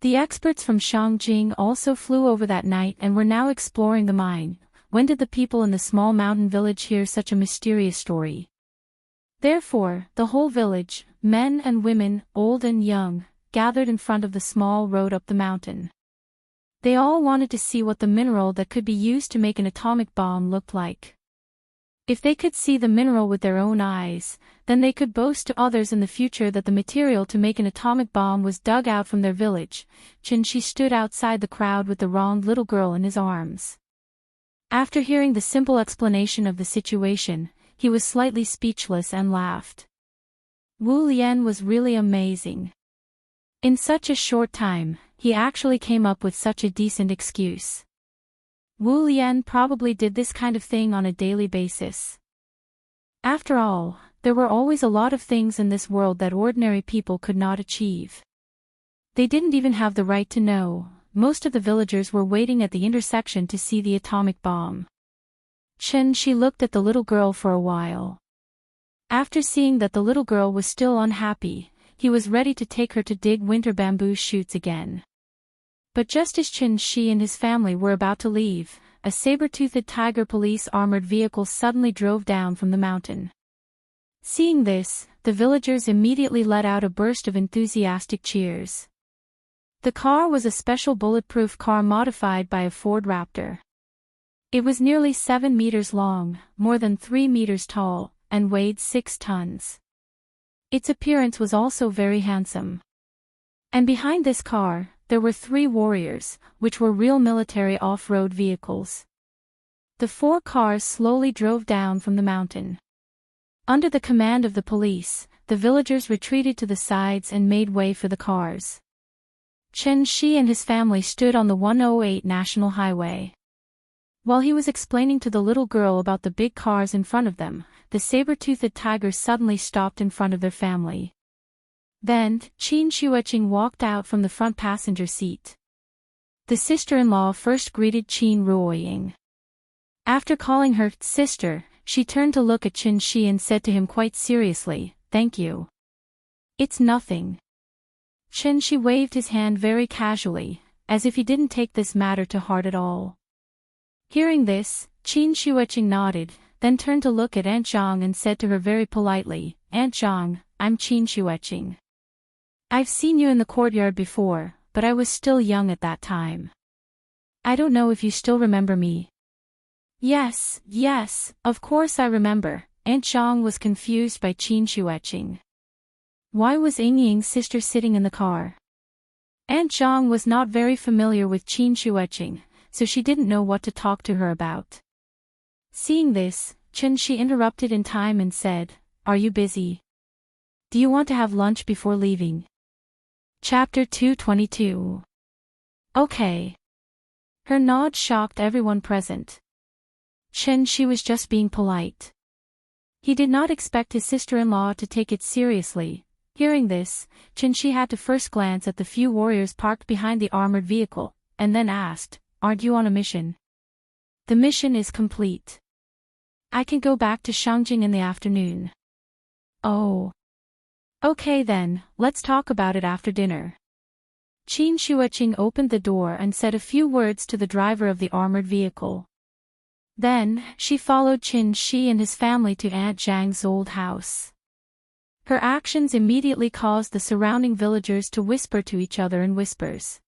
The experts from Shangjing also flew over that night and were now exploring the mine. When did the people in the small mountain village hear such a mysterious story? Therefore, the whole village, men and women, old and young, gathered in front of the small road up the mountain. They all wanted to see what the mineral that could be used to make an atomic bomb looked like. If they could see the mineral with their own eyes, then they could boast to others in the future that the material to make an atomic bomb was dug out from their village. Qin Shi stood outside the crowd with the wronged little girl in his arms. After hearing the simple explanation of the situation, he was slightly speechless and laughed. Wu Lian was really amazing. In such a short time, he actually came up with such a decent excuse. Wu Lian probably did this kind of thing on a daily basis. After all, there were always a lot of things in this world that ordinary people could not achieve. They didn't even have the right to know. Most of the villagers were waiting at the intersection to see the atomic bomb. Qin Shi looked at the little girl for a while. After seeing that the little girl was still unhappy, he was ready to take her to dig winter bamboo shoots again. But just as Qin Shi and his family were about to leave, a saber-toothed tiger police armored vehicle suddenly drove down from the mountain. Seeing this, the villagers immediately let out a burst of enthusiastic cheers. The car was a special bulletproof car modified by a Ford Raptor. It was nearly 7 meters long, more than 3 meters tall, and weighed 6 tons. Its appearance was also very handsome. And behind this car, there were 3 warriors, which were real military off-road vehicles. The 4 cars slowly drove down from the mountain. Under the command of the police, the villagers retreated to the sides and made way for the cars. Qin Shi and his family stood on the 108 National Highway. While he was explaining to the little girl about the big cars in front of them, the saber-toothed tiger suddenly stopped in front of their family. Then, Qin Shuiqing walked out from the front passenger seat. The sister-in-law first greeted Qin Ruoying. After calling her sister, she turned to look at Qin Shi and said to him quite seriously, "Thank you." "It's nothing." Qin Shi waved his hand very casually, as if he didn't take this matter to heart at all. Hearing this, Qin Shuiqing nodded, then turned to look at Aunt Zhang and said to her very politely, "Aunt Zhang, I'm Qin Shuiqing. I've seen you in the courtyard before, but I was still young at that time. I don't know if you still remember me." Yes, of course I remember." Aunt Zhang was confused by Qin Shuiqing. Why was Ying Ying's sister sitting in the car? Aunt Zhang was not very familiar with Qin Shueqing, so she didn't know what to talk to her about. Seeing this, Chen Shi interrupted in time and said, "Are you busy? Do you want to have lunch before leaving?" Chapter 222. Okay. Her nod shocked everyone present. Chen Shi was just being polite. He did not expect his sister-in-law to take it seriously. Hearing this, Chen Shi had to first glance at the few warriors parked behind the armored vehicle, and then asked, "Aren't you on a mission?" "The mission is complete. I can go back to Shangjing in the afternoon." "Oh. Okay then, let's talk about it after dinner." Qin Shueqing opened the door and said a few words to the driver of the armored vehicle. Then, she followed Qin Shi and his family to Aunt Zhang's old house. Her actions immediately caused the surrounding villagers to whisper to each other in whispers.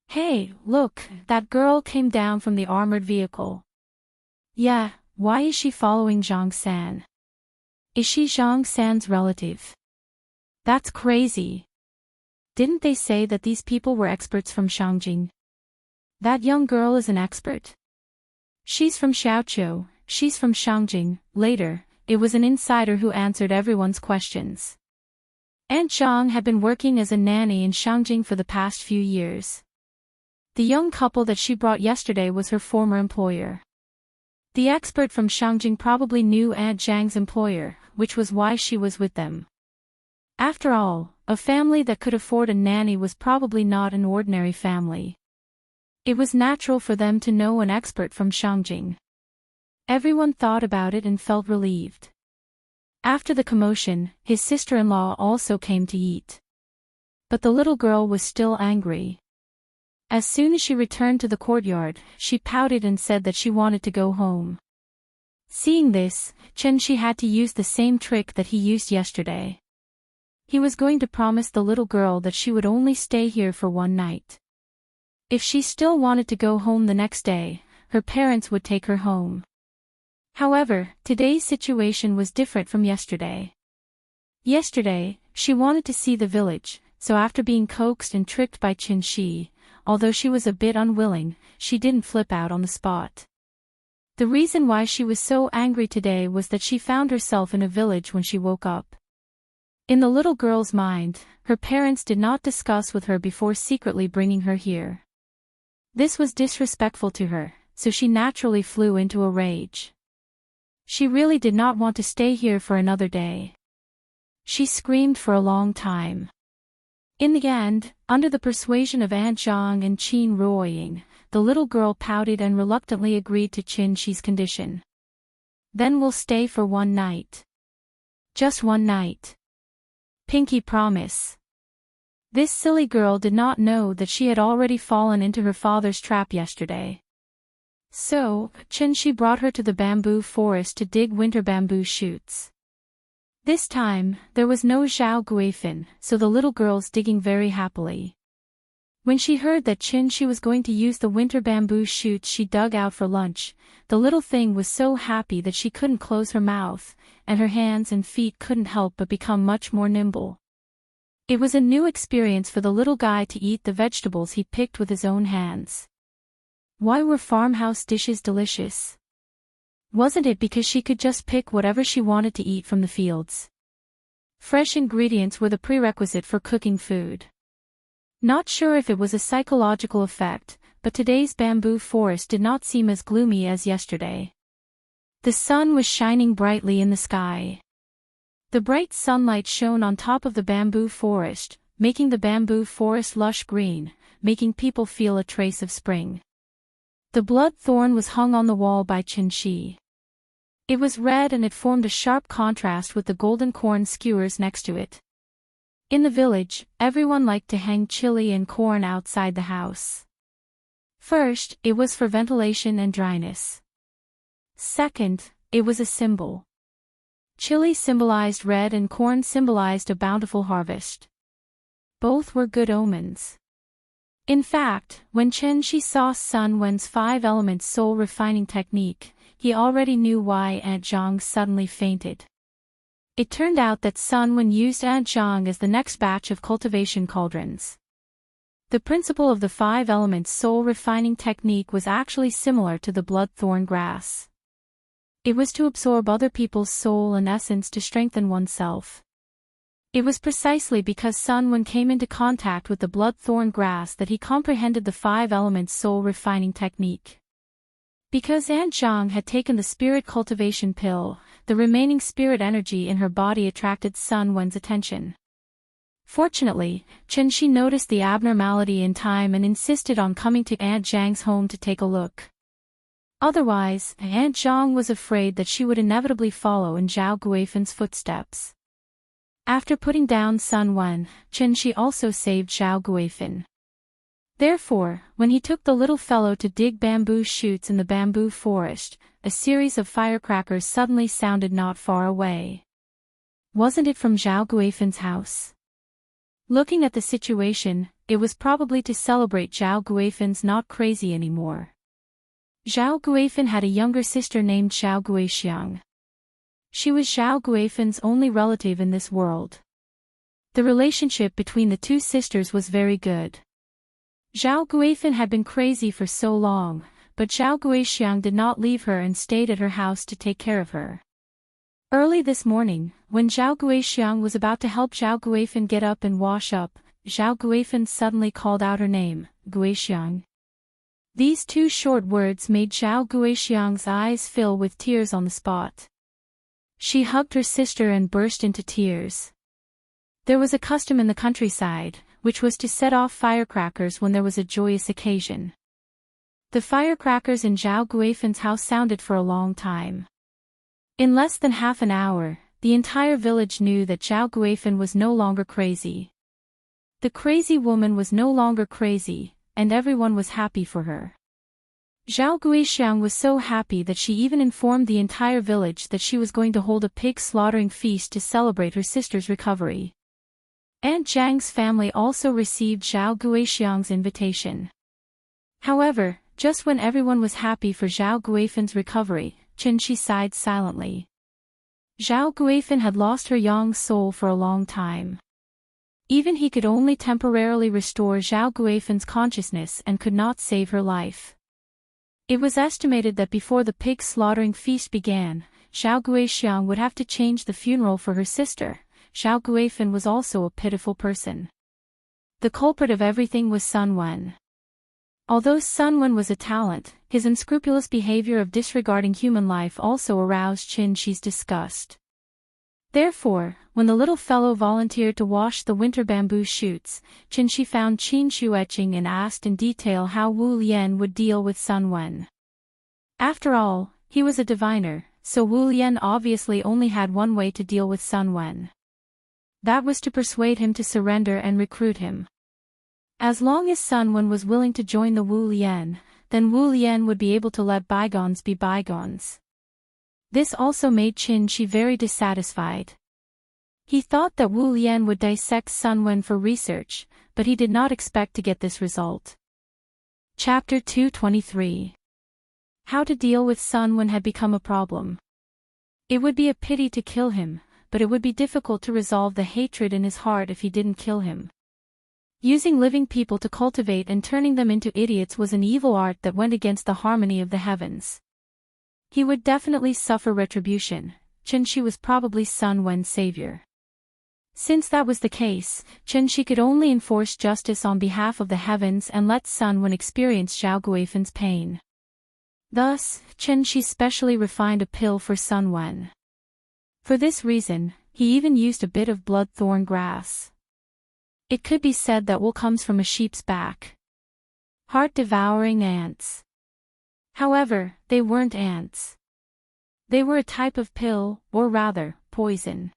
"Hey, look, that girl came down from the armored vehicle." "Yeah, why is she following Zhang San? Is she Zhang San's relative? That's crazy. Didn't they say that these people were experts from Shangjing? That young girl is an expert. She's from Xiaoqiu, she's from Shangjing." Later, it was an insider who answered everyone's questions. Aunt Zhang had been working as a nanny in Shangjing for the past few years. The young couple that she brought yesterday was her former employer. The expert from Shangjing probably knew Aunt Zhang's employer, which was why she was with them. After all, a family that could afford a nanny was probably not an ordinary family. It was natural for them to know an expert from Shangjing. Everyone thought about it and felt relieved. After the commotion, his sister-in-law also came to eat. But the little girl was still angry. As soon as she returned to the courtyard, she pouted and said that she wanted to go home. Seeing this, Chen Shi had to use the same trick that he used yesterday. He was going to promise the little girl that she would only stay here for one night. If she still wanted to go home the next day, her parents would take her home. However, today's situation was different from yesterday. Yesterday, she wanted to see the village, so after being coaxed and tricked by Qin Shi, although she was a bit unwilling, she didn't flip out on the spot. The reason why she was so angry today was that she found herself in a village when she woke up. In the little girl's mind, her parents did not discuss with her before secretly bringing her here. This was disrespectful to her, so she naturally flew into a rage. She really did not want to stay here for another day. She screamed for a long time. In the end, under the persuasion of Aunt Zhang and Qin Ruoying, the little girl pouted and reluctantly agreed to Qin Shi's condition. "Then we'll stay for one night. Just one night. Pinky promise." This silly girl did not know that she had already fallen into her father's trap yesterday. So, Chen Shi brought her to the bamboo forest to dig winter bamboo shoots. This time, there was no Zhao Guifin, so the little girl's digging very happily. When she heard that Chen Shi was going to use the winter bamboo shoots she dug out for lunch, the little thing was so happy that she couldn't close her mouth, and her hands and feet couldn't help but become much more nimble. It was a new experience for the little guy to eat the vegetables he picked with his own hands. Why were farmhouse dishes delicious? Wasn't it because she could just pick whatever she wanted to eat from the fields? Fresh ingredients were the prerequisite for cooking food. Not sure if it was a psychological effect, but today's bamboo forest did not seem as gloomy as yesterday. The sun was shining brightly in the sky. The bright sunlight shone on top of the bamboo forest, making the bamboo forest lush green, making people feel a trace of spring. The blood thorn was hung on the wall by Qin Shi. It was red and it formed a sharp contrast with the golden corn skewers next to it. In the village, everyone liked to hang chili and corn outside the house. First, it was for ventilation and dryness. Second, it was a symbol. Chili symbolized red and corn symbolized a bountiful harvest. Both were good omens. In fact, when Chen Shi saw Sun Wen's 5-element soul refining technique, he already knew why Aunt Zhang suddenly fainted. It turned out that Sun Wen used Aunt Zhang as the next batch of cultivation cauldrons. The principle of the 5 elements soul refining technique was actually similar to the bloodthorn grass. It was to absorb other people's soul and essence to strengthen oneself. It was precisely because Sun Wen came into contact with the bloodthorn grass that he comprehended the 5 elements soul refining technique. Because Aunt Zhang had taken the spirit cultivation pill, the remaining spirit energy in her body attracted Sun Wen's attention. Fortunately, Chen Shi noticed the abnormality in time and insisted on coming to Aunt Zhang's home to take a look. Otherwise, Aunt Zhang was afraid that she would inevitably follow in Zhao Guifen's footsteps. After putting down Sun Wen, Chen Shi also saved Zhao Guifen. Therefore, when he took the little fellow to dig bamboo shoots in the bamboo forest, a series of firecrackers suddenly sounded not far away. Wasn't it from Zhao Guifen's house? Looking at the situation, it was probably to celebrate Zhao Guifen's not crazy anymore. Zhao Guifen had a younger sister named Zhao Guixiang. She was Zhao Guifen's only relative in this world. The relationship between the two sisters was very good. Zhao Guifen had been crazy for so long, but Zhao Guixiang did not leave her and stayed at her house to take care of her. Early this morning, when Zhao Guixiang was about to help Zhao Guifen get up and wash up, Zhao Guifen suddenly called out her name, Guixiang. These 2 short words made Zhao Guixiang's eyes fill with tears on the spot. She hugged her sister and burst into tears. There was a custom in the countryside, which was to set off firecrackers when there was a joyous occasion. The firecrackers in Zhao Guifen's house sounded for a long time. In less than half an hour, the entire village knew that Zhao Guifen was no longer crazy. The crazy woman was no longer crazy, and everyone was happy for her. Zhao Guixiang was so happy that she even informed the entire village that she was going to hold a pig slaughtering feast to celebrate her sister's recovery. Aunt Zhang's family also received Zhao Guixiang's invitation. However, just when everyone was happy for Zhao Guifen's recovery, Chen Shi sighed silently. Zhao Guifen had lost her young soul for a long time. Even he could only temporarily restore Zhao Guifen's consciousness and could not save her life. It was estimated that before the pig slaughtering feast began, Zhao Guixiang would have to change the funeral for her sister. Zhao Guifen was also a pitiful person. The culprit of everything was Sun Wen. Although Sun Wen was a talent, his unscrupulous behavior of disregarding human life also aroused Chen Shi's disgust. Therefore, when the little fellow volunteered to wash the winter bamboo shoots, Chen Shi found Qin Shu etching and asked in detail how Wu Lian would deal with Sun Wen. After all, he was a diviner, so Wu Lian obviously only had one way to deal with Sun Wen. That was to persuade him to surrender and recruit him. As long as Sun Wen was willing to join the Wu Lian, then Wu Lian would be able to let bygones be bygones. This also made Qin Shi very dissatisfied. He thought that Wu Lian would dissect Sun Wen for research, but he did not expect to get this result. Chapter 223. How to deal with Sun Wen had become a problem. It would be a pity to kill him, but it would be difficult to resolve the hatred in his heart if he didn't kill him. Using living people to cultivate and turning them into idiots was an evil art that went against the harmony of the heavens. He would definitely suffer retribution. Chen Shi was probably Sun Wen's savior. Since that was the case, Chen Shi could only enforce justice on behalf of the heavens and let Sun Wen experience Zhao Guifen's pain. Thus, Chen Shi specially refined a pill for Sun Wen. For this reason, he even used a bit of bloodthorn grass. It could be said that wool comes from a sheep's back. Heart-devouring ants. However, they weren't ants. They were a type of pill, or rather, poison.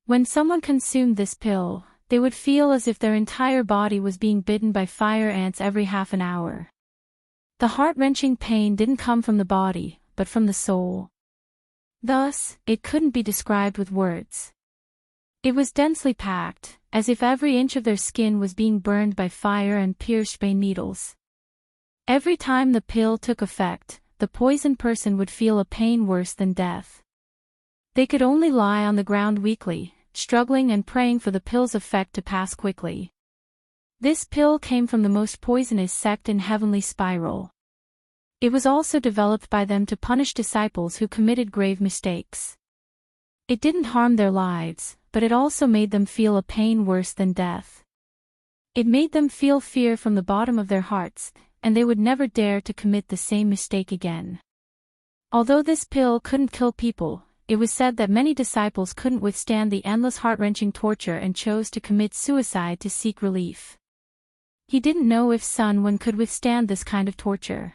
When someone consumed this pill, they would feel as if their entire body was being bitten by fire ants every half an hour. The heart-wrenching pain didn't come from the body, but from the soul. Thus, it couldn't be described with words. It was densely packed, as if every inch of their skin was being burned by fire and pierced by needles. Every time the pill took effect, the poisoned person would feel a pain worse than death. They could only lie on the ground weakly, struggling and praying for the pill's effect to pass quickly. This pill came from the most poisonous sect in Heavenly Spiral. It was also developed by them to punish disciples who committed grave mistakes. It didn't harm their lives, but it also made them feel a pain worse than death. It made them feel fear from the bottom of their hearts, and they would never dare to commit the same mistake again. Although this pill couldn't kill people, it was said that many disciples couldn't withstand the endless heart-wrenching torture and chose to commit suicide to seek relief. He didn't know if Sun Wen could withstand this kind of torture.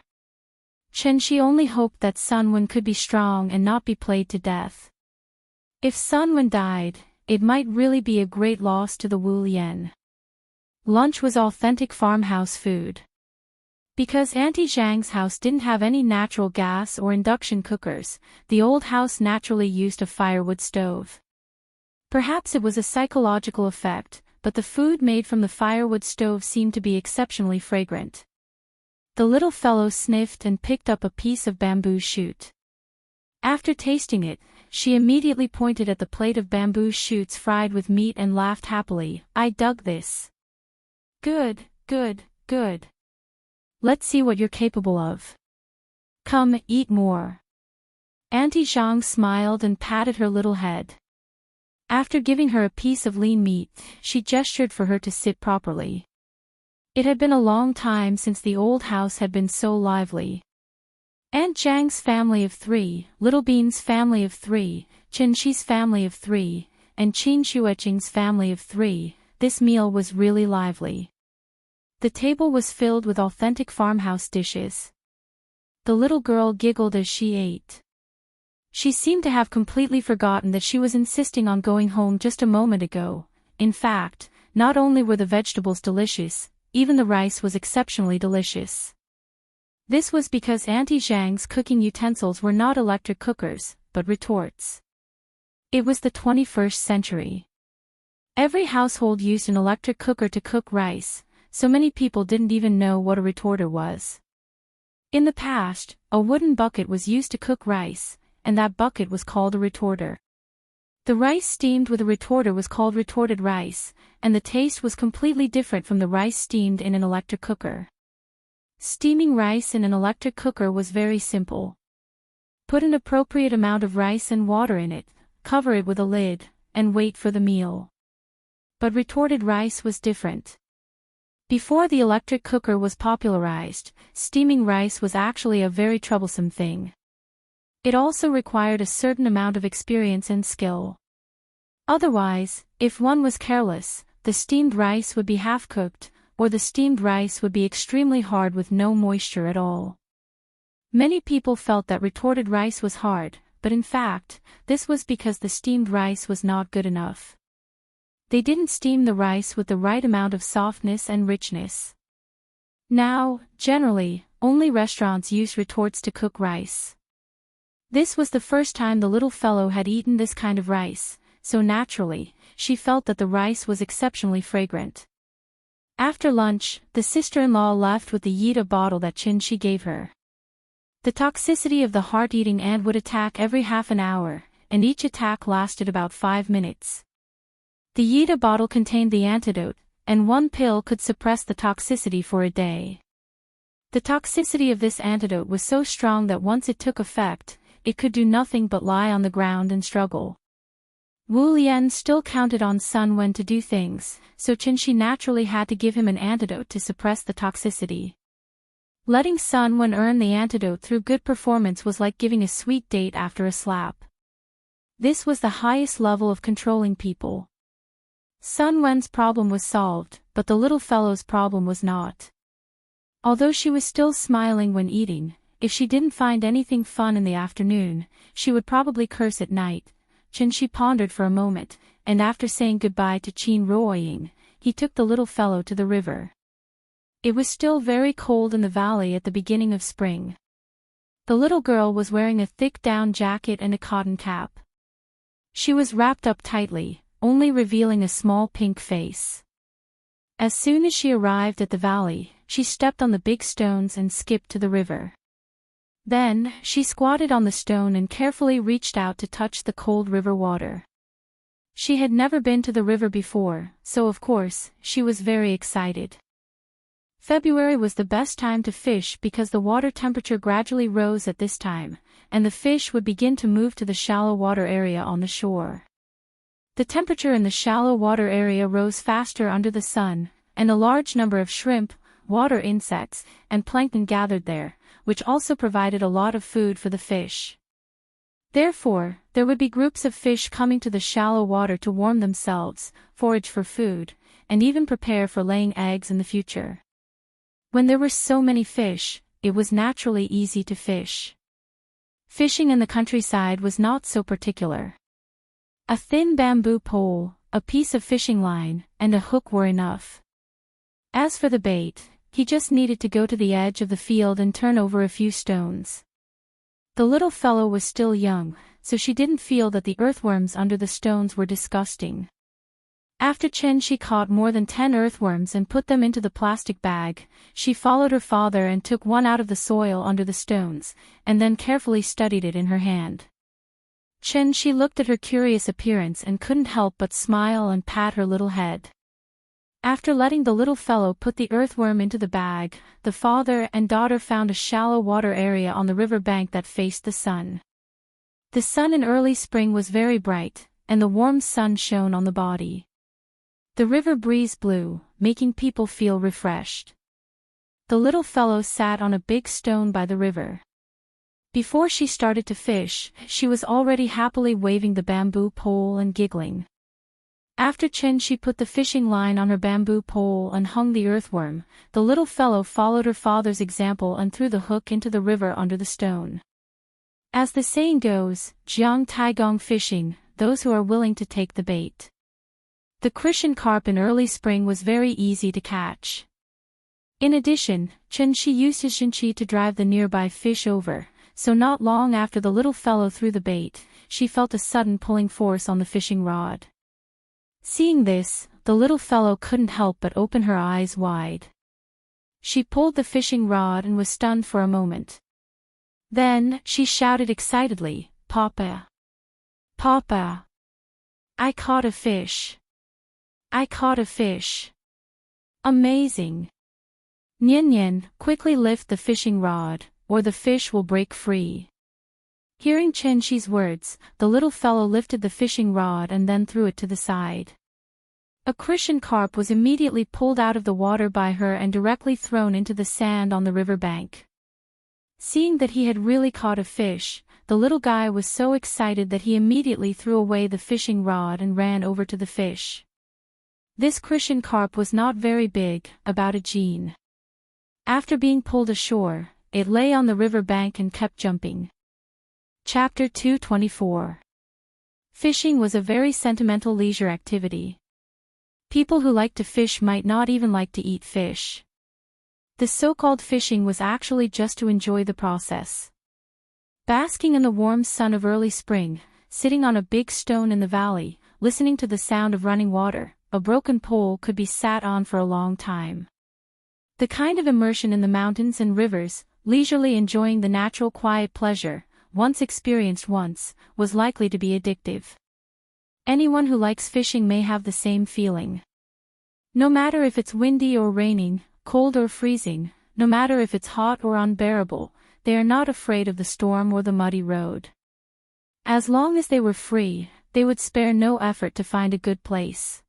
Chen Shi only hoped that Sun Wen could be strong and not be played to death. If Sun Wen died, it might really be a great loss to the Wu Lian. Lunch was authentic farmhouse food. Because Auntie Zhang's house didn't have any natural gas or induction cookers, the old house naturally used a firewood stove. Perhaps it was a psychological effect, but the food made from the firewood stove seemed to be exceptionally fragrant. The little fellow sniffed and picked up a piece of bamboo shoot. After tasting it, she immediately pointed at the plate of bamboo shoots fried with meat and laughed happily. "I dug this. Good, good, good. Let's see what you're capable of. Come, eat more." Auntie Zhang smiled and patted her little head. After giving her a piece of lean meat, she gestured for her to sit properly. It had been a long time since the old house had been so lively. Aunt Zhang's family of 3, Little Bean's family of 3, Chen Shi's family of 3, and Qin Xueqing's family of 3, this meal was really lively. The table was filled with authentic farmhouse dishes. The little girl giggled as she ate. She seemed to have completely forgotten that she was insisting on going home just a moment ago. In fact, not only were the vegetables delicious, even the rice was exceptionally delicious. This was because Auntie Zhang's cooking utensils were not electric cookers, but retorts. It was the 21st century. Every household used an electric cooker to cook rice, so many people didn't even know what a retorter was. In the past, a wooden bucket was used to cook rice, and that bucket was called a retorter. The rice steamed with a retorter was called retorted rice, and the taste was completely different from the rice steamed in an electric cooker. Steaming rice in an electric cooker was very simple. Put an appropriate amount of rice and water in it, cover it with a lid, and wait for the meal. But retorted rice was different. Before the electric cooker was popularized, steaming rice was actually a very troublesome thing. It also required a certain amount of experience and skill. Otherwise, if one was careless, the steamed rice would be half-cooked, or the steamed rice would be extremely hard with no moisture at all. Many people felt that retorted rice was hard, but in fact, this was because the steamed rice was not good enough. They didn't steam the rice with the right amount of softness and richness. Now, generally, only restaurants use retorts to cook rice. This was the first time the little fellow had eaten this kind of rice, so naturally, she felt that the rice was exceptionally fragrant. After lunch, the sister-in-law left with the Yida bottle that Qin Shi gave her. The toxicity of the heart-eating ant would attack every half an hour, and each attack lasted about 5 minutes. The Yida bottle contained the antidote, and one pill could suppress the toxicity for a day. The toxicity of this antidote was so strong that once it took effect, it could do nothing but lie on the ground and struggle. Wu Lian still counted on Sun Wen to do things, so Qin Shi naturally had to give him an antidote to suppress the toxicity. Letting Sun Wen earn the antidote through good performance was like giving a sweet date after a slap. This was the highest level of controlling people. Sun Wen's problem was solved, but the little fellow's problem was not. Although she was still smiling when eating, if she didn't find anything fun in the afternoon, she would probably curse at night. Qin Shi pondered for a moment, and after saying goodbye to Qin Ruoying, he took the little fellow to the river. It was still very cold in the valley at the beginning of spring. The little girl was wearing a thick down jacket and a cotton cap. She was wrapped up tightly, only revealing a small pink face. As soon as she arrived at the valley, she stepped on the big stones and skipped to the river. Then, she squatted on the stone and carefully reached out to touch the cold river water. She had never been to the river before, so of course, she was very excited. February was the best time to fish because the water temperature gradually rose at this time, and the fish would begin to move to the shallow water area on the shore. The temperature in the shallow water area rose faster under the sun, and a large number of shrimp, water insects, and plankton gathered there, which also provided a lot of food for the fish. Therefore, there would be groups of fish coming to the shallow water to warm themselves, forage for food, and even prepare for laying eggs in the future. When there were so many fish, it was naturally easy to fish. Fishing in the countryside was not so particular. A thin bamboo pole, a piece of fishing line, and a hook were enough. As for the bait, he just needed to go to the edge of the field and turn over a few stones. The little fellow was still young, so she didn't feel that the earthworms under the stones were disgusting. After she caught more than 10 earthworms and put them into the plastic bag, she followed her father and took one out of the soil under the stones, and then carefully studied it in her hand. She looked at her curious appearance and couldn't help but smile and pat her little head. After letting the little fellow put the earthworm into the bag, the father and daughter found a shallow water area on the river bank that faced the sun. The sun in early spring was very bright, and the warm sun shone on the body. The river breeze blew, making people feel refreshed. The little fellow sat on a big stone by the river. Before she started to fish, she was already happily waving the bamboo pole and giggling. After she put the fishing line on her bamboo pole and hung the earthworm, the little fellow followed her father's example and threw the hook into the river under the stone. As the saying goes, jiang tai gong fishing, those who are willing to take the bait. The Christian carp in early spring was very easy to catch. In addition, she used his shinchi to drive the nearby fish over, so not long after the little fellow threw the bait, she felt a sudden pulling force on the fishing rod. Seeing this, the little fellow couldn't help but open her eyes wide. She pulled the fishing rod and was stunned for a moment. Then, she shouted excitedly, "Papa! Papa! I caught a fish! I caught a fish! Amazing! Nian Nian, quickly lift the fishing rod, or the fish will break free." Hearing Shi's words, the little fellow lifted the fishing rod and then threw it to the side. A Christian carp was immediately pulled out of the water by her and directly thrown into the sand on the river bank. Seeing that he had really caught a fish, the little guy was so excited that he immediately threw away the fishing rod and ran over to the fish. This Christian carp was not very big, about a jean. After being pulled ashore, it lay on the river bank and kept jumping. Chapter 224. Fishing was a very sentimental leisure activity. People who like to fish might not even like to eat fish. The so-called fishing was actually just to enjoy the process. Basking in the warm sun of early spring, sitting on a big stone in the valley, listening to the sound of running water, a broken pole could be sat on for a long time. The kind of immersion in the mountains and rivers, leisurely enjoying the natural quiet pleasure, once experienced once, was likely to be addictive. Anyone who likes fishing may have the same feeling. No matter if it's windy or raining, cold or freezing, no matter if it's hot or unbearable, they are not afraid of the storm or the muddy road. As long as they were free, they would spare no effort to find a good place.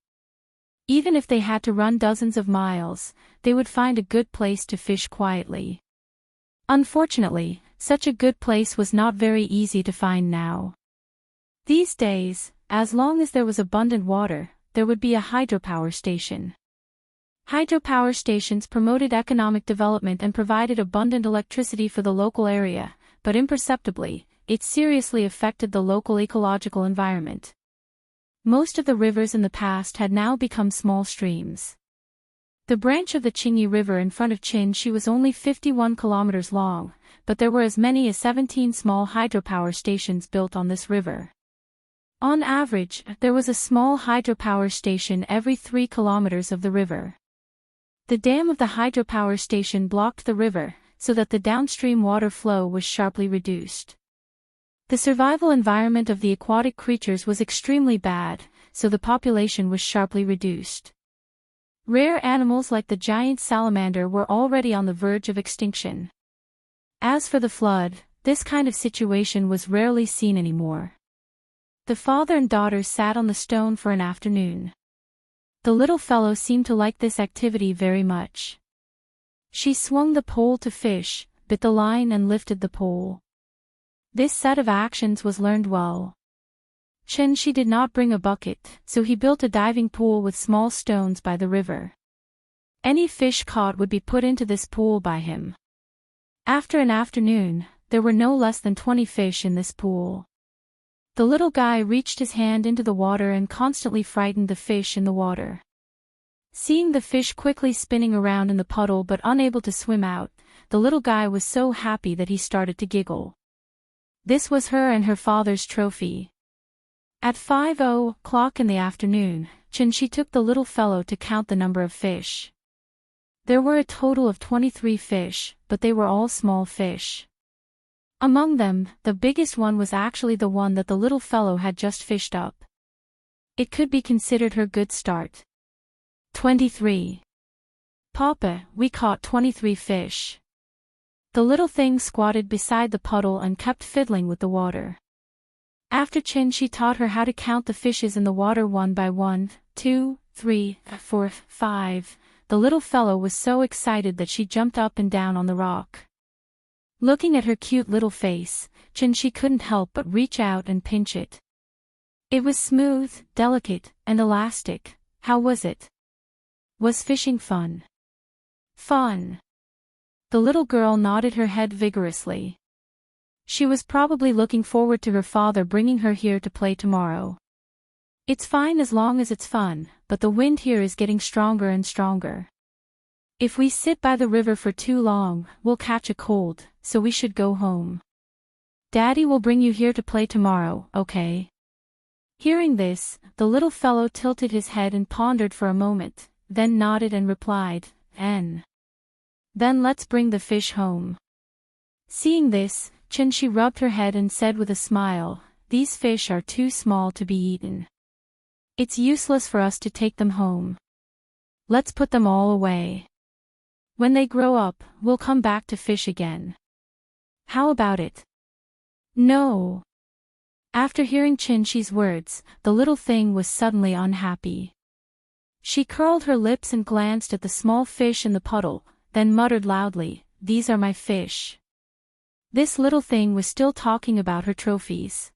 Even if they had to run dozens of miles, they would find a good place to fish quietly. Unfortunately, such a good place was not very easy to find now. These days, as long as there was abundant water, there would be a hydropower station. Hydropower stations promoted economic development and provided abundant electricity for the local area, but imperceptibly, it seriously affected the local ecological environment. Most of the rivers in the past had now become small streams. The branch of the Qingyi River in front of Qinshi was only 51 kilometers long, but there were as many as 17 small hydropower stations built on this river. On average, there was a small hydropower station every 3 kilometers of the river. The dam of the hydropower station blocked the river, so that the downstream water flow was sharply reduced. The survival environment of the aquatic creatures was extremely bad, so the population was sharply reduced. Rare animals like the giant salamander were already on the verge of extinction. As for the flood, this kind of situation was rarely seen anymore. The father and daughter sat on the stone for an afternoon. The little fellow seemed to like this activity very much. She swung the pole to fish, bit the line and lifted the pole. This set of actions was learned well. Chen-shi did not bring a bucket, so he built a diving pool with small stones by the river. Any fish caught would be put into this pool by him. After an afternoon, there were no less than 20 fish in this pool. The little guy reached his hand into the water and constantly frightened the fish in the water. Seeing the fish quickly spinning around in the puddle but unable to swim out, the little guy was so happy that he started to giggle. This was her and her father's trophy. At 5:00 in the afternoon, Chen-shi took the little fellow to count the number of fish. There were a total of 23 fish, but they were all small fish. Among them, the biggest one was actually the one that the little fellow had just fished up. It could be considered her good start. 23. Papa, we caught 23 fish. The little thing squatted beside the puddle and kept fiddling with the water. After Chen-shi taught her how to count the fishes in the water one by 1, 2, 3, 4, 5, the little fellow was so excited that she jumped up and down on the rock. Looking at her cute little face, Chen-shi couldn't help but reach out and pinch it. It was smooth, delicate, and elastic. How was it? Was fishing fun? Fun. The little girl nodded her head vigorously. She was probably looking forward to her father bringing her here to play tomorrow. It's fine as long as it's fun, but the wind here is getting stronger and stronger. If we sit by the river for too long, we'll catch a cold, so we should go home. Daddy will bring you here to play tomorrow, okay? Hearing this, the little fellow tilted his head and pondered for a moment, then nodded and replied, N. Then let's bring the fish home. Seeing this, Chen-shi rubbed her head and said with a smile, these fish are too small to be eaten. It's useless for us to take them home. Let's put them all away. When they grow up, we'll come back to fish again. How about it? No. After hearing Chen-shi's words, the little thing was suddenly unhappy. She curled her lips and glanced at the small fish in the puddle, then muttered loudly, these are my fish. This little thing was still talking about her trophies.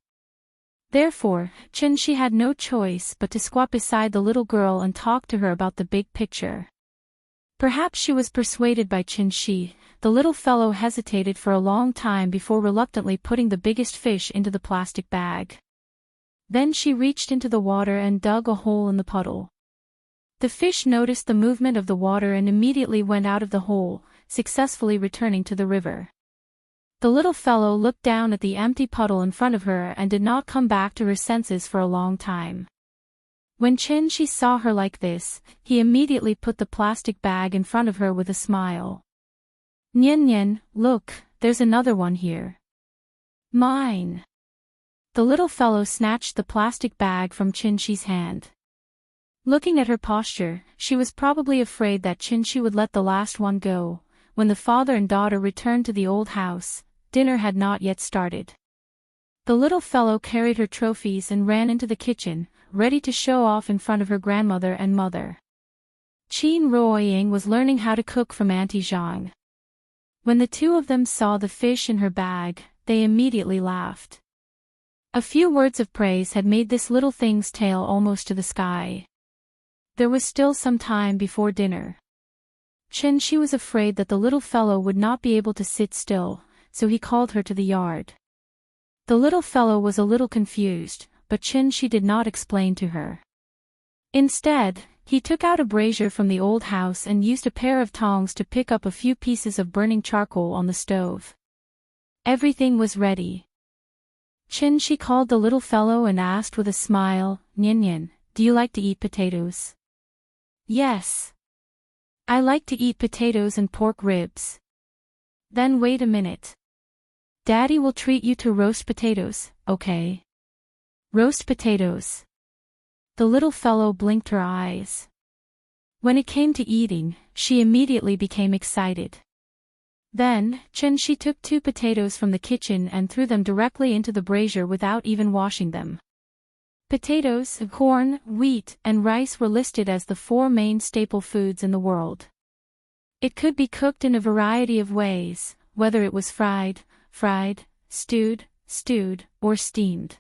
Therefore, Chen-shi had no choice but to squat beside the little girl and talk to her about the big picture. Perhaps she was persuaded by Chen-shi. The little fellow hesitated for a long time before reluctantly putting the biggest fish into the plastic bag. Then she reached into the water and dug a hole in the puddle. The fish noticed the movement of the water and immediately went out of the hole, successfully returning to the river. The little fellow looked down at the empty puddle in front of her and did not come back to her senses for a long time. When Chen-shi saw her like this, he immediately put the plastic bag in front of her with a smile. Nian Nian, look, there's another one here. Mine. The little fellow snatched the plastic bag from Chen-shi's hand. Looking at her posture, she was probably afraid that Chen-shi would let the last one go. When the father and daughter returned to the old house, dinner had not yet started. The little fellow carried her trophies and ran into the kitchen, ready to show off in front of her grandmother and mother. Qin Ruoying was learning how to cook from Auntie Zhang. When the two of them saw the fish in her bag, they immediately laughed. A few words of praise had made this little thing's tail almost to the sky. There was still some time before dinner. Chen-shi was afraid that the little fellow would not be able to sit still, so he called her to the yard. The little fellow was a little confused, but Chen-shi did not explain to her. Instead, he took out a brazier from the old house and used a pair of tongs to pick up a few pieces of burning charcoal on the stove. Everything was ready. Chen-shi called the little fellow and asked with a smile, Nian Nian, do you like to eat potatoes? Yes. I like to eat potatoes and pork ribs. Then wait a minute. Daddy will treat you to roast potatoes, okay? Roast potatoes. The little fellow blinked her eyes. When it came to eating, she immediately became excited. Then, Chen-shi took 2 potatoes from the kitchen and threw them directly into the brazier without even washing them. Potatoes, corn, wheat, and rice were listed as the 4 main staple foods in the world. It could be cooked in a variety of ways, whether it was fried, stewed, or steamed.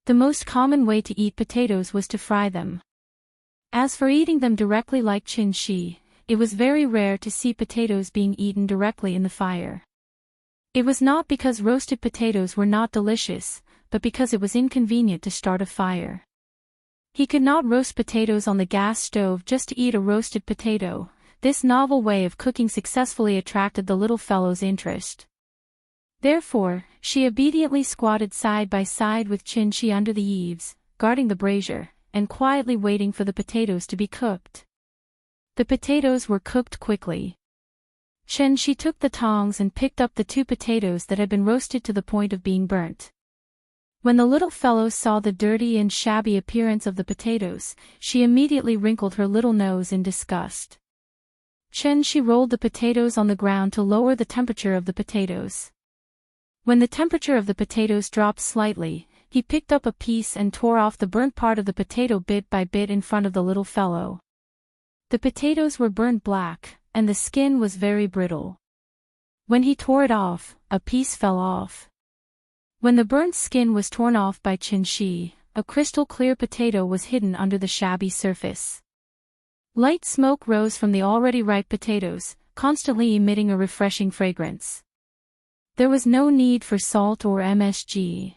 The most common way to eat potatoes was to fry them. As for eating them directly like Chen-shi, it was very rare to see potatoes being eaten directly in the fire. It was not because roasted potatoes were not delicious, but because it was inconvenient to start a fire. He could not roast potatoes on the gas stove just to eat a roasted potato. This novel way of cooking successfully attracted the little fellow's interest. Therefore, she obediently squatted side by side with Chen-shi under the eaves, guarding the brazier, and quietly waiting for the potatoes to be cooked. The potatoes were cooked quickly. Chen-shi took the tongs and picked up the 2 potatoes that had been roasted to the point of being burnt. When the little fellow saw the dirty and shabby appearance of the potatoes, she immediately wrinkled her little nose in disgust. Chen-shi rolled the potatoes on the ground to lower the temperature of the potatoes. When the temperature of the potatoes dropped slightly, he picked up a piece and tore off the burnt part of the potato bit by bit in front of the little fellow. The potatoes were burnt black, and the skin was very brittle. When he tore it off, a piece fell off. When the burnt skin was torn off by Chen-shi, a crystal-clear potato was hidden under the shabby surface. Light smoke rose from the already ripe potatoes, constantly emitting a refreshing fragrance. There was no need for salt or MSG.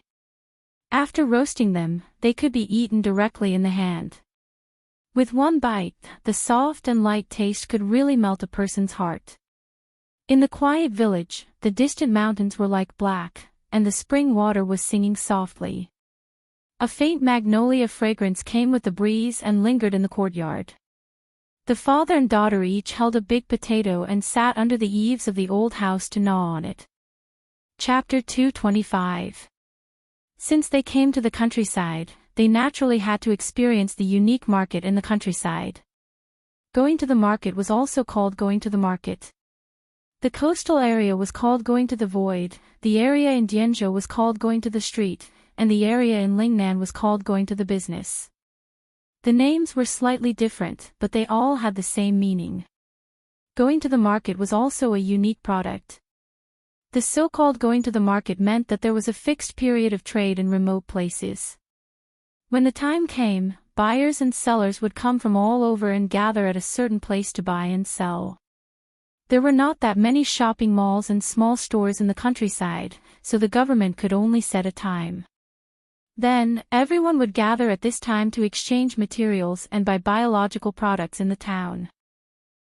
After roasting them, they could be eaten directly in the hand. With one bite, the soft and light taste could really melt a person's heart. In the quiet village, the distant mountains were like black, and the spring water was singing softly. A faint magnolia fragrance came with the breeze and lingered in the courtyard. The father and daughter each held a big potato and sat under the eaves of the old house to gnaw on it. Chapter 225. Since they came to the countryside, they naturally had to experience the unique market in the countryside. Going to the market was also called going to the market. The coastal area was called going to the void, the area in Dianzhou was called going to the street, and the area in Lingnan was called going to the business. The names were slightly different, but they all had the same meaning. Going to the market was also a unique product. The so-called going to the market meant that there was a fixed period of trade in remote places. When the time came, buyers and sellers would come from all over and gather at a certain place to buy and sell. There were not that many shopping malls and small stores in the countryside, so the government could only set a time. Then, everyone would gather at this time to exchange materials and buy biological products in the town.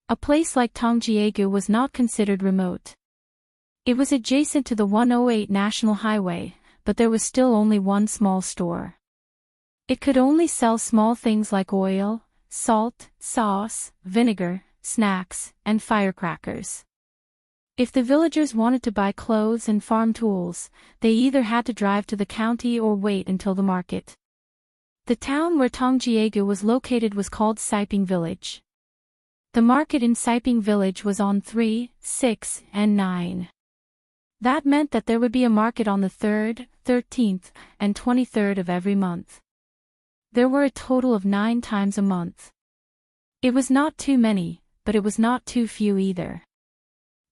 A place like Tongjiegu was not considered remote. It was adjacent to the 108 National Highway, but there was still only one small store. It could only sell small things like oil, salt, sauce, vinegar, snacks, and firecrackers. If the villagers wanted to buy clothes and farm tools, they either had to drive to the county or wait until the market. The town where Tongjiegu was located was called Siping Village. The market in Siping Village was on 3, 6, and 9. That meant that there would be a market on the 3rd, 13th, and 23rd of every month. There were a total of 9 times a month. It was not too many, but it was not too few either.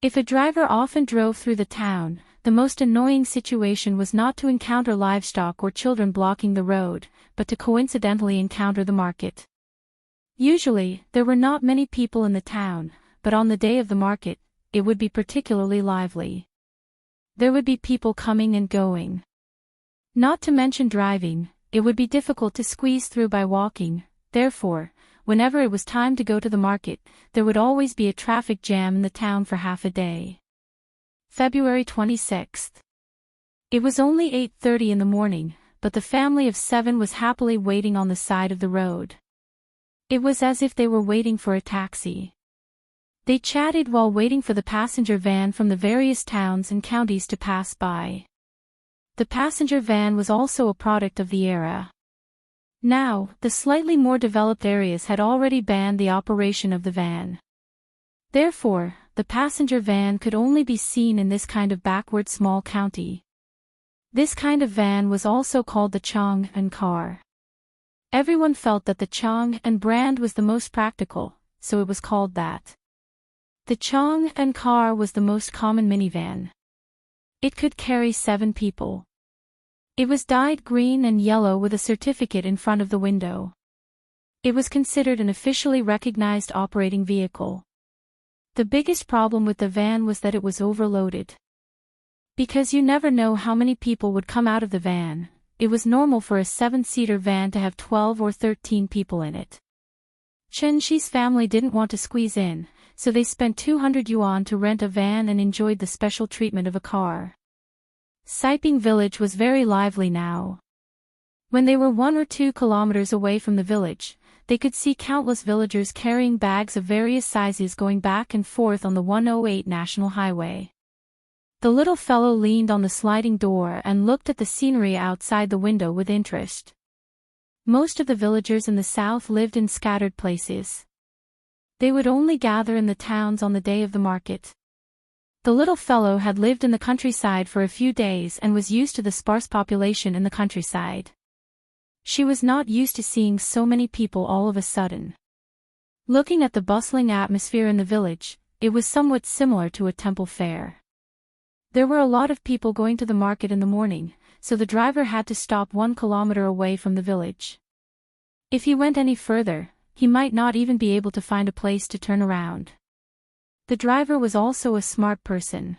If a driver often drove through the town, the most annoying situation was not to encounter livestock or children blocking the road, but to coincidentally encounter the market. Usually, there were not many people in the town, but on the day of the market, it would be particularly lively. There would be people coming and going. Not to mention driving, it would be difficult to squeeze through by walking, therefore, whenever it was time to go to the market, there would always be a traffic jam in the town for half a day. February 26th. It was only 8:30 in the morning, but the family of 7 was happily waiting on the side of the road. It was as if they were waiting for a taxi. They chatted while waiting for the passenger van from the various towns and counties to pass by. The passenger van was also a product of the era. Now, the slightly more developed areas had already banned the operation of the van. Therefore, the passenger van could only be seen in this kind of backward small county. This kind of van was also called the Chong and car. Everyone felt that the Chong and brand was the most practical, so it was called that. The Chong and car was the most common minivan. It could carry 7 people. It was dyed green and yellow with a certificate in front of the window. It was considered an officially recognized operating vehicle. The biggest problem with the van was that it was overloaded. Because you never know how many people would come out of the van, it was normal for a 7-seater van to have 12 or 13 people in it. Chen Shi's family didn't want to squeeze in, so they spent 200 yuan to rent a van and enjoyed the special treatment of a car. Saiping village was very lively now. When they were 1 or 2 kilometers away from the village, they could see countless villagers carrying bags of various sizes going back and forth on the 108 National Highway. The little fellow leaned on the sliding door and looked at the scenery outside the window with interest. Most of the villagers in the south lived in scattered places. They would only gather in the towns on the day of the market. The little fellow had lived in the countryside for a few days and was used to the sparse population in the countryside. She was not used to seeing so many people all of a sudden. Looking at the bustling atmosphere in the village, it was somewhat similar to a temple fair. There were a lot of people going to the market in the morning, so the driver had to stop 1 kilometer away from the village. If he went any further, he might not even be able to find a place to turn around. The driver was also a smart person.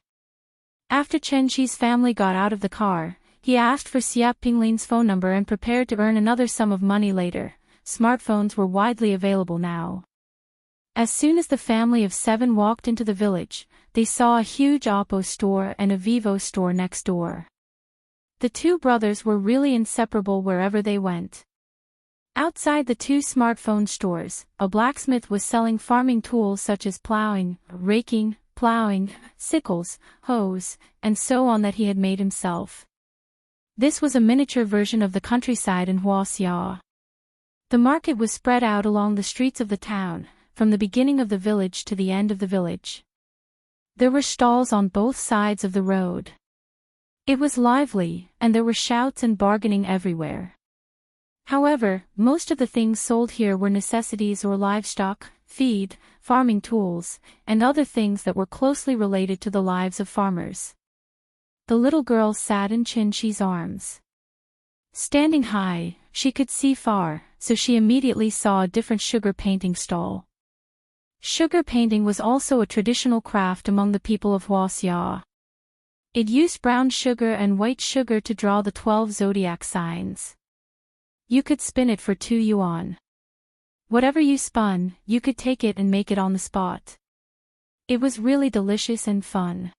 After Chen Shi's family got out of the car, he asked for Xia Pinglin's phone number and prepared to earn another sum of money later. Smartphones were widely available now. As soon as the family of 7 walked into the village, they saw a huge Oppo store and a Vivo store next door. The 2 brothers were really inseparable wherever they went. Outside the 2 smartphone stores, a blacksmith was selling farming tools such as plowing, raking, plowing, sickles, hoes, and so on that he had made himself. This was a miniature version of the countryside in Huaxia. The market was spread out along the streets of the town, from the beginning of the village to the end of the village. There were stalls on both sides of the road. It was lively, and there were shouts and bargaining everywhere. However, most of the things sold here were necessities or livestock, feed, farming tools, and other things that were closely related to the lives of farmers. The little girl sat in Chen Shi's arms. Standing high, she could see far, so she immediately saw a different sugar painting stall. Sugar painting was also a traditional craft among the people of Huaxia. It used brown sugar and white sugar to draw the 12 zodiac signs. You could spin it for 2 yuan. Whatever you spun, you could take it and make it on the spot. It was really delicious and fun.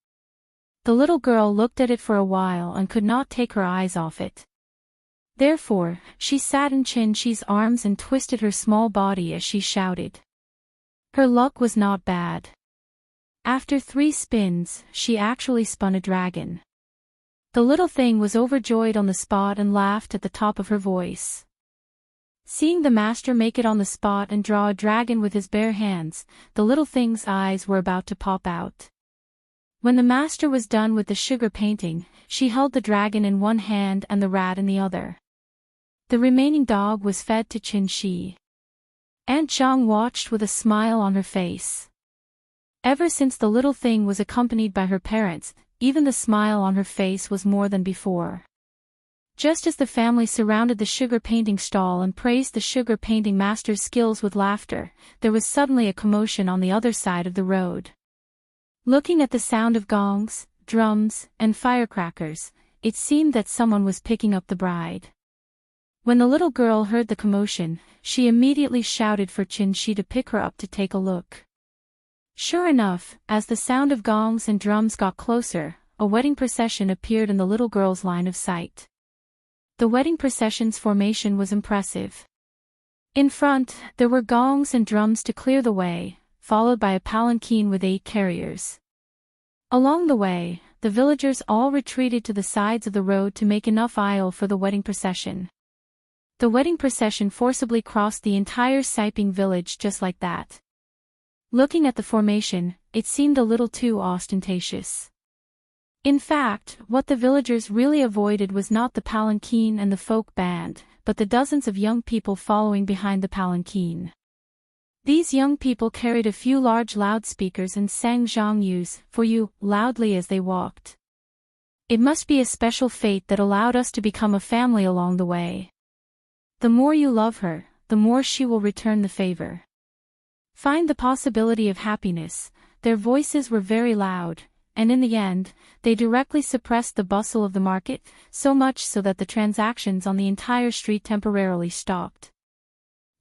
The little girl looked at it for a while and could not take her eyes off it. Therefore, she sat in Chen Shi's arms and twisted her small body as she shouted. Her luck was not bad. After 3 spins, she actually spun a dragon. The little thing was overjoyed on the spot and laughed at the top of her voice. Seeing the master make it on the spot and draw a dragon with his bare hands, the little thing's eyes were about to pop out. When the master was done with the sugar painting, she held the dragon in one hand and the rat in the other. The remaining dog was fed to Chen Shi. Aunt Zhang watched with a smile on her face. Ever since the little thing was accompanied by her parents, even the smile on her face was more than before. Just as the family surrounded the sugar painting stall and praised the sugar painting master's skills with laughter, there was suddenly a commotion on the other side of the road. Looking at the sound of gongs, drums, and firecrackers, it seemed that someone was picking up the bride. When the little girl heard the commotion, she immediately shouted for Chen Shi to pick her up to take a look. Sure enough, as the sound of gongs and drums got closer, a wedding procession appeared in the little girl's line of sight. The wedding procession's formation was impressive. In front, there were gongs and drums to clear the way, followed by a palanquin with 8 carriers. Along the way, the villagers all retreated to the sides of the road to make enough aisle for the wedding procession. The wedding procession forcibly crossed the entire Siping village just like that. Looking at the formation, it seemed a little too ostentatious. In fact, what the villagers really avoided was not the palanquin and the folk band, but the dozens of young people following behind the palanquin. These young people carried a few large loudspeakers and sang Zhang "For You" loudly as they walked. It must be a special fate that allowed us to become a family along the way. The more you love her, the more she will return the favor. Find the possibility of happiness. Their voices were very loud, and in the end, they directly suppressed the bustle of the market, so much so that the transactions on the entire street temporarily stopped.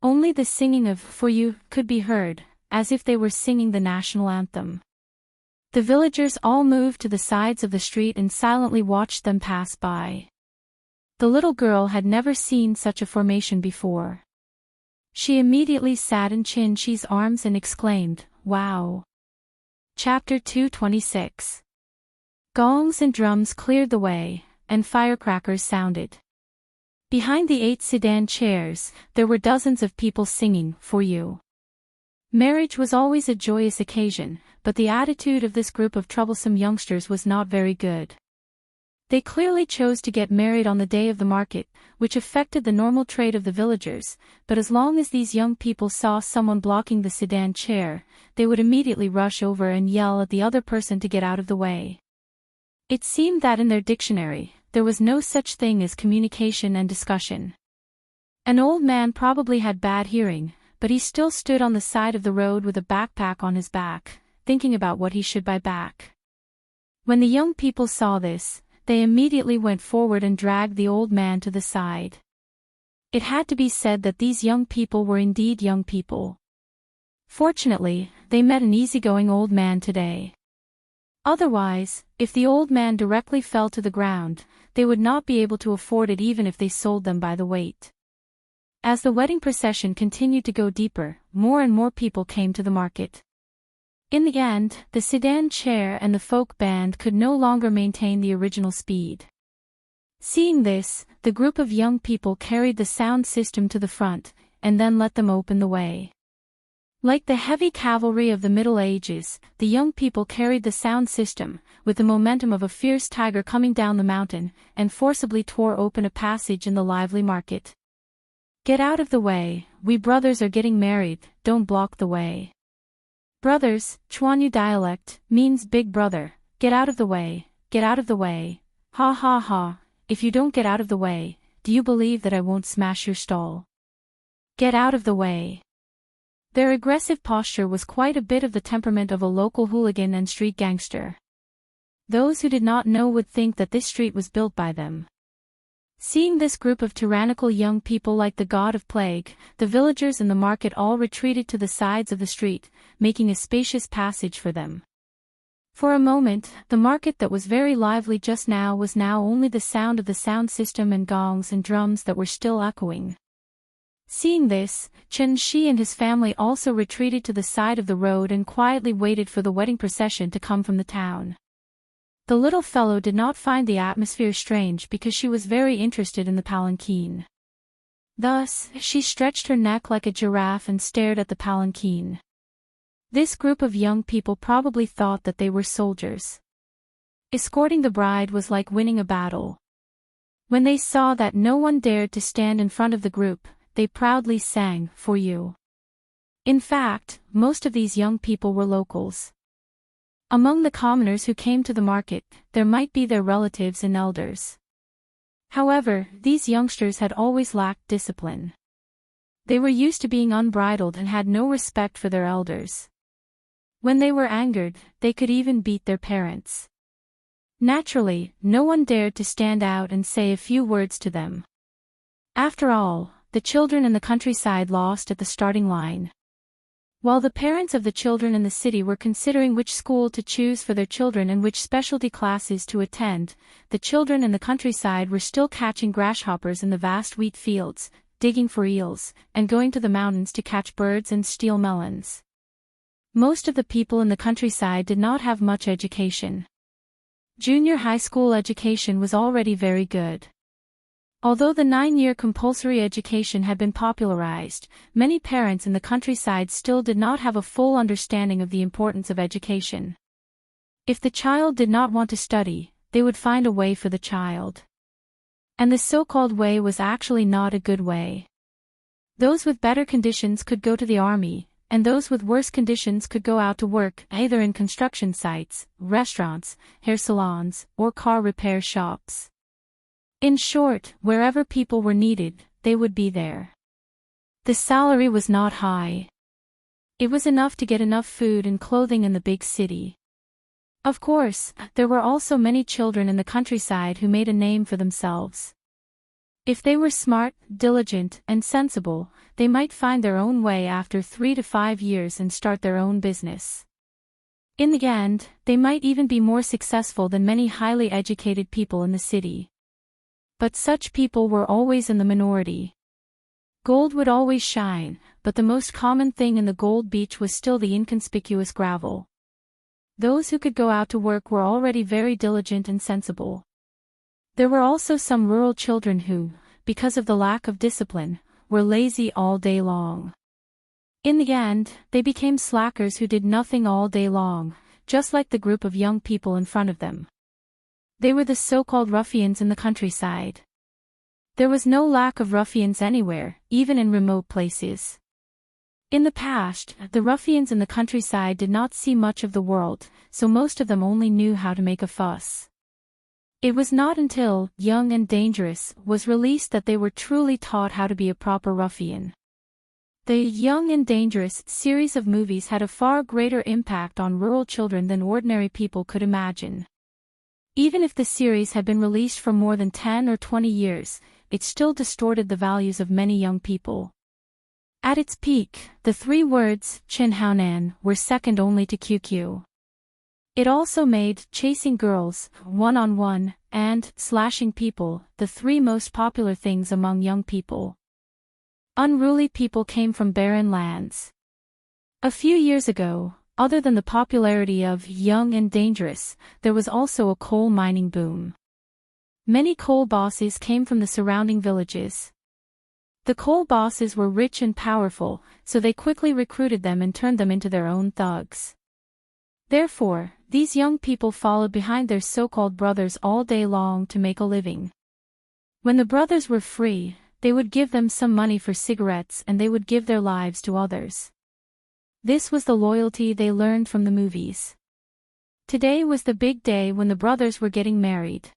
Only the singing of "For You" could be heard, as if they were singing the national anthem. The villagers all moved to the sides of the street and silently watched them pass by. The little girl had never seen such a formation before. She immediately sat in Qin Shi's arms and exclaimed, "Wow!" Chapter 226. Gongs and drums cleared the way, and firecrackers sounded. Behind the 8 sedan chairs, there were dozens of people singing "For You." Marriage was always a joyous occasion, but the attitude of this group of troublesome youngsters was not very good. They clearly chose to get married on the day of the market, which affected the normal trade of the villagers, but as long as these young people saw someone blocking the sedan chair, they would immediately rush over and yell at the other person to get out of the way. It seemed that in their dictionary, there was no such thing as communication and discussion. An old man probably had bad hearing, but he still stood on the side of the road with a backpack on his back, thinking about what he should buy back. When the young people saw this, they immediately went forward and dragged the old man to the side. It had to be said that these young people were indeed young people. Fortunately, they met an easygoing old man today. Otherwise, if the old man directly fell to the ground, they would not be able to afford it even if they sold them by the weight. As the wedding procession continued to go deeper, more and more people came to the market. In the end, the sedan chair and the folk band could no longer maintain the original speed. Seeing this, the group of young people carried the sound system to the front, and then let them open the way. Like the heavy cavalry of the Middle Ages, the young people carried the sound system, with the momentum of a fierce tiger coming down the mountain, and forcibly tore open a passage in the lively market. "Get out of the way, we brothers are getting married, don't block the way." Brothers, Chuanyu dialect, means big brother. Get out of the way, get out of the way. Ha ha ha, if you don't get out of the way, do you believe that I won't smash your stall? Get out of the way. Their aggressive posture was quite a bit of the temperament of a local hooligan and street gangster. Those who did not know would think that this street was built by them. Seeing this group of tyrannical young people like the god of plague, the villagers in the market all retreated to the sides of the street, making a spacious passage for them. For a moment, the market that was very lively just now was now only the sound of the sound system and gongs and drums that were still echoing. Seeing this, Chen Shi and his family also retreated to the side of the road and quietly waited for the wedding procession to come from the town. The little fellow did not find the atmosphere strange because she was very interested in the palanquin. Thus, she stretched her neck like a giraffe and stared at the palanquin. This group of young people probably thought that they were soldiers. Escorting the bride was like winning a battle. When they saw that no one dared to stand in front of the group, they proudly sang "For You." In fact, most of these young people were locals. Among the commoners who came to the market, there might be their relatives and elders. However, these youngsters had always lacked discipline. They were used to being unbridled and had no respect for their elders. When they were angered, they could even beat their parents. Naturally, no one dared to stand out and say a few words to them. After all, the children in the countryside lost at the starting line. While the parents of the children in the city were considering which school to choose for their children and which specialty classes to attend, the children in the countryside were still catching grasshoppers in the vast wheat fields, digging for eels, and going to the mountains to catch birds and steal melons. Most of the people in the countryside did not have much education. Junior high school education was already very good. Although the 9-year compulsory education had been popularized, many parents in the countryside still did not have a full understanding of the importance of education. If the child did not want to study, they would find a way for the child. And the so-called way was actually not a good way. Those with better conditions could go to the army, and those with worse conditions could go out to work either in construction sites, restaurants, hair salons, or car repair shops. In short, wherever people were needed, they would be there. The salary was not high. It was enough to get enough food and clothing in the big city. Of course, there were also many children in the countryside who made a name for themselves. If they were smart, diligent, and sensible, they might find their own way after 3 to 5 years and start their own business. In the end, they might even be more successful than many highly educated people in the city. But such people were always in the minority. Gold would always shine, but the most common thing in the gold beach was still the inconspicuous gravel. Those who could go out to work were already very diligent and sensible. There were also some rural children who, because of the lack of discipline, were lazy all day long. In the end, they became slackers who did nothing all day long, just like the group of young people in front of them. They were the so-called ruffians in the countryside. There was no lack of ruffians anywhere, even in remote places. In the past, the ruffians in the countryside did not see much of the world, so most of them only knew how to make a fuss. It was not until Young and Dangerous was released that they were truly taught how to be a proper ruffian. The Young and Dangerous series of movies had a far greater impact on rural children than ordinary people could imagine. Even if the series had been released for more than 10 or 20 years, it still distorted the values of many young people. At its peak, the 3 words, Chin Hao Nan, were second only to QQ. It also made chasing girls, one-on-one, and slashing people the 3 most popular things among young people. Unruly people came from barren lands. A few years ago, other than the popularity of Young and Dangerous, there was also a coal mining boom. Many coal bosses came from the surrounding villages. The coal bosses were rich and powerful, so they quickly recruited them and turned them into their own thugs. Therefore, these young people followed behind their so-called brothers all day long to make a living. When the brothers were free, they would give them some money for cigarettes and they would give their lives to others. This was the loyalty they learned from the movies. Today was the big day when the brothers were getting married.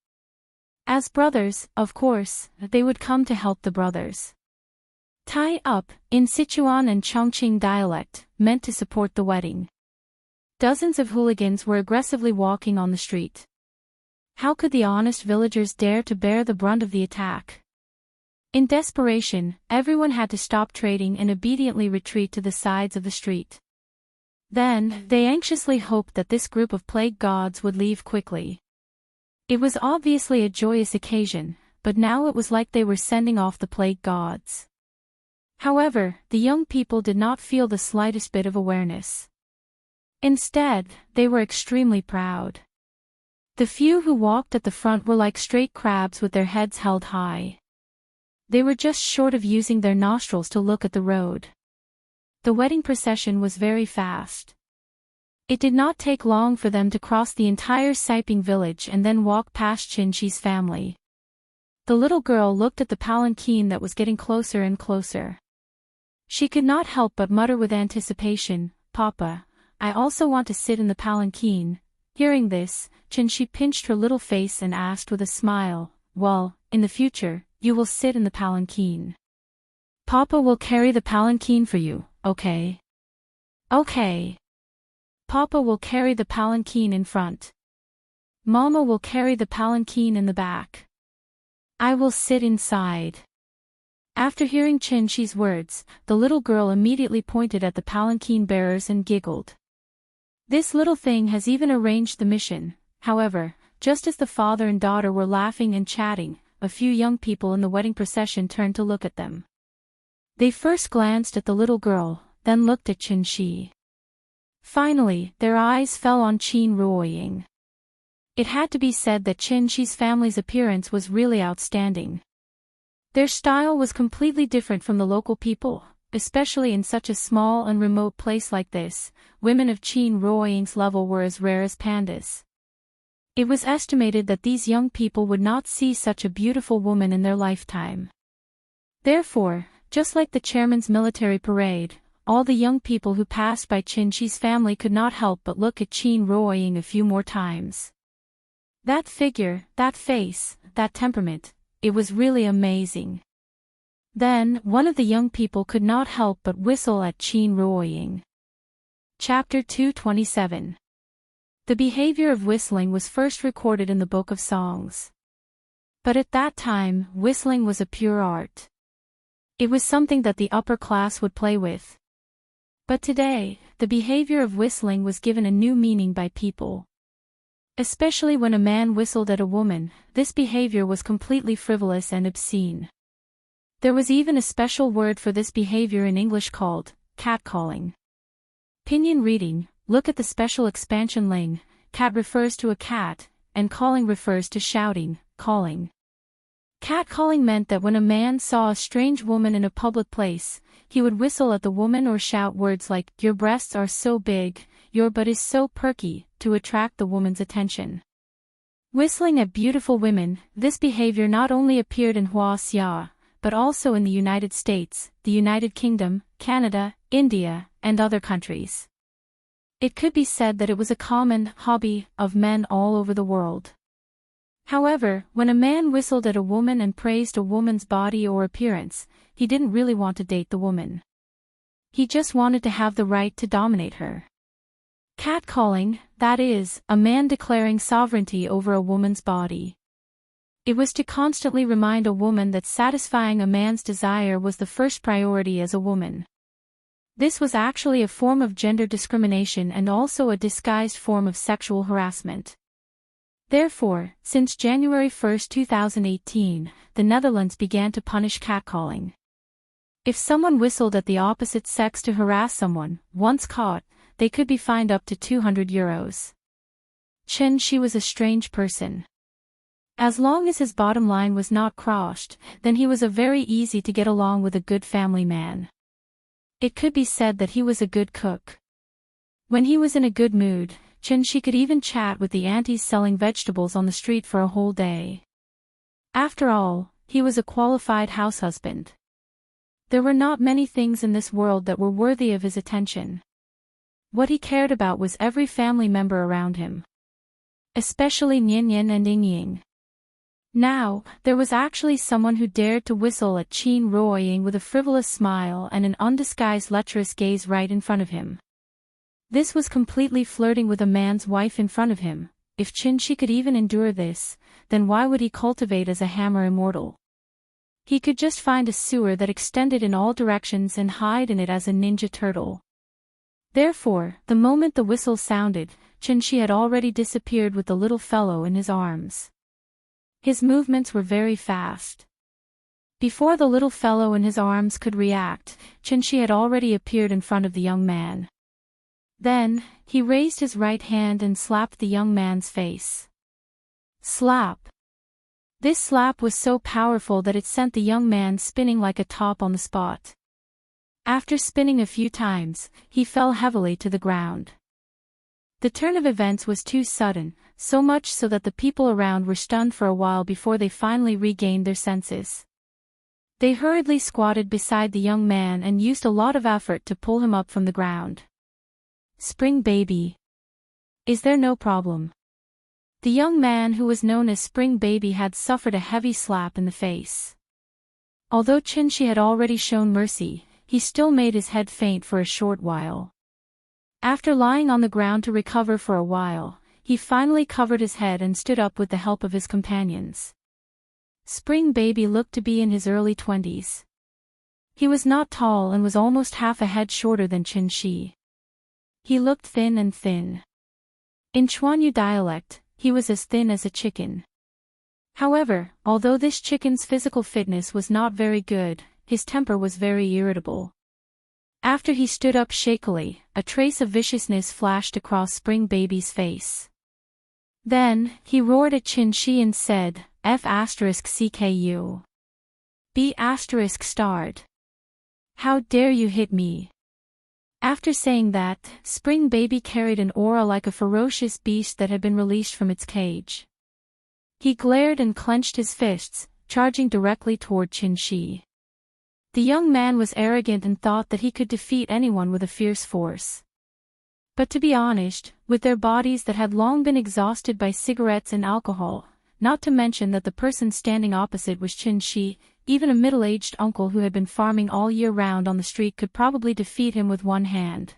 As brothers, of course, they would come to help the brothers. Tie up, in Sichuan and Chongqing dialect, meant to support the wedding. Dozens of hooligans were aggressively walking on the street. How could the honest villagers dare to bear the brunt of the attack? In desperation, everyone had to stop trading and obediently retreat to the sides of the street. Then, they anxiously hoped that this group of plague gods would leave quickly. It was obviously a joyous occasion, but now it was like they were sending off the plague gods. However, the young people did not feel the slightest bit of awareness. Instead, they were extremely proud. The few who walked at the front were like straight crabs with their heads held high. They were just short of using their nostrils to look at the road. The wedding procession was very fast. It did not take long for them to cross the entire Siping village and then walk past Chin Chi's family. The little girl looked at the palanquin that was getting closer and closer. She could not help but mutter with anticipation, "Papa, I also want to sit in the palanquin." Hearing this, Chin Chi pinched her little face and asked with a smile, "Well, in the future, you will sit in the palanquin. Papa will carry the palanquin for you, okay?" "Okay. Papa will carry the palanquin in front. Mama will carry the palanquin in the back. I will sit inside." After hearing Chin Chi's words, the little girl immediately pointed at the palanquin bearers and giggled. This little thing has even arranged the mission. However, just as the father and daughter were laughing and chatting, a few young people in the wedding procession turned to look at them. They first glanced at the little girl, then looked at Chin Chi. Finally, their eyes fell on Qin Ruoying. It had to be said that Qin Shi's family's appearance was really outstanding. Their style was completely different from the local people, especially in such a small and remote place like this. Women of Qin Ruoying's level were as rare as pandas. It was estimated that these young people would not see such a beautiful woman in their lifetime. Therefore, just like the chairman's military parade, all the young people who passed by Qin Shi's family could not help but look at Qin Ruoying a few more times. That figure, that face, that temperament, it was really amazing. Then, one of the young people could not help but whistle at Qin Ruoying. Chapter 227. The behavior of whistling was first recorded in the Book of Songs. But at that time, whistling was a pure art. It was something that the upper class would play with. But today, the behavior of whistling was given a new meaning by people. Especially when a man whistled at a woman, this behavior was completely frivolous and obscene. There was even a special word for this behavior in English called catcalling. Pinyin reading, look at the special expansion ling. Cat refers to a cat, and calling refers to shouting, calling. Catcalling meant that when a man saw a strange woman in a public place, he would whistle at the woman or shout words like, "Your breasts are so big, your butt is so perky," to attract the woman's attention. Whistling at beautiful women, this behavior not only appeared in Xia, but also in the United States, the United Kingdom, Canada, India, and other countries. It could be said that it was a common hobby of men all over the world. However, when a man whistled at a woman and praised a woman's body or appearance, he didn't really want to date the woman. He just wanted to have the right to dominate her. Catcalling, that is, a man declaring sovereignty over a woman's body. It was to constantly remind a woman that satisfying a man's desire was the first priority as a woman. This was actually a form of gender discrimination and also a disguised form of sexual harassment. Therefore, since January 1, 2018, the Netherlands began to punish catcalling. If someone whistled at the opposite sex to harass someone, once caught, they could be fined up to €200. Qin Shi was a strange person. As long as his bottom line was not crossed, then he was a very easy to get along with a good family man. It could be said that he was a good cook. When he was in a good mood, Qin Shi could even chat with the aunties selling vegetables on the street for a whole day. After all, he was a qualified house husband. There were not many things in this world that were worthy of his attention. What he cared about was every family member around him. Especially Nian Yin and Ying Ying. Now, there was actually someone who dared to whistle at Qin Ruoying with a frivolous smile and an undisguised lecherous gaze right in front of him. This was completely flirting with a man's wife in front of him. If Qin Shi could even endure this, then why would he cultivate as a hammer immortal? He could just find a sewer that extended in all directions and hide in it as a ninja turtle. Therefore, the moment the whistle sounded, Qin Shi had already disappeared with the little fellow in his arms. His movements were very fast. Before the little fellow in his arms could react, Qin Shi had already appeared in front of the young man. Then, he raised his right hand and slapped the young man's face. Slap! This slap was so powerful that it sent the young man spinning like a top on the spot. After spinning a few times, he fell heavily to the ground. The turn of events was too sudden, so much so that the people around were stunned for a while before they finally regained their senses. They hurriedly squatted beside the young man and used a lot of effort to pull him up from the ground. Spring Baby. Is there no problem? The young man who was known as Spring Baby had suffered a heavy slap in the face. Although Qin Shi had already shown mercy, he still made his head faint for a short while. After lying on the ground to recover for a while, he finally covered his head and stood up with the help of his companions. Spring Baby looked to be in his early 20s. He was not tall and was almost half a head shorter than Qin Shi. He looked thin and thin. In Chuanyu dialect, he was as thin as a chicken. However, although this chicken's physical fitness was not very good, his temper was very irritable. After he stood up shakily, a trace of viciousness flashed across Spring Baby's face. Then, he roared at Qin and said, F***CKU. B****. How dare you hit me? After saying that, Spring Baby carried an aura like a ferocious beast that had been released from its cage. He glared and clenched his fists, charging directly toward Qin. The young man was arrogant and thought that he could defeat anyone with a fierce force. But to be honest, with their bodies that had long been exhausted by cigarettes and alcohol, not to mention that the person standing opposite was Qin, even a middle-aged uncle who had been farming all year round on the street could probably defeat him with one hand.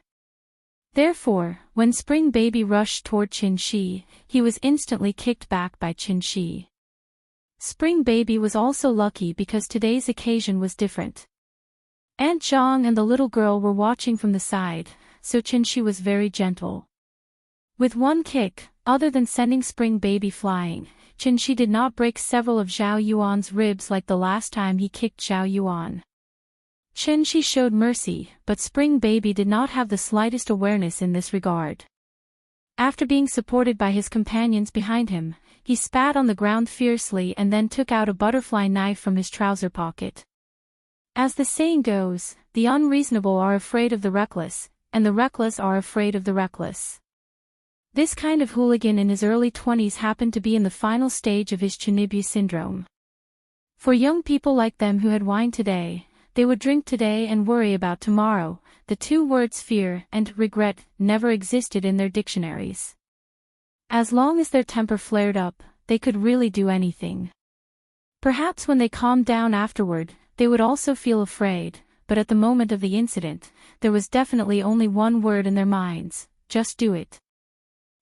Therefore, when Spring Baby rushed toward Qin, he was instantly kicked back by Qin. Spring Baby was also lucky because today's occasion was different. Aunt Zhang and the little girl were watching from the side, so Qin was very gentle. With one kick, other than sending Spring Baby flying, Qin did not break several of Zhao Yuan's ribs like the last time he kicked Zhao Yuan. Qin showed mercy, but Spring Baby did not have the slightest awareness in this regard. After being supported by his companions behind him, he spat on the ground fiercely and then took out a butterfly knife from his trouser pocket. As the saying goes, the unreasonable are afraid of the reckless, and the reckless are afraid of the reckless. This kind of hooligan in his early 20s happened to be in the final stage of his Chunibu syndrome. For young people like them who had wine today, they would drink today and worry about tomorrow. The two words fear and regret never existed in their dictionaries. As long as their temper flared up, they could really do anything. Perhaps when they calmed down afterward, they would also feel afraid, but at the moment of the incident, there was definitely only one word in their minds: just do it.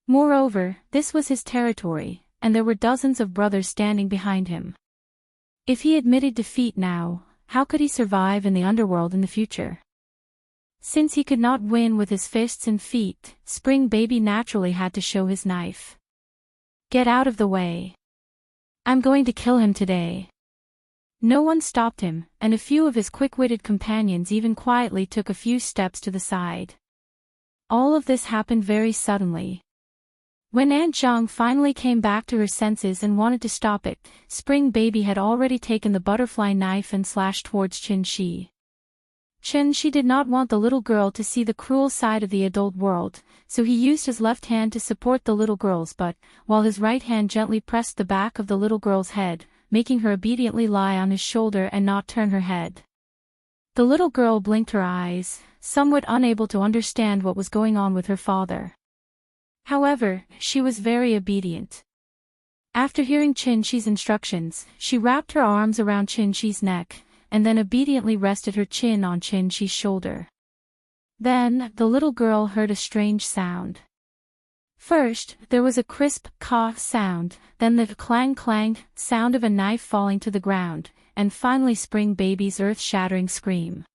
Moreover, this was his territory, and there were dozens of brothers standing behind him. If he admitted defeat now, how could he survive in the underworld in the future? Since he could not win with his fists and feet, Spring Baby naturally had to show his knife. Get out of the way. I'm going to kill him today. No one stopped him, and a few of his quick-witted companions even quietly took a few steps to the side. All of this happened very suddenly. When Aunt Zhang finally came back to her senses and wanted to stop it, Spring Baby had already taken the butterfly knife and slashed towards Qin. Qin did not want the little girl to see the cruel side of the adult world, so he used his left hand to support the little girl's butt, while his right hand gently pressed the back of the little girl's head, making her obediently lie on his shoulder and not turn her head. The little girl blinked her eyes, somewhat unable to understand what was going on with her father. However, she was very obedient. After hearing Qin's instructions, she wrapped her arms around Qin's neck, and then obediently rested her chin on Qin's shoulder. Then, the little girl heard a strange sound. First, there was a crisp caw sound, then the clang-clang sound of a knife falling to the ground, and finally Spring Baby's earth-shattering scream.